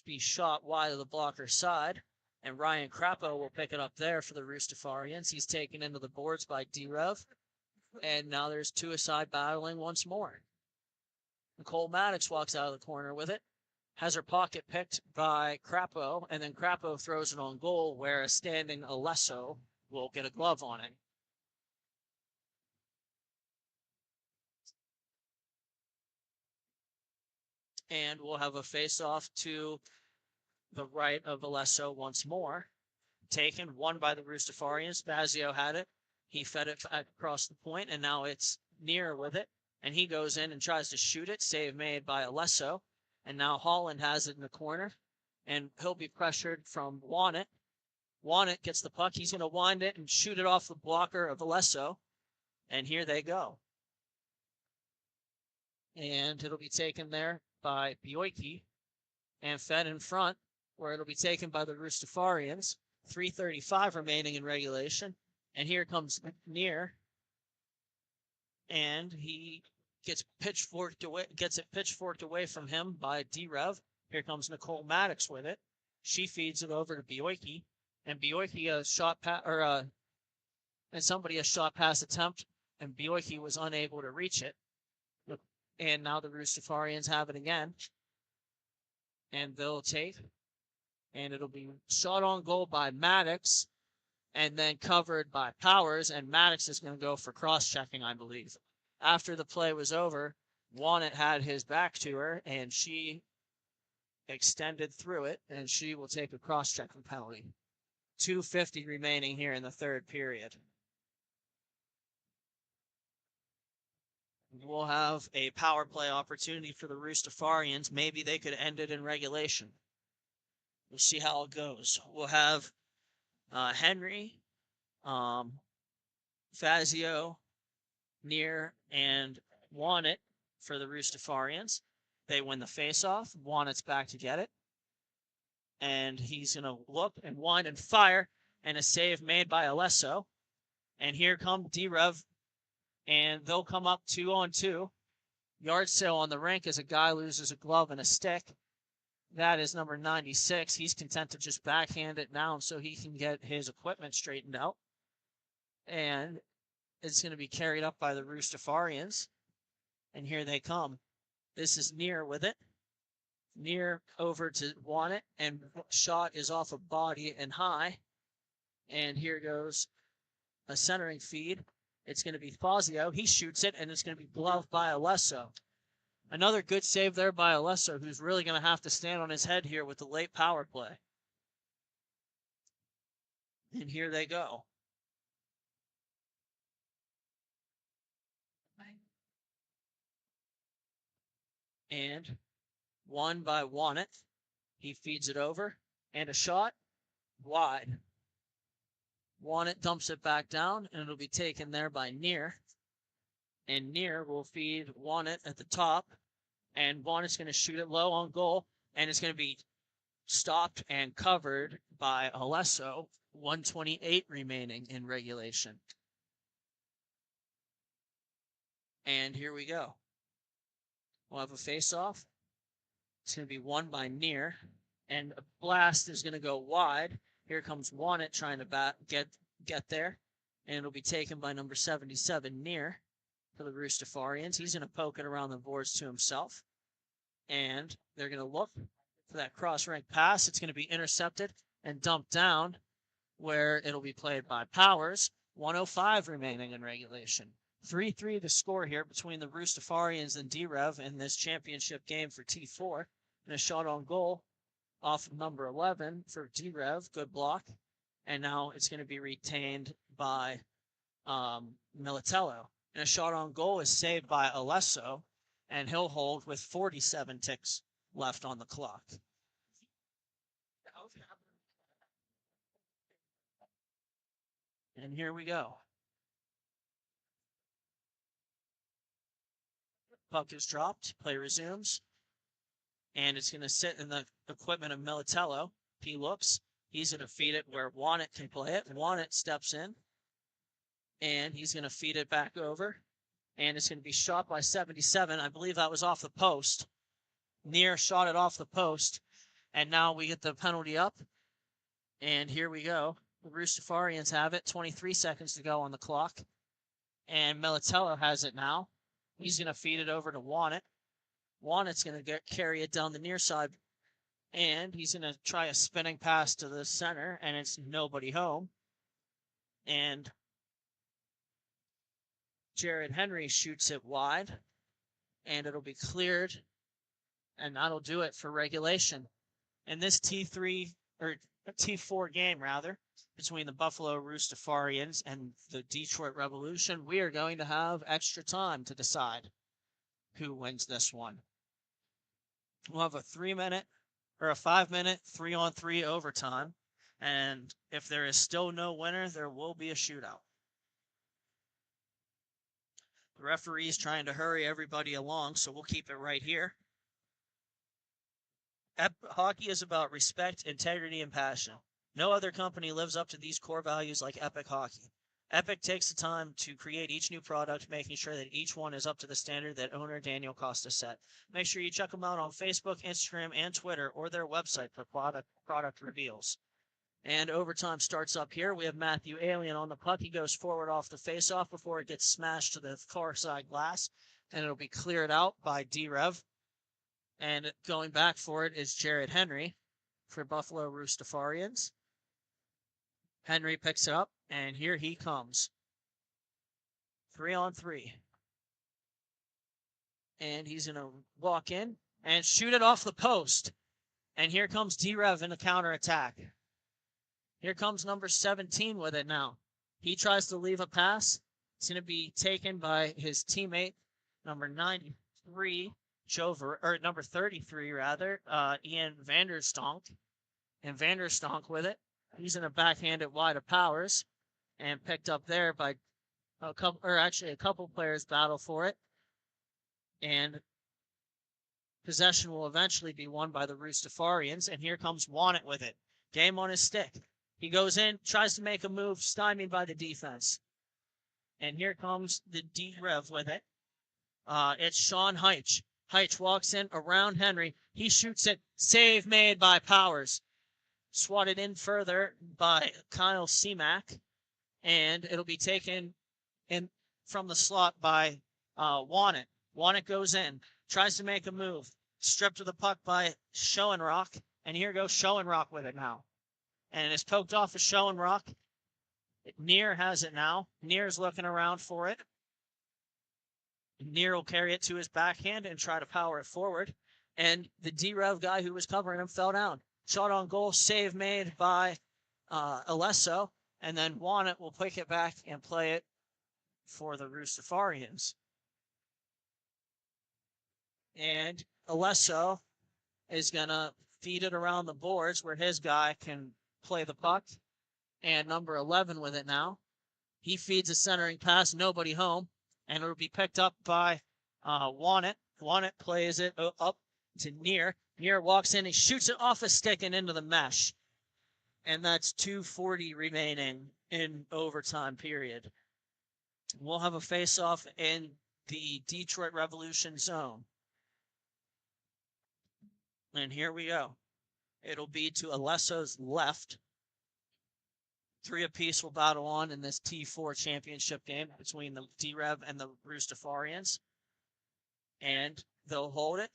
be shot wide of the blocker side. And Ryan Crapo will pick it up there for the Roostafarians. He's taken into the boards by D-Rev. And now there's 2-a-side battling once more. Nicole Maddox walks out of the corner with it. Has her pocket picked by Crapo. And then Crapo throws it on goal, where a standing Alesso will get a glove on it. And we'll have a face-off to the right of Alesso once more. Taken, won by the Roostafarians. Fazio had it. He fed it across the point, and now it's near with it. And he goes in and tries to shoot it. Save made by Alesso. And now Holland has it in the corner. And he'll be pressured from Wannett. Wannett gets the puck. He's going to wind it and shoot it off the blocker of Alesso. And here they go. And it'll be taken there by Bioiki and fed in front, where it'll be taken by the Roostafarians. 3:35 remaining in regulation. And here comes Near. And he gets it pitchforked away from him by D-Rev. Here comes Nicole Maddox with it. She feeds it over to Bioiki. And Bioiki a shot pass attempt, and Bioiki was unable to reach it. And now the Roostafarians have it again. And they'll take. And it'll be shot on goal by Maddox. And then covered by Powers. And Maddox is going to go for cross-checking, I believe. After the play was over, Wannett had his back to her. And she extended through it, and she will take a cross-checking penalty. 2:50 remaining here in the third period. We'll have a power play opportunity for the Roostafarians. Maybe they could end it in regulation. We'll see how it goes. We'll have Henry, Fazio, Near, and Wannett for the Roostafarians. They win the face-off. Wannett's back to get it. And he's going to look and wind and fire, and a save made by Alesso. And here come D-Rev, and they'll come up 2-on-2. Yard sale on the rink as a guy loses a glove and a stick. That is number 96. He's content to just backhand it down so he can get his equipment straightened out. And it's going to be carried up by the Roostafarians. And here they come. This is Near with it. Near over to Wannett, and shot is off a body and high. And here goes a centering feed. It's going to be Fazio. He shoots it, and it's going to be gloved by Alesso. Another good save there by Alesso, who's really going to have to stand on his head here with the late power play. And here they go. And won by Wannett. He feeds it over, and a shot wide. Wannett dumps it back down, and it'll be taken there by Near. And Near will feed Wannett at the top, and Wannett's going to shoot it low on goal, and it's going to be stopped and covered by Alesso. 1:28 remaining in regulation. And here we go. We'll have a face-off. It's going to be won by Near, and a blast is going to go wide. Here comes Wannett trying to get there, and it'll be taken by number 77, Near, for the Roostafarians. He's going to poke it around the boards to himself, and they're going to look for that cross-rank pass. It's going to be intercepted and dumped down, where it'll be played by Powers. 1:05 remaining in regulation. 3-3 the score here between the Roostafarians and D-Rev in this championship game for T4. And a shot on goal off of number 11 for D-Rev. Good block. And now it's going to be retained by Militello. And a shot on goal is saved by Alesso, and he'll hold with 47 ticks left on the clock. And here we go. Puck is dropped. Play resumes. And it's going to sit in the equipment of Militello. He looks. He's going to feed it where Wannett can play it. Wannett steps in. And he's going to feed it back over. And it's going to be shot by 77. I believe that was off the post. Near shot it off the post. And now we get the penalty up. And here we go. The Roostafarians have it. 23 seconds to go on the clock. And Militello has it now. He's going to feed it over to Wannett. Wannett's going to carry it down the near side. And he's going to try a spinning pass to the center. And it's nobody home. And Jared Henry shoots it wide. And it'll be cleared. And that'll do it for regulation. In this T4 game, between the Buffalo Roostafarians and the Detroit Revolution, we are going to have extra time to decide who wins this one. We'll have a 3-minute or a 5-minute 3-on-3 overtime. And if there is still no winner, there will be a shootout. The referee's trying to hurry everybody along, so we'll keep it right here. Hockey is about respect, integrity, and passion. No other company lives up to these core values like Epic Hockey. Epic takes the time to create each new product, making sure that each one is up to the standard that owner Daniel Costa set. Make sure you check them out on Facebook, Instagram, and Twitter, or their website for product reveals. And overtime starts up here. We have Matthew Alien on the puck. He goes forward off the faceoff before it gets smashed to the far side glass, and it'll be cleared out by D-Rev. And going back for it is Jared Henry for Buffalo Roostafarians. Henry picks it up, and here he comes. 3-on-3. And he's going to walk in and shoot it off the post. And here comes D-Rev in the counterattack. Here comes number 17 with it now. He tries to leave a pass. It's going to be taken by his teammate, number 93, number 33, rather, Ian Vanderstonk. And Vanderstonk with it. He's in a backhanded wide of Powers and picked up there by a couple players battle for it. And possession will eventually be won by the Roostafarians. And here comes Wannett with it. Game on his stick. He goes in, tries to make a move, stymied by the defense. And here comes the D-Rev with it. It's Sean Heitch. Heitch walks in around Henry. He shoots it. Save made by Powers. Swatted in further by Kyle Seamack. And it'll be taken in from the slot by Wannett. Wannett goes in. Tries to make a move. Stripped of the puck by Schoenrock. And here goes Schoenrock with it now. And it's poked off of Schoenrock. Neer has it now. Neer's looking around for it. Neer will carry it to his backhand and try to power it forward. And the D-Rev guy who was covering him fell down. Shot on goal, save made by Alesso. And then Wannett will pick it back and play it for the Roostafarians. And Alesso is going to feed it around the boards where his guy can play the puck. And number 11 with it now. He feeds a centering pass, nobody home. And it'll be picked up by Wannett. Wannett plays it up to Neer. Neer walks in and shoots it off a stick and into the mesh. And that's 2:40 remaining in overtime period. We'll have a face-off in the Detroit Revolution zone. And here we go. It'll be to Alesso's left. 3 apiece will battle on in this T4 championship game between the D-Rev and the Roostafarians. And they'll hold it.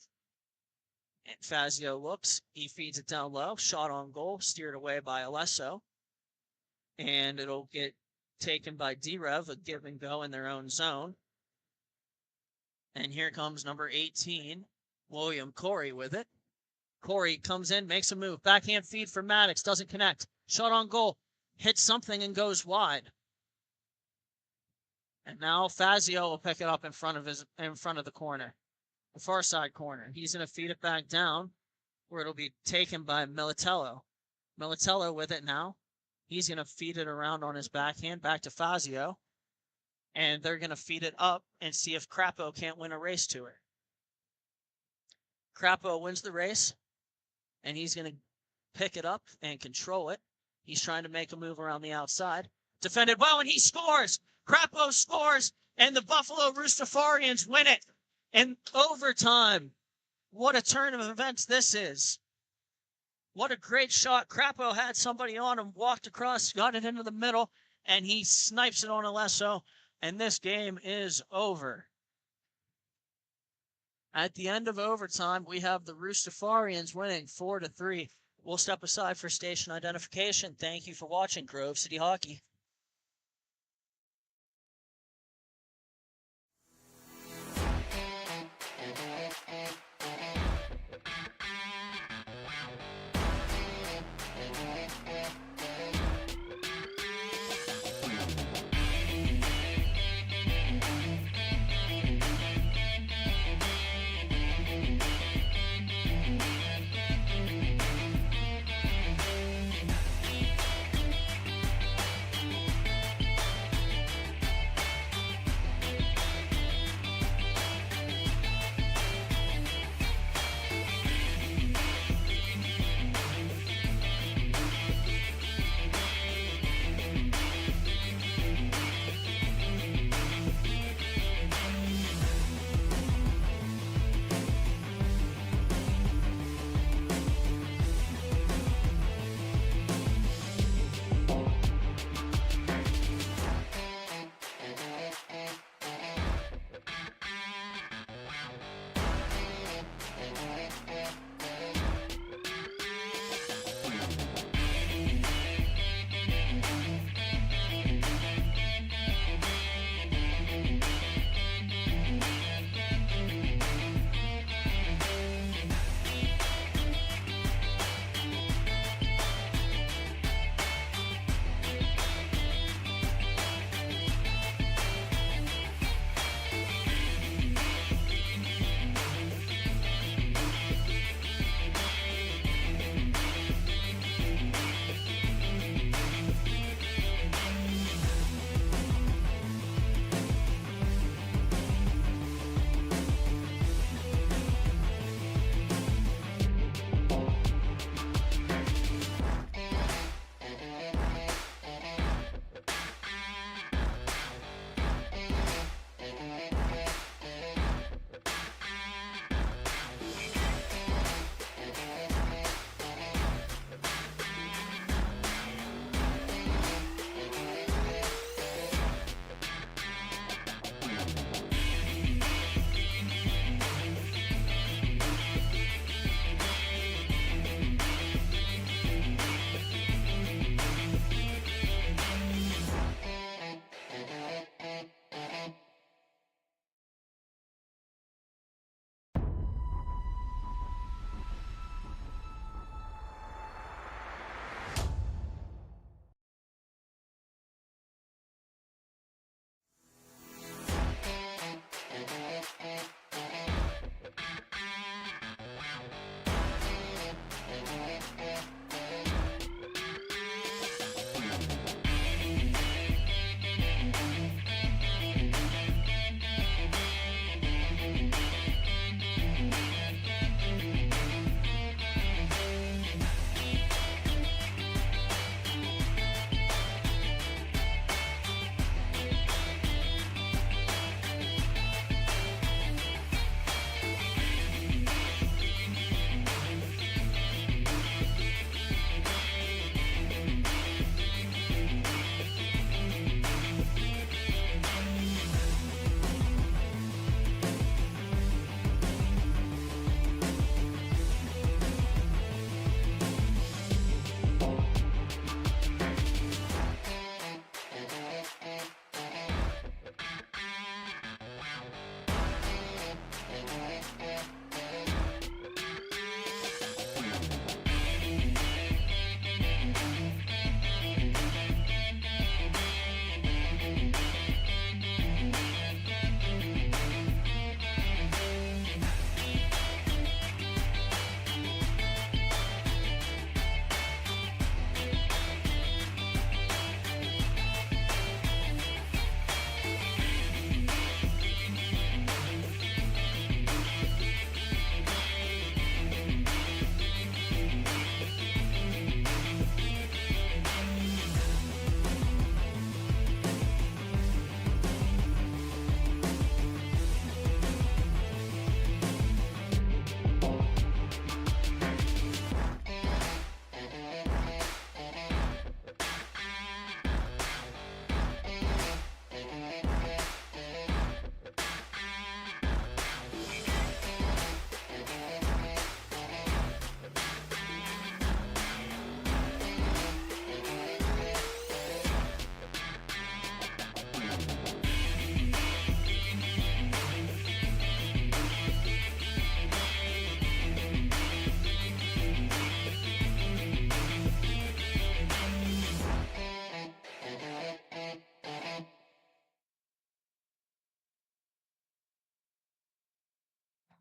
And Fazio looks. He feeds it down low. Shot on goal. Steered away by Alesso. And it'll get taken by D-Rev, a give and go in their own zone. And here comes number 18, William Corey with it. Corey comes in, makes a move. Backhand feed for Maddox. Doesn't connect. Shot on goal. Hits something and goes wide. And now Fazio will pick it up in front of the corner. The far side corner. He's going to feed it back down where it'll be taken by Militello. Militello with it now. He's going to feed it around on his backhand back to Fazio. And they're going to feed it up and see if Crapo can't win a race to it. Crapo wins the race. And he's going to pick it up and control it. He's trying to make a move around the outside. Defended well, and he scores! Crapo scores, and the Buffalo Roostafarians win it in overtime. What a turn of events this is. What a great shot. Crapo had somebody on him, walked across, got it into the middle, and he snipes it on Alesso, and this game is over. At the end of overtime, we have the Roostafarians winning 4-3. We'll step aside for station identification. Thank you for watching Grove City Hockey.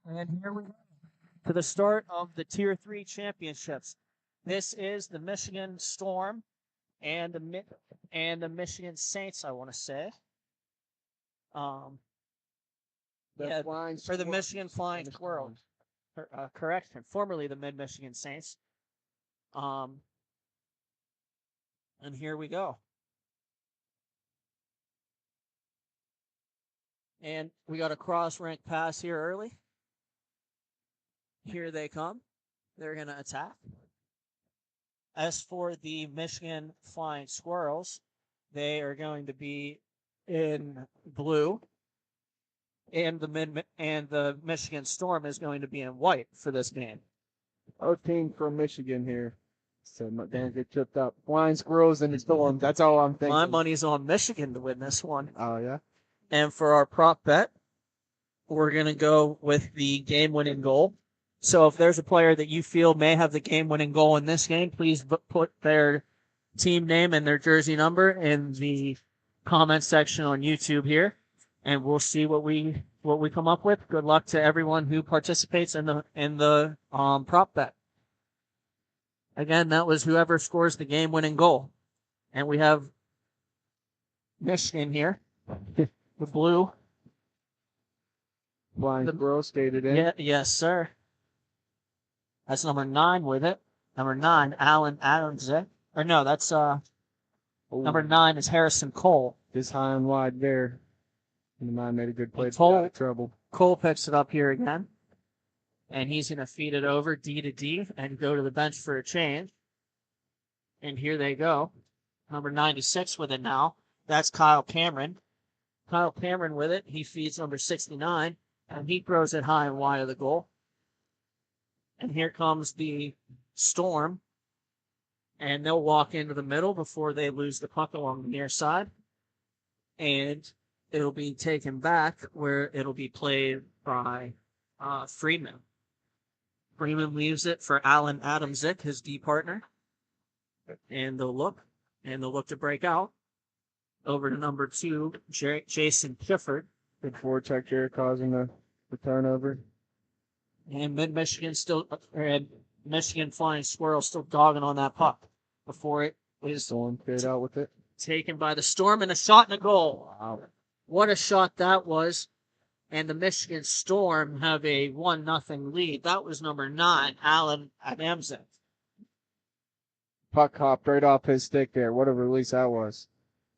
And here we go to the start of the Tier 3 championships. This is the Michigan Storm and the Michigan Saints, I want to say. Yeah, for the Michigan Flying Squirrels. Correction, formerly the Mid-Michigan Saints. And here we go. And we got a cross-rank pass here early. Here they come. They're going to attack. As for the Michigan Flying Squirrels, they are going to be in blue. And the Michigan Storm is going to be in white for this game. Our team from Michigan here. So my Dan get tripped up. Flying Squirrels and the Storm. That's all I'm thinking. My money's on Michigan to win this one. Oh, yeah? And for our prop bet, we're going to go with the game-winning goal. So if there's a player that you feel may have the game-winning goal in this game, please put their team name and their jersey number in the comment section on YouTube here, and we'll see what we come up with. Good luck to everyone who participates in the prop bet. Again, that was whoever scores the game-winning goal. And we have Michigan here. The blue. Flying Squirrel skated in. Yeah, yes, sir. That's number 9 with it. Number 9, Alan Adams. Or no, that's number 9 is Harrison Cole. Just high and wide there. And the man made a good play. Cole, trouble. Cole picks it up here again. And he's going to feed it over D to D and go to the bench for a change. And here they go. Number 96 with it now. That's Kyle Cameron. Kyle Cameron with it. He feeds number 69. And he throws it high and wide of the goal. And here comes the Storm. And they'll walk into the middle before they lose the puck along the near side. And it'll be taken back where it'll be played by Freeman. Freeman leaves it for Alan Adamczyk, his D partner. And they'll look to break out. Over to number 2, Jason Clifford. Good forecheck here, causing the turnover. And Michigan Flying Squirrel still dogging on that puck before it is Storm cleared out with it. Taken by the Storm and a shot and a goal. Wow. What a shot that was. And the Michigan Storm have a 1-0 lead. That was number 9, Alan Adamczyk. Puck hopped right off his stick there. What a release that was.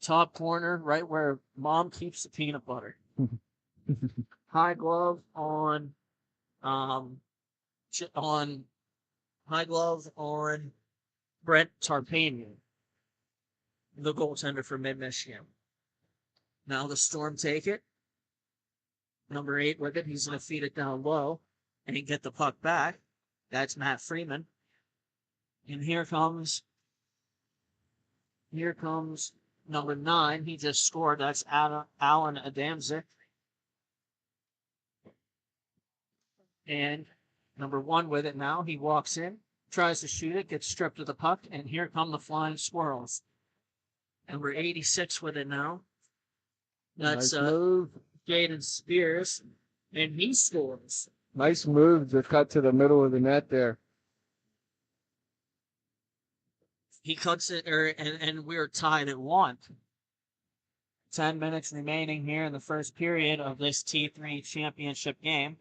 Top corner, right where Mom keeps the peanut butter. High glove on Brent Tarpanian, the goaltender for Mid-Michigan. Now the Storm take it. Number 8 with it. He's going to feed it down low and get the puck back. That's Matt Freeman. And here comes number 9. He just scored. That's Alan Adamczyk. And number 1 with it now. He walks in, tries to shoot it, gets stripped of the puck, and here come the Flying Squirrels. Number 86 with it now. That's nice move. Jaden Spears, and he scores. Nice move to cut to the middle of the net there. He cuts it, and we're tied at 1. 10 minutes remaining here in the first period of this T3 championship game.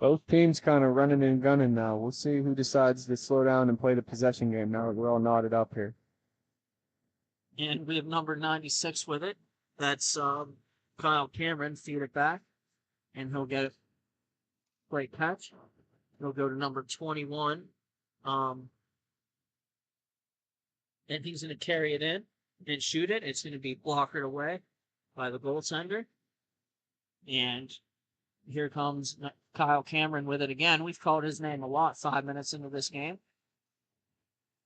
Both teams kind of running and gunning now. We'll see who decides to slow down and play the possession game now that we're all knotted up here. And we have number 96 with it. That's Kyle Cameron. Feed it back, and he'll get it. Great catch. He'll go to number 21. And he's going to carry it in and shoot it. It's going to be blockered away by the goaltender. And here comes Kyle Cameron with it again. We've called his name a lot 5 minutes into this game.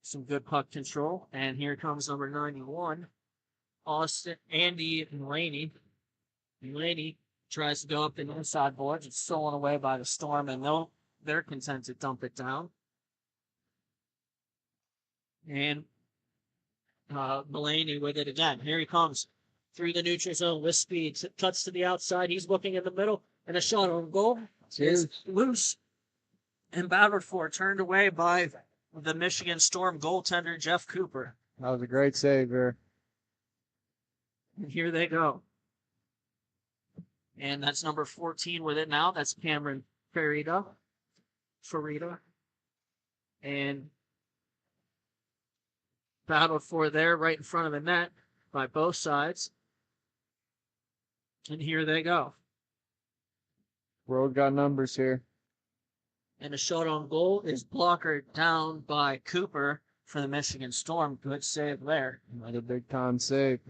Some good puck control. And here comes number 91, Andy Mulaney. Mulaney tries to go up the inside boards. It's stolen away by the Storm, and they're content to dump it down. And Mulaney with it again. Here he comes through the neutral zone with speed. Cuts to the outside. He's looking in the middle, and a shot on goal. is loose and battled for, turned away by the Michigan Storm goaltender, Jeff Cooper. That was a great save there. And here they go. And that's number 14 with it now. That's Cameron Farida. And battled for there right in front of the net by both sides. And here they go. World got numbers here. And a shot on goal is blocker down by Cooper for the Michigan Storm. Good save there. Another big time save.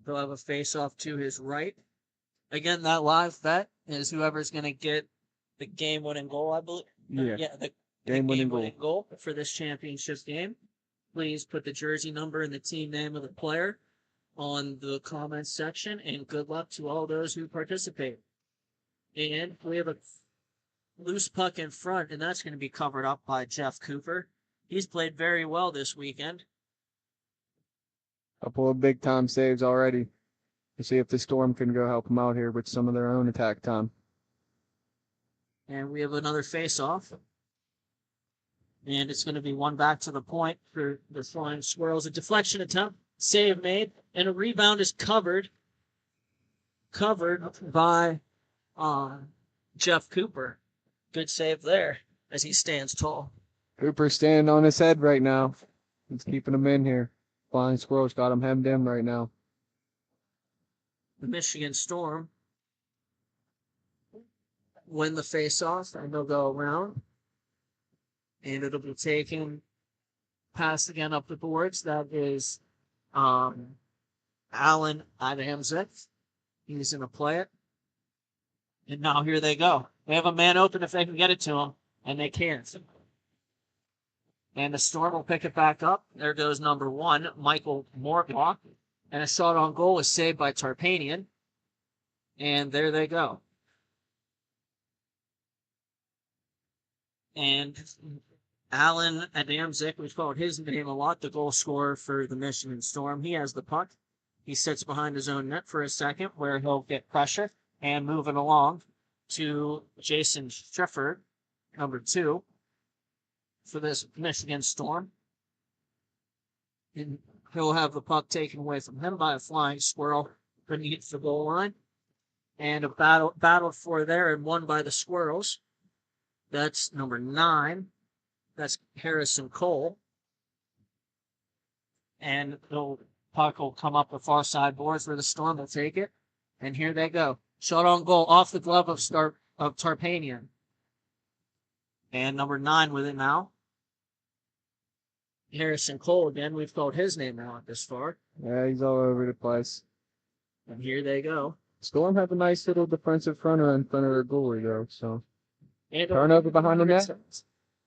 They'll have a face-off to his right. Again, that live bet is whoever's going to get the game-winning goal, I believe. Yeah. The Game-winning goal for this championship game. Please put the jersey number and the team name of the player on the comments section, and good luck to all those who participate. And we have a loose puck in front, and that's going to be covered up by Jeff Cooper. He's played very well this weekend. Couple of big time saves already. We'll see if the Storm can go help them out here with some of their own attack time. And we have another face-off. And it's going to be one back to the point for the Flying Squirrels. A deflection attempt, save made, and a rebound is covered by Jeff Cooper. Good save there as he stands tall. Cooper's standing on his head right now. He's keeping him in here. Flying Squirrels got him hemmed in right now. The Michigan Storm win the face-off, and they'll go around. And it'll be taken, passed again up the boards. That is Alan Adamczyk. He's going to play it. And now here they go. They have a man open if they can get it to him, and they can't. And the Storm will pick it back up. There goes number 1, Michael Mortlock. And a shot on goal is saved by Tarpanian. And there they go. And Alan Adamczyk, we've called his name a lot, the goal scorer for the Michigan Storm. He has the puck. He sits behind his own net for a second where he'll get pressure and moving along to Jason Shefford, number 2, for this Michigan Storm. And he'll have the puck taken away from him by a Flying Squirrel beneath the goal line. And a battle for there and won by the Squirrels. That's number 9. That's Harrison Cole. And the puck will come up the far side boards where the Storm will take it. And here they go. Shot on goal off the glove of Tarpanian. And number 9 with it now. Harrison Cole again. We've called his name out this far. Yeah, he's all over the place. And here they go. Storm have a nice little defensive fronter in front of their goalie, though, so. And Turnover behind the net.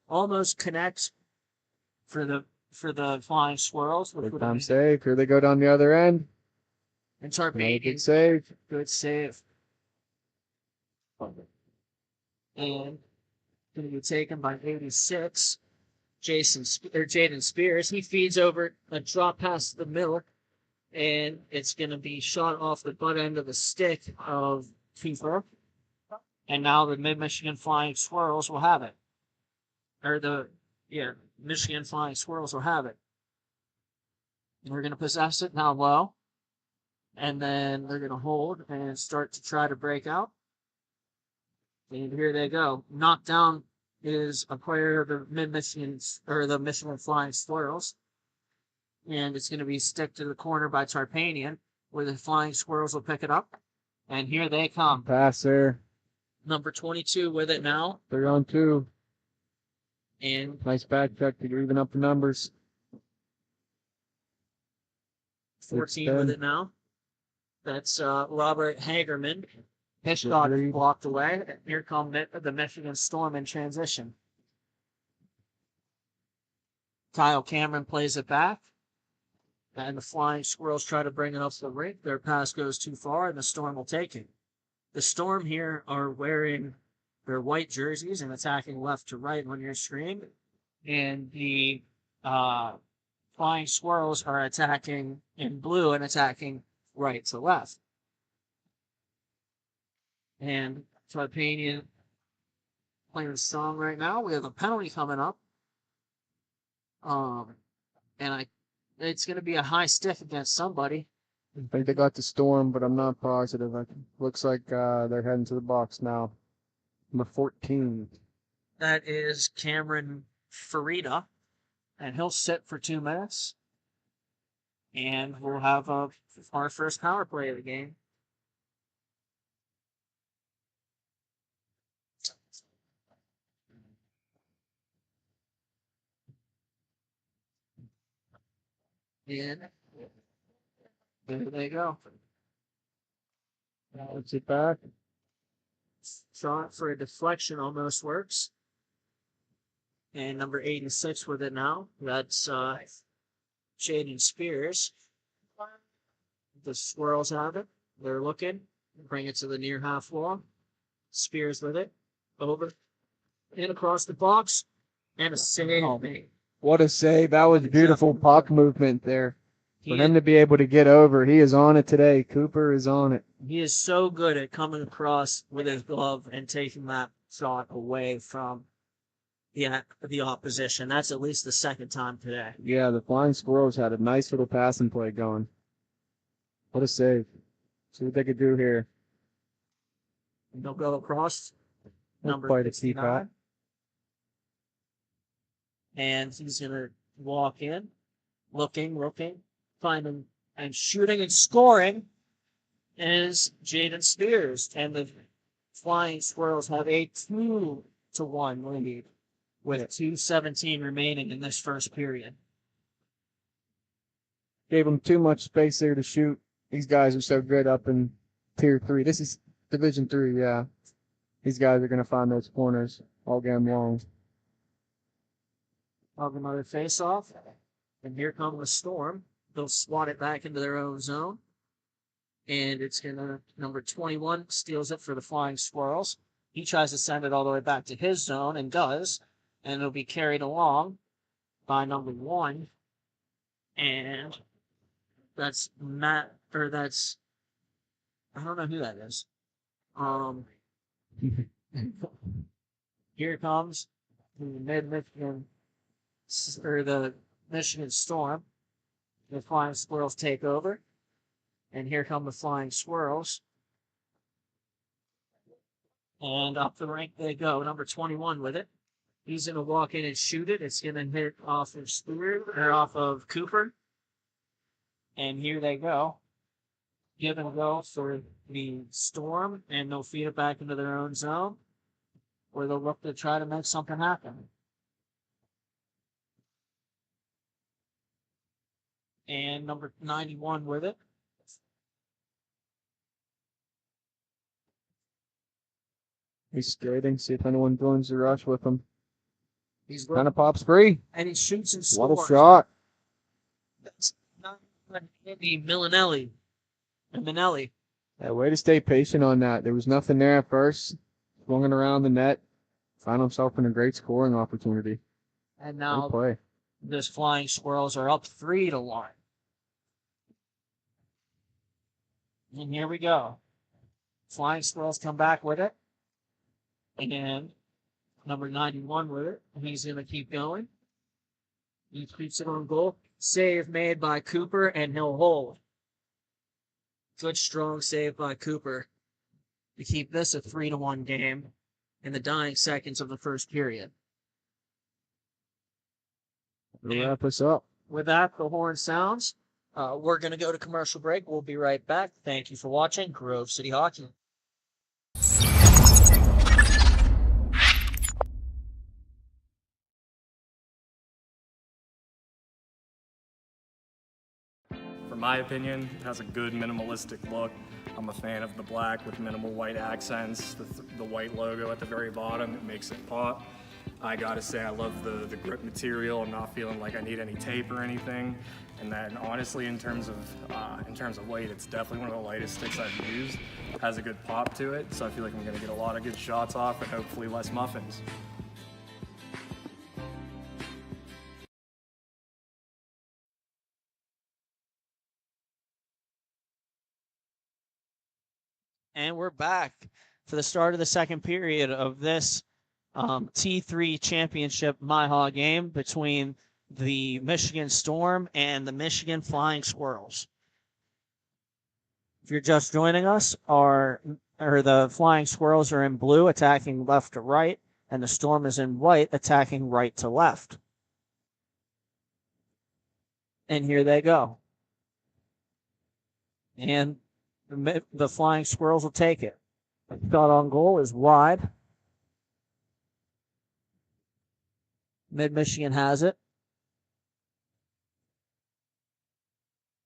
Almost connects for the Flying Squirrels. Big time save. Here they go down the other end. And Tarpanian. Good save. Good save. And going to be taken by 86. Jaden Spears. He feeds over a drop past the middle, and it's going to be shot off the butt end of the stick of Cooper. And now the Mid-Michigan Flying Squirrels will have it. Michigan Flying Squirrels will have it. And we're going to possess it now low. And then they're going to hold and start to try to break out. And here they go. Knocked down is a player of the the Michigan Flying Squirrels. And it's going to be stick to the corner by Tarpanian, where the Flying Squirrels will pick it up. And here they come. Pass there. Number 22 with it now. 3-on-2. And nice back check to even up the numbers. 14 with it now. That's Robert Hagerman. His shot blocked away. Here come the Michigan Storm in transition. Kyle Cameron plays it back. And the Flying Squirrels try to bring it up the rink. Their pass goes too far, and the Storm will take it. The Storm here are wearing their white jerseys and attacking left to right on your screen. And the Flying Squirrels are attacking in blue and attacking right to left. And Trypanian playing a song right now. We have a penalty coming up. And it's going to be a high stick against somebody. I think they got the Storm, but I'm not positive. Looks like they're heading to the box now. Number 14. That is Cameron Farida, and he'll sit for 2 minutes. And we'll have our first power play of the game. And there they go. Let's it back. Shot for a deflection almost works. And number 86 with it now. That's Jaden Spears. The Squirrels have it. They're looking. Bring it to the near half wall. Spears with it. Over. And across the box. And a save made. What a save. That was beautiful puck movement there. For him to be able to get over, he is on it today. Cooper is on it. He is so good at coming across with his glove and taking that shot away from the opposition. That's at least the second time today. Yeah, the Flying Squirrels had a nice little passing play going. What a save. See what they could do here. They'll go across number Quite a 59. And he's going to walk in, looking, finding, and shooting and scoring is Jaden Spears. And the Flying Squirrels have a 2-1 lead with 2:17 remaining in this first period. Gave them too much space there to shoot. These guys are so good up in Tier 3. This is Division 3, yeah. These guys are going to find those corners all game long. Have another face-off. And here comes the Storm. They'll swat it back into their own zone. And it's going to, number 21 steals it for the Flying Squirrels. He tries to send it all the way back to his zone and does. And it'll be carried along by number 1. And that's I don't know who that is. Here comes the the Michigan Storm. The Flying Squirrels take over. And here come the Flying Squirrels. And up the rink they go. Number 21 with it. He's going to walk in and shoot it. It's going to hit off of Stewart, or off of Cooper. And here they go. Give and go for the Storm. And they'll feed it back into their own zone, where they'll look to try to make something happen. And number 91 with it. He's skating. See if anyone joins the rush with him. He's kind of pops free. And he shoots and What scores. a shot. That's not Andy Milinelli. Minelli. Yeah, way to stay patient on that. There was nothing there at first. Swung it around the net. Found himself in a great scoring opportunity. And Great now play. this Flying Squirrels are up 3-1. And here we go. Flying Squirrels come back with it. And number 91 with it. And he's going to keep going. He keeps it on goal. Save made by Cooper, and he'll hold. Good, strong save by Cooper to keep this a 3-1 game in the dying seconds of the first period. We'll wrap us up. With that, the horn sounds. We're going to go to commercial break. We'll be right back. Thank you for watching Grove City Hockey. For my opinion, it has a good minimalistic look. I'm a fan of the black with minimal white accents, the white logo at the very bottom. It makes it pop. I gotta say, I love the grip material. I'm not feeling like I need any tape or anything. And then, honestly, in terms of weight, it's definitely one of the lightest sticks I've used. It has a good pop to it, so I feel like I'm gonna get a lot of good shots off and hopefully less muffins. And we're back for the start of the second period of this T3 championship MIHA game between the Michigan Storm and the Michigan Flying Squirrels. If you're just joining us, the Flying Squirrels are in blue, attacking left to right, and the Storm is in white, attacking right to left. And here they go. And the Flying Squirrels will take it. Shot on goal is wide. Mid-Michigan has it.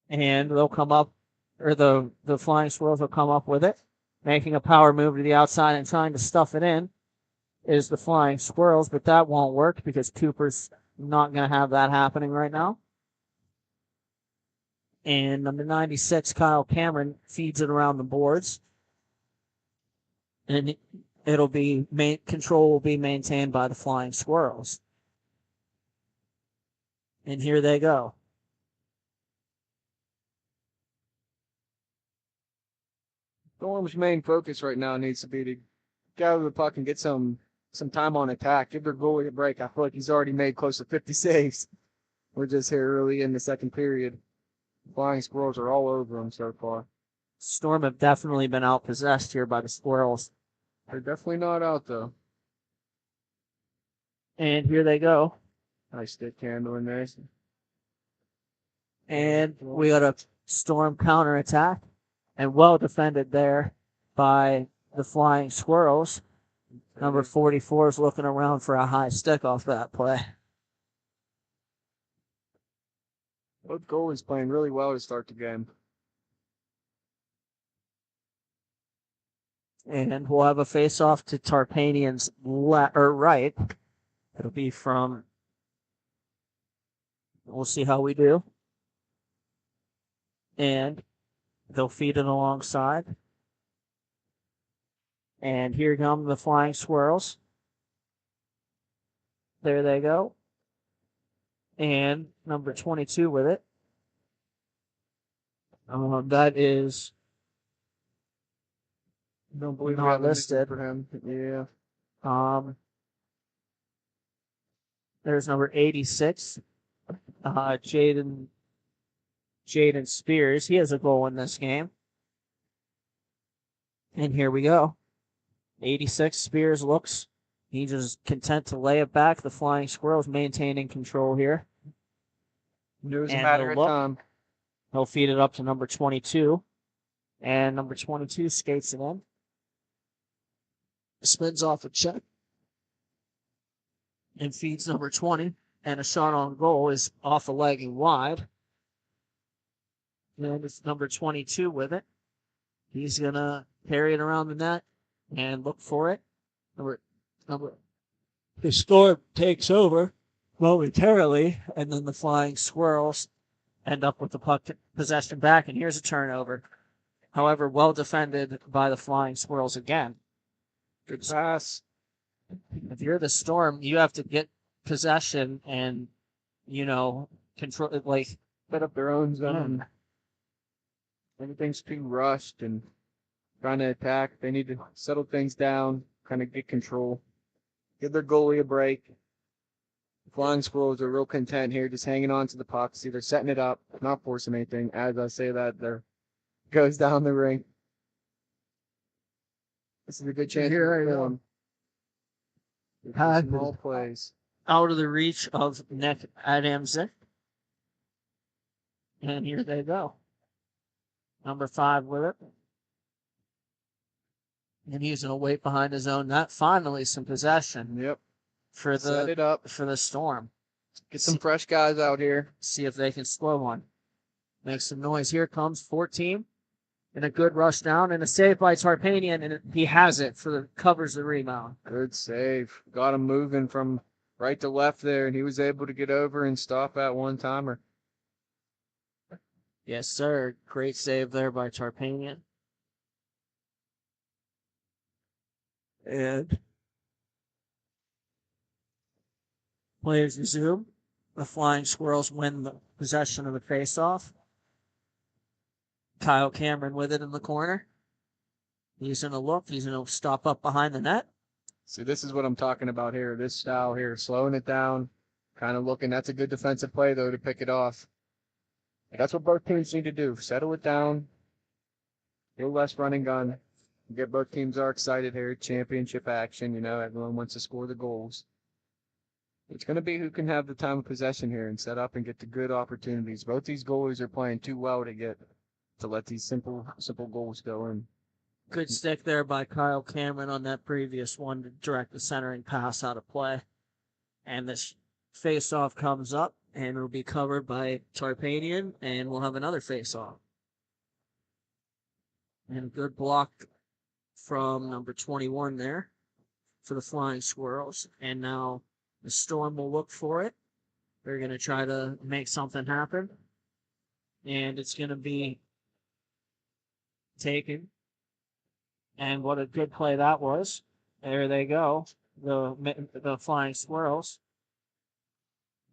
And they'll come up, or the Flying Squirrels will come up with it. Making a power move to the outside and trying to stuff it in is the Flying Squirrels, but that won't work because Cooper's not going to have that happening right now. And number 96, Kyle Cameron, feeds it around the boards. And it'll be, control will be maintained by the Flying Squirrels. And here they go. Storm's main focus right now needs to be to gather the puck and get some time on attack. Give their goalie a break. I feel like he's already made close to 50 saves. We're just here early in the second period. Flying Squirrels are all over them so far. Storm have definitely been outpossessed here by the Squirrels. They're definitely not out, though. And here they go. Nice stick handling there. And we got a Storm counterattack. And well defended there by the Flying Squirrels. Number 44 is looking around for a high stick off that play. Both goalies playing really well to start the game. And we'll have a face-off to Tarpanian's right. It'll be from... We'll see how we do. And they'll feed it alongside. And here come the Flying Squirrels. There they go. And number 22 with it. That is Don't believe not listed for him. Yeah. There's number 86, Jaden Spears. He has a goal in this game. And here we go. 86 Spears looks. He's just content to lay it back. The Flying Squirrels maintaining control here. It was a matter of time. He'll feed it up to number 22. And number 22 skates it in. Spins off a check. And feeds number 20. And a shot on goal is off a leg and wide. And it's number 22 with it. He's going to carry it around the net and look for it. The Storm takes over momentarily, and then the Flying Squirrels end up with the puck possession back, and here's a turnover. However, well defended by the Flying Squirrels again. Good pass. If you're the Storm, you have to get possession and, control it, set up their own zone. Everything's too rushed and trying to attack. They need to settle things down, kind of get control. Give their goalie a break. The Flying Squirrels are real content here, just hanging on to the pucks, either setting it up, not forcing anything. As I say that, there goes down the ring. This is a good chance to film. Small plays. Out of the reach of Nick Adamczyk. And here they go. Number 5 with it. And he's going to wait behind his own net. Finally, some possession. Yep. For Set it up. For the Storm. Get some fresh guys out here. See if they can slow one. Make some noise. Here comes 14. And a good rush down and a save by Tarpanian. And he has it covers the rebound. Good save. Got him moving from right to left there. And he was able to get over and stop that one-timer. Yes, sir. Great save there by Tarpanian. And players resume. The Flying Squirrels win the possession of the faceoff. Kyle Cameron with it in the corner. He's going to look. He's going to stop up behind the net. See, this is what I'm talking about here. This style here, slowing it down, kind of looking. That's a good defensive play, though, to pick it off. That's what both teams need to do. Settle it down. A little less running gun. Get both teams are excited here. Championship action, you know, everyone wants to score the goals. It's going to be who can have the time of possession here and set up and get the good opportunities. Both these goalies are playing too well to let these simple goals go in. Good stick there by Kyle Cameron on that previous one to direct the centering pass out of play. And this face-off comes up and will be covered by Tarpanian, and we'll have another face-off. And good block from number 21 there for the Flying Squirrels. And now the Storm will look for it. They're going to try to make something happen. And it's going to be taken. And what a good play that was. There they go. The Flying Squirrels.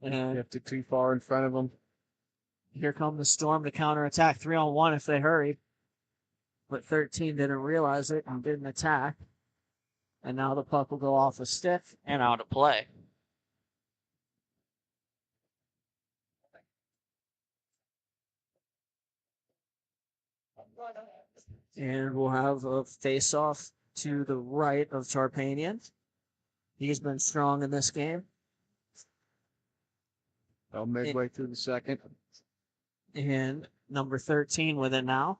And You have to too far in front of them. here come the Storm to counterattack 3-on-1 if they hurry. But 13 didn't realize it and didn't attack. And now the puck will go off a stick and out of play. And we'll have a face-off to the right of Tarpanian. He's been strong in this game. About midway through the second. And number 13 with it now.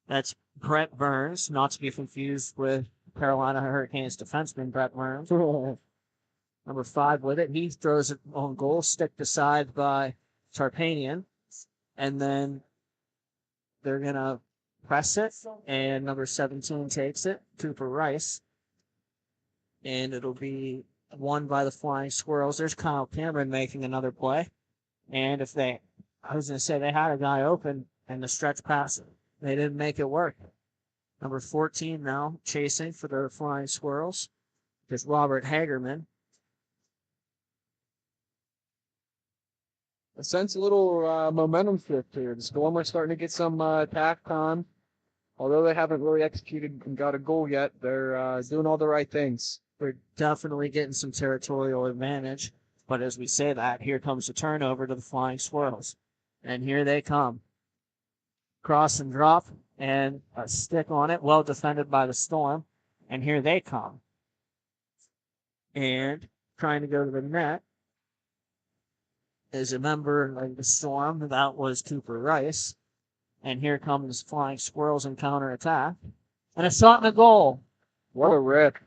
That's Brett Burns, not to be confused with Carolina Hurricanes defenseman Brett Burns. Number 5 with it. He throws it on goal, stick aside by Tarpanian. And then they're going to press it, and number 17 takes it, Cooper Rice. And it'll be won by the Flying Squirrels. There's Kyle Cameron making another play. And I was going to say they had a guy open, and the stretch pass, they didn't make it work. Number 14 now chasing for the Flying Squirrels. There's Robert Hagerman. I sense a little momentum shift here. The Storm are starting to get some attack time. Although they haven't really executed and got a goal yet, they're doing all the right things. We're definitely getting some territorial advantage. But as we say that, here comes the turnover to the Flying Squirrels. And here they come. Cross and drop, and a stick on it, well defended by the Storm. And here they come. And trying to go to the net is a member of the Storm. That was Cooper Rice. And here comes Flying Squirrels in counterattack. And a shot in the goal. What a rip.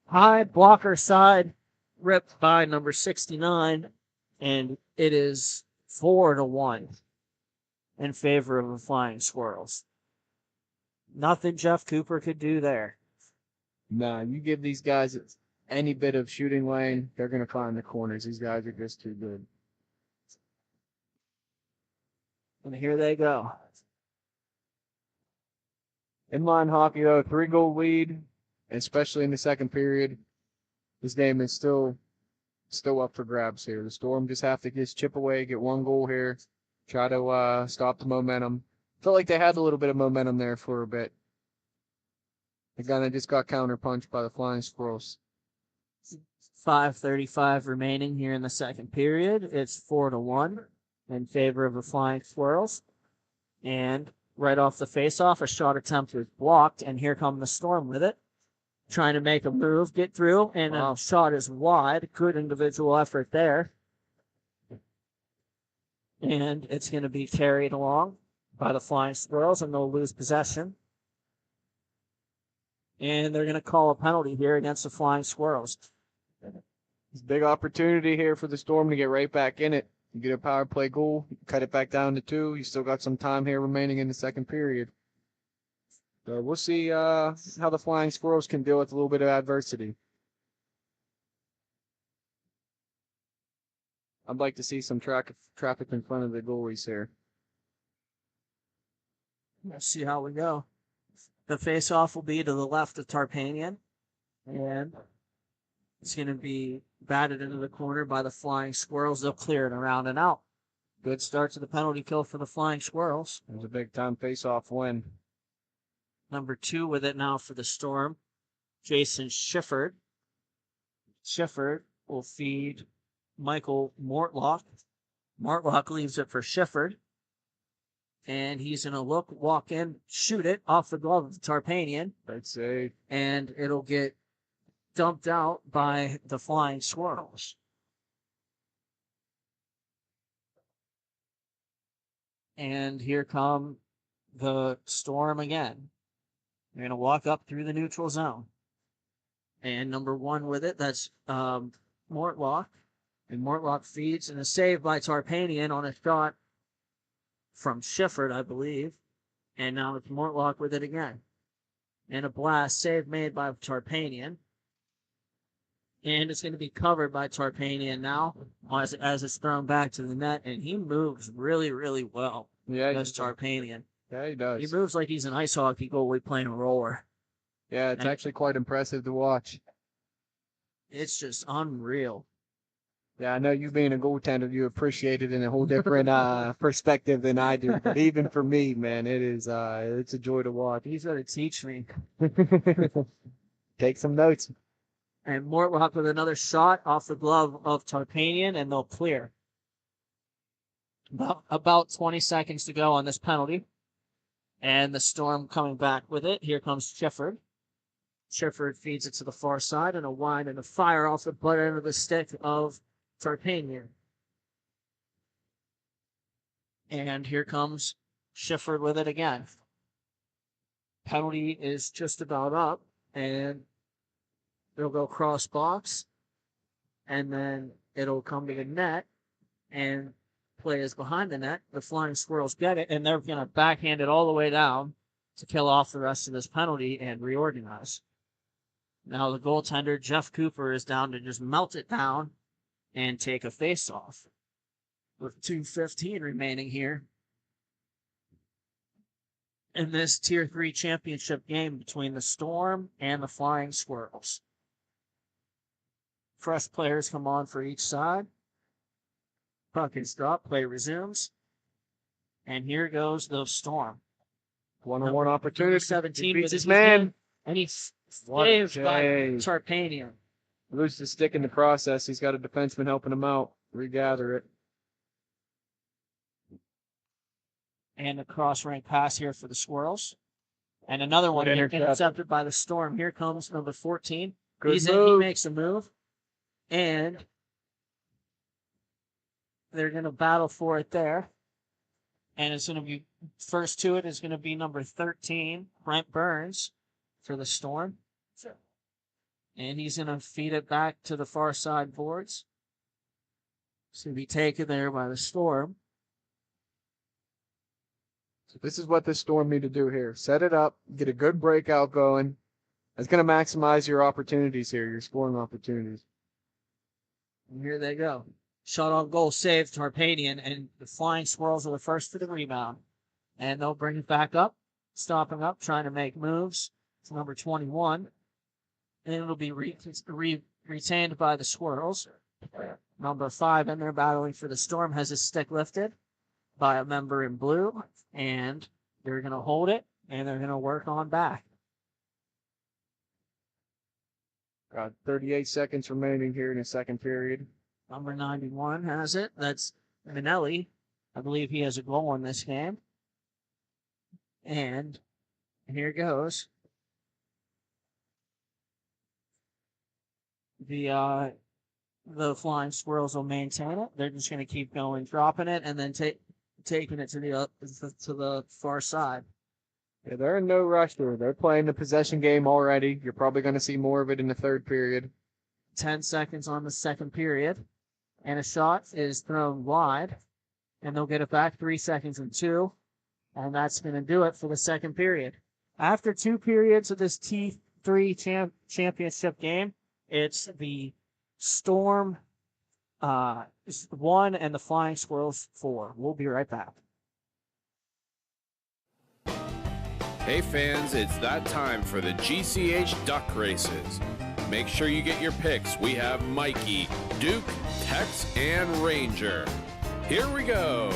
High blocker side, ripped by number 69. And it is 4-1 in favor of the Flying Squirrels. Nothing Jeff Cooper could do there. Nah, you give these guys any bit of shooting lane, they're going to find the corners. These guys are just too good. And here they go. Inline hockey, though, 3-goal lead, especially in the second period. This game is still up for grabs here. The Storm just have to just chip away, get 1 goal here, try to stop the momentum. Felt like they had a little bit of momentum there for a bit. They kind of just got counterpunched by the Flying Squirrels. 5:35 remaining here in the second period. It's 4-1 in favor of the Flying Squirrels. And right off the face-off, a shot attempt was blocked, and here come the Storm with it. Trying to make a move, get through, and a shot is wide. Good individual effort there. And it's going to be carried along by the Flying Squirrels, and they'll lose possession. And they're going to call a penalty here against the Flying Squirrels. It's a big opportunity here for the Storm to get right back in it. You get a power play goal, you cut it back down to 2. You still got some time here remaining in the second period. So we'll see how the Flying Squirrels can deal with a little bit of adversity. I'd like to see some traffic in front of the goalies here. Let's see how we go. The face-off will be to the left of Tarpanian. And it's going to be batted into the corner by the Flying Squirrels. They'll clear it around and out. Good start to the penalty kill for the Flying Squirrels. It was a big-time face-off win. Number 2 with it now for the Storm, Jason Shifford. Shifford will feed Michael Mortlock. Mortlock leaves it for Shifford. And he's going to walk in, shoot it off the glove of Tarpanian. I'd say. And it'll get dumped out by the Flying Squirrels. And here come the Storm again. They're going to walk up through the neutral zone. And number 1 with it, that's Mortlock. And Mortlock feeds, and a save by Tarpanian on a shot from Shifford, I believe. And now it's Mortlock with it again. And a blast save made by Tarpanian. And it's going to be covered by Tarpanian now as it's thrown back to the net. And he moves really, really well. Yeah, That's Tarpanian. Yeah, he does. He moves like he's an ice hockey goalie playing a roller. Yeah, it's actually quite impressive to watch. It's just unreal. Yeah, I know you being a goaltender, you appreciate it in a whole different perspective than I do. But even for me, man, it's a joy to watch. He's going to teach me. Take some notes. And Mortlock with another shot off the glove of Tarpanian, and they'll clear. About 20 seconds to go on this penalty. And the Storm coming back with it. Here comes Shifford. Shifford feeds it to the far side, and a wind and a fire off the butt end of the stick of Tarpanian. And here comes Shifford with it again. Penalty is just about up, and it'll go cross box, and then it'll come to the net, and play is behind the net. The Flying Squirrels get it, and they're going to backhand it all the way down to kill off the rest of this penalty and reorganize. Now the goaltender, Jeff Cooper, is down to just melt it down and take a face-off. With 2:15 remaining here in this Tier 3 championship game between the Storm and the Flying Squirrels. Fresh players come on for each side. Puck is dropped, play resumes. And here goes the Storm. One-on-one opportunity. 17 beats with his his man. And he's saved by Tarpanian. Loses the stick in the process. He's got a defenseman helping him out. Regather it. And a cross-rank pass here for the Squirrels. And another one intercepted by the Storm. Here comes number 14. Good He move. makes a move. And they're going to battle for it there. And it's going to be, first to it is going to be number 13, Brent Burns, for the Storm. And he's going to feed it back to the far side boards. It's going to be taken there by the Storm. So this is what the Storm need to do here. Set it up, get a good breakout going. That's going to maximize your opportunities here, your scoring opportunities. And here they go. Shot on goal saved Tarpanian, and the Flying Squirrels are the first to the rebound. And they'll bring it back up, stopping up, trying to make moves. It's number 21. And it'll be retained by the Squirrels. Number 5 in there battling for the Storm has his stick lifted by a member in blue. And they're going to hold it, and they're going to work on back. Got 38 seconds remaining here in the second period. Number 91 has it. That's Minelli. I believe he has a goal in this game. And here goes. The Flying Squirrels will maintain it. They're just going to keep going, dropping it, and then taking it to the far side. Yeah, they're in no rush here. They're playing the possession game already. You're probably going to see more of it in the third period. 10 seconds on the second period. And a shot is thrown wide. And they'll get it back 3 seconds and 2. And that's going to do it for the second period. After 2 periods of this T3 championship game, it's the Storm 1 and the Flying Squirrels 4. We'll be right back. Hey fans, it's that time for the GCH duck races. Make sure you get your picks. We have Mikey, Duke, Tex, and Ranger. Here we go.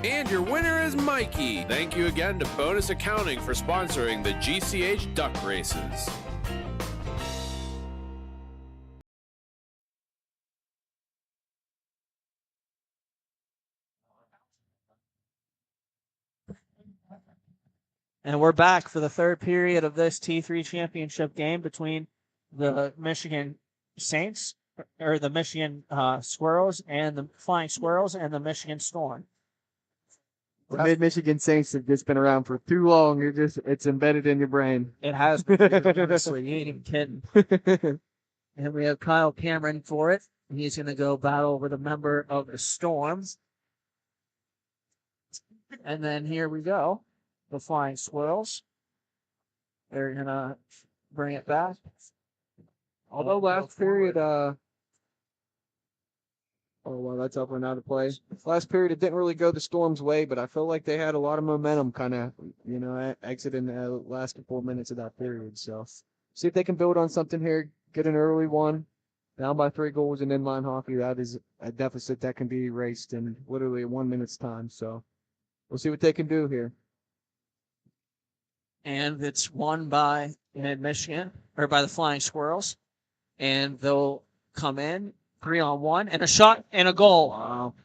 And your winner is Mikey. Thank you again to Bonus Accounting for sponsoring the GCH Duck Races. And we're back for the third period of this T3 championship game between the Michigan Saints, or the Michigan Squirrels, and the Flying Squirrels, and the Michigan Storm. The Mid-Michigan Saints have just been around for too long. It's embedded in your brain. It has been, honestly. You ain't even kidding. And we have Kyle Cameron for it. He's going to go battle with a member of the Storm. And then here we go. The Flying Squirrels. They're going to bring it back. Although last period, oh, well, that's up and out of play. Last period, it didn't really go the Storm's way, but I feel like they had a lot of momentum kind of, exiting the last couple of minutes of that period. So see if they can build on something here, get an early one, down by 3 goals in inline hockey. That is a deficit that can be erased in literally 1 minute's time. So we'll see what they can do here. And it's won by Mid-Michigan, or by the Flying Squirrels. And they'll come in 3-on-1 and a shot and a goal. Wow.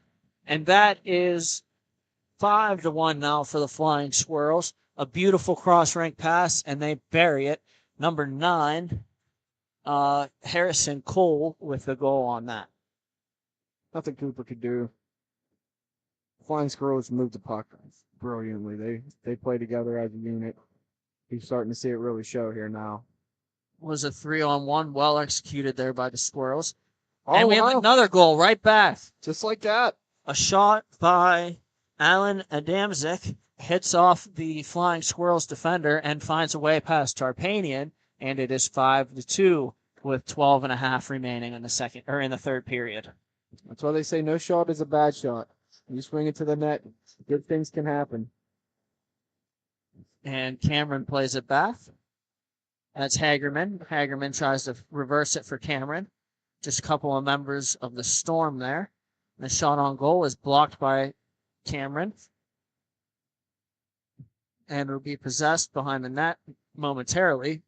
And that is 5-1 now for the Flying Squirrels. A beautiful cross-rank pass, and they bury it. Number 9, Harrison Cole with the goal on that. Nothing Cooper could do. Flying Squirrels moved the puck brilliantly. They play together as a unit. He's starting to see it really show here now. Was a 3-on-1, well executed there by the Squirrels. Oh, and we have another goal right back. Just like that. A shot by Alan Adamczyk hits off the Flying Squirrels defender and finds a way past Tarpanian, and it is 5-2 with 12.5 remaining in the third period. That's why they say no shot is a bad shot. You swing it to the net, good things can happen. And Cameron plays it back. That's Hagerman. Hagerman tries to reverse it for Cameron. Just a couple of members of the Storm there. The shot on goal is blocked by Cameron. And will be possessed behind the net momentarily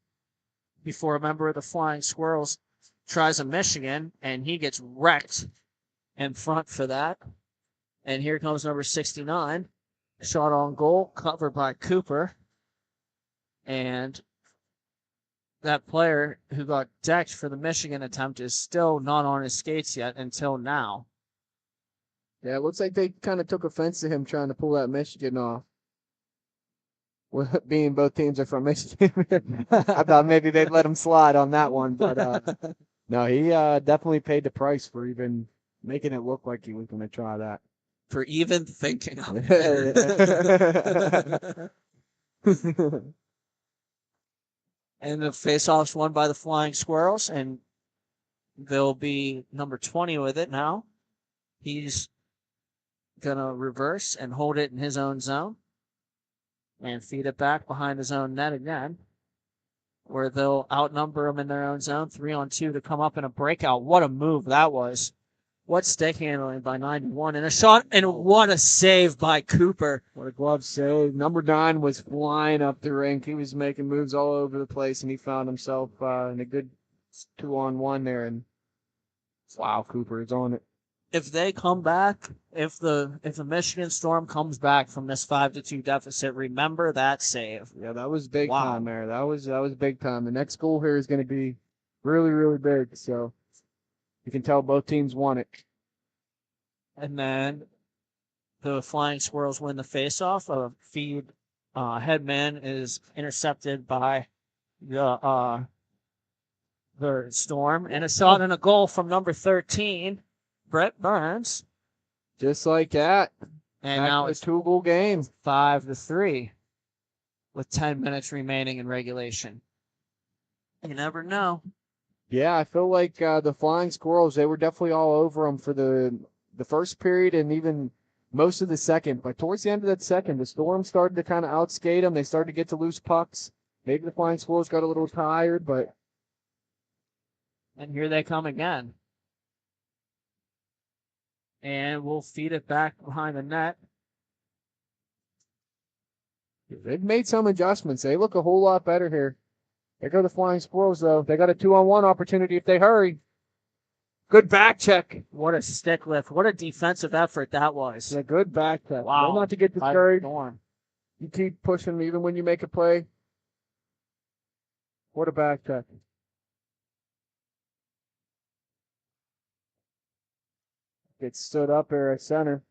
before a member of the Flying Squirrels tries a Michigan, and he gets wrecked in front for that. And here comes number 69. Shot on goal, covered by Cooper. And that player who got decked for the Michigan attempt is still not on his skates yet until now. Yeah, it looks like they kind of took offense to him trying to pull that Michigan off. Well, being both teams are from Michigan. I thought maybe they'd let him slide on that one. But no, he definitely paid the price for even making it look like he was going to try that. For even thinking of it. And the faceoff's won by the Flying Squirrels, and they'll be number 20 with it now. He's going to reverse and hold it in his own zone and feed it back behind his own net again, where they'll outnumber them in their own zone, 3-on-2 to come up in a breakout. What a move that was. What stick handling by 91, and a shot, and what a save by Cooper. What a glove save. Number 9 was flying up the rink. He was making moves all over the place, and he found himself in a good 2-on-1 there. And wow, Cooper is on it. If they come back, if the Michigan Storm comes back from this 5-2 deficit, remember that save. Yeah, that was big time there. That was big time. The next goal here is going to be really, really big. So you can tell both teams want it. And then the Flying Squirrels win the faceoff. A feed headman is intercepted by the Storm. And a shot and a goal from number 13, Brett Burns. Just like that. And now it's 2-goal game. 5-3 with 10 minutes remaining in regulation. You never know. Yeah, I feel like the Flying Squirrels, they were definitely all over them for the first period and even most of the second. But towards the end of that second, the Storm started to kind of outskate them. They started to get to loose pucks. Maybe the Flying Squirrels got a little tired, but... And here they come again. And we'll feed it back behind the net. They've made some adjustments. They look a whole lot better here. There go the Flying Squirrels, though. They got a 2-on-1 opportunity if they hurry. Good back check. What a stick lift. What a defensive effort that was. It's a good back check. Wow. Not to get discouraged. You keep pushing even when you make a play. What a back check. Gets stood up there at center.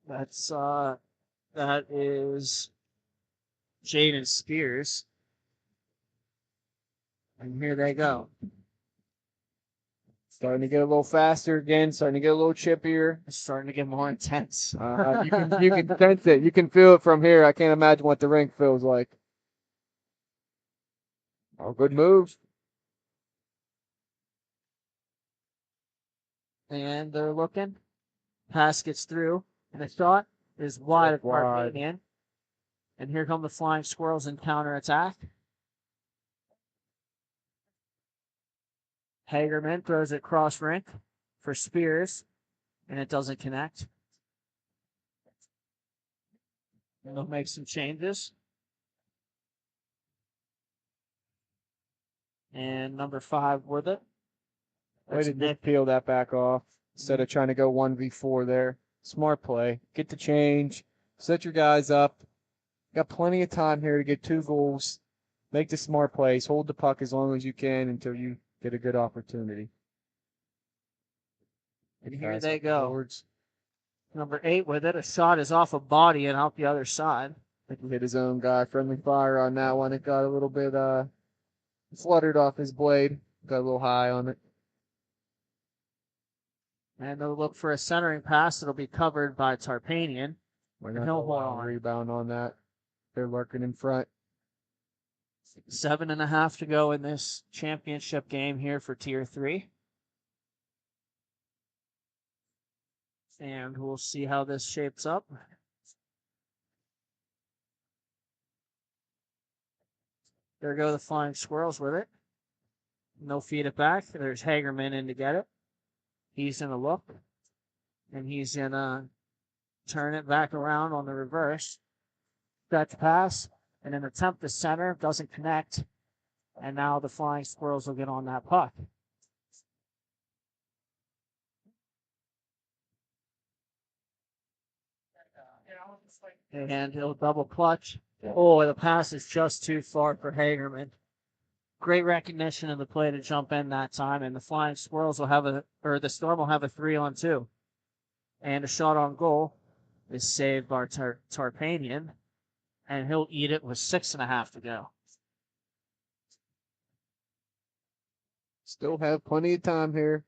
That is Jaden Spears. And here they go. Starting to get a little faster again. Starting to get a little chippier. It's starting to get more intense. You can sense it. You can feel it from here. I can't imagine what the rink feels like. Oh, good moves. And they're looking. Pass gets through. And the shot is wide of Arcadian. And here come the Flying Squirrels in counterattack. Hagerman throws it cross rink for Spears. And it doesn't connect. And they'll make some changes. And number 5 with it. Way to just peel that back off instead of trying to go 1v4 there. Smart play. Get the change. Set your guys up. Got plenty of time here to get 2 goals. Make the smart plays. Hold the puck as long as you can until you get a good opportunity. And here they go. Forwards. Number 8 with it. A shot is off a body and out the other side. I think he hit his own guy. Friendly fire on that one. It got a little bit fluttered off his blade. Got a little high on it. And they'll look for a centering pass. It'll be covered by Tarpanian. We're not going to rebound on that. They're lurking in front. 7.5 to go in this championship game here for Tier 3. And we'll see how this shapes up. There go the Flying Squirrels with it. No feed it back. There's Hagerman in to get it. He's going to look. And he's going to turn it back around on the reverse. Stretch pass. And an attempt to center. Doesn't connect. And now the Flying Squirrels will get on that puck. And he'll double clutch. Oh, the pass is just too far for Hagerman. Great recognition of the play to jump in that time, and the Flying Squirrels will have the Storm will have a 3-on-2. And a shot on goal is saved by Tarpanian, and he'll eat it with 6.5 to go. Still have plenty of time here.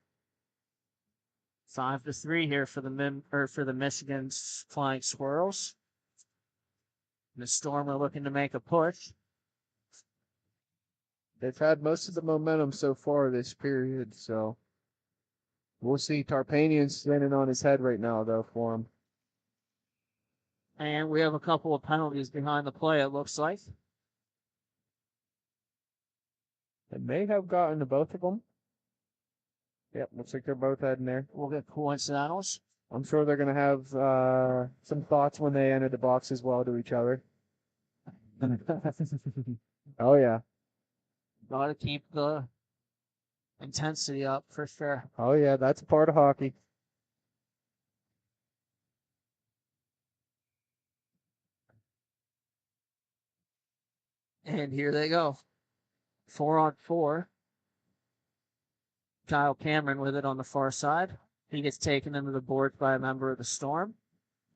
5-3 here for the Michigan's Flying Squirrels. And the Storm are looking to make a push. They've had most of the momentum so far this period, so we'll see. Tarpanian's standing on his head right now, though, for him. And we have a couple of penalties behind the play, it looks like. They may have gotten to both of them. Yep, looks like they're both heading there. We'll get coincidentals. I'm sure they're going to have some thoughts when they enter the box as well to each other. Oh, yeah. Got to keep the intensity up for sure. Oh, yeah, that's a part of hockey. And here they go. 4-on-4. Kyle Cameron with it on the far side. He gets taken into the boards by a member of the Storm.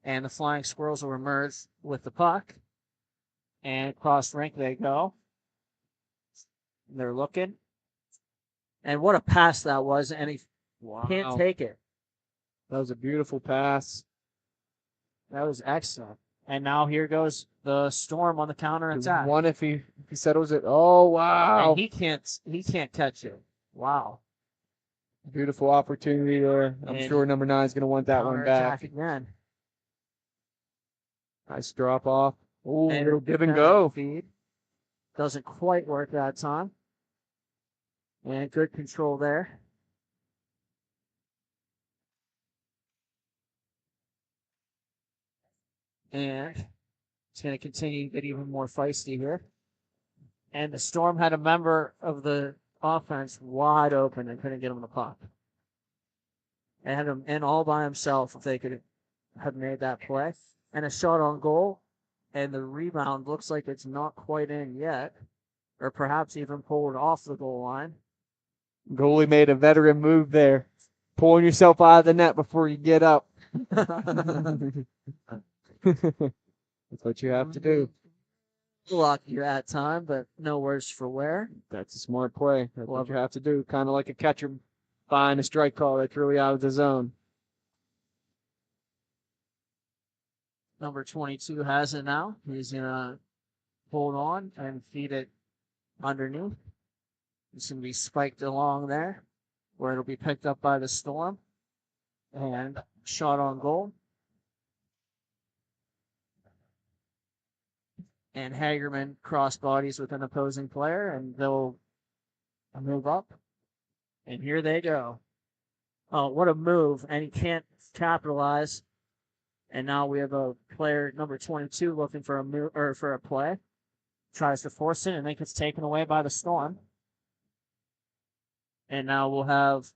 And the Flying Squirrels will emerge with the puck. And cross rink they go. They're looking. And what a pass that was. And he can't take it. That was a beautiful pass. That was excellent. And now here goes the Storm on the counter attack. One if he settles it. Oh, wow. And he can't catch it. Wow. Beautiful opportunity there. I'm sure number 9 is going to want that one back. Again. Nice drop off. Oh, And give and go. Feed. Doesn't quite work that time. And good control there. And It's going to continue to get even more feisty here. And the Storm had a member of the offense wide open and couldn't get him the puck. And had him in all by himself if they could have made that play. And a shot on goal. And the rebound looks like it's not quite in yet. Or perhaps even pulled off the goal line. Goalie made a veteran move there. Pulling yourself out of the net before you get up. That's what you have to do. Lucky at time, but no worse for wear. That's a smart play. That's what you have to do. Kind of like a catcher buying a strike call that's really out of the zone. Number 22 has it now. He's going to hold on and feed it underneath. It's going to be spiked along there where it'll be picked up by the Storm. And shot on goal. And Hagerman cross bodies with an opposing player, and they'll move up. And here they go. Oh, what a move. And he can't capitalize. And now we have a player, number 22, looking for a move, or for a play. Tries to force it, and then gets taken away by the Storm. And now we'll have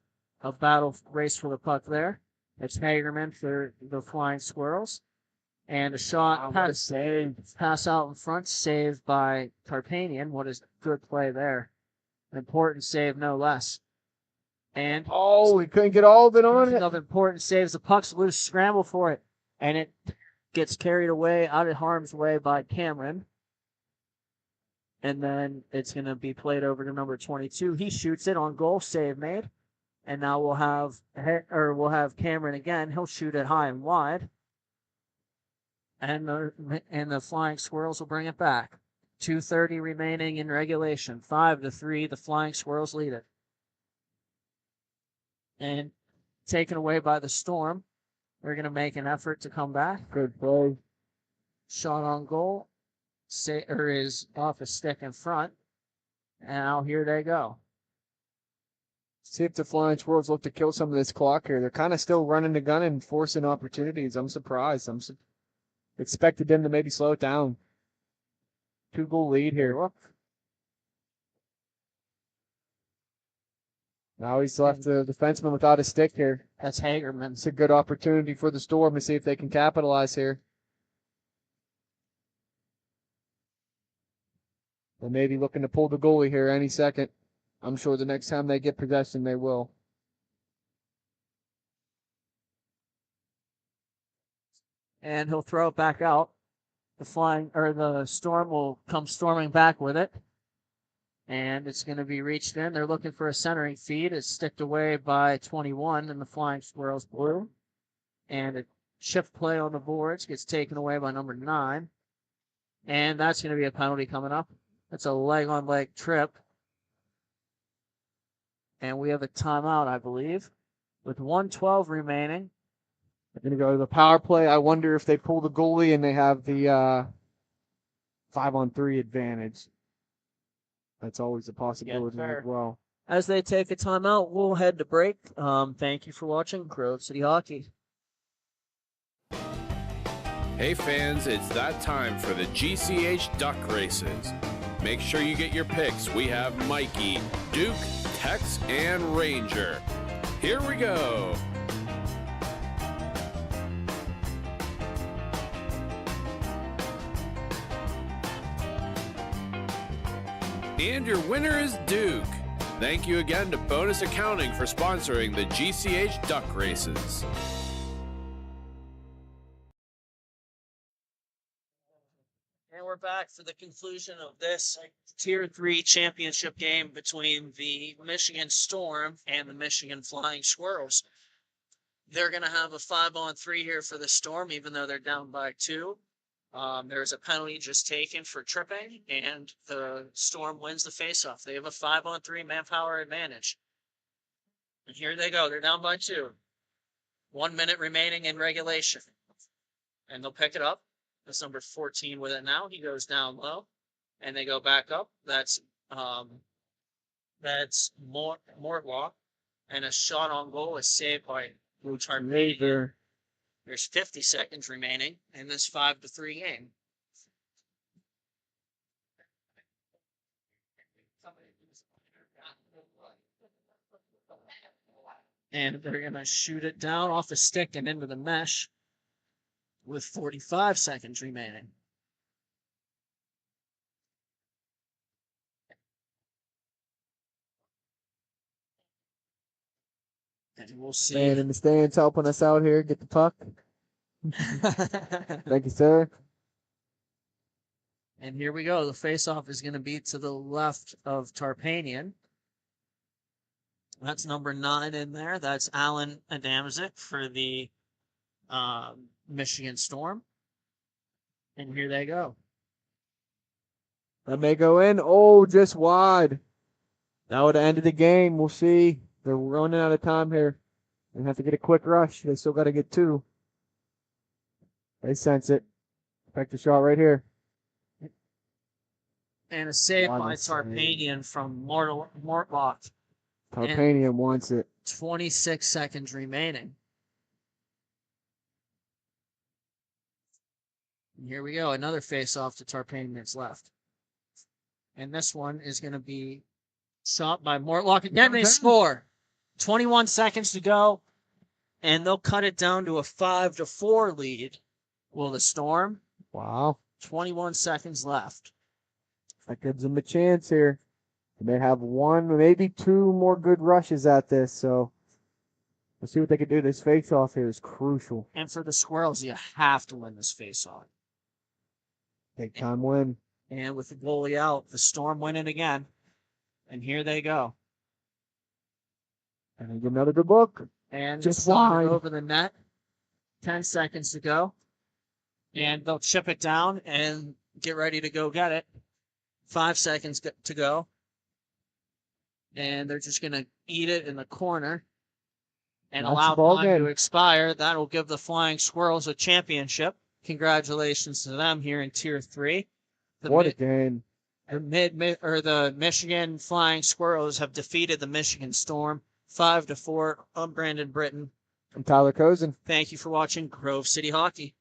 a battle race for the puck there. It's Hagerman for the Flying Squirrels. And a shot, pass out in front, saved by Carpanian. What a good play there. An important save, no less. And we couldn't get all of it on it. Of important saves. The puck's loose, scramble for it. And it gets carried away out of harm's way by Cameron. And then it's going to be played over to number 22. He shoots it on goal, save made. And now we'll have Cameron again. He'll shoot it high and wide. And the Flying Squirrels will bring it back. 2:30 remaining in regulation. 5-3, the Flying Squirrels lead it. And taken away by the Storm. They're going to make an effort to come back. Good play. Shot on goal. Is off a stick in front. And now here they go. See if the Flying Squirrels look to kill some of this clock here. They're kind of still running the gun and forcing opportunities. I'm surprised. Expected them to maybe slow it down. 2-goal lead here. Now he's left the defenseman without a stick here. That's Hagerman. It's a good opportunity for the Storm to see if they can capitalize here. They may be looking to pull the goalie here any second. I'm sure the next time they get possession, they will. And he'll throw it back out. The Storm will come storming back with it. And it's going to be reached in. They're looking for a centering feed. It's sticked away by 21 in the Flying Squirrels blue. And a shift play on the boards gets taken away by number 9. And that's going to be a penalty coming up. That's a leg-on-leg trip. And we have a timeout, I believe, with 1:12 remaining. They're going to go to the power play. I wonder if they pull the goalie and they have the 5-on-3 advantage. That's always a possibility as well. As they take a timeout, we'll head to break. Thank you for watching Grove City Hockey. Hey fans, it's that time for the GCH duck races. Make sure you get your picks. We have Mikey, Duke, Tex, and Ranger. Here we go. And your winner is Duke. Thank you again to Bonus Accounting for sponsoring the GCH duck races. And we're back for the conclusion of this Tier 3 championship game between the Michigan Storm and the Michigan Flying Squirrels. They're going to have a 5-on-3 here for the Storm, even though they're down by 2. There's a penalty just taken for tripping, and the Storm wins the faceoff. They have a 5-on-3 manpower advantage. And here they go. They're down by 2. 1 minute remaining in regulation. And they'll pick it up. That's number 14 with it now. He goes down low, and they go back up. That's Mortlock, and a shot on goal is saved by Tarmadian. There's 50 seconds remaining in this 5-3 game. And they're going to shoot it down off the stick and into the mesh with 45 seconds remaining. And we'll see. Staying in the stands helping us out here. Get the puck. Thank you, sir. And here we go. The faceoff is going to be to the left of Tarpanian. That's number 9 in there. That's Alan Adamczyk for the Michigan Storm. And here they go. That may go in. Oh, just wide. That would have ended the game. We'll see. They're running out of time here. They have to get a quick rush. They still got to get 2. They sense it. Expect a shot right here. And a save by Tarpanian from Mortlock. Tarpanian wants it. 26 seconds remaining. And here we go. Another face-off to Tarpanian's left. And this one is going to be shot by Mortlock. Again, they score. 21 seconds to go. And they'll cut it down to a 5-4 lead. Will the Storm? Wow. 21 seconds left. That gives them a chance here. They have 1, maybe 2 more good rushes at this, so let's see what they can do. This face-off here is crucial. And for the Squirrels, you have to win this face-off. Big time win. And with the goalie out, the Storm win it again. And here they go. And get another good look. And just wide wide over the net. 10 seconds to go. And they'll chip it down and get ready to go get it. 5 seconds to go. And they're just going to eat it in the corner and That's allow the ball time game. to expire. That'll give the Flying Squirrels a championship. Congratulations to them here in Tier 3. What a game. The Michigan Flying Squirrels have defeated the Michigan Storm 5-4. I'm Brandon Britton. I'm Tyler Cozen. Thank you for watching Grove City Hockey.